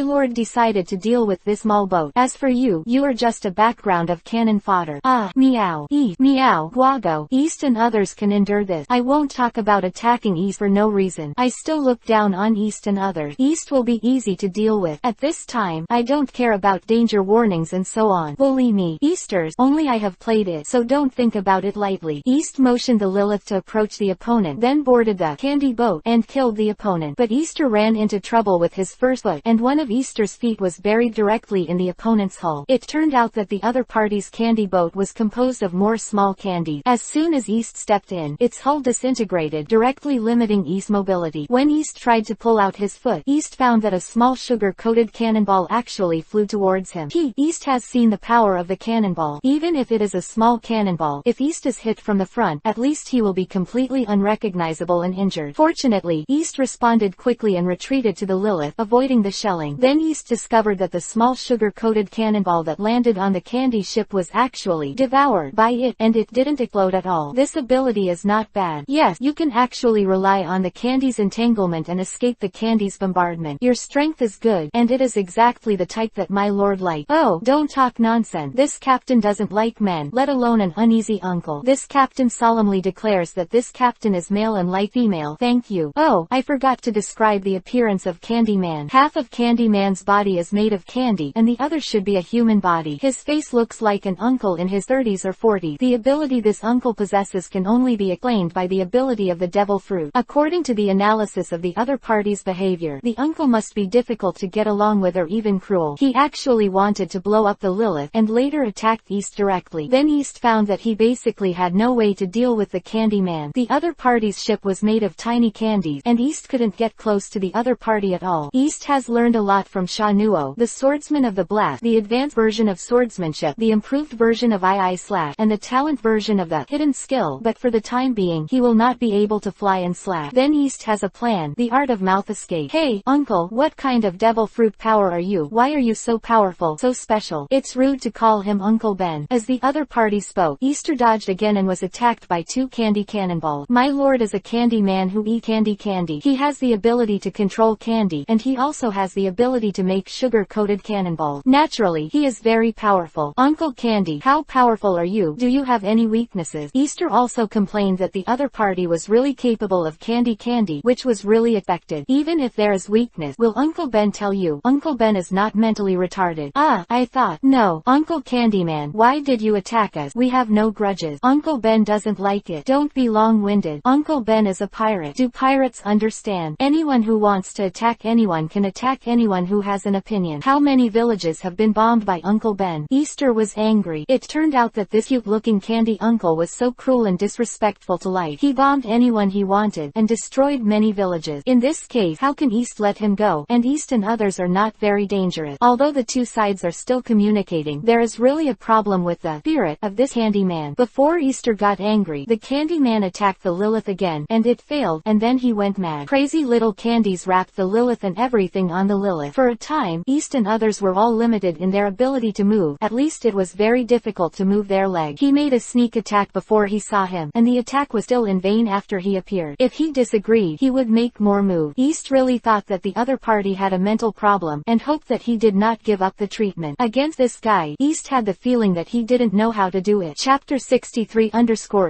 lord decided to deal with this small boat. As for you, you are just a background of cannon fodder." Meow. Meow. Guago. East and others can endure this. I won't talk about attacking East for no reason. I still look down on East and others. East will be easy to deal with. At this time, I don't care about danger warnings and so on. Bully me. Easters, only I have played it, so don't think about it lightly. East motioned the Lilith to approach the opponent, then boarded the candy boat and killed the opponent. But Easter ran into trouble with his first foot, and one of Easter's feet was buried directly in the opponent's hull. It turned out that the other party's candy boat was composed of more small candy. As soon as East stepped in, its hull disintegrated, directly limiting East's mobility. When East tried to pull out his foot, East found that a small sugar-coated cannonball actually flew towards him. East has seen the power of the cannonball. Even if it is a small cannonball, if East is hit from the front, at least he will be completely unrecognizable and injured. Fortunately, East responded quickly and retreated to the Lilith, avoiding the shelling. Then East discovered that the small sugar-coated cannonball that landed on the candy ship was actually devoured by it, and it didn't explode at all. This ability is not bad. Yes, you can actually rely on the candy's entanglement and escape the candy's bombardment. Your strength is good, and it is exactly the type that my lord liked. Oh, don't talk nonsense. This captain doesn't like men, let alone an uneasy uncle. This captain solemnly declares that this captain is male and like female. Thank you. Oh, I forgot to describe the appearance of Candyman. Half of Candyman's body is made of candy, and the other should be a human body. His face looks like an uncle in his 30s or 40s. The ability this uncle possesses can only only be explained by the ability of the devil fruit. According to the analysis of the other party's behavior, the uncle must be difficult to get along with or even cruel. He actually wanted to blow up the Lilith and later attacked East directly. Then East found that he basically had no way to deal with the Candy Man. The other party's ship was made of tiny candies, and East couldn't get close to the other party at all. East has learned a lot from Sha Nuo, the swordsman of the blast, the advanced version of swordsmanship, the improved version of II slash, and the talent version of the hidden skill, but for the time being, he will not be able to fly and slash. Then East has a plan, the art of mouth escape. Hey, uncle, what kind of devil fruit power are you? Why are you so powerful, so special? It's rude to call him Uncle Ben. As the other party spoke, Easter dodged again and was attacked by 2 candy cannonballs. My lord is a candy man who eats candy. He has the ability to control candy, and he also has the ability to make sugar-coated cannonballs. Naturally, he is very powerful. Uncle Candy, how powerful are you? Do you have any weaknesses? Easter also complained that the other party was really capable of candy, which was really effective. Even if there is weakness, will Uncle Ben tell you? Uncle Ben is not mentally retarded. Ah, I thought. No, Uncle Candyman, why did you attack us? We have no grudges. Uncle Ben doesn't like it. Don't be long-winded. Uncle Ben is a pirate. Do pirates understand? Anyone who wants to attack anyone can attack anyone who has an opinion. How many villages have been bombed by Uncle Ben? Easter was angry. It turned out that this cute-looking candy uncle was so cruel and disrespectful to life. He bombed anyone he wanted and destroyed many villages. In this case, how can East let him go? And East and others are not very dangerous. Although the two sides are still communicating, there is really a problem with the spirit of this candy man. Before Easter got angry, the candy man attacked the Lilith again, and it failed, and then he went mad. Crazy little candies wrapped the Lilith and everything on the Lilith. For a time, East and others were all limited in their ability to move. At least it was very difficult to move their leg. He made a sneak attack before he saw him, and the attack was still in vain after he appeared. If he disagreed, he would make more moves. East really thought that the other party had a mental problem, and hoped that he did not give up the treatment. Against this guy, East had the feeling that he didn't know how to do it. Chapter 63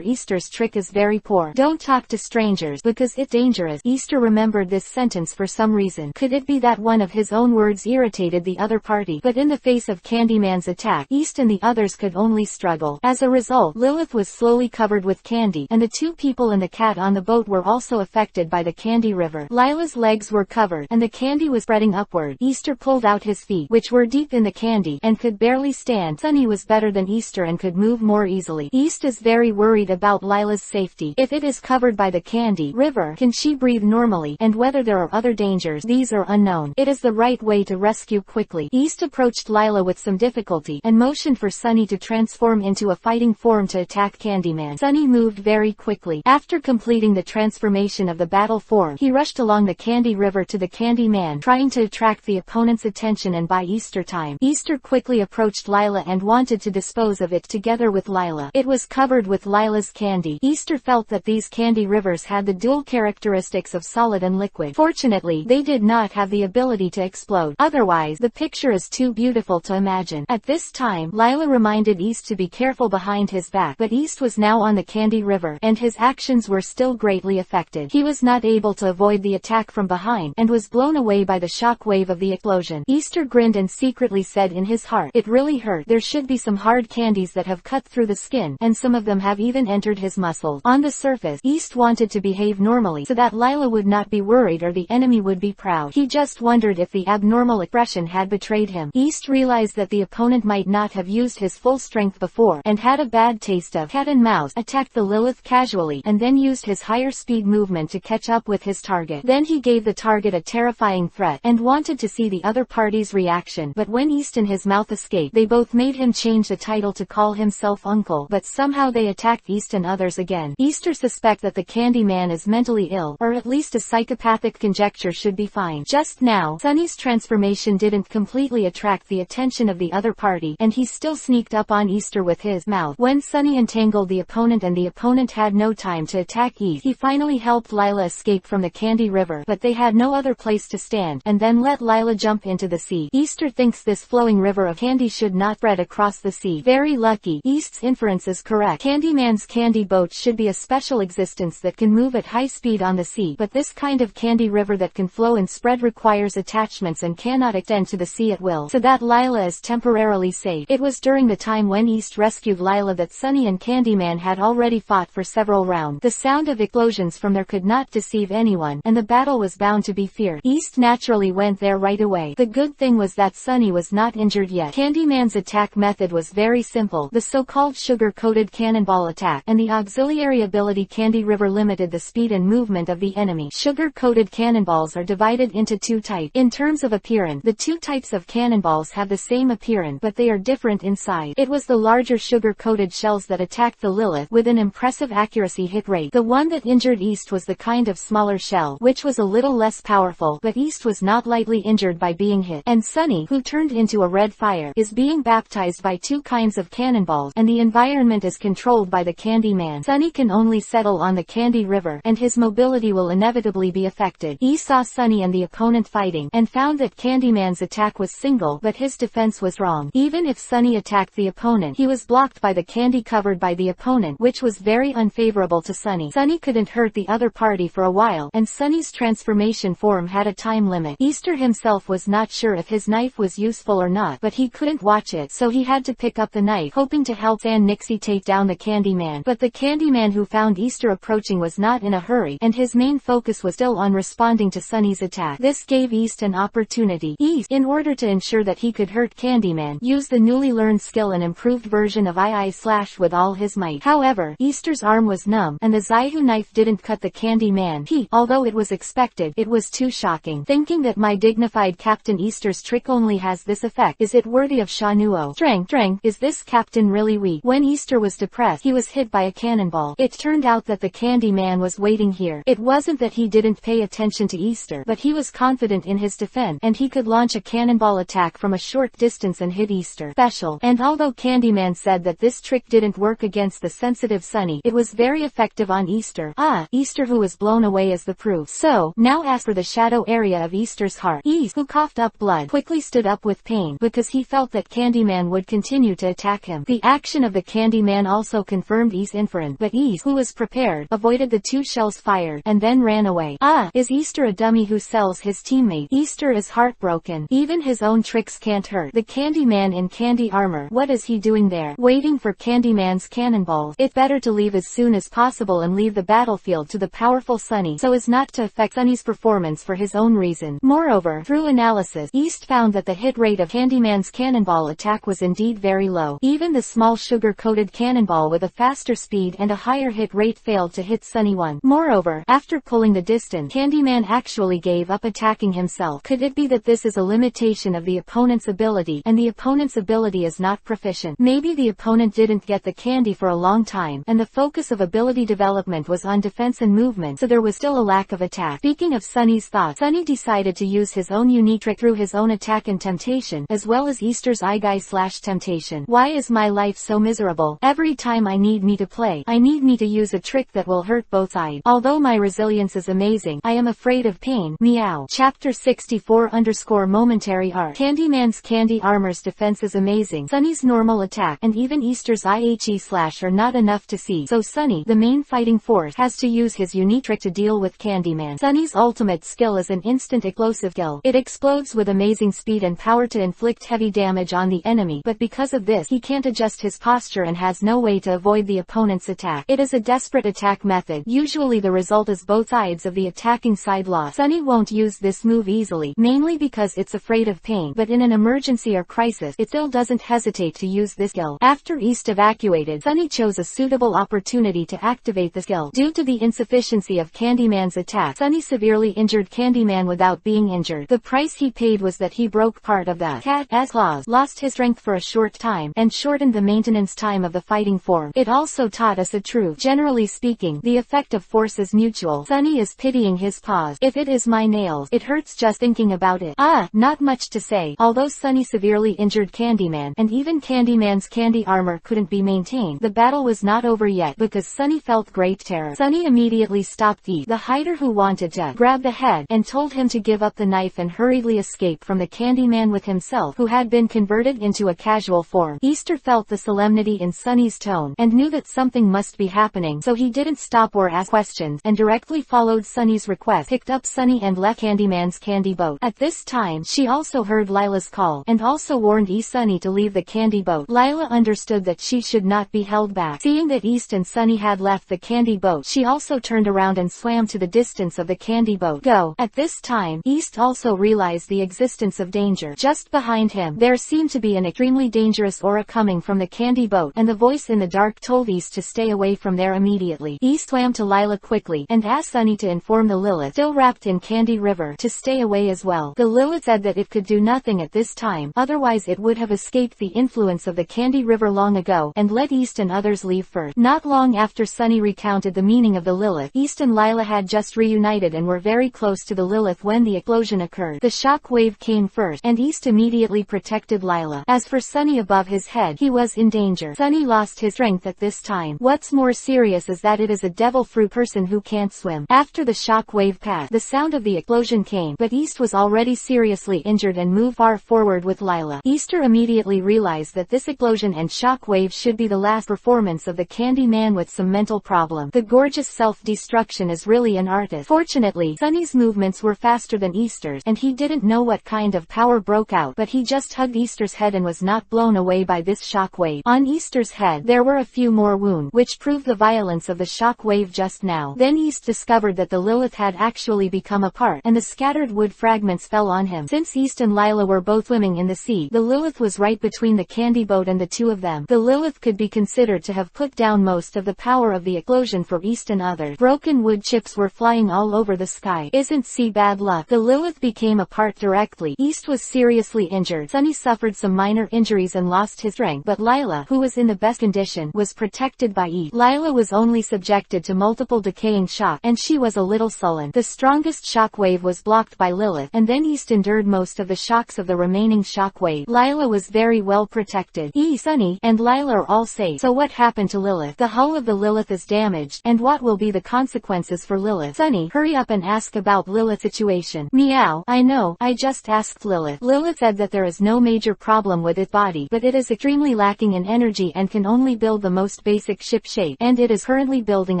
Easter's trick is very poor. Don't talk to strangers, because it's dangerous. Easter remembered this sentence for some reason. Could it be that one of his own words irritated the other party? But in the face of Candyman's attack, East and the others could only struggle. As a result, Lilith was slowly covered with candy, and the 2 people and the cat on the boat were also affected by the candy river. Lila's legs were covered, and the candy was spreading upward. Easter pulled out his feet, which were deep in the candy, and could barely stand. Sunny was better than Easter and could move more easily. East is very worried about Lila's safety. If it is covered by the candy river, can she breathe normally? And whether there are other dangers, these are unknown. It is the right way to rescue quickly. East approached Lila with some difficulty, and motioned for Sunny to transform into a fighting form to attack Candyman. Sunny moved very quickly. After completing the transformation of the battle form, he rushed along the candy river to the Candy Man, trying to attract the opponent's attention and buy Easter time. Easter quickly approached Lila and wanted to dispose of it together with Lila. It was covered with Lila's candy. Easter felt that these candy rivers had the dual characteristics of solid and liquid. Fortunately, they did not have the ability to explode. Otherwise, the picture is too beautiful to imagine. At this time, Lila reminded East to be careful behind his back, but East was now on the candy river, and his actions were still greatly affected. He was not able to avoid the attack from behind, and was blown away by the shock wave of the explosion. Easter grinned and secretly said in his heart, it really hurt. There should be some hard candies that have cut through the skin, and some of them have even entered his muscles. On the surface, East wanted to behave normally, so that Lila would not be worried or the enemy would be proud. He just wondered if the abnormal expression had betrayed him. East realized that the opponent might not have used his full strength before, and had a bad taste of cat and mouse, attacked the Lilith casually, and then used his higher speed movement to catch up with his target. Then he gave the target a terrifying threat, and wanted to see the other party's reaction. But when East and his mouth escaped, they both made him change the title to call himself Uncle, but somehow they attacked East and others again. Easter suspect that the Candy Man is mentally ill, or at least a psychopathic conjecture should be fine. Just now, Sunny's transformation didn't completely attract the attention of the other party, and he still sneaked up on Easter with his mouth. When Sunny entangled the opponent and the opponent had no time to attack East, he finally helped Lila escape from the candy river, but they had no other place to stand, and then let Lila jump into the sea. Easter thinks this flowing river of candy should not spread across the sea. Very lucky. East's inference is correct. Candyman's candy boat should be a special existence that can move at high speed on the sea, but this kind of candy river that can flow and spread requires attachments and cannot extend to the sea at will, so that Lila is temporarily safe. It was during the time when East rescued Lila that Sunny and Candyman had already fought for several rounds. The sound of explosions from there could not deceive anyone, and the battle was bound to be fierce. East naturally went there right away. The good thing was that Sunny was not injured yet. Candyman's attack method was very simple. The so-called sugar-coated cannonball attack, and the auxiliary ability Candy River limited the speed and movement of the enemy. Sugar-coated cannonballs are divided into two types. In terms of appearance, the two types of cannonballs have the same appearance, but they are different in size. It was the larger sugar-coated shells that attacked the Lilith with an impressive accuracy hit rate. The one that injured East was the kind of smaller shell, which was a little less powerful, but East was not lightly injured by being hit. And Sunny, who turned into a red fire, is being baptized by two kinds of cannonballs, and the environment is controlled by the Candy Man. Sunny can only settle on the Candy River, and his mobility will inevitably be affected. East saw Sunny and the opponent fighting, and found that Candyman's attack was single, but his defense was wrong. Even if Sunny attacked the opponent, he was blocked by the candy covered by the opponent, which was very unfavorable to Sunny. Sunny couldn't hurt the other party for a while, and Sunny's transformation form had a time limit. Easter himself was not sure if his knife was useful or not, but he couldn't watch it, so he had to pick up the knife, hoping to help San Nixie take down the Candyman. But the Candyman who found Easter approaching was not in a hurry, and his main focus was still on responding to Sunny's attack. This gave East an opportunity. East, in order to ensure that he could hurt Candyman, used the newly learned skill, an improved version of II slash with all his might. However, Easter's arm was numb, and the Zaihu knife didn't cut the Candyman. Although it was expected, it was too shocking. Thinking that my dignified Captain Easter's trick only has this effect, is it worthy of Shanuo? Strength, is this captain really weak? When Easter was depressed, he was hit by a cannonball. It turned out that the Candyman was waiting here. It wasn't that he didn't pay attention to Easter, but he was confident in his defense, and he could launch a cannonball attack from a short distance and hit Easter. Special. And although Candyman said that this trick didn't work against the sensitive Sunny, it was very effective on Easter. Easter, who was blown away as the proof. So, now as for the shadow area of Easter's heart, East, who coughed up blood, quickly stood up with pain, because he felt that Candyman would continue to attack him. The action of the Candyman also confirmed East's inference, but East, who was prepared, avoided the two shells fired, and then ran away. Is Easter a dummy who sells his teammate? Easter is heartbroken. Even his own tricks can't hurt the Candyman in candy armor. What is he doing there? Waiting for Candyman's cannonballs. It's better to leave as soon as possible and leave the battlefield to the powerful Sunny, so as not to affect Sunny's performance for his own reason. Moreover, through analysis, East found that the hit rate of Candyman's cannonball attack was indeed very low. Even the small sugar-coated cannonball with a faster speed and a higher hit rate failed to hit Sunny one. Moreover, after pulling the distance, Candyman actually gave up attacking himself. Could it be that this is a limitation of the opponent's ability, and the opponent's ability is not proficient? Maybe the opponent didn't get the candy for a long time, and the focus of ability development was on defense and movement, so there was still a lack of attack. Speaking of Sunny's thoughts, Sunny decided to use his own unique trick through his own attack and temptation, as well as Easter's eye-guy/temptation. Why is my life so miserable? Every time I need me to play, I need me to use a trick that will hurt both sides. Although my resilience is amazing, I am afraid of pain. Meow. Chapter 64_momentary art. Candyman's candy armor's defense is amazing. Sunny's normal attack, and even Easter's IHE/ are not enough to see, so Sunny, the main fighting force, has to use his unique trick to deal with Candyman. Sunny's ultimate skill is an instant explosive skill. It explodes with amazing speed and power to inflict heavy damage on the enemy, but because of this, he can't adjust his posture and has no way to avoid the opponent's attack. It is a desperate attack method. Usually the result is both sides of the attacking side loss. Sunny won't use this move easily, mainly because it's afraid of pain, but in an emergency or crisis, it still doesn't hesitate to use this skill. After East evacuated, Sunny chose a suitable opportunity to activate the skill. Due to the insufficiency of Candyman's attack, Sunny severely injured Candyman without being injured. The price he paid was that he broke part of the cat's claws, lost his strength for a short time, and shortened the maintenance time of the fighting form. It also taught us a truth. Generally speaking, the effect of force is mutual. Sunny is pitying his paws. If it is my nails, it hurts just thinking about it. Not much to say. Although Sunny severely injured Candyman, and even Candyman's candy armor couldn't be maintained, the battle was not over yet, because Sunny felt great terror. Sunny immediately stopped the hider who wanted to grab the head, and told him to give up the knife and hurriedly escape from the Candyman with himself, who had been converted into a casual form. Easter felt the solemnity in Sunny's tone, and knew that something must be happening, so he didn't stop or ask questions, and directly followed Sunny's request, picked up Sunny and left Candyman's candy boat. At this time, she also heard Lila's call, and also warned Sunny to leave the candy boat. Lila understood that she should not be held back. Seeing that East and Sunny had left the candy boat, she also turned around and swam to the distance of the candy boat. Go. At this time, East also realized the existence of danger. Just behind him, there seemed to be an extremely dangerous aura coming from the candy boat, and the voice in the dark told East to stay away from there immediately. East swam to Lila quickly, and asked Sunny to inform the Lilith, still wrapped in Candy River, to stay away as well. The Lilith said that it could do nothing at this time, otherwise it would have escaped the influence of the Candy River long ago, and let East and others leave first. Not long after Sunny recounted the meaning of the Lilith, East and Lila had just reunited and were very close to the Lilith when the explosion occurred. The shock wave came first, and East immediately protected Lila. As for Sunny above his head, he was in danger. Sunny lost his strength at this time. What's more serious is that it is a devil fruit person who can't swim. After the shock wave passed, the sound of the explosion came, but East was already seriously injured and moved far forward with Lila. Easter immediately realized that this explosion and shock wave should be the last performance of the Candy Man with some mental problem. The gorgeous self-destruction is really an artist. Fortunately, Sunny's movements were faster than Easter's, and he didn't know what kind of power broke out, but he just hugged Easter's head and was not blown away by this shock wave. On Easter's head, there were a few more wounds, which proved the violence of the shock wave just now. Then East discovered that the Lilith had actually become apart, and the scattered wood fragments fell on him. Since East and Lila were both swimming in the sea, the Lilith was right between the candy boat and the two of them. The Lilith could be considered to have put down most of the power of the explosion for East and others. Broken wood chips were flying all over the sky. Isn't sea bad luck? The Lilith became apart directly. East was seriously injured. Sunny suffered some minor injuries and lost his strength, but Lila, who was in the best condition, was protected by East. Lila was only subjected to multiple decaying shock, and she was a little sullen. The strongest shock wave was blocked by Lilith, and then East endured most of the shocks of the remaining shock wave. Lila was very well protected. Sunny and Lila are all safe. So what happened to Lilith? The hull of the Lilith is damaged, and what will be the consequences for Lilith? Sunny, hurry up and ask about Lilith's situation. Meow. I know, I just asked Lilith. Lilith said that there is no major problem with its body, but it is extremely lacking in energy and can only build the most basic ship shape, and it is currently building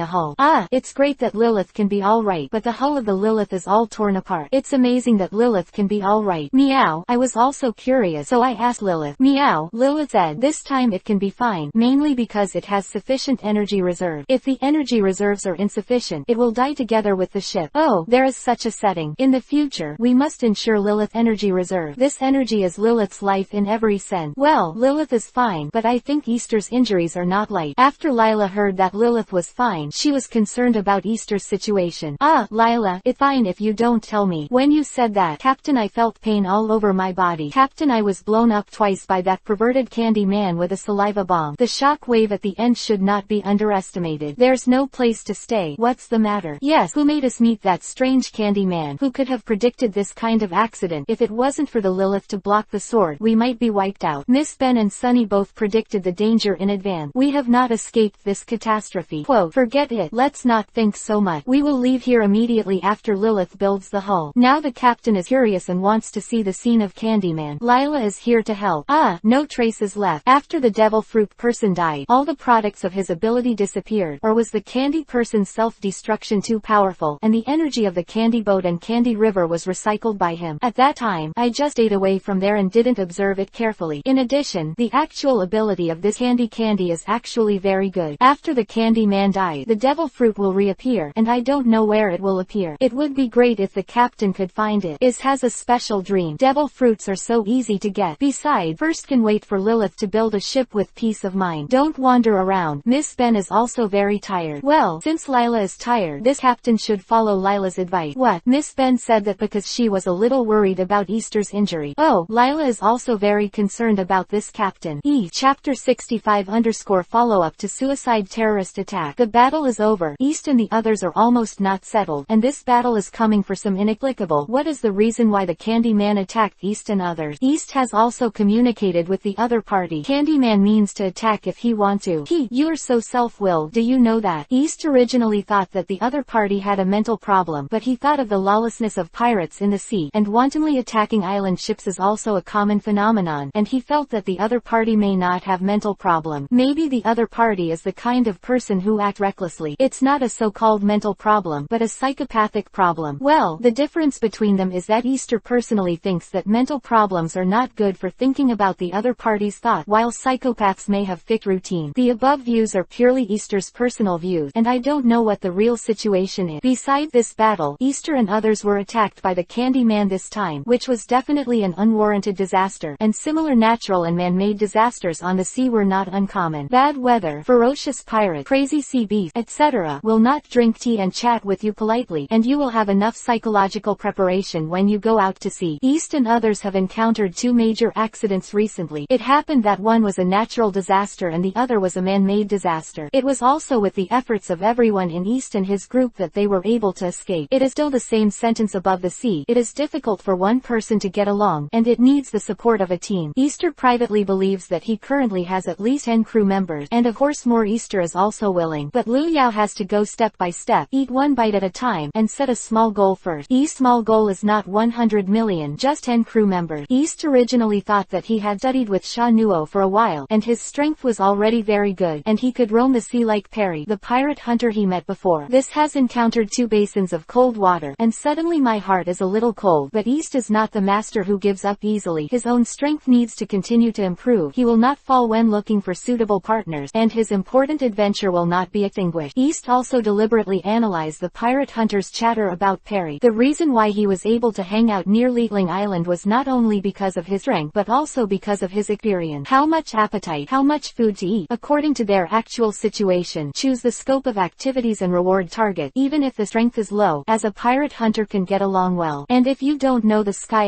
a hull. It's great that Lilith can be alright, but the hull of the Lilith is all torn apart. It's amazing that Lilith can be alright. Meow. I was also curious, so I asked Lilith. Meow. Lilith said, this time it can be fine, mainly because it has sufficient energy reserve. If the energy reserves are insufficient, it will die together with the ship. Oh, there is such a setting. In the future, we must ensure Lilith energy reserve. This energy is Lilith's life in every sense. Well, Lilith is fine, but I think Easter's injuries are not light. After Lila heard that Lilith was fine, she was concerned about Easter's situation. Lila, it's fine if you don't tell me. When you said that, Captain, I felt pain all over my body. Captain, I was blown up twice by that perverted candy man with a saliva bomb. The shock wave at the end should not be underestimated. There's no place to stay. What's the matter? Yes, who made us meet that strange candy man? Who could have predicted this kind of accident? If it wasn't for the Lilith to block the sword, we might be wiped out. Miss Ben and Sunny both predicted the danger in advance. We have not escaped this catastrophe. Quote, forget it. Let's not think so much. We will leave here immediately after Lilith builds the hull. Now the captain is curious and wants to see the scene of Candyman. Lila is here to help. No traces left. After the devil fruit person died, all the products of his ability disappeared. Or was the candy person's self-destruction too powerful, and the energy of the candy boat and candy river was recycled by him? At that time, I just ate away from there and didn't observe it carefully. In addition, the actual ability of this candy is actually very good. After the candy man died, the devil fruit will reappear, and I don't know where it will appear. It would be great if the captain could find it. Has a special dream. Devil fruits are so easy to get. Besides, first can wait for Lilith to build a ship with peace of mind. Don't wander around. Miss Ben is also very tired. Well, since Lila is tired, this captain should follow Lila's advice. What? Miss Ben said that because she was a little worried about Easter's injury. Oh, Lila is also very concerned about this captain. Chapter 65 _ follow-up to suicide terrorist attack. The battle is over. East and the others are almost not settled, and this battle is coming for some inexplicable. What is the reason why the Candyman attacked East and others? East has also communicated with the other party. Candyman means to attack if he wants to. You're so self-willed. Do you know that? East originally thought that the other party had a mental problem, but he thought of the lawlessness of pirates in the sea, and wantonly attacking island ships is also a common phenomenon, and he felt that the other party may not have mental problem. Maybe the other party is the kind of person who act recklessly. It's not a so-called mental problem, but a psychopathic problem. Well, the difference between them is that Easter personally thinks that mental problems are not good for thinking about the other party's thought, while psychopaths may have fixed routine. The above views views are purely Easter's personal views, and I don't know what the real situation is. Beside this battle, Easter and others were attacked by the Candyman this time, which was definitely an unwarranted disaster, and similar natural and man-made disasters on the sea were not uncommon. Bad weather, ferocious pirates, crazy sea beasts, etc. will not drink tea and chat with you politely, and you will have enough psychological preparation when you go out to sea. East and others have encountered two major accidents recently. It happened that one was a natural disaster and the other was a man-made disaster. It was also with the efforts of everyone in East and his group that they were able to escape. It is still the same sentence above the sea. It is difficult for one person to get along, and it needs the support of a team. Easter privately believes that he currently has at least 10 crew members, and of course more. Easter is also willing, but Liu Yao has to go step by step, eat one bite at a time, and set a small goal first. East's small goal is not 100 million, just 10 crew members. East originally thought that he had studied with Sha Nuo for a while, and his strength was already very good, and he could roam the sea like Perry, the pirate hunter he met before. This has encountered 2 basins of cold water, and suddenly my heart is a little cold. But East is not the master who gives up easily. His own strength needs to continue to improve. He will not fall when looking for suitable partners, and his important adventure will not be extinguished. East also deliberately analyzed the pirate hunter's chatter about Perry. The reason why he was able to hang out near Lietling Island was not only because of his strength but also because of his experience. How much appetite, how much food to eat, according to their actual situation. Choose the scope of activities and reward target, even if the strength is low, as a pirate hunter can get along well. And if you don't know the sky,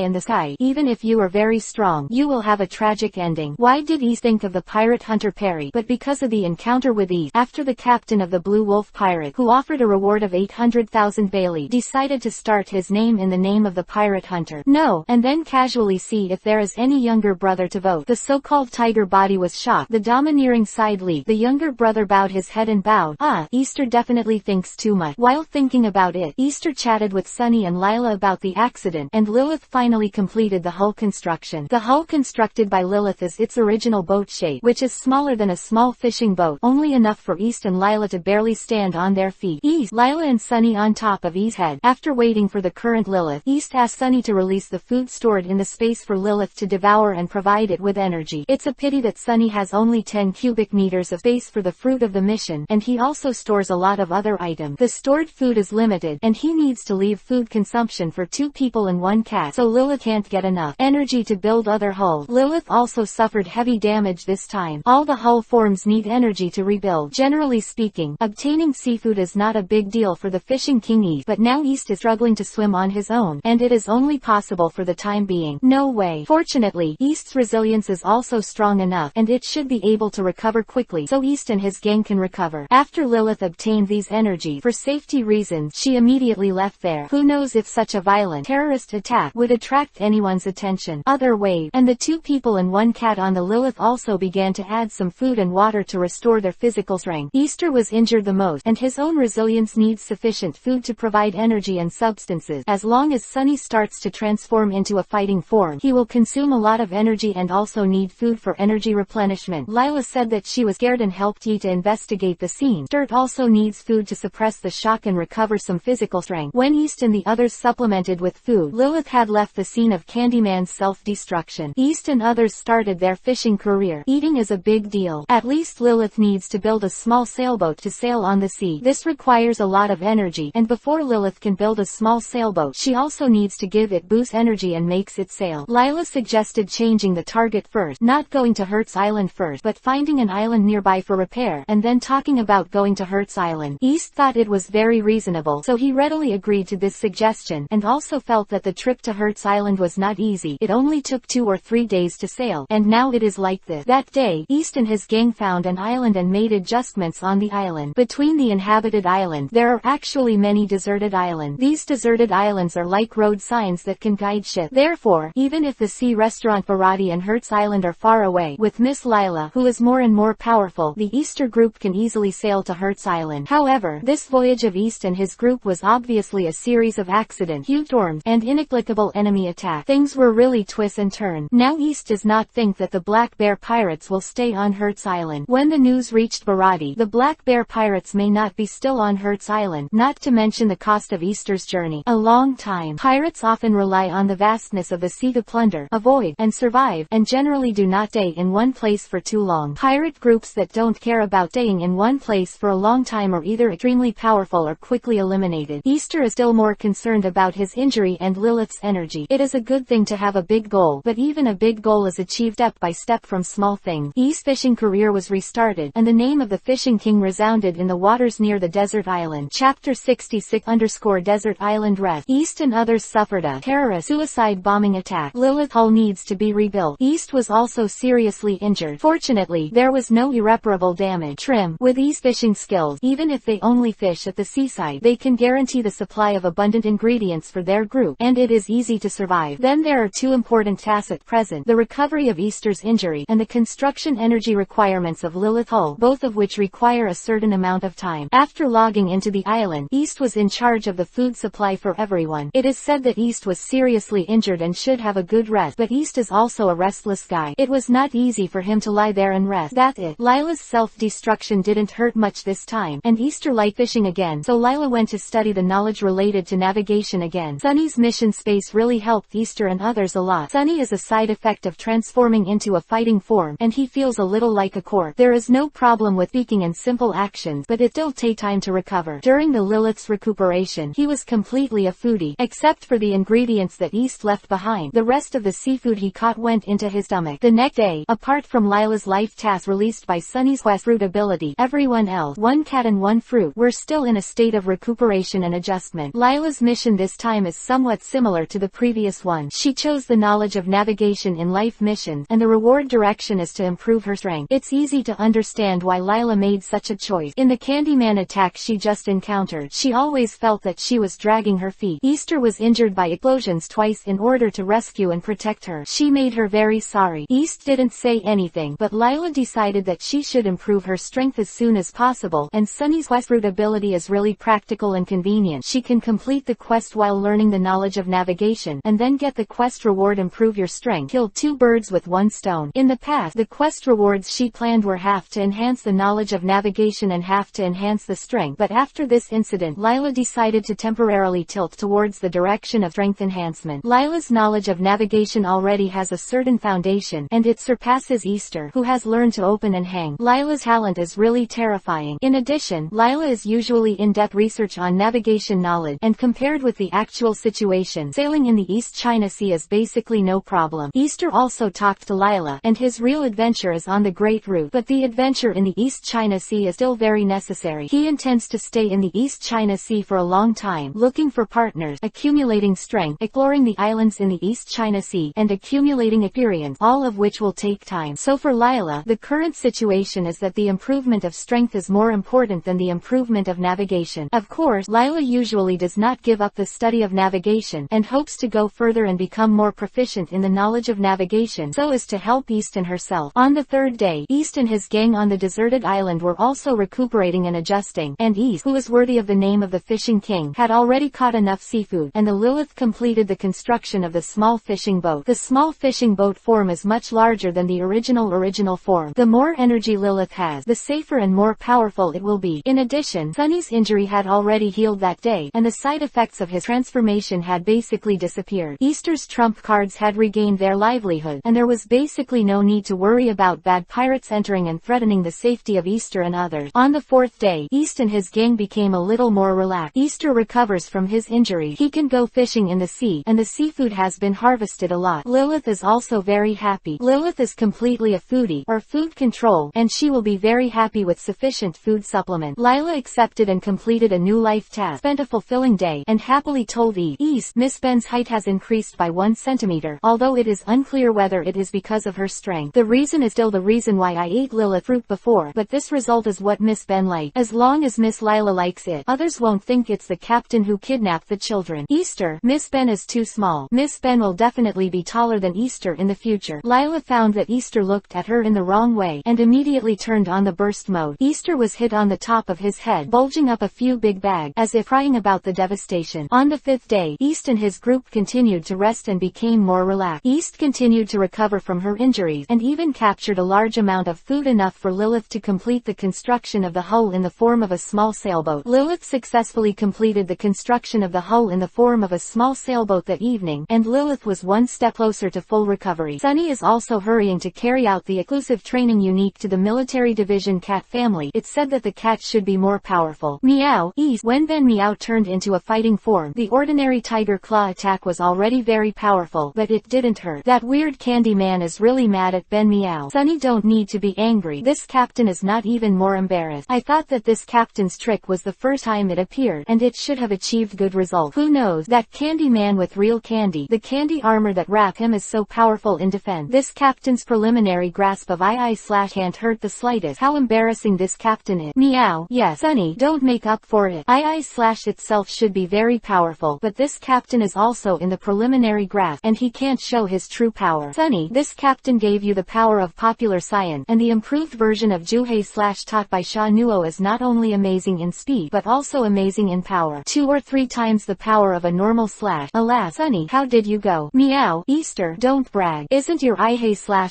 even if you are very strong, you will have a tragic ending. Why did East think of the pirate hunter Perry? But because of the encounter with East, after the captain of the Blue Wolf pirate, who offered a reward of 800,000 Bailey, decided to start his name in the name of the pirate hunter. No, and then casually see if there is any younger brother to vote. The so-called tiger body was shocked. The domineering side leaped. The younger brother bowed his head and bowed. Easter definitely thinks too much. While thinking about it, Easter chatted with Sunny and Lila about the accident, and Lilith finally completed the hull construction. The hull constructed by Lilith is its original boat shape, which is smaller than a small fishing boat, only enough for East and Lila to barely stand on their feet. East, Lila and Sunny on top of East's head. After waiting for the current Lilith, East asked Sunny to release the food stored in the space for Lilith to devour and provide it with energy. It's a pity that Sunny has only 10 cubic meters of space for the fruit of the mission, and he also stores a lot of other items. The stored food is limited, and he needs to leave food consumption for 2 people and 1 cat, so Lilith can't get enough energy to build other hulls. Lilith also suffered heavy damage this time. All the hull forms need energy to rebuild. Generally speaking, obtaining seafood is not a big deal for the fishing king East, but now East is struggling to swim on his own, and it is only possible for the time being. No way. Fortunately, East's resilience is also strong enough, and it should be able to recover quickly, so East and his gang can recover. After Lilith obtained these energies, for safety reasons, she immediately left there. Who knows if such a violent terrorist attack would attract anyone's attention. Other wave, and the 2 people and 1 cat on the Lilith also began to add some food and water to restore their physical strength. Easter was injured the most, and his own resilience needs sufficient food to provide energy and substances. As long as Sunny starts to transform into a fighting form, he will consume a lot of energy and also need food for energy replenishment. Lila said that she was scared and helped Yi to investigate the scene. Sturt also needs food to suppress the shock and recover some physical strength. When East and the others supplemented with food, Lilith had left the scene of Candyman's self-destruction. East and others started their fishing career. Eating is a big deal. At least Lilith needs to build a small sailboat to sail on the sea. This requires a lot of energy, and before Lilith can build a small sailboat, she also needs to give it boost energy and makes it sail. Lila suggested changing the target first, not going to Hertz Island first, but finding an island nearby for repair, and then talking about going to Hertz Island. East thought it was very reasonable, so he readily agreed to this suggestion, and also felt that the trip to Hertz Island was not easy. It only took 2 or 3 days to sail, and now it is like this. That day, East and his gang found an island and made adjustments on the island. Between the inhabited island, there are actually many deserted islands. These deserted islands are like road signs that can guide ships. Therefore, even if the sea restaurant Barati and Hertz Island are far away, with Miss Lila, who is more and more powerful, the Easter group can easily sail to Hertz Island. However, this voyage of East and his group was obviously a series of accidents, huge storms, and inexplicable enemy attacks. Things were really twists and turns. Now East does not think that the Black Bear pirates will stay on Hertz Island. When the news reached Barati, the Black Bear pirates may not be still on Hertz Island, not to mention the cost of Easter's journey. A long time. Pirates often rely on the vastness of the sea to plunder, avoid, and survive, and generally do not stay in one place for too long. Pirate groups that don't don't care about staying in one place for a long time or either extremely powerful or quickly eliminated. Easter is still more concerned about his injury and Lilith's energy. It is a good thing to have a big goal, but even a big goal is achieved step by step from small things. East's fishing career was restarted, and the name of the fishing king resounded in the waters near the desert island. Chapter 66_Desert Island Rest. East and others suffered a terrorist suicide bombing attack. Lilith hull needs to be rebuilt. East was also seriously injured. Fortunately, there was no irreparable damage. Trim. With East's fishing skills, even if they only fish at the seaside, they can guarantee the supply of abundant ingredients for their group, and it is easy to survive. Then there are two important tasks at present: the recovery of Easter's injury, and the construction energy requirements of Lilith hull, both of which require a certain amount of time. After logging into the island, East was in charge of the food supply for everyone. It is said that East was seriously injured and should have a good rest, but East is also a restless guy. It was not easy for him to lie there and rest. That's it. Lila's self-destruction didn't hurt much this time, and Easter liked fishing again, so Lila went to study the knowledge related to navigation again. Sunny's mission space really helped Easter and others a lot. Sunny is a side effect of transforming into a fighting form, and he feels a little like a corpse. There is no problem with speaking and simple actions, but it still takes time to recover. During the Lilith's recuperation, he was completely a foodie, except for the ingredients that East left behind. The rest of the seafood he caught went into his stomach. The next day, apart from Lila's life task released by Sunny's quest fruit ability, everyone else, one cat and one fruit, were still in a state of recuperation and adjustment. Lila's mission this time is somewhat similar to the previous one. She chose the knowledge of navigation in life missions, and the reward direction is to improve her strength. It's easy to understand why Lila made such a choice. In the Candyman attack she just encountered, she always felt that she was dragging her feet. Easter was injured by explosions twice in order to rescue and protect her. She made her very sorry. East didn't say anything, but Lila decided that she should improve her strength as soon as possible, and Sunny's quest route ability is really practical and convenient. She can complete the quest while learning the knowledge of navigation, and then get the quest reward: improve your strength. Kill two birds with one stone. In the past, the quest rewards she planned were half to enhance the knowledge of navigation and half to enhance the strength, but after this incident, Lila decided to temporarily tilt towards the direction of strength enhancement. Lila's knowledge of navigation already has a certain foundation, and it surpasses Easter, who has learned to open and hang. Lila's talent is really terrifying. In addition, Lila is usually in-depth research on navigation knowledge, and compared with the actual situation, sailing in the East China Sea is basically no problem. Easter also talked to Lila, and his real adventure is on the Great Route, but the adventure in the East China Sea is still very necessary. He intends to stay in the East China Sea for a long time, looking for partners, accumulating strength, exploring the islands in the East China Sea, and accumulating experience, all of which will take time. So for Lila, the current situation is that the improvement of strength is more important than the improvement of navigation. Of course, Lila usually does not give up the study of navigation, and hopes to go further and become more proficient in the knowledge of navigation so as to help East and herself. On the third day, East and his gang on the deserted island were also recuperating and adjusting, and East, who is worthy of the name of the fishing king, had already caught enough seafood, and the Lilith completed the construction of the small fishing boat. The small fishing boat form is much larger than the original form. The more energy Lilith has, the safer and more powerful it will be. In addition, Sunny's injury had already healed that day, and the side effects of his transformation had basically disappeared. Easter's trump cards had regained their livelihood, and there was basically no need to worry about bad pirates entering and threatening the safety of Easter and others. On the fourth day, East and his gang became a little more relaxed. Easter recovers from his injury. He can go fishing in the sea, and the seafood has been harvested a lot. Lilith is also very happy. Lilith is completely a foodie, or food control, and she will be very happy with sufficient food supplement. Lila accepted and completed a new life task, spent a fulfilling day, and happily told East, Miss Ben's height has increased by 1 centimeter, although it is unclear whether it is because of her strength. The reason is still the reason why I ate Lilith fruit before, but this result is what Miss Ben likes. As long as Miss Lila likes it, others won't think it's the captain who kidnapped the children. Easter, Miss Ben is too small. Miss Ben will definitely be taller than Easter in the future. Lila found that Easter looked at her in the wrong way, and immediately turned on the burst mode. Easter was hit on the top of his head, bulging up a few big bags, as if crying about the devastation. On the fifth day, East and his group continued to rest and became more relaxed. East continued to recover from her injuries, and even captured a large amount of food, enough for Lilith to complete the construction of the hull in the form of a small sailboat. Lilith successfully completed the construction of the hull in the form of a small sailboat that evening, and Lilith was one step closer to full recovery. Sunny is also hurrying to carry out the exclusive training unique to the military division cat family. It said that the cat should be more powerful. Meow. East. When Ben Meow turned into a fighting form, the ordinary tiger claw attack was already very powerful, but it didn't hurt. That weird candy man is really mad at Ben Meow. Sunny don't need to be angry. This captain is not even more embarrassed. I thought that this captain's trick was the first time it appeared, and it should have achieved good results. Who knows? That candy man with real candy. The candy armor that wrap him is so powerful in defense. This captain's preliminary grasp of can't hurt the slightest. How embarrassing this captain is. Meow. Yes, Sunny, don't make up for it. Itself should be very powerful, but this captain is also in the preliminary grasp, and he can't show his true power. Sunny, this captain gave you the power of popular science, and the improved version of Juhei taught by Sha Nuo is not only amazing in speed, but also amazing in power. 2 or 3 times the power of a normal / Alas, Sunny, how did you go? Meow. Easter, don't brag. Isn't your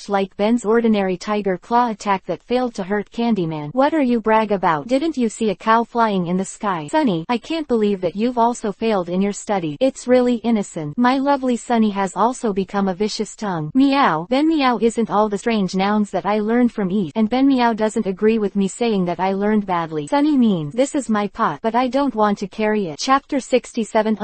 like Ben's ordinary tiger claw attack that failed to hurt Candyman? What are you brag about? Didn't you see a cow flying in the sky? Sunny, I can't believe that you've also failed in your study. It's really innocent. My lovely Sunny has also become a vicious tongue. Meow. Ben Meow isn't all the strange nouns that I learned from Eat, and Ben Meow doesn't agree with me saying that I learned badly. Sunny means, this is my pot, but I don't want to carry it. Chapter 67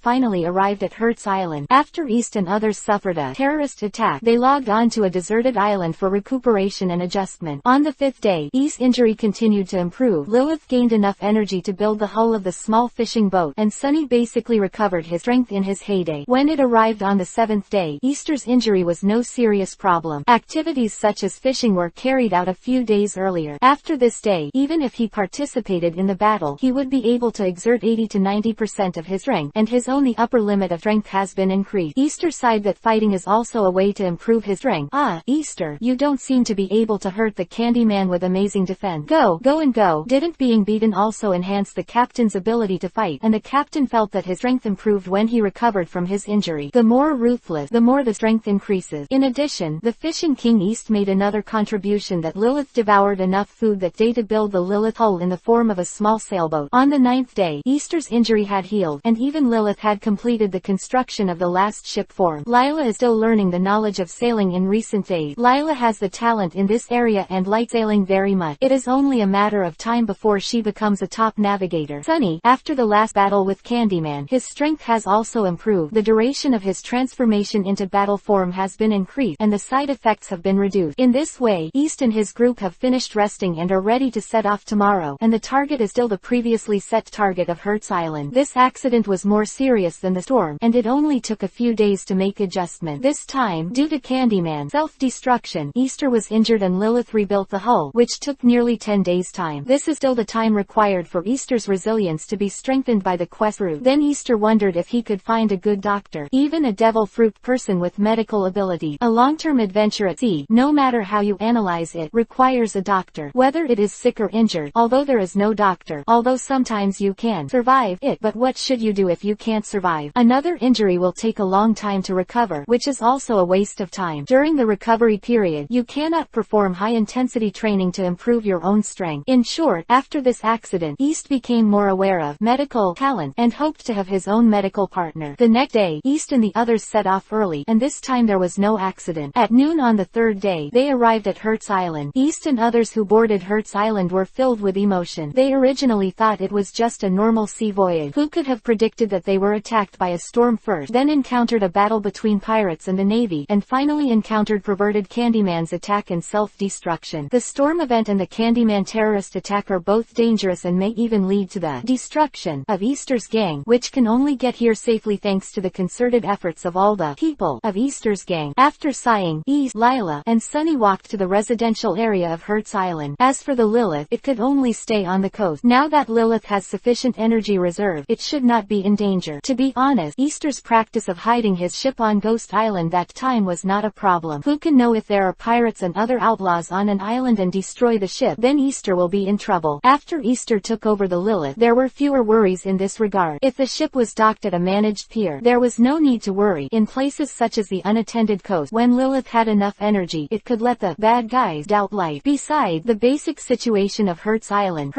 finally arrived at Hertz Island. After East and others suffered a terrorist attack, they logged on to a deserted island for recuperation and adjustment. On the 5th day, East's injury continued to improve. Lilith gained enough energy to build the hull of the small fishing boat, and Sunny basically recovered his strength in his heyday. When it arrived on the 7th day, Easter's injury was no serious problem. Activities such as fishing were carried out a few days earlier. After this day, even if he participated in the battle, he would be able to exert 80 to 90% of his strength, and his only upper limit of strength has been increased. Easter sighed that fighting is also a way to improve his strength. Ah, Easter, you don't seem to be able to hurt the candy man with amazing defense. Go and go. Didn't being beaten also enhance the captain's ability to fight? And the captain felt that his strength improved when he recovered from his injury. The more ruthless, the more the strength increases. In addition, the Fishing King East made another contribution that Lilith devoured enough food that day to build the Lilith hull in the form of a small sailboat. On the 9th day, Easter's injury had healed, and even Lilith had completed the construction of the last ship form. Lila is still learning the knowledge of sailing in recent days. Lila has the talent in this area and likes sailing very much. It is only a matter of time before she becomes a top navigator. Sunny, after the last battle with Candyman, his strength has also improved. The duration of his transformation into battle form has been increased, and the side effects have been reduced. In this way, East and his group have finished resting and are ready to set off tomorrow, and the target is still the previously set target of Hertz Island. This accident was more serious than the storm, and it only took a few days to make adjustment. This time, due to Candyman's self-destruction, Easter was injured and Lilith rebuilt the hull, which took nearly 10 days' time. This is still the time required for Easter's resilience to be strengthened by the quest fruit. Then Easter wondered if he could find a good doctor, even a devil fruit person with medical ability. A long-term adventure at sea, no matter how you analyze it, requires a doctor, whether it is sick or injured. Although there is no doctor, although sometimes you can survive it, but what should you do if you can't survive? Another injury will take a long time to recover, which is also a waste of time. During the recovery period, you cannot perform high-intensity training to improve your own strength. In short, after this accident, East became more aware of medical talent and hoped to have his own medical partner. The next day, East and the others set off early, and this time there was no accident. At noon on the 3rd day, they arrived at Hertz Island. East and others who boarded Hertz Island were filled with emotion. They originally thought it was just a normal sea voyage. Who could have predicted that they were attacked by a storm first, then encountered a battle between pirates and the Navy, and finally encountered perverted Candyman's attack and self-destruction. The storm event and the Candyman terrorist attack are both dangerous and may even lead to the destruction of Easter's gang, which can only get here safely thanks to the concerted efforts of all the people of Easter's gang. After sighing, East, Lila, and Sunny walked to the residential area of Hertz Island. As for the Lilith, it could only stay on the coast. Now that Lilith has sufficient energy reserve, it should not be in danger. To be honest, Easter's practice of hiding his ship on Ghost Island that time was not a problem. Who can know if there are pirates and other outlaws on an island and destroy the ship? Then Easter will be in trouble. After Easter took over the Lilith, there were fewer worries in this regard. If the ship was docked at a managed pier, there was no need to worry. In places such as the unattended coast, when Lilith had enough energy, it could let the bad guys doubt life. Besides, the basic situation of Hertz Island,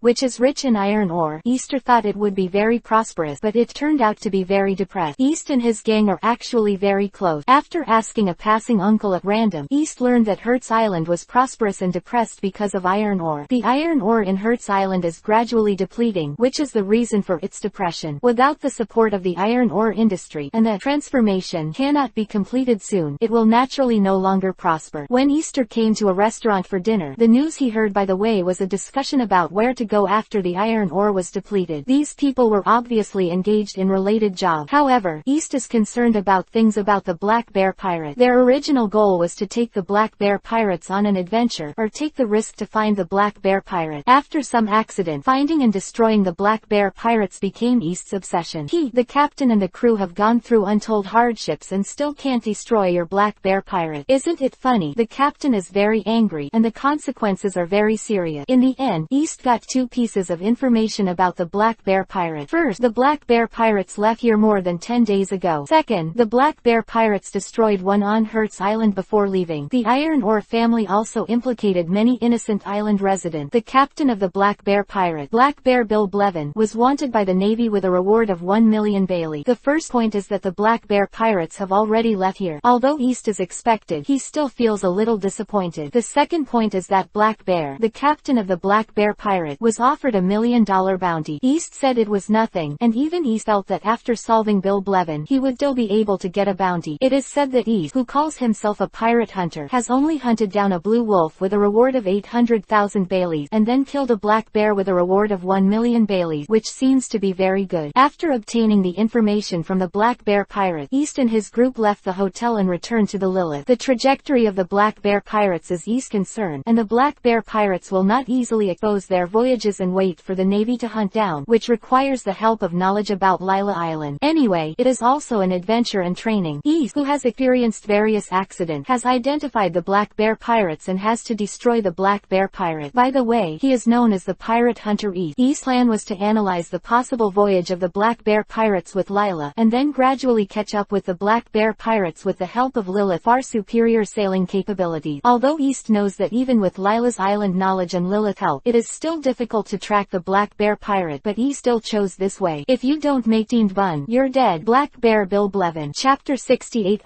which is rich in iron ore, Easter thought it would be very prosperous, but it turned out to be very depressed. East and his gang are actually very close. After asking a passing uncle at random, East learned that Hertz Island Island was prosperous and depressed because of iron ore. The iron ore in Hertz Island is gradually depleting, which is the reason for its depression. Without the support of the iron ore industry, and the transformation cannot be completed soon, it will naturally no longer prosper. When Easter came to a restaurant for dinner, the news he heard by the way was a discussion about where to go after the iron ore was depleted. These people were obviously engaged in related jobs. However, East is concerned about things about the Black Bear Pirate. Their original goal was to take the Black Bear Pirates on an adventure, or take the risk to find the Black Bear Pirate. After some accident, finding and destroying the Black Bear Pirates became East's obsession. He, the captain and the crew have gone through untold hardships and still can't destroy your Black Bear Pirate. Isn't it funny? The captain is very angry, and the consequences are very serious. In the end, East got two pieces of information about the Black Bear Pirate. First, the Black Bear Pirates left here more than 10 days ago. Second, the Black Bear Pirates destroyed one on Hertz Island before leaving. The iron ore family also implicated many innocent island residents. The captain of the Black Bear Pirate, Black Bear Bill Blevin, was wanted by the Navy with a reward of 1 million Bailey. The first point is that the Black Bear Pirates have already left here. Although East is expected, he still feels a little disappointed. The second point is that Black Bear, the captain of the Black Bear Pirate, was offered $1 million bounty. East said it was nothing, and even East felt that after solving Bill Blevin, he would still be able to get a bounty. It is said that East, who calls himself a pirate hunter, has only hunted down a blue wolf with a reward of 800,000 Baileys, and then killed a black bear with a reward of 1 million Baileys, which seems to be very good. After obtaining the information from the Black Bear Pirate, East and his group left the hotel and returned to the Lilith. The trajectory of the Black Bear Pirates is East concerned, and the Black Bear Pirates will not easily expose their voyages and wait for the Navy to hunt down, which requires the help of knowledge about Lila Island. Anyway, it is also an adventure and training. East, who has experienced various accidents, has identified the Black Bear Pirates and has to destroy the Black Bear Pirate. By the way, he is known as the Pirate Hunter East. East's plan was to analyze the possible voyage of the Black Bear Pirates with Lila, and then gradually catch up with the Black Bear Pirates with the help of Lilith's far superior sailing capabilities. Although East knows that even with Lila's island knowledge and Lilith's help, it is still difficult to track the Black Bear Pirate, but East still chose this way. If you don't make Dean Bun, you're dead. Black Bear Bill Blevin. Chapter 68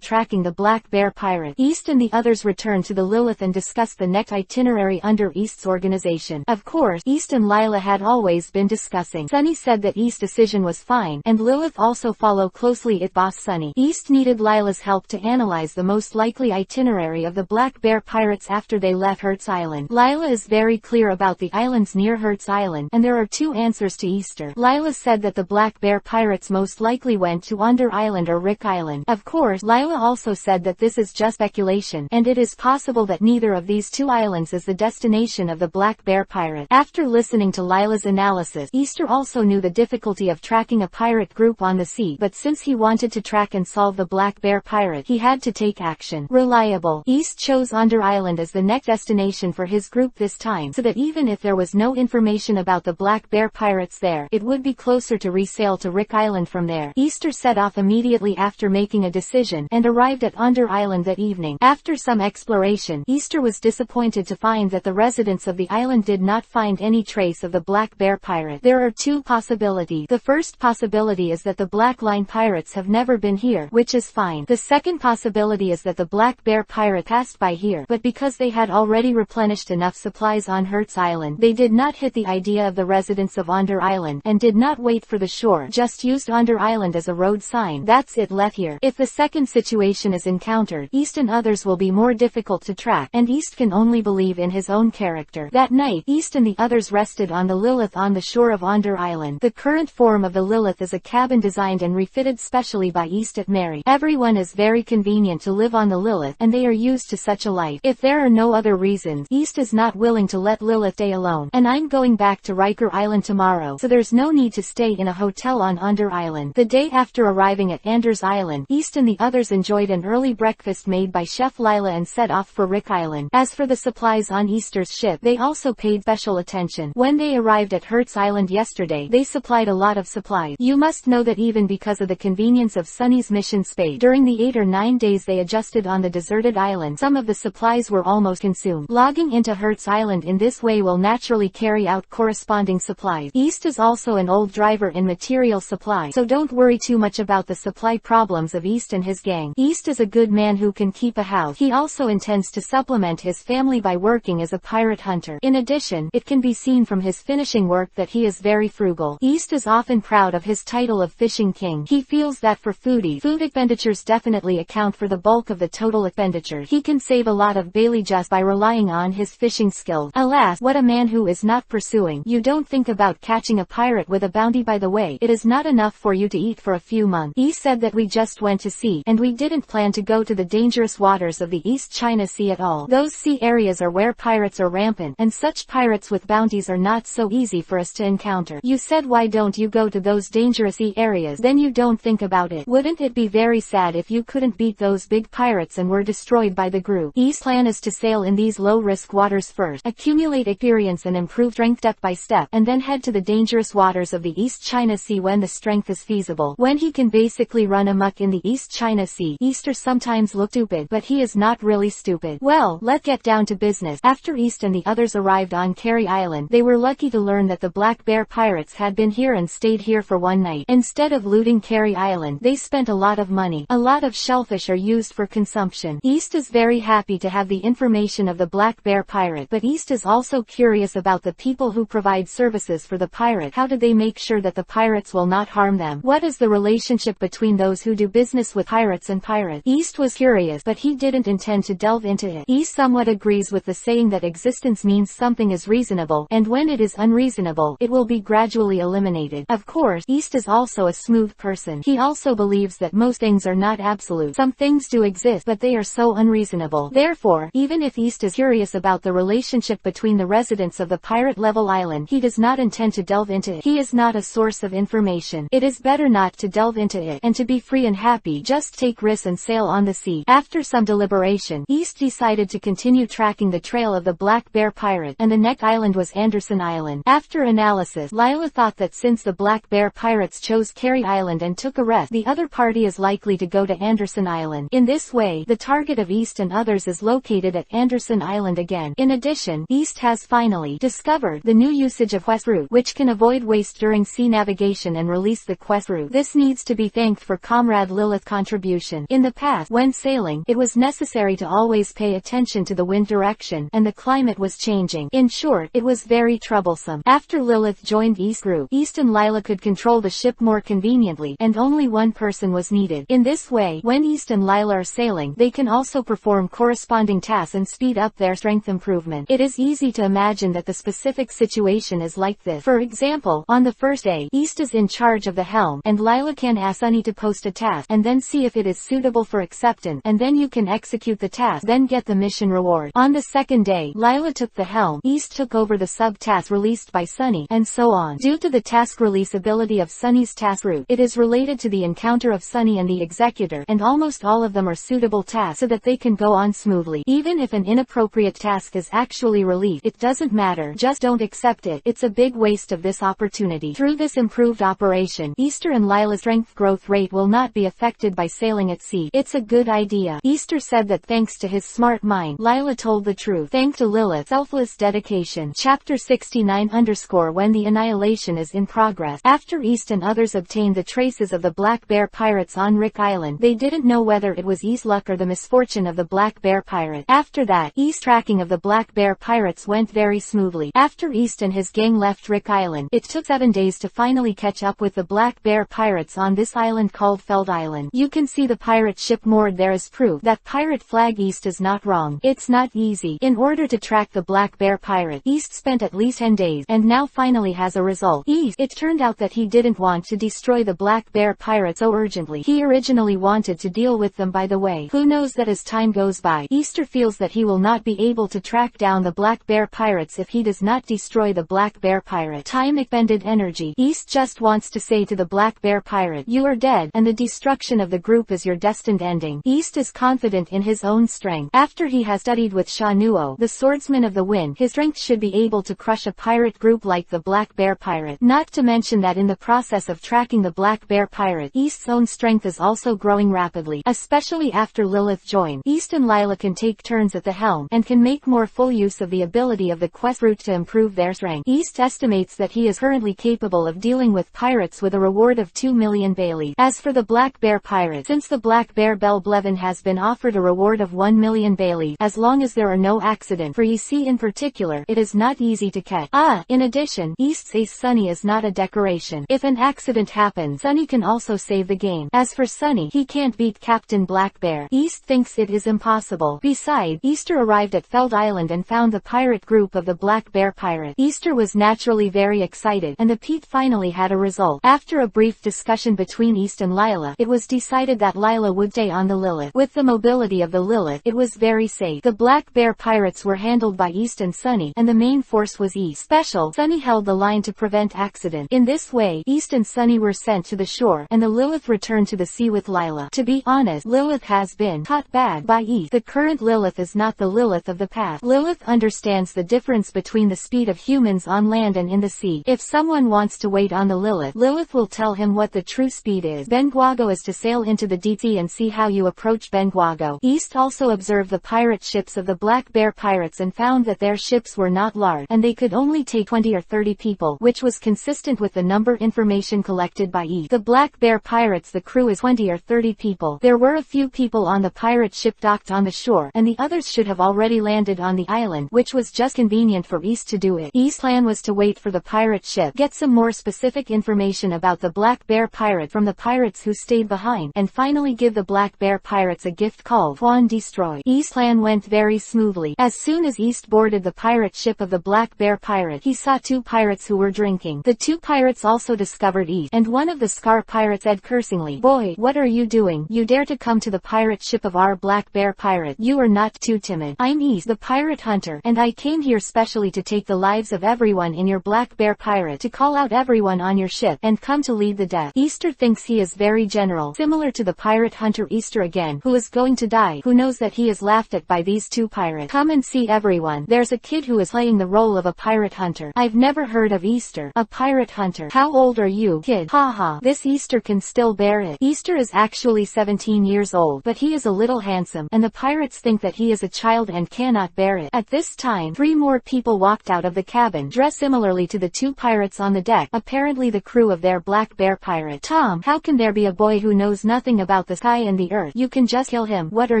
Tracking the Black Bear Pirate. East and the others return to the Lilith and discuss the next itinerary under East's organization. Of course, East and Lila had always been discussing. Sunny said that East's decision was fine, and Lilith also followed closely its boss Sunny. East needed Lila's help to analyze the most likely itinerary of the Black Bear Pirates after they left Hertz Island. Lila is very clear about the islands near Hertz Island, and there are two answers to Easter. Lila said that the Black Bear Pirates most likely went to Under Island or Rick Island. Of course, Lila also said that this is just speculation, and it is possible that neither of these two islands is the destination of the Black Bear Pirate. After listening to Lila's analysis, Easter also knew the difficulty of tracking a pirate group on the sea, but since he wanted to track and solve the Black Bear Pirate, he had to take action. Reliable. East chose Under Island as the next destination for his group this time, so that even if there was no information about the Black Bear Pirates there, it would be closer to resail to Rick Island from there. Easter set off immediately after making a decision, and arrived at Under Island that evening. After some exploration, Easter was disappointed to find that the residents of the island did not find any trace of the Black Bear Pirate. There are two possibilities. The first possibility is that the Black Line Pirates have never been here, which is fine. The second possibility is that the Black Bear Pirate passed by here, but because they had already replenished enough supplies on Hertz Island, they did not hit the idea of the residents of Under Island, and did not wait for the shore, just used Under Island as a road sign. That's it, left here. If the second situation is encountered, East and others will be more difficult to track, and East can only believe in his own character. That night, East and the others rested on the Lilith on the shore of Under Island. The current form of the Lilith is a cabin designed and refitted specially by East at Mary. Everyone is very convenient to live on the Lilith, and they are used to such a life. If there are no other reasons, East is not willing to let Lilith stay alone. And I'm going back to Riker Island tomorrow, so there's no need to stay in a hotel on Under Island. The day after arriving at Anders Island, East and the others enjoyed an early breakfast made by Chef Lila and set off for Rick Island. As for the supplies on Easter's ship, they also paid special attention. When they arrived at Hertz Island yesterday, they supplied a lot of supplies. You must know that even because of the convenience of Sunny's mission space, during the 8 or 9 days they adjusted on the deserted island, some of the supplies were almost consumed. Logging into Hertz Island in this way will naturally carry out corresponding supplies. East is also an old driver in material supply, so don't worry too much about the supply problems of East and his gang. East is a good man who can keep a house. He also intends intends to supplement his family by working as a pirate hunter. In addition, it can be seen from his finishing work that he is very frugal. East is often proud of his title of Fishing King. He feels that for foodies, food expenditures definitely account for the bulk of the total expenditure. He can save a lot of Bailey just by relying on his fishing skills. Alas, what a man who is not pursuing. You don't think about catching a pirate with a bounty by the way. It is not enough for you to eat for a few months. East said that we just went to sea, and we didn't plan to go to the dangerous waters of the East China Sea at all. Those sea areas are where pirates are rampant, and such pirates with bounties are not so easy for us to encounter. You said why don't you go to those dangerous sea areas? Then you don't think about it. Wouldn't it be very sad if you couldn't beat those big pirates and were destroyed by the group? East's plan is to sail in these low-risk waters first, accumulate experience and improve strength step by step, and then head to the dangerous waters of the East China Sea when the strength is feasible. When he can basically run amok in the East China Sea. Easter sometimes looks stupid, but he is not really stupid. Well, let's get down to business. After East and the others arrived on Carey Island, they were lucky to learn that the Black Bear pirates had been here and stayed here for one night. Instead of looting Carey Island, they spent a lot of money. A lot of shellfish are used for consumption. East is very happy to have the information of the Black Bear pirate, but East is also curious about the people who provide services for the pirate. How do they make sure that the pirates will not harm them? What is the relationship between those who do business with pirates and pirates? East was curious, but he didn't intend to delve into it. East somewhat agrees with the saying that existence means something is reasonable, and when it is unreasonable, it will be gradually eliminated. Of course, East is also a smooth person. He also believes that most things are not absolute. Some things do exist, but they are so unreasonable. Therefore, even if East is curious about the relationship between the residents of the pirate level island, he does not intend to delve into it. He is not a source of information. It is better not to delve into it, and to be free and happy, just take risks and sail on the sea. After some deliberation, East decided to continue tracking the trail of the Black Bear pirate, and the next island was Anderson Island. After analysis, Lila thought that since the Black Bear pirates chose Carey Island and took a rest, the other party is likely to go to Anderson Island. In this way, the target of East and others is located at Anderson Island again. In addition, East has finally discovered the new usage of quest route, which can avoid waste during sea navigation and release the quest route. This needs to be thanked for Comrade Lilith's contribution. In the past, when sailing, it was necessary to always pay attention to the wind direction, and the climate was changing. In short, it was very troublesome. After Lilith joined East group, East and Lila could control the ship more conveniently, and only one person was needed. In this way, when East and Lila are sailing, they can also perform corresponding tasks and speed up their strength improvement. It is easy to imagine that the specific situation is like this. For example, on the first day, East is in charge of the helm, and Lila can ask Sunny to post a task, and then see if it is suitable for acceptance, and then you can execute the task, then get the mission reward. On the second day, Lila took the helm, East took over the sub-task released by Sunny, and so on. Due to the task release ability of Sunny's task route, it is related to the encounter of Sunny and the executor, and almost all of them are suitable tasks so that they can go on smoothly. Even if an inappropriate task is actually released, it doesn't matter, just don't accept it. It's a big waste of this opportunity. Through this improved operation, Easter and Lila's strength growth rate will not be affected by sailing at sea. It's a good idea. Easter said that thanks to his smart mind, Lila told the truth. Thanks to Lilith's selfless dedication. Chapter 69 When the annihilation is in progress. After East and others obtained the traces of the Black Bear pirates on Rick Island, they didn't know whether it was East's luck or the misfortune of the Black Bear pirate. After that, East's tracking of the Black Bear pirates went very smoothly. After East and his gang left Rick Island, it took 7 days to finally catch up with the Black Bear pirates on this island called Feld Island. You can see the pirate ship moored there as proof that pirate flag East is not wrong. It's not easy. In order to track the Black Bear pirate, East spent at least 10 days, and now finally has a result. It turned out that he didn't want to destroy the Black Bear pirates so urgently. He originally wanted to deal with them by the way. Who knows that as time goes by, Easter feels that he will not be able to track down the Black Bear pirates if he does not destroy the Black Bear pirate. Time expended energy. East just wants to say to the Black Bear pirate, you are dead, and the destruction of the group is your destined ending. East is confident in his own strength. After he has studied with Sha Nuo, the swordsman of the wind, his strength should be able to crush a pirate group like the Black Bear pirate. Not to mention that in the process of tracking the Black Bear pirate, East's own strength is also growing rapidly, especially after Lilith joined. East and Lila can take turns at the helm, and can make more full use of the ability of the quest route to improve their strength. East estimates that he is currently capable of dealing with pirates with a reward of 2 million Bailey. As for the Black Bear pirate, since the Black Bear Bell Blevin has been offered a reward of 1 million Bailey, as long as there are no accident, for ye see in particular, it is not easy to catch. In addition, East's ace Sunny is not a decoration. If an accident happens, Sunny can also save the game. As for Sunny, he can't beat Captain Black Bear. East thinks it is impossible. Besides, Easter arrived at Feld Island and found the pirate group of the Black Bear Pirate. Easter was naturally very excited, and the Pete finally had a result. After a brief discussion between East and Lila, it was decided that Lila would stay on the Lilith. With the mobility of the Lilith, it was very safe. The Black Bear Pirates were handled by East and Sunny, and the main force was East. Special, Sunny held the line to prevent accident. In this way, East and Sunny were sent to the shore, and the Lilith returned to the sea with Lila. To be honest, Lilith has been caught bad by East. The current Lilith is not the Lilith of the past. Lilith understands the difference between the speed of humans on land and in the sea. If someone wants to wait on the Lilith, Lilith will tell him what the true speed is. Benguago is to sail into the deep sea and see how you approach Benguago. East also observed the pirate ships of the Black Bear Pirates and found that their ships were not large, and they could only take 20 or 30 people, which was consistent with the number information collected by East. The Black Bear Pirates, the crew is 20 or 30 people. There were a few people on the pirate ship docked on the shore, and the others should have already landed on the island, which was just convenient for East to do it. East's plan was to wait for the pirate ship, get some more specific information about the Black Bear Pirate from the pirates who stayed behind, and finally give the Black Bear Pirates a gift called Juan Destroy. East's plan went very smoothly. As soon as East boarded the pirate ship of the Black Bear Pirate, he saw two pirates who were drinking. The two pirates also discovered East, and one of the Scar pirates said cursingly, "Boy, what are you doing? You dare to come to the pirate ship of our Black Bear Pirate? You are not too timid. I'm East, the pirate hunter, and I came here specially to take the lives of everyone in your Black Bear Pirate, to call out everyone on your ship, and come to lead the death." Easter thinks he is very general, similar to the pirate hunter Easter again, who is going to die, who knows that he is laughed at by these two pirates. "Come and see everyone. There's a kid who is playing the role of a pirate hunter. I've never heard of Easter, a pirate hunter. How old are you, kid? Haha, this Easter can still bear it." Easter is actually 17 years old, but he is a little handsome, and the pirates think that he is a child and cannot bear it. At this time, 3 more people walked out of the cabin, dressed similarly to the 2 pirates on the deck, apparently the crew of their Black Bear Pirate. "Tom, how can there be a boy who knows nothing about the sky and the earth? You can just kill him. What are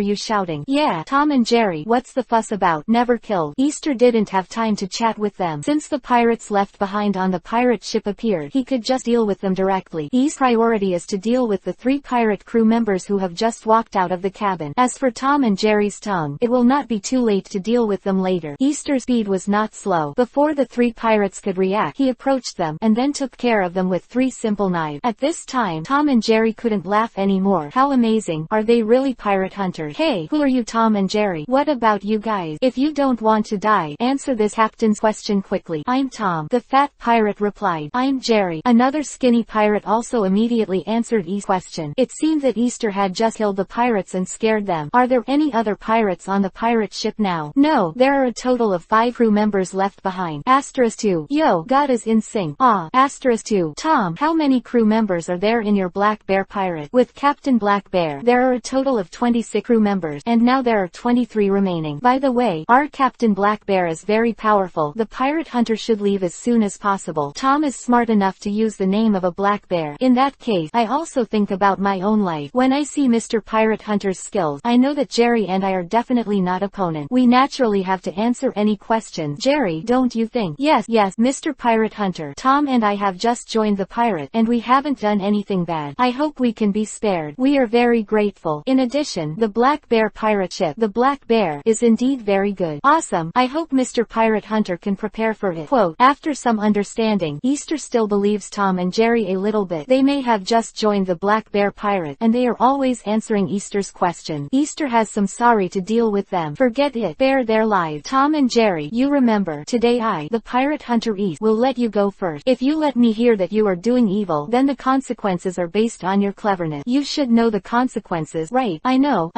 you shouting?" "Yeah, Tom and Jerry, what's the fuss about? Never killed." Easter didn't have time to chat with them. Since the pirates left behind on the pirate ship appeared, he could just deal with them directly. East's priority is to deal with the 3 pirate crew members who have just walked out of the cabin. As for Tom and Jerry's tongue, it will not be too late to deal with them later. Easter's speed was not slow. Before the 3 pirates could react, he approached them, and then took care of them with 3 simple knives. At this time, Tom and Jerry couldn't laugh anymore. How amazing. Are they really pirate hunters? "Hey, who are you, Tom and Jerry? What about you guys? If you don't want to die, answer this captain's question quickly." "I'm Tom," the fat pirate replied. "I'm Jerry." Another skinny pirate also immediately answered East's question. It seemed that Easter had just killed the pirates and scared them. "Are there any other pirates on the pirate ship now?" "No, there are a total of 5 crew members left behind." *2. Yo, God is in sync. *2. Tom, how many crew members are there in your Black Bear Pirate? With Captain Black Bear, there are a total of 26 crew members, and now there are 23 remaining. By the way, our Captain Black Bear is very powerful. The pirate hunter should leave as soon as possible. Tom is smart enough to use the name of a black bear. In that case, I also think about my own life. When I see Mr. Pirate Hunter's skills, I know that Jerry and I are definitely not opponents. We naturally have to answer any questions. Jerry, don't you think? Yes, Mr. Pirate Hunter. Tom and I have just joined the pirate, and we haven't done anything bad. I hope we can be spared. We are very grateful. In addition, the Black Bear pirate ship, the Black Bear, is indeed very good. Awesome. I hope Mr. Pirate Hunter can prepare for it. Quote, after some understanding, Easter still believes Tom and Jerry a little bit. They may have just joined the Black Bear Pirate, and they are always answering Easter's question. Easter has some sorry to deal with them. Forget it. Spare their lives. Tom and Jerry, you remember, today I, the Pirate Hunter East, will let you go first. If you let me hear that you are doing evil, then the consequences are based on your cleverness. You should know the consequences, right? I know.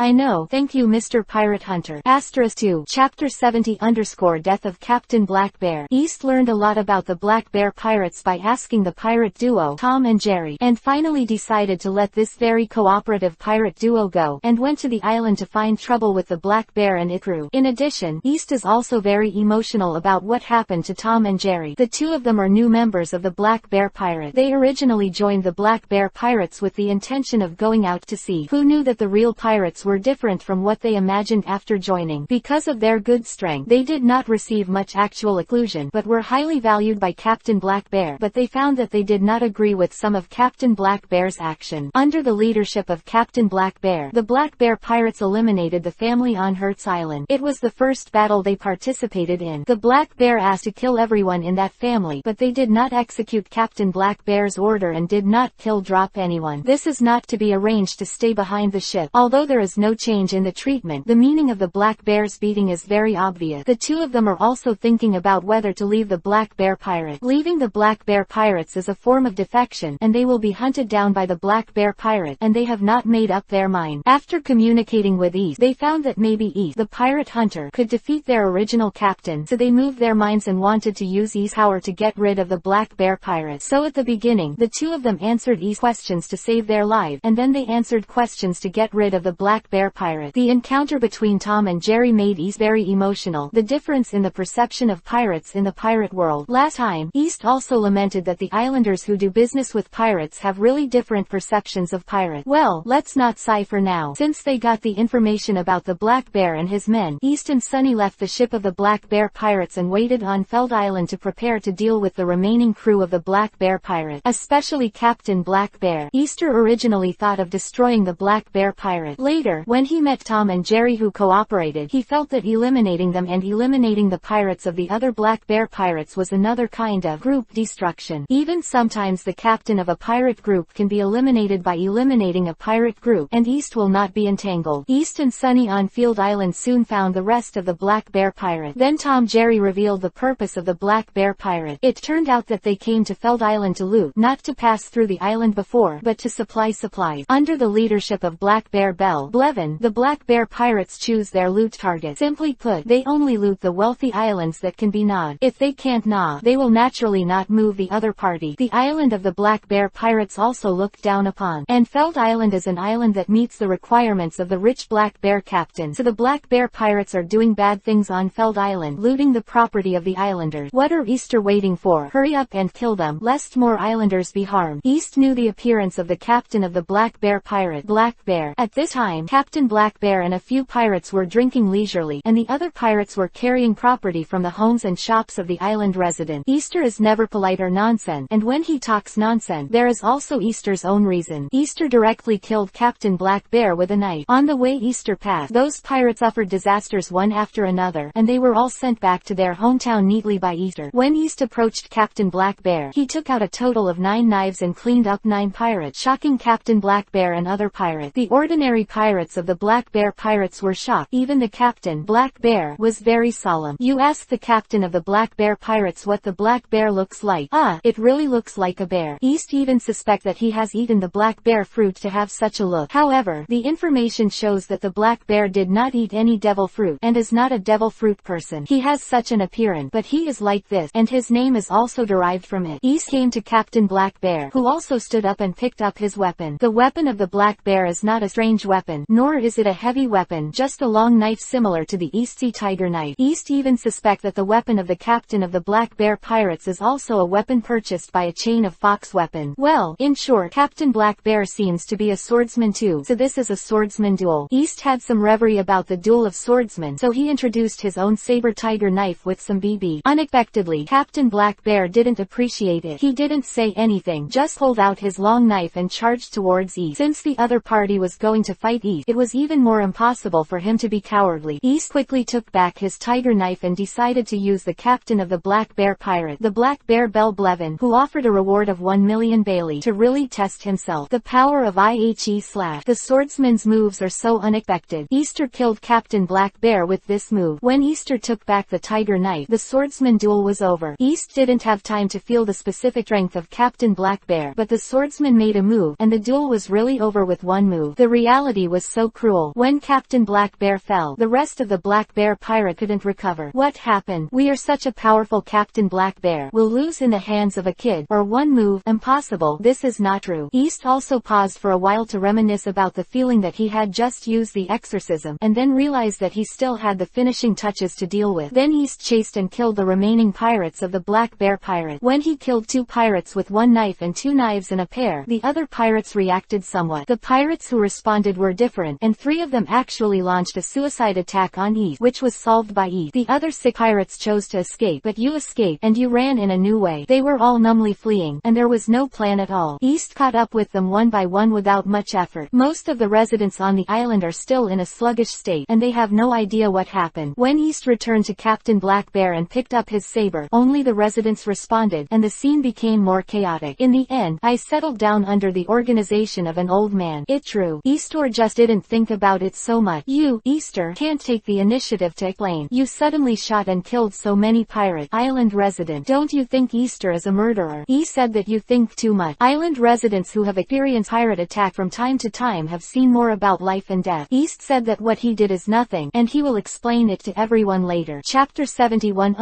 Thank you, Mr. Pirate Hunter. *2. Chapter 70 _ Death of Captain Black Bear. East learned a lot about the Black Bear Pirates by asking the pirate duo, Tom and Jerry, and finally decided to let this very cooperative pirate duo go, and went to the island to find trouble with the Black Bear and its crew. In addition, East is also very emotional about what happened to Tom and Jerry. The 2 of them are new members of the Black Bear Pirate. They originally joined the Black Bear Pirates with the intention of going out to sea. Who knew that the real pirates were different from what what they imagined after joining. Because of their good strength, they did not receive much actual occlusion, but were highly valued by Captain Black Bear. But they found that they did not agree with some of Captain Black Bear's action. Under the leadership of Captain Black Bear, the Black Bear pirates eliminated the family on Hertz Island. It was the first battle they participated in. The Black Bear asked to kill everyone in that family, but they did not execute Captain Black Bear's order and did not drop anyone. This is not to be arranged to stay behind the ship. Although there is no change in the treatment, the meaning of the Black Bear's beating is very obvious. The two of them are also thinking about whether to leave the Black Bear pirate. Leaving the Black Bear pirates is a form of defection, and they will be hunted down by the Black Bear pirate, and they have not made up their mind. After communicating with East, they found that maybe East, the pirate hunter, could defeat their original captain, so they moved their minds and wanted to use East's power to get rid of the Black Bear pirate. So at the beginning, the two of them answered East's questions to save their lives, and then they answered questions to get rid of the Black Bear pirate. The encounter between Tom and Jerry made East very emotional. The difference in the perception of pirates in the pirate world. Last time, East also lamented that the islanders who do business with pirates have really different perceptions of pirates. Well, let's not sigh for now. Since they got the information about the Black Bear and his men, East and Sunny left the ship of the Black Bear pirates and waited on Feld Island to prepare to deal with the remaining crew of the Black Bear pirate, especially Captain Black Bear. Easter originally thought of destroying the Black Bear pirate. Later, when he met Tom and Jerry who cooperated, he felt that eliminating them and eliminating the pirates of the other Black Bear pirates was another kind of group destruction. Even sometimes the captain of a pirate group can be eliminated by eliminating a pirate group, and East will not be entangled. East and Sunny on Field Island soon found the rest of the Black Bear pirate. Then Jerry revealed the purpose of the Black Bear pirate. It turned out that they came to Feld Island to loot, not to pass through the island before, but to supply supplies. Under the leadership of Black Bear Bell Blevin, the Black Bear pirates choose their loot target. Simply put, they only loot the wealthy islands that can be gnawed. If they can't gnaw, they will naturally not move the other party. The island of the Black Bear pirates also looked down upon, and Feld Island is an island that meets the requirements of the rich Black Bear captain. So the Black Bear pirates are doing bad things on Feld Island, looting the property of the islanders. What are Easter waiting for? Hurry up and kill them, lest more islanders be harmed. East knew the appearance of the captain of the Black Bear pirate, Black Bear. At this time, Captain Black Bear and a few pirates were drinking leisurely, and the other pirates were carrying property from the homes and shops of the island residents. Easter is never polite or nonsense, and when he talks nonsense, there is also Easter's own reason. Easter directly killed Captain Black Bear with a knife. On the way Easter passed, those pirates suffered disasters one after another, and they were all sent back to their hometown neatly by Easter. When East approached Captain Black Bear, he took out a total of 9 knives and cleaned up 9 pirates, shocking Captain Black Bear and other pirates. The ordinary pirates of the Black Bear pirates were shocked. Even the Captain Black Bear was very solemn. You ask the captain of the Black Bear pirates what the Black Bear looks like. It really looks like a bear. East even suspect that he has eaten the Black Bear fruit to have such a look. However, the information shows that the Black Bear did not eat any devil fruit, and is not a devil fruit person. He has such an appearance, but he is like this, and his name is also derived from it. East came to Captain Black Bear, who also stood up and picked up his weapon. The weapon of the Black Bear is not a strange weapon, nor is it a heavy weapon, just a long knife similar to the East Sea Tiger knife. East even suspect that the weapon of the captain of the Black Bear pirates is also a weapon purchased by a chain of Fox weapons. Well, in short, Captain Black Bear seems to be a swordsman too, so this is a swordsman duel. East had some reverie about the duel of swordsmen, so he introduced his own saber tiger knife with some BB. Unexpectedly, Captain Black Bear didn't appreciate it. He didn't say anything, just pulled out his long knife and charged towards East. Since the other party was going to fight East, it was even more impossible for him to be cowardly. East quickly took back his tiger knife and decided to use the captain of the Black Bear pirate, the Black Bear Bell Blevin, who offered a reward of 1 million Bailey to really test himself. The power of IHE/. The swordsman's moves are so unexpected. Easter killed Captain Black Bear with this move. When Easter took back the tiger knife, the swordsman duel was over. East didn't have time to feel the specific strength of Captain Black Bear, but the swordsman made a move, and the duel was really over with one move. The reality was so cruel. When Captain Black Bear fell, the rest of the Black Bear pirate couldn't recover. What happened? We are such a powerful Captain Black Bear. Will lose in the hands of a kid, or one move? Impossible. This is not true. East also paused for a while to reminisce about the feeling that he had just used the exorcism, and then realized that he still had the finishing touches to deal with. Then East chased and killed the remaining pirates of the Black Bear pirate. When he killed 2 pirates with 1 knife and 2 knives in a pair, the other pirates reacted somewhat. The pirates who responded were different, and 3 of them actually launched a suicide attack on East, which was solved by East. The other 6 pirates chose to escape, but you escaped, and you ran in a new way. They were all numbly fleeing, and there was no plan at all. East caught up with them one by one without much effort. Most of the residents on the island are still in a sluggish state, and they have no idea what happened. When East returned to Captain Black Bear and picked up his saber, only the residents responded, and the scene became more chaotic. In the end, I settled down under the organization of an old man. It true. Easter just didn't think about it so much. You, Easter, can't take the initiative to explain. You suddenly shot and killed so many pirate island resident. Don't you think Easter is a murderer? E said that you think too much. Island residents who have experienced pirate attack from time to time have seen more about life and death. East said that what he did is nothing, and he will explain it to everyone later. Chapter 71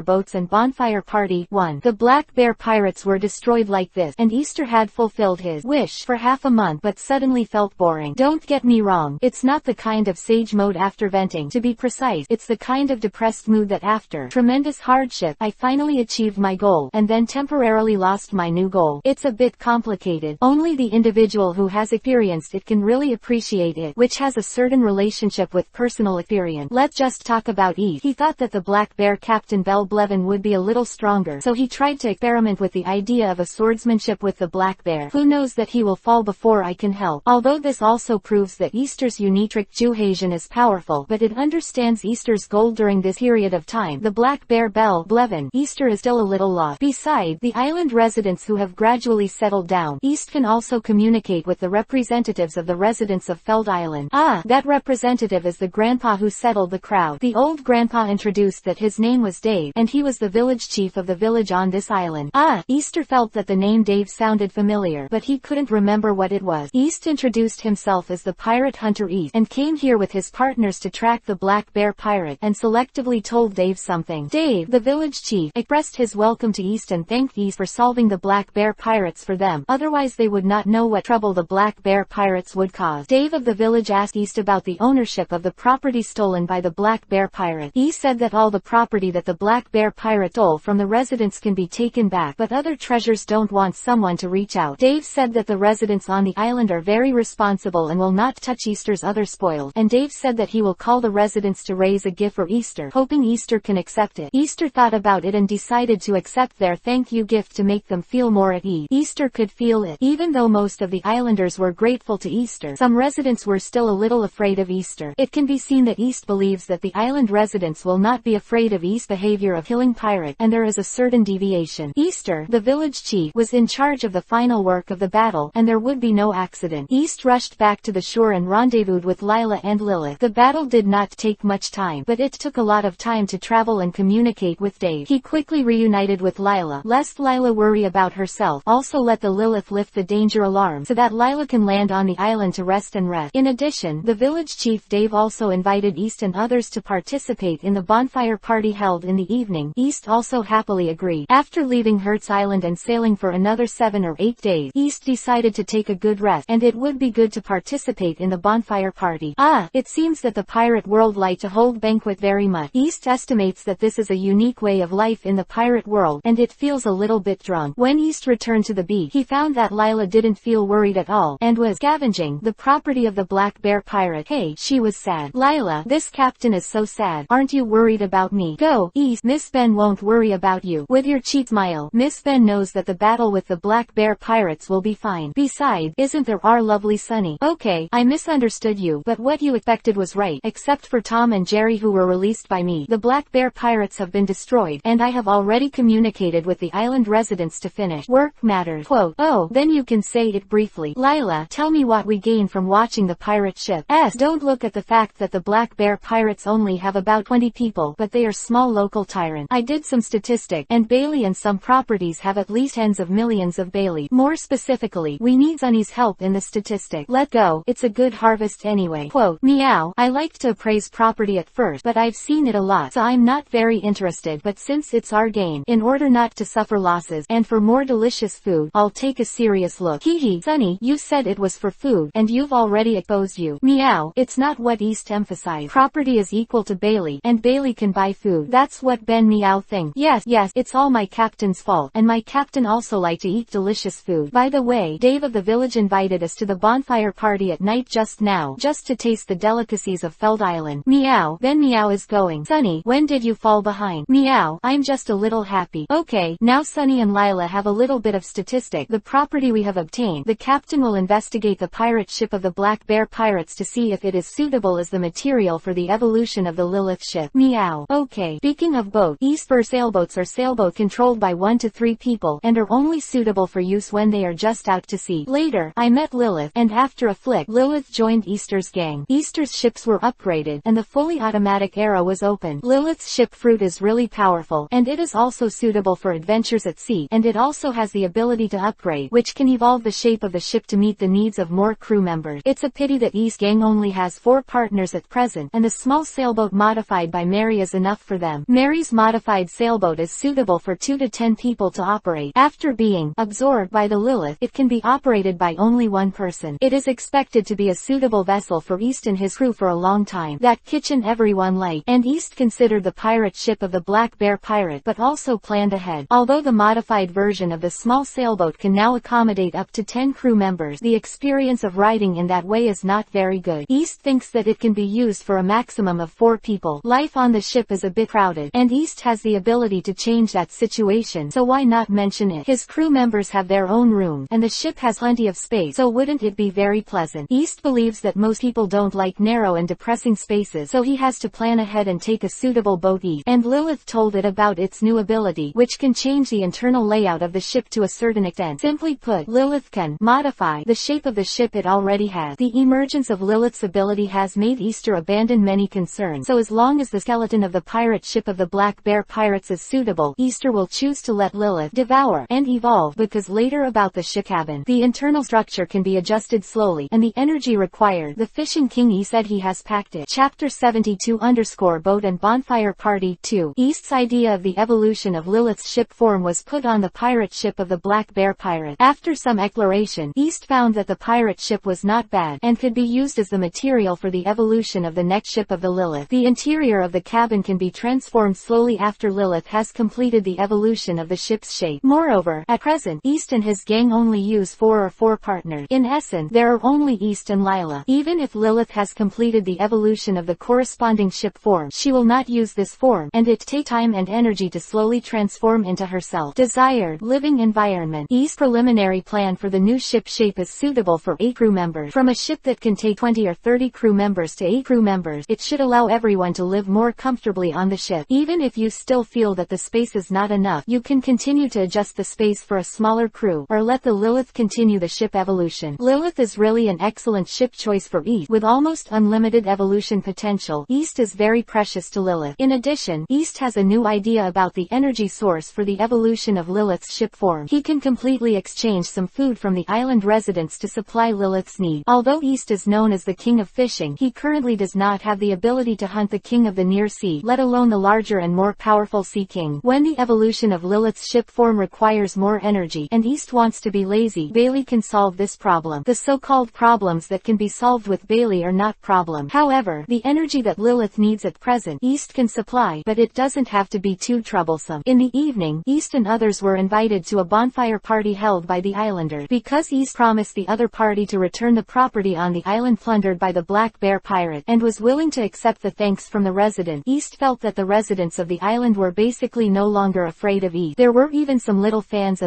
Boats and Bonfire Party 1. The Black Bear pirates were destroyed like this, and Easter had fulfilled his wish for half a month but suddenly felt boring. Don't get me wrong, it's not the kind of sage mode after venting. To be precise, it's the kind of depressed mood that after tremendous hardship, I finally achieved my goal, and then temporarily lost my new goal. It's a bit complicated. Only the individual who has experienced it can really appreciate it, which has a certain relationship with personal experience. Let's just talk about Eve. He thought that the Black Bear Captain Bell Blevin would be a little stronger, so he tried to experiment with the idea of a swordsmanship with the Black Bear. Who knows that he will fall before I can help. Although this also proves that Easter's unique trick Juhasian is powerful, but it understands Easter's goal during this period of time. The Black Bear Bell Blevin. Easter is still a little lost. Besides, the island residents who have gradually settled down, East can also communicate with the representatives of the residents of Feld Island. Ah, that representative is the grandpa who settled the crowd. The old grandpa introduced that his name was Dave, and he was the village chief of the village on this island. Ah, Easter felt that the name Dave sounded familiar, but he couldn't remember what it was. East introduced himself as the pirate hunter East, and came here with his partners to track the Black Bear pirate, and selectively told Dave something. Dave, the village chief, expressed his welcome to East and thanked East for solving the Black Bear pirates for them, otherwise they would not know what trouble the Black Bear pirates would cause. Dave of the village asked East about the ownership of the property stolen by the Black Bear pirate. East said that all the property that the Black Bear pirate stole from the residents can be taken back, but other treasures don't want someone to reach out. Dave said that the residents on the island are very responsible and will not touch Easter's other spoils, and Dave said that he will call the residents to raise a gift for Easter, hoping Easter can accept it. Easter thought about it and decided to accept their thank you gift to make them feel more at ease. Easter could feel it. Even though most of the islanders were grateful to Easter, some residents were still a little afraid of Easter. It can be seen that East believes that the island residents will not be afraid of East's behavior of killing pirate, and there is a certain deviation. Easter, the village chief, was in charge of the final work of the battle, and there would be no accident. East rushed back to the shore and rendezvoused with Lila and Lilith. The battle did not take much time, but it took a lot of time to travel and communicate with Dave. He quickly reunited with Lila, lest Lila worry about herself. Also let the Lilith lift the danger alarm, so that Lila can land on the island to rest. In addition, the village chief Dave also invited East and others to participate in the bonfire party held in the evening. East also happily agreed. After leaving Hertz Island and sailing for another 7 or 8 days, East decided to take a good rest, and it would be good to participate in the bonfire party. Ah, it seems that the pirate world like to hold banquet very much. East estimates that this is a unique way of life in the pirate world, and it feels a little bit drunk. When East returned to the beach, he found that Lila didn't feel worried at all, and was scavenging the property of the Black Bear pirate. Hey, she was sad. Lila, this captain is so sad. Aren't you worried about me? Go, East. Miss Ben won't worry about you. With your cheap smile, Miss Ben knows that the battle with the Black Bear pirates will be fine. Besides, isn't there our lovely Sunny? Okay, I misunderstood you, but what you expected was right, except for Tom and Jerry who were released by me. The Black Bear pirates have been destroyed, and I have already communicated with the island residents to finish work matters. Quote, oh, then you can say it briefly. Lila, tell me what we gain from watching the pirate ship. Don't look at the fact that the Black Bear pirates only have about 20 people, but they are small local tyrants. I did some statistics, and Bailey and some properties have at least tens of millions of Bailey. More specifically, we need Sunny's help in the statistic. Let go, it's a good harvest anyway. Quote, meow, I like to appraise property at first, but I've seen it a lot, so I'm not very interested, but since it's our gain, in order not to suffer losses, and for more delicious food, I'll take a serious look. Hee Sunny, you said it was for food, and you've already exposed you. Meow, it's not what East emphasized. Property is equal to Bailey, and Bailey can buy food. That's what Ben Meow thinks. Yes, it's all my captain's fault, and my captain also like to eat delicious food. By the way, Dave of the village invited us to the bonfire party at night just now. Meow. Just to taste the delicacies of Feld Island. Meow. Then Meow is going. Sunny, when did you fall behind? Meow. I'm just a little happy. Okay, now Sunny and Lila have a little bit of statistic. The property we have obtained. The captain will investigate the pirate ship of the Black Bear Pirates to see if it is suitable as the material for the evolution of the Lilith ship. Meow. Okay. Speaking of boat, Eastburg sailboats are sailboat controlled by 1 to 3 people and are only suitable for use when they are just out to sea. Later, I met Lilith, and after a flick, Lilith joined Easter's gang. Easter's ships were upgraded, and the fully automatic era was open. Lilith's ship Fruit is really powerful, and it is also suitable for adventures at sea, and it also has the ability to upgrade, which can evolve the shape of the ship to meet the needs of more crew members. It's a pity that East gang only has 4 partners at present, and the small sailboat modified by Mary is enough for them. Mary's modified sailboat is suitable for 2 to 10 people to operate. After being absorbed by the Lilith, it can be operated by only 1 person. It is expected to be a suitable vessel for East and his crew for a long time. That kitchen everyone liked, and East considered the pirate ship of the Black Bear Pirate, but also planned ahead. Although the modified version of the small sailboat can now accommodate up to 10 crew members, the experience of riding in that way is not very good. East thinks that it can be used for a maximum of 4 people. Life on the ship is a bit crowded, and East has the ability to change that situation, so why not mention it? His crew members have their own room, and the ship has plenty of space, so wouldn't it be very pleasant? East believes that most people don't like narrow and depressing spaces, so he has to plan ahead and take a suitable boat. East and Lilith told it about its new ability, which can change the internal layout of the ship to a certain extent. Simply put, Lilith can modify the shape of the ship it already has. The emergence of Lilith's ability has made Easter abandon many concerns, so as long as the skeleton of the pirate ship of the Black Bear Pirates is suitable, Easter will choose to let Lilith devour and evolve, because later about the ship cabin, the internal structure can be adjusted slowly, and the energy required. The Fishing King said he has packed it. Chapter 72_Boat and Bonfire Party 2. East's idea of the evolution of Lilith's ship form was put on the pirate ship of the Black Bear Pirate. After some exploration, East found that the pirate ship was not bad, and could be used as the material for the evolution of the next ship of the Lilith. The interior of the cabin can be transformed slowly after Lilith has completed the evolution of the ship's shape. Moreover, at present, East and his gang only use 4 partners. In essence, there are only East and Lila. Even if Lilith has completed the evolution of the corresponding ship form, she will not use this form, and it takes time and energy to slowly transform into herself desired living environment. East's preliminary plan for the new ship shape is suitable for 8 crew members. From a ship that can take 20 or 30 crew members to 8 crew members, it should allow everyone to live more comfortably on the ship. Even if you still feel that the space is not enough, you can continue to adjust the space for a smaller crew, or let the Lilith continue the ship evolution. Lilith is really an excellent ship choice for East, with almost unlimited evolution potential. East is very precious to Lilith. In addition, East has a new idea about the energy source for the evolution of Lilith's ship form. He can completely exchange some food from the island residents to supply Lilith's need. Although East is known as the king of fishing, he currently does not have the ability to hunt the king of the near sea, let alone the larger and more powerful sea king. When the evolution of Lilith's ship form requires more energy, and East wants to be lazy, Bailey can solve this problem. The so-called problems that can be solved with Bailey are not problems. However, the energy that Lilith needs at present, East can supply, but it doesn't have to be too troublesome. In the evening, East and others were invited to a bonfire party held by the islanders. Because East promised the other party to return the property on the island plundered by the Black Bear Pirate, and was willing to accept the thanks from the resident, East felt that the residents of the island were basically no longer afraid of East. There were even some little fans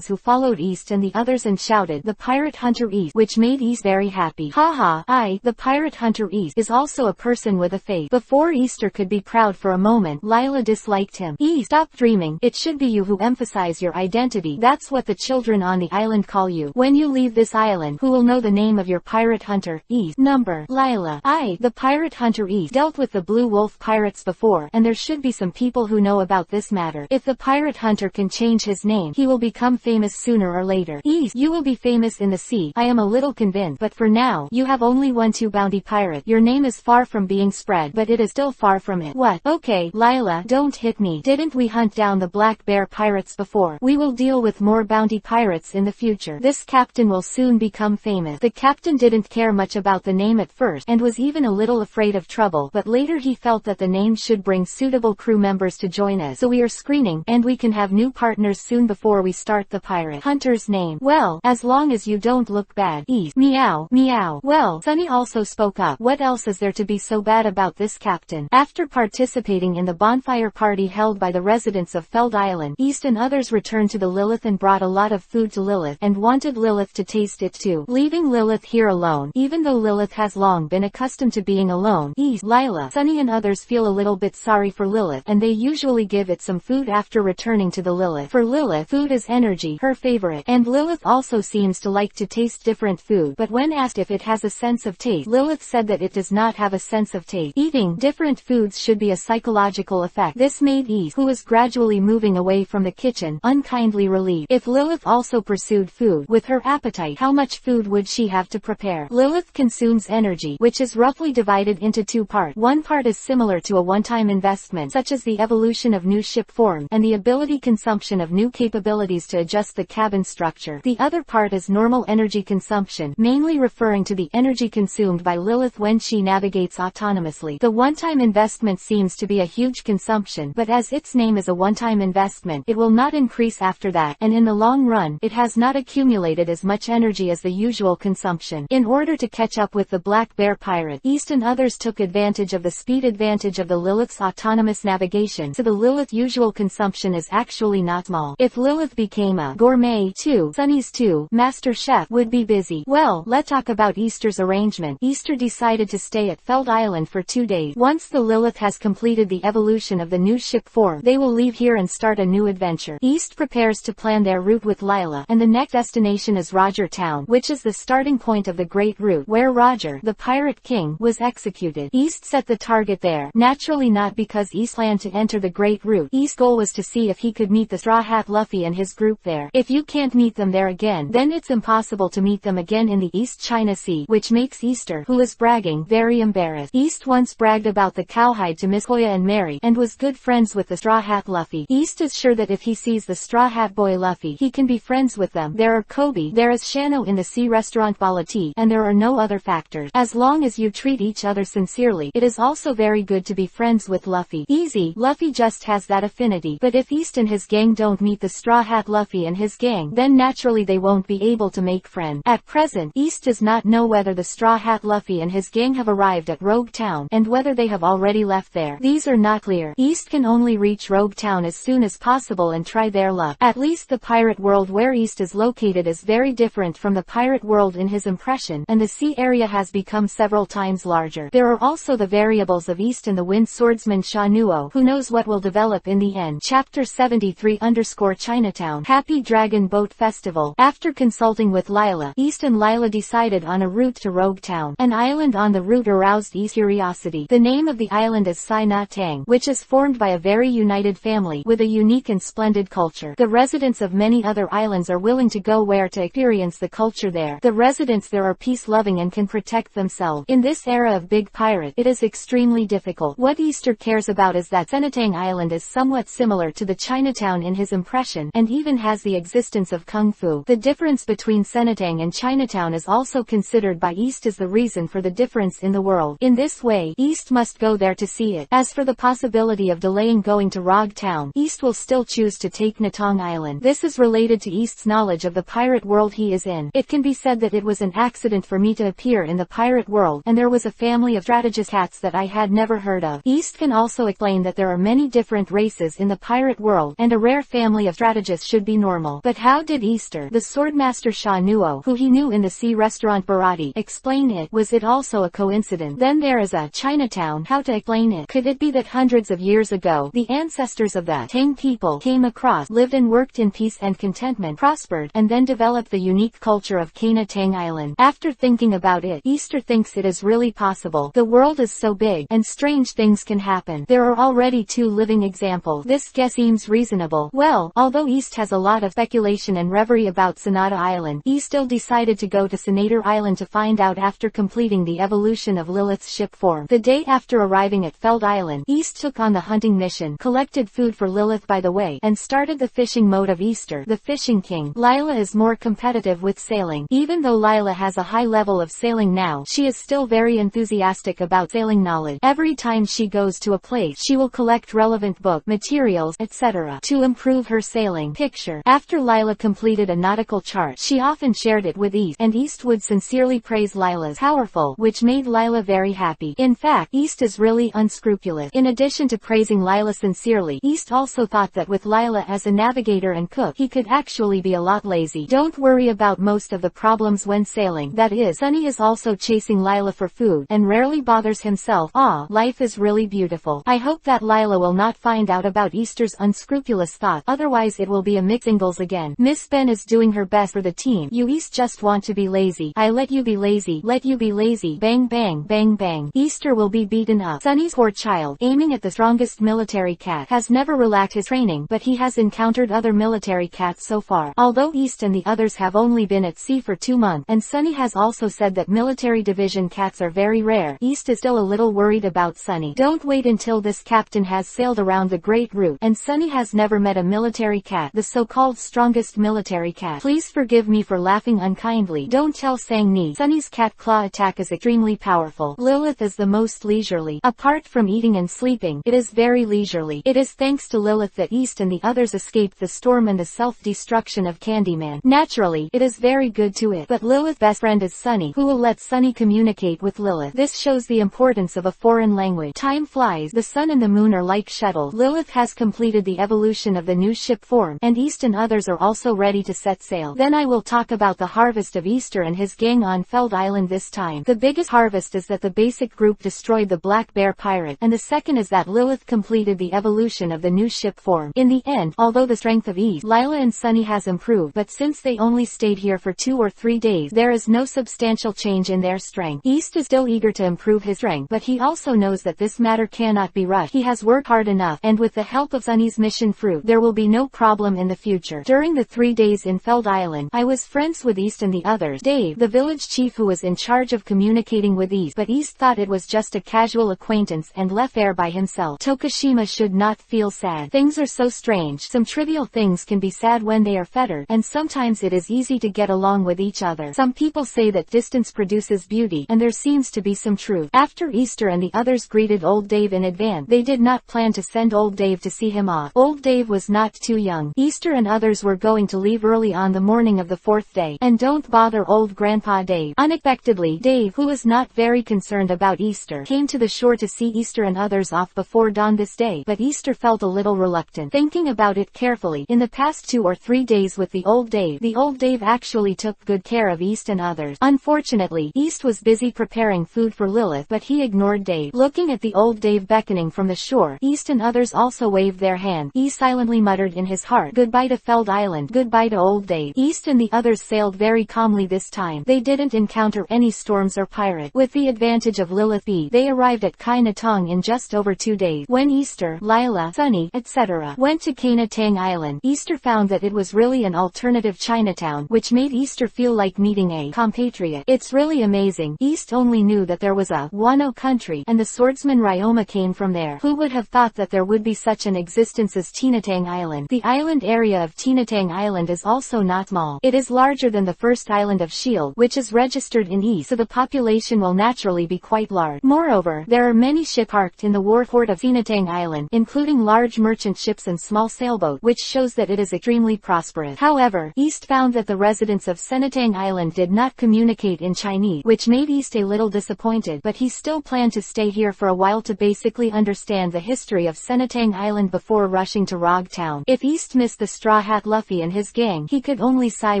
who followed East and the others and shouted, "The Pirate Hunter East," which made East very happy. Haha, the Pirate Hunter East is also a person with a face. Before Easter could be proud for a moment, Lila disliked him. East, stop dreaming. It should be you who emphasize your identity. That's what the children on the island call you. When you leave this island, who will know the name of your pirate hunter? East. Number. Lila. The Pirate Hunter East dealt with the Blue Wolf Pirates before, and there should be some people who know about this matter. If the Pirate Hunter can change his name, he will become famous sooner or later. East, you will be famous in the sea. I am a little convinced, but for now, you have only 1-2 bounty pirate. Your name is far from being spread, but it is still far from it. What? Okay, Lila, don't hit me. Didn't we hunt down the Black Bear Pirates before? We will deal with more bounty pirates in the future. This captain will soon become famous. The captain didn't care much about the name at first, and was even a little afraid of trouble, but later he felt that the name should bring suitable crew members to join us. So we are screening, and we can have new partners soon before we start the pirate hunter's name. Well, as long as you don't look bad. East. Meow. Meow. Well, Sunny also spoke up. What else is there to be so bad about this captain? After participating in the bonfire party held by the residents of Feld Island, East and others returned to the Lilith and brought a lot of food to Lilith and wanted Lilith to taste it too, leaving Lilith here alone. Even though Lilith has long been accustomed to being alone, East, Lila, Sunny and others feel a little bit sorry for Lilith, and they usually give it some food after returning to the Lilith. For Lilith, food is energy, her favorite, and Lilith also seems to like to taste different food, but when asked if it has a sense of taste, Lilith said that it does not have a sense of taste. Eating different foods should be a psychological effect. This made East, who was gradually moving away from the kitchen, unkindly relieved. If Lilith also pursued food, with her appetite, how much food would she have to prepare? Lilith consumes energy, which is roughly divided into two parts. One part is similar to a one-time investment, such as the evolution of new ship form, and the ability consumption of new capabilities to adjust the cabin structure. The other part is normal energy consumption, mainly referring to the energy consumed by Lilith when she navigates autonomously. The one-time investment seems to be a huge consumption, but as its name is a one-time investment, it will not increase after that, and in the long run, it has not accumulated as much energy as the usual consumption. In order to catch up with the Black Bear pirate, East and others took advantage of the speed advantage of the Lilith's autonomous navigation, so the Lilith usual consumption is actually not small. If Lilith became a gourmet too, Sunny's too, master chef would be busy. Well, let's talk about Easter's arrangement. Easter decided to stay at Feld Island for 2 days. Once the Lilith has completed the evolution of the new ship form, they will leave here and start a new adventure. East prepares to plan their route with Lila, and the next destination is Roger Town, which is the starting point of the Great Route, where Roger, the Pirate King, was executed. East set the target there, naturally not because East planned to enter the Great Route. East's goal was to see if he could meet the Straw Hat Luffy and his group there. If you can't meet them there again, then it's impossible to meet them again in the East China Sea, which makes Easter, who is bragging, very embarrassed. East once bragged about the cowhide to Miss Hoya and Mary, and was good friends with the Straw Hat Luffy. East is sure that if he sees the Straw Hat Boy Luffy, he can be friends with them. There are Kobe, there is Shano in the sea restaurant Balati, and there are no other factors. As long as you treat each other sincerely, it is also very good to be friends with Luffy. Easy, Luffy just has that affinity. But if East and his gang don't meet the Straw Hat Luffy and his gang, then naturally they won't be able to make friends. At present, East does not know whether the Straw Hat Luffy and his gang have arrived at Rogue Town, and whether they have already left there. These are not clear. East can only reach Rogue Town as soon as possible and try their luck. At least the pirate world where East is located is very different from the pirate world in his impression, and the sea area has become several times larger. There are also the variables of East and the Wind Swordsman Sha Nuo, who knows what will develop in the end. Chapter 73_Chinatown Happy Dragon Boat Festival. After consulting with Lila, East and Lila decided on a route to Rogue Town. An island on the route aroused East's curiosity. The name of the island is Sai Na Tang, which is formed by a very united family with a unique and splendid culture. The residents of many other islands are willing to go where to experience the culture there. The residents there are peace-loving and can protect themselves. In this era of big pirate, it is extremely difficult. What Easter cares about is that Senatang Island is somewhat similar to the Chinatown in his impression, and even has the existence of Kung Fu. The difference between Senatang and Chinatown is also considered by East as the reason for the difference in the world. In this way, East must go there to see it. As for the possibility of delaying going to Rogue Town, East will still choose to take Natong Island. This is related to East's knowledge of the pirate world he is in. It can be said that it was an accident for me to appear in the pirate world, and there was a family of strategist cats that I had never heard of. East can also explain that there are many different races in the pirate world, and a rare family of strategists should be normal. But how did Easter, the swordmaster Sha Nuo, who he knew in the sea restaurant Barati, explain it? Was it also a coincidence? Then there is a Chinatown. How to explain it? Could it be that hundreds of years ago, the ancestors of the Tang people came across, lived and worked in peace and contentment, prospered, and then developed the unique culture of Kana Tang Island? After thinking about it, Easter thinks it is really possible. The world is so big, and strange things can happen. There are already 2 living examples. This guess seems reasonable. Well, although East has a lot of speculation and reverie about Sonata Island, East still decided to go to Senator Island to find out after completing the evolution of Lilith's ship form. The day after arriving at Feld Island, East took on the hunting mission, collected food for Lilith by the way, and started the fishing mode of Easter, the Fishing King. Lila is more competitive with sailing. Even though Lila has a high level of sailing now, she is still very enthusiastic about sailing knowledge. Every time she goes to a place, she will collect relevant book materials, etc. to improve her sailing. Picture. After Lila completed a nautical chart, she often shared it with East, and East would sincerely really praise Lila's powerful, which made Lila very happy. In fact, East is really unscrupulous. In addition to praising Lila sincerely, East also thought that with Lila as a navigator and cook, he could actually be a lot lazy. Don't worry about most of the problems when sailing. That is, Sunny is also chasing Lila for food, and rarely bothers himself. Ah, life is really beautiful. I hope that Lila will not find out about Easter's unscrupulous thought, otherwise it will be a mix-ingles again. Miss Ben is doing her best for the team. You East just want to be lazy. I let you be lazy. Let you be lazy. Bang bang bang bang. Easter will be beaten up. Sunny's poor child, aiming at the strongest military cat, has never relaxed his training, but he has encountered other military cats so far. Although East and the others have only been at sea for 2 months, and Sunny has also said that military division cats are very rare, East is still a little worried about Sunny. Don't wait until this captain has sailed around the Great Route, and Sunny has never met a military cat, the so-called strongest military cat. Please forgive me for laughing unkindly. Don't tell Sang Ni. Sunny's cat claw attack is extremely powerful. Lilith is the most leisurely. Apart from eating and sleeping, it is very leisurely. It is thanks to Lilith that East and the others escaped the storm and the self-destruction of Candyman. Naturally, it is very good to it, but Lilith's best friend is Sunny, who will let Sunny communicate with Lilith. This shows the importance of a foreign language. Time flies. The sun and the moon are like shuttles. Lilith has completed the evolution of the new ship form, and East and others are also ready to set sail. Then I will talk about the harvest of Easter and his gang on Feld Island this time. The biggest harvest is that the basic group destroyed the Black Bear pirate, and the second is that Lilith completed the evolution of the new ship form. In the end, although the strength of East, Lila and Sunny has improved, but since they only stayed here for 2 or 3 days, there is no substantial change in their strength. East is still eager to improve his strength, but he also knows that this matter cannot be rushed. He has worked hard enough, and with the help of Sunny's mission fruit, there will be no problem in the future. During the 3 days in Feld Island, I was friends with East and the others. Dave, the village chief who was in charge of communicating with East, but East thought it was just a casual acquaintance and left there by himself. Tokishima should not feel sad. Things are so strange. Some trivial things can be sad when they are fettered, and sometimes it is easy to get along with each other. Some people say that distance produces beauty, and there seems to be some truth. After Easter and the others greeted Old Dave in advance, they did not plan to send Old Dave to see him off. Old Dave was not too young. Easter and others were going to leave early on the morning of the 4th day. And don't bother old Grandpa Dave. Unexpectedly, Dave, who was not very concerned about Easter, came to the shore to see Easter and others off before dawn this day, but Easter felt a little reluctant. Thinking about it carefully, in the past 2 or 3 days with the Old Dave actually took good care of East and others. Unfortunately, East was busy preparing food for Lilith, but he ignored Dave. Looking at the Old Dave beckoning from the shore, East and others also waved their hand. East silently muttered in his heart, "Goodbye to Feld Island, goodbye to Old Dave." East and the others sailed very calmly this time. They didn't encounter any storms or pirates. With the advantage of Lilith B, they arrived at Kainatong in just over 2 days. When Easter, Lila, Sunny, etc. went to Kainatang Island, Easter found that it was really an alternative Chinatown, which made Easter feel like meeting a compatriot. It's really amazing. East only knew that there was a Wano country, and the swordsman Ryoma came from there. Who would have thought that there would be such an existence as Tinatang Island? The island area of Tinatang Island is also not small. It is larger than the first island of Shield, which is registered in East, so the population will naturally be quite large. Moreover, there are many ships parked in the warport of Tinatang Island, including large merchant ships and small sailboats, which shows that it is extremely prosperous. However, East found that the residents of Senatang Island did not communicate in Chinese, which made East a little disappointed, but he still planned to stay here for a while to basically understand the history of Senatang Island before rushing to Rog Town. If East missed the Straw Hat Luffy and his gang, he could only sigh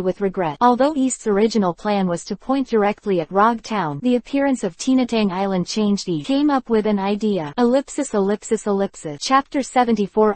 with regret. Although East's original plan was to point directly at Rog Town, the appearance of Tinatang Island changed. East came up with an idea. Ellipsis. Chapter 74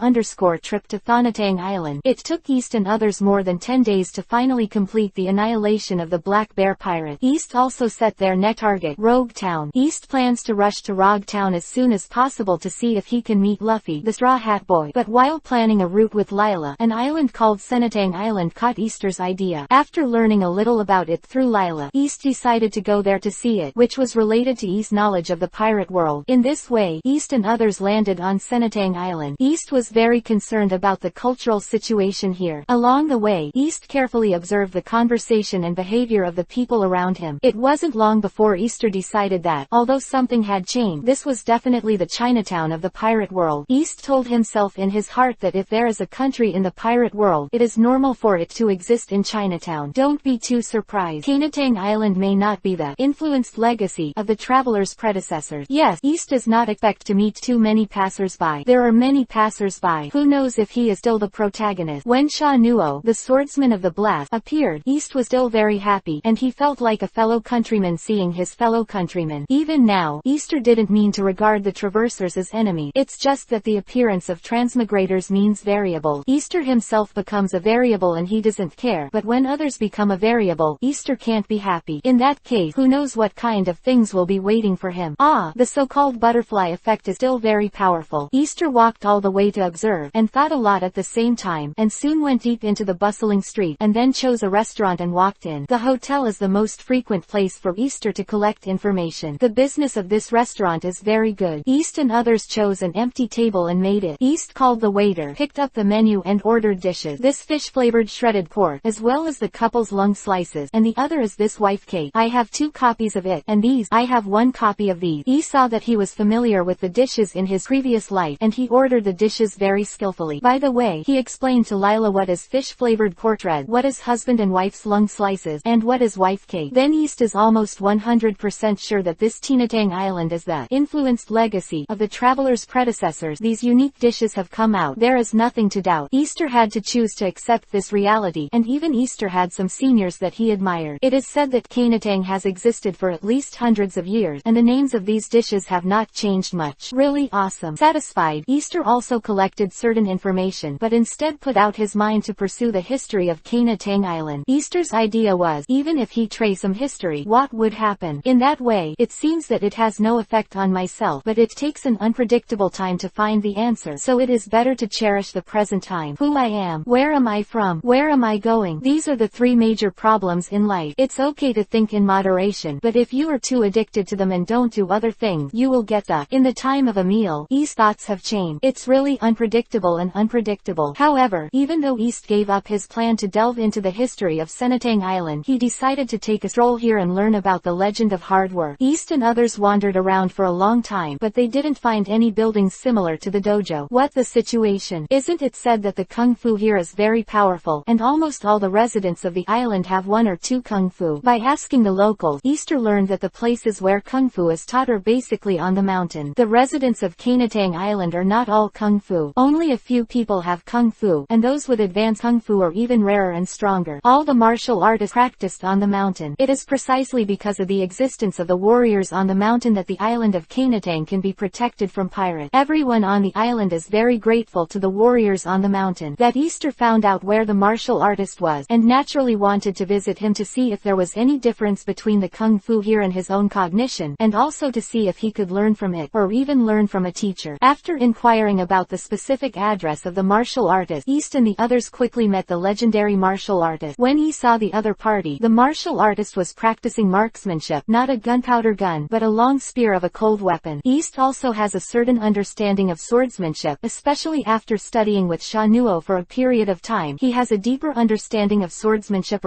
Trip to Thonatang Island. It took East and others more than 10 days to finally complete the annihilation of the Black Bear pirate. East also set their next target, Rogue Town. East plans to rush to Rogue Town as soon as possible to see if he can meet Luffy, the Straw Hat Boy. But while planning a route with Lila, an island called Senatang Island caught Easter's idea. After learning a little about it through Lila, East decided to go there to see it, which was related to East's knowledge of the pirate world. In this way, East and others landed on Senatang Island. East was very concerned about the cultural situation here. Along the way, East carefully observed the conversation and behavior of the people around him. It wasn't long before Easter decided that, although something had changed, this was definitely the Chinatown of the pirate world. East told himself in his heart that if there is a country in the pirate world, it is normal for it to exist in Chinatown. Don't be too surprised. Kainatang Island may not be the influenced legacy of the traveler's predecessors. Yes, East does not expect to meet too many passers-by. There are many passers-by. Who knows if he is still the protagonist? When Sha Nuo, the swordsman of the blast, appeared, East was still very happy, and he felt like a fellow countryman seeing his fellow countrymen. Even now, Easter didn't mean to regard the traversers as enemy. It's just that the appearance of transmigrators means variable. Easter himself becomes a variable and he doesn't care, but when others become a variable, Easter can't be happy. In that case, who knows what kind of things will be waiting for him. The so-called butterfly effect is still very powerful. Easter walked all the way to observe, and thought a lot at the same time, and soon went deep into the bustling street, and then chose a restaurant and walked in. The hotel is the most frequent place for Easter to collect information. The business of this restaurant is very good. East and others chose an empty table and made it. East called the waiter, picked up the menu and ordered dishes. This fish-flavored shredded pork, as well as the couple's lung slices, and the other is this wife cake. I have 2 copies of it, and these, I have 1 copy of these. He saw that he was familiar with the dishes in his previous life, and he ordered the dishes very skillfully. By the way, he explained to Lila what is fish-flavored pork shred, what is husband and wife's lung slices, and what is wife cake. Then East is almost 100% sure that this Tinatang Island is the influenced legacy of the traveler's predecessors. These unique dishes have come out. There is nothing to doubt. Easter had to choose to accept this reality, and even Easter had some seniors that he admired. It is said that Tinatang has existed for at least hundreds of years, and the names of these dishes have not changed much. Really awesome. Satisfied, Easter also collected certain information, but instead put out his mind to pursue the history of Tinatang Island. Easter's idea was, even if he trace some history, what would happen? In that way, it seems that it has no effect on myself, but it takes an unpredictable time to find the answer, so it is better to cherish the present time. Who I am, where am I from, where am I going? These are the 3 major problems in life. It's okay to think in moderation, but if you are too addicted to them and don't do other things, you will get stuck. In the time of a meal, East's thoughts have changed. It's really unpredictable and unpredictable. However, even though East gave up his plan to delve into the history of Tinatang Island, he decided to take a stroll here and learn about the legend of hard work. East and others wandered around for a long time, but they didn't find any buildings similar to the dojo. What the situation? Isn't it said that the kung fu here is very powerful, and almost all the residents of the island have 1 or 2 kung fu? By asking the locals, Easter learned that the places where kung fu is taught are basically on the mountain. The residents of Tinatang Island are not all kung fu. Only a few people have kung fu, and those with advanced kung fu are even rarer and stronger. All the martial art is practiced on the mountain. It is precisely because of the existence of the warriors on the mountain that the island of Tinatang can be protected from pirates. Everyone on the island is very grateful to the warriors on the mountain. That Easter found out where the martial artist was, and naturally wanted to visit him to see if there was any difference between the kung fu here and his own cognition, and also to see if he could learn from it, or even learn from a teacher. After inquiring about the specific address of the martial artist, East and the others quickly met the legendary martial artist. When he saw the other party, the martial artist was practicing marksmanship, not a gunpowder gun, but a long spear of a cold weapon. East also has a certain understanding of swordsmanship, especially after studying with Sha Nuo for a period of time. He has a deeper understanding of swordsmanship,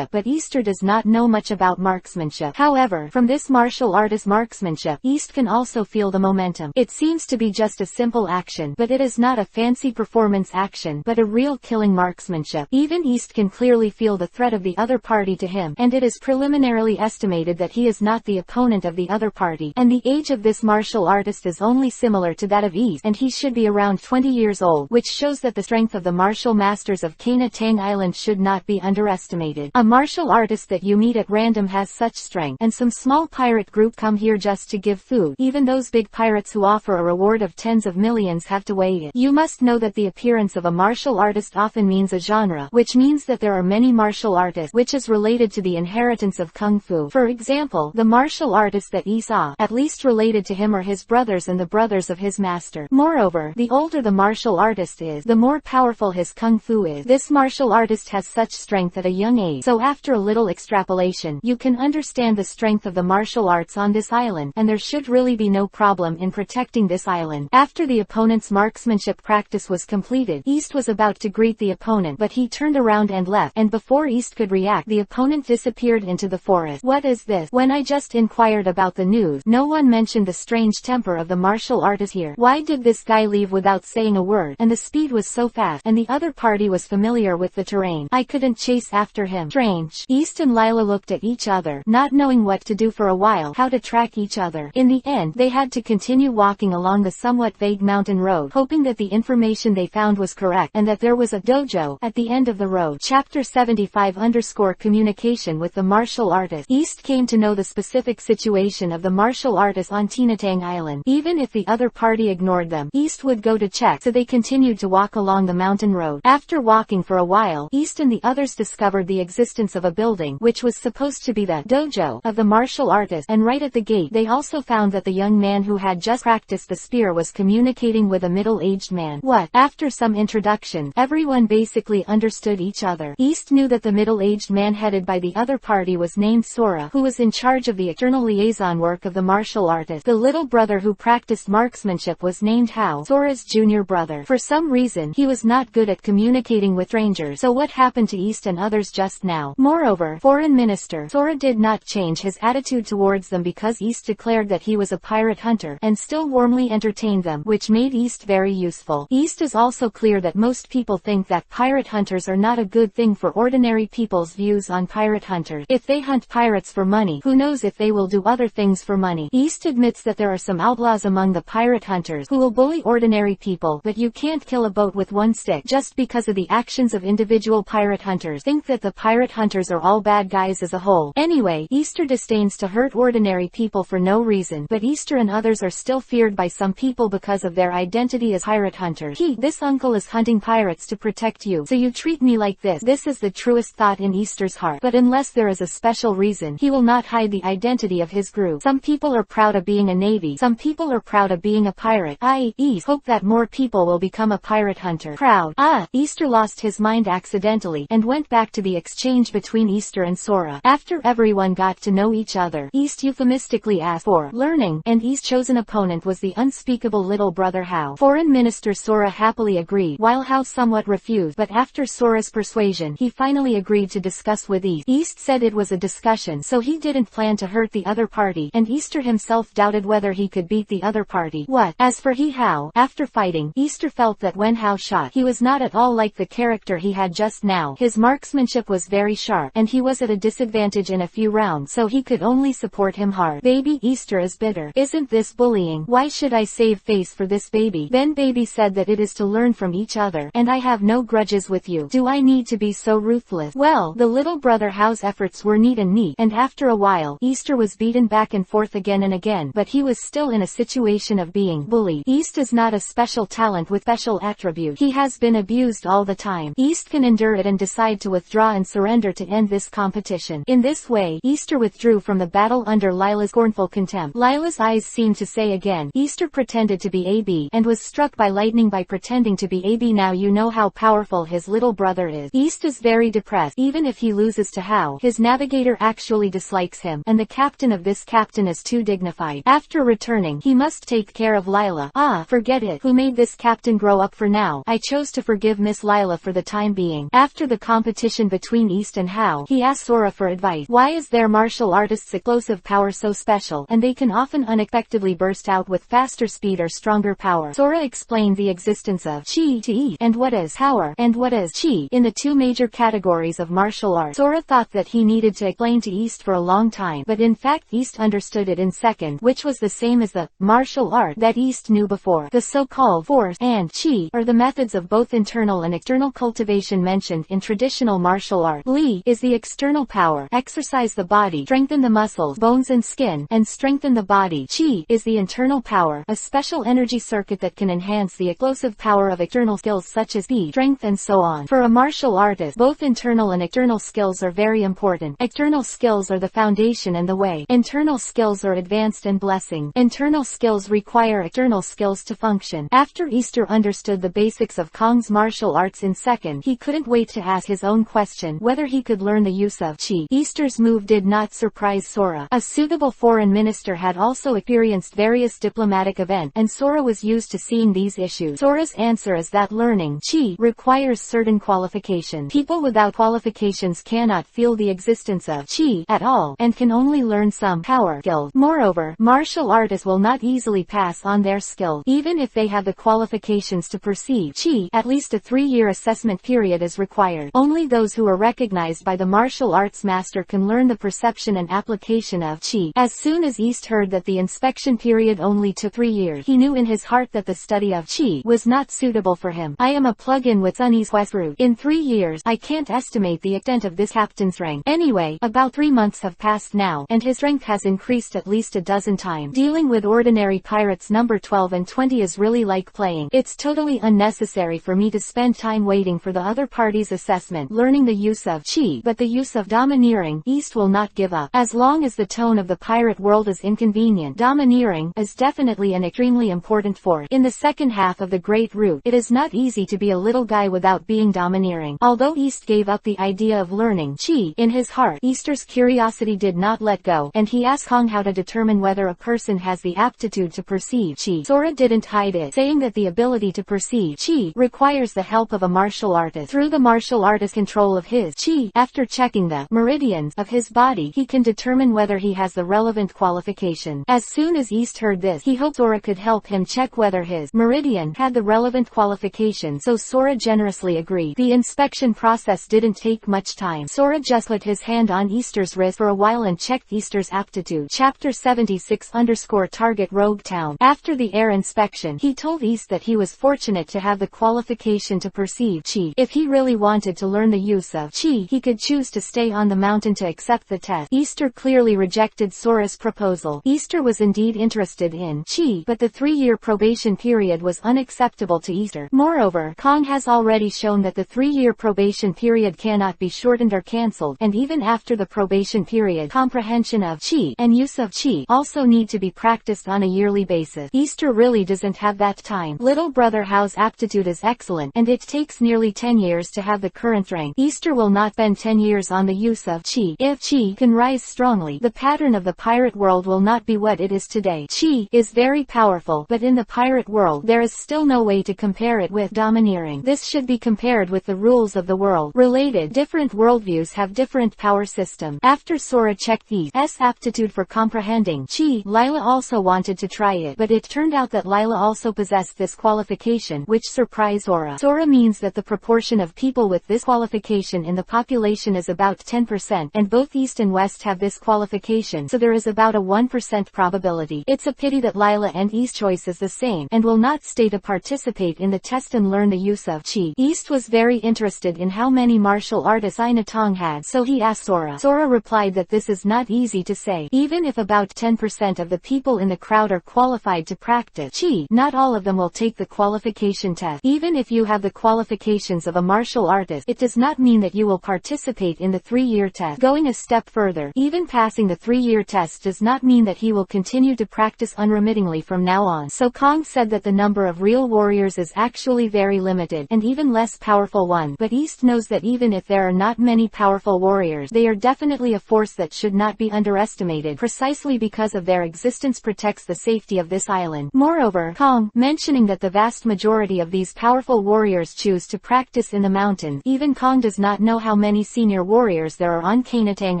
but Easter does not know much about marksmanship. However, from this martial artist's marksmanship, East can also feel the momentum. It seems to be just a simple action, but it is not a fancy performance action, but a real killing marksmanship. Even East can clearly feel the threat of the other party to him, and it is preliminarily estimated that he is not the opponent of the other party, and the age of this martial artist is only similar to that of East, and he should be around 20 years old, which shows that the strength of the martial masters of Tinatang Island should not be underestimated. A martial artist that you meet at random has such strength, and some small pirate group come here just to give food. Even those big pirates who offer a reward of tens of millions have to weigh it. You must know that the appearance of a martial artist often means a genre, which means that there are many martial artists, which is related to the inheritance of kung fu. For example, the martial artists that he saw, at least related to him, are his brothers and the brothers of his master. Moreover, the older the martial artist is, the more powerful his kung fu is. This martial artist has such strength at a young age, so after a little extrapolation, you can understand the strength of the martial arts on this island, and there should really be no problem in protecting this island. After the opponent's marksmanship practice was completed, East was about to greet the opponent, but he turned around and left, and before East could react, the opponent disappeared into the forest. What is this? When I just inquired about the news, no one mentioned the strange temper of the martial artist here. Why did this guy leave without saying a word? And the speed was so fast, and the other party was familiar with the terrain. I couldn't chase after him. Strange. East and Lila looked at each other, not knowing what to do for a while, how to track each other. In the end, they had to continue walking along the somewhat vague mountain road, hoping that the information they found was correct, and that there was a dojo at the end of the road. Chapter 75 _ Communication with the martial artist. East came to know the specific situation of the martial artist on Tinatang Island. Even if the other party ignored them, East would go to check, so they continued to walk along the mountain road. After walking for a while, East and the others discovered the existence of a building, which was supposed to be the dojo of the martial artist, and right at the gate they also found that the young man who had just practiced the spear was communicating with a middle-aged man. What? After some introduction, everyone basically understood each other. East knew that the middle-aged man headed by the other party was named Sora, who was in charge of the external liaison work of the martial artist. The little brother who practiced marksmanship was named Hao, Sora's junior brother. For some reason, he was not good at communicating with strangers, so what happened to East and others just now? Moreover, Foreign Minister Sora did not change his attitude towards them because East declared that he was a pirate hunter, and still warmly entertained them, which made East very useful. East is also clear that most people think that pirate hunters are not a good thing for ordinary people's views on pirate hunters. If they hunt pirates for money, who knows if they will do other things for money. East admits that there are some outlaws among the pirate hunters who will bully ordinary people, but you can't kill a boat with one stick just because of the actions of individual pirate hunters. Think that the pirate hunters are all bad guys as a whole. Anyway, Easter disdains to hurt ordinary people for no reason, but Easter and others are still feared by some people because of their identity as pirate hunters. This uncle is hunting pirates to protect you, so you treat me like this. This is the truest thought in Easter's heart, but unless there is a special reason, he will not hide the identity of his group. Some people are proud of being a navy, some people are proud of being a pirate. East hope that more people will become a pirate hunter. Proud. Easter lost his mind accidentally, and went back to the exchange between Easter and Sora. After everyone got to know each other, East euphemistically asked for learning, and East's chosen opponent was the unspeakable little brother Hao. Foreign Minister Sora happily agreed, while Hao somewhat refused, but after Sora's persuasion, he finally agreed to discuss with East. East said it was a discussion, so he didn't plan to hurt the other party, and Easter himself doubted whether he could beat the other party. As for Hao, after fighting, Easter felt that when Hao shot, he was not at all like the character he had just now. His marksmanship was very sharp, and he was at a disadvantage in a few rounds, so he could only support him hard. Baby Easter is bitter. Isn't this bullying? Why should I save face for this baby? Then Baby said that it is to learn from each other, and I have no grudges with you. Do I need to be so ruthless? Well, the little brother Hao's efforts were neat, and after a while, Easter was beaten back and forth again and again, but he was still in a situation of being bullied. East is not a special talent with special attribute. He has been abused all the time. East can endure it and decide to withdraw and surrender to end this competition. In this way, Easter withdrew from the battle under Lila's scornful contempt. Lila's eyes seemed to say again. Easter pretended to be AB, and was struck by lightning by pretending to be AB. Now you know how powerful his little brother is. East is very depressed. Even if he loses to Hao, his navigator actually dislikes him, and the captain of this captain is too dignified. After returning, he must take care of Lila. Forget it. Who made this captain grow up? For now, I chose to forgive Miss Lila for the time being. After the competition between East and Hao, he asked Sora for advice. Why is their martial artist's explosive power so special, and they can often unexpectedly burst out with faster speed or stronger power? Sora explained the existence of chi to East, and what is power, and what is chi, in the two major categories of martial arts. Sora thought that he needed to explain to East for a long time, but in fact East understood it in second, which was the same as the martial art that East knew before. The so-called force and chi are the methods of both internal and external cultivation mentioned in traditional martial art. Li is the external power, exercise the body, strengthen the muscles, bones and skin, and strengthen the body. Chi is the internal power, a special energy circuit that can enhance the explosive power of external skills such as speed, strength and so on. For a martial artist, both internal and external skills are very important. External skills are the foundation and the way. Internal skills are advanced and blessing. Internal skills require external skills to function. After Easter understood the basics of Kong's martial arts in second, he couldn't wait to ask his own question, whether he could learn the use of chi. Easter's move did not surprise Sora. A suitable foreign minister had also experienced various diplomatic events, and Sora was used to seeing these issues. Sora's answer is that learning chi requires certain qualifications. People without qualifications cannot feel the existence of chi at all, and can only learn some power skills. Moreover, martial artists will not easily pass on their skill, even if they have the qualifications to perceive chi. At least a 3-year assessment period is required. Only those who are recognized by the martial martial arts master can learn the perception and application of qi. As soon as East heard that the inspection period only took 3 years, he knew in his heart that the study of qi was not suitable for him. I am a plug-in with Sunny's Westroot. In 3 years, I can't estimate the extent of this captain's rank. Anyway, about 3 months have passed now, and his rank has increased at least a dozen times. Dealing with ordinary pirates number 12 and 20 is really like playing. It's totally unnecessary for me to spend time waiting for the other party's assessment, learning the use of qi, but the use of domineering, East will not give up. As long as the tone of the pirate world is inconvenient, domineering is definitely an extremely important force. In the second half of the Great Route, it is not easy to be a little guy without being domineering. Although East gave up the idea of learning qi, in his heart, Easter's curiosity did not let go, and he asked Kong how to determine whether a person has the aptitude to perceive qi. Sora didn't hide it, saying that the ability to perceive qi requires the help of a martial artist. Through the martial artist's control of his qi, after checking the meridians of his body, he can determine whether he has the relevant qualification. As soon as East heard this, he hoped Sora could help him check whether his meridian had the relevant qualification, so Sora generously agreed. The inspection process didn't take much time. Sora just put his hand on Easter's wrist for a while and checked Easter's aptitude. Chapter 76_Target Rogue Town. After the air inspection, he told East that he was fortunate to have the qualification to perceive qi. If he really wanted to learn the use of qi, he could choose to stay on the mountain to accept the test. Easter clearly rejected Sora's proposal. Easter was indeed interested in qi, but the 3-year probation period was unacceptable to Easter. Moreover, Kong has already shown that the 3-year probation period cannot be shortened or cancelled, and even after the probation period, comprehension of qi and use of qi also need to be practiced on a yearly basis. Easter really doesn't have that time. Little brother Hao's aptitude is excellent, and it takes nearly 10 years to have the current rank. Easter will not spend 10 years on the use of qi. If qi can rise strongly, the pattern of the pirate world will not be what it is today. Qi is very powerful, but in the pirate world, there is still no way to compare it with domineering. This should be compared with the rules of the world. Related, different worldviews have different power system. After Sora checked East's aptitude for comprehending qi, Lila also wanted to try it, but it turned out that Lila also possessed this qualification, which surprised Sora. Sora means that the proportion of people with this qualification in the population is about 10%, and both East and West have this qualification, so there is about a 1% probability. It's a pity that Lila and East's choice is the same, and will not stay to participate in the test and learn the use of qi. East was very interested in how many martial artists Ainatong had, so he asked Sora. Sora replied that this is not easy to say. Even if about 10% of the people in the crowd are qualified to practice qi, not all of them will take the qualification test. Even if you have the qualifications of a martial artist, it does not mean that you will participate in the 3-year test. Going a step further, even passing the 3-year test does not mean that he will continue to practice unremittingly from now on. So Kong said that the number of real warriors is actually very limited, and even less powerful one. But East knows that even if there are not many powerful warriors, they are definitely a force that should not be underestimated, precisely because of their existence protects the safety of this island. Moreover, Kong, mentioning that the vast majority of these powerful warriors choose to practice in the mountain, even Kong does not know how many senior warriors there are on Kainatang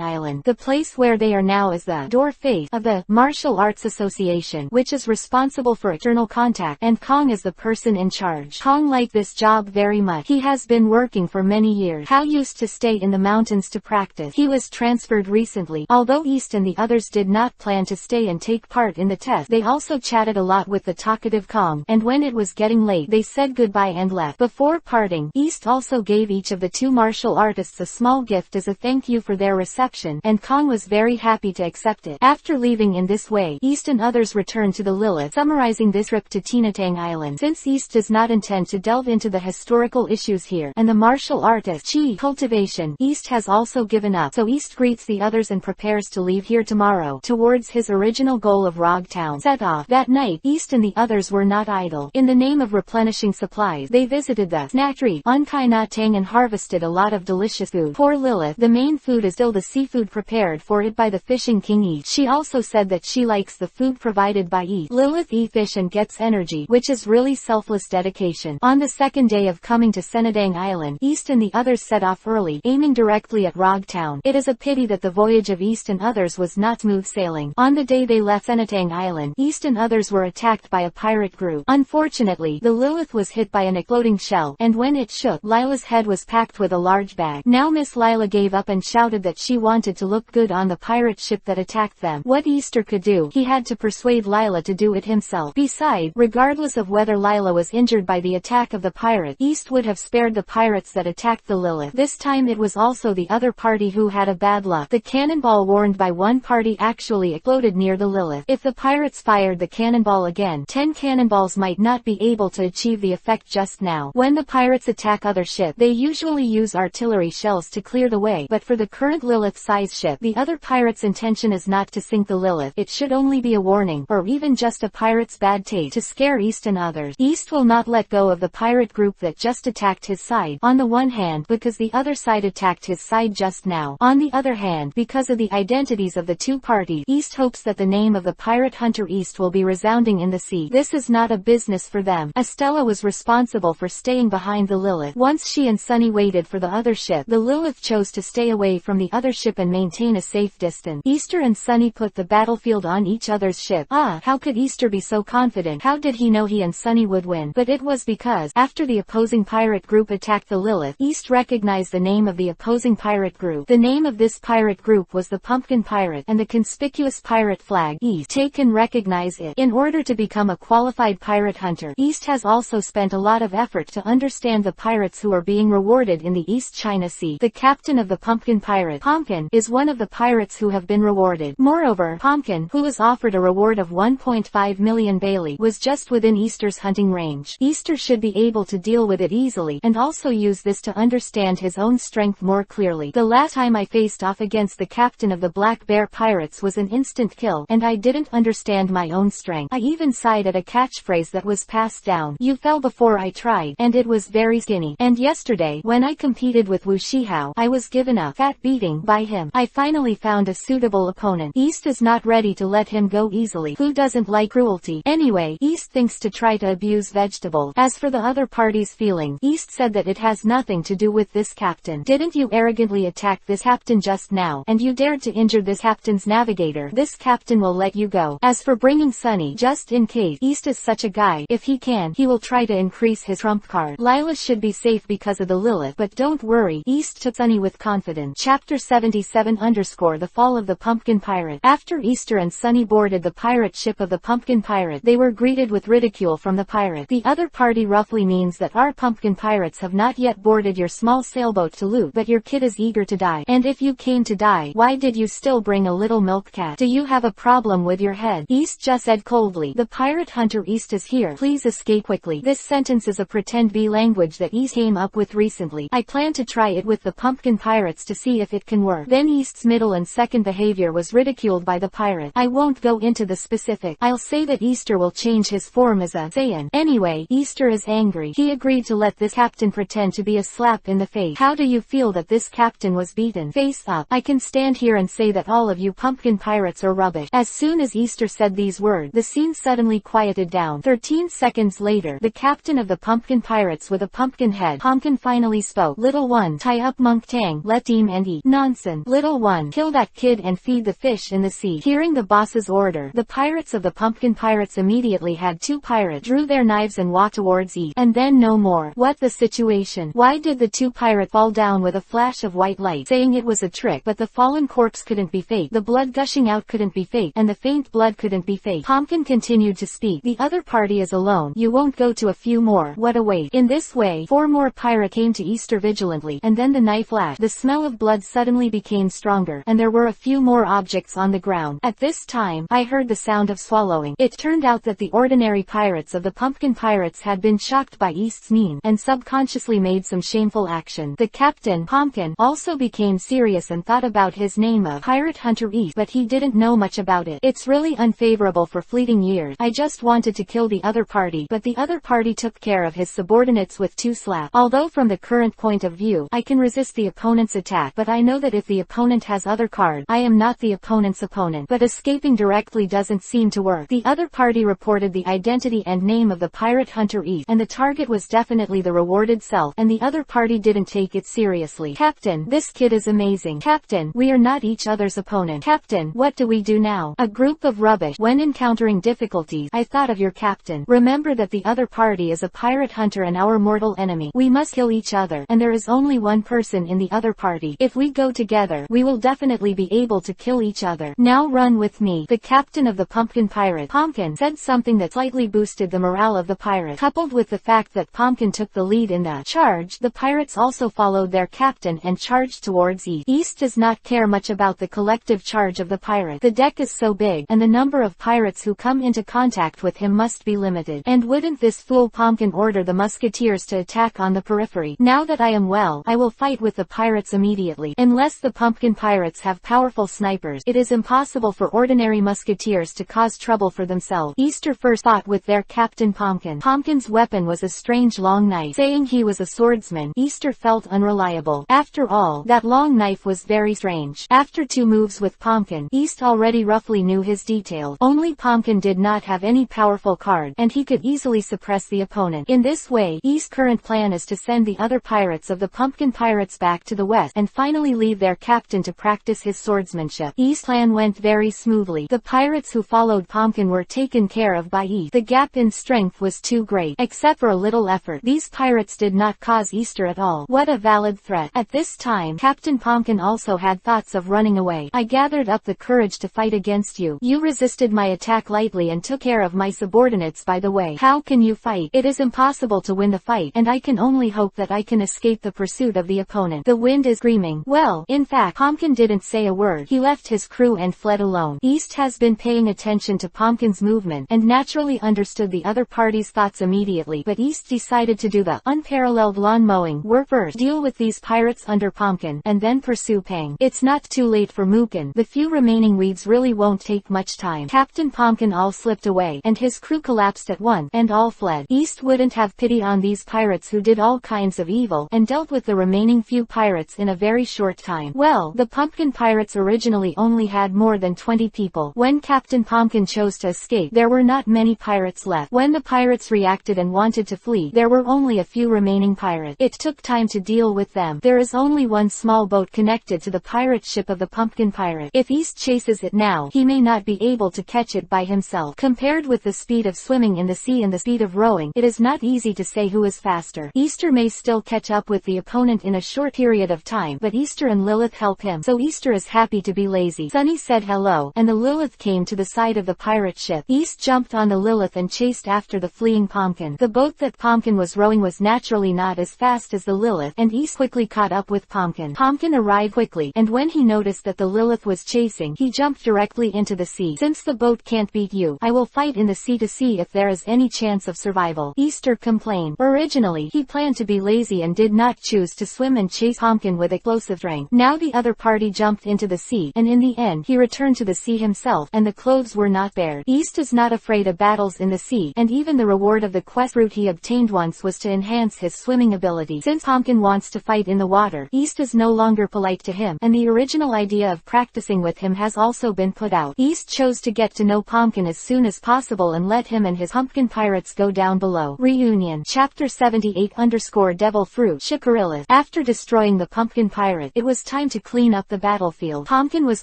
Island. The place where they are now is the door face of the Martial Arts Association, which is responsible for external contact, and Kong is the person in charge. Kong liked this job very much. He has been working for many years. Hao used to stay in the mountains to practice. He was transferred recently. Although East and the others did not plan to stay and take part in the test, they also chatted a lot with the talkative Kong, and when it was getting late, they said goodbye and left. Before parting, East also gave each of the 2 martial artists a small gift as a thank you for their reception, and Kong was very happy to accept it. After leaving in this way, East and others returned to the Lilith, summarizing this trip to Tinatang Island. Since East does not intend to delve into the historical issues here, and the martial artist qi cultivation, East has also given up, so East greets the others and prepares to leave here tomorrow, towards his original goal of Rogue Town. Set off. That night, East and the others were not idle. In the name of replenishing supplies, they visited the snack tree on Kainatang and harvested a lot of delicious food. For Lilith, the main food is still the seafood prepared for it by the fishing king East. She also said that she likes the food provided by East. Lilith eats fish and gets energy, which is really selfless dedication. On the second day of coming to Senadang Island, East and the others set off early, aiming directly at Rogue Town. It is a pity that the voyage of East and others was not smooth sailing. On the day they left Senadang Island, East and others were attacked by a pirate group. Unfortunately, the Lilith was hit by an exploding shell, and when it shook, Lila's head was packed with a large bag. Now Miss Lila Lila gave up and shouted that she wanted to look good on the pirate ship that attacked them. What Easter could do, he had to persuade Lila to do it himself. Besides, regardless of whether Lila was injured by the attack of the pirate, East would have spared the pirates that attacked the Lilith. This time it was also the other party who had a bad luck. The cannonball warned by one party actually exploded near the Lilith. If the pirates fired the cannonball again, 10 cannonballs might not be able to achieve the effect just now. When the pirates attack other ship, they usually use artillery shells to clear the way, but for the current Lilith-sized ship, the other pirate's intention is not to sink the Lilith. It should only be a warning, or even just a pirate's bad taste, to scare East and others. East will not let go of the pirate group that just attacked his side, on the one hand because the other side attacked his side just now. On the other hand, because of the identities of the two parties, East hopes that the name of the pirate hunter East will be resounding in the sea. This is not a business for them. Estella was responsible for staying behind the Lilith. Once she and Sunny waited for the other ship, the Lilith chose to stay away from the other ship and maintain a safe distance. Easter and Sunny put the battlefield on each other's ship. How could Easter be so confident? How did he know he and Sunny would win? But it was because, after the opposing pirate group attacked the Lilith, East recognized the name of the opposing pirate group. The name of this pirate group was the Pumpkin Pirate, and the conspicuous pirate flag. East can recognize it. In order to become a qualified pirate hunter, East has also spent a lot of effort to understand the pirates who are being rewarded in the East China Sea. The captain of the Pumpkin Pirate, Pumpkin, is one of the pirates who have been rewarded. Moreover, Pumpkin, who was offered a reward of 1.5 million Bailey, was just within Easter's hunting range. Easter should be able to deal with it easily, and also use this to understand his own strength more clearly. The last time I faced off against the captain of the Black Bear Pirates was an instant kill, and I didn't understand my own strength. I even sighed at a catchphrase that was passed down. You fell before I tried, and it was very skinny. And yesterday, when I competed with Wu Shihao, I was given a fat beating by him. I finally found a suitable opponent. East is not ready to let him go easily. Who doesn't like cruelty? Anyway, East thinks to try to abuse vegetables. As for the other party's feeling, East said that it has nothing to do with this captain. Didn't you arrogantly attack this captain just now, and you dared to injure this captain's navigator? This captain will let you go. As for bringing Sunny, just in case, East is such a guy, if he can, he will try to increase his trump card. Lila should be safe because of the Lilith, but don't worry, East took Sunny with confidence. Chapter 77 _ The Fall of the Pumpkin Pirate. After Easter and Sunny boarded the pirate ship of the Pumpkin Pirate, they were greeted with ridicule from the pirate. The other party roughly means that our pumpkin pirates have not yet boarded your small sailboat to loot, but your kid is eager to die. And if you came to die, why did you still bring a little milk cat? Do you have a problem with your head? East just said coldly. The pirate hunter East is here. Please escape quickly. This sentence is a pretend B language that East came up with recently. I plan to try it with the pumpkin pirates to see if it can work. Then East's middle and second behavior was ridiculed by the pirate. I won't go into the specific. I'll say that Easter will change his form as a Saiyan. Anyway, Easter is angry. He agreed to let this captain pretend to be a slap in the face. How do you feel that this captain was beaten? Face up. I can stand here and say that all of you pumpkin pirates are rubbish. As soon as Easter said these words, the scene suddenly quieted down. 13 seconds later, the captain of the pumpkin pirates with a pumpkin head, Pumpkin, finally spoke. Little one, tie up Monk Tang, let him and eat. Nonsense. Little one, kill that kid and feed the fish in the sea. Hearing the boss's order, the pirates of the pumpkin pirates immediately had two pirates drew their knives and walked towards East. And then no more. What the situation? Why did the two pirates fall down with a flash of white light, saying it was a trick? But the fallen corpse couldn't be fake. The blood gushing out couldn't be fake, and the faint blood couldn't be fake. Pumpkin continued to speak. The other party is alone. You won't go to a few more. What a waste. In this way, 4 more pirates came to Easter vigilantly, and then the knife flashed. The smell of blood suddenly became stronger, and there were a few more objects on the ground. At this time, I heard the sound of swallowing. It turned out that the ordinary pirates of the pumpkin pirates had been shocked by East's mean, and subconsciously made some shameful action. The captain, Pumpkin, also became serious and thought about his name of Pirate Hunter East, but he didn't know much about it. It's really unfavorable for fleeting years. I just wanted to kill the other party, but the other party took care of his subordinates with 2 slaps. Although from the current point of view, I can resist the opponent's attack, but I know that if the opponent has other cards, I am not the opponent's opponent. But escaping directly doesn't seem to work. The other party reported the identity and name of the Pirate Hunter East, and the target was definitely the rewarded self, and the other party didn't take it seriously. Captain, this kid is amazing. Captain, we are not each other's opponent. Captain, what do we do now? A group of rubbish. When encountering difficulties, I thought of your captain. Remember that the other party is a pirate hunter and our mortal enemy. We must kill each other, and there is only one person in the other party. If we go together, we will definitely be able to kill each other. Now run with me. The captain of the pumpkin pirate, Pumpkin, said something that slightly boosted the morale of the pirate. Coupled with the fact that Pumpkin took the lead in the charge, the pirates also followed their captain and charged towards East. East does not care much about the collective charge of the pirate. The deck is so big, and the number of pirates who come into contact with him must be limited. And wouldn't this fool Pumpkin order the musketeers to attack on the periphery? Now that I am well, I will fight with the pirates immediately. Unless the pumpkin pirates have powerful snipers, it is impossible for ordinary musketeers to cause trouble for themselves. Easter first fought with their captain Pumpkin. Pumpkin's weapon was a strange long knife. Saying he was a swordsman, Easter felt unreliable. After all, that long knife was very strange. After 2 moves with Pumpkin, East already roughly knew his details. Only Pumpkin did not have any powerful card, and he could easily suppress the opponent. In this way, East's current plan is to send the other pirates of the pumpkin pirates back to the west, and finally leave their captain to practice his swordsmanship. East's plan went very smoothly. The pirates who followed Pumpkin were taken care of by East. The gap in strength was too great. Except for a little effort, these pirates did not cause Easter at all. What a valid threat. At this time, Captain Pumpkin also had thoughts of running away. I gathered up the courage to fight against you. You resisted my attack lightly and took care of my subordinates by the way. How can you fight? It is impossible to win the fight, and I can only hope that I can escape the pursuit of the opponent. The wind is screaming. Well, in fact, Pumpkin didn't say a word. He left his crew and fled alone. East has been paying attention to Pumpkin's movement, and naturally understood the other party's thoughts immediately, but East decided to do the unparalleled lawn mowing work first. Deal with these pirates under Pumpkin, and then pursue Pang. It's not too late for Mookin. The few remaining weeds really won't take much time. Captain Pumpkin all slipped away, and his crew collapsed at once, and all fled. East wouldn't have pity on these pirates who did all kinds of evil, and dealt with the remaining few pirates in a very short time. Well, the pumpkin pirates originally only had more than 20 people. When Captain Pumpkin chose to escape, there were not many pirates left. When the pirates reacted and wanted to flee, there were only a few remaining pirates. It took time to deal with them. There is only one small boat connected to the pirate ship of the pumpkin pirate. If East chases it now, he may not be able to catch it by himself. Compared with the speed of swimming in the sea and the speed of rowing, it is not easy to say who is faster. Easter may still catch up with the opponent in a short period of time, but Easter and Lilith help him, so Easter is happy to be lazy. Sunny said hello, and the Lilith came to the side of the pirate ship. East jumped on the Lilith and chased after the fleeing Pumpkin. The boat that Pumpkin was rowing was naturally not as fast as the Lilith, and East quickly caught up with Pumpkin. Pumpkin arrived quickly, and when he noticed that the Lilith was chasing, he jumped directly into the sea. Since the boat can't beat you, I will fight in the sea to see if there is any chance of survival. Easter complained. Originally, he planned to be lazy and did not choose to swim and chase Pumpkin with explosive strength. Now the other party jumped into the sea, and in the end, he returned to the sea himself, and the clothes were not bared. East is not afraid of battles in the sea, and even the reward of the quest route he obtained once was to enhance his swimming ability. Since Pumpkin wants to fight in the water, East is no longer polite to him, and the original idea of practicing with him has also been put out. East chose to get to know Pumpkin as soon as possible and let him and his pumpkin pirates go down below. Reunion. Chapter 78_Devil Fruit. Shikarilith. After destroying the pumpkin pirate, it was time to clean up the battlefield. Pumpkin was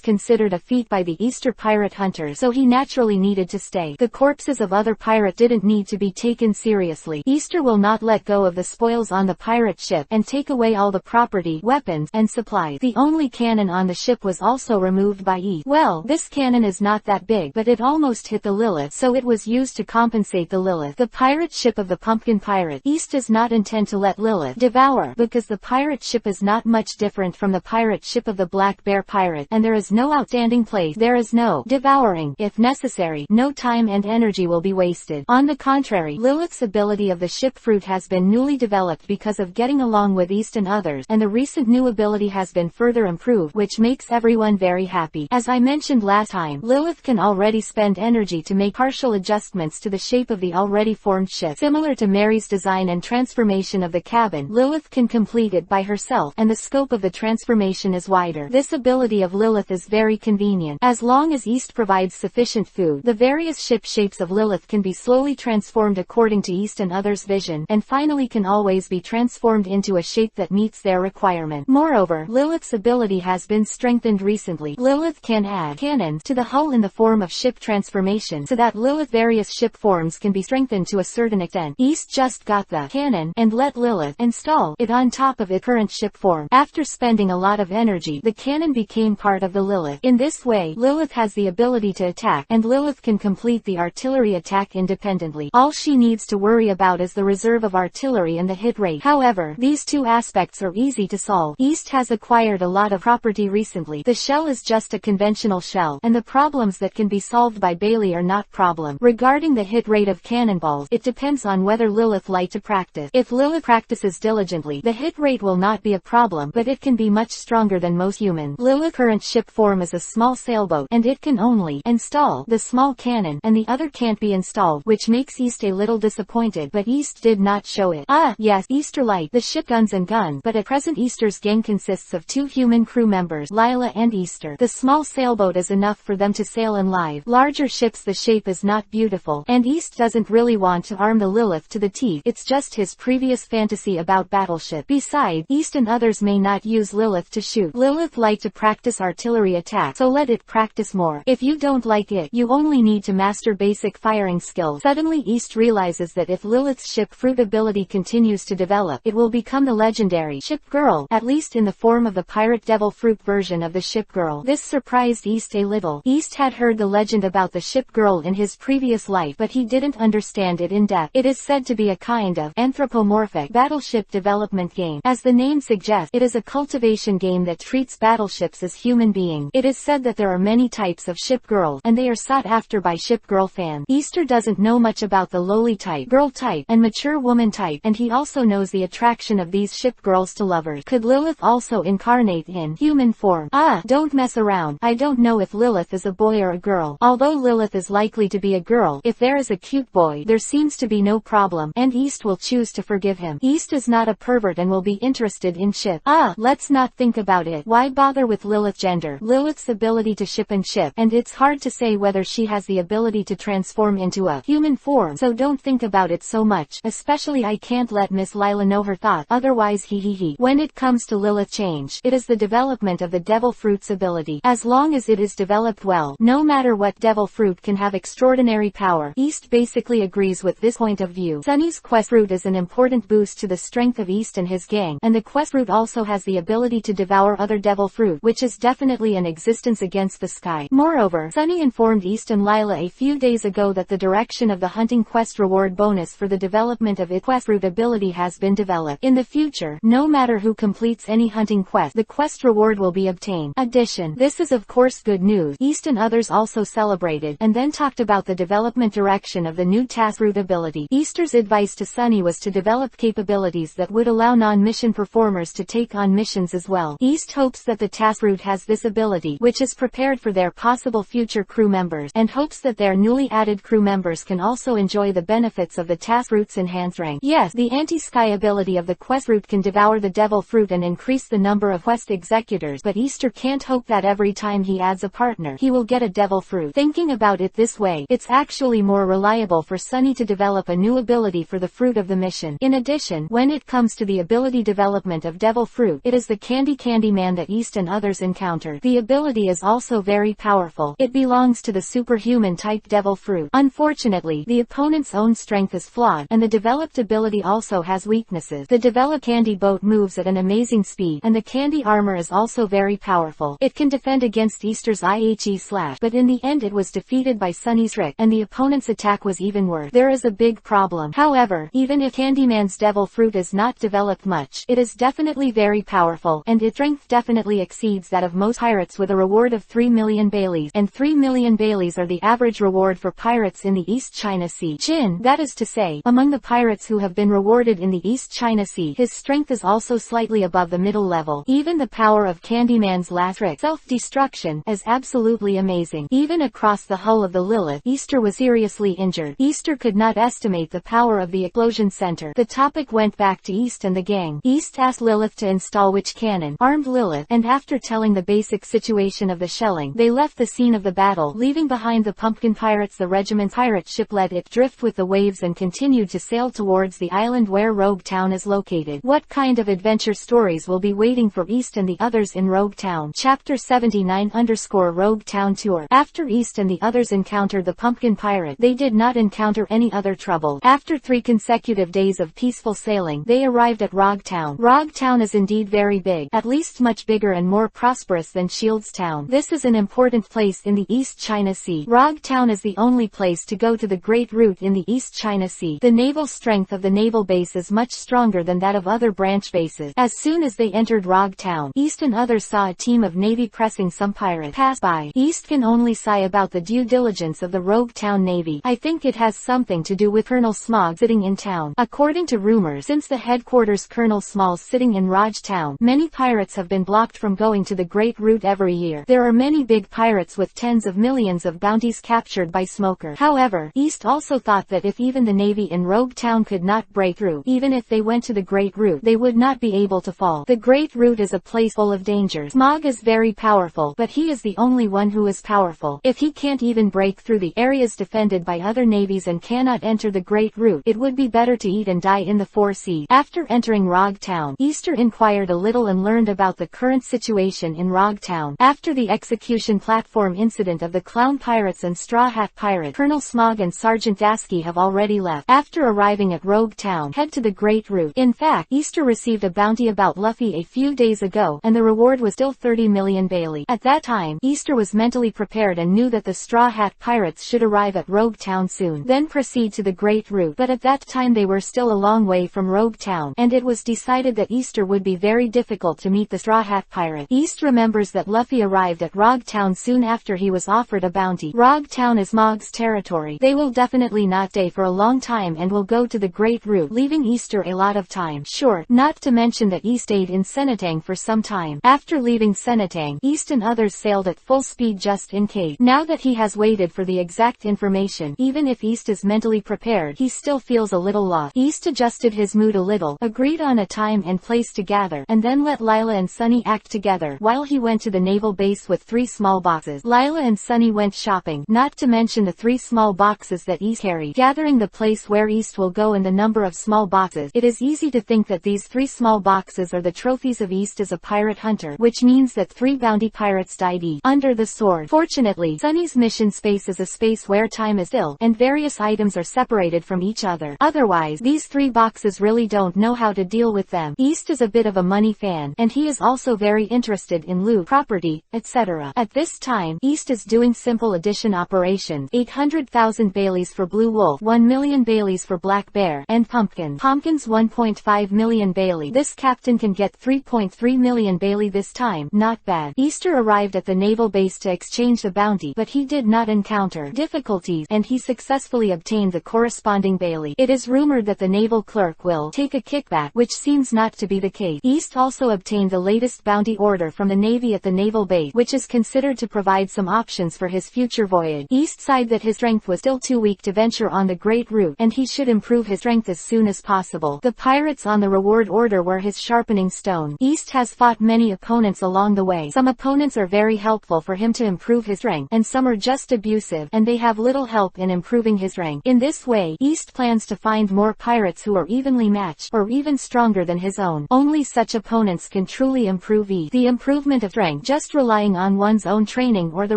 considered a feat by the Easter pirate hunters, so he naturally needed to stay. The corpses of other pirates didn't need to be taken seriously. Easter will not let go of the spoils on the pirate ship, and take away all the property, weapons, and supplies. The only cannon on the ship was also removed by East. Well, this cannon is not that big, but it almost hit the Lilith, so it was used to compensate the Lilith. The pirate ship of the pumpkin pirate. East does not intend to let Lilith devour, because the pirate ship is not much different from the pirate ship of the black bear pirate, and there is no outstanding place. There is no devouring. If necessary, no time and energy will be wasted. On the contrary, Lilith's ability of the ship fruit has been newly developed because of getting along with East and others, and the recent new ability has been further improved, which makes everyone very happy. As I mentioned last time, Lilith can already spend energy to make partial adjustments to the shape of the already formed ship. Similar to Mary's design and transformation of the cabin, Lilith can complete it by herself, and the scope of the transformation is wider. This ability of Lilith is very convenient. As long as East provides sufficient food, the various ship shapes of Lilith can be slowly transformed according to East and others' vision, and finally can always be transformed into a shape that meets their requirement. Moreover, Lilith's ability has been strengthened recently. Lilith can add cannons to the hull in the form of ship transformation, so that Lilith's various ship forms can be strengthened to a certain extent. East just got the cannon, and let Lilith install it on top of its current ship form. form. After spending a lot of energy, the cannon became part of the Lilith. In this way, Lilith has the ability to attack, and Lilith can complete the artillery attack independently. All she needs to worry about is the reserve of artillery and the hit rate. However, these two aspects are easy to solve. East has acquired a lot of property recently. The shell is just a conventional shell, and the problems that can be solved by Bailey are not problem. Regarding the hit rate of cannonballs, it depends on whether Lilith like to practice. If Lilith practices diligently, the hit rate will not be a problem, but it can be much stronger than most humans. Lilith's current ship form is a small sailboat, and it can only install the small cannon, and the other can't be installed, which makes East a little disappointed, but East did not show it. Yes, Easter liked the ship guns and gun, but at present Easter's gang consists of 2 human crew members, Lila and Easter. The small sailboat is enough for them to sail in live. Larger ships, the shape is not beautiful, and East doesn't really want to arm the Lilith to the teeth. It's just his previous fantasy about battleship. Besides, East and others may not use Lilith to shoot. Lilith like to practice artillery attack, so let it practice more. If you don't like it, you only need to master basic firing skills. Suddenly East realizes that if Lilith's ship fruit ability continues to develop, it will become the legendary ship girl, at least in the form of the pirate devil fruit version of the ship girl. This surprised East a little. East had heard the legend about the ship girl in his previous life, but he didn't understand it in depth. It is said to be a kind of anthropomorphic battleship development game. As the name suggests, it is a cultivation game that treats battleships as human beings. It is said that there are many types of ship girls, and they are sought after by ship girl fans. Easter doesn't know much about the lowly type, girl type, and mature woman type, and he also knows the attraction of these ship girls to lovers. Could Lilith also incarnate in human form? Don't mess around. I don't know if Lilith is a boy or a girl. Although Lilith is likely to be a girl, if there is a cute boy, there seems to be no problem, and East will choose to forgive him. East is not a pervert and will be interested in ship. Let's not think about it. Why bother with Lilith's gender? Lilith's ability to ship and ship, and it's hard to say whether she has the ability to transform into a human form, so don't think about it so much. Especially I can't let Miss Lila know her thoughts, otherwise he. When it comes to Lilith change, it is the development of the devil fruit's ability. As long as it is developed well, no matter what, devil fruit can have extraordinary power. East basically agrees with this point of view. Sunny's quest fruit is an important boost to the strength of East and his gang, and the quest fruit also has the ability to devour other devil fruit, which is definitely an existence against the sky. Moreover, Sunny informed East and Lila a few days ago that the direction of the hunting quest reward bonus for the development of its quest fruit ability has been developed. In the future, no matter who completes any hunting quest, the quest reward will be obtained. This is of course good news. East and others also celebrated, and then talked about the development direction of the new task fruit ability. Easter's advice to Sunny was to develop capabilities that would allow non-mission performers to take on missions as well. East hopes that the task fruit has this ability, which is prepared for their possible future crew members, and hopes that their newly added crew members can also enjoy the benefits of the task fruit's enhanced rank. Yes, the anti-sky ability of the quest fruit can devour the devil fruit and increase the number of quest executors, but Easter can't hope that every time he adds a partner, he will get a devil fruit. Thinking about it this way, it's actually more reliable for Sunny to develop a new ability for the fruit of the mission. In addition, when it comes to the ability development of devil fruit, it is the Candy Man that East and others encountered. The ability is also very powerful. It belongs to the superhuman type devil fruit. Unfortunately, the opponent's own strength is flawed, and the developed ability also has weaknesses. The developed candy boat moves at an amazing speed, and the candy armor is also very powerful. It can defend against Easter's IHE slash, but in the end it was defeated by Sunny's trick, and the opponent's attack was even worse. There is a big problem. However, even if Candyman's devil fruit is not developed much, it is definitely very powerful, and its strength definitely exceeds that of most pirates, with a reward of 3 million Baileys, and 3 million Baileys are the average reward for pirates in the East China Sea. That is to say, among the pirates who have been rewarded in the East China Sea, his strength is also slightly above the middle level. Even the power of Candyman's last trick, self-destruction, is absolutely amazing. Even across the hull of the Lilith, Easter was seriously injured. Easter could not estimate the power of the explosion center. The topic went back to East and the gang. East asked Lilith to install which cannon, armed Lilith, and after telling the basic situation of the shelling, they left the scene of the battle, leaving behind the pumpkin pirates. The regiment's pirate ship let it drift with the waves and continued to sail towards the island where Rogue Town is located. What kind of adventure stories will be waiting for East and the others in Rogue Town? Chapter 79_Rogue Town Tour. After East and the others encountered the pumpkin pirate, they did not encounter any other trouble. After 3 consecutive days of peaceful sailing, they arrived at Rogue Town. Rogue Town Town is indeed very big, at least much bigger and more prosperous than Shields Town. This is an important place in the East China Sea. Rog Town is the only place to go to the Great Route in the East China Sea. The naval strength of the naval base is much stronger than that of other branch bases. As soon as they entered Rog Town, East and others saw a team of navy pressing some pirate pass by. East can only sigh about the due diligence of the Rogue Town Navy. I think it has something to do with Colonel Smog sitting in town. According to rumors, since the headquarters Colonel Small's sitting in Rog Town, many pirates have been blocked from going to the Great Route every year. There are many big pirates with tens of millions of bounties captured by Smoker. However, East also thought that if even the navy in Rogue Town could not break through, even if they went to the Great Route, they would not be able to fall. The Great Route is a place full of dangers. Smog is very powerful, but he is the only one who is powerful. If he can't even break through the areas defended by other navies and cannot enter the Great Route, it would be better to eat and die in the four seas. After entering Rog Town, Easter inquired a little and learned about the current situation in Rog Town. After the execution platform incident of the Clown Pirates and Straw Hat Pirate, Colonel Smog and Sergeant Dasky have already left. After arriving at Rogue Town, head to the Great Route. In fact, Easter received a bounty about Luffy a few days ago, and the reward was still 30 million Bailey. At that time, Easter was mentally prepared and knew that the Straw Hat Pirates should arrive at Rogue Town soon, then proceed to the Great Route. But at that time they were still a long way from Rogue Town, and it was decided that Easter would be very difficult to meet the Straw Hat Pirate. East remembers that Luffy arrived at Rog Town soon after he was offered a bounty. Rog Town is Mog's territory. They will definitely not stay for a long time and will go to the Great Route, leaving Easter a lot of time. Short, not to mention that East stayed in Senatang for some time. After leaving Senatang, East and others sailed at full speed just in case. Now that he has waited for the exact information, even if East is mentally prepared, he still feels a little lost. East adjusted his mood a little, agreed on a time and place to gather, and then let Lila and Sunny act together, while he went to the naval base with 3 small boxes. Lila and Sunny went shopping, not to mention the 3 small boxes that East carried. Gathering the place where East will go and the number of small boxes, it is easy to think that these 3 small boxes are the trophies of East as a pirate hunter, which means that 3 bounty pirates died each under the sword. Fortunately, Sunny's mission space is a space where time is still, and various items are separated from each other. Otherwise, these 3 boxes really don't know how to deal with them. East is a bit of a money fan, and he is also very interested in loot, property, etc. At this time, East is doing simple addition operations: 800,000 Baileys for Blue Wolf, 1 million Baileys for Black Bear, and Pumpkins 1.5 million Bailey. This captain can get 3.3 million Bailey this time. Not bad. Easter arrived at the naval base to exchange the bounty, but he did not encounter difficulties, and he successfully obtained the corresponding Bailey. It is rumored that the naval clerk will take a kickback, which seems not to be the case. East also obtained the latest bounty order from the Navy at the naval base, which is considered to provide some options for his future voyage. East sighed that his strength was still too weak to venture on the Great Route, and he should improve his strength as soon as possible. The pirates on the reward order were his sharpening stone. East has fought many opponents along the way. Some opponents are very helpful for him to improve his rank, and some are just abusive, and they have little help in improving his rank. In this way, East plans to find more pirates who are evenly matched, or even stronger than his own. Only such opponents can truly improve East. The improvement of strength just relying on one's own training or the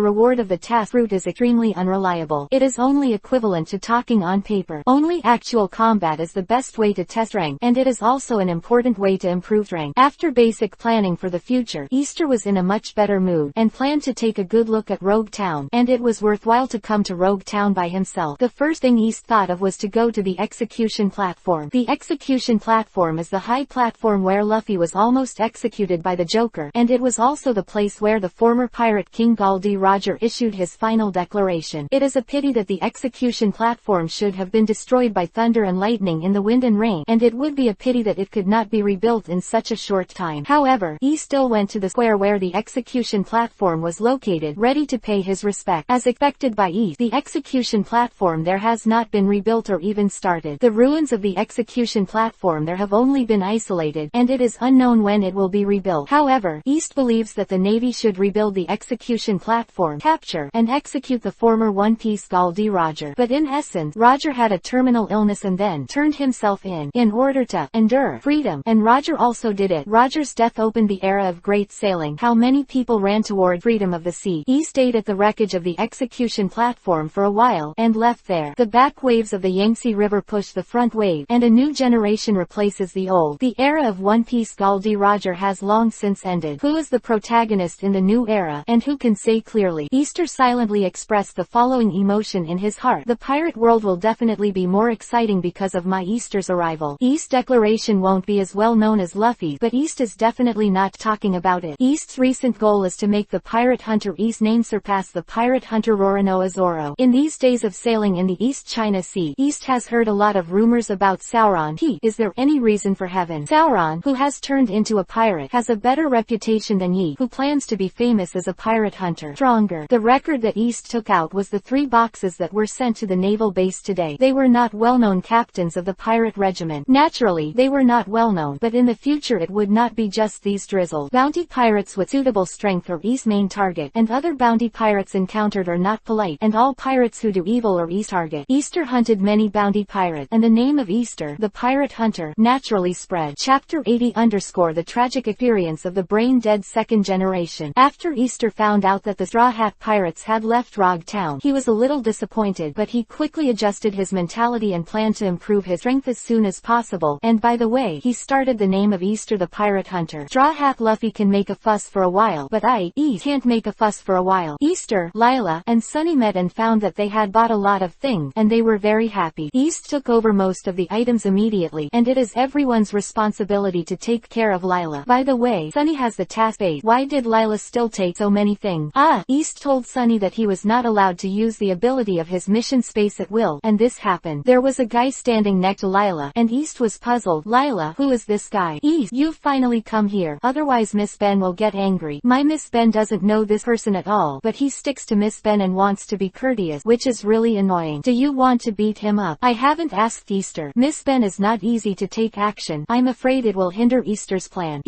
reward of the task route is extremely unreliable. It is only equivalent to talking on paper. Only actual combat is the best way to test rank, and it is also an important way to improve rank. After basic planning for the future, Easter was in a much better mood, and planned to take a good look at Rogue Town, and it was worthwhile to come to Rogue Town by himself. The first thing East thought of was to go to the execution platform. The execution platform is the high platform where Luffy was almost executed by the Joker, and it was also the place where the former pirate King Gol D. Roger issued his final declaration. It is a pity that the execution platform should have been destroyed by thunder and lightning in the wind and rain, and it would be a pity that it could not be rebuilt in such a short time. However, he still went to the square where the execution platform was located, ready to pay his respect. As expected by East, the execution platform there has not been rebuilt or even started. The ruins of the execution platform there have only been isolated, and it is unknown when it will be rebuilt. However, East believes that the Navy should rebuild the execution platform, capture, and execute the former One Piece Gol D. Roger. But in essence, Roger had a terminal illness and then turned himself in order to endure freedom, and Roger also did it. Roger's death opened the era of great sailing. How many people ran toward freedom of the sea. He stayed at the wreckage of the execution platform for a while, and left there. The back waves of the Yangtze River push the front wave, and a new generation replaces the old. The era of of One Piece Gul D. Roger has long since ended. Who is the protagonist in the new era, and who can say clearly? Easter silently expressed the following emotion in his heart. The pirate world will definitely be more exciting because of my Easter's arrival. East's declaration won't be as well known as Luffy, but East is definitely not talking about it. East's recent goal is to make the pirate hunter East name surpass the pirate hunter Roronoa Zoro. In these days of sailing in the East China Sea, East has heard a lot of rumors about Sauron. Is there any reason for heaven? Sauron, who has turned into a pirate, has a better reputation than Yi, who plans to be famous as a pirate hunter. Stronger. The record that East took out was the 3 boxes that were sent to the naval base today. They were not well-known captains of the pirate regiment. Naturally, they were not well-known, but in the future it would not be just these drizzled bounty pirates with suitable strength or East's main target, and other bounty pirates encountered are not polite, and all pirates who do evil are East target. Easter hunted many bounty pirates, and the name of Easter, the pirate hunter, naturally spread. Chapter 80 _ The tragic experience of the brain-dead second generation. After Easter found out that the Straw Hat Pirates had left Rog Town, he was a little disappointed, but he quickly adjusted his mentality and planned to improve his strength as soon as possible, and by the way, he started the name of Easter the Pirate Hunter. Straw Hat Luffy can make a fuss for a while, but East can't make a fuss for a while. Easter, Lila, and Sunny met and found that they had bought a lot of things, and they were very happy. East took over most of the items immediately, and it is everyone's responsibility to take care of Lila. By the way, Sunny has the task base. Why did Lila still take so many things? East told Sunny that he was not allowed to use the ability of his mission space at will, and this happened. There was a guy standing next to Lila, and East was puzzled. Lila, who is this guy? East, you've finally come here, otherwise Miss Ben will get angry. My Miss Ben doesn't know this person at all, but he sticks to Miss Ben and wants to be courteous, which is really annoying. Do you want to beat him up? I haven't asked Easter. Miss Ben is not easy to take action. I'm afraid it will hinder Easter's plan.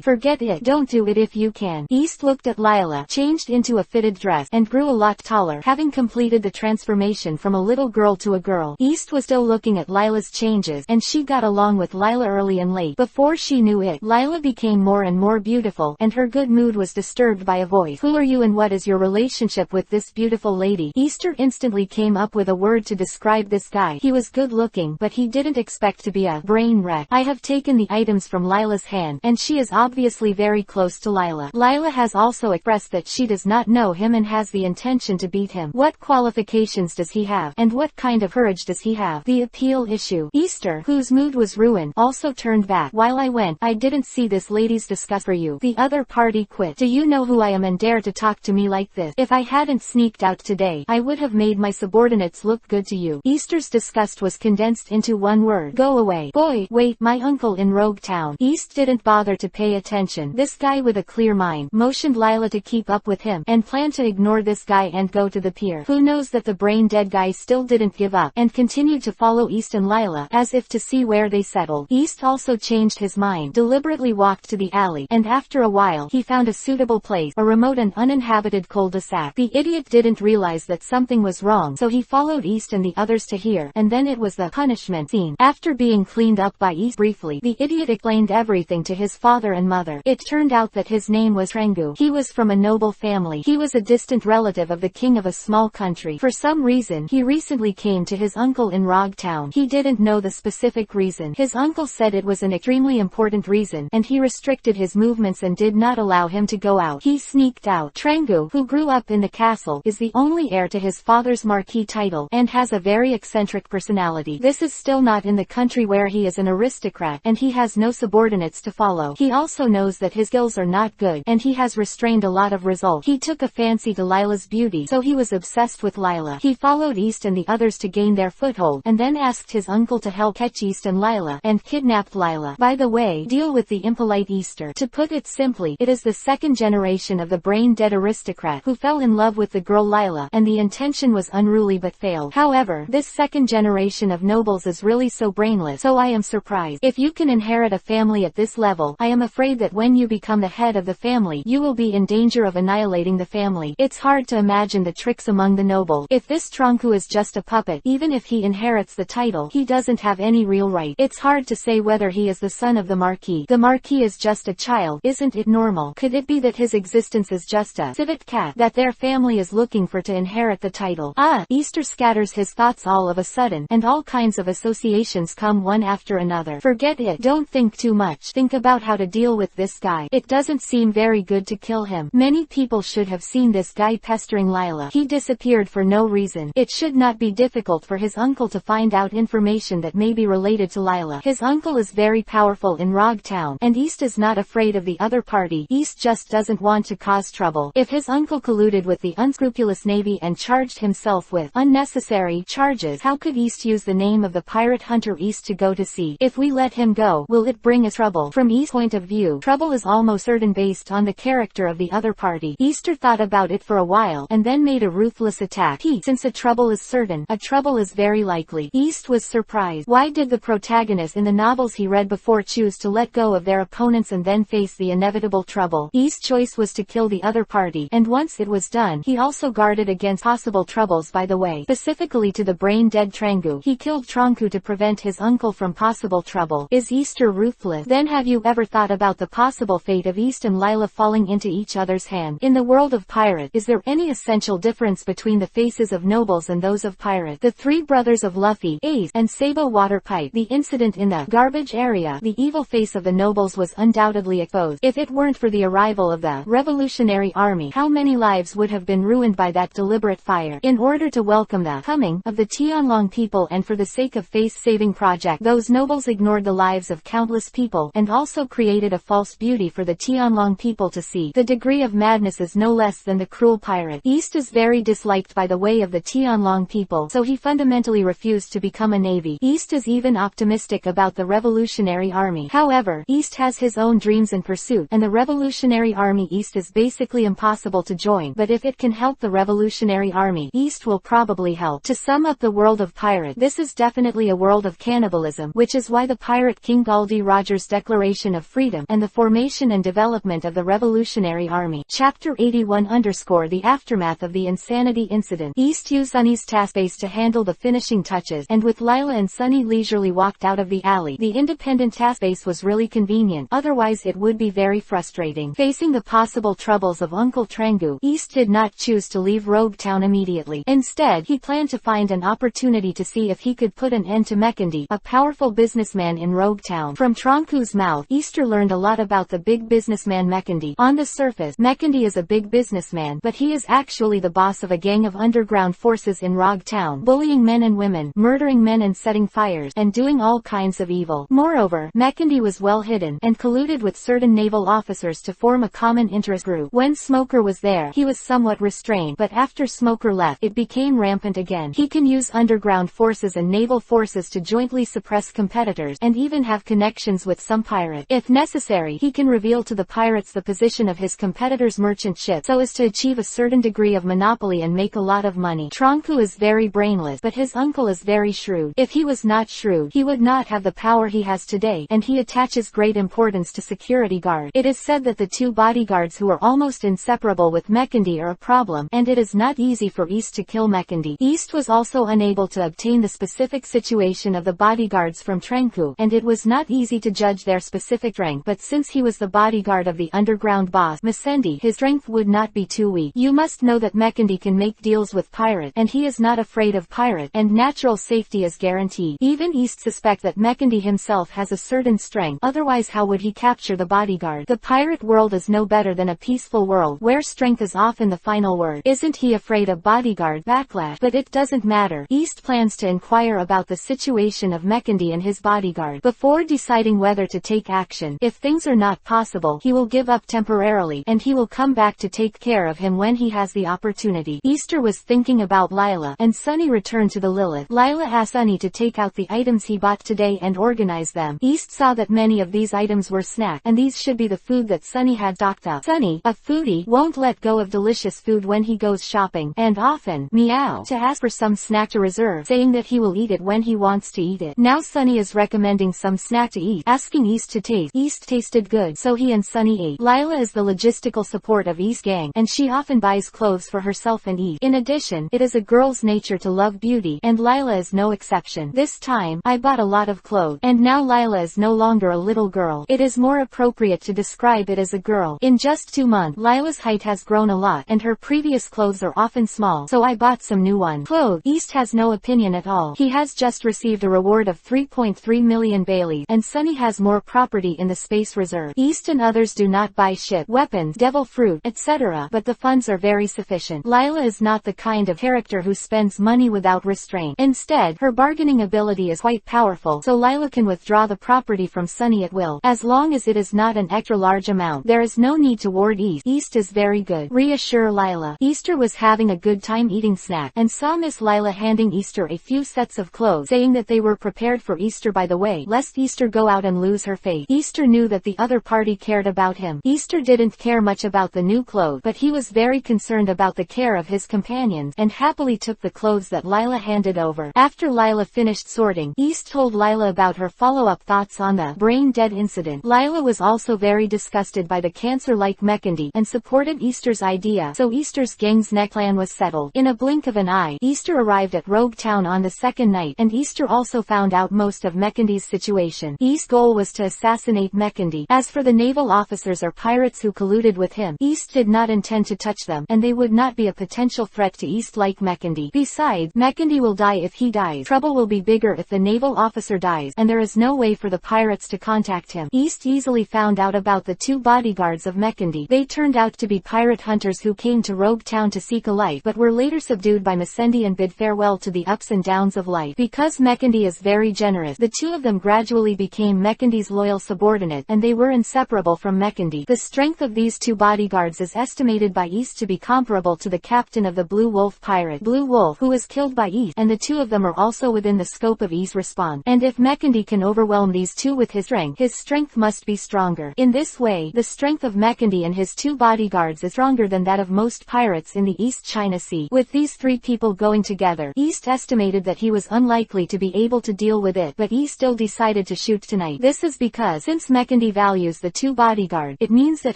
Forget it. Don't do it if you can. East looked at Lila, changed into a fitted dress, and grew a lot taller, having completed the transformation from a little girl to a girl. East was still looking at Lila's changes, and she got along with Lila early and late. Before she knew it, Lila became more and more beautiful, and her good mood was disturbed by a voice. Who are you and what is your relationship with this beautiful lady? Easter instantly came up with a word to describe this guy. He was good looking, but he didn't expect to be a brain wreck. I have taken the items from Lila's hand, and she is obviously very close to Lila. Lila has also expressed that she does not know him and has the intention to beat him. What qualifications does he have, and what kind of courage does he have? The appeal issue. Easter, whose mood was ruined, also turned back. While I went, I didn't see this lady's disgust for you. The other party quit. Do you know who I am and dare to talk to me like this? If I hadn't sneaked out today, I would have made my subordinates look good to you. Easter's disgust was condensed into one word. Go away. Boy, wait, my uncle in Rogue Town. East didn't bother to pay attention. This guy with a clear mind motioned Lila to keep up with him, and planned to ignore this guy and go to the pier. Who knows that the brain-dead guy still didn't give up, and continued to follow East and Lila, as if to see where they settled. East also changed his mind, deliberately walked to the alley, and after a while, he found a suitable place, a remote and uninhabited cul-de-sac. The idiot didn't realize that something was wrong, so he followed East and the others to here, and then it was the punishment scene. After being cleaned up by East briefly, the idiot explained everything to his father and mother. It turned out that his name was Trengu. He was from a noble family. He was a distant relative of the king of a small country. For some reason, he recently came to his uncle in Rog Town. He didn't know the specific reason. His uncle said it was an extremely important reason, and he restricted his movements and did not allow him to go out. He sneaked out. Trengu, who grew up in the castle, is the only heir to his father's marquis title, and has a very eccentric personality. This is still not in the country where he is an aristocrat, and he has no subordinates to follow. He also knows that his skills are not good, and he has restrained a lot of results. He took a fancy to Lila's beauty, so he was obsessed with Lila. He followed East and the others to gain their foothold, and then asked his uncle to help catch East and Lila, and kidnapped Lila. By the way, deal with the impolite Easter. To put it simply, it is the second generation of the brain-dead aristocrat who fell in love with the girl Lila, and the intention was unruly but failed. However, this second generation of nobles is really so brainless, so I am surprised. If you can inherit a family at this level, I am afraid that when you become the head of the family, you will be in danger of annihilating the family. It's hard to imagine the tricks among the nobles. If this Tronku is just a puppet, even if he inherits the title, he doesn't have any real right. It's hard to say whether he is the son of the Marquis. The Marquis is just a child. Isn't it normal? Could it be that his existence is just a civet cat that their family is looking for to inherit the title? Easter scatters his thoughts all of a sudden, and all kinds of associations come one after another. Forget it. Don't think think too much. Think about how to deal with this guy. It doesn't seem very good to kill him. Many people should have seen this guy pestering Lila. He disappeared for no reason. It should not be difficult for his uncle to find out information that may be related to Lila. His uncle is very powerful in Rogue Town, and East is not afraid of the other party. East just doesn't want to cause trouble. If his uncle colluded with the unscrupulous Navy and charged himself with unnecessary charges, how could East use the name of the pirate hunter East to go to sea? If we let him go, will it bring us trouble? From East's point of view, trouble is almost certain based on the character of the other party. Easter thought about it for a while, and then made a ruthless attack. Since a trouble is certain, a trouble is very likely. East was surprised. Why did the protagonists in the novels he read before choose to let go of their opponents and then face the inevitable trouble? East's choice was to kill the other party, and once it was done, he also guarded against possible troubles by the way. Specifically to the brain-dead Trangu. He killed Tranku to prevent his uncle from possible trouble. Is Easter ruthless? Then have you ever thought about the possible fate of East and Lila falling into each other's hand? In the world of pirate, is there any essential difference between the faces of nobles and those of pirate? The three brothers of Luffy, Ace, and Sabo Waterpipe. The incident in the garbage area, the evil face of the nobles was undoubtedly exposed. If it weren't for the arrival of the Revolutionary Army, how many lives would have been ruined by that deliberate fire? In order to welcome the coming of the Tianlong people and for the sake of face-saving project, those nobles ignored the lives of countless people, and also created a false beauty for the Tianlong people to see. The degree of madness is no less than the cruel pirate. East is very disliked by the way of the Tianlong people, so he fundamentally refused to become a navy. East is even optimistic about the Revolutionary Army. However, East has his own dreams and pursuit, and the Revolutionary Army East is basically impossible to join, but if it can help the Revolutionary Army, East will probably help. To sum up the world of pirate, this is definitely a world of cannibalism, which is why the pirate King Goldie Roger's Declaration of Freedom, and the formation and development of the Revolutionary Army. Chapter 81 _ The aftermath of the insanity incident. East used Sunny's task base to handle the finishing touches, and with Lila and Sunny leisurely walked out of the alley. The independent task base was really convenient, otherwise it would be very frustrating. Facing the possible troubles of Uncle Trangu, East did not choose to leave Rogue Town immediately. Instead, he planned to find an opportunity to see if he could put an end to Mekandi, a powerful businessman in Rogue Town. From Tranku's mouth, Easter learned a lot about the big businessman Mekandi. On the surface, Mekandi is a big businessman, but he is actually the boss of a gang of underground forces in Rogue Town, bullying men and women, murdering men and setting fires, and doing all kinds of evil. Moreover, Mekandi was well hidden, and colluded with certain naval officers to form a common interest group. When Smoker was there, he was somewhat restrained, but after Smoker left, it became rampant again. He can use underground forces and naval forces to jointly suppress competitors, and even have connections with some pirates. If necessary, he can reveal to the pirates the position of his competitors' merchant ships so as to achieve a certain degree of monopoly and make a lot of money. Tranku is very brainless, but his uncle is very shrewd. If he was not shrewd, he would not have the power he has today, and he attaches great importance to security guard. It is said that the two bodyguards who are almost inseparable with Mekandi are a problem, and it is not easy for East to kill Mekandi. East was also unable to obtain the specific situation of the bodyguards from Tranku, and it was not easy to judge their specific rank, but since he was the bodyguard of the underground boss, Masendi, his strength would not be too weak. You must know that Mekandi can make deals with pirate, and he is not afraid of pirate, and natural safety is guaranteed. Even East suspect that Mekandi himself has a certain strength, otherwise how would he capture the bodyguard? The pirate world is no better than a peaceful world, where strength is often the final word. Isn't he afraid of bodyguard backlash? But it doesn't matter. East plans to inquire about the situation of Mekandi and his bodyguard, before deciding whether to take action. If things are not possible, he will give up temporarily, and he will come back to take care of him when he has the opportunity. Easter was thinking about Lila, and Sunny returned to the Lilith. Lila asked Sunny to take out the items he bought today and organize them. East saw that many of these items were snack, and these should be the food that Sunny had stocked up. Sunny, a foodie, won't let go of delicious food when he goes shopping, and often, meow, to ask for some snack to reserve, saying that he will eat it when he wants to eat it. Now Sunny is recommending some snack to eat, asking East to taste. East tasted good, so he and Sunny ate. Lila is the logistical support of East gang, and she often buys clothes for herself and East. In addition, it is a girl's nature to love beauty, and Lila is no exception. This time, I bought a lot of clothes, and now Lila is no longer a little girl. It is more appropriate to describe it as a girl. In just 2 months, Lila's height has grown a lot, and her previous clothes are often small, so I bought some new ones. Clothes. East has no opinion at all. He has just received a reward of 3.3 million Baileys, and Sunny has more property in the space reserve. East and others do not buy ship, weapons, devil fruit, etc., but the funds are very sufficient. Lila is not the kind of character who spends money without restraint. Instead, her bargaining ability is quite powerful, so Lila can withdraw the property from Sunny at will. As long as it is not an extra large amount, there is no need to ward East. East is very good. Reassure Lila. Easter was having a good time eating snack, and saw Miss Lila handing Easter a few sets of clothes, saying that they were prepared for Easter by the way, lest Easter go out and lose her faith. Easter knew that the other party cared about him. Easter didn't care much about the new clothes, but he was very concerned about the care of his companions, and happily took the clothes that Lila handed over. After Lila finished sorting, East told Lila about her follow-up thoughts on the brain-dead incident. Lila was also very disgusted by the cancer-like Mechandi, and supported Easter's idea, so Easter's gang's neckline was settled. In a blink of an eye, Easter arrived at Rogue Town on the second night, and Easter also found out most of Mechandi's situation. East's goal was to assassinate Mechandi. As for the naval officers or pirates who colluded with him, East did not intend to touch them, and they would not be a potential threat to East like Mechandi. Besides, Mechandi will die if he dies. Trouble will be bigger if the naval officer dies, and there is no way for the pirates to contact him. East easily found out about the two bodyguards of Mechandi. They turned out to be pirate hunters who came to Rogue Town to seek a life, but were later subdued by Mechandi and bid farewell to the ups and downs of life. Because Mechandi is very generous, the two of them gradually became Mechandi's loyal subordinate, and they were inseparable from Mechandi. The strength of these two bodyguards is estimated by East to be comparable to the captain of the Blue Wolf pirate, Blue Wolf, who was killed by East, and the two of them are also within the scope of East's response. And if Mechandi can overwhelm these two with his strength must be stronger. In this way, the strength of Mechandi and his two bodyguards is stronger than that of most pirates in the East China Sea. With these three people going together, East estimated that he was unlikely to be able to deal with it, but he still decided to shoot tonight. This is because, since Mechandi values the two bodyguards, it means that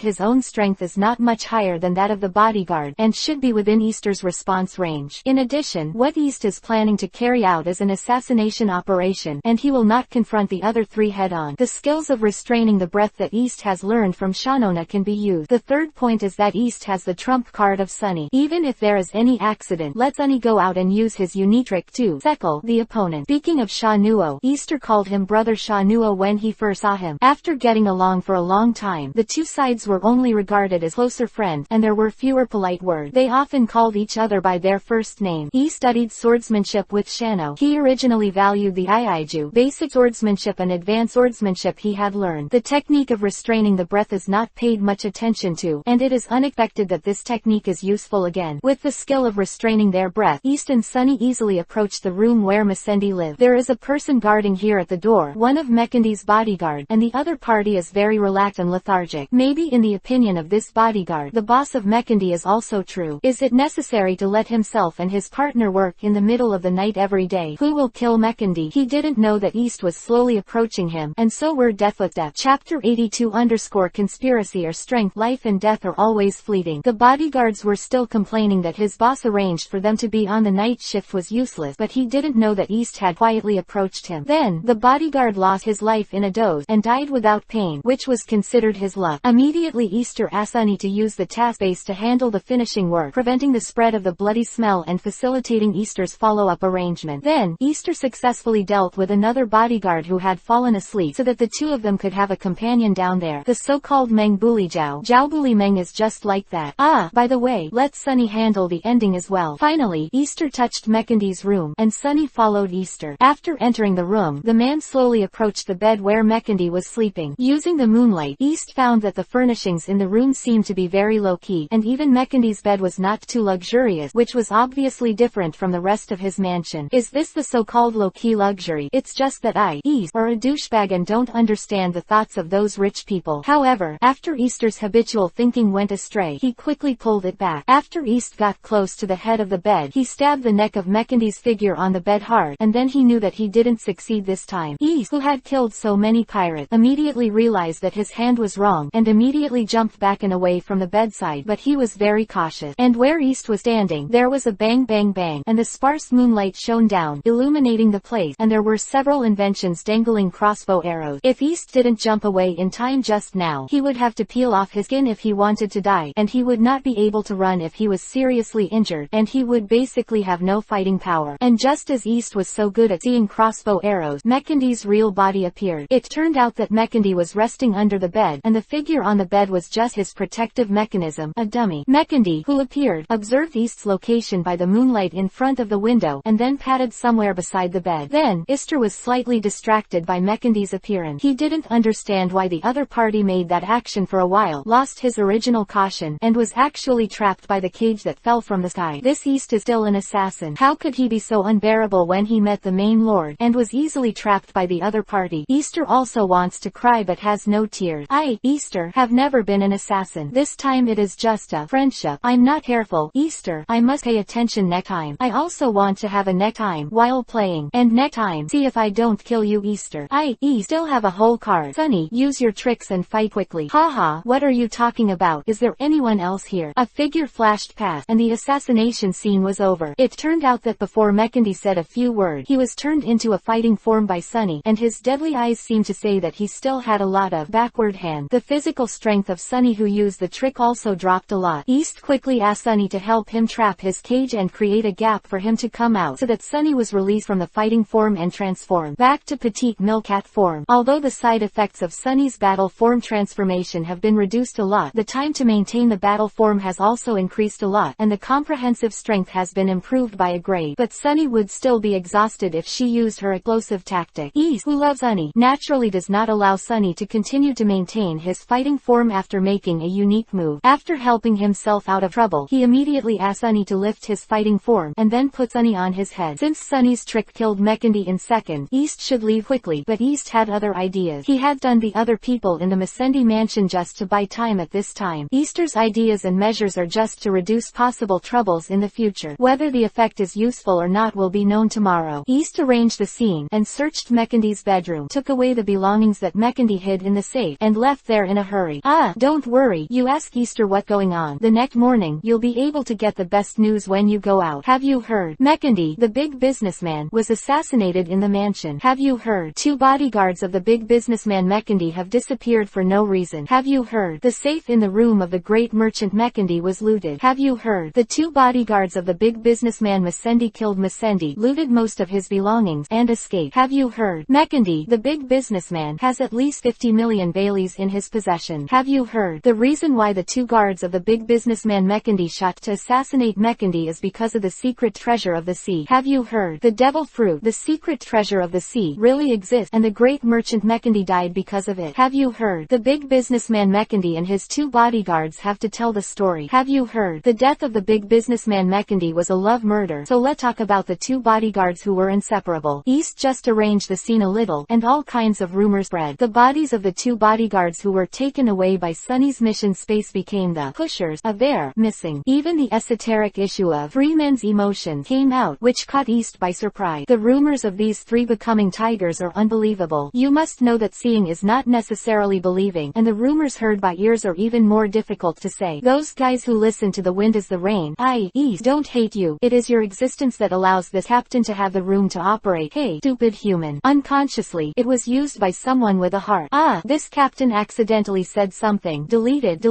his own strength is not much higher than that of the bodyguard, and should be within Easter's response range. In addition, what East is planning to carry out is an assassination operation, and he will not confront the other three head-on. The skills of restraining the breath that East has learned from Shanona can be used. The third point is that East has the trump card of Sunny. Even if there is any accident, let Sunny go out and use his unique trick to settle the opponent. Speaking of Sha Nuo, Easter called him Brother Sha Nuo when he first saw him. After getting along for a long time, the two sides were only regarded as closer friends, and there were fewer polite words. They often called each other by their first name. He studied swordsmanship with Shano. He originally valued the Iaiju, basic swordsmanship and advanced swordsmanship he had learned. The technique of restraining the breath is not paid much attention to, and it is unexpected that this technique is useful again. With the skill of restraining their breath, East and Sunny easily approached the room where Mechandi lived. There is a person guarding here at the door, one of Mechandi's bodyguard, and the other party is very relaxed and lethargic. Maybe in the opinion of this bodyguard, the boss of Mechandi is also true. Is it necessary to let himself and his partner work in the middle of the night every day? Who will kill Mechandi? He didn't know that East was slowly approaching him, and so were death with death. Chapter 82_Conspiracy or Strength. Life and death are always fleeting. The bodyguards were still complaining that his boss arranged for them to be on the night shift was useless, but he didn't know that East had quietly approached him. Then, the bodyguard lost his life in a doze, and died without pain, which was considered his luck. Immediately Easter asked Sunny to use the task base to handle the finishing work, preventing the spread of the bloody smell and facilitating Easter's follow-up arrangement. Then, Easter successfully dealt with another bodyguard who had fallen asleep so that the two of them could have a companion down there. The so-called Meng Buli Jiao. Jiao Buli Meng is just like that. Ah, by the way, let Sunny handle the ending as well. Finally, Easter touched Mechandi's room, and Sunny followed Easter. After entering the room, the man slowly approached the bed where Mechandi was sleeping. Using the moonlight, East found that the furnishings in the room seemed to be very low-key, and even Mechandi's bed was not too luxurious, which was obviously different from the rest of his mansion. Is this the so-called low-key luxury? It's just that I, East, are a douchebag and don't understand the thoughts of those rich people. However, after Easter's habitual thinking went astray, he quickly pulled it back. After East got close to the head of the bed, he stabbed the neck of Mechandi's figure on the bed hard, and then he knew that he didn't succeed this time. East, who had killed so many pirates, immediately realized that his hand was wrong, and immediately jumped back and away from the bedside, but he was very cautious. And where East was standing, there was a bang bang bang, and the sparse moonlight shone down, illuminating the place, and there were several inventions dangling crossbow arrows. If East didn't jump away in time just now, he would have to peel off his skin if he wanted to die, and he would not be able to run if he was seriously injured, and he would basically have no fighting power. And just as East was so good at seeing crossbow arrows, Mechandi's real body Mekandi appeared. It turned out that Mekandi was resting under the bed, and the figure on the bed was just his protective mechanism, a dummy. Mekandi, who appeared, observed East's location by the moonlight in front of the window, and then patted somewhere beside the bed. Then, Easter was slightly distracted by Mekandi's appearance. He didn't understand why the other party made that action for a while, lost his original caution, and was actually trapped by the cage that fell from the sky. This East is still an assassin. How could he be so unbearable when he met the main lord, and was easily trapped by the other party? Easter also wants to cry but has no tears. I, Easter, have never been an assassin. This time it is just a friendship. I'm not careful, Easter. I must pay attention next time. I also want to have a next time while playing. And next time, see if I don't kill you, Easter. I, still have a whole card. Sunny, use your tricks and fight quickly. Haha, what are you talking about? Is there anyone else here? A figure flashed past, and the assassination scene was over. It turned out that before Mekandi said a few words, he was turned into a fighting form by Sunny, and his deadly eyes seemed to say that he still had a lot of backward hand. The physical strength of Sunny who used the trick also dropped a lot. East quickly asked Sunny to help him trap his cage and create a gap for him to come out, so that Sunny was released from the fighting form and transformed back to petite Milkat form. Although the side effects of Sunny's battle form transformation have been reduced a lot, the time to maintain the battle form has also increased a lot, and the comprehensive strength has been improved by a grade. But Sunny would still be exhausted if she used her explosive tactic. East, who loves Sunny, naturally does not allow Sunny to continue to maintain his fighting form after making a unique move. After helping himself out of trouble, he immediately asked Sunny to lift his fighting form, and then put Sunny on his head. Since Sunny's trick killed Mekandi in seconds, East should leave quickly, but East had other ideas. He had done the other people in the Mesendi mansion just to buy time at this time. Easter's ideas and measures are just to reduce possible troubles in the future. Whether the effect is useful or not will be known tomorrow. East arranged the scene, and searched Mekandi's bedroom, took away the belongings that Mekandi hid in the safe, and left there in a hurry. Don't worry, you ask Easter what's going on. The next morning, you'll be able to get the best news when you go out. Have you heard? Mekandi, the big businessman, was assassinated in the mansion. Have you heard? 2 bodyguards of the big businessman Mekandi have disappeared for no reason. Have you heard? The safe in the room of the great merchant Mekandi was looted. Have you heard? The 2 bodyguards of the big businessman Mesendi killed Mesendi, looted most of his belongings, and escaped. Have you heard? Mekandi, the big businessman, has at least 50 million Baileys in his possession. Have you heard? The reason why the 2 guards of the big businessman Mekandi shot to assassinate Mekandi is because of the secret treasure of the sea. Have you heard? The devil fruit, the secret treasure of the sea, really exists, and the great merchant Mekandi died because of it. Have you heard? The big businessman Mekandi and his 2 bodyguards have to tell the story. Have you heard? The death of the big businessman Mekandi was a love murder, so let's talk about the 2 bodyguards who were inseparable. East just arranged the scene a little, and all kinds of rumors spread. The bodies of the 2 bodyguards who were taken away by Sunny's mission space became the pushers of their missing. Even the esoteric issue of 3 men's emotions came out, which caught East by surprise. The rumors of these 3 becoming tigers are unbelievable. You must know that seeing is not necessarily believing, and the rumors heard by ears are even more difficult to say. Those guys who listen to the wind is the rain. East, don't hate you. It is your existence that allows this captain to have the room to operate. Hey, stupid human. Unconsciously, it was used by someone with a heart. This captain accidentally said something. Deleted.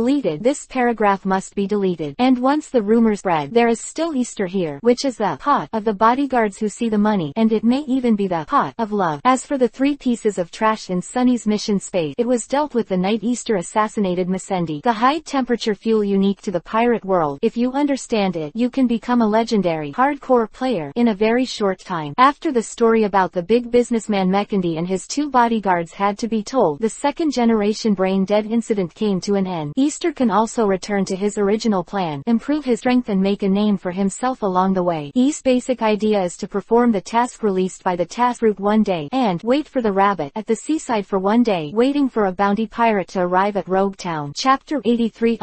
This paragraph must be deleted. And once the rumors spread, there is still Easter here, which is the pot of the bodyguards who see the money, and it may even be the pot of love. As for the 3 pieces of trash in Sunny's mission space, it was dealt with the night Easter assassinated Mesendi. The high temperature fuel unique to the pirate world. If you understand it, you can become a legendary hardcore player in a very short time. After the story about the big businessman Mekandi and his 2 bodyguards had to be told, the second generation brain dead incident came to an end. Easter can also return to his original plan, improve his strength and make a name for himself along the way. East's basic idea is to perform the task released by the task route one day, and wait for the rabbit at the seaside for one day, waiting for a bounty pirate to arrive at Rogue Town. Chapter 83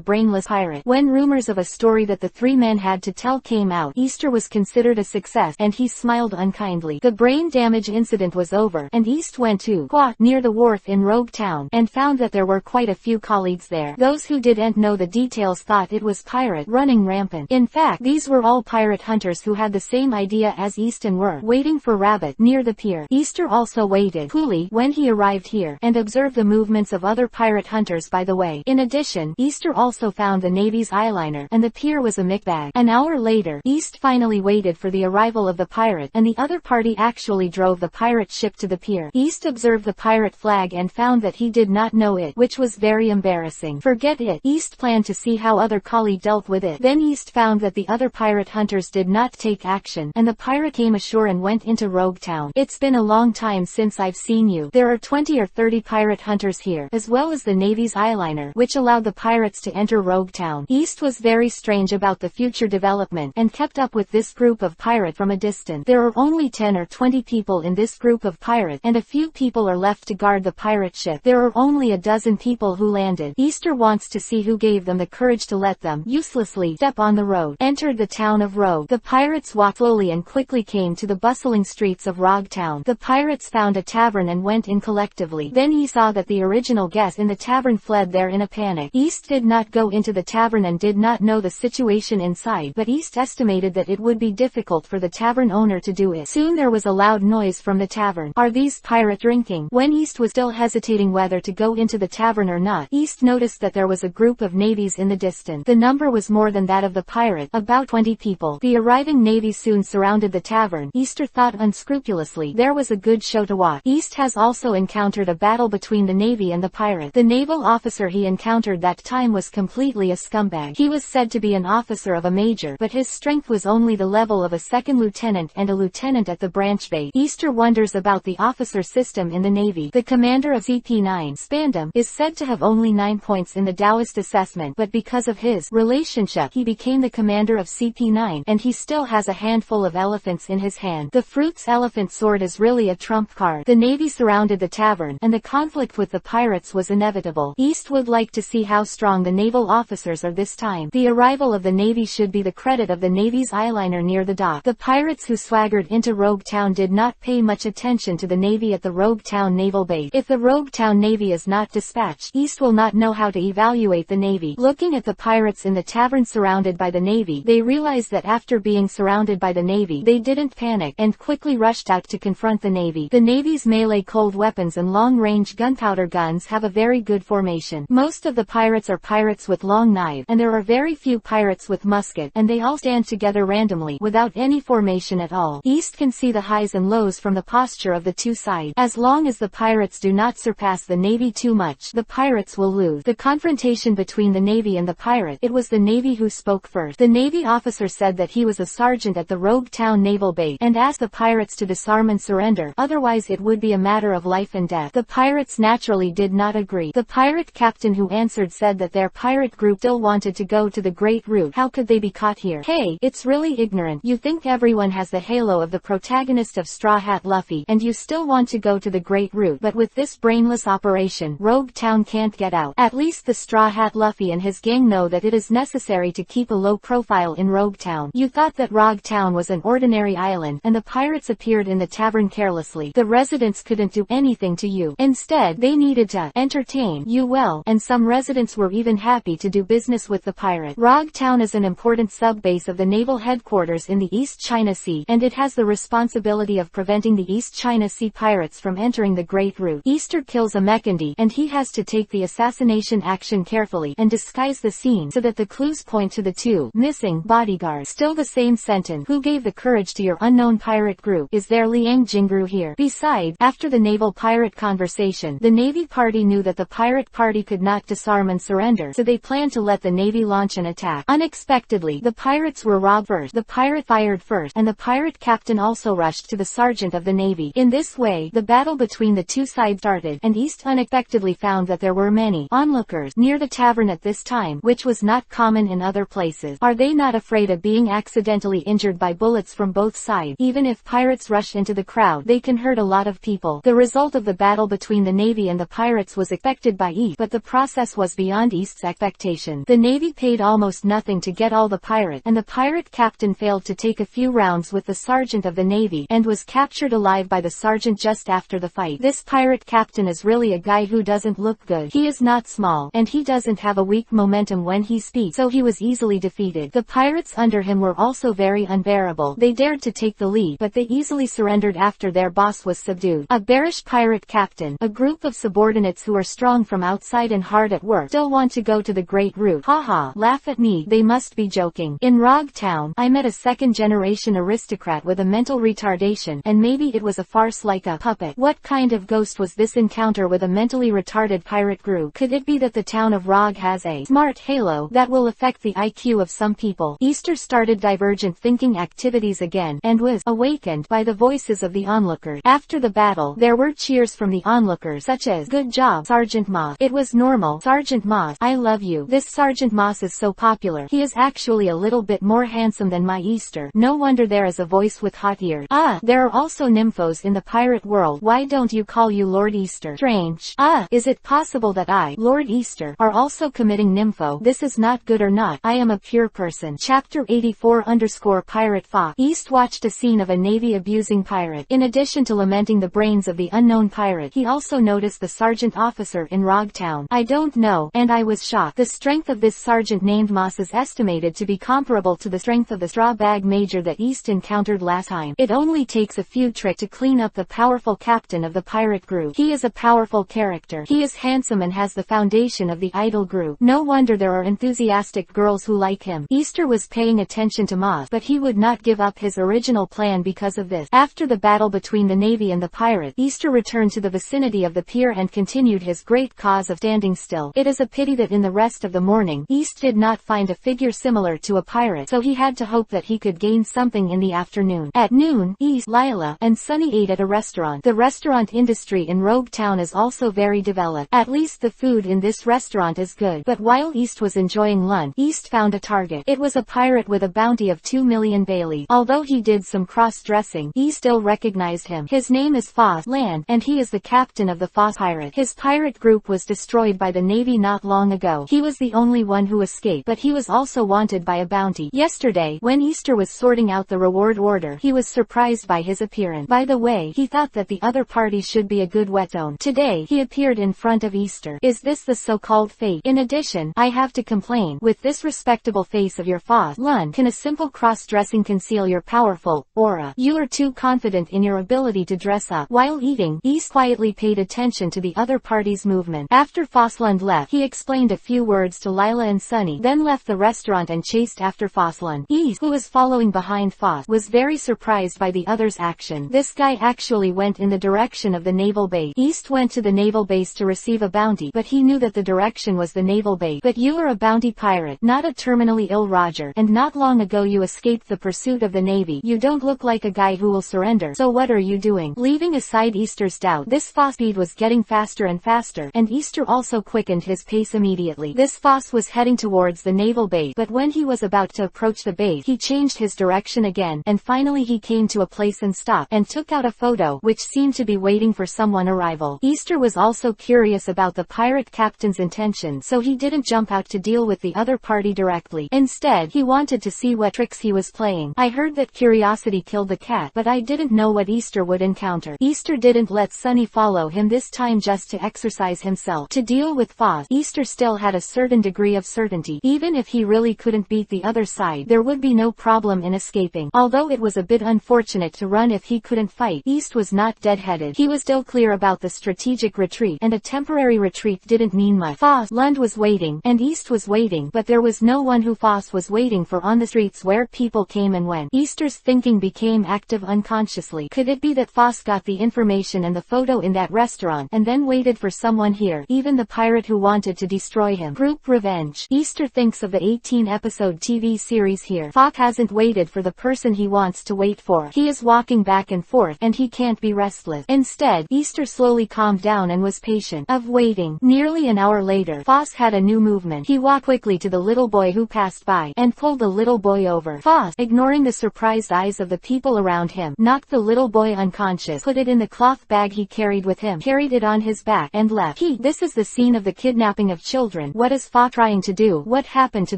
Brainless Pirate. When rumors of a story that the 3 men had to tell came out, Easter was considered a success, and he smiled unkindly. The brain damage incident was over, and East went to Quat near the wharf in Rogue Town, and found that there were quite a few colleagues there. Those who didn't know the details thought it was pirate running rampant. In fact, these were all pirate hunters who had the same idea as East and were waiting for rabbit near the pier. Easter also waited coolly when he arrived here, and observed the movements of other pirate hunters by the way. In addition, Easter also found the Navy's eyeliner, and the pier was a mixbag. An hour later, East finally waited for the arrival of the pirate, and the other party actually drove the pirate ship ship to the pier. East observed the pirate flag and found that he did not know it, which was very embarrassing. Forget it. East planned to see how other colleague dealt with it. Then East found that the other pirate hunters did not take action, and the pirate came ashore and went into Rogue Town. It's been a long time since I've seen you. There are 20 or 30 pirate hunters here, as well as the Navy's eyeliner, which allowed the pirates to enter Rogue Town. East was very strange about the future development, and kept up with this group of pirate from a distance. There are only 10 or 20 people in this group of pirate, and a few people are left to guard the pirate ship. There are only a dozen people who landed. Easter wants to see who gave them the courage to let them uselessly step on the road. Entered the town of Rogue. The pirates walked slowly and quickly came to the bustling streets of Rogue Town. The pirates found a tavern and went in collectively. Then he saw that the original guest in the tavern fled there in a panic. East did not go into the tavern and did not know the situation inside, but East estimated that it would be difficult for the tavern owner to do it. Soon there was a loud noise from the tavern. Are these pirate drinking? When East was still hesitating whether to go into the tavern or not, East noticed that there was a group of navies in the distance. The number was more than that of the pirate, about 20 people. The arriving navies soon surrounded the tavern. Easter thought unscrupulously, there was a good show to watch. East has also encountered a battle between the navy and the pirate. The naval officer he encountered that time was completely a scumbag. He was said to be an officer of a major, but his strength was only the level of a second lieutenant and a lieutenant at the branch base. Easter wonders about the officer system in the navy. The commander of CP9, Spandam, is said to have only 9 points in the Taoist assessment, but because of his relationship he became the commander of CP9, and he still has a handful of elephants in his hand. The Fruits elephant sword is really a trump card. The navy surrounded the tavern, and the conflict with the pirates was inevitable. East would like to see how strong the naval officers are this time. The arrival of the navy should be the credit of the navy's eyeliner near the dock. The pirates who swaggered into Rogue Town did not pay much attention to the navy at the Rogue Town naval base. If the Rogue Town navy is not dispatched, East will not know how to evaluate the navy. Looking at the pirates in the tavern surrounded by the navy, they realized that after being surrounded by the navy, they didn't panic, and quickly rushed out to confront the navy. The navy's melee cold weapons and long-range gunpowder guns have a very good formation. Most of the pirates are pirates with long knives, and there are very few pirates with musket, and they all stand together randomly, without any formation at all. East can see the highs and lows from the posture of the two sides. As long as the pirates do not surpass the navy too much, the pirates will lose. The confrontation between the navy and the pirate, it was the navy who spoke first. The navy officer said that he was a sergeant at the Rogue Town naval base, and asked the pirates to disarm and surrender, otherwise it would be a matter of life and death. The pirates naturally did not agree. The pirate captain who answered said that their pirate group still wanted to go to the Great Route. How could they be caught here? Hey, it's really ignorant. You think everyone has the halo of the protagonist of Straw Hat Luffy, and you still want to go to the Great Route, but with this brainless operation, Rogue Town can't get out. At least the Straw Hat Luffy and his gang know that it is necessary to keep a low profile in Rogue Town. You thought that Rogue Town was an ordinary island, and the pirates appeared in the tavern carelessly. The residents couldn't do anything to you. Instead, they needed to entertain you well, and some residents were even happy to do business with the pirate. Rogue Town is an important sub-base of the naval headquarters in the East China Sea, and it has the responsibility of preventing the East China Sea pirates from entering the Great Route. Easter kills a Mechandi, and he has to take the assassination action carefully, and disguise the scene so that the clues point to the two missing bodyguards. Still the same sentence. Who gave the courage to your unknown pirate group? Is there Liang Jingru here? Besides, after the naval-pirate conversation, the Navy party knew that the pirate party could not disarm and surrender, so they planned to let the Navy launch an attack. Unexpectedly, the pirates were robbed first. The pirate fired first, and the pirate captain also rushed to the sergeant of the Navy. In this way, the battle between the two sides started, and East unexpectedly found that there were many onlookers near the tavern at this time, which was not common in other places. Are they not afraid of being accidentally injured by bullets from both sides? Even if pirates rush into the crowd, they can hurt a lot of people. The result of the battle between the Navy and the pirates was expected by East, but the process was beyond East's expectation. The Navy paid almost nothing to get all the pirates, and the pirate captain failed to take a few rounds with the sergeant of the Navy, and was captured alive by the sergeant just after the fight. This pirate captain is really a guy who doesn't look good. He is not small, and he doesn't have a weak momentum when he speaks, so he was easily defeated. The pirates under him were also very unbearable. They dared to take the lead, but they easily surrendered after their boss was subdued. A bearish pirate captain, a group of subordinates who are strong from outside and hard at work, still want to go to the Great Route. Haha, laugh at me, they must be joking. In Rogue Town, I met a second-generation aristocrat with a mental retardation, and maybe it was a far farce like a puppet. What kind of ghost was this encounter with a mentally retarded pirate group? Could it be that the town of Rog has a smart halo that will affect the IQ of some people? Easter started divergent thinking activities again, and was awakened by the voices of the onlookers. After the battle, there were cheers from the onlookers such as, "Good job, Sergeant Moss. It was normal. Sergeant Moss, I love you. This Sergeant Moss is so popular. He is actually a little bit more handsome than my Easter. No wonder there is a voice with hot ears. There are also nymphos in the pirate world. Why don't you call you Lord Easter? Strange. Is it possible that I, Lord Easter, are also committing nympho? This is not good or not. I am a pure person." Chapter 84_Pirate Fox. East watched a scene of a navy abusing pirate. In addition to lamenting the brains of the unknown pirate, he also noticed the sergeant officer in Rog Town. "I don't know, and I was shocked. The strength of this sergeant named Moss is estimated to be comparable to the strength of the straw bag major that East encountered last time. It only takes a few tricks to clean up the powerful captain of the pirate group. He is a powerful character. He is handsome and has the foundation of the idol group. No wonder there are enthusiastic girls who like him." Easter was paying attention to Moss, but he would not give up his original plan because of this. After the battle between the navy and the pirate, Easter returned to the vicinity of the pier and continued his great cause of standing still. It is a pity that in the rest of the morning, East did not find a figure similar to a pirate, so he had to hope that he could gain something in the afternoon. At noon, East, Lila, and Sunny ate at a restaurant. The restaurant industry in Rogue Town is also very developed. At least the food in this restaurant is good. But while East was enjoying lunch, East found a target. It was a pirate with a bounty of 2 million Bailey. Although he did some cross-dressing, East still recognized him. His name is Foss Land, and he is the captain of the Foss pirate. His pirate group was destroyed by the navy not long ago. He was the only one who escaped, but he was also wanted by a bounty. Yesterday, when Easter was sorting out the reward order, he was surprised by his appearance. By the way, he thought that the other party should be a good wet zone. Today, he appeared in front of Easter. "Is this the so-called fate? In addition, I have to complain. With this respectable face of your Foss Lund, can a simple cross-dressing conceal your powerful aura? You are too confident in your ability to dress up." While eating, East quietly paid attention to the other party's movement. After Fosslund left, he explained a few words to Lila and Sunny, then left the restaurant and chased after Fosslund. East, who was following behind Foss, was very surprised by the other's action. This guy actually went in the direction of the naval base. East went to the naval base to receive a bounty, but he knew that the direction was the naval base. "But you are a bounty pirate, not a terminally ill Roger, and not long ago you escaped the pursuit of the navy. You don't look like a guy who will surrender, so what are you doing?" Leaving aside Easter's doubt, this Foss speed was getting faster and faster, and Easter also quickened his pace immediately. This Foss was heading towards the naval base, but when he was about to approach the base, he changed his direction again, and finally he came to a place and stopped, and took out a photo, which seemed to be waiting for someone arrival. Easter was also curious about the pirate captain's intentions, so he didn't jump out to deal with the other party directly. Instead, he wanted to see what tricks he was playing. "I heard that curiosity killed the cat, but I didn't know what Easter would encounter." Easter didn't let Sunny follow him this time just to exercise himself. To deal with Foss, Easter still had a certain degree of certainty. Even if he really couldn't beat the other side, there would be no problem in escaping. Although it was a bit unfortunate to run if he couldn't fight, East was not dead-headed. He was still clear about the strategic retreat, and a temporary retreat didn't mean much. Foss Lund was waiting, and East was waiting, but there was no one who Foss was waiting for on the streets where people came and went. Easter's thinking became active unconsciously. Could it be that Foss got the information and the photo in that restaurant, and then waited for someone here, even the pirate who wanted to destroy him? Group revenge. Easter thinks of the 18-episode TV series here. Fox hasn't waited for the person he wants to wait for. He is walking back and forth, and he can't be restless. Instead, Easter slowly calmed down and was patient of waiting. Nearly an hour later, Foss had a new movement. He walked quickly to the little boy who passed by, and pulled the little boy over. Foss, ignoring the surprised eyes of the people around him, knocked the little boy unconscious, put it in the cloth bag he carried with him, carried it on his back, and left. This is the scene of the kidnapping of children. What is Foss trying to do? What happened to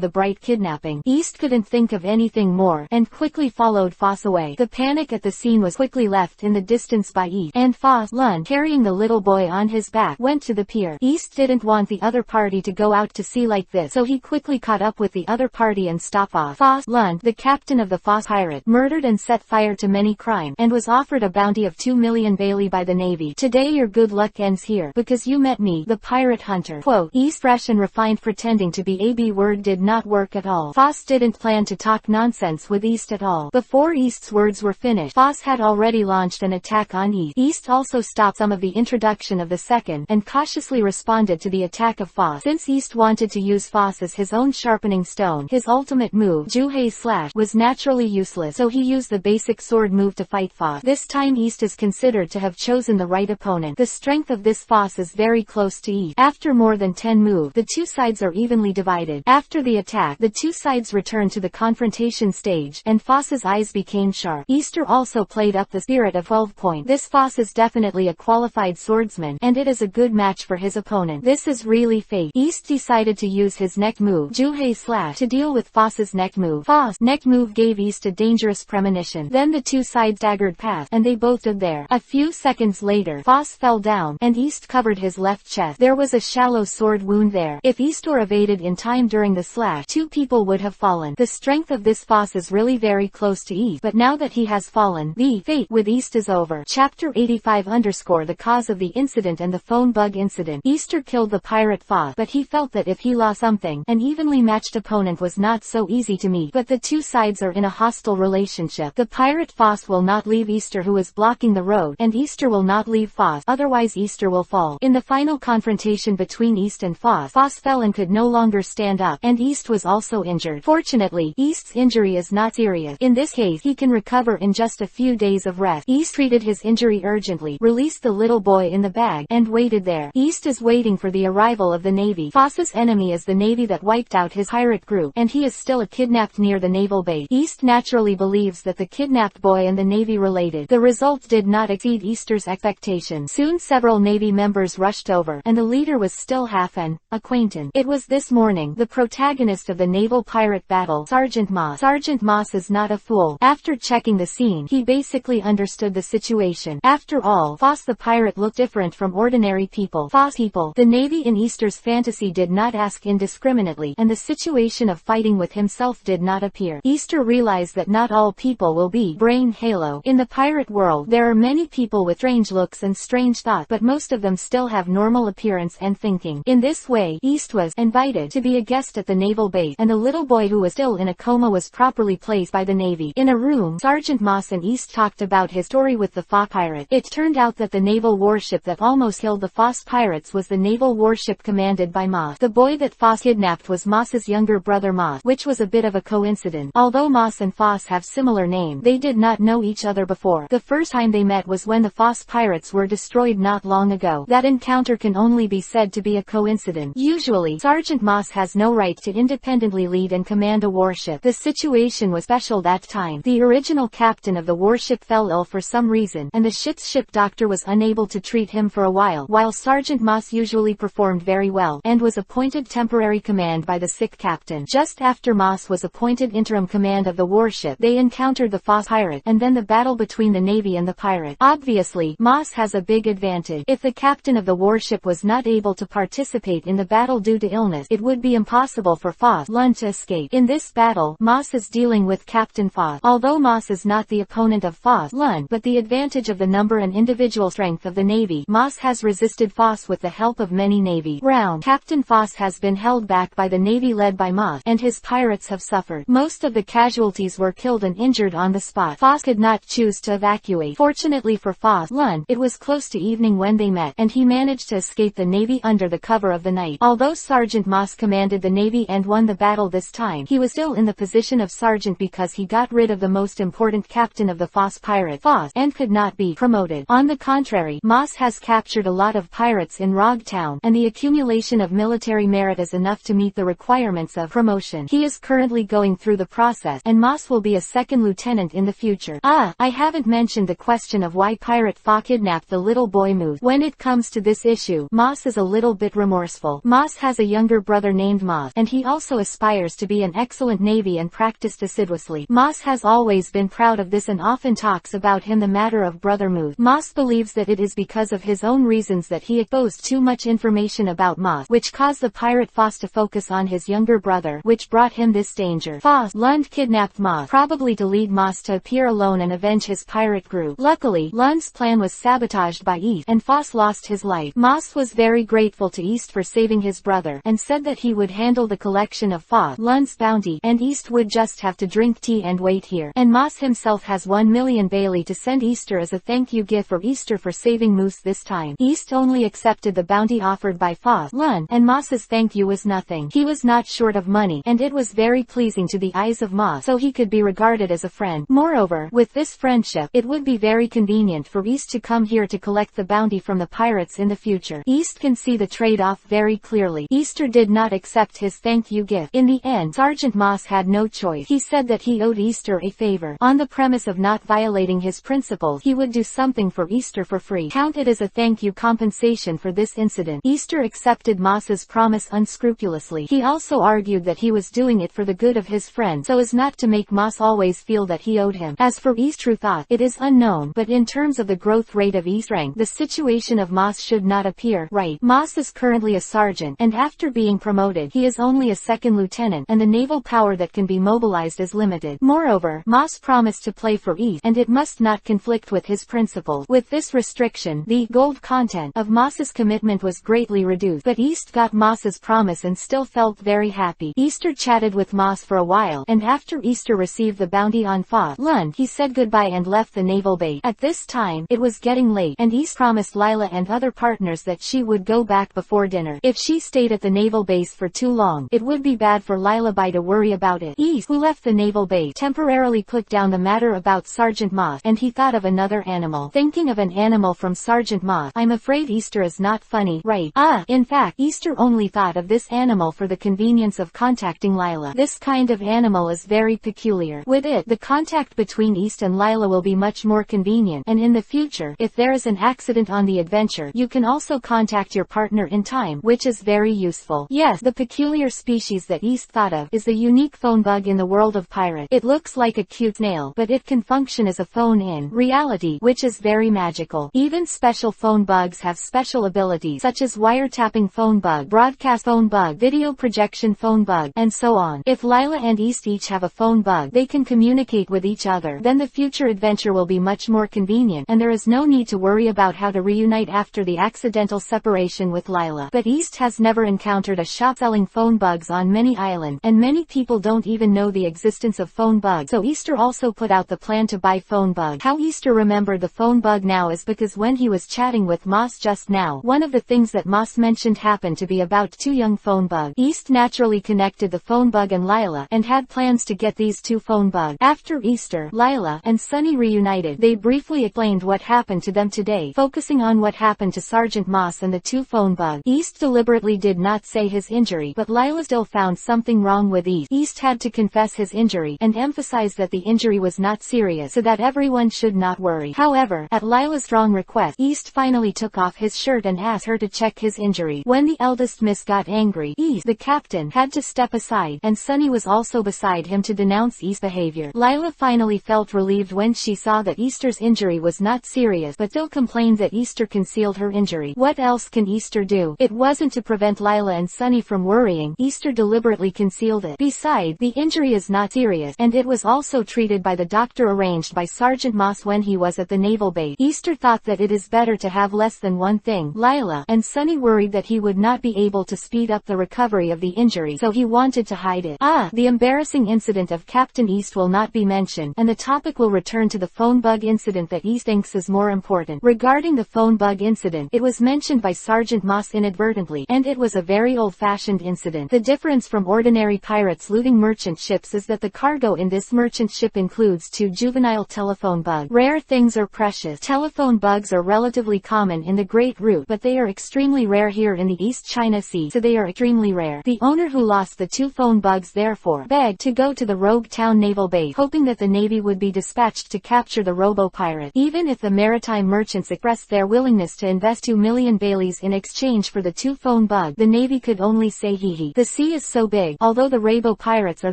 the bright kidnapping? East couldn't think of anything more, and quickly followed Foss away. The panic at the scene was quickly left in the distance by East, and Foss Lund, carrying the little boy on his back, went to the pier. East didn't want the other party to go out to sea like this, so he quickly caught up with the other party and stopped off. Foss Lund, the captain of the Foss pirate, murdered and set fire to many crimes, and was offered a bounty of 2 million Bailey by the Navy. "Today your good luck ends here, because you met me, the pirate hunter." Quote, East fresh and refined pretending to be a B word did not work at all. Foss didn't plan to talk nonsense with East at all. Before East's words were finished, Foss had already launched launched an attack on East. East also stopped some of the introduction of the second, and cautiously responded to the attack of Foss. Since East wanted to use Foss as his own sharpening stone, his ultimate move, Juhei Slash, was naturally useless, so he used the basic sword move to fight Foss. This time East is considered to have chosen the right opponent. The strength of this Foss is very close to East. After more than 10 moves, the two sides are evenly divided. After the attack, the two sides returned to the confrontation stage, and Foss's eyes became sharp. Easter also played up the spirit of 12 point. This Foss is definitely a qualified swordsman, and it is a good match for his opponent. This is really fate. East decided to use his neck move, Juhei Slash, to deal with Foss's neck move. Foss' neck move gave East a dangerous premonition. Then the two sides staggered past, and they both stood there. A few seconds later, Foss fell down, and East covered his left chest. There was a shallow sword wound there. If East were evaded in time during the slash, two people would have fallen. The strength of this Foss is really very close to East, but now that he has fallen, the fate with East is over. Chapter 85 _ The cause of the incident and the phone bug incident. Easter killed the pirate Foss, but he felt that if he lost something, an evenly matched opponent was not so easy to meet. But the two sides are in a hostile relationship. The pirate Foss will not leave Easter, who is blocking the road, and Easter will not leave Foss, otherwise Easter will fall. In the final confrontation between East and Foss, Foss fell and could no longer stand up, and East was also injured. Fortunately, East's injury is not serious. In this case, he can recover in just a few days of rest. East treated his injury urgently, released the little boy in the bag, and waited there. East is waiting for the arrival of the Navy. Foss's enemy is the Navy that wiped out his pirate group, and he is still kidnapped near the naval base. East naturally believes that the kidnapped boy and the Navy related. The results did not exceed Easter's expectations. Soon several Navy members rushed over, and the leader was still half an acquaintance. It was this morning, the protagonist of the naval pirate battle, Sergeant Moss. Sergeant Moss is not a fool. After checking the scene, he basically understood the situation. After all, Foss the pirate looked different from ordinary people. Foss people. The Navy in Easter's fantasy did not ask indiscriminately, and the situation of fighting with himself did not appear. Easter realized that not all people will be brain halo. In the pirate world, there are many people with strange looks and strange thoughts, but most of them still have normal appearance and thinking. In this way, East was invited to be a guest at the naval base, and the little boy who was still in a coma was properly placed by the Navy. In a room, Sergeant Moss and East talked about his story with the Foss pirate. It turned out that the naval warship that almost killed the Foss pirates was the naval warship commanded by Moss. The boy that Foss kidnapped was Moss's younger brother Moss, which was a bit of a coincidence. Although Moss and Foss have similar names, they did not know each other before. The first time they met was when the Foss pirates were destroyed not long ago. That encounter can only be said to be a coincidence. Usually, Sergeant Moss has no right to independently lead and command a warship. The situation was special that time. The original captain of the warship fell ill for some reason, and the ship's ship doctor was unable to treat him for a while Sergeant Moss usually performed very well, and was appointed temporary command by the sick captain. Just after Moss was appointed interim command of the warship, they encountered the Foss pirate, and then the battle between the Navy and the pirate. Obviously, Moss has a big advantage. If the captain of the warship was not able to participate in the battle due to illness, it would be impossible for Foss Lund to escape. In this battle, Moss is dealing with Captain Foss. Although Moss is not the opponent of Foss Lund, but the advantage of the number and individual strength of the Navy, Moss has resisted Foss with the help of many Navy rounds. Captain Foss has been held back by the Navy led by Moss, and his pirates have suffered. Most of the casualties were killed and injured on the spot. Foss could not choose to evacuate. Fortunately for Foss Lund, it was close to evening when they met, and he managed to escape the Navy under the cover of the night. Although Sergeant Moss commanded the Navy and won the battle this time, he was still in the position of sergeant because he got rid of the most important captain of the Foss pirate, Foss, and could not be promoted. On the contrary, Moss has captured a lot of pirates in Rogue Town, and the accumulation of military merit is enough to meet the requirements of promotion. He is currently going through the process, and Moss will be a second lieutenant in the future. I haven't mentioned the question of why Pirate Foss kidnapped the little boy Moose. When it comes to this issue, Moss is a little bit remorseful. Moss has a younger brother named Moss, and he also aspires to be an excellent Navy and practiced assiduously. Moss has always been proud of this and often talks about him the matter of brother Moose. Moss believes that it is because of his own reasons that he exposed too much information about Moss, which caused the pirate Foss to focus on his younger brother, which brought him this danger. Foss Lund kidnapped Moss, probably to lead Moss to appear alone and avenge his pirate group. Luckily, Lund's plan was sabotaged by East, and Foss lost his life. Moss was very grateful to East for saving his brother, and said that he would handle the collection of Foss Lund's bounty, and East would just have to drink tea and wait here. And Moss himself has 1 million Bailey to send Easter as a thank you gift for Easter for saving Moose this time. East only accepted the bounty offered by Lun, and Moss's thank you was nothing. He was not short of money, and it was very pleasing to the eyes of Moss, so he could be regarded as a friend. Moreover, with this friendship, it would be very convenient for East to come here to collect the bounty from the pirates in the future. East can see the trade-off very clearly. Easter did not accept his thank you gift. In the end, Sergeant Moss had no choice. He said that he owed Easter a favor. On the premise of not violating his principles, he would do something for Easter for free. Count it as a thank you compensation for this incident. Easter accepted Moss's promise unscrupulously. He also argued that he was doing it for the good of his friend so as not to make Moss always feel that he owed him. As for East's true thought, it is unknown, but in terms of the growth rate of East's rank, the situation of Moss should not appear right. Moss is currently a sergeant, and after being promoted, he is only a second lieutenant, and the naval power that can be mobilized is limited. Moreover, Moss promised to play for East, and it must not conflict with his principles. With this restriction, the gold content of Moss's commitment was greatly reduced, but East got Moss's promise and still felt very happy. Easter chatted with Moss for a while, and after Easter received the bounty on Lun, he said goodbye and left the naval base. At this time, it was getting late, and East promised Lila and other partners that she would go back before dinner. If she stayed at the naval base for too long, it would be bad for Lila to worry about it. East, who left the naval base, temporarily put down the matter about Sergeant Moss, and he thought of another animal. Thinking of an animal from Sergeant Moss, I'm afraid Easter is not funny, right? In fact, Easter only thought of this animal for the convenience of contacting Lila. This kind of animal is very peculiar. With it, the contact between East and Lila will be much more convenient, and in the future, if there is an accident on the adventure, you can also contact your partner in time, which is very useful. Yes, the peculiar species that East thought of is the unique phone bug in the world of pirate. It looks like a cute snail, but it can function as a phone in reality, which is very magical. Even special phone bugs have special abilities, such as wiretapping phone bug, broadcast phone bug, video projection phone bug, and so on. If Lila and East each have a phone bug, they can communicate with each other. Then the future adventure will be much more convenient, and there is no need to worry about how to reunite after the accidental separation with Lila. But East has never encountered a shop selling phone bugs on many islands, and many people don't even know the existence of phone bugs, so Easter also put out the plan to buy phone bug. How Easter remembered the phone bug now is because when he was chatting with Moss just now, one of the things that Moss mentioned happened to be about two young phone bugs. East naturally connected the phone bug and Lila, and had plans to get these two phone bugs. After Easter, Lila and Sunny reunited. They briefly explained what happened to them today, focusing on what happened to Sergeant Moss and the two phone bugs. East deliberately did not say his injury, but Lila still found something wrong with East. East had to confess his injury, and emphasize that the injury was not serious so that everyone should not worry. However, at Lila's strong request, East finally took off his shirt and asked her to check his injury. When the eldest miss got angry, East, the captain, had to step aside, and Sunny was also beside him to denounce East's behavior. Lila finally felt relieved when she saw that Easter's injury was not serious, but still complained that Easter concealed her injury. What else can Easter do? It wasn't to prevent Lila and Sunny from worrying. Easter deliberately concealed it. Besides, the injury is not serious, and it was also treated by the doctor arranged by Sergeant Moss when he was at the naval base. Easter thought that it is better to have less than one thing. Lila and Sunny worried that he would not be able to speed up the recovery of the injury, so he wanted to hide it. The embarrassing incident of Captain East will not be mentioned, and the topic will return to the phone bug incident that East thinks is more important. Regarding the phone bug incident, it was mentioned by Sergeant Moss inadvertently, and it was a very old-fashioned incident. The difference from ordinary pirates looting merchant ships is that the cargo in this merchant ship includes two juvenile telephone bugs. Rare things are precious. Telephone bugs are relatively common in the Great Route, but they are extremely rare here in the East China Sea, so they are extremely rare. The owner who lost the two phone bugs therefore begged to go to the rogue town naval base, hoping that the Navy would be dispatched to capture the robo-pirate. Even if the maritime merchants expressed their willingness to invest 2 million Baileys in exchange for the two phone bugs, the Navy could only say hee hee. The sea is so big, although the robo-pirates are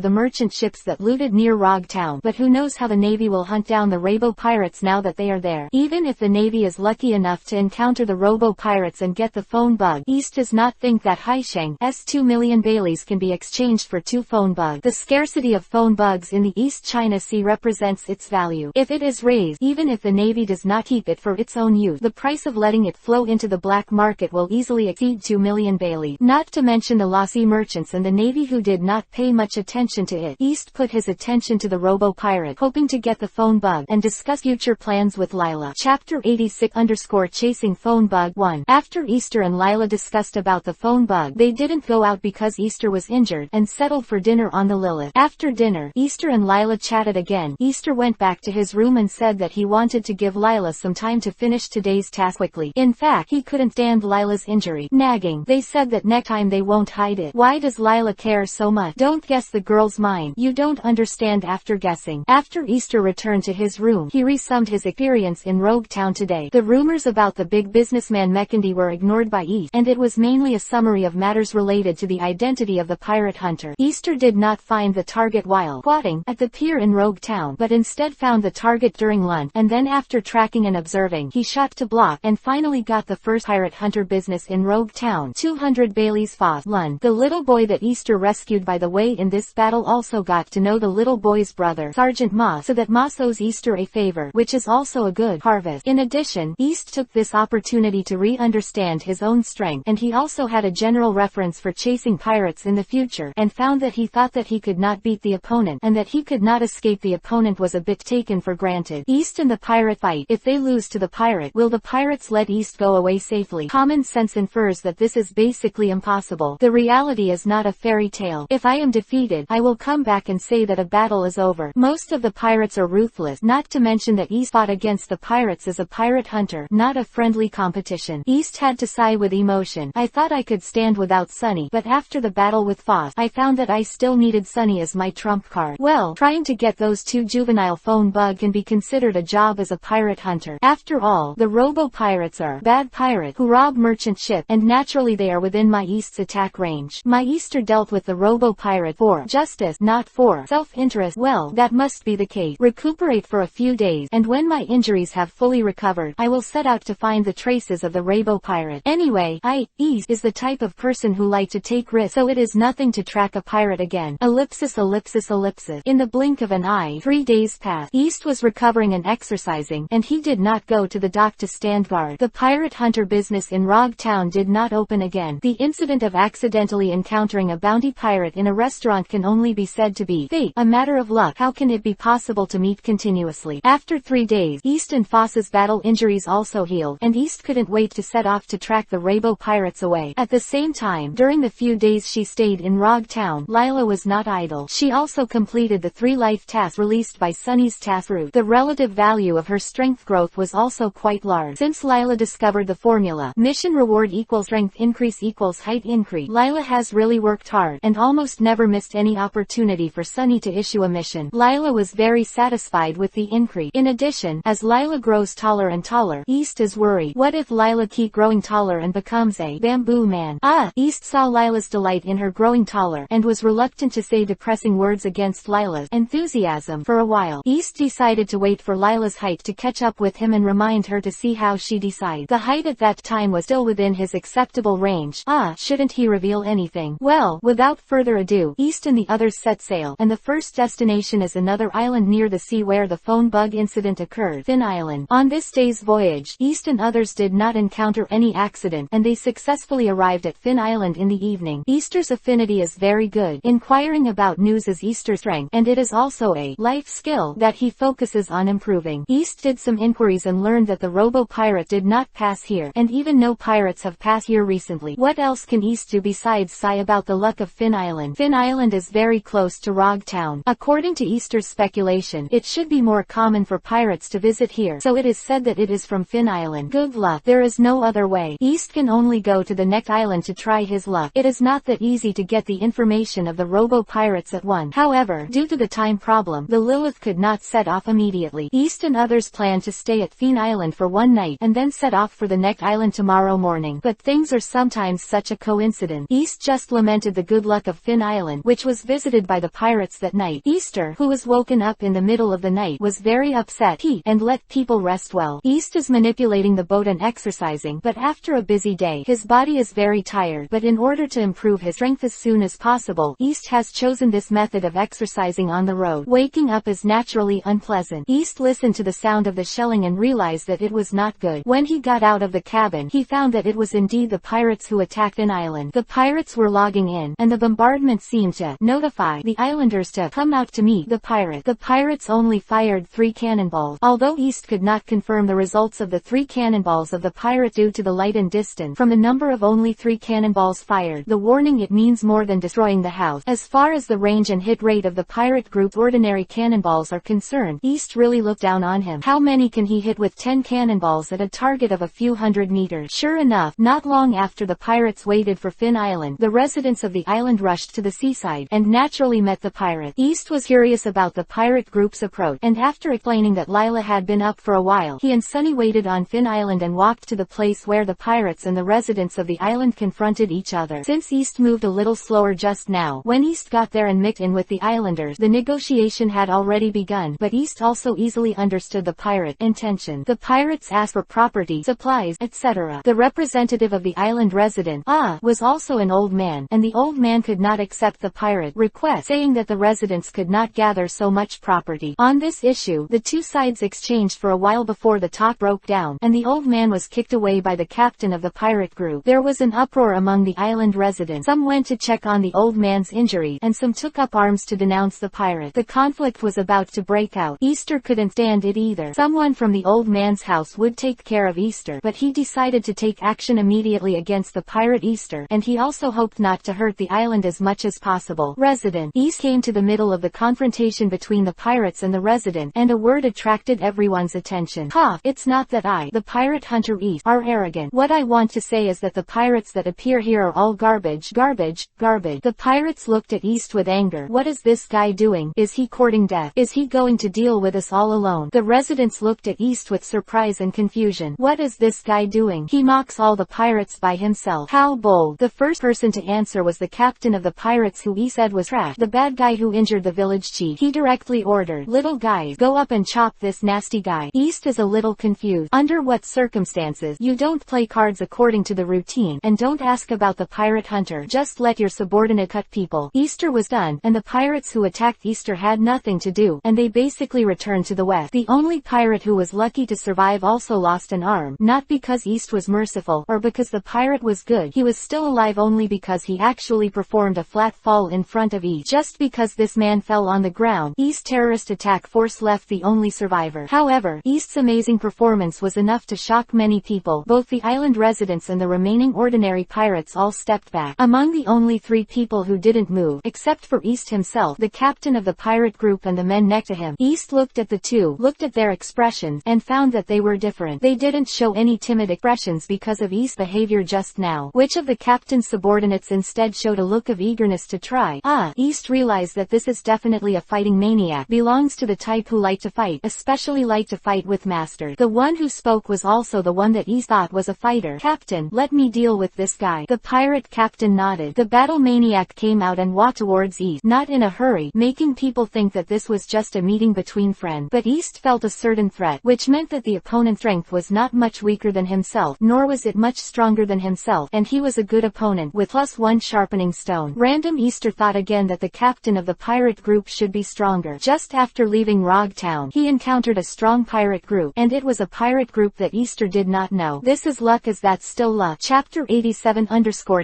the merchant ships that looted near Rogue Town, but who knows how the Navy will hunt down the robo-pirates now that they are there. Even if the Navy is lucky enough to encounter the robo-pirates and get the phone bug, East does not think that Haisheng's 2 million Baileys can be exchanged for two phone bugs. The scarcity of phone bugs in the East China Sea represents its value. If it is raised, even if the Navy does not keep it for its own use, the price of letting it flow into the black market will easily exceed 2 million Baileys. Not to mention the lossy merchants and the Navy who did not pay much attention to it. East put his attention to the robo-pirate, hoping to get the phone bug, and discovered discuss future plans with Lila. Chapter 86_Chasing Phone Bug 1. After Easter and Lila discussed about the phone bug, they didn't go out because Easter was injured, and settled for dinner on the Lilith. After dinner, Easter and Lila chatted again. Easter went back to his room and said that he wanted to give Lila some time to finish today's task quickly. In fact, he couldn't stand Lila's injury. Nagging. They said that next time they won't hide it. Why does Lila care so much? Don't guess the girl's mind. You don't understand after guessing. After Easter returned to his room, he resummed his experience in Rogue Town today. The rumors about the big businessman Mekandi were ignored by East, and it was mainly a summary of matters related to the identity of the pirate hunter. Easter did not find the target while squatting at the pier in Rogue Town, but instead found the target during lunch, and then after tracking and observing, he shot to block, and finally got the first pirate hunter business in Rogue Town. 200 Bailey's Foss Lund. The little boy that Easter rescued by the way in this battle also got to know the little boy's brother, Sergeant Moss, so that Moss owes Easter a favor, which is also a good harvest. In addition, East took this opportunity to re-understand his own strength, and he also had a general reference for chasing pirates in the future, and found that he thought that he could not beat the opponent, and that he could not escape the opponent was a bit taken for granted. East and the pirate fight. If they lose to the pirate, will the pirates let East go away safely? Common sense infers that this is basically impossible. The reality is not a fairy tale. If I am defeated, I will come back and say that a battle is over. Most of the pirates are ruthless, not to mention that East fought against the pirates as a pirate hunter, not a friendly competition. East had to sigh with emotion. I thought I could stand without Sunny, but after the battle with Foss, I found that I still needed Sunny as my trump card. Well, trying to get those two juvenile phone bug can be considered a job as a pirate hunter. After all, the robo-pirates are bad pirates who rob merchant ships, and naturally they are within my East's attack range. My Easter dealt with the robo-pirate for justice, not for self-interest. Well, that must be the case. Recuperate for a few days, and when my injuries have fully recovered, I will set out to find the traces of the robo-pirate. Anyway, East is the type of person who like to take risks, so it is nothing to track a pirate again. Ellipsis. In the blink of an eye, 3 days passed. East was recovering and exercising, and he did not go to the dock to stand guard. The pirate hunter business in Rogue Town did not open again. The incident of accidentally encountering a bounty pirate in a restaurant can only be said to be fate, a matter of luck. How can it be possible to meet continuously? After 3 days, East and Foss's battle injuries also healed, and East couldn't wait to set off to track the Rabo pirates away. At the same time, during the few days she stayed in Rogue Town, Lila was not idle. She also completed the 3 life tasks released by Sunny's task route. The relative value of her strength growth was also quite large. Since Lila discovered the formula, mission reward equals strength increase equals height increase, Lila has really worked hard, and almost never missed any opportunity for Sunny to issue a mission. Lila was very satisfied with the increase. In addition, as Lila grows taller and taller, East is worried. What if Lila keep growing taller and becomes a bamboo man? East saw Lila's delight in her growing taller, and was reluctant to say depressing words against Lila's enthusiasm. For a while, East decided to wait for Lila's height to catch up with him and remind her to see how she decides. The height at that time was still within his acceptable range. Shouldn't he reveal anything? Well, without further ado, East and the others set sail, and the first destination is another island near the sea where the phone bug incident occurred, Fin Island. On this day's voyage, East and others did not encounter any accident, and they successfully arrived at Fin Island in the evening. Easter's affinity is very good. Inquiring about news is Easter's strength, and it is also a life skill that he focuses on improving. East did some inquiries and learned that the robo-pirate did not pass here, and even no pirates have passed here recently. What else can East do besides sigh about the luck of Fin Island? Fin Island is very close to Rogue Town. According to Easter's speculation, it should be more common for pirates to visit here, so it is said that it is from Fin Island. Good luck. There is no other way. East can only go to the next island to try his luck. It is not that easy to get the information of the robo-pirates at once. However, due to the time problem, the Lilith could not set off immediately. East and others planned to stay at Fin Island for one night, and then set off for the next island tomorrow morning. But things are sometimes such a coincidence. East just lamented the good luck of Fin Island, which was visited by the pirates that night. Easter, who was woken up in the middle of the night, was very upset. And let people rest well. East is manipulating the boat and exercising, but after a busy day, his body is very tired. But in order to improve his strength as soon as possible, East has chosen this method of exercising on the road. Waking up is naturally unpleasant. East listened to the sound of the shelling and realized that it was not good. When he got out of the cabin, he found that it was indeed the pirates who attacked Fin Island. The pirates were logging in, and the bombardment seemed to notify the islanders to come out to meet the pirate. The pirates only fired 3 3 cannonballs. Although East could not confirm the results of the 3 cannonballs of the pirate due to the light and distance from the number of only 3 cannonballs fired, the warning it means more than destroying the house. As far as the range and hit rate of the pirate group's ordinary cannonballs are concerned, East really looked down on him. How many can he hit with 10 cannonballs at a target of a few hundred meters? Sure enough, not long after the pirates waited for Fin Island, the residents of the island rushed to the seaside, and naturally met the pirate. East was curious about the pirate group's approach, and after explaining that Lila had been up for a while, he and Sunny waited on Fin Island and walked to the place where the pirates and the residents of the island confronted each other. Since East moved a little slower just now, when East got there and mixed in with the islanders, the negotiation had already begun, but East also easily understood the pirate intention. The pirates asked for property, supplies, etc. The representative of the island resident, was also an old man, and the old man could not accept the pirate request, saying that the residents could not gather so much property. On this issue, the two sides exchanged for a while before the talk broke down, and the old man was kicked away by the captain of the pirate group. There was an uproar among the island residents. Some went to check on the old man's injury, and some took up arms to denounce the pirate. The conflict was about to break out. Easter couldn't stand it either. Someone from the old man's house would take care of Easter, but he decided to take action immediately against the pirate Easter, and he also hoped not to hurt the island as much as possible. Resident East came to the middle of the confrontation between the pirates and the resident, and a word attracted everyone's attention. It's not that the pirate hunter East, are arrogant. What I want to say is that the pirates that appear here are all garbage. The pirates looked at East with anger. What is this guy doing? Is he courting death? Is he going to deal with us all alone? The residents looked at East with surprise and confusion. What is this guy doing? He mocks all the pirates by himself. How bold. The first person to answer was the captain of the pirates, who East said was trash, the bad guy who injured the village chief. He directly ordered, "Little guys, go up and chop this nasty guy." East is a little confused. Under what circumstances? You don't play cards according to the routine, and don't ask about the pirate hunter. Just let your subordinate cut people. Easter was done, and the pirates who attacked Easter had nothing to do, and they basically returned to the west. The only pirate who was lucky to survive also lost an arm, not because East was merciful, or because the pirate was good. He was still alive only because he actually performed a flat fall in front of East. Just because this man fell on the ground, East's terrorist attack force left the only survivor. However, East's amazing performance was enough to shock many people. Both the island residents and the remaining ordinary pirates all stepped back. Among the only 3 people who didn't move, except for East himself, the captain of the pirate group and the men next to him. East looked at the two, looked at their expressions, and found that they were different. They didn't show any timid expressions because of East's behavior just now. Which of the captain's subordinates instead showed a look of eagerness to try? East realized that this is definitely a fighting maniac. Belongs to the type who like to fight, especially like to fight with masters. The one who spoke was also the one that East thought was a fighter. "Captain, let me deal with this guy." The pirate captain nodded. The battle maniac came out and walked towards East, not in a hurry, making people think that this was just a meeting between friends. But East felt a certain threat, which meant that the opponent's strength was not much weaker than himself, nor was it much stronger than himself, and he was a good opponent with +1 sharpening stone. Random Easter thought again that the captain of the pirate group should be stronger. Just after leaving Rog Town, he encountered a strong pirate group, and it was a pirate group that Easter did not know. This is luck. Is that still luck? Chapter 87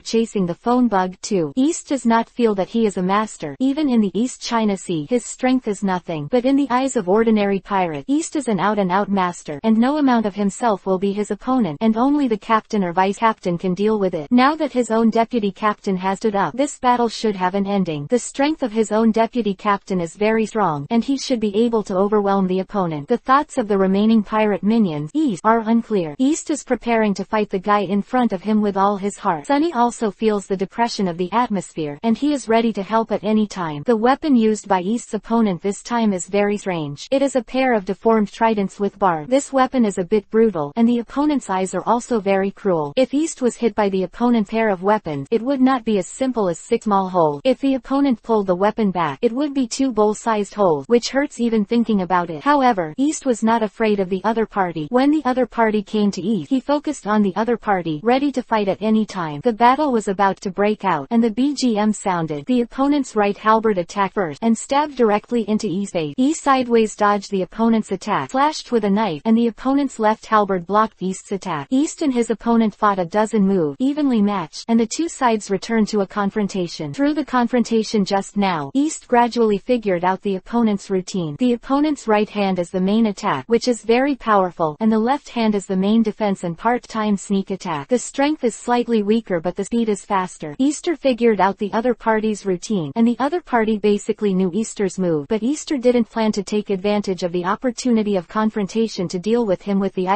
Chasing the Phone Bug 2. East does not feel that he is a master. Even in the East China Sea, his strength is nothing. But in the eyes of ordinary pirate, East is an out-and-out master, and no amount of himself will be his opponent, and only the captain or vice-captain can deal with it. Now that his own deputy captain has stood up, this battle should have an ending. The strength of his own deputy captain is very strong, and he should be able to overwhelm the opponent. The thoughts of the remaining pirate minions, East, are unclear. East is preparing to fight the guy in front of him with all his heart. Sunny also feels the depression of the atmosphere, and he is ready to help at any time. The weapon used by East's opponent this time is very strange. It is a pair of deformed tridents with barb. This weapon is a bit brutal, and the opponent's eyes are also very cruel. If East was hit by the opponent's pair of weapons, it would not be as simple as 6 small holes. If the opponent pulled the weapon back, it would be 2 bowl-sized holes, which hurts even thinking about it. However, East was not afraid of the other party. When the other party came to East, he focused on the other party, ready to fight at any time. The battle was about to break out, and the BGM sounded. The opponent's right halberd attacked first, and stabbed directly into East's face. East sideways dodged the opponent's attack, slashed with a knife, and the opponent's left halberd blocked East's attack. East and his opponent fought a dozen moves, evenly matched, and the two sides returned to a confrontation. Through the confrontation just now, East gradually figured out the opponent's routine. The opponent opponent's right hand is the main attack, which is very powerful, and the left hand is the main defense and part-time sneak attack. The strength is slightly weaker but the speed is faster. Easter figured out the other party's routine, and the other party basically knew Easter's move, but Easter didn't plan to take advantage of the opportunity of confrontation to deal with him with the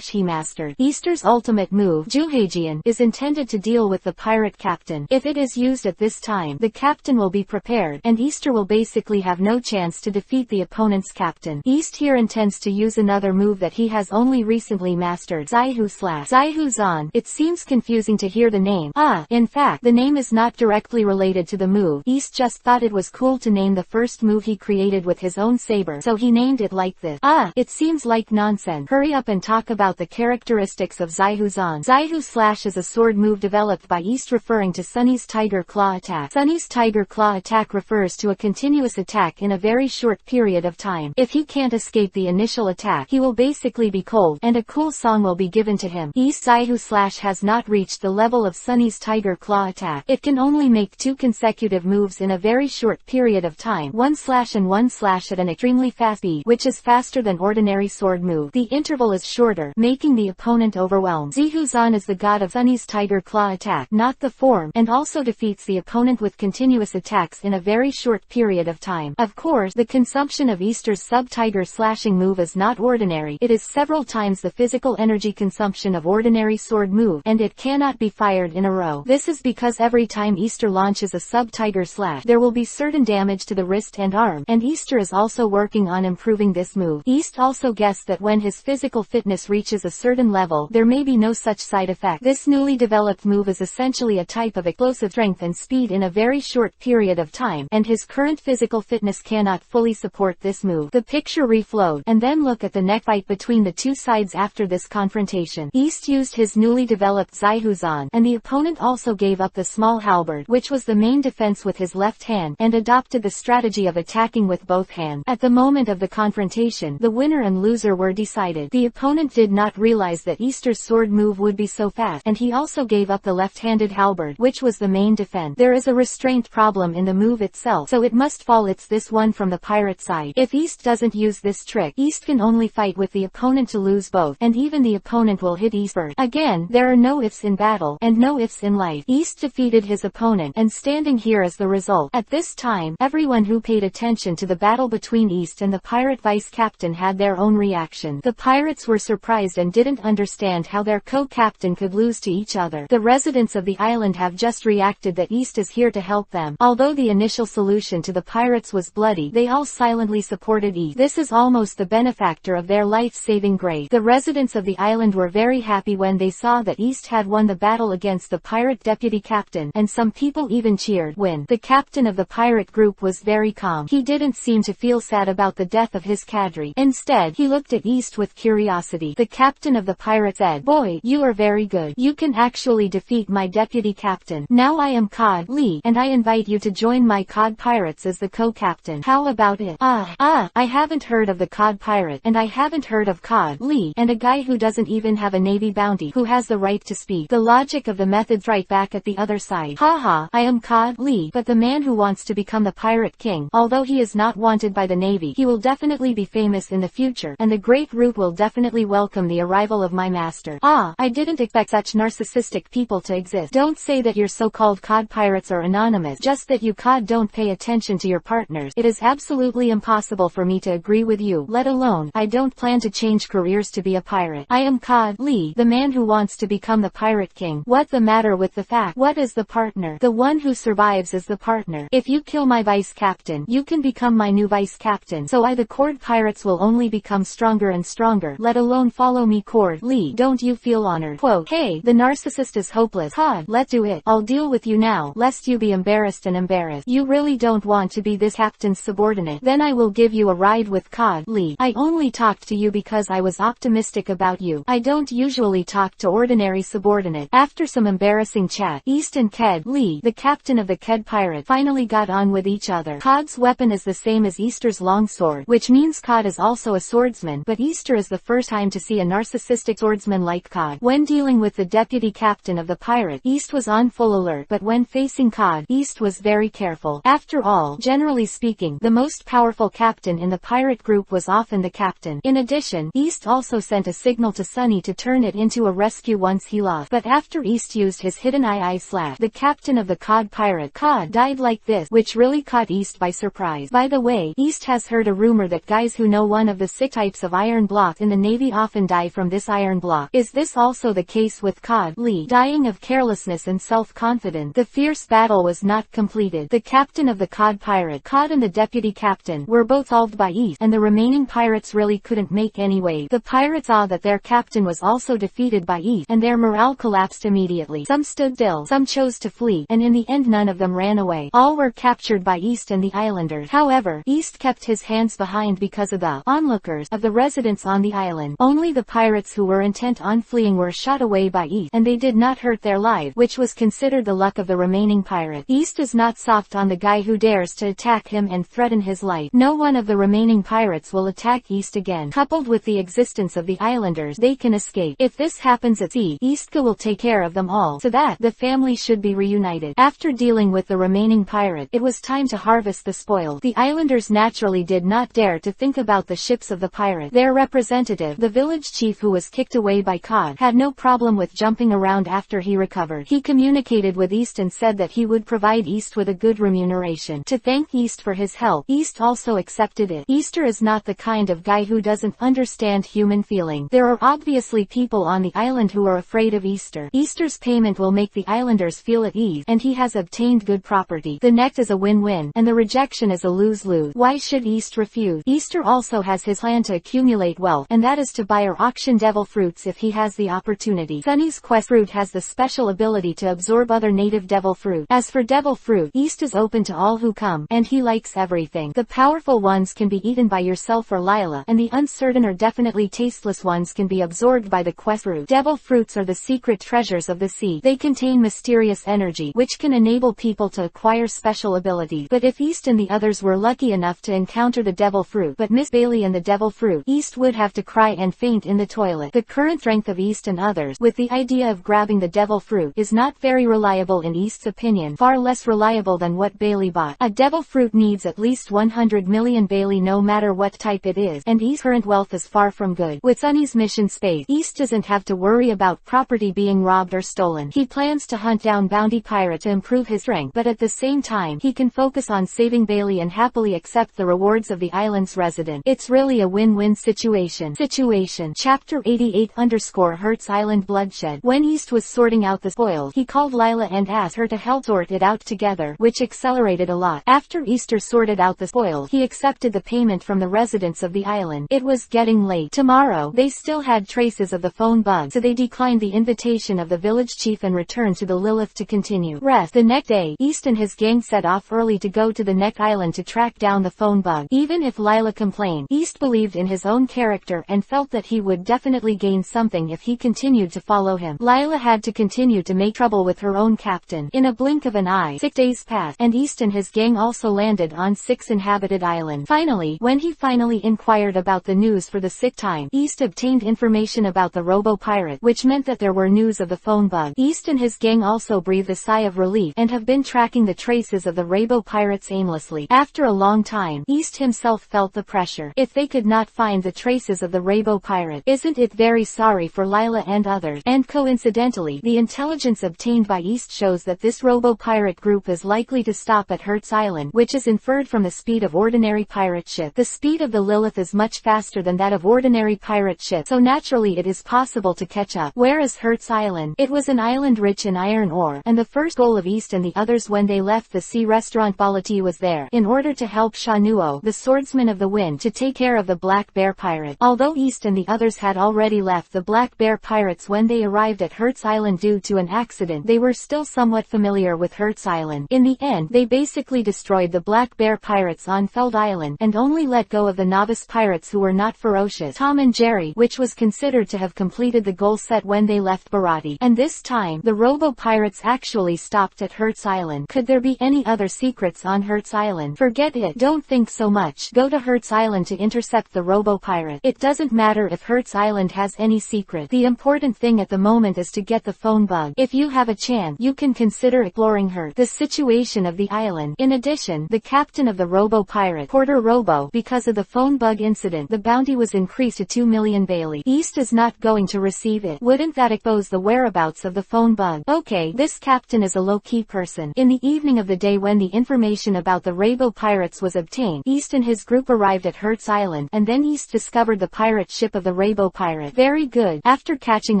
he mastered. Easter's ultimate move, Juhajian, is intended to deal with the pirate captain. If it is used at this time, the captain will be prepared, and Easter will basically have no chance to defeat the opponent's captain. East here intends to use another move that he has only recently mastered, Zai-Hu-Zan. It seems confusing to hear the name. In fact, the name is not directly related to the move. East just thought it was cool to name the first move he created with his own saber, so he named it like this. It seems like nonsense. Hurry up and talk about the characteristics of Zai-Hu-Zan. Zai-Hu Slash is a sword move developed by East referring to Sunny's Tiger Claw attack. Sunny's Tiger Claw attack refers to a continuous attack in a very short period of time. If he can't escape the initial attack, he will basically be cold, and a cool song will be given to him. East Zai-Hu Slash has not reached the level of Sunny's Tiger Claw attack. It can only make 2 consecutive moves in a very short period of time, 1 slash and 1 slash at an extremely fast speed, which is faster than ordinary sword move. The interval is shorter, making the opponent overwhelmed. Zai-Hu-Zan is the god of Sunny's Tiger Claw attack, not the form, and also defeats the opponent with continuous attacks in a very short period of time. Of course, the consumption of Easter's sub-tiger slashing move is not ordinary. It is several times the physical energy consumption of ordinary sword move, and it cannot be fired in a row. This is because every time Easter launches a sub-tiger slash, there will be certain damage to the wrist and arm, and Easter is also working on improving this move. East also guessed that when his physical fitness reaches a certain level, there may be no such side effect. This newly developed move is essentially a type of explosive strength and speed in a very short period of time, and his current physical fitness cannot fully support this move. The picture reflowed, and then look at the neck fight between the two sides after this confrontation. East used his newly developed Zai-Hu-Zan, and the opponent also gave up the small halberd, which was the main defense with his left hand, and adopted the strategy of attacking with both hands. At the moment of the confrontation, the winner and loser were decided. The opponent did not realize that Easter's sword move would be so fast, and he also gave up the left-handed halberd, which was the main defense. There is a restraint problem in the move itself, so it must fall. It's this one from the pirate side. If East doesn't use this trick, East can only fight with the opponent to lose both, and even the opponent will hit East first. Again, there are no ifs in battle, and no ifs in life. East defeated his opponent, and standing here is the result. At this time, everyone who paid attention to the battle between East and the pirate vice-captain had their own reaction. The pirates were surprised and didn't understand how their co-captain could lose to each other. The residents of the island have just reacted that East is here to help them. Although the initial solution to the pirates was bloody, they all silently supported East. This is almost the benefactor of their life-saving grace. The residents of the island were very happy when they saw that East had won the battle against the pirate deputy captain, and some people even cheered when the captain of the pirate group was very calm. He didn't seem to feel sad about the death of his cadre. Instead, he looked at East with curiosity. The captain of the pirate said, "Boy, you are very good. You can actually defeat my deputy captain. Now I am Cod Lee, and I invite you to join my Cod Pirates as the co-captain. How about it?" I haven't heard of the Cod Pirate, and I haven't heard of Cod Lee, and a guy who doesn't even have a navy bounty who has the right to speak. The logic of the method's right back at the other side. Haha, I am Cod Lee, but the man who wants to become the pirate king, although he is not wanted by the navy, he will definitely be famous in the future, and the great root will definitely welcome the arrival of my master. I didn't expect such narcissistic people to exist. Don't say that your so-called Cod Pirates are anonymous, just that you Cod don't pay attention to your partners. It is absolutely impossible for me to agree with you, let alone, I don't plan to change careers to be a pirate. I am Cod Lee, the man who wants to become the pirate king. What's the matter with the fact? What is the partner? The one who survives is the partner. If you kill my vice captain, you can become my new vice captain. So the Cord Pirates will only become stronger and stronger, let alone follow me. Cord Lee, don't you feel honored? Quote, hey, the narcissist is hopeless. Cod, let's do it. I'll deal with you now, lest you be embarrassed and embarrassed. You really don't want to be this captain's subordinate? Then I will give you a ride with Cod Lee. I only talked to you because I was optimistic about you. I don't usually talk to ordinary subordinate. After some embarrassing chat, East and Cod Lee, the captain of the Cod Pirate, finally got on with each other. Cod's weapon is the same as Easter's longsword, which means Cod is also a swordsman, but Easter is the first time to see a narcissistic swordsman like Cod. When dealing with the deputy captain of the pirate, East was on full alert, but when facing Cod, East was very careful. After all, generally speaking, the most powerful captain captain in the pirate group was often the captain. In addition, East also sent a signal to Sunny to turn it into a rescue once he lost. But after East used his hidden eye slash, the captain of the cod pirate cod died like this, which really caught East by surprise. By the way, East has heard a rumor that guys who know one of the 6 types of iron block in the Navy often die from this iron block. Is this also the case with Cod Lee, dying of carelessness and self-confidence? The fierce battle was not completed. The captain of the cod pirate cod and the deputy captain were both solved by East, and the remaining pirates really couldn't make any way. The pirates saw that their captain was also defeated by East, and their morale collapsed immediately. Some stood still, some chose to flee, and in the end none of them ran away. All were captured by East and the islanders. However, East kept his hands behind because of the onlookers of the residents on the island. Only the pirates who were intent on fleeing were shot away by East, and they did not hurt their lives, which was considered the luck of the remaining pirates. East is not soft on the guy who dares to attack him and threaten his life. No one of the remaining pirates will attack East again. Coupled with the existence of the islanders, they can escape. If this happens at sea, Eastka will take care of them all, so that the family should be reunited. After dealing with the remaining pirate, it was time to harvest the spoil. The islanders naturally did not dare to think about the ships of the pirate. Their representative, the village chief who was kicked away by Cod, had no problem with jumping around after he recovered. He communicated with East and said that he would provide East with a good remuneration. To thank East for his help, East also accepted it. Easter is not the kind of guy who doesn't understand human feeling. There are obviously people on the island who are afraid of Easter. Easter's payment will make the islanders feel at ease, and he has obtained good property. The next is a win-win, and the rejection is a lose-lose. Why should East refuse? Easter also has his plan to accumulate wealth, and that is to buy or auction devil fruits if he has the opportunity. Sunny's quest fruit has the special ability to absorb other native devil fruit. As for devil fruit, East is open to all who come, and he likes everything. The powerful ones can be eaten by yourself or Lila, and the uncertain or definitely tasteless ones can be absorbed by the quest fruit. Devil fruits are the secret treasures of the sea. They contain mysterious energy, which can enable people to acquire special abilities. But if East and the others were lucky enough to encounter the devil fruit, but miss Bailey and the devil fruit, East would have to cry and faint in the toilet. The current strength of East and others, with the idea of grabbing the devil fruit, is not very reliable in East's opinion, far less reliable than what Bailey bought. A devil fruit needs at least 100 million Bailey no matter what type it is, and East's current wealth is far from good. With Sunny's mission space, East doesn't have to worry about property being robbed or stolen. He plans to hunt down bounty pirate to improve his strength, but at the same time, he can focus on saving Bailey and happily accept the rewards of the island's resident. It's really a win-win situation. Chapter 88 Hertz Island Bloodshed. When East was sorting out the spoil, he called Lila and asked her to help sort it out together, which accelerated a lot. After Easter sorted out the spoil, he accepted the payment from the residents of the island. It was getting late. Tomorrow, they still had traces of the phone bug, so they declined the invitation of the village chief and returned to the Lilith to continue rest. The next day, East and his gang set off early to go to the next island to track down the phone bug. Even if Lila complained, East believed in his own character and felt that he would definitely gain something if he continued to follow him. Lila had to continue to make trouble with her own captain. In a blink of an eye, 6 days passed, and East and his gang also landed on 6 inhabited islands. Finally, when he inquired about the news for the 6th time, East obtained information about the robo-pirate, which meant that there were news of the phone bug. East and his gang also breathed a sigh of relief, and have been tracking the traces of the robo-pirates aimlessly. After a long time, East himself felt the pressure. If they could not find the traces of the robo-pirate, isn't it very sorry for Lila and others? And coincidentally, the intelligence obtained by East shows that this robo-pirate group is likely to stop at Hertz Island, which is inferred from the speed of ordinary pirate ship. The speed of the Lilith is much faster than that of ordinary pirate ship, so naturally it is possible to catch up. Whereas Hertz Island, it was an island rich in iron ore, and the first goal of East and the others when they left the sea restaurant Balati was there, in order to help Shanuo, the swordsman of the wind, to take care of the Black Bear pirate. Although East and the others had already left the Black Bear pirates when they arrived at Hertz Island due to an accident, they were still somewhat familiar with Hertz Island. In the end, they basically destroyed the Black Bear pirates on Feld Island, and only let go of the novice pirates who were not ferocious, Tom and Jerry, which was considered to have completed the goal set when they left Barati. And this time, the robo-pirates actually stopped at Hertz Island. Could there be any other secrets on Hertz Island? Forget it. Don't think so much. Go to Hertz Island to intercept the robo-pirate. It doesn't matter if Hertz Island has any secret. The important thing at the moment is to get the phone bug. If you have a chance, you can consider exploring the situation of the island. In addition, the captain of the robo-pirate, Porter Robo, because of the phone bug incident, the bounty was increased to 2 million Bailey. East is not going to receive it. Wouldn't that expose the whereabouts of the phone bug? Okay, this captain is a low-key person. In the evening of the day when the information about the Rainbow Pirates was obtained, East and his group arrived at Hertz Island, and then East discovered the pirate ship of the Rainbow Pirate. Very good. After catching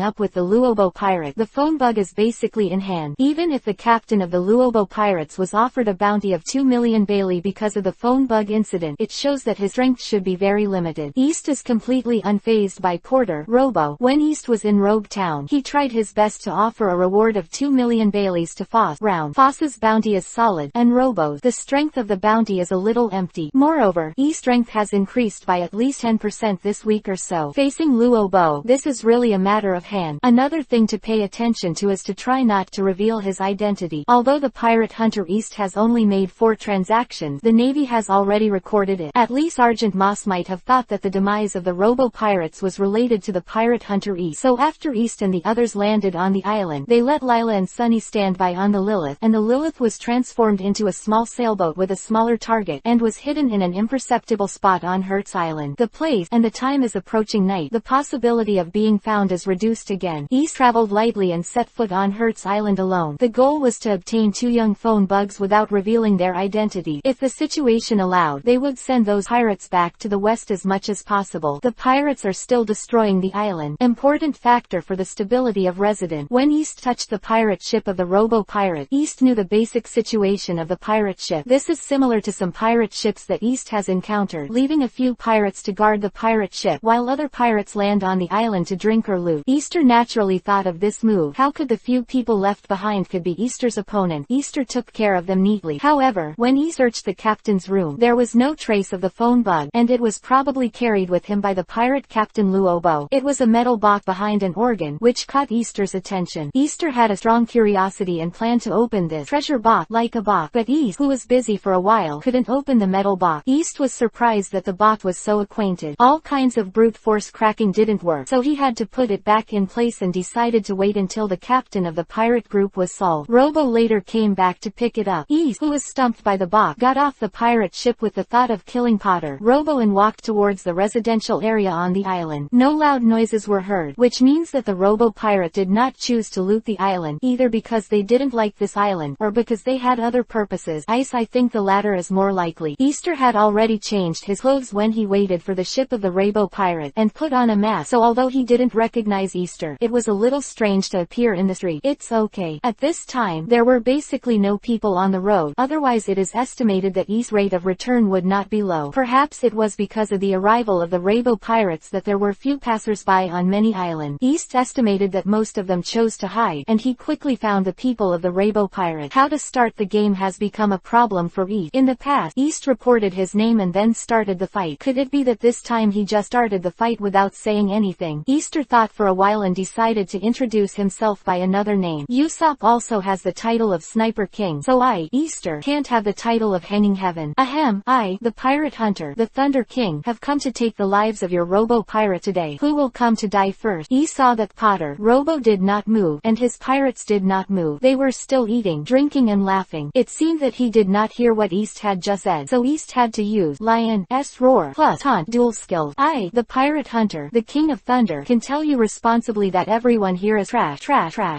up with the Luobo Pirate, the phone bug is basically in hand. Even if the captain of the Luobo Pirates was offered a bounty of 2 million Bailey because of the phone bug incident, it shows that his strength should be very limited. East is completely unfazed by Porter Robo. When East was in Rogue Town, he tried his best to offer a reward of 2 million Baileys to Foss. Foss's bounty is solid, and Robo's, the strength of the bounty is a little empty. Moreover, East's strength has increased by at least 10% this week or so. Facing Luobo, this is really a matter of hand. Another thing to pay attention to is to try not to reveal his identity. Although the pirate hunter East has only made 4 transactions, the Navy has already recorded it. At least Sergeant Moss might have thought that the demise of the Robo Pirates was related to the pirate hunter East. So after East and the others landed on the island, they let Lila and Sunny stand by on the Lilith, and the Lilith was transformed into a small sailboat with a smaller target, and was hidden in an imperceptible spot on Hertz Island. The place and the time is approaching night. The possibility of being found is reduced again. East traveled lightly and set foot on Hertz Island alone. The goal was to obtain 2 young phone bugs without revealing their identity. If the situation allowed, they would send those pirates back to the west as much as possible. The pirates are still destroying the island. Important factor for the stability of resident. When East touched the pirate ship of the Robo Pirate, East knew the basic situation of the pirate ship. This is similar to some pirate ships that East has encountered, leaving a few pirates to guard the pirate ship, while other pirates land on the island to drink or loot. Easter naturally thought of this move. How could the few people left behind could be Easter's opponent? Easter took care of them neatly. However, when he searched the captain's room, there was no trace of the phone bug, and it was probably carried with him by the pirate captain Luobo. It was a metal box behind an organ, which caught Easter's attention. Easter had a strong curiosity and planned to open this treasure box like a box, but East, who was busy for a while, couldn't open the metal box. East was surprised that the box was so acquainted. All kinds of brute force cracking didn't work, so he had to put it back in place and decided to wait until the captain of the pirate group was solved. Robo later came back to pick it up. East, who was stumped by the box, got off the pirate ship with the thought of killing Potter Robo and walked towards the residential area on the island. No loud noises were heard, which means that the Robo pirate did not choose to loot the island, either because they didn't like this island, or because they had other purposes. I think the latter is more likely. Easter had already changed his clothes when he waited for the ship of the Rainbow Pirate, and put on a mask, so although he didn't recognize Easter, it was a little strange to appear in the street. It's okay. At this time, there were basically no people on the road, otherwise it is estimated that East's rate of return would not be low. Perhaps it was because of the arrival of the Rainbow Pirates that there were few passers-by on many islands. East estimated that most of them chose to hide, and he quickly found the people of the Rainbow Pirate. How to start the game has become a problem for East. In the past, East reported his name and then started the fight. Could it be that this time he just started the fight without saying anything? Easter thought for a while and decided to introduce himself by another name. Usopp also has the title of Sniper King, so I, Easter, can't have the title of Hanging Heaven. Ahem, I, the Pirate Hunter, the Thunder King, have come to take the lives of your Robo Pirate today. Who will come to die first? He saw that Potter Robo did not move, and his pirates did not move. They were still eating, drinking and laughing. It seemed that he did not hear what East had just said, so East had to use Lion's Roar plus Taunt dual skills. I, the Pirate Hunter, the King of Thunder, can tell you responsibly that everyone here is trash.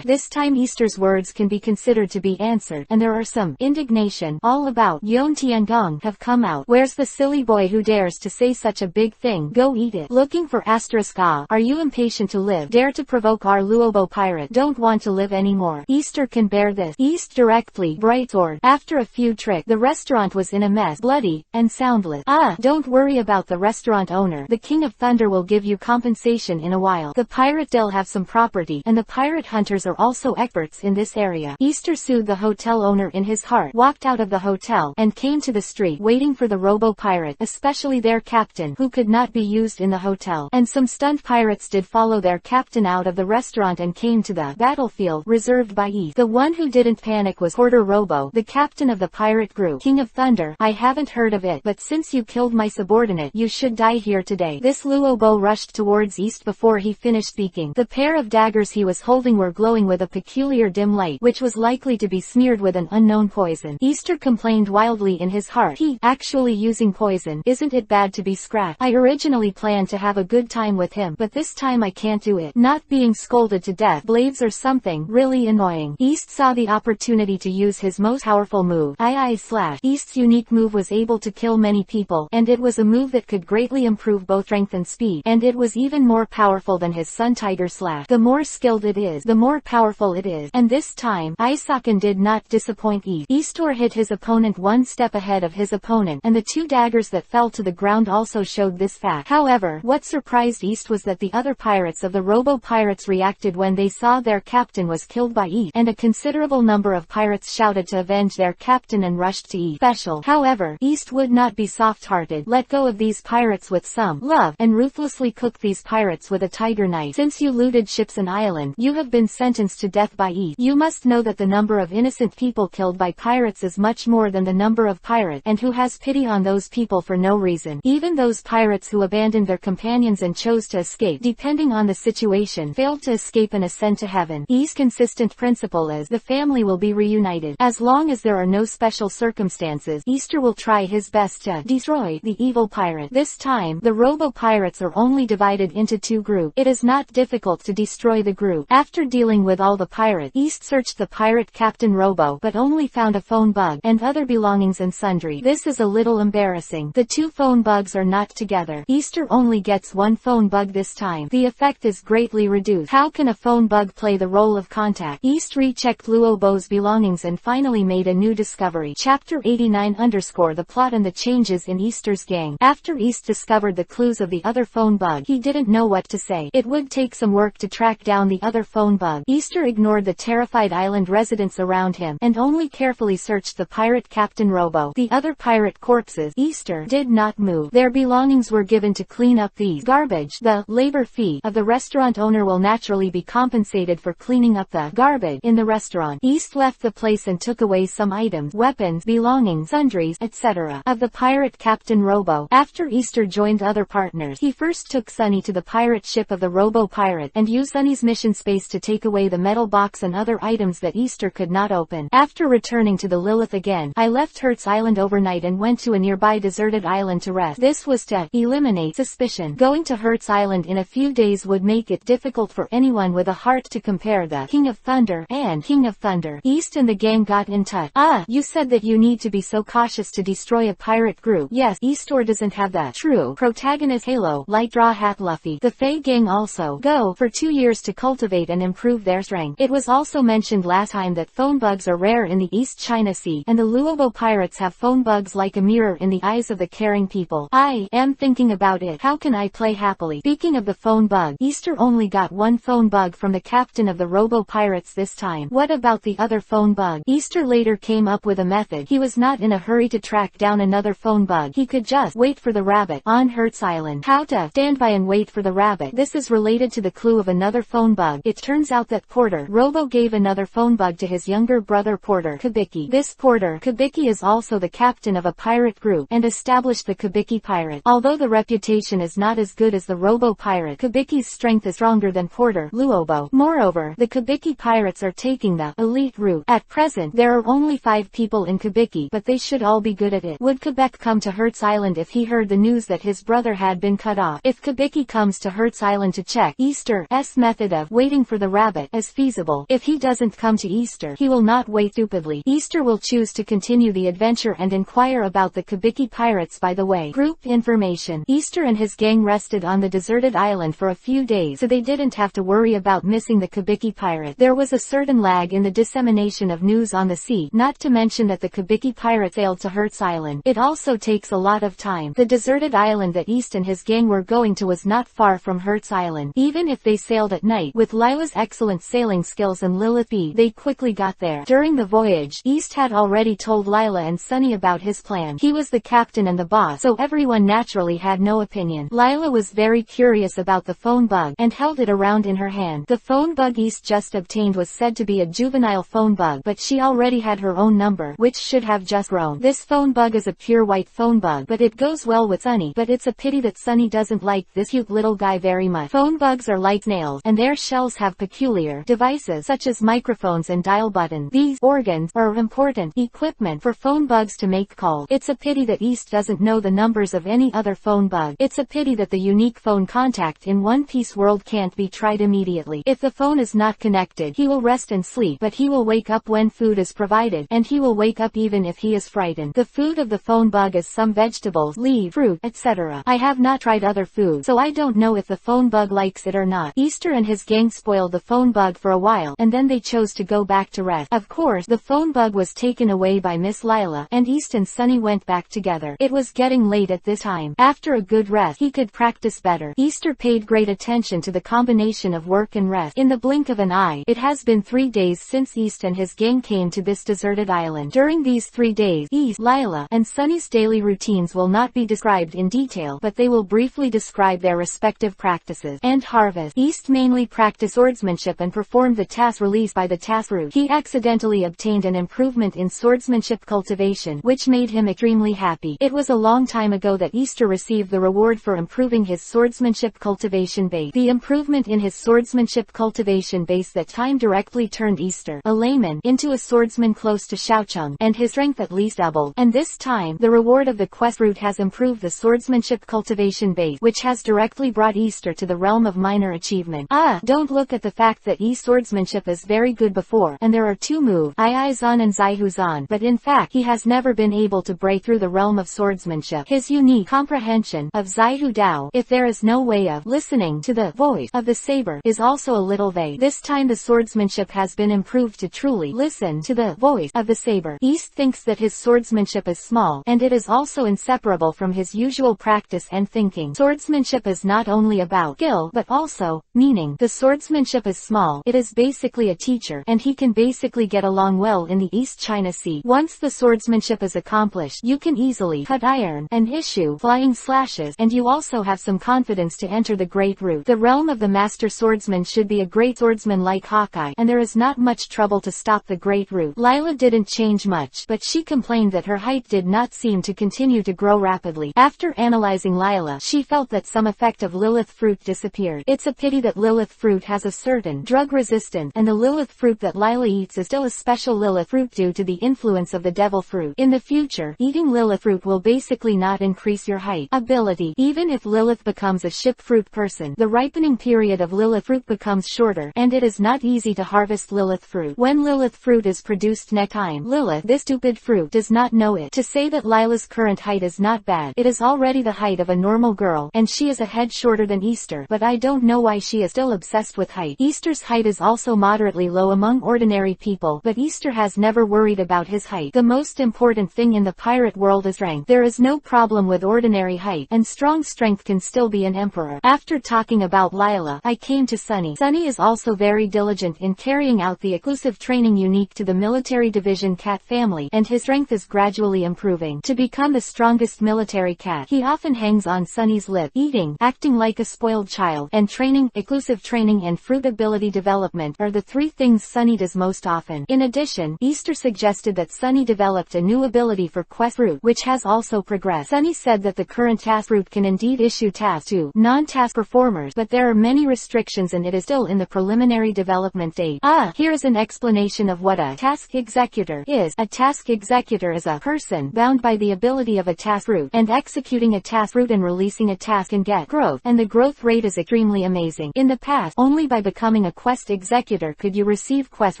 This time Easter's words can be considered to be answered, and there are some indignation all about. Yon Tiangong have come out. Where's the silly boy who dares to say such a big thing? Go eat it. Looking for asterisk ah. Are you impatient to live? Dare to provoke our Luobo pirate? Don't want to live anymore. Easter can bear this. East directly bright sword. After a few tricks, the restaurant was in a mess, bloody and soundless. Ah, don't worry about the restaurant owner. The King of Thunder will give you compensation in a while. The pirate still have some property, and the pirate hunters are also experts in this area. Easter soothed the hotel owner in his heart, walked out of the hotel, and came to the street waiting for the Robo Pirate, especially their captain, who could not be used in the hotel. And some stunned pirates did follow their captain out of the restaurant and came to the battlefield reserved by East. The one who didn't panic was Porter Robo, the captain of the pirate group. King of Thunder, I haven't heard of it, but since you killed my subordinate, you should die here today. This Luobo rushed towards East before he finished speaking. The pair of daggers he was holding were glowing with a peculiar dim light, which was likely to be smeared with an unknown poison. Easter complained wildly in his heart. He actually actually using poison. Isn't it bad to be scratched? I originally planned to have a good time with him, but this time I can't do it. Not being scolded to death, blades or something, really annoying. East saw the opportunity to use his most powerful move, I/slash. East's unique move was able to kill many people, and it was a move that could greatly improve both strength and speed, and it was even more powerful than his Sun Tiger slash. The more skilled it is, the more powerful it is, and this time, Isaken did not disappoint East. Eastor hit his opponent one step ahead of his opponent, and the two daggers that fell to the ground also showed this fact. However, what surprised East was that the other pirates of the Robo-Pirates reacted when they saw their captain was killed by East, and a considerable number of pirates shouted to avenge their captain and rushed to East. Special. However, East would not be soft-hearted, let go of these pirates with some love, and ruthlessly cooked these pirates with a tiger knife. Since you looted ships and island, you have been sentenced to death by East. You must know that the number of innocent people killed by pirates is much more than the number of pirates, and who has pity on those people for no reason. Even those pirates who abandoned their companions and chose to escape, depending on the situation, failed to escape and ascend to heaven. East's consistent principle is, the family will be reunited. As long as there are no special circumstances, Easter will try his best to destroy the evil pirate. This time, the Robo-Pirates are only divided into two groups. It is not difficult to destroy the group. After dealing with all the pirates, East searched the pirate Captain Robo, but only found a phone bug, and other belongings and sundry. This is a little embarrassing. The two phone bugs are not together. Easter only gets one phone bug this time. The effect is greatly reduced. How can a phone bug play the role of contact? East rechecked Luobo's belongings and finally made a new discovery. Chapter 89 _ The plot and the changes in Easter's gang. After East discovered the clues of the other phone bug, he didn't know what to say. It would take some work to track down the other phone bug. Easter ignored the terrified island residents around him, and only carefully searched the pirate Captain Robo. The other pirate corpses, Easter did not move. Their belongings were given to clean up these garbage. The labor fee of the restaurant owner will naturally be compensated for cleaning up the garbage in the restaurant. East left the place and took away some items, weapons, belongings, sundries, etc. of the pirate Captain Robo. After Easter joined other partners, he first took Sunny to the pirate ship of the Robo-Pirate, and used Sunny's mission space to take away the metal box and other items that Easter could not open. After returning to the Lilith again, I left Hertz Island overnight and went to a nearby deserted island to rest. This was to eliminate suspicion. Going to Hertz Island in a few days would make it difficult for anyone with a heart to compare the King of Thunder and King of Thunder. East and the gang got in touch. You said that you need to be so cautious to destroy a pirate group. Yes, Eastor doesn't have the true protagonist halo like Straw Hat Luffy. The Fae gang also go for 2 years to cultivate and improve their strength. It was also mentioned last time that phone bugs are rare in the East China Sea, and the Luobo pirates have phone bugs like a mirror in the eyes of the caring people. I am thinking about it. How can I play happily? Speaking of the phone bug, Easter only got one phone bug from the captain of the Robo Pirates this time. What about the other phone bug? Easter later came up with a method. He was not in a hurry to track down another phone bug. He could just wait for the rabbit on Hertz Island. How to stand by and wait for the rabbit. This is related to the clue of another phone bug. It turns out that Porter Robo gave another phone bug to his younger brother Porter Kabiki. This Porter Kabiki is also the captain of a pirate group, and established the Kabiki Pirate. Although the reputation is not as good as the Robo Pirate, Kabiki's strength is stronger than Porter Luobo. Moreover, the Kabiki Pirates are taking the elite route. At present, there are only 5 people in Kabiki, but they should all be good at it. Would Quebec come to Hertz Island if he heard the news that his brother had been cut off? If Kabiki comes to Hertz Island to check, Easter's method of waiting for the rabbit is feasible. If he doesn't come to Easter, he will not wait stupidly. Easter will choose to continue the adventure and inquire about the Kabiki Pirates by the way. Group information. Easter and his gang rested on the deserted island for a few days, so they didn't have to worry about missing the Kabiki Pirate. There was a certain lag in the dissemination of news on the sea, not to mention that the Kabiki Pirate sailed to Hertz Island. It also takes a lot of time. The deserted island that East and his gang were going to was not far from Hertz Island. Even if they sailed at night, with Lila's excellent sailing skills and Lilith B, they quickly got there. During the voyage, East had already told Lila and Sunny about his plan. He was the captain and the boss, so everyone naturally had no opinion. Lila was very curious about the phone bug, and held it around in her hand. The phone bug East just obtained was said to be a juvenile phone bug, but she already had her own number, which should have just grown. This phone bug is a pure white phone bug, but it goes well with Sunny, but it's a pity that Sunny doesn't like this cute little guy very much. Phone bugs are like snails, and their shells have peculiar devices such as microphones and dial buttons. These organs are important equipment for phone bugs to make calls. It's It's a pity that East doesn't know the numbers of any other phone bug. It's a pity that the unique phone contact in One Piece world can't be tried immediately. If the phone is not connected, he will rest and sleep, but he will wake up when food is provided, and he will wake up even if he is frightened. The food of the phone bug is some vegetables, leaves, fruit, etc. I have not tried other food, so I don't know if the phone bug likes it or not. Easter and his gang spoiled the phone bug for a while, and then they chose to go back to rest. Of course, the phone bug was taken away by Miss Lila, and East and Sunny went back together. It was getting late at this time. After a good rest, he could practice better. Easter paid great attention to the combination of work and rest. In the blink of an eye, it has been 3 days since East and his gang came to this deserted island. During these 3 days, East, Lila, and Sunny's daily routines will not be described in detail, but they will briefly describe their respective practices. And harvest. East mainly practiced swordsmanship and performed the task released by the task route. He accidentally obtained an improvement in swordsmanship cultivation, which made him extremely happy. It was a long time ago that Easter received the reward for improving his swordsmanship cultivation base. The improvement in his swordsmanship cultivation base that time directly turned Easter, a layman, into a swordsman close to Xiaocheng, and his strength at least doubled. And this time, the reward of the quest route has improved the swordsmanship cultivation base, which has directly brought Easter to the realm of minor achievement. Don't look at the fact that E's swordsmanship is very good before, and there are 2 moves, Ai Zan and Zai Hu Zan, but in fact he has never been able to break through the realm of swordsmanship. His unique comprehension of Zai Hu Dao, if there is no way of listening to the voice of the saber, is also a little vague. This time the swordsmanship has been improved to truly listen to the voice of the saber. East thinks that his swordsmanship is small, and it is also inseparable from his usual practice and thinking. Swordsmanship is not only about skill, but also meaning. The swordsmanship is small, it is basically a teacher, and he can basically get along well in the East China Sea. Once the swordsmanship is accomplished, you can easily cut iron and issue flying slashes, and you also have some confidence to enter the Great Route. The realm of the Master Swordsman should be a great swordsman like Hawkeye, and there is not much trouble to stop the Great Route. Lila didn't change much, but she complained that her height did not seem to continue to grow rapidly. After analyzing Lila, she felt that some effect of Lilith fruit disappeared. It's a pity that Lilith fruit has a certain drug resistance, and the Lilith fruit that Lila eats is still a special Lilith fruit due to the influence of the devil fruit. In the future, eating Lilith fruit will basically not increase your height ability. Even if Lilith becomes a ship fruit person, the ripening period of Lilith fruit becomes shorter, and it is not easy to harvest Lilith fruit. When Lilith fruit is produced next time, Lilith, this stupid fruit, does not know it. To say that Lila's current height is not bad, it is already the height of a normal girl, and she is a head shorter than Easter, but I don't know why she is still obsessed with height. Easter's height is also moderately low among ordinary people, but Easter has never worried about his height. The most important thing in the pirate world is strength. There is no problem with ordinary height, and strong strength can still be an emperor. After talking about Lila, I came to Sunny. Sunny is also very diligent in carrying out the exclusive training unique to the military division cat family, and his strength is gradually improving. To become the strongest military cat, he often hangs on Sunny's lip. Eating, acting like a spoiled child, and training, exclusive training and fruit ability development are the 3 things Sunny does most often. In addition, Easter suggested that Sunny developed a new ability for quest route, which has also progressed. Sunny said that the current task route can indeed issue tasks to non-task performers, but there are many restrictions and it is still in the preliminary development stage. Here is an explanation of what a task executor is. A task executor is a person bound by the ability of a task route, and executing a task route and releasing a task can get growth, and the growth rate is extremely amazing. In the past, only by becoming a quest executor could you receive quests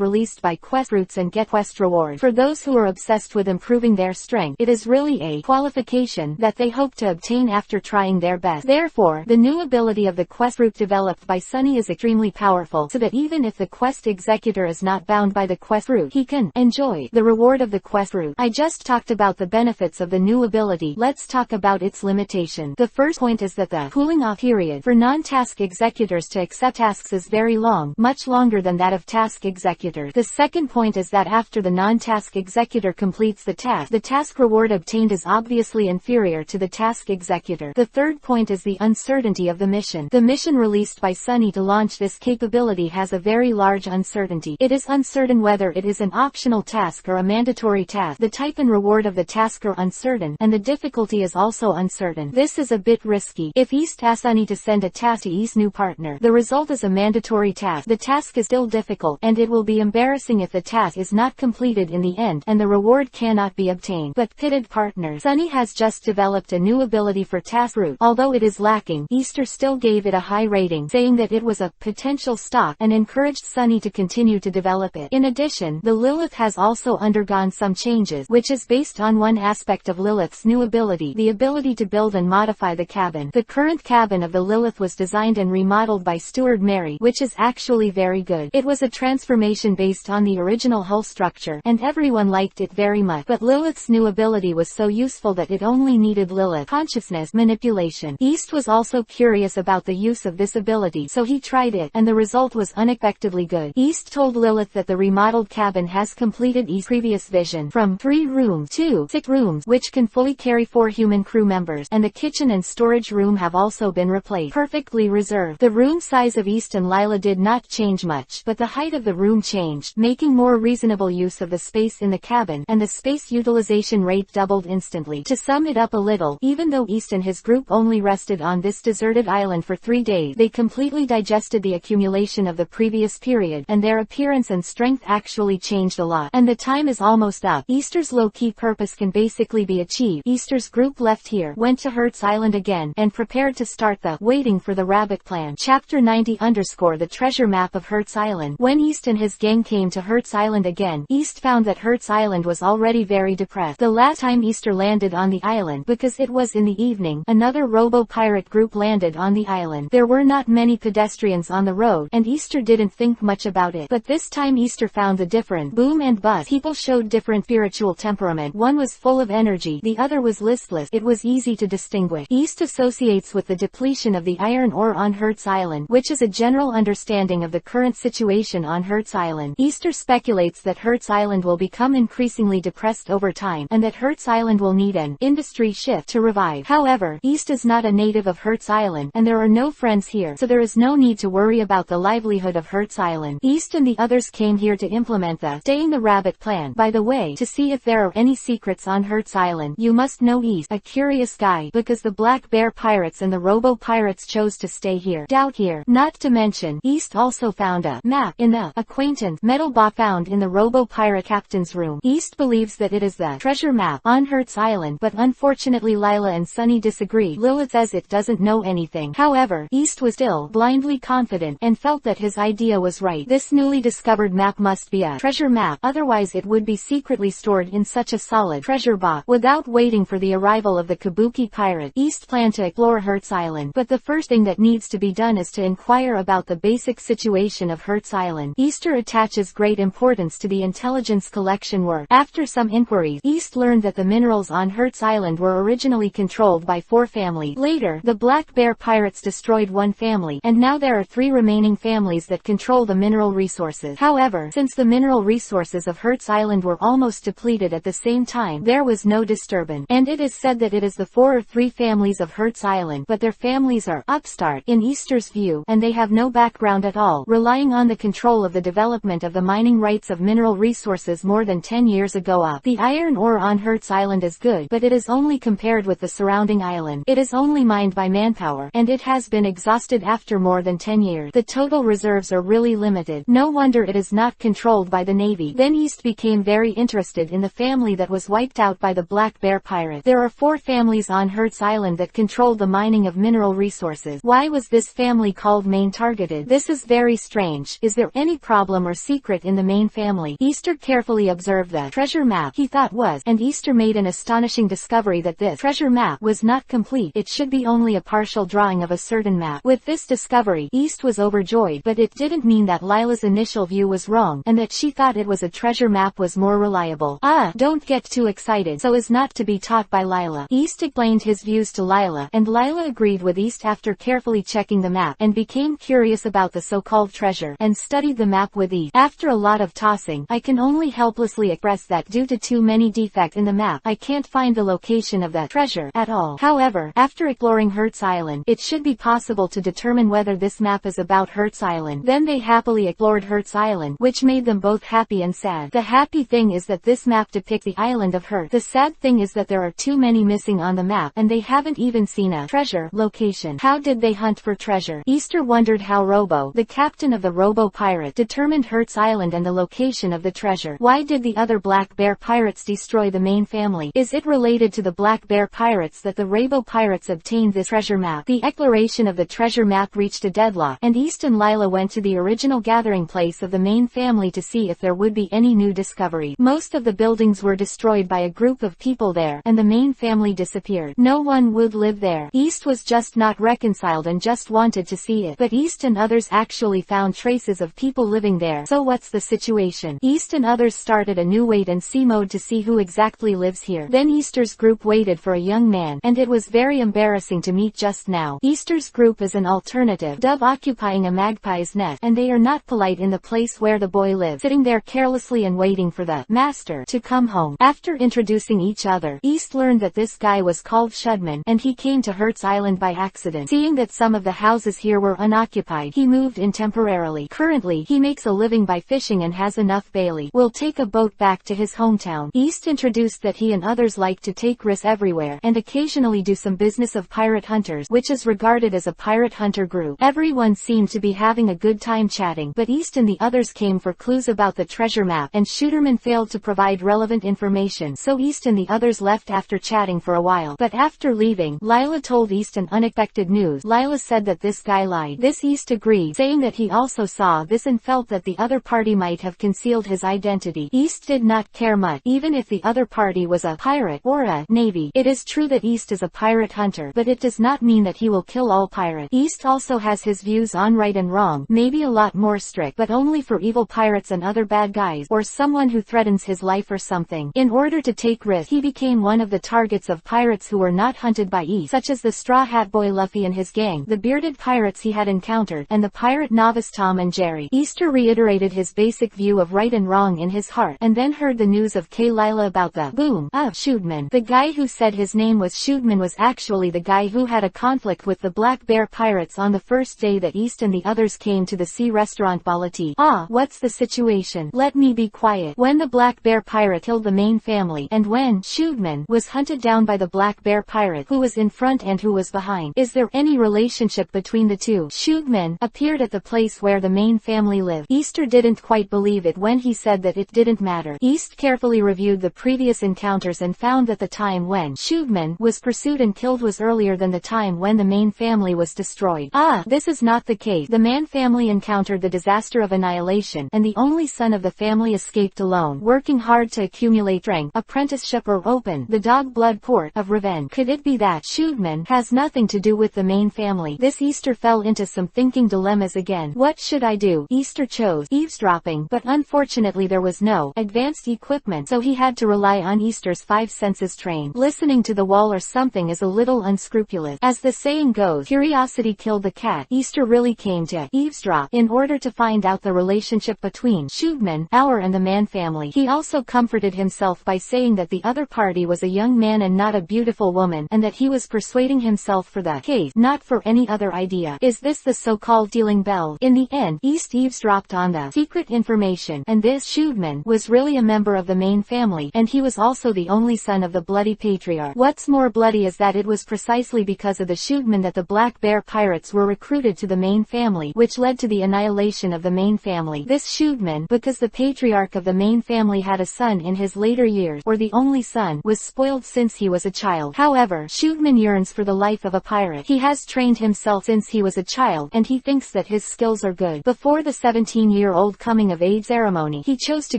released by quest routes and get quest rewards. For those who are obsessed with improving their strength, it is really a qualification that they hope to obtain after trying their best. Therefore, the new ability of the quest route developed by Sunny is extremely powerful, so that even if the quest executor is not bound by the quest route, he can enjoy the reward of the quest route. I just talked about the benefits of the new ability. Let's talk about its limitation. The first point is that the cooling off period for non-task executors to accept tasks is very long, much longer than that of task executors. The second point is that after the non-task executor completes the task reward obtained is obviously inferior to the task executor. The third point is the uncertainty of the mission. The mission released by Sunny to launch this capability has a very large uncertainty. It is uncertain whether it is an optional task or a mandatory task. The type and reward of the task are uncertain, and the difficulty is also uncertain. This is a bit risky. If East asks Sunny to send a task to East's new partner, the result is a mandatory task. The task is still difficult, and it will be embarrassing if the task is not completed in the end, and the reward cannot be obtained. But pitted partners. Sunny has just developed a new ability for Tassroot. Although it is lacking, Easter still gave it a high rating, saying that it was a potential stock and encouraged Sunny to continue to develop it. In addition, the Lilith has also undergone some changes, which is based on one aspect of Lilith's new ability, the ability to build and modify the cabin. The current cabin of the Lilith was designed and remodeled by Steward Mary, which is actually very good. It was a transformation based on the original hull structure, and everyone liked it very much. But Lilith's new ability was so useful that it only needed Lilith consciousness manipulation. East was also curious about the use of this ability, so he tried it, and the result was unexpectedly good. East told Lilith that the remodeled cabin has completed East's previous vision, from 3 rooms to 6 rooms, which can fully carry 4 human crew members, and the kitchen and storage room have also been replaced, perfectly reserved. The room size of East and Lila did not change much, but the height of the room changed, making more reasonable use of the space in the cabin, and the space utilization rate doubled instantly. To sum it up a little, even though East and his group only rested on this deserted island for 3 days, they completely digested the accumulation of the previous period, and their appearance and strength actually changed a lot. And the time is almost up. Easter's low-key purpose can basically be achieved. Easter's group left here, went to Hertz Island again, and prepared to start the waiting for the rabbit plan. Chapter 90 _ the treasure map of Hertz Island. When East and his gang came to Hertz Island again, East found that Hertz Island was already very depressed. The last time Easter landed on the island, because it was in the evening, another robo-pirate group landed on the island. There were not many pedestrians on the road, and Easter didn't think much about it. But this time Easter found the different boom and bust. People showed different spiritual temperament. One was full of energy, the other was listless. It was easy to distinguish. East associates with the depletion of the iron ore on Hertz Island, which is a general understanding of the current situation on Hertz Island. Easter speculates that Hertz Island will become increasingly depressed over time, and that Hertz Island will need an industry shift to revive. However, East is not a native of Hertz Island, and there are no friends here, so there is no need to worry about the livelihood of Hertz Island. East and the others came here to implement the staying the rabbit plan. By the way, to see if there are any secrets on Hertz Island, you must know East, a curious guy, because the Black Bear Pirates and the Robo Pirates chose to stay here. Doubt here. Not to mention, East also found a map in the acquaintance metal box found in the Robo Pirate captain's room. East believes that it is the treasure map on Hertz Island, but unfortunately Lila and Sunny disagree. Lilith says it doesn't know anything. However, East was still blindly confident, and felt that his idea was right. This newly discovered map must be a treasure map, otherwise it would be secretly stored in such a solid treasure box. Without waiting for the arrival of the Kabuki pirate, East planned to explore Hertz Island. But the first thing that needs to be done is to inquire about the basic situation of Hertz Island. Easter attaches great importance to the intelligence collection work. After some inquiries, East learned that the minerals on Hertz Island were originally controlled by 4 families. Later, the Black Bear Pirates destroyed 1 family, and now there are 3 remaining families that control the mineral resources. However, since the mineral resources of Hertz Island were almost depleted at the same time, there was no disturbance. And it is said that it is the 4 or 3 families of Hertz Island, but their families are upstart in Easter's view, and they have no background at all, relying on the control of the development of the mining rights of mineral resources more than 10 years ago up. The iron ore on Hertz Island is good, but it is only compared with the surrounding island. It is only mined by manpower, and it has been exhausted after more than 10 years. The total reserves are really limited. No wonder it is not controlled by the Navy. Then East became very interested in the family that was wiped out by the Black Bear Pirates. There are 4 families on Hertz Island that control the mining of mineral resources. Why was this family called main targeted? This is very strange. Is there any problem or secret in the main family? Easter carefully observed the treasure map he thought was, and Easter made an astonishing discovery that this treasure map was not complete. It should be only a partial drawing of a certain map. With this discovery, East was overjoyed, but it didn't mean that Lila's initial view was wrong, and that she thought it was a treasure map was more reliable. Don't get too excited so as not to be taught by Lila. East explained his views to Lila, and Lila agreed with East after carefully checking the map, and became curious about the so-called treasure, and studied the map with East. After a lot of tossing, I can only helplessly express that due to too many defects in the map, I can't find the location of the treasure at all. However, after exploring Hertz Island, it should be possible to determine whether this map is about Hertz Island. Then they happily explored Hertz Island, which made them both happy and sad. The happy thing is that this map depicts the island of Hertz. The sad thing is that there are too many missing on the map, and they haven't even seen a treasure location. How did they hunt for treasure? Easter wondered how Robo, the captain of the Robo Pirate, determined Hertz Island and the location of the treasure. Why did the other Black Bear Pirates destroy the main family. Is it related to the Black Bear pirates that the Rainbow pirates obtained this treasure map? The exploration of the treasure map reached a deadlock, and East and Lila went to the original gathering place of the main family to see if there would be any new discovery. Most of the buildings were destroyed by a group of people there, and the main family disappeared. No one would live there. East was just not reconciled and just wanted to see it. But East and others actually found traces of people living there. So what's the situation? East and others started a new wait-and-see mode to see who exactly lives here. Then Easter's group waited for a young man, and it was very embarrassing to meet just now. Easter's group is an alternative dove occupying a magpie's nest, and they are not polite in the place where the boy lives, sitting there carelessly and waiting for the master to come home. After introducing each other, East learned that this guy was called Shudman, and he came to Hertz Island by accident. Seeing that some of the houses here were unoccupied, he moved in temporarily. Currently, he makes a living by fishing and has enough Bailey will take a boat back to his hometown. East introduced that he and others like to take risks everywhere, and occasionally do some business of pirate hunters, which is regarded as a pirate hunter group. Everyone seemed to be having a good time chatting, but East and the others came for clues about the treasure map, and Shooterman failed to provide relevant information, so East and the others left after chatting for a while. But after leaving, Lila told East an unexpected news. Lila said that this guy lied. This East agreed, saying that he also saw this and felt that the other party might have concealed his identity. East did not care much, even if the other party was a pirate or a navy. It is true that East is a pirate hunter, but it does not mean that he will kill all pirates. East also has his views on right and wrong, maybe a lot more strict, but only for evil pirates and other bad guys, or someone who threatens his life or something. In order to take risks, he became one of the targets of pirates who were not hunted by East, such as the Straw Hat Boy Luffy and his gang, the bearded pirates he had encountered, and the pirate novice Tom and Jerry. Easter reiterated his basic view of right and wrong in his heart, and then heard the news of Lila about the boom of Shootman. The guy who said his name was Shootman was actually the guy who had a conflict with the Black Bear pirates on the first day that East and the others came to the sea restaurant Balati. Ah, what's the situation? Let me be quiet. When the Black Bear pirate killed the main family, and when Shootman was hunted down by the Black Bear pirate, who was in front and who was behind? Is there any relationship between the two? Shootman appeared at the place where the main family lived. Easter didn't quite believe it when he said that it didn't matter. East carefully reviewed the previous encounters and found that the time when Shootman was pursued and killed was earlier than the time when the main family was destroyed. Ah, this is not the case. The Man family encountered the disaster of annihilation, and the only son of the family escaped alone, working hard to accumulate strength, apprenticeship, or open the dog blood port of revenge. Could it be that Shootman has nothing to do with the main family? This Easter fell into some thinking dilemmas again. What should I do? Easter chose eavesdropping, but unfortunately there was no advanced equipment, so he had to rely on Easter's five senses train. Listening to the wall or something is a little unscrupulous. As the saying goes, curiosity killed the cat. Easter really came to eavesdrop in order to find out the relationship between Shootman, and the Man family. He also comforted himself by saying that the other party was a young man and not a beautiful woman, and that he was persuading himself for the case, not for any other idea. Is this the so-called dealing bells? In the end, East eavesdropped on the secret information, and this Shootman was really a member of the main family, and he was also the only son of the bloody patriarch. What's more bloody is that it was precisely because of the Shootman that the Black Bear pirates were recruited to the main family, which led to the annihilation of the main family. This Shootman, because the patriarch of the main family had a son in his later years, or the only son, was spoiled since he was a child. However, Shootman yearns for the life of a pirate. He has trained himself since he was a child, and he thinks that his skills are good. Before the 17-year-old coming-of-age ceremony, he chose to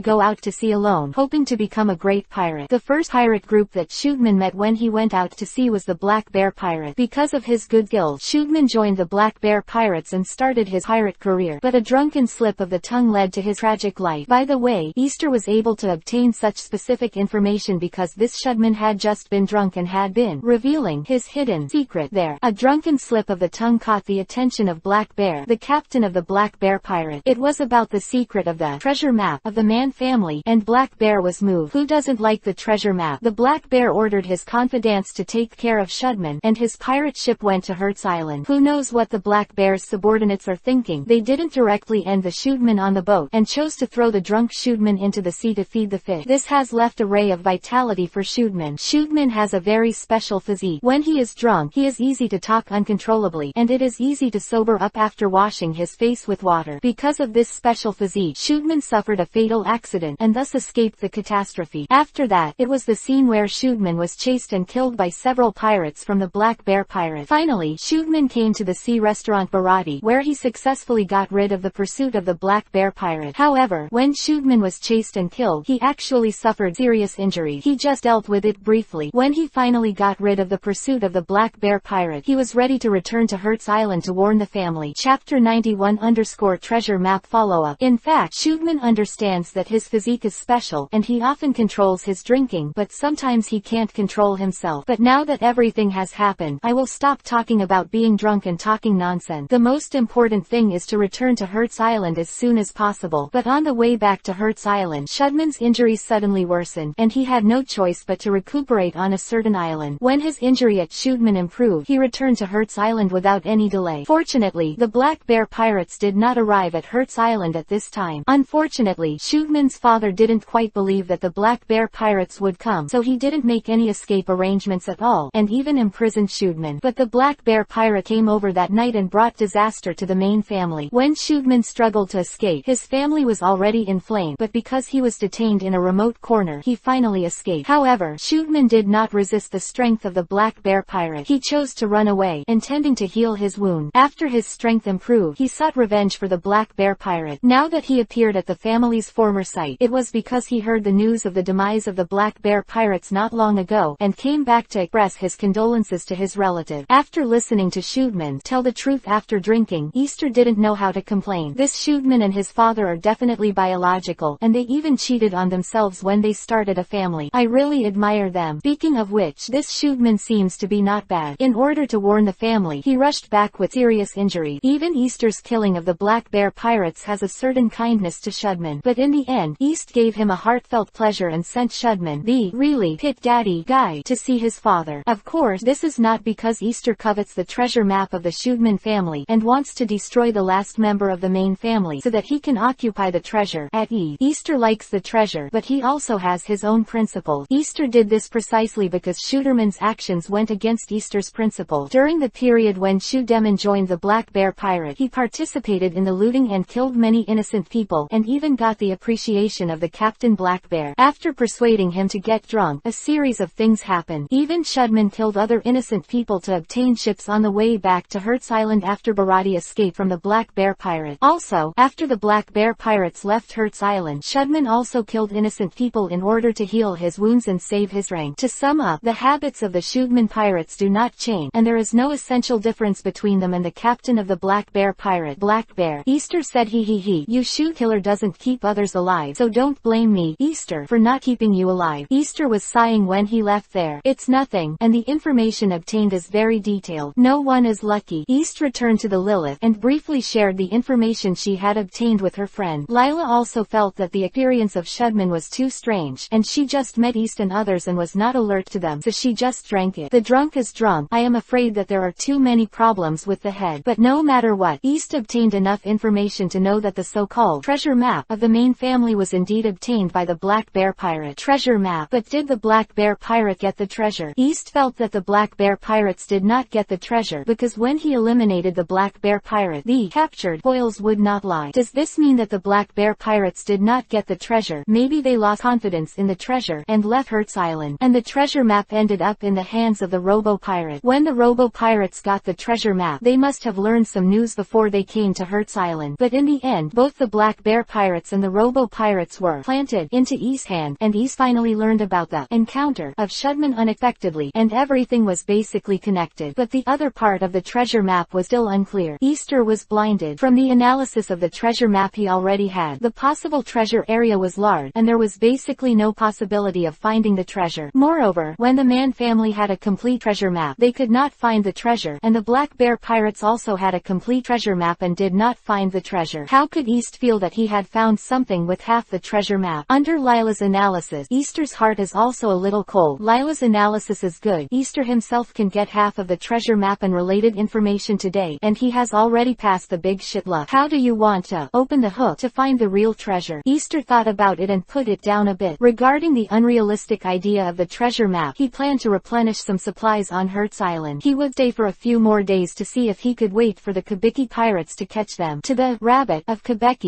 go out to sea alone, hoping to become a great pirate. The first pirate group that Shootman met when he went out to sea was the Black Bear pirate. Because of his good skills, Shootman joined the Black Bear pirates and started his pirate career, but a drunken slip of the tongue led to his tragic life. By the way, Easter was able to obtain such specific information because this Shootman had just been drunk and had been revealing his hidden secret there. A drunken slip of the tongue caught the attention of Black Bear, the captain of the Black Bear pirate. It was about the secret of the treasure map of the Man family, and Black Bear was moved. Who doesn't like the treasure map? The Black Bear ordered his confidants to take care of Shootman, and his pirate ship went to Hertz Island. Who knows what the Black Bear's subordinates are thinking? They didn't directly end the Shootman on the boat, and chose to throw the drunk Shootman into the sea to feed the fish. This has left a ray of vitality for Shootman. Shootman has a very special physique. When he is drunk, he is easy to talk uncontrollably, and it is easy to sober up after washing his face with water. Because of this special physique, Shootman suffered a fatal accident, and thus escaped the catastrophe. After After that, it was the scene where Shootman was chased and killed by several pirates from the Black Bear Pirate. Finally, Shootman came to the sea restaurant Barati, where he successfully got rid of the pursuit of the Black Bear Pirate. However, when Shootman was chased and killed, he actually suffered serious injury. He just dealt with it briefly. When he finally got rid of the pursuit of the Black Bear Pirate, he was ready to return to Hertz Island to warn the family. Chapter 91_Treasure Map Follow-up. In fact, Shootman understands that his physique is special, and he often controls his drinking, but sometimes he can't control himself. But now that everything has happened, I will stop talking about being drunk and talking nonsense. The most important thing is to return to Hertz Island as soon as possible. But on the way back to Hertz Island, Shootman's injuries suddenly worsened, and he had no choice but to recuperate on a certain island. When his injury at Shootman improved, he returned to Hertz Island without any delay. Fortunately, the Black Bear Pirates did not arrive at Hertz Island at this time. Unfortunately, Shootman's father didn't quite believe that the Black Bear Pirates would come, so he didn't make any escape arrangements at all, and even imprisoned Shootman. But the Black Bear Pirate came over that night and brought disaster to the main family. When Shootman struggled to escape, his family was already in flames, but because he was detained in a remote corner, he finally escaped. However, Shootman did not resist the strength of the Black Bear Pirate. He chose to run away, intending to heal his wound. After his strength improved, he sought revenge for the Black Bear Pirate. Now that he appeared at the family's former site, it was because he heard the news of the demise of the Black Bear Pirates not long ago, and came back to express his condolences to his relative. After listening to Shootman tell the truth after drinking, Easter didn't know how to complain. This Shootman and his father are definitely biological, and they even cheated on themselves when they started a family. I really admire them. Speaking of which, this Shootman seems to be not bad. In order to warn the family, he rushed back with serious injury. Even Easter's killing of the Black Bear Pirates has a certain kindness to Shootman, but in the end, East gave him a heartfelt pleasure and sent Shootman, the really pit daddy guy, to see his father. Of course, this is not because Easter covets the treasure map of the Shootman family and wants to destroy the last member of the main family so that he can occupy the treasure at ease. Easter likes the treasure, but he also has his own principles. Easter did this precisely because Shootman's actions went against Easter's principle. During the period when Shootman joined the Black Bear Pirate, he participated in the looting and killed many innocent people, and even got the appreciation of the Captain Black Bear. After persuading him to get drunk, a series of things happened. Even Shootman killed other innocent people to obtain ships on the way back to Hertz Island after Barati escaped from the Black Bear Pirate. Also, after the Black Bear Pirates left Hertz Island, Shootman also killed innocent people in order to heal his wounds and save his rank. To sum up, the habits of the Shootman pirates do not change, and there is no essential difference between them and the captain of the Black Bear Pirate, Black Bear. Easter said he, you shoot killer doesn't keep others alive, so don't blame me, Easter, for not keeping you alive. Easter was sighing when he left there. It's nothing, and the information obtained is very detailed. No one is lucky. East returned to the Lilith and briefly shared the information she had obtained with her friend. Lila also felt that the appearance of Shootman was too strange, and she just met East and others and was not alert to them, so she just drank it. The drunk is drunk. I am afraid that there are too many problems with the head. But no matter what, East obtained enough information to know that the so-called treasure map of the main family was indeed obtained by the Black Bear Pirate. Treasure map. But did the Black Bear Pirate get the treasure? East felt that the Black Bear Pirates did not get the treasure because when he eliminated the Black Bear Pirate, the captured foils would not lie. Does this mean that the Black Bear Pirates did not get the treasure? Maybe they lost confidence in the treasure and left Hertz Island, and the treasure map ended up in the hands of the Robo Pirate. When the Robo Pirates got the treasure map, they must have learned some news before they came to Hertz Island. But in the end, both the Black Bear Pirates and the Robo Pirates were planted into East's hand, and East finally learned about the encounter of Shootman unexpectedly, and everything was basically connected. But the other part of the treasure map was still unclear. Easter was blinded from the analysis of the treasure map he already had. The possible treasure area was large, and there was basically no possibility of finding the treasure. Moreover, when the Mann family had a complete treasure map, they could not find the treasure, and the Black Bear Pirates also had a complete treasure map and did not find the treasure. How could East feel that he had found something with half the treasure map? Under Lila's analysis, Easter's heart is also a little cold. Lila's analysis is good. Easter himself can get half of the treasure map and related information today, and he has already passed the big shit luck. How do you want to open the hook to find the real treasure? Easter thought about it and put it down a bit. Regarding the unrealistic idea of the treasure map, he planned to replenish some supplies on Hertz Island. He would stay for a few more days to see if he could wait for the Quebec pirates to catch them. To the rabbit of Quebec,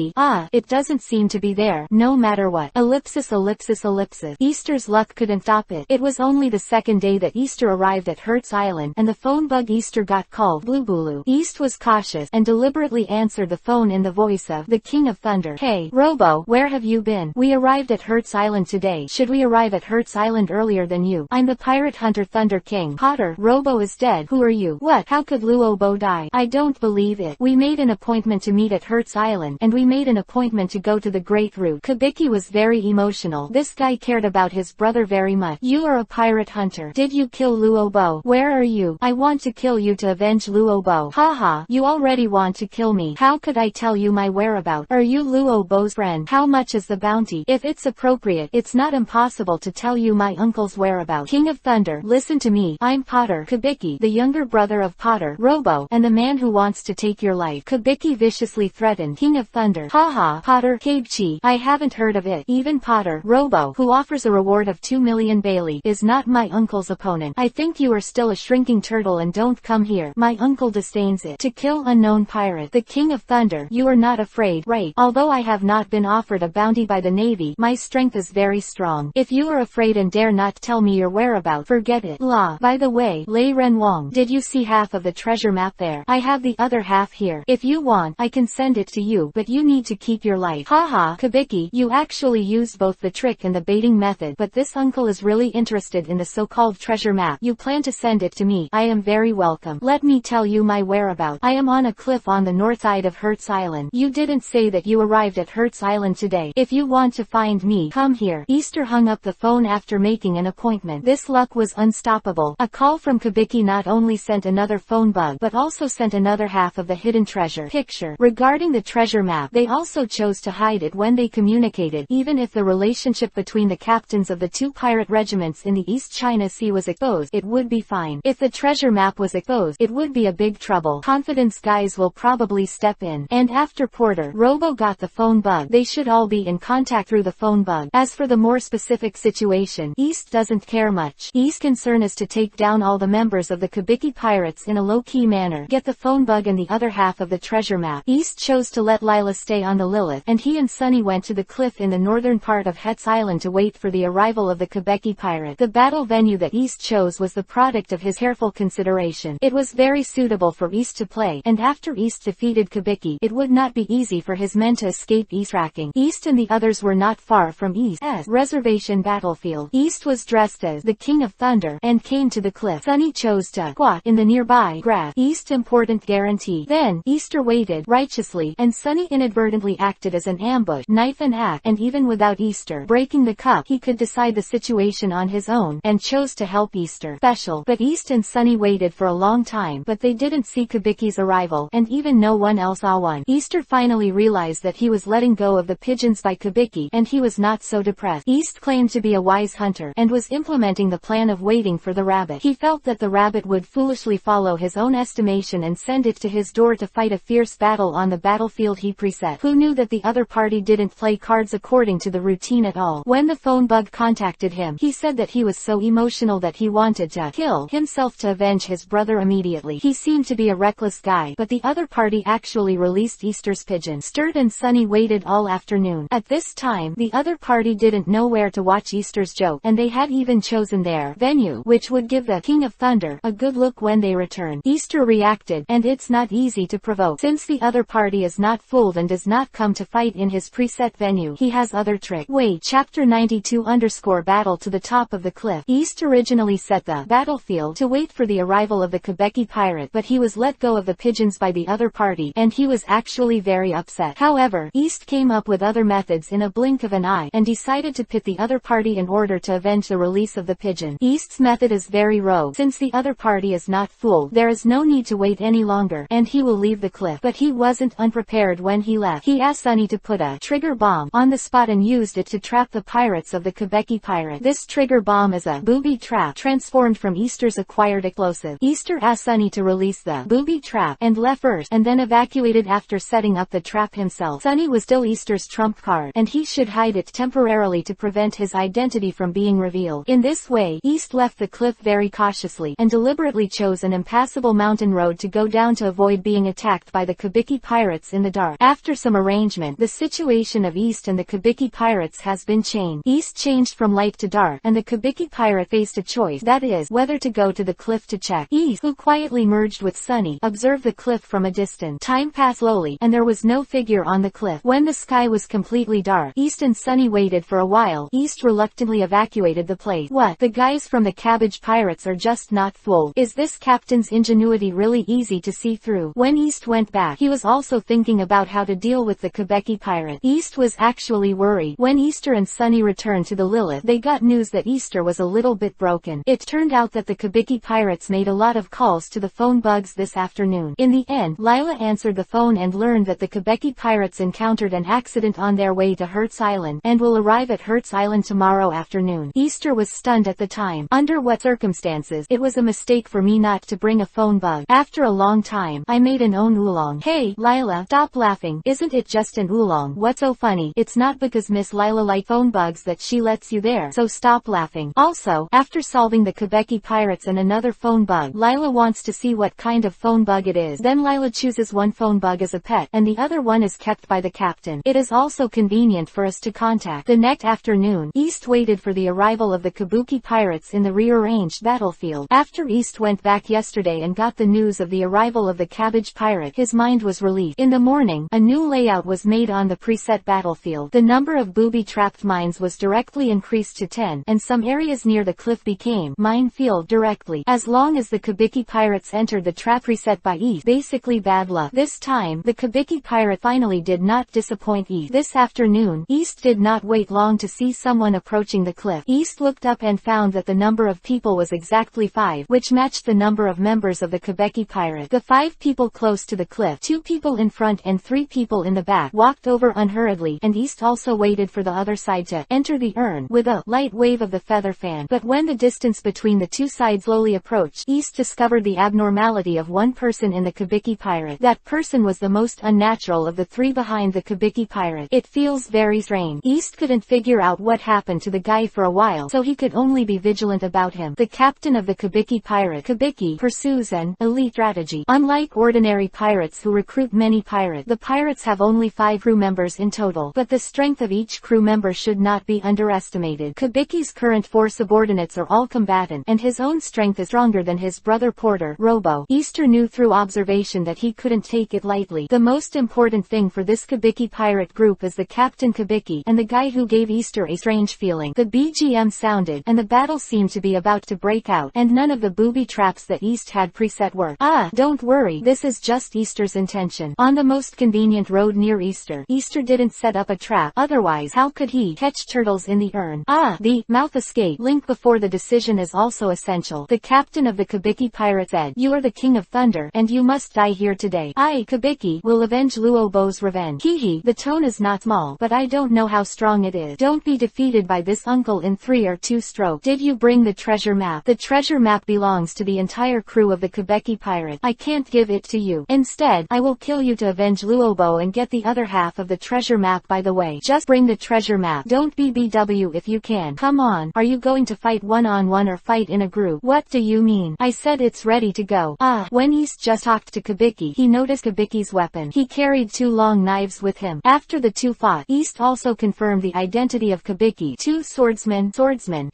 it doesn't seem to be there, no matter what. Ellipsis ellipsis ellipsis. ellipses. Easter's luck couldn't stop it. It was only the second day that Easter arrived at Hertz Island, and the phone bug Easter got called Blue Bulu. East was cautious, and deliberately answered the phone in the voice of the King of Thunder. Hey, Robo, where have you been? We arrived at Hertz Island today. Should we arrive at Hertz Island earlier than you? I'm the pirate hunter Thunder King. Potter, Robo is dead. Who are you? What? How could Luobo die? I don't believe it. We made an appointment to meet at Hertz Island, and we made an appointment to go to the Great Root. Kabiki was very emotional. This guy cared about his brother very much. You are a pirate hunter. Did you kill Luobo? Where are you? I want to kill you to avenge Luobo. Haha, you already want to kill me. How could I tell you my whereabouts? Are you Luobo's friend? How much is the bounty? If it's appropriate, it's not impossible to tell you my uncle's whereabouts. King of Thunder, listen to me. I'm Potter, Kabiki, the younger brother of Potter, Robo, and the man who wants to take your life. Kabiki viciously threatened King of Thunder. Haha, Potter, Kabechi, I haven't heard of it. Even Potter, Robo, who offers a reward of 2 million Bailey, is not my uncle's opponent. I think you are still a shrinking turtle and don't come here. My uncle disdains it. To kill unknown pirate, the King of Thunder, you are not afraid, right? Although I have not been offered a bounty by the Navy, my strength is very strong. If you are afraid and dare not tell me your whereabouts, forget it. La. By the way, Lei Ren Wong, did you see half of the treasure map there? I have the other half here. If you want, I can send it to you, but you need to keep your life. Haha, Kabiki, you actually used both the trick and the baiting method, but this uncle is really interested in the so-called treasure map. You plan to send it to me. I am very welcome. Let me tell you my whereabouts. I am on a cliff on the north side of Hertz Island. You didn't say that you arrived at Hertz Island today. If you want to find me, come here. Easter hung up the phone after making an appointment. This luck was unstoppable. A call from Kabiki not only sent another phone bug, but also sent another half of the hidden treasure picture. Regarding the treasure map, they also chose to hide it when they communicated. Even if the relationship between the captains of the two pirate regiments in the East China Sea was exposed, it would be fine. If the treasure map was exposed, it would be a big trouble. Confidence guys will probably step in. And after Porter, Robo got the phone bug, they should all be in contact through the phone bug. As for the more specific situation, East doesn't care much. East's concern is to take down all the members of the Kabiki pirates in a low-key manner, get the phone bug and the other half of the treasure map. East chose to let Lila stay on the Lilith, and he and Sunny went to the cliff in the northern part of Hertz Island to wait for the arrival of the Kabiki pirate. The battle venue that East chose was the product of his careful consideration. It was very suitable for East to play, and after East defeated Kabiki, it would not be easy for his men to escape East tracking. East and the others were not far from East's reservation battlefield. East was dressed as the King of Thunder, and came to the cliff. Sunny chose to squat in the nearby grass. East important guarantee. Then, Easter waited righteously, and Sunny inadvertently acted as an ambush, knife and axe, and even without Easter breaking the cup, he could decide the situation on his own, and chose to help Easter. Special. But East and Sunny waited for a long time, but they didn't see Kabiki's arrival, and even no one else saw one. Easter finally realized that he was letting go of the pigeons by Kabiki, and he was not so depressed. East claimed to be a wise hunter, and was implementing the plan of waiting for the rabbit. He felt that the rabbit would foolishly follow his own estimation and send it to his door to fight a fierce battle on the battlefield he preset. Who knew that the other party didn't play cards according to the routine at all? When the phone bug contacted him, he said that he was so emotional that he wanted to kill himself to avenge his brother immediately. He seemed to be a reckless guy, but the other party actually released Easter's pigeon. Sturt and Sunny waited all afternoon. At this time, the other party didn't know where to watch Easter's joke, and they had even chosen their venue, which would give the King of Thunder a good look when they returned. Easter reacted, and it's not easy to provoke. Since the other party is not fooled and does not come to fight in his preset venue, he has other tricks. Wait, chapter 92 _ battle to the top of the cliff. East originally set the battlefield to wait for the arrival of the Kabiki pirate, but he was let go of the pigeons by the other party, and he was actually very upset. However, East came up with other methods in a blink of an eye, and decided to pit the other party in order to avenge the release of the pigeon. East's method is very rogue. Since the other party is not fooled, there is no need to wait any longer, and he will leave the cliff. But he wasn't unprepared when he left. He asked Sunny to put a trigger bomb on the spot and used it to trap the pirates of the Kabiki pirate. This trigger bomb is a booby trap transformed from Easter's acquired explosive. Easter asked Sunny to release the booby trap, and left first, and then evacuated after setting up the trap himself. Sunny was still Easter's trump card, and he should hide it temporarily to prevent his identity from being revealed. In this way, East left the cliff very cautiously, and deliberately chose an impassable mountain road to go down to avoid being attacked by the Kabiki pirates in the dark. After some arrangement, the situation of East and the Kabiki pirates has been changed. chain. East changed from light to dark, and the Kabuki pirate faced a choice, that is, whether to go to the cliff to check. East, who quietly merged with Sunny, observed the cliff from a distance. Time passed slowly, and there was no figure on the cliff. When the sky was completely dark, East and Sunny waited for a while. East reluctantly evacuated the place. What? The guys from the Cabbage Pirates are just not fooled. Is this captain's ingenuity really easy to see through? When East went back, he was also thinking about how to deal with the Kabuki pirate. East was actually worried. When Easter and Sunny returned to the Lilith, they got news that Easter was a little bit broken. It turned out that the Kabuki pirates made a lot of calls to the phone bugs this afternoon. In the end, Lila answered the phone and learned that the Kabuki pirates encountered an accident on their way to Hertz Island, and will arrive at Hertz Island tomorrow afternoon. Easter was stunned at the time. Under what circumstances? It was a mistake for me not to bring a phone bug. After a long time, I made an own oolong. Hey, Lila, stop laughing. Isn't it just an oolong? What's so funny? It's not because Miss Lila likes phone bugs that she lets you there, so stop laughing. Also, after solving the Kabuki pirates and another phone bug, Lila wants to see what kind of phone bug it is. Then Lila chooses one phone bug as a pet, and the other one is kept by the captain. It is also convenient for us to contact. The next afternoon, East waited for the arrival of the Kabuki pirates in the rearranged battlefield. After East went back yesterday and got the news of the arrival of the Cabbage pirate, his mind was relieved. In the morning, a new layout was made on the preset battlefield. The number of booby-trapped mines was directly increased to 10, and some areas near the cliff became minefield directly. As long as the Kabuki pirates entered the trap preset by East, basically bad luck. This time, the Kabuki pirate finally did not disappoint East. This afternoon, East did not wait long to see someone approaching the cliff. East looked up and found that the number of people was exactly 5, which matched the number of members of the Kabuki pirate. The 5 people close to the cliff, 2 people in front and 3 people in the back, walked over unhurriedly, and East also waited for the other side to enter the urn with a light wave of the feather fan. But when the distance between the two sides slowly approached, East discovered the abnormality of one person in the Kabuki pirate. That person was the most unnatural of the 3 behind the Kabuki pirate. It feels very strange. East couldn't figure out what happened to the guy for a while, so he could only be vigilant about him. The captain of the Kabuki pirate, Kabuki, pursues an elite strategy. Unlike ordinary pirates who recruit many pirates, the pirates have only 5 crew members in total, but the strength of each crew member should not be underestimated. Kabuki's current 4 subordinates are all combatant, and his own strength is stronger than his brother Porter, Robo. Easter knew through observation that he couldn't take it lightly. The most important thing for this Kabuki pirate group is the Captain Kabuki, and the guy who gave Easter a strange feeling. The BGM sounded, and the battle seemed to be about to break out, and none of the booby traps that East had preset worked. Don't worry, this is just Easter's intention. On the most convenient road near Easter, Easter didn't set up a trap, otherwise how could he catch turtles in the urn? The mouth escape link before the decision is also essential. The captain of the Kabuki pirate said, "You are the king of thunder, and you must die here today. I, Kabuki, will avenge Luobo's revenge." Hehe, the tone is not small, but I don't know how strong it is. Don't be defeated by this uncle in 3 or 2 strokes. Did you bring the treasure map? The treasure map belongs to the entire crew of the Kabuki pirate. I can't give it to you. Instead, I will kill you to avenge Luobo and get the other half of the treasure map. By the way, just bring the treasure map. Don't be BW if you can. Come on, are you going to fight one-on-one or fight in a group? What do you mean? I said it's ready to go. When East just talked to Kabuki, he noticed Kabuki's weapon. He carried 2 long knives with him. After the 2 fought, East also confirmed the identity of Kabuki. 2 swordsmen,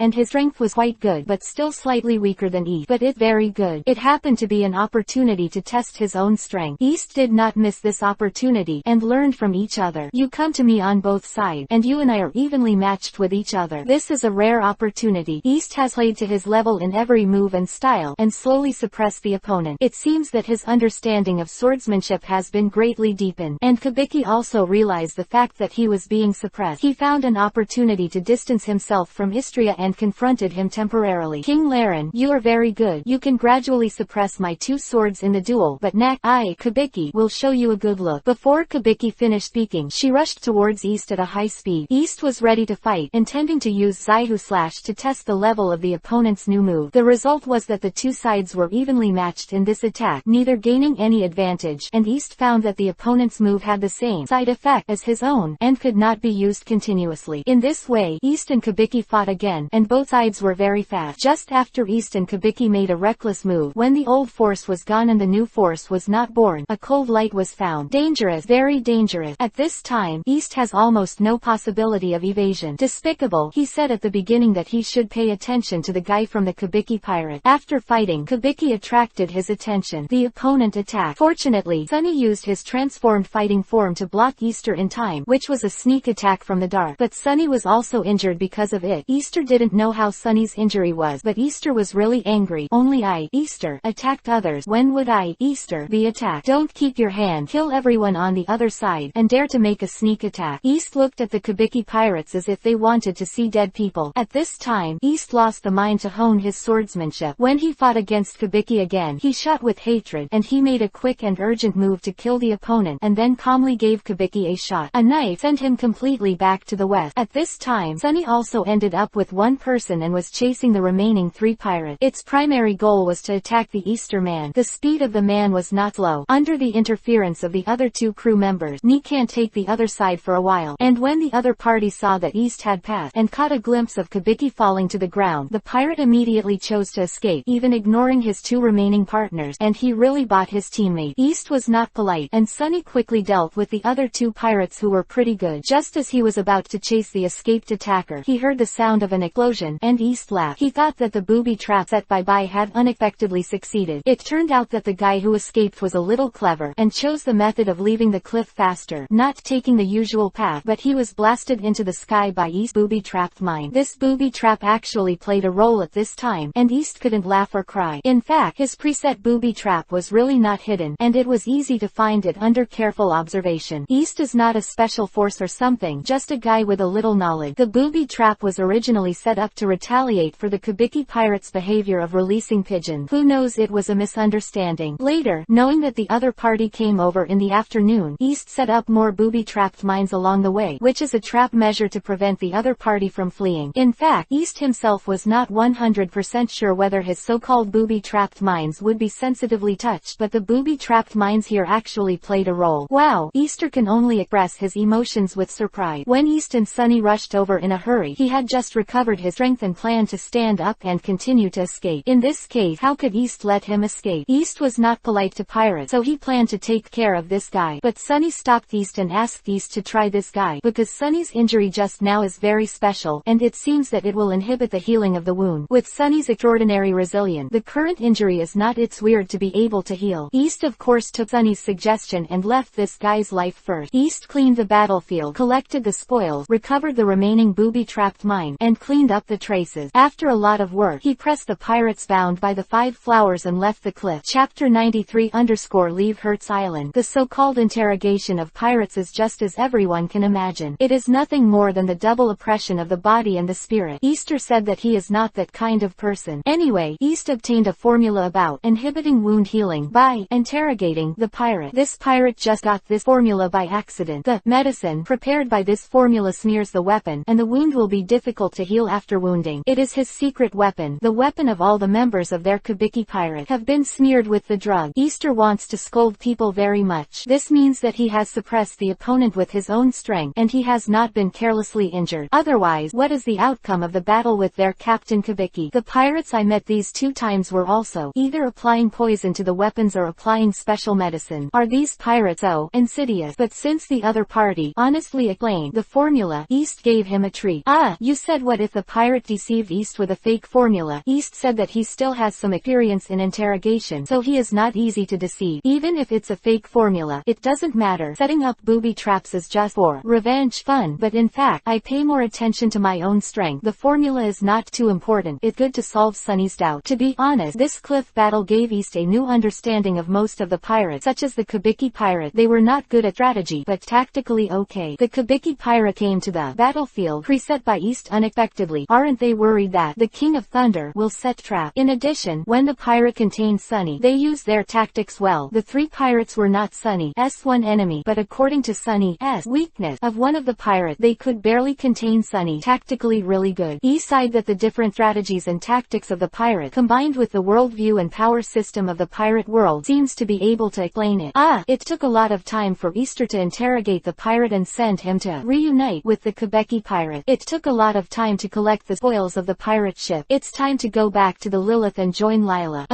and his strength was quite good, but still slightly weaker than East. But it very good. It happened to be an opportunity to test his own strength. East did not miss this opportunity, and learned from each other. You come to me on both sides, and you and I are evenly matched with each other. This is a rare opportunity. East has played to his level in every move and style, and slowly suppressed the opponent. It seems that his understanding of swordsmanship has been greatly deepened, and Kabuki also realized the fact that he was being suppressed. He found an opportunity to distance himself from Istria and confronted him temporarily. "King Laren, you are very good. You can gradually suppress my 2 swords in the duel, but next, I, Kabuki, will show you a good look." Before Kabuki finished speaking, she rushed towards East at a high speed. East was ready to fight, intending to use Zaihu Slash to test the level of the opponent's new move. The result was that the 2 sides were evenly matched in this attack, neither gaining any advantage, and East found that the opponent's move had the same side effect as his own, and could not be used continuously. In this way, East and Kabuki fought again, and both sides were very fast. Just after East and Kabuki made a reckless move, when the old force was gone and the new force was not born, a cold light was found. Dangerous, very dangerous. At this time, East has almost no possibility of evading evasion. Despicable. He said at the beginning that he should pay attention to the guy from the Kabuki pirate. After fighting, Kabuki attracted his attention. The opponent attacked. Fortunately, Sunny used his transformed fighting form to block Easter in time, which was a sneak attack from the dark. But Sunny was also injured because of it. Easter didn't know how Sunny's injury was, but Easter was really angry. Only I, Easter, attacked others. When would I, Easter, be attacked? Don't keep your hand. Kill everyone on the other side, and dare to make a sneak attack. East looked at the Kabuki pirates as if they wanted to see dead people. At this time, East lost the mind to hone his swordsmanship. When he fought against Kabuki again, he shot with hatred, and he made a quick and urgent move to kill the opponent, and then calmly gave Kabuki a shot. A knife sent him completely back to the west. At this time, Sunny also ended up with one person and was chasing the remaining 3 pirates. Its primary goal was to attack the Easter man. The speed of the man was not slow. Under the interference of the other 2 crew members, Ni can't take the other side for a while, and when the other party saw that East had passed and caught a glimpse of Kabuki falling to the ground, the pirate immediately chose to escape, even ignoring his 2 remaining partners, and he really bought his teammate. East was not polite, and Sunny quickly dealt with the other 2 pirates who were pretty good. Just as he was about to chase the escaped attacker, he heard the sound of an explosion, and East laughed. He thought that the booby trap set by Bai had unexpectedly succeeded. It turned out that the guy who escaped was a little clever, and chose the method of leaving the cliff faster, not taking the usual path, but he was blasted into the sky by East's booby-trapped mine. This booby trap actually played a role at this time, and East couldn't laugh or cry. In fact, his preset booby trap was really not hidden, and it was easy to find it under careful observation. East is not a special force or something, just a guy with a little knowledge. The booby trap was originally set up to retaliate for the Kabuki pirates' behavior of releasing pigeons. Who knows, it was a misunderstanding. Later, knowing that the other party came over in the afternoon, East set up more booby-trapped mines along the way, which is a trap measure to prevent the other party from fleeing. In fact, East himself was not 100% sure whether his so-called booby-trapped mines would be sensitively touched, but the booby-trapped mines here actually played a role. Wow! Easter can only express his emotions with surprise. When East and Sunny rushed over in a hurry, he had just recovered his strength and planned to stand up and continue to escape. In this case, how could East let him escape? East was not polite to pirates, so he planned to take care of this guy. But Sunny stopped East and asked East to try this guy, because Sunny's injury just now is very special, and it seems that it will inhibit the healing of the wound. With Sunny's extraordinary resilience, the current injury is not its weird to be able to heal. East of course took Sunny's suggestion and left this guy's life first. East cleaned the battlefield, collected the spoils, recovered the remaining booby-trapped mine, and cleaned up the traces. After a lot of work, he pressed the pirates bound by the 5 flowers and left the cliff. Chapter 93_Leave Hurts Island. The so-called interrogation of pirates is just as everyone can imagine. It is nothing more than the double oppression of the body and the spirit. Easter said that he is not that kind of person. Anyway, East obtained a formula about inhibiting wound healing by interrogating the pirate. This pirate just got this formula by accident. The medicine prepared by this formula smears the weapon, and the wound will be difficult to heal after wounding. It is his secret weapon. The weapon of all the members of their Kabuki pirate have been smeared with the drug. Easter wants to scold people very much. This means that he has suppressed the opponent with his own strength, and he has not been carelessly injured. Otherwise, what is the outcome of the battle with their captain Kabuki? The pirates I met these 2 times were also either applying poison to the weapons or applying special medicine. Are these pirates so insidious? But since the other party honestly explained the formula, East gave him a treat. Ah, you said what if the pirate deceived East with a fake formula? East said that he still has some experience in interrogation, so he is not easy to deceive. Even if it's a fake formula, it doesn't matter. Setting up booby traps is just for revenge fun, but in fact, I pay more attention to my own strength. The formula is not too important. It's good to solve Sunny's doubt. To be honest, this cliff battle gave East a new understanding of most of the pirates, such as the Kabuki pirate. They were not good at strategy, but tactically okay. The Kabuki pirate came to the battlefield preset by East unexpectedly. Aren't they worried that the King of Thunder will set trap? In addition, when the pirate contained Sunny, they used their tactics well. The 3 pirates were not Sunny's one enemy, but according to Sunny's weakness of one of the pirates, they could barely contain Sunny. Tactically really good. East sighed that the different strategies and tactics of the pirate combined with the worldview and power system of the pirate world seems to be able to explain it. It took a lot of time for Easter to interrogate the pirate and send him to reunite with the Kabuki pirate. It took a lot of time to collect the spoils of the pirate ship. It's time to go back to the Lilith and join Lila.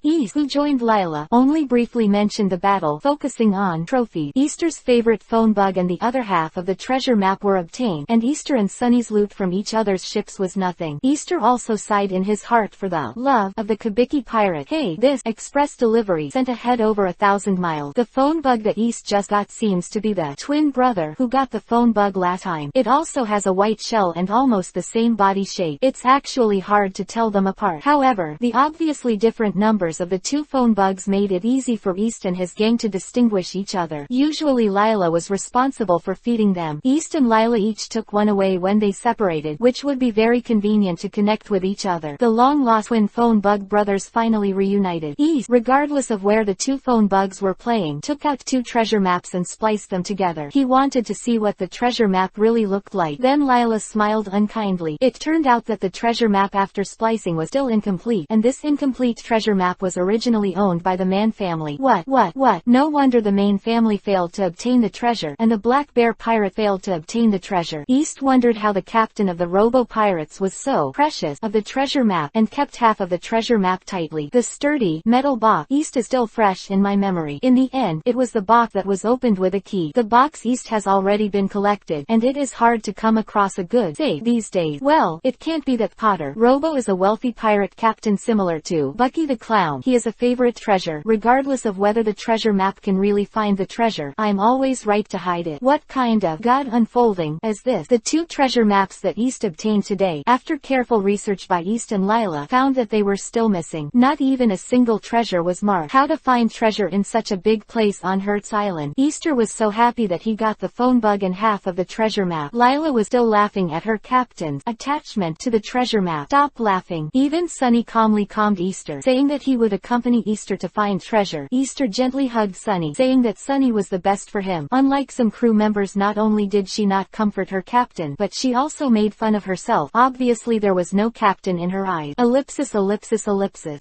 East, who joined Lila, only briefly mentioned the battle, focusing on trophies. Easter's favorite phone bug and the other half of the treasure map were obtained, and Easter and Sunny's loot from each other's ships was nothing. Easter also sighed in his heart for the love of the Kabiki pirate. Hey, this express delivery sent ahead over 1,000 miles. The phone bug that East just got seems to be the twin brother who got the phone bug last time. It also has a white shell and almost the same body shape. It's actually hard to tell them apart. However, the obviously different numbers of the two phone bugs made it easy for East and his gang to distinguish each other. Usually Lila was responsible for feeding them. East and Lila each took one away when they separated, which would be very convenient to connect with each other. The long-lost twin phone bug brothers finally reunited. East, regardless of where the two phone bugs were playing, took out two treasure maps and spliced them together. He wanted to see what the treasure map really looked like. Then Lila smiled unkindly. It turned out that the treasure map after splicing was still incomplete, and this incomplete treasure map was originally owned by the Man family. What? No wonder the Main family failed to obtain the treasure, and the Black Bear pirate failed to obtain the treasure. East wondered how the captain of the robo-pirates was so precious of the treasure map, and kept half of the treasure map tightly. The sturdy, metal box East is still fresh in my memory. In the end, it was the box that was opened with a key. The box East has already been collected, and it is hard to come across a good safe these days. Well, it can't be that Potter Robo is a wealthy pirate captain similar to Bucky the Clown. He is a favorite treasure, regardless of whether the treasure map can really find the treasure. I'm always right to hide it. What kind of God unfolding is this? The two treasure maps that East obtained today, after careful research by East and Lila, found that they were still missing. Not even a single treasure was marked. How to find treasure in such a big place on Hertz Island? Easter was so happy that he got the phone bug and half of the treasure map. Lila was still laughing at her captain's attachment to the treasure map. Stop laughing. Even Sunny calmly calmed Easter, saying that he would accompany Easter to find treasure. Easter gently hugged Sunny, saying that Sunny was the best for him. Unlike some crew members, not only did she not comfort her captain, but she also made fun of herself. Obviously there was no captain in her eyes. Ellipsis.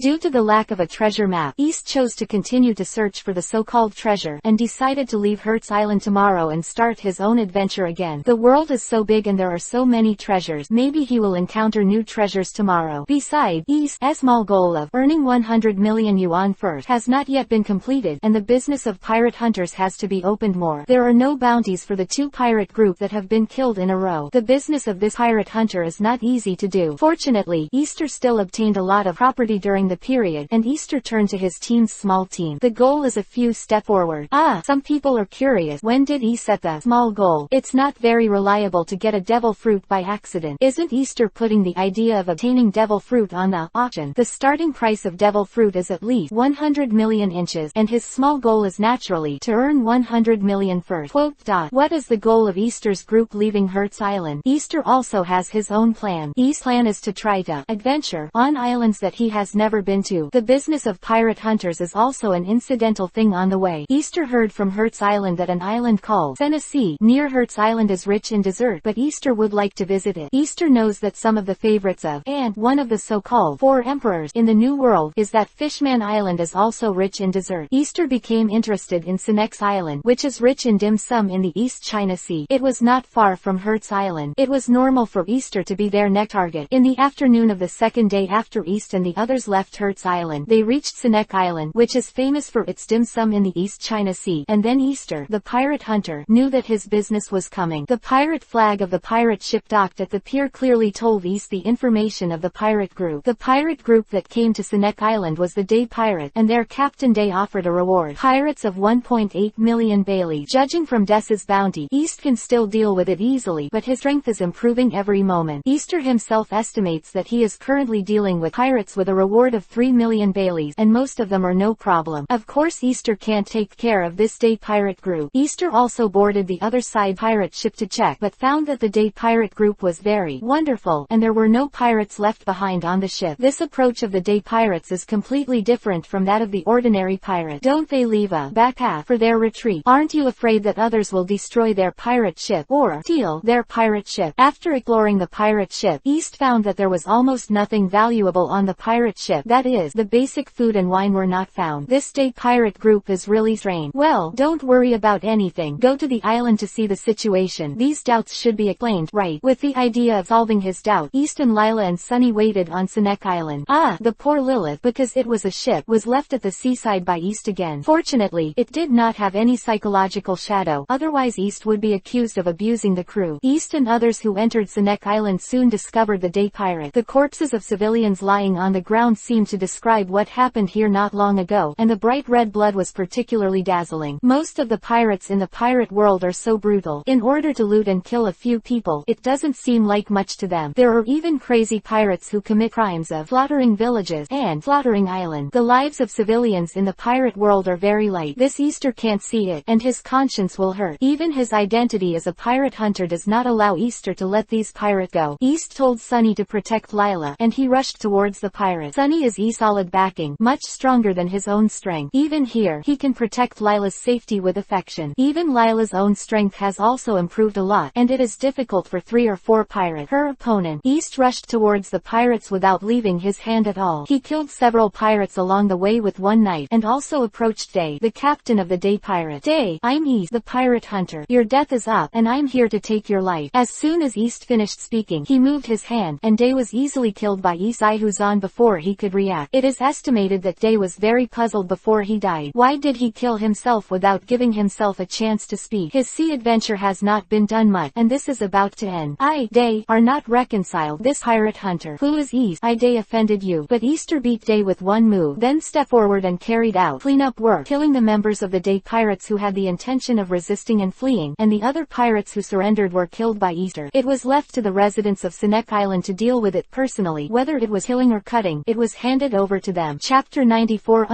Due to the lack of a treasure map, East chose to continue to search for the so-called treasure, and decided to leave Hertz Island tomorrow and start his own adventure again. The world is so big and there are so many treasures, maybe he will encounter new treasures tomorrow. Besides, East's small goal of earning 100 million yuan first has not yet been completed, and the business of pirate hunters has to be opened more. There are no bounties for the two pirate group that have been killed in a row. The business of this pirate hunter is not easy to do. Fortunately, Easter still obtained a lot of property during the period, and Easter turned to his team's small team. The goal is a few steps forward. Some people are curious, when did East set the small goal? It's not very reliable to get a devil fruit by accident. Isn't Easter putting the idea of obtaining devil fruit on the auction? The starting price of devil fruit is at least 100 million inches, and his small goal is naturally to earn 100 million first. What is the goal of Easter's group leaving Hertz Island? Easter also has his own plan. East's plan is to try to adventure on islands that he has never been to. The business of pirate hunters is also an incidental thing on the way. Easter heard from Hertz Island that an island called Tennessee near Hertz Island is rich in dessert, but Easter would like to visit it. Easter knows that some of the favorites of and one of the so-called four emperors in the New World is that Fishman Island is also rich in dessert. Easter became interested in Sinex Island, which is rich in dim sum in the East China Sea. It was not far from Hertz Island. It was normal for Easter to be their next target. In the afternoon of the second day after East and the others left Hertz Island, they reached Sinex Island, which is famous for its dim sum in the East China Sea. And then Easter, the pirate hunter, knew that his business was coming. The pirate flag of the pirate ship docked at the pier clearly told East the information of the pirate group. The pirate group that came to Sinex Island was the Day Pirate, and their captain Day offered a reward. Pirates of 1.8 million Bailey. Judging from Dess's bounty, East can still deal with it easily, but his strength is improving every moment. Easter himself estimates that he is currently dealing with pirates with a reward of 3 million Baileys, and most of them are no problem. Of course Easter can't take care of this Day Pirate group. Easter also boarded the other side pirate ship to check, but found that the Day Pirate group was very wonderful, and there were no pirates left behind on the ship. This approach of the Day Pirates is completely different from that of the ordinary pirate. Don't they leave a back path for their retreat? Aren't you afraid that others will destroy their pirate ship or steal their pirate ship? After exploring the pirate ship, East found that there was almost nothing valuable on the pirate ship. That is, the basic food and wine were not found. This Day Pirate group is really strange. Well, don't worry about anything. Go to the island to see the situation. These doubts should be explained, right? With the idea of solving his doubt, East and Lila and Sunny waited on Sinex Island. The poor Lilith, because it was a ship, was left at the seaside by East again. Fortunately, it did not have any psychological shadow, otherwise East would be accused of abusing the crew. East and others who entered Sinek Island soon discovered the day pirate. The corpses of civilians lying on the ground seemed to describe what happened here not long ago, and the bright red blood was particularly dazzling. Most of the pirates in the pirate world are so brutal. In order to loot and kill a few people, it doesn't seem like much to them. There are even crazy pirates who commit crimes of slaughtering villages and slaughtering island. The lives of civilians in the pirate world are very light. This Easter can't see it, and his conscience will hurt. Even his identity as a pirate hunter does not allow Easter to let these pirates go. East told Sunny to protect Lila, and he rushed towards the pirate. Sunny is solid backing, much stronger than his own strength. Even here, he can protect Lila's safety with affection. Even Lila's own strength has also improved a lot, and it is difficult for 3 or 4 pirates. Her opponent, East, rushed towards the pirates without leaving his hand at all. He killed several pirates along the way with one knife, and also approached Day, the captain of the day pirate. Day, I'm East, the pirate hunter. Your death is up, and I'm here to take your life. As soon as East finished speaking, he moved his hand, and Day was easily killed by East's Ihuzan before he could react. It is estimated that Day was very puzzled before he died. Why did he kill himself without giving himself a chance to speak? His sea adventure has not been done much, and this is about to end. Day are not reconciled. This pirate hunter, who is East, Day offended you, but Easter beat Day with one move, then stepped forward and carried out cleanup work, killing the members of the day pirates who had the intention of resisting and fleeing, and the other pirates who surrendered were killed by Easter. It was left to the residents of Sinek Island to deal with it personally. Whether it was killing or cutting, it was handed over to them. Chapter 94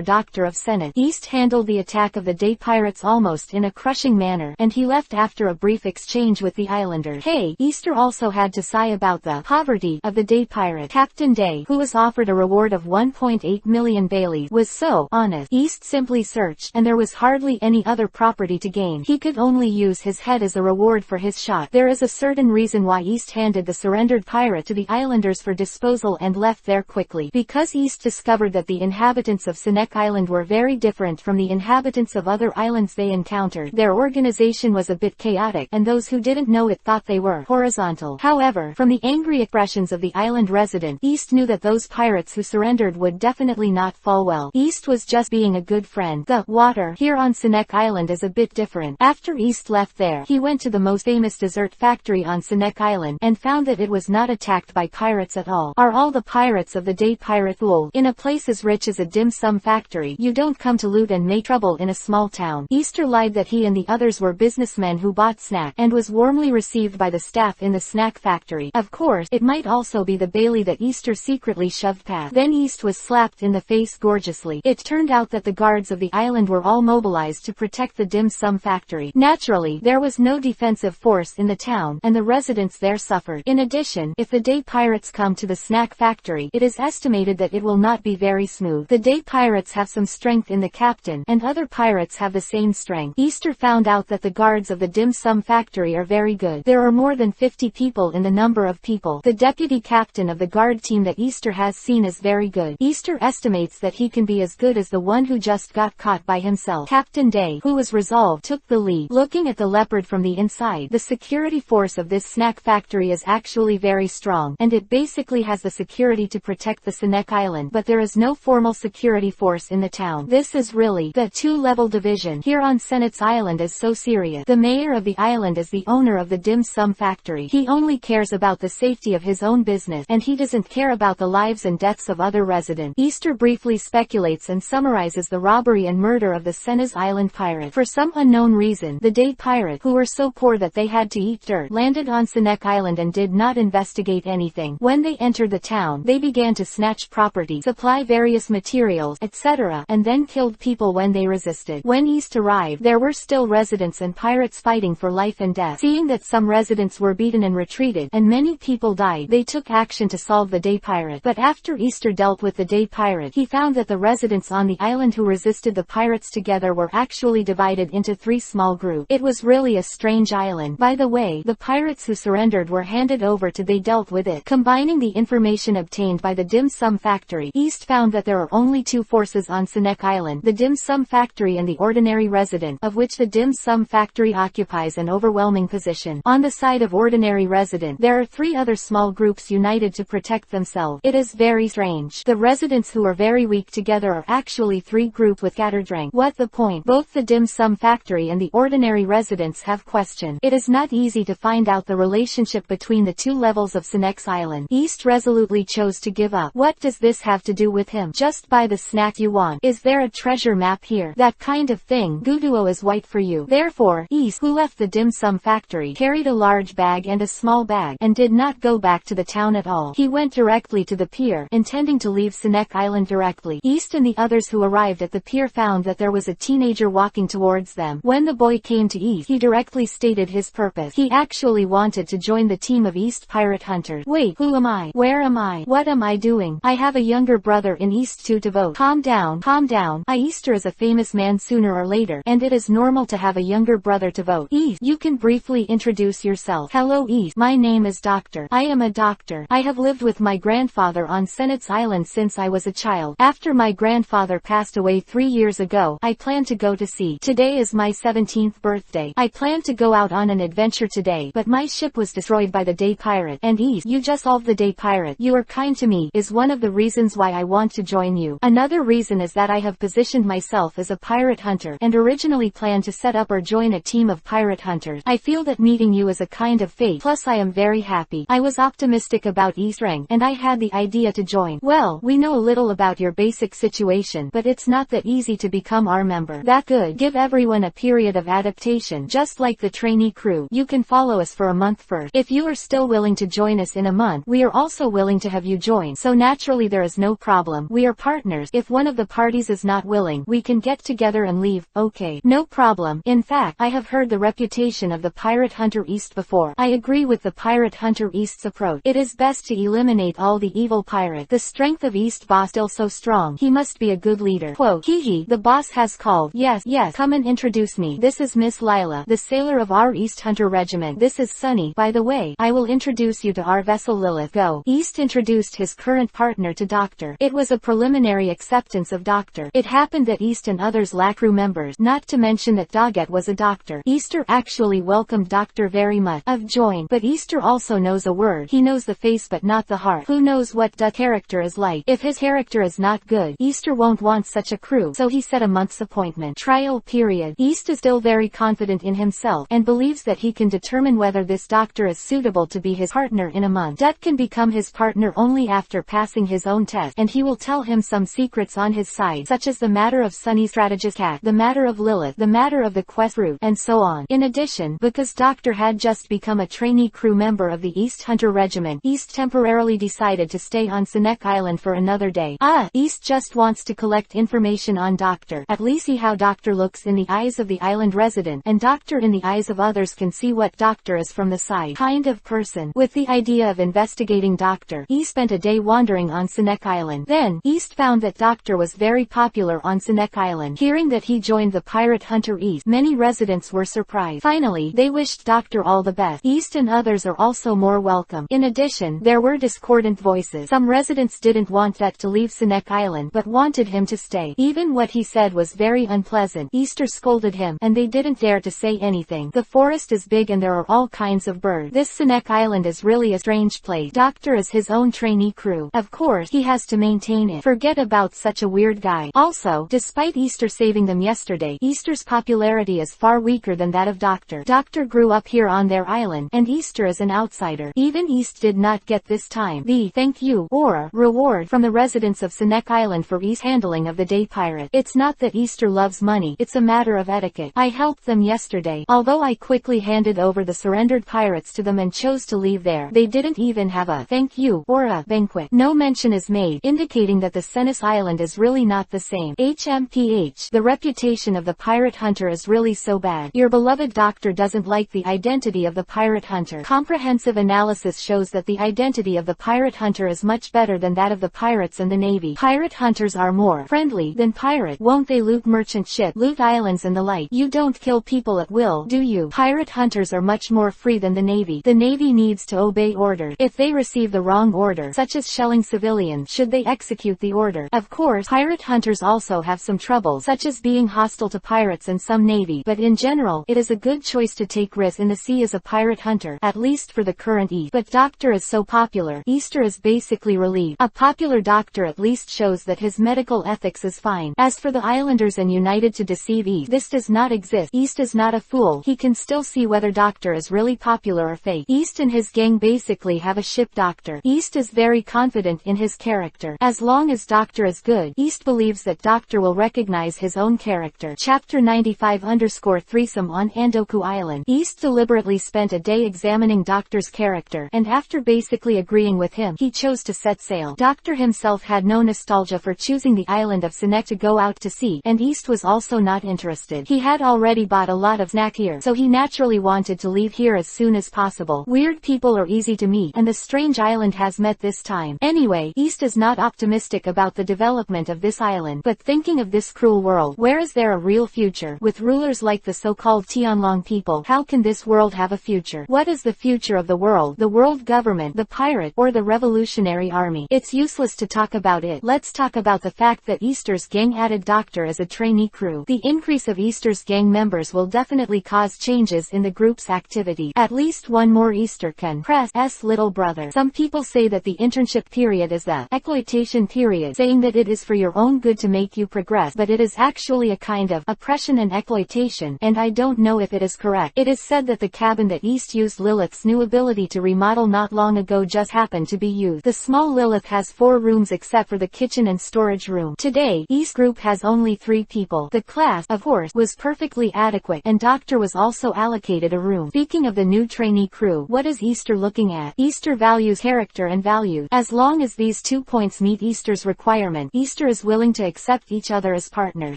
Doctor of Senate. East handled the attack of the day pirates almost in a crushing manner, and he left after a brief exchange with the islanders. Easter also had to sigh about the poverty of the day pirate. Captain Day, who was offered a reward of 1.8 million Bailey, was so honest. East simply searched, and there was hardly any other property to gain. He could only use his head as a reward for his shot. There is a certain reason why East handed the surrendered pirate to the islanders for disposal and left there quickly. Because East discovered that the inhabitants of Sinek Island were very different from the inhabitants of other islands they encountered. Their organization was a bit chaotic, and those who didn't know it thought they were horizontal. However, from the angry expressions of the island resident, East knew that those pirates who surrendered would definitely not fall well. East was just being a good friend. The water here on Sinek Island is a bit different. After East left there, he went to the most famous dessert factory on Sinek Island, and found that it was not attacked by pirates at all. Are all the pirates of the day pirate fooled? In a place as rich as a dim sum factory, you don't come to loot and make trouble in a small town. Easter lied that he and the others were businessmen who bought snack, and was warmly received by the staff in the snack factory. Of course, it might also be the Bailey that Easter secretly shoved past. Then East was slapped in the face gorgeously. It turned out that the guards of the island were all mobilized to protect the dim sum factory. Naturally, there was no defensive force in the town, and the residents there suffered. In addition, if the day pirates come to the snack factory, it is estimated that it will not be very smooth. The day pirates have some strength in the captain, and other pirates have the same strength. Easter found out that the guards of the dim sum factory are very good. There are more than 50 people in the number of people. The deputy captain of the guard team that Easter has seen is very good. Easter estimates that he can be as good as the one who just got caught by himself. Captain Day, who was resolved, took the lead. Looking at the leopard from the inside, the security force of this snack factory is actually very strong, and it basically has the security to protect the Sinek Island, but there is no formal security force in the town. This is really the two-level division here on Senate's Island is so serious. The mayor of the island is the owner of the dim sum factory. He only cares about the safety of his own business, and he doesn't care about the lives and deaths of other residents. Easter briefly speculates and summarizes the robbery and murder of the Sena's Island pirate. For some unknown reason, the day pirate, who were so poor that they had to eat dirt, landed on Sinek Island and did not investigate anything. When they entered the town, they began to snatch property, supply various materials, etc., and then killed people when they resisted. When East arrived, there were still residents and pirates fighting for life and death. Seeing that some residents were beaten and retreated, and many people died, they took action to solve the day pirate. But after Easter dealt with the day pirate, he found that the residents on the island who resisted the pirates together were actually divided into 3 small groups. It was really a strange island. By the way, the pirates who surrendered were handed over to they dealt with it. Combining the information obtained by the dim sum factory, East found that there are only 2 forces on Sinek Island, the dim sum factory and the ordinary resident, of which the dim sum factory occupies an overwhelming position. On the side of ordinary resident, there are 3 other small groups united to protect themselves. It is very strange. The residents who are very weak together are actually 3 groups with scattered rank. What the point? Both the dim sum factory and the ordinary residents have questioned. It is not easy to find out the relationship between the two levels of Sinex Island. East resolutely chose to give up. What does this have to do with him? Just buy the snack you want. Is there a treasure map here? That kind of thing. Guduo is white for you. Therefore, East, who left the dim sum factory, carried a large bag and a small bag, and did not go back to the town at all. He went directly to the pier, intending to leave Sinex Island directly. East and the others who arrived at the pier found that there was a teenager walking towards them. When the boy came to East, he directly stated his purpose. He actually wanted to join the team of East pirate hunters. Wait, who am I? Where am I? What am I doing? I have a younger brother in East too to vote. Calm down, calm down. Easter is a famous man sooner or later, and it is normal to have a younger brother to vote. East, you can briefly introduce yourself. Hello East, my name is Doctor. I am a doctor. I have lived with my grandfather on Senate's Island since I was a child. After my grandfather passed away 3 years ago, I plan to go to sea. Today is my 17th birthday. I plan to go out on an adventure today, but my ship was destroyed by the day pirate. And East, you just solved the day pirate. You are kind to me, is one of the reasons why I want to join you. Another reason is that I have positioned myself as a pirate hunter, and originally planned to set up or join a team of pirate hunters. I feel that meeting you is a kind of fate. Plus I am very happy. I was optimistic about East rank, and I had the idea to join. Well, we know a little about your basic situation, but it's not that easy to become our member. That good. Give everyone a period of adaptation, just like the trainee crew. You can follow us for a month first. If you are still willing to join us in a month, we are also willing to have you join. So naturally there is no problem. We are partners. If one of the parties is not willing, we can get together and leave. Okay. No problem. In fact, I have heard the reputation of the Pirate Hunter East before. I agree with the Pirate Hunter East's approach. It is best to eliminate all the evil pirate. The strength of East boss still so strong. He must be a good leader. Quote, hee, the boss has called. Yes, come and introduce me. This is Miss Lila, the sailor of our East Hunter Regiment. This is Sunny. By the way, I will introduce you to our vessel Lilith. Go. East introduced his current partner to Doctor. It was a preliminary acceptance of Doctor. It happened that East and others lack crew members, not to mention that Doggett was a doctor. Easter actually welcomed Doctor very much. Of join, but Easter also knows a word. He knows the face but not the heart. Who knows what the character is like? If his character is not good, Easter won't want such a crew, so he set a month's appointment. Trial period. East is still very confident in himself, and believes that he can determine whether this doctor is suitable to be his partner in a month. Dut can become his partner only after passing his own test, and he will tell him some secrets on his side, such as the matter of Sunny's strategist hack, the matter of Lilith, the matter of the quest route, and so on. In addition, because Doctor had just become a trainee crew member of the East Hunter Regiment, East temporarily decided to stay on Sinex Island for another day. East just wants to collect information on Doctor, at least see how Doctor looks in the eyes of the island resident, and Doctor in the eyes of others can see what Doctor is from the side kind of person. With the idea of investigating Doctor, East spent a day wandering on Sinex Island. Then, East found that Doctor was very popular on Sinex Island. Hearing that he joined the Pirate Hunter East, many residents were surprised. Finally, they wished Doctor all the best. East and others are also more welcome. In addition, there were discordant voices. Some residents didn't want that to leave Sinex Island, but wanted him to stay. Even what he said was very unpleasant. Easter scolded him, and they didn't dare to say anything. The forest is big and there are all kinds of birds. This Sinex Island is really a strange place. Doctor is his own trainee crew. Of course, he has to maintain it. Forget about such a weird guy. Also, despite Easter saving them yesterday, Easter's popularity is far weaker than that of Doctor. Doctor grew up here on their island, and Easter is an outsider. Even East did not get this time the thank you or reward from the residents of Sinex Island for East's handling of the day pirate. It's not that Easter loves money, it's a matter of etiquette. I helped them yesterday. Although I quickly handed over the surrendered pirates to them and chose to leave there, they didn't even have a thank you or a banquet. No mention is made, indicating that the Senis Island is really not the same. HMPH. The reputation of the pirate hunter is really so bad. Your beloved Doctor doesn't like the identity of the pirate hunter. Comprehensive analysis shows that the identity of the pirate hunter is much better than that of the pirates and the navy. Pirate hunters are more friendly than pirate. Won't they loot merchant ship, loot islands and the like? You don't kill people at will, do you? Pirate hunters are much more free than the navy. The navy needs to obey orders. If they receive the wrong order, such as shelling civilians, should they execute the order? Of course, pirate hunters also have some troubles, such as being hostile to pirates and some navy, but in general, it is a good choice to take risks in the sea as a pirate hunter, at least for the current East. But Doctor is so popular, Easter is basically relieved. A popular doctor at least shows that his medical ethics is fine. As for the islanders and united to deceive East, this does not exist. East East is not a fool. He can still see whether Doctor is really popular or fake. East and his gang basically have a ship Doctor. East is very confident in his character. As long as Doctor is good, East believes that Doctor will recognize his own character. Chapter 95_Threesome on Andoku Island. East deliberately spent a day examining Doctor's character, and after basically agreeing with him, he chose to set sail. Doctor himself had no nostalgia for choosing the island of Sinek to go out to sea, and East was also not interested. He had already bought a lot of snack here, so he naturally wanted to leave here as soon as possible. Weird people are easy to meet, and the strange island has met this time. Anyway, East is not optimistic about the development of this island, but thinking of this cruel world, where is there a real future? With rulers like the so-called Tianlong people, how can this world have a future? What is the future of the world? The world government, the pirate, or the revolutionary army? It's useless to talk about it. Let's talk about the fact that Easter's gang added Doctor as a trainee crew. The increase of Easter's gang members will definitely cause changes in the group's activity. At least one more Easter can press S little brother. Some people say that the internship period is the exploitation period, saying that it is for your own good to make you progress, but it is actually a kind of oppression and exploitation, and I don't know if it is correct. It is said that the cabin that East used Lilith's new ability to remodel not long ago just happened to be used. The small Lilith has 4 rooms except for the kitchen and storage room. Today, East group has only 3 people. The class, of course, was perfectly adequate, and Doctor was also allocated a room. Speaking of the new trainee crew, what is Easter looking at? Easter values character and values. As long as these 2 points meet Easter's requirement, Easter is willing to accept each other as partners.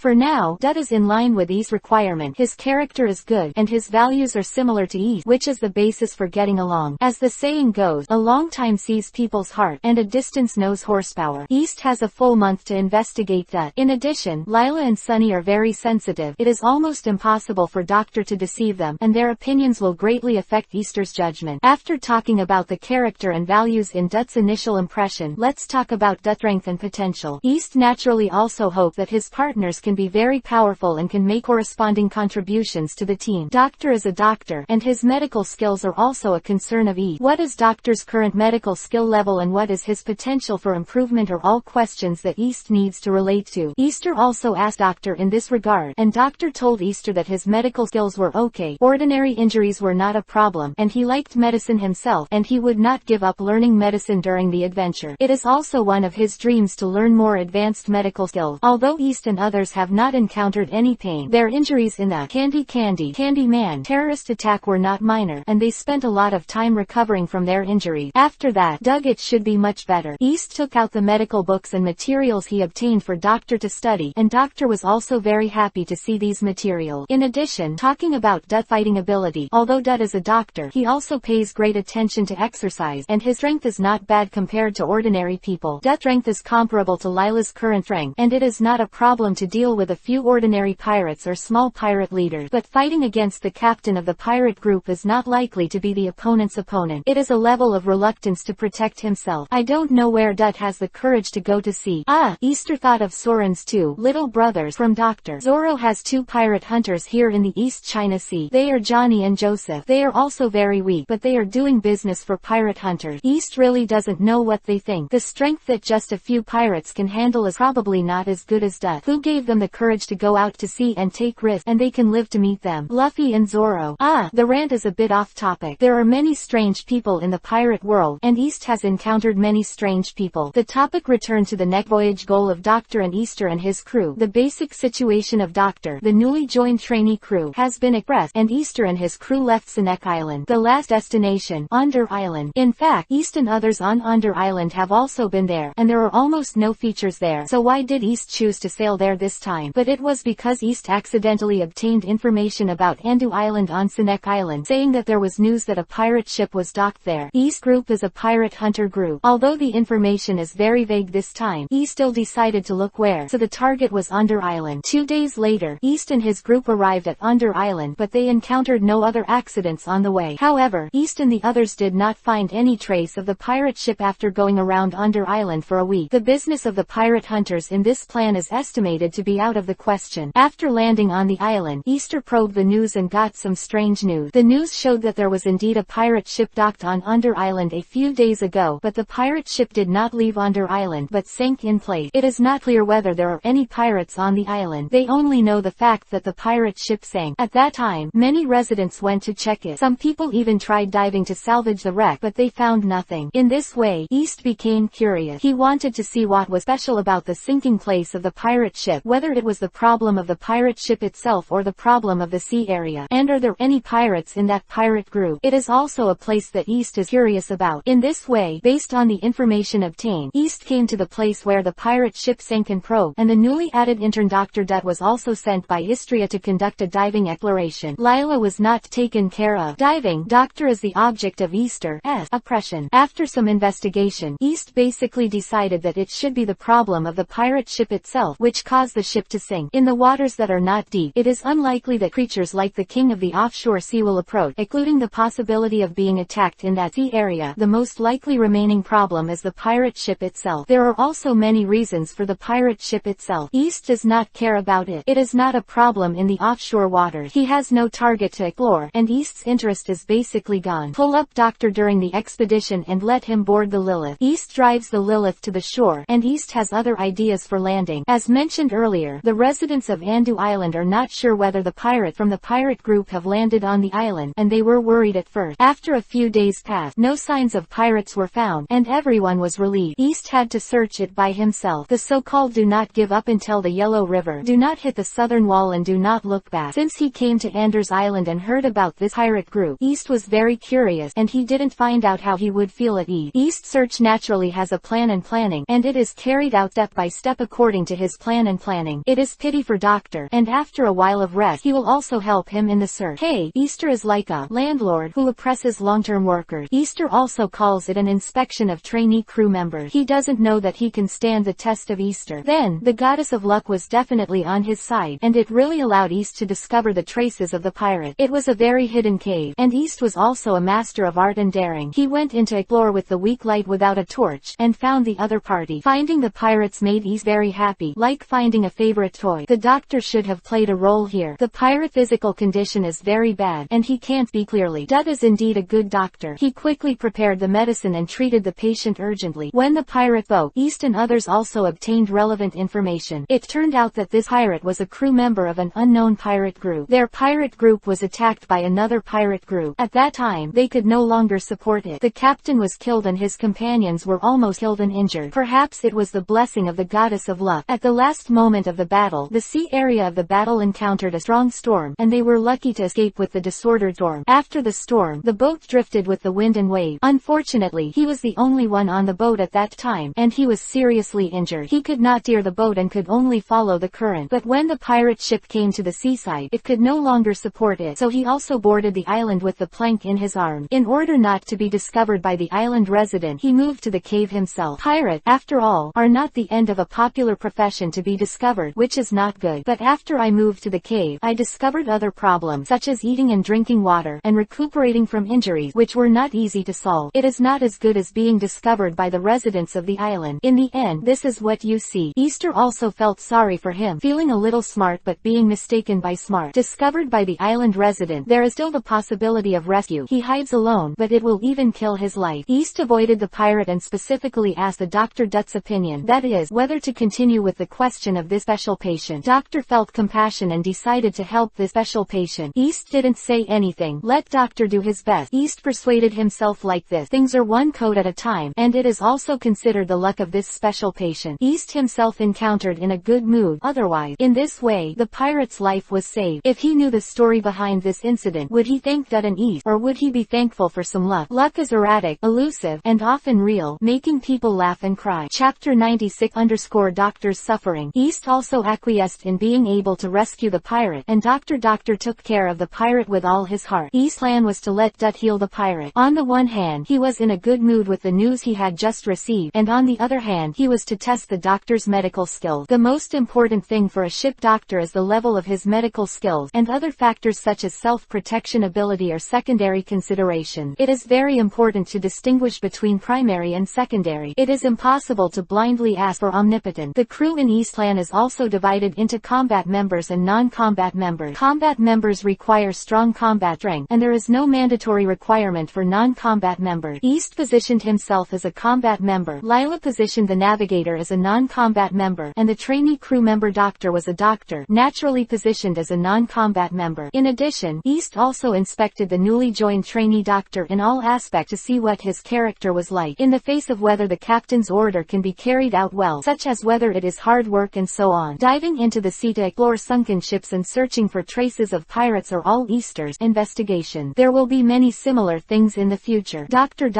For now, Dut is in line with East's requirement. His character is good, and his values are similar to East, which is the basis for getting along. As the saying goes, a long time sees people's heart, and a distance knows horsepower. East has a full month to investigate Dut. In addition, Lila and Sunny are very sensitive. It is almost impossible for Doctor to deceive them, and their opinions will greatly affect Easter's judgment. After talking about the character and values in Dut's initial impression, let's talk about Dut's strength and potential. East naturally also hopes that his partners can be very powerful and can make corresponding contributions to the team. Doctor is a doctor, and his medical skills are also a concern of East. What is Doctor's current medical skill level and what is his potential for improvement are all questions that East needs to relate to. Easter also asked Doctor in this regard, and Doctor told Easter that his medical skills were okay. Ordinary injuries were not a problem, and he liked medicine himself, and he would not give up learning medicine during the adventure. It is also one of his dreams to learn more advanced medical skills. Although East and others have not encountered any pain, their injuries in the Candy Man terrorist attack were not minor, and they spent a lot of time recovering from their injuries. After that, it should be much better. East took out the medical books and materials he obtained for Doctor to study, and Doctor was also very happy to see these materials. In addition, talking about Dut's fighting ability, although Dut is a doctor, he also pays great attention to exercise, and his strength is not bad compared to ordinary people. Dut's strength is comparable to Lila's current strength, and it is not a problem to deal with a few ordinary pirates or small pirate leaders, but fighting against the captain of the pirate group is not likely to be the opponent's opponent. It is a level of reluctance to protect himself. I don't know where Dut has the courage to go to sea. Easter thought of Soren's 2 little brothers from Doctor. Zoro has 2 pirate hunters here in the East China Sea. They are Johnny and Joseph. They are also very weak, but they are doing business for pirate hunters. East really doesn't know what they think. The strength that just a few pirates can handle is probably not as good as Dut. Who gave them the courage to go out to sea and take risks, and they can live to meet them? Luffy and Zoro. The rant is a bit off topic. There are many strange people in the pirate world, and East has encountered many strange people. The topic returned to the next voyage goal of Doctor and Easter and his crew. The basic situation of Doctor, the newly joined trainee crew, has been expressed, and Easter and his crew left Sinek Island, the last destination, Under Island. In fact, East and others on Under Island have also been there, and there are almost no features there. So why did East choose to sail there this time? But it was because East accidentally obtained information about Andu Island on Sinek Island, saying that there was news that a pirate ship was docked there. East group is a pirate hunter group. Although the information is very vague this time, East still decided to look where, so the target was Under Island. 2 days later, East and his group arrived at Under Island, but they encountered no other accidents on the way. However, East and the others did not find any trace of the pirate ship after going around Under Island for a week. The business of the pirate hunters in this plan is estimated to be out of the question. After landing on the island, Easter probed the news and got some strange news. The news showed that there was indeed a pirate ship docked on Under Island a few days ago, but the pirate ship did not leave Under Island but sank in place. It is not clear whether there are any pirates on the island. They only know the fact that the pirate ship sank. At that time, many residents went to check it. Some people even tried diving to salvage the wreck, but they found nothing. In this way, East became curious. He wanted to see what was special about the sinking place of the pirate ship, whether it was the problem of the pirate ship itself or the problem of the sea area. And are there any pirates in that pirate group? It is also a place that East is curious about. In this way, based on the information obtained, East came to the place where the pirate ship sank and probed, and the newly added intern Dr. Dutt was also sent by Istria to conduct a diving exploration. Lila was not taken care of. Diving Doctor is the object of Easter's oppression. After some investigation, East basically decided that it should be the problem of the pirate ship itself which caused the ship to sink. In the waters that are not deep, it is unlikely that creatures like the king of the offshore sea will approach, including the possibility of being attacked in that sea area. The most likely remaining problem is the pirate ship itself. There are also many reasons for the pirate ship itself. East does not care about it. It is not a problem in the offshore waters. He has no target to explore, and East's interest is basically gone. Pull up Doctor during the expedition and let him board the Lilith. East drives the Lilith to the shore, and East has other ideas for landing. As mentioned earlier, the residents of Andu Island are not sure whether the pirate from the pirate group have landed on the island, and they were worried at first. After a few days passed, no signs of pirates were found, and everyone was relieved. East had to search it by himself. The so-called do not give up until the Yellow River. Do not hit the southern wall and do not look back. Since he came to Anders Island and heard about this pirate group, East was very curious, and he didn't find out how he would feel at ease. East's search naturally has a plan and planning, and it is carried out step by step according to his plan and planning. It is pity for Doctor, and after a while of rest, he will also help him in the search. Hey, Easter is like a landlord who oppresses long-term workers. Easter also calls it an inspection of trainee crew members. He doesn't know that he can stand the test of Easter. Then, the goddess of luck was definitely on his side, and it really allowed East to discover the traces of the pirate. It was a very hidden cave, and East was also a master of art and daring. He went in to explore with the weak light without a torch, and found the other party. Finding the pirates made East very happy, like finding a favorite toy. The Doctor should have played a role here. The pirate physical condition is very bad, and he can't be clearly. Dutt is indeed a good doctor. He quickly prepared the medicine and treated the patient urgently. When the pirate boat, East and others also obtained relevant information. It turned out that this pirate was a crew member of an unknown pirate group. Their pirate group was attacked by another pirate group. At that time, they could no longer support it. The captain was killed and his companions were almost killed and injured. Perhaps it was the blessing of the goddess of luck. At the last moment of the battle, the sea area of the battle encountered a strong storm, and they were lucky to escape with the disordered storm. After the storm, the boat drifted with the wind and wave. Unfortunately, he was the only one on the boat at that time, and he was seriously injured. He could not steer the boat and could only follow the current. But when the pirate ship came to the seaside, it could no longer support it, so he also boarded the island with the plank in his arm. In order not to be discovered by the island resident, he moved to the cave himself. Pirate, after all, are not the end of a popular profession to be discovered, which is not good. But after I moved to the cave, I discovered other problems, such as eating and drinking water, and recuperating from injuries, which were not easy to solve. It is not as good as being discovered by the residents of the island. In the end, this is what you see. Easter also felt sorry for him, feeling a little smart but being mistaken by smart. Discovered by the island resident, there is still the possibility of rescue. He hides alone, but it will even kill his life. East avoided the pirate and specifically asked the Dr. Dutt's opinion, that is, whether to continue with the question of this special patient. Doctor felt compassion and decided to help this special patient. East didn't say anything. Let Doctor do his best. East persuaded himself like this. Things are one code at a time, and it is also considered the luck of this special patient. East himself encountered in a good mood. Otherwise, in this way, the pirate's life was saved. If he knew the story behind this incident, would he thank Dutt and East, or would he be thankful for some luck? Luck is erratic, elusive, and often real, making people laugh and cry. Chapter 96 _ Doctor's suffering. East also acquiesced in being able to rescue the pirate, and Doctor took care of the pirate with all his heart. East's plan was to let Dutt heal the pirate. On the one hand, he was in a good mood with the news he had just received, and on the other hand, he was to test the doctor's medical skills. The most important thing for a ship doctor is the level of his medical skills, and other factors such as self-protection ability are secondary consideration. It is very important to distinguish between primary and secondary. It is impossible to blindly ask for omnipotence. The crew in East's plan is also divided into combat members and non-combat members. Combat members require strong combat strength, and there is no mandatory requirement for non-combat members. East positioned himself as a combat member. Lila positioned the navigator as a non-combat member, and the trainee crew member Doctor was a doctor, naturally positioned joined as a non-combat member. In addition, East also inspected the newly joined trainee doctor in all aspects to see what his character was like in the face of whether the captain's order can be carried out well, such as whether it is hard work and so on. Diving into the sea to explore sunken ships and searching for traces of pirates or all Easter's investigation. There will be many similar things in the future. Doctor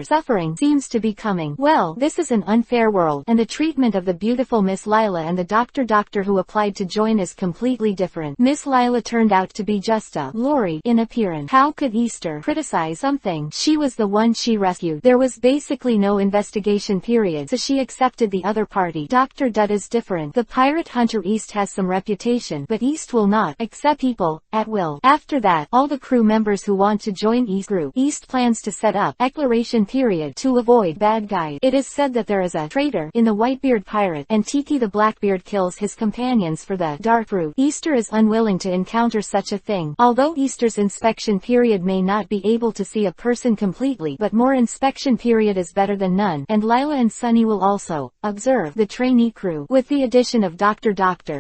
suffering seems to be coming. Well, this is an unfair world, and the treatment of the beautiful Miss Lila and the doctor who applied to join is completely different. Miss Lila turned out to be just a lorry in appearance. How could Easter criticize something? She was the one she rescued. There was basically no investigation period, so she accepted the other party. Dr. Dutt is different. The pirate hunter East has some reputation, but East will not accept people at will. After that, all the crew members who want to join East group. East plans to set up exploration period to avoid bad guys. It is said that there is a traitor in the Whitebeard pirate, and Tiki the Blackbeard kills his companions for the dark route. Easter is unwilling to encounter such a thing. Although Easter's inspection period may not be able to see a person completely, but more inspection period is better than none, and Lila and Sunny will also observe the trainee crew. With the addition of Doctor,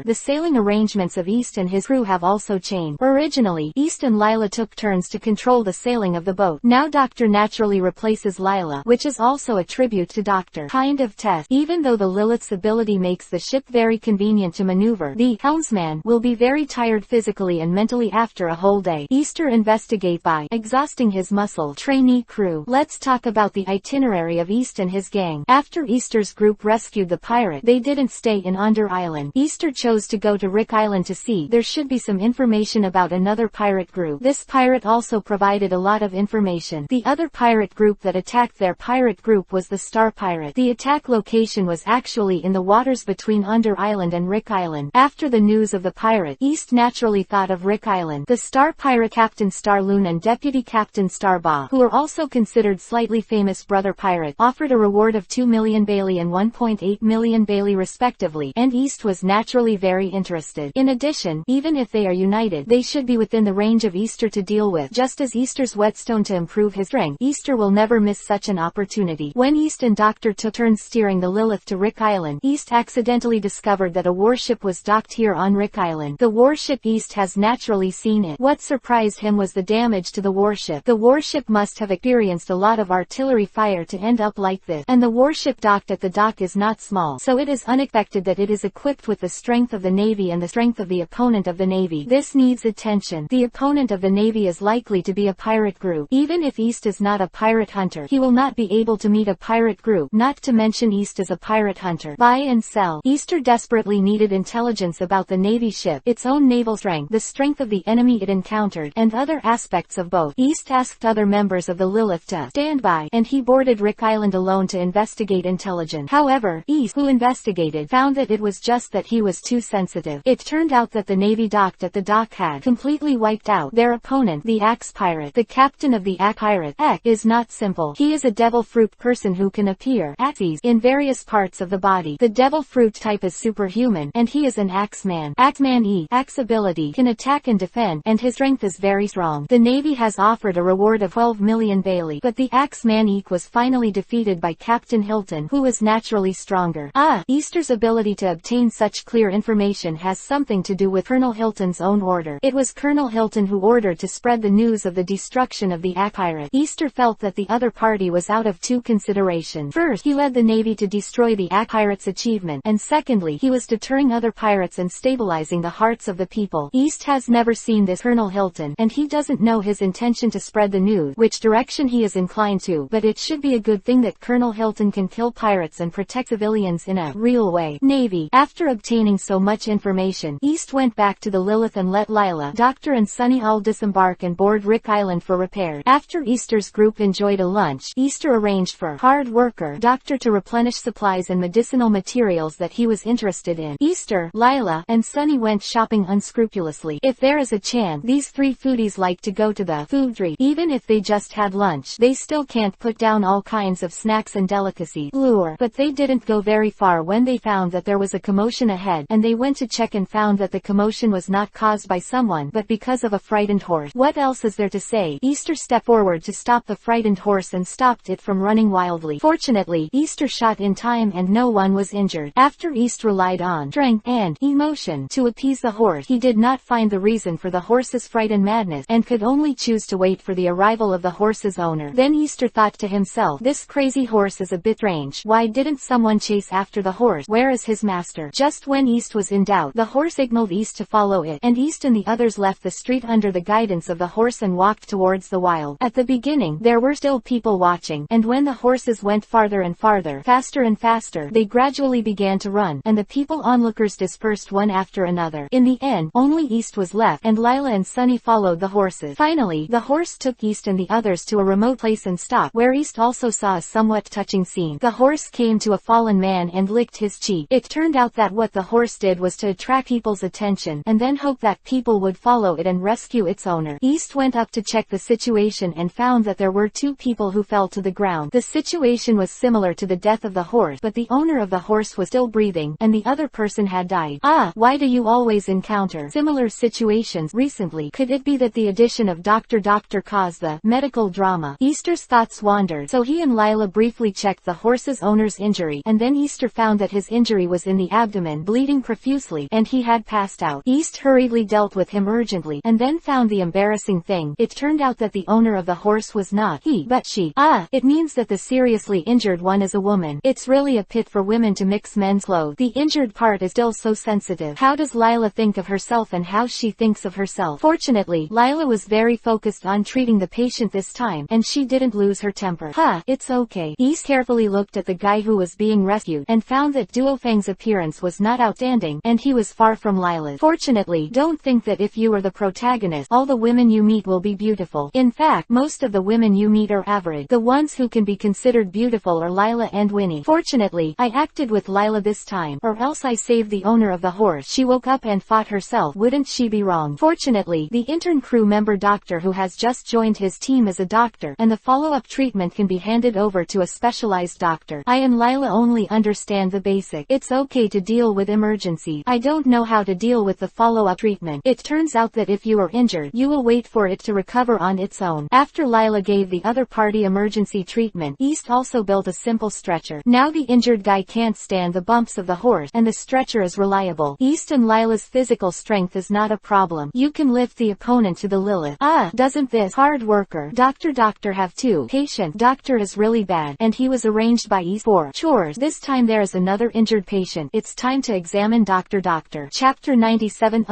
the sailing arrangements of East and his crew have also changed. Originally, East and Lila took turns to control the sailing of the boat. Now Doctor naturally replaces Lila, which is also a tribute to Doctor. Kind of test. Even though the Lilith's ability makes the ship very convenient to maneuver, the helmsman will be very tired physically and mentally after a whole day. Easter investigate by exhausting his muscle trainee crew. Let's talk about the itinerary of East and his gang. After Easter's group rescued the pirate, they didn't stay in Under Island. Easter chose to go to Rick Island to see there should be some information about another pirate group. This pirate also provided a lot of information. The other pirate group that attacked their pirate group was the Star Pirate. The attack location was actually in the waters between Under Island and Rick Island. After the news of the pirate, East naturally thought of Rick Island. The Star Pirate Captain Starloon and Deputy Captain Starbaugh, who are also considered slightly famous brother pirate, offered a reward of 2 million Bailey and 1.8 million Bailey respectively, and East was naturally very interested. In addition, even if they are united, they should be within the range of Easter to deal with. Just as Easter's whetstone to improve his strength, Easter will never miss such an opportunity. When East and Doctor took turns steering the Lilith to Rick Island, East accidentally discovered that a warship was docked here on Rick Island. The warship East has naturally seen it. What surprised him was the damage to the warship. The warship must have experienced a lot of artillery fire to end up like this, and the warship docked at the dock is not small, so it is unexpected that it is equipped with the strength of the Navy and the strength of the opponent of the Navy. This needs attention. The opponent of the Navy is likely to be a pirate group. Even if East is not a pirate hunter, he will not be able to meet a pirate group, not to mention East is a pirate hunter. Buy and sell. Easter desperately needed intelligence about the Navy ship, its own naval strength, the strength of the enemy it encountered, and other aspects of both. East asked other members of the Lilith to stand by, and he boarded Rick Island alone to investigate intelligence. However, East, who investigated, found that it was just that he was too sensitive. It turned out that the Navy docked at the dock had completely wiped out their opponent, the Axe Pirate. The captain of the Axe Pirate is not simple. He is a devil fruit person who can appear axes in various parts of the body. The devil fruit type is superhuman, and he is an Axeman. Axeman Axe ability can attack and defend, and his strength is very strong. The Navy has offered a reward of 12 million Bailey, but the Axeman was finally defeated by Captain Hilton, who is naturally stronger. Easter's ability to obtain such clear information has something to do with Colonel Hilton's own order. It was Colonel Hilton who ordered to spread the news of the destruction of the Axe Pirate. Easter felt that the other party was out of two considerations. First, he led the Navy to destroy the Axe Pirate's achievement, and secondly, he was deterring other pirates and stabilizing the hearts of the people. East has never seen this Colonel Hilton, and he doesn't know his intention to spread the news, which direction he is inclined to, but it should be a good thing that Colonel Hilton can kill pirates and protect civilians in a real way. Navy. After obtaining so much information, East went back to the Lilith and let Lila, Doctor and Sunny all disembark and board Rick Island for repairs. After Easter's group enjoyed a lunch, Easter arranged for hard worker Doctor to replenish supplies and medicinal materials that he was interested in. Easter, Lila, and Sunny went shopping unscrupulously. If there is a chance, these three foodies like to go to the food street. Even if they just had lunch, they still can't put down all kinds of snacks and delicacies. Lure. But they didn't go very far when they found that there was a commotion ahead, and they went to check and found that the commotion was not caused by someone, but because of a frightened horse. What else is there to say? Easter stepped forward to stop the frightened horse and stopped it from running wildly. Fortunately, Easter shot in time and no one was injured. After East relied on strength and emotion to appease the horse, horse. He did not find the reason for the horse's fright and madness, and could only choose to wait for the arrival of the horse's owner. Then Easter thought to himself, this crazy horse is a bit strange. Why didn't someone chase after the horse? Where is his master? Just when East was in doubt, the horse signaled East to follow it, and East and the others left the street under the guidance of the horse and walked towards the wild. At the beginning, there were still people watching, and when the horses went farther and farther, faster and faster, they gradually began to run, and the people onlookers dispersed one after another. In the end, only East was left, and Lila and Sunny followed the horses. Finally, the horse took East and the others to a remote place and stopped, where East also saw a somewhat touching scene. The horse came to a fallen man and licked his cheek. It turned out that what the horse did was to attract people's attention, and then hope that people would follow it and rescue its owner. East went up to check the situation and found that there were 2 people who fell to the ground. The situation was similar to the death of the horse, but the owner of the horse was still breathing, and the other person had died. Why do you always encounter similar situations recently? Could it be that the addition of Doctor caused the medical drama? Easter's thoughts wandered, so he and Lila briefly checked the horse's owner's injury, and then Easter found that his injury was in the abdomen, bleeding profusely, and he had passed out. East hurriedly dealt with him urgently, and then found the embarrassing thing. It turned out that the owner of the horse was not he, but she. It means that the seriously injured one is a woman. It's really a pit for women to mix men's clothes. The injured part is still so sensitive. How does Lila think of herself and how she thinks of herself? Fortunately, Lila was very focused on treating the patient this time, and she didn't lose her temper. It's okay. East carefully looked at the guy who was being rescued, and found that Duofang's appearance was not outstanding, and he was far from Lila's. Fortunately, don't think that if you are the protagonist, all the women you meet will be beautiful. In fact, most of the women you meet are average. The ones who can be considered beautiful are Lila and Winnie. Fortunately, I acted with Lila this time, or else I saved the owner of the horse. She woke up and fought herself. Wouldn't she be wrong? Fortunately, the intern crew member doctor who has just joined his team is a doctor, and the follow-up treatment can be handed over to a specialized doctor. I and Lila only understand the basic. It's okay to deal with emergency. I don't know how to deal with the follow-up treatment. It turns out that if you are injured, you will wait for it to recover on its own. After Lila gave the other party emergency treatment, East also built a simple stretcher. Now the injured guy can't stand the bumps of the horse, and the stretcher is reliable. East and Lila's physical strength is not a problem. You can lift the opponent to the Lilith. Doesn't this hard worker doctor have 2 patients? Doctor is really bad, and he was arranged by East for chores. This time there is another injured patient. It's time to examine Doctor. Chapter 97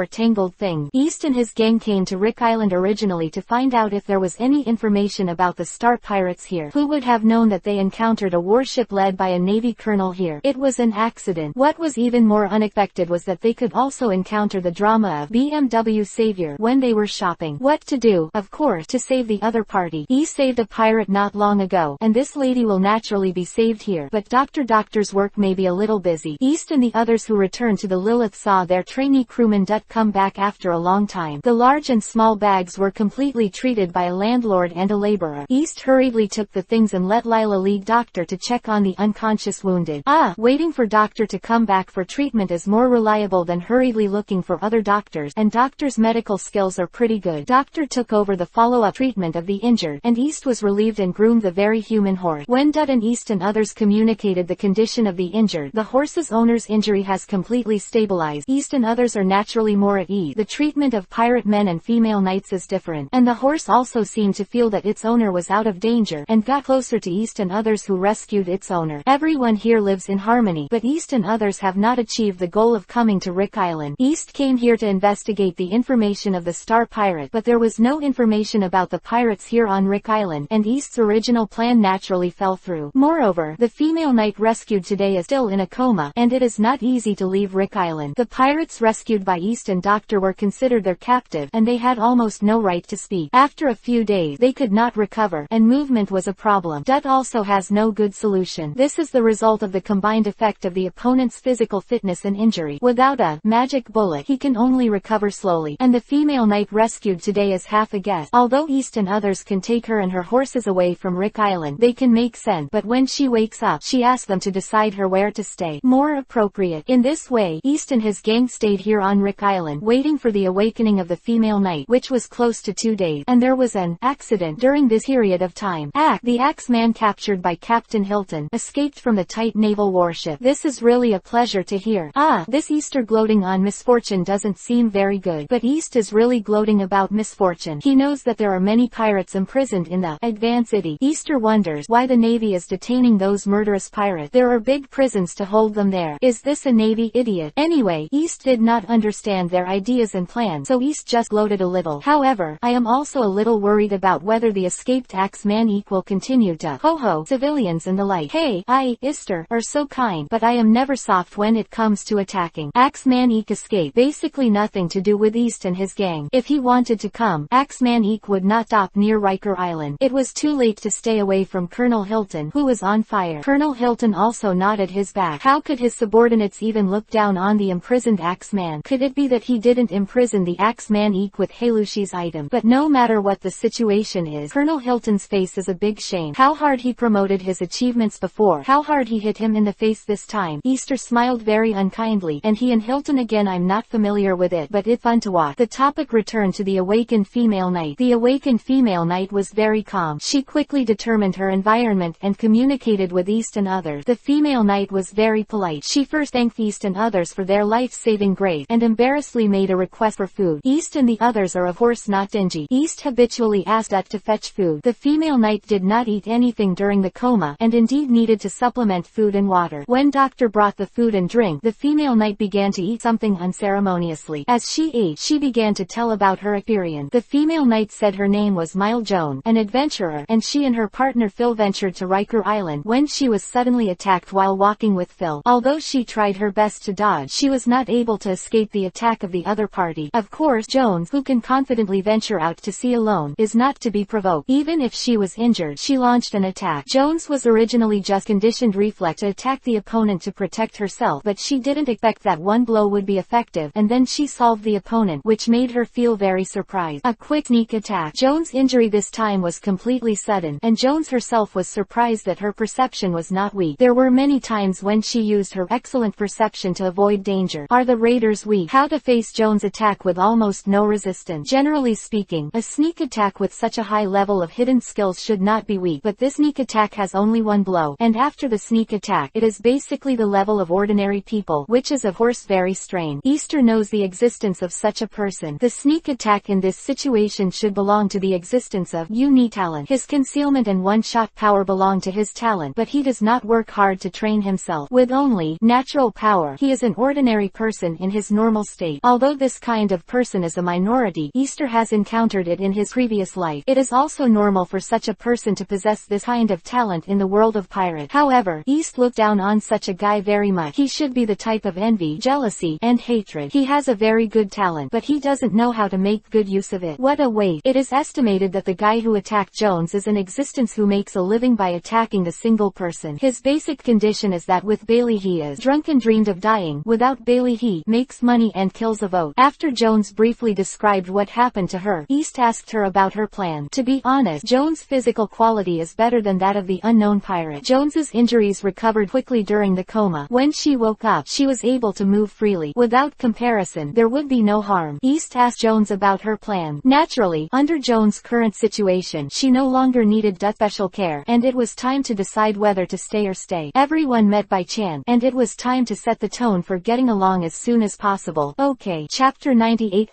Tangled Thing. East and his gang came to Rick Island originally to find out if there was any information about the Star Pirates here. Who would have known that they encountered a warship led by a Navy colonel here? It was an accident. What was even more unexpected was that they could also encounter the drama of BMW Savior when they were shopping. What to do? Of course, to save the other party. East saved a pirate not long ago, and this lady will naturally be saved here, but Doctor's work may be a little busy. East and the others who returned to the Lilith saw their trainee crewman come back after a long time. The large and small bags were completely treated by a landlord and a laborer. East hurriedly took the things and let Lila lead Doctor to check on the unconscious wounded. Waiting for Doctor to come back for treatment is more reliable than hurriedly looking for other doctors, and Doctor's medical skills are pretty good. Doctor took over the follow-up treatment of the injured, and East was relieved and groomed the very human horse. When Dud and East and others communicated the condition of the injured, the horse's owner's injury has completely stabilized. East and others are naturally more at ease. The treatment of pirate men and female knights is different, and the horse also seemed to feel that its owner was out of danger, and got closer to East and others who rescued its owner. Everyone here lives in harmony, but East and others have not achieved the goal of coming to Rick Island. East came here to investigate the information of the Star Pirate, but there was no information about the pirates here on Rick Island, and East's original plan naturally fell through. Moreover, the female knight rescued today is still in a coma, and it is not easy to leave Rick Island. The pirates rescued by East and Doctor were considered their captive, and they had almost no right to speak. After a few days, they could not recover, and movement was a problem. Dut also has no good solution. This is the result of the combined effect of the opponent's physical fitness and injury. Without a magic bullet, he can only recover slowly, and the female knight rescued today is half a guess. Although East and others can take her and her horses away from Rick Island, they can make sense, but when she wakes up, she asks them to decide her where to stay. More appropriate. In this way, East and his gang stayed here on Rick Island, waiting for the awakening of the female knight, which was close to 2 days, and there was an accident during this period of time. The Axeman, captured by Captain Hilton, escaped from the tight naval warship. This is really a pleasure to hear. This Easter gloating on on misfortune doesn't seem very good. But East is really gloating about misfortune. He knows that there are many pirates imprisoned in the Advanced City. Easter wonders why the Navy is detaining those murderous pirates. There are big prisons to hold them there. Is this a Navy idiot? Anyway, East did not understand their ideas and plans, so East just gloated a little. However, I am also a little worried about whether the escaped Axeman will continue to ho-ho civilians and the like. Hey, Easter, are so kind, but I am never soft when it comes to attacking. Axeman escape. Basically nothing to do with East and his gang. If he wanted to come, Axeman would not stop near Riker Island. It was too late to stay away from Colonel Hilton, who was on fire. Colonel Hilton also nodded his back. How could his subordinates even look down on the imprisoned Axeman? Could it be that he didn't imprison the Axeman with Halushi's item? But no matter what the situation is, Colonel Hilton's face is a big shame. How hard he promoted his achievements before. How hard he hit him in the face this time. Easter smiled very unkindly, and he and Hilton again. I'm not familiar with it, but it's fun to watch. The topic returned to the awakened female knight. The awakened female knight was very calm. She quickly determined her environment and communicated with East and others. The female knight was very polite. She first thanked East and others for their life-saving grace, and embarrassedly made a request for food. East and the others are of course not stingy. East habitually asked that to fetch food. The female knight did not eat anything during the coma, and indeed needed to supplement food and water. When doctor brought the food and drink, the female knight began to eat something unceremoniously. As she ate, she began to tell about her experience. The female knight said her name was Mile Joan, an adventurer, and she and her partner Phil ventured to Riker Island when she was suddenly attacked while walking with Phil. Although she tried her best to dodge, she was not able to escape the attack of the other party. Of course, Jones, who can confidently venture out to sea alone, is not to be provoked. Even if she was injured, she launched an attack. Jones was originally just conditioned reflex to attack the opponent to protect herself, but she didn't expect that one blow would be effective, and then she solved the opponent, which made her feel very surprised. A quick sneak attack. Jones' injury this time was completely sudden, and Jones herself was surprised that her perception was not weak. There were many times when she used her excellent perception to avoid danger. Are the raiders weak? How to face Jones' attack with almost no resistance? Generally speaking, a sneak attack with such a high level of hidden skills should not be weak, but this sneak attack has only one blow, and after the sneak attack, it is basically the level of ordinary people, which is of course very strange. Easter knows the existence of such a person. The sneak attack in this situation should belong to the existence of unique talent. His concealment and one-shot power belong to his talent, but he does not work hard to train himself. With only natural power, he is an ordinary person in his normal state. Although this kind of person is a minority, Easter has encountered it in his previous life. It is also normal for such a person to possess this kind of talent in the world of pirate. However, East looked down on such a guy very much. He should be the type of envy, jealousy, and hatred. He has a very good talent, but he doesn't know how to make good use of it. What a waste. It is estimated that the guy who attacked Jones is an existence who makes a living by attacking the single person. His basic condition is that with Bailey he is drunk and dreamed of dying. Without Bailey he makes money and kills a vote. After Jones briefly described what happened to her, East asked her about her plan. To be honest, Jones' physical quality is better than that of the unknown pirate. Jones's injuries recovered quickly during the coma. When she woke up, she was able to move freely. Without comparison, there would be no harm. East asked Jones about her plan. Naturally, under Jones' current situation, she no longer needed special care, and it was time to decide whether to stay or stay. Everyone met by chance, and it was time to set the tone for getting along as soon as possible. Okay. Chapter 98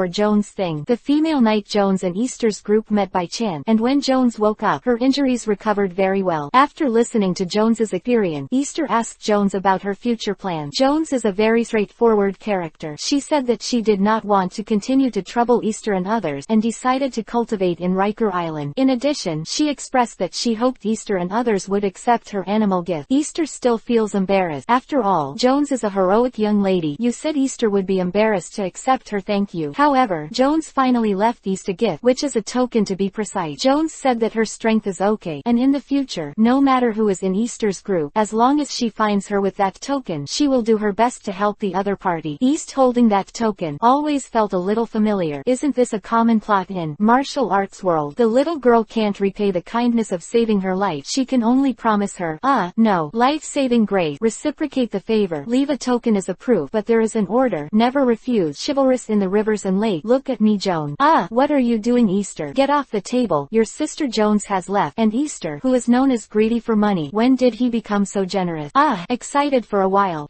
Jones thing. The female knight Jones and Easter's group met by chance, and when Jones woke up, her injuries recovered very well. After listening to Jones's experience, Easter asked Jones about her future plans. Jones is a very straightforward character. She said that she did not want to continue to trouble Easter and others, and decided to cultivate in Riker Island. In addition, she expressed that she hoped Easter and others would accept her animal gift. Easter still feels embarrassed. After all, Jones is a heroic young lady. You said Easter would be embarrassed to accept her thank you. However, Jones finally left East a gift, which is a token to be precise. Jones said that her strength is okay, and in the future, no matter who is in Easter's group, as long as she finds her with that token, she will do her best to help the other party. East holding that token always felt a little familiar. Isn't this a common plot in martial arts world? The little girl can't repay the kindness of saving her life. She can only promise her, no, life-saving grace, reciprocate the favor, leave a token as a proof, but there is an order, never refuse, chivalrous in the rivers and lake. Look at me, Jones. What are you doing, Easter? Get off the table. Your sister Jones has left, and Easter, who is known as greedy for money, when did he become so generous? Excited for a while.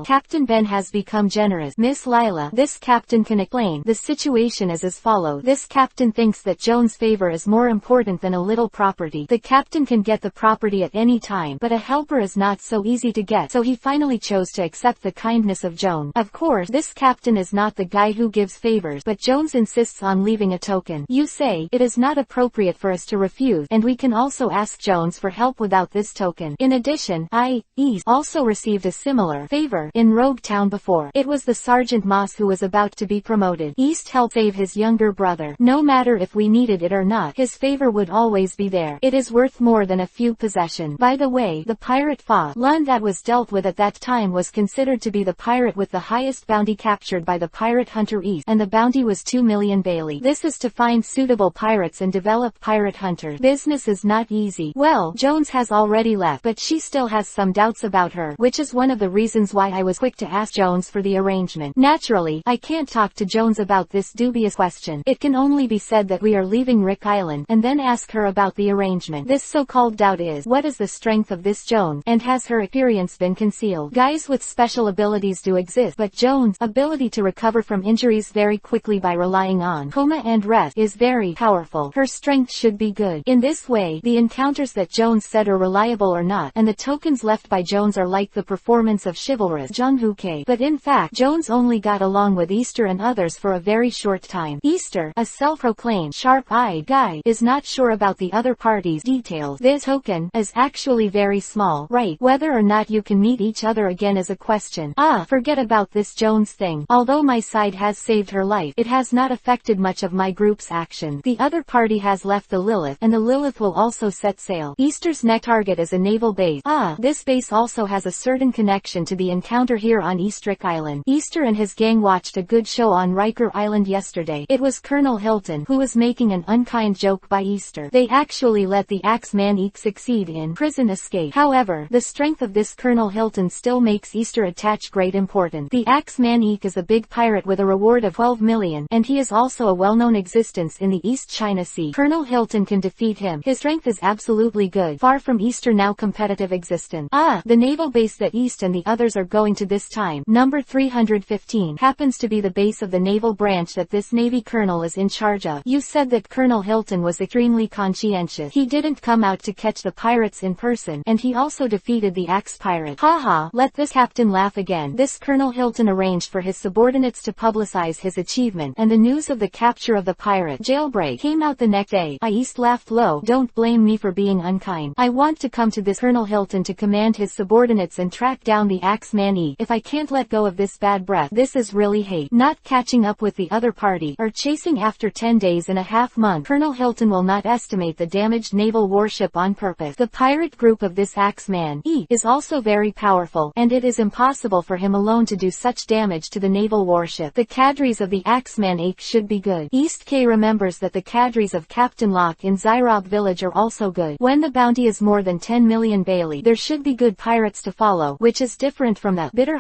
Captain Captain Ben has become generous. Miss Lila, this captain can explain. The situation is as follows. This captain thinks that Joan's favor is more important than a little property. The captain can get the property at any time, but a helper is not so easy to get, so he finally chose to accept the kindness of Joan. Of course, this captain is not the guy who gives favors, but Jones insists on leaving a token. You say, it is not appropriate for us to refuse, and we can also ask Jones for help without this token. In addition, East also received a similar favor in Rogue Town before. It was the Sergeant Moss who was about to be promoted. East helped save his younger brother. No matter if we needed it or not, his favor would always be there. It is worth more than a few possessions. By the way, the pirate Fa Lun that was dealt with at that time was considered to be the pirate with the highest bounty captured by the pirate hunter East, and the bounty was 2 million Bailey. This is to find suitable pirates and develop pirate hunters. Business is not easy. Well, Jones has already left, but she still has some doubts about her, which is one of the reasons why I was quick to ask Jones for the arrangement. Naturally, I can't talk to Jones about this dubious question. It can only be said that we are leaving Rick Island, and then ask her about the arrangement. This so-called doubt is, what is the strength of this Jones, and has her experience been concealed? Guys with special abilities do exist, but Jones' ability to recover from injuries very quickly by relying on coma and rest is very powerful. Her strength should be good. In this way, the encounters that Jones said are reliable or not, and the tokens left by Jones are like the performance of chivalrous Jung-Hoo-Kei. But in fact, Jones only got along with Easter and others for a very short time. Easter, a self-proclaimed sharp-eyed guy, is not sure about the other party's details. This token is actually very small, right? Whether or not you can meet each other again is a question. Forget about this Jones thing. Although my side has saved her life, it has not affected much of my group's action. The other party has left the Lilith, and the Lilith will also set sail. Easter's next target is a naval base. This base also has a certain connection to the encounter here on Eastrick Island. Easter and his gang watched a good show on Riker Island yesterday. It was Colonel Hilton who was making an unkind joke by Easter. They actually let the Axeman Eek succeed in prison escape. However, the strength of this Colonel Hilton still makes Easter attach great importance. The Axeman Eek is a big pirate with a reward of 12 million, and he is also a well-known existence in the East China Sea. Colonel Hilton can defeat him. His strength is absolutely good, far from Easter now competitive existence. The naval base that East and the others are going to this time, number 315, happens to be the base of the naval branch that this Navy colonel is in charge of. You said that Colonel Hilton was extremely conscientious. He didn't come out to catch the pirates in person, and he also defeated the Axe pirate. Haha, let this captain laugh again. This Colonel Hilton arranged for his subordinates to publicize his achievement, and the news of the capture of the pirate jailbreak came out the next day. East laughed low. Don't blame me for being unkind. I want to come to this Colonel Hilton to command his subordinates and track down the Axeman E. If I can't let go of this bad breath, this is really hate. Not catching up with the other party, or chasing after 10 days and a half month. Colonel Hilton will not estimate the damaged naval warship on purpose. The pirate group of this Axeman E is also very powerful, and it is impossible for him alone to do such damage to the naval warship. The cadres of the Axeman E should be good. East K remembers that the cadres of Captain Locke in Zyrob village are also good. When the bounty is more than 10 million Bailey, there should be good pirates to follow, which is different from the bitter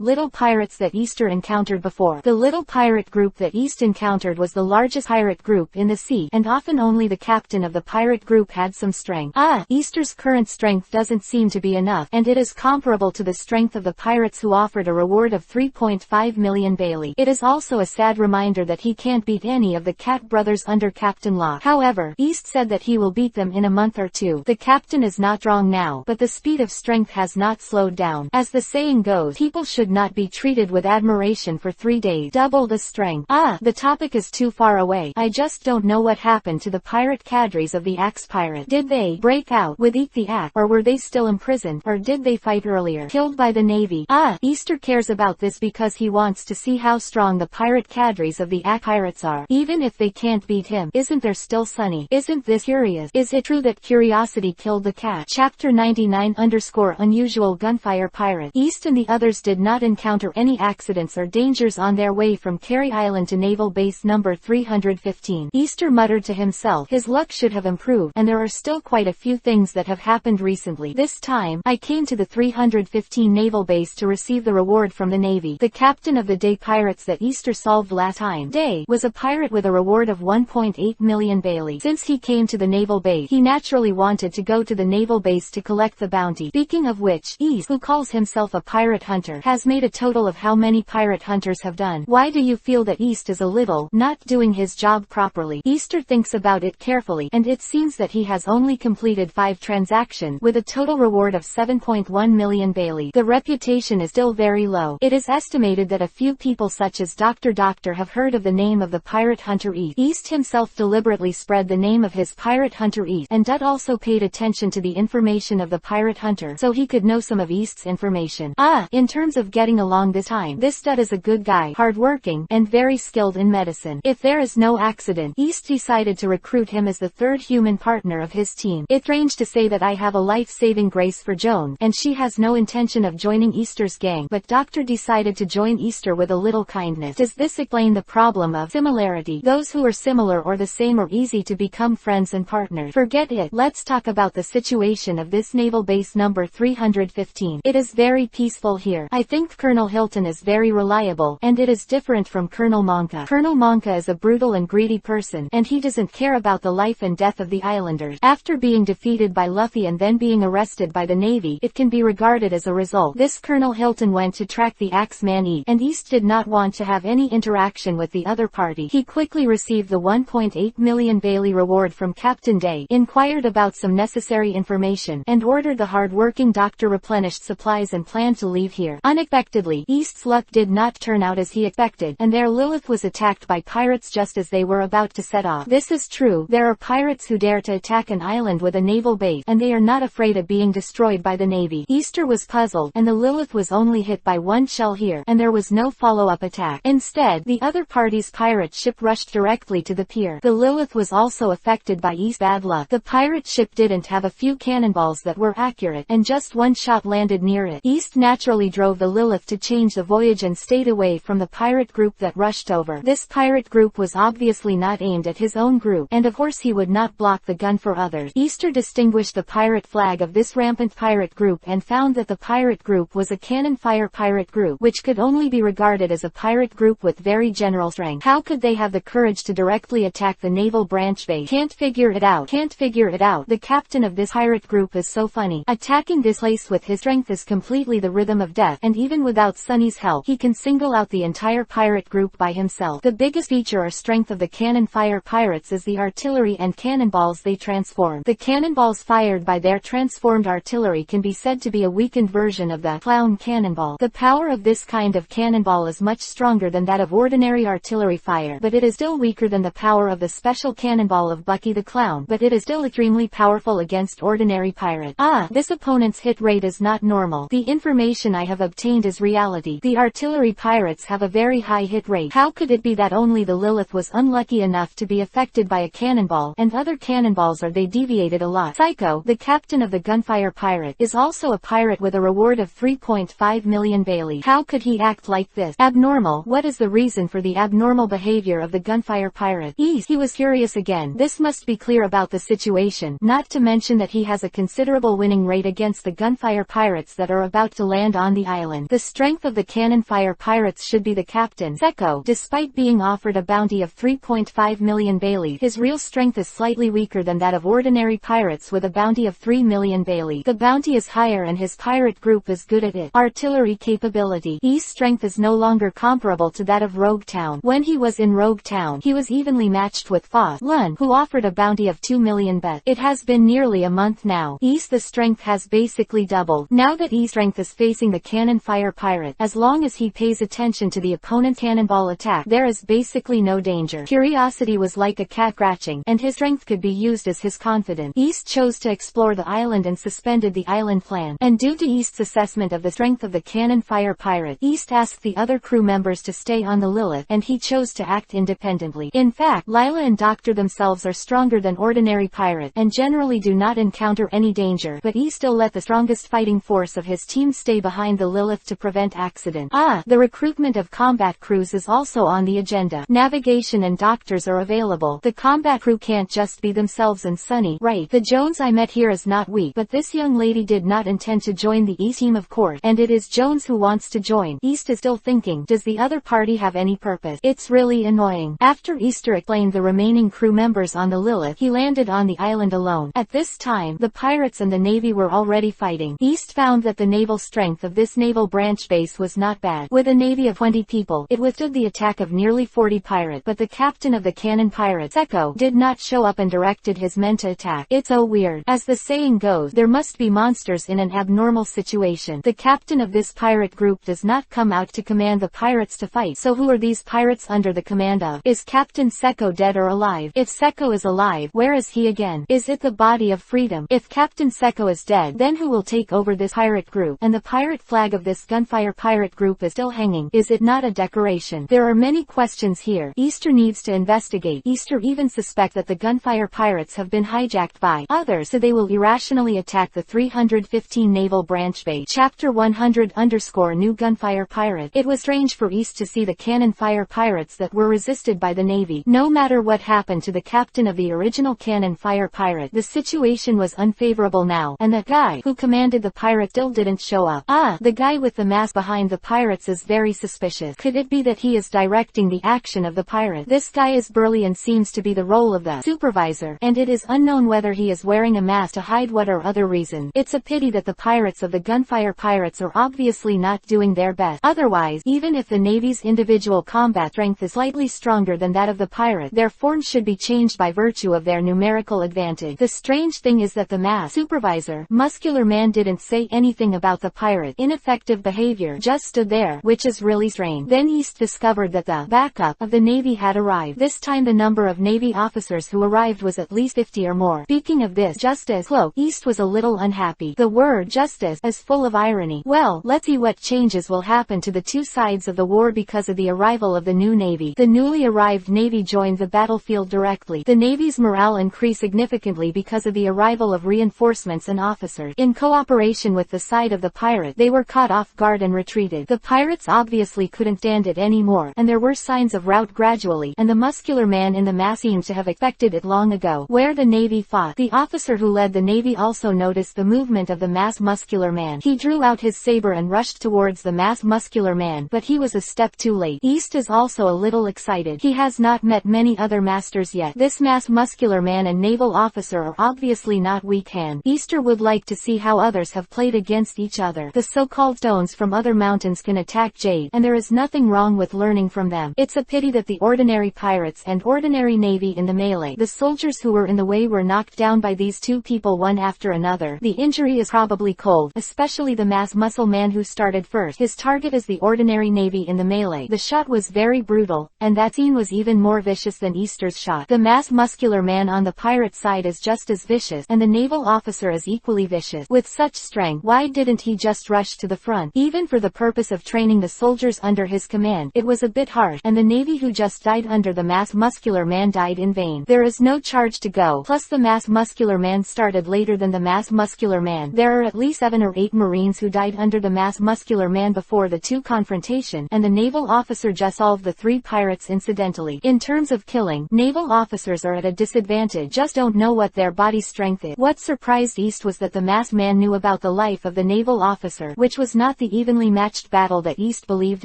little pirates that Easter encountered before. The little pirate group that East encountered was the largest pirate group in the sea, and often only the captain of the pirate group had some strength. Easter's current strength doesn't seem to be enough, and it is comparable to the strength of the pirates who offered a reward of 3.5 million Bailey. It is also a sad reminder that he can't beat any of the Cat brothers under Captain Locke. However, East said that he will beat them in a month or two. The captain is not strong now, but the speed of strength has not slowed down. As the saying goes, people should not be treated with admiration for 3 days. Double the strength. The topic is too far away. I just don't know what happened to the pirate cadres of the Axe pirate. Did they break out with Eek the Axe, or were they still imprisoned, or did they fight earlier? Killed by the Navy. Easter cares about this because he wants to see how strong the pirate cadres of the Axe pirates are. Even if they can't beat him, isn't there still Sunny? Isn't this curious? Is it true that curiosity killed the cat? Chapter 99_Unusual Gunfire Pirate. East and the others did not encounter any accidents or dangers on their way from Carey Island to Naval Base number 315. Easter muttered to himself, his luck should have improved, and there are still quite a few things that have happened recently. This time, I came to the 315 Naval Base to receive the reward from the Navy. The captain of the day pirates that Easter solved last time day was a pirate with a reward of 1.8 million Bailey. Since he came to the Naval Base, he naturally wanted to go to the Naval Base to collect the bounty. Speaking of which, East, who calls himself a pirate hunter, hunter, has made a total of how many pirate hunters have done. Why do you feel that East is a little not doing his job properly? Easter thinks about it carefully, and it seems that he has only completed 5 transactions, with a total reward of 7.1 million Bailey. The reputation is still very low. It is estimated that a few people such as Dr. have heard of the name of the pirate hunter East. East himself deliberately spread the name of his pirate hunter East, and Dut also paid attention to the information of the pirate hunter, so he could know some of East's information. In terms of getting along this time, this Dut is a good guy, hardworking, and very skilled in medicine. If there is no accident, East decided to recruit him as the 3rd human partner of his team. It's strange to say that I have a life-saving grace for Joan, and she has no intention of joining Easter's gang, but Doctor decided to join Easter with a little kindness. Does this explain the problem of similarity? Those who are similar or the same are easy to become friends and partners. Forget it. Let's talk about the situation of this naval base number 315. It is very peaceful here. I think Colonel Hilton is very reliable, and it is different from Colonel Monka. Colonel Monka is a brutal and greedy person, and he doesn't care about the life and death of the islanders. After being defeated by Luffy and then being arrested by the Navy, it can be regarded as a result. This Colonel Hilton went to track the Axeman East, and East did not want to have any interaction with the other party. He quickly received the 1.8 million Bailey reward from Captain Day, inquired about some necessary information, and ordered the hard-working doctor replenished supplies and planned to leave here. Unexpectedly, East's luck did not turn out as he expected, and their Lilith was attacked by pirates just as they were about to set off. This is true. There are pirates who dare to attack an island with a naval base, and they are not afraid of being destroyed by the Navy. Easter was puzzled, and the Lilith was only hit by 1 shell here, and there was no follow-up attack. Instead, the other party's pirate ship rushed directly to the pier. The Lilith was also affected by East's bad luck. The pirate ship didn't have a few cannonballs that were accurate, and just 1 shot landed near it. East naturally drove the Lilith to change the voyage and stayed away from the pirate group that rushed over. This pirate group was obviously not aimed at his own group, and of course he would not block the gun for others. Easter distinguished the pirate flag of this rampant pirate group and found that the pirate group was a cannon fire pirate group, which could only be regarded as a pirate group with very general strength. How could they have the courage to directly attack the naval branch base? Can't figure it out. The captain of this pirate group is so funny. Attacking this place with his strength is completely the rhythm of death, and even without Sunny's help, he can single out the entire pirate group by himself. The biggest feature or strength of the cannon fire pirates is the artillery and cannonballs they transform. The cannonballs fired by their transformed artillery can be said to be a weakened version of the clown cannonball. The power of this kind of cannonball is much stronger than that of ordinary artillery fire, but it is still weaker than the power of the special cannonball of Bucky the Clown, but it is still extremely powerful against ordinary pirate. This opponent's hit rate is not normal. The information I have obtained is reality. The artillery pirates have a very high hit rate. How could it be that only the Lilith was unlucky enough to be affected by a cannonball, and other cannonballs are they deviated a lot? Psycho, the captain of the gunfire pirate, is also a pirate with a reward of 3.5 million Bailey. How could he act like this? Abnormal. What is the reason for the abnormal behavior of the gunfire pirate? He was curious again. This must be clear about the situation, not to mention that he has a considerable winning rate against the gunfire pirates that are about to land on the island. The strength of the cannon fire pirates should be the captain, Seko. Despite being offered a bounty of 3.5 million Bailey, his real strength is slightly weaker than that of ordinary pirates with a bounty of 3 million Bailey. The bounty is higher and his pirate group is good at it. Artillery capability. East's strength is no longer comparable to that of Rogue Town. When he was in Rogue Town, he was evenly matched with Foss Lun, who offered a bounty of 2 million bet. It has been nearly a month now. The strength has basically doubled. Now that East's strength is facing the cannon fire pirate, as long as he pays attention to the opponent's cannonball attack, there is basically no danger. Curiosity was like a cat scratching, and his strength could be used as his confidence. East chose to explore the island and suspended the island plan, and due to East's assessment of the strength of the cannon fire pirate, East asked the other crew members to stay on the Lilith, and he chose to act independently. In fact, Lila and Doctor themselves are stronger than ordinary pirate, and generally do not encounter any danger, but East still let the strongest fighting force of his team stay behind the Lilith to prevent accident. The recruitment of combat crews is also on the agenda. Navigation and doctors are available. The combat crew can't just be themselves and Sunny, right? The Jones I met here is not weak, but this young lady did not intend to join the East team of course, and it is Jones who wants to join. East is still thinking, does the other party have any purpose? It's really annoying. After Easter explained the remaining crew members on the Lilith, he landed on the island alone. At this time, the pirates and the Navy were already fighting. East found that the naval strength of this this naval branch base was not bad. With a navy of 20 people, it withstood the attack of nearly 40 pirates, but the captain of the cannon pirates, Seko, did not show up and directed his men to attack. It's so weird. As the saying goes, there must be monsters in an abnormal situation. The captain of this pirate group does not come out to command the pirates to fight. So who are these pirates under the command of? Is Captain Seko dead or alive? If Seko is alive, where is he again? Is it the body of freedom? If Captain Seko is dead, then who will take over this pirate group? And the pirate flag of this gunfire pirate group is still hanging. Is it not a decoration? There are many questions here. Easter needs to investigate. Easter even suspect that the gunfire pirates have been hijacked by others, so they will irrationally attack the 315 naval branch base. Chapter 100_New Gunfire Pirate. It was strange for East to see the cannon fire pirates that were resisted by the navy. No matter what happened to the captain of the original cannon fire pirate, the situation was unfavorable now, and the guy who commanded the pirate still didn't show up. The guy with the mask behind the pirates is very suspicious. Could it be that he is directing the action of the pirate? This guy is burly and seems to be the role of the supervisor, and it is unknown whether he is wearing a mask to hide what or other reason. It's a pity that the pirates of the gunfire pirates are obviously not doing their best. Otherwise, even if the navy's individual combat strength is slightly stronger than that of the pirate, their forms should be changed by virtue of their numerical advantage. The strange thing is that the masked supervisor, muscular man, didn't say anything about the pirate ineffective behavior, just stood there, which is really strange. Then East discovered that the backup of the navy had arrived. This time the number of navy officers who arrived was at least 50 or more. Speaking of this, Justice Cloak, East was a little unhappy. The word justice is full of irony. Well, let's see what changes will happen to the two sides of the war because of the arrival of the new navy. The newly arrived navy joined the battlefield directly. The navy's morale increased significantly because of the arrival of reinforcements and officers. In cooperation with the side of the pirate, they were caught off guard and retreated. The pirates obviously couldn't stand it anymore, and there were signs of rout gradually, and the muscular man in the mask seems to have expected it long ago. Where the navy fought, the officer who led the navy also noticed the movement of the masked muscular man. He drew out his saber and rushed towards the masked muscular man, but he was a step too late. East is also a little excited. He has not met many other masters yet. This masked muscular man and naval officer are obviously not weak hand. Easter would like to see how others have played against each other. The so-called stones from other mountains can attack jade, and there is nothing wrong with learning from them. It's a pity that the ordinary pirates and ordinary navy in the melee, the soldiers who were in the way, were knocked down by these two people one after another. The injury is probably cold, especially the masked muscle man who started first. His target is the ordinary navy in the melee. The shot was very brutal, and that scene was even more vicious than Easter's shot. The masked muscular man on the pirate side is just as vicious, and the naval officer is equally vicious. With such strength, why didn't he just rush to the front? Even for the purpose of training the soldiers under his command, it was a bit harsh, and the navy who just died under the masked muscular man died in vain. There is no charge to go, plus the masked muscular man started later than the masked muscular man. There are at least 7 or 8 marines who died under the masked muscular man before the two confrontation, and the naval officer just solved the 3 pirates incidentally. In terms of killing, naval officers are at a disadvantage, just don't know what their body strength is. What surprised East was that the masked man knew about the life of the naval officer, which was not the evenly matched battle that East believed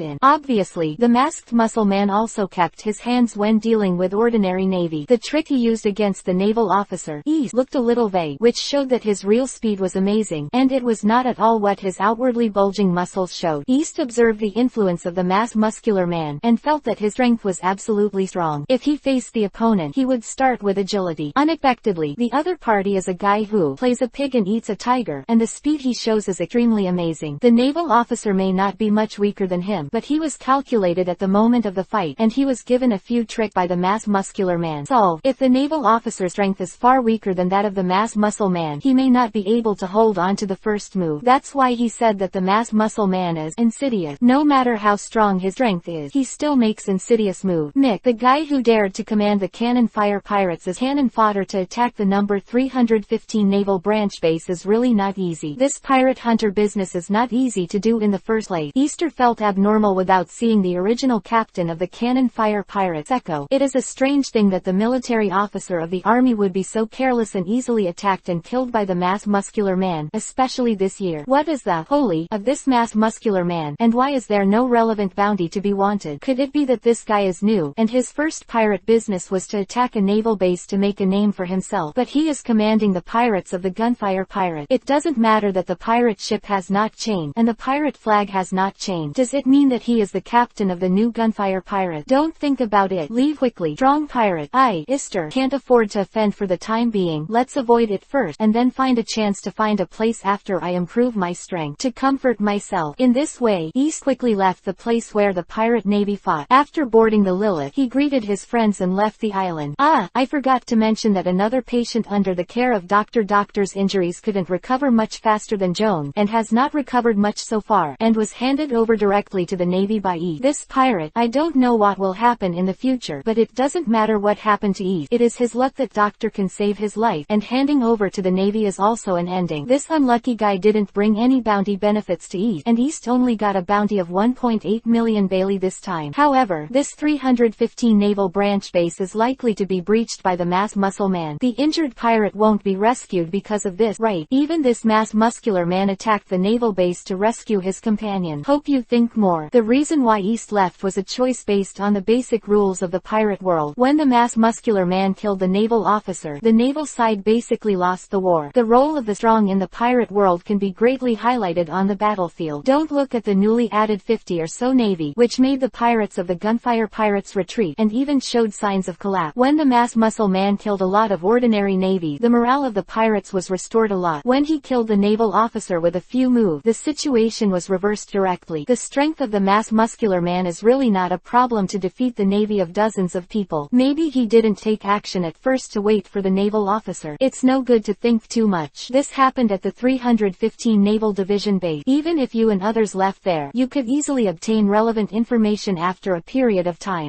in. Obviously, the masked muscle man also kept his hands when dealing with ordinary navy. The trick he used against the naval officer, East, looked a little vague, which showed that his real speed was amazing, and it was not at all what his outwardly bulging muscles showed. East observed the influence of the masked muscular man, and felt that his strength was absolutely strong. If he faced the opponent, he would start with agility. Unexpectedly, the other party is a guy who plays a pig and eats a tiger, and the speed he shows is extremely amazing. The naval officer may not be much weaker than him, but he was calculated at the moment of the fight, and he was given a few tricks by the masked muscular man. Solve. If the naval officer's strength is far weaker than that of the masked muscle man, he may not be able to hold on to the first move. That's why he said that the masked muscle man is insidious. No matter how strong his strength is, he still makes insidious moves. Nick, the guy who dared to command the cannon fire pirates as cannon fodder to attack the number 315 naval branch base, is really not easy. This pirate hunter business is not easy to do in the first place. Easter felt abnormal without seeing the original captain of the cannon fire pirates, Seko. It is a strange thing that the military officer of the army would be so careless and easily attacked and killed by the masked muscular man, especially this year. What is the holy of this masked muscular man, and why is there no relevant bounty to be wanted? Could it be that this guy is new, and his first pirate business was to attack a naval base to make a name for himself, but he is commanding the pirates of the gunfire pirate? It doesn't matter that the pirate ship has not changed. chain, and the pirate flag has not changed. Does it mean that he is the captain of the new gunfire pirate? Don't think about it. Leave quickly. Strong pirate. Ister can't afford to offend for the time being. Let's avoid it first, and then find a chance to find a place after I improve my strength to comfort myself. In this way, East quickly left the place where the pirate navy fought. After boarding the Lilith, he greeted his friends and left the island. I forgot to mention that another patient under the care of Doctor's injuries couldn't recover much faster than Joan, and has not recovered much so far, and was handed over directly to the navy by East. This pirate, I don't know what will happen in the future, but it doesn't matter what happened to East. It is his luck that Doctor can save his life, and handing over to the navy is also an ending. This unlucky guy didn't bring any bounty benefits to East, and East only got a bounty of 1.8 million Bailey this time. However, this 315 naval branch base is likely to be breached by the mass muscle man. The injured pirate won't be rescued because of this, right? Even this mass muscular man attacked the naval base to rescue his companion. Hope you think more. The reason why East left was a choice based on the basic rules of the pirate world. When the mass muscular man killed the naval officer, the naval side basically lost the war. The role of the strong in the pirate world can be greatly highlighted on the battlefield. Don't look at the newly added 50 or so navy, which made the pirates of the gunfire pirates retreat, and even showed signs of collapse. When the mass muscle man killed a lot of ordinary navy, the morale of the pirates was restored a lot. When he killed the naval officer with a few moves, the situation was reversed directly. The strength of the mass muscular man is really not a problem to defeat the navy of dozens of people. Maybe he didn't take action at first to wait for the naval officer. It's no good to think too much. This happened at the 315 Naval Division base. Even if you and others left there, you could easily obtain relevant information after a period of time.